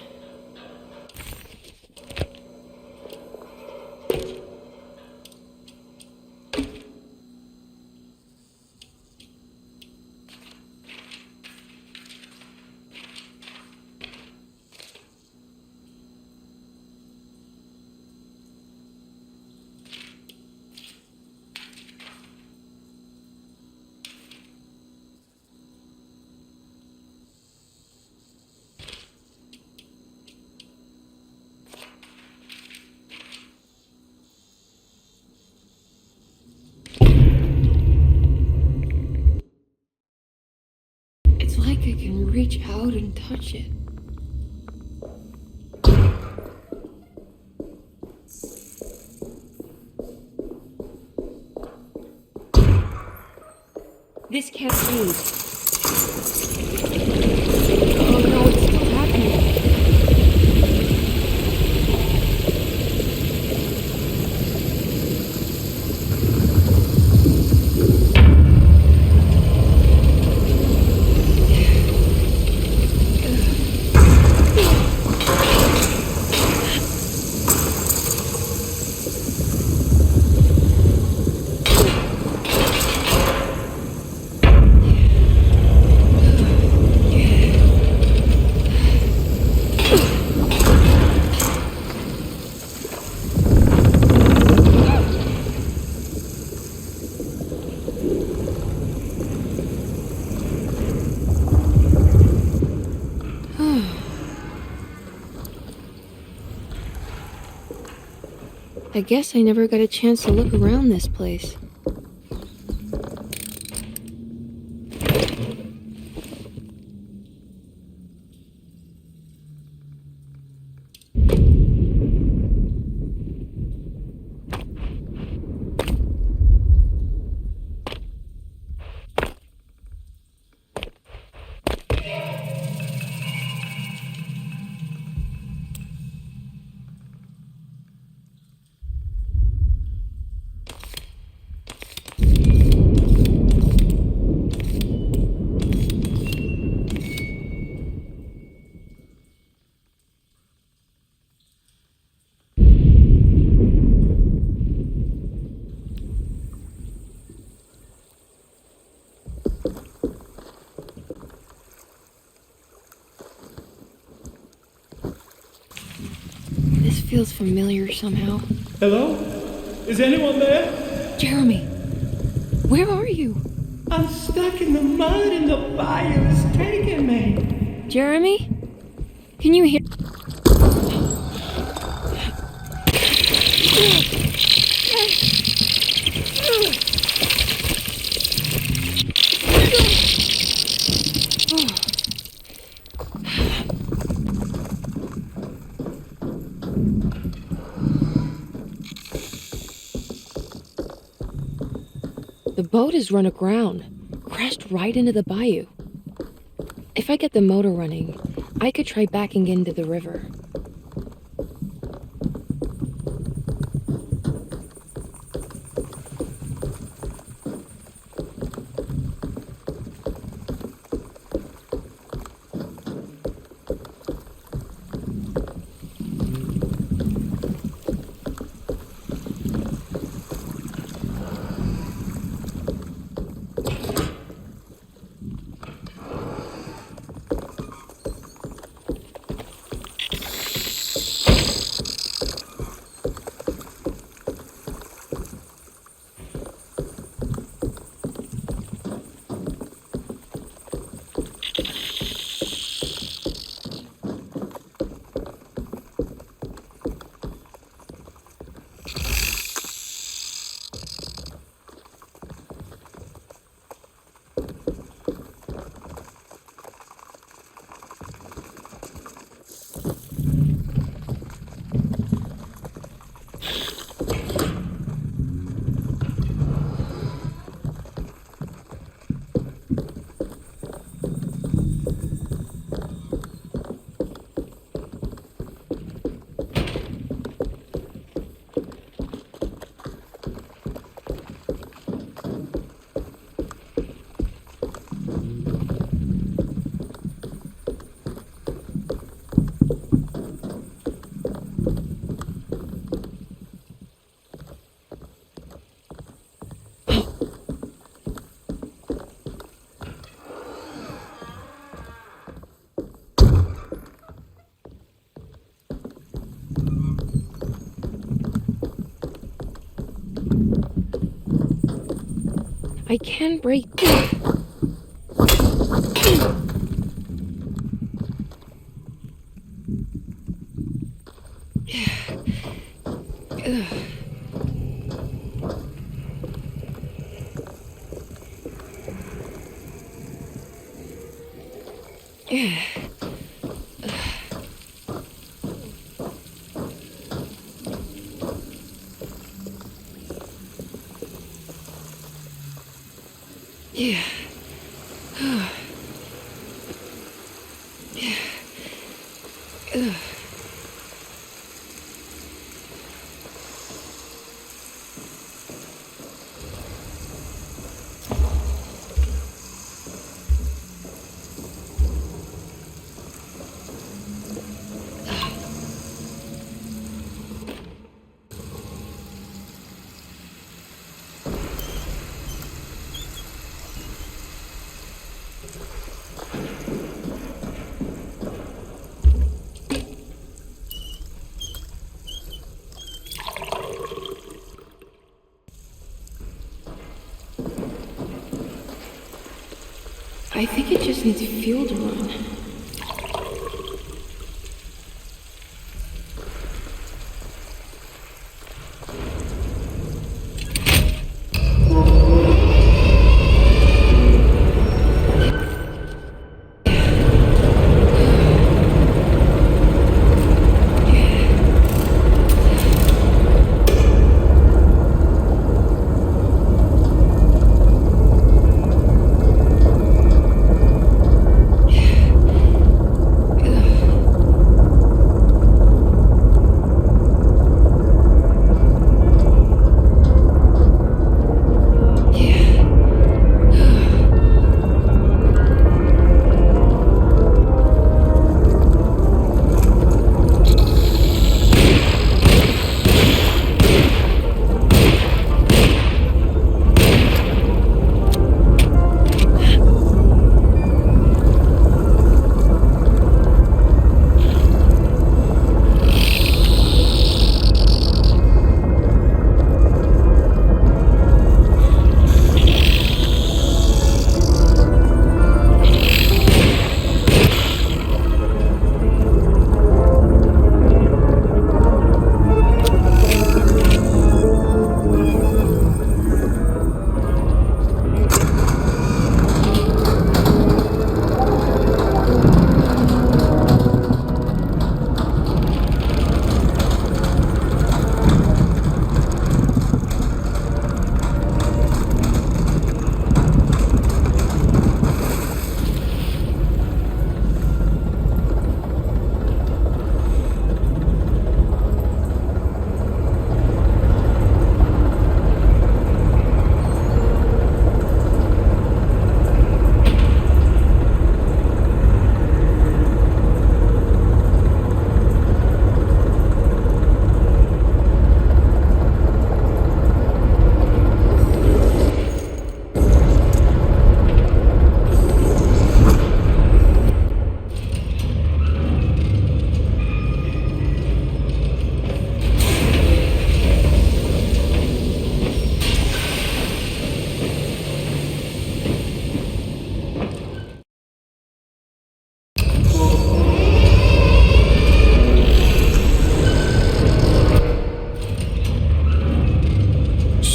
It's like I can reach out and touch it. This can't be. Oh no, it's still happening. I guess I never got a chance to look around this place. This feels familiar somehow. Hello? Is anyone there? Jeremy, where are you? I'm stuck in the mud and the bayou is taking me. Jeremy? Can you hear? The boat is run aground, crashed right into the bayou. If I get the motor running, I could try backing into the river. I can break... Yeah. I think it just needs fuel to run.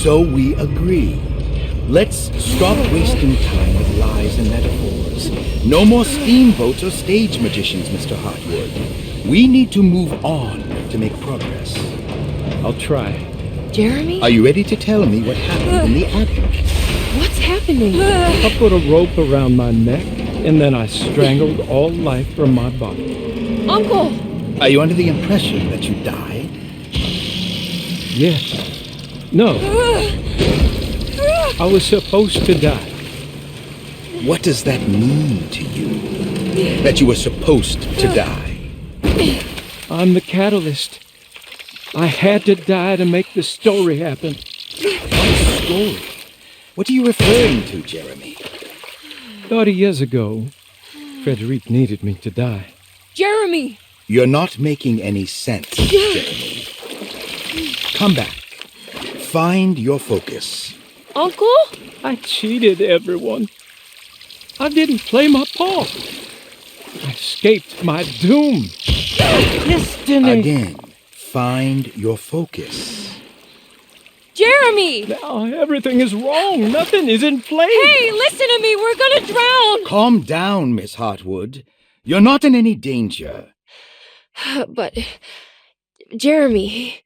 So we agree. Let's stop wasting time with lies and metaphors. No more steamboats or stage magicians, Mr. Hartwood. We need to move on to make progress. I'll try. Jeremy? Are you ready to tell me what happened in the attic? What's happening? I put a rope around my neck, and then I strangled all life from my body. Uncle! Are you under the impression that you died? Yes. No. I was supposed to die. What does that mean to you? That you were supposed to die? I'm the catalyst. I had to die to make the story happen. What story? What are you referring to, Jeremy? 30 years ago, Frederic needed me to die. Jeremy! You're not making any sense, Jeremy. Come back. Find your focus. Uncle? I cheated everyone. I didn't play my part. I escaped my doom. Destiny. Again, find your focus. Jeremy! Now everything is wrong. Nothing is in place. Hey, listen to me. We're gonna drown. Calm down, Miss Hartwood. You're not in any danger. But Jeremy,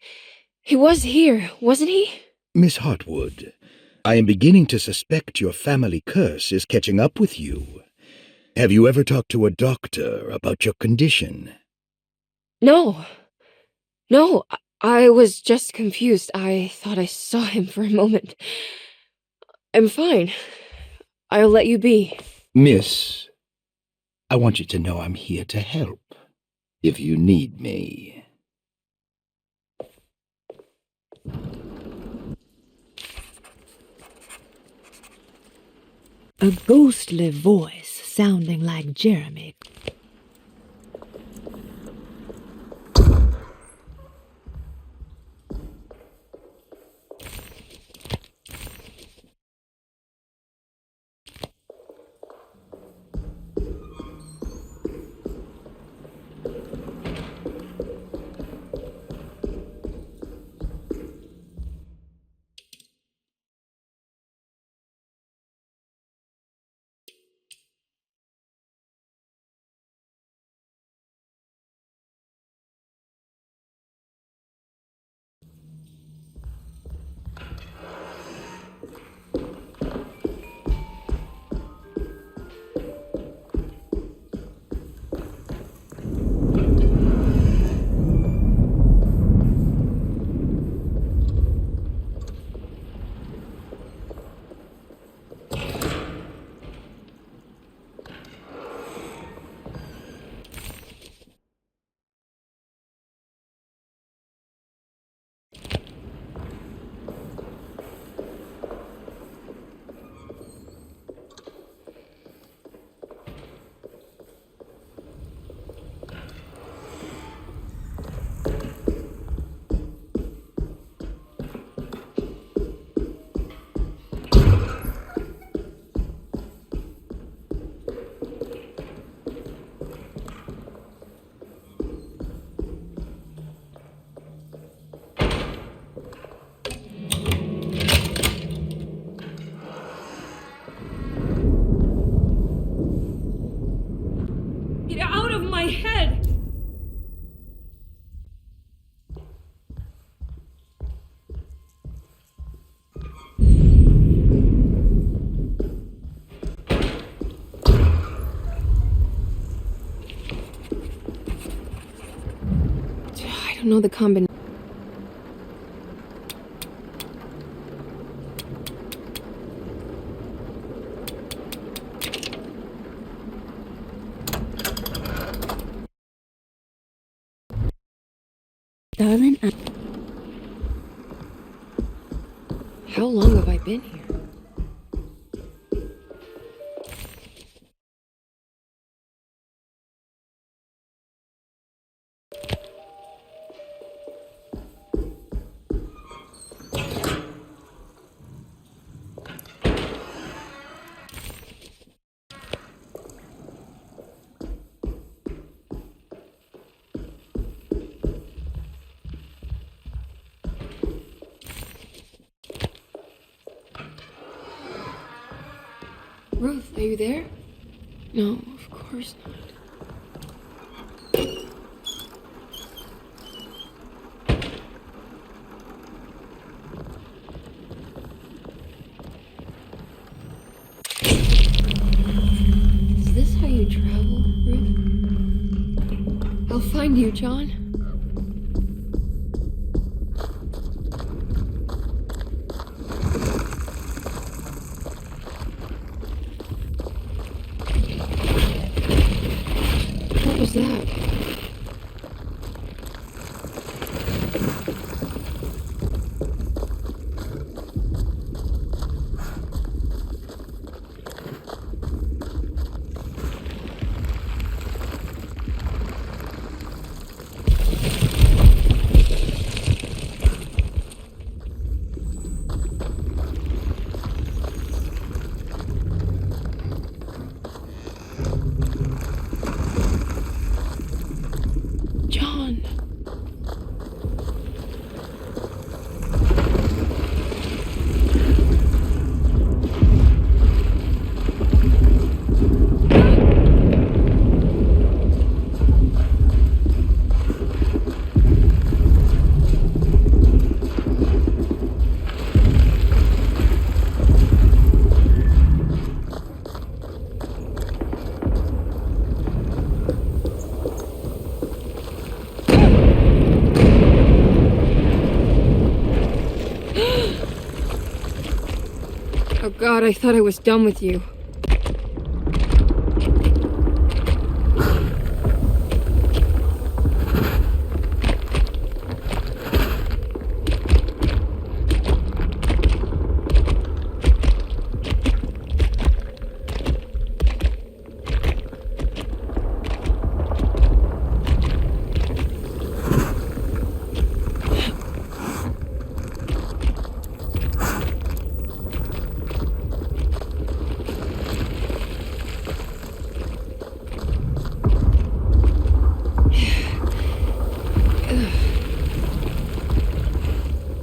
he was here, wasn't he? Miss Hartwood, I am beginning to suspect your family curse is catching up with you. Have you ever talked to a doctor about your condition? No, I was just confused. I thought I saw him for a moment. I'm fine. I'll let you be. Miss, I want you to know I'm here to help, if you need me. A ghostly voice sounding like Jeremy. Get out of my head! I don't know the combination. Darling, How long have I been here? Ruth, are you there? No, of course not. Is this how you travel, Ruth? I'll find you, John. What was that? John. Oh God, I thought I was done with you.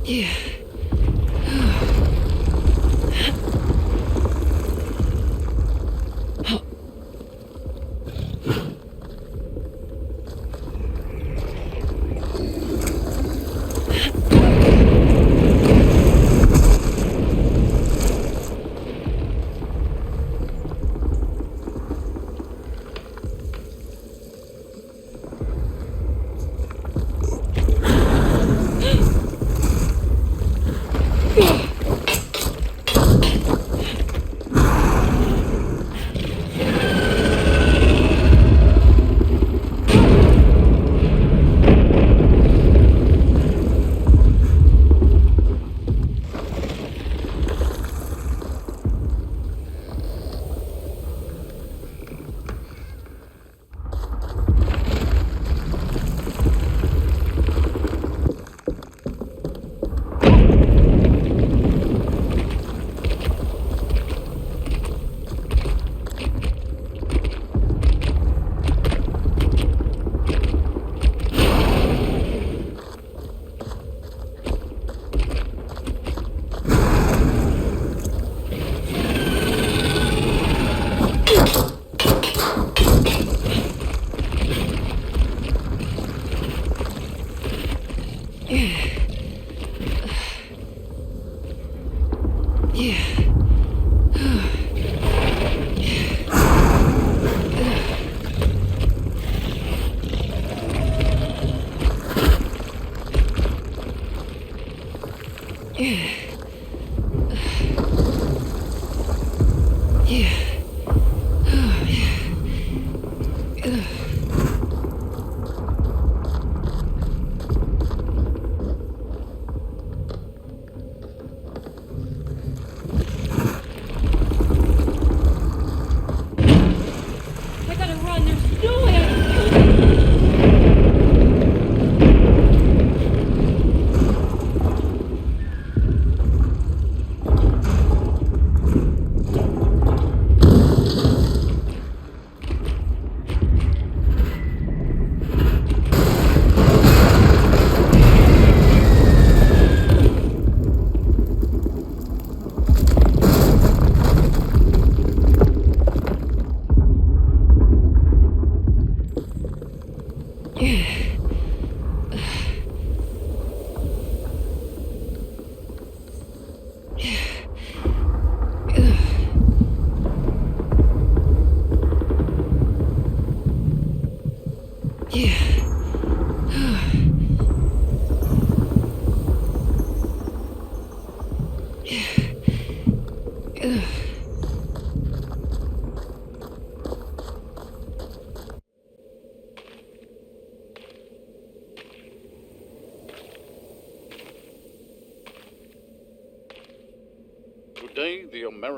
Yeah.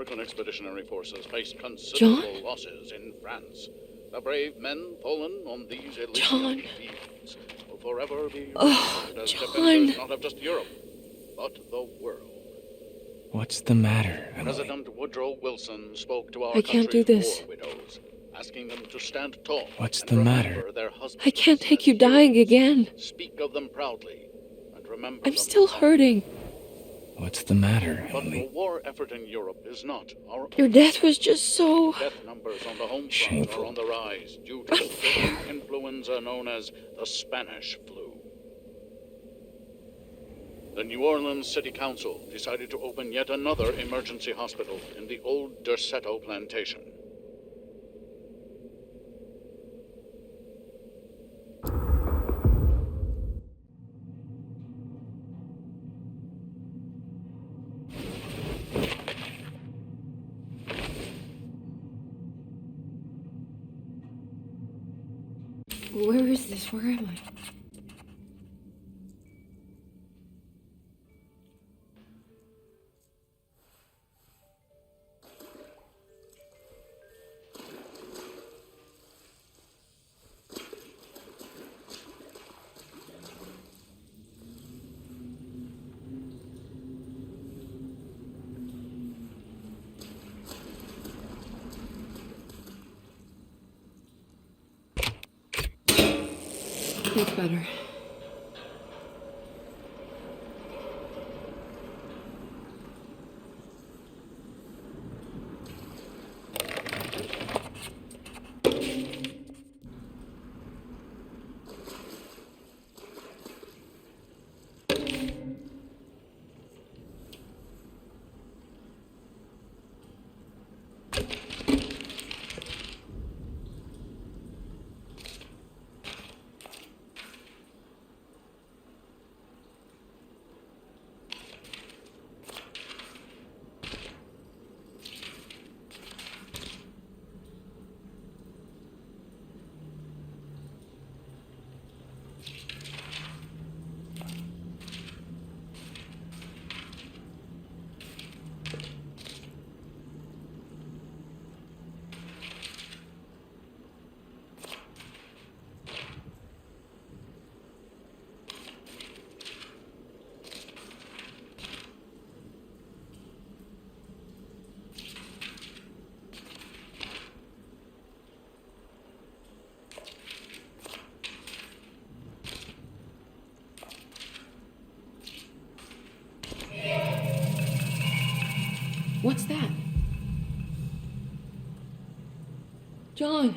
American expeditionary forces faced considerable losses in France. The brave men fallen on these Elysian fields will forever be remembered as defenders not of just Europe, but the world. What's the matter, Emily? President Woodrow Wilson spoke to our I can't do country's this. war widows, asking them to stand tall. What's and the matter? remember their husbands. I can't take you dying again. Speak of them proudly, and remember I'm them still hurting. What's the matter, But Emily? the war effort in Europe is not our Your death was just so... Death numbers on the home front Shameful. are on the rise due to the influenza known as the Spanish flu. The New Orleans City Council decided to open yet another emergency hospital in the old Derceto plantation. Where is this? Where am I? That's better. What's that? John!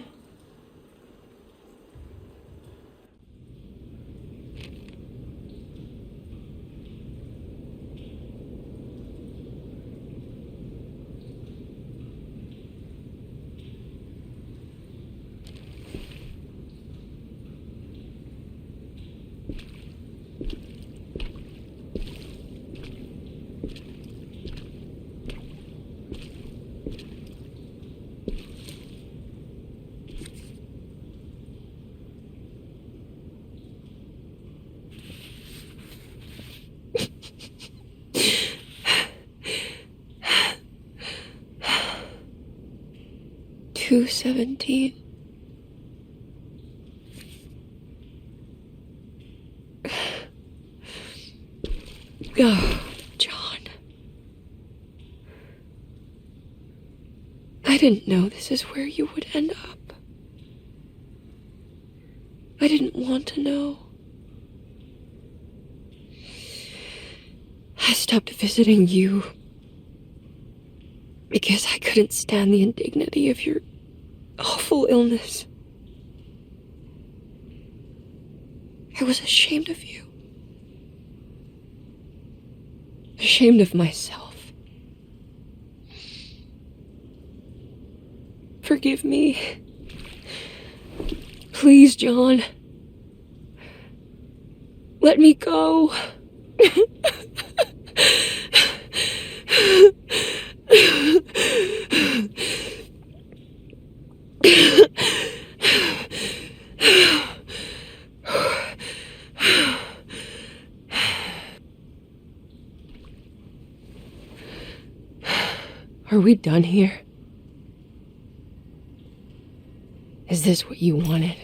$2.17. Oh, John. I didn't know this is where you would end up. I didn't want to know. I stopped visiting you because I couldn't stand the indignity of your awful illness. I was ashamed of you. Ashamed of myself. Forgive me. Please, John. Let me go. Are we we done here? Is this what you wanted?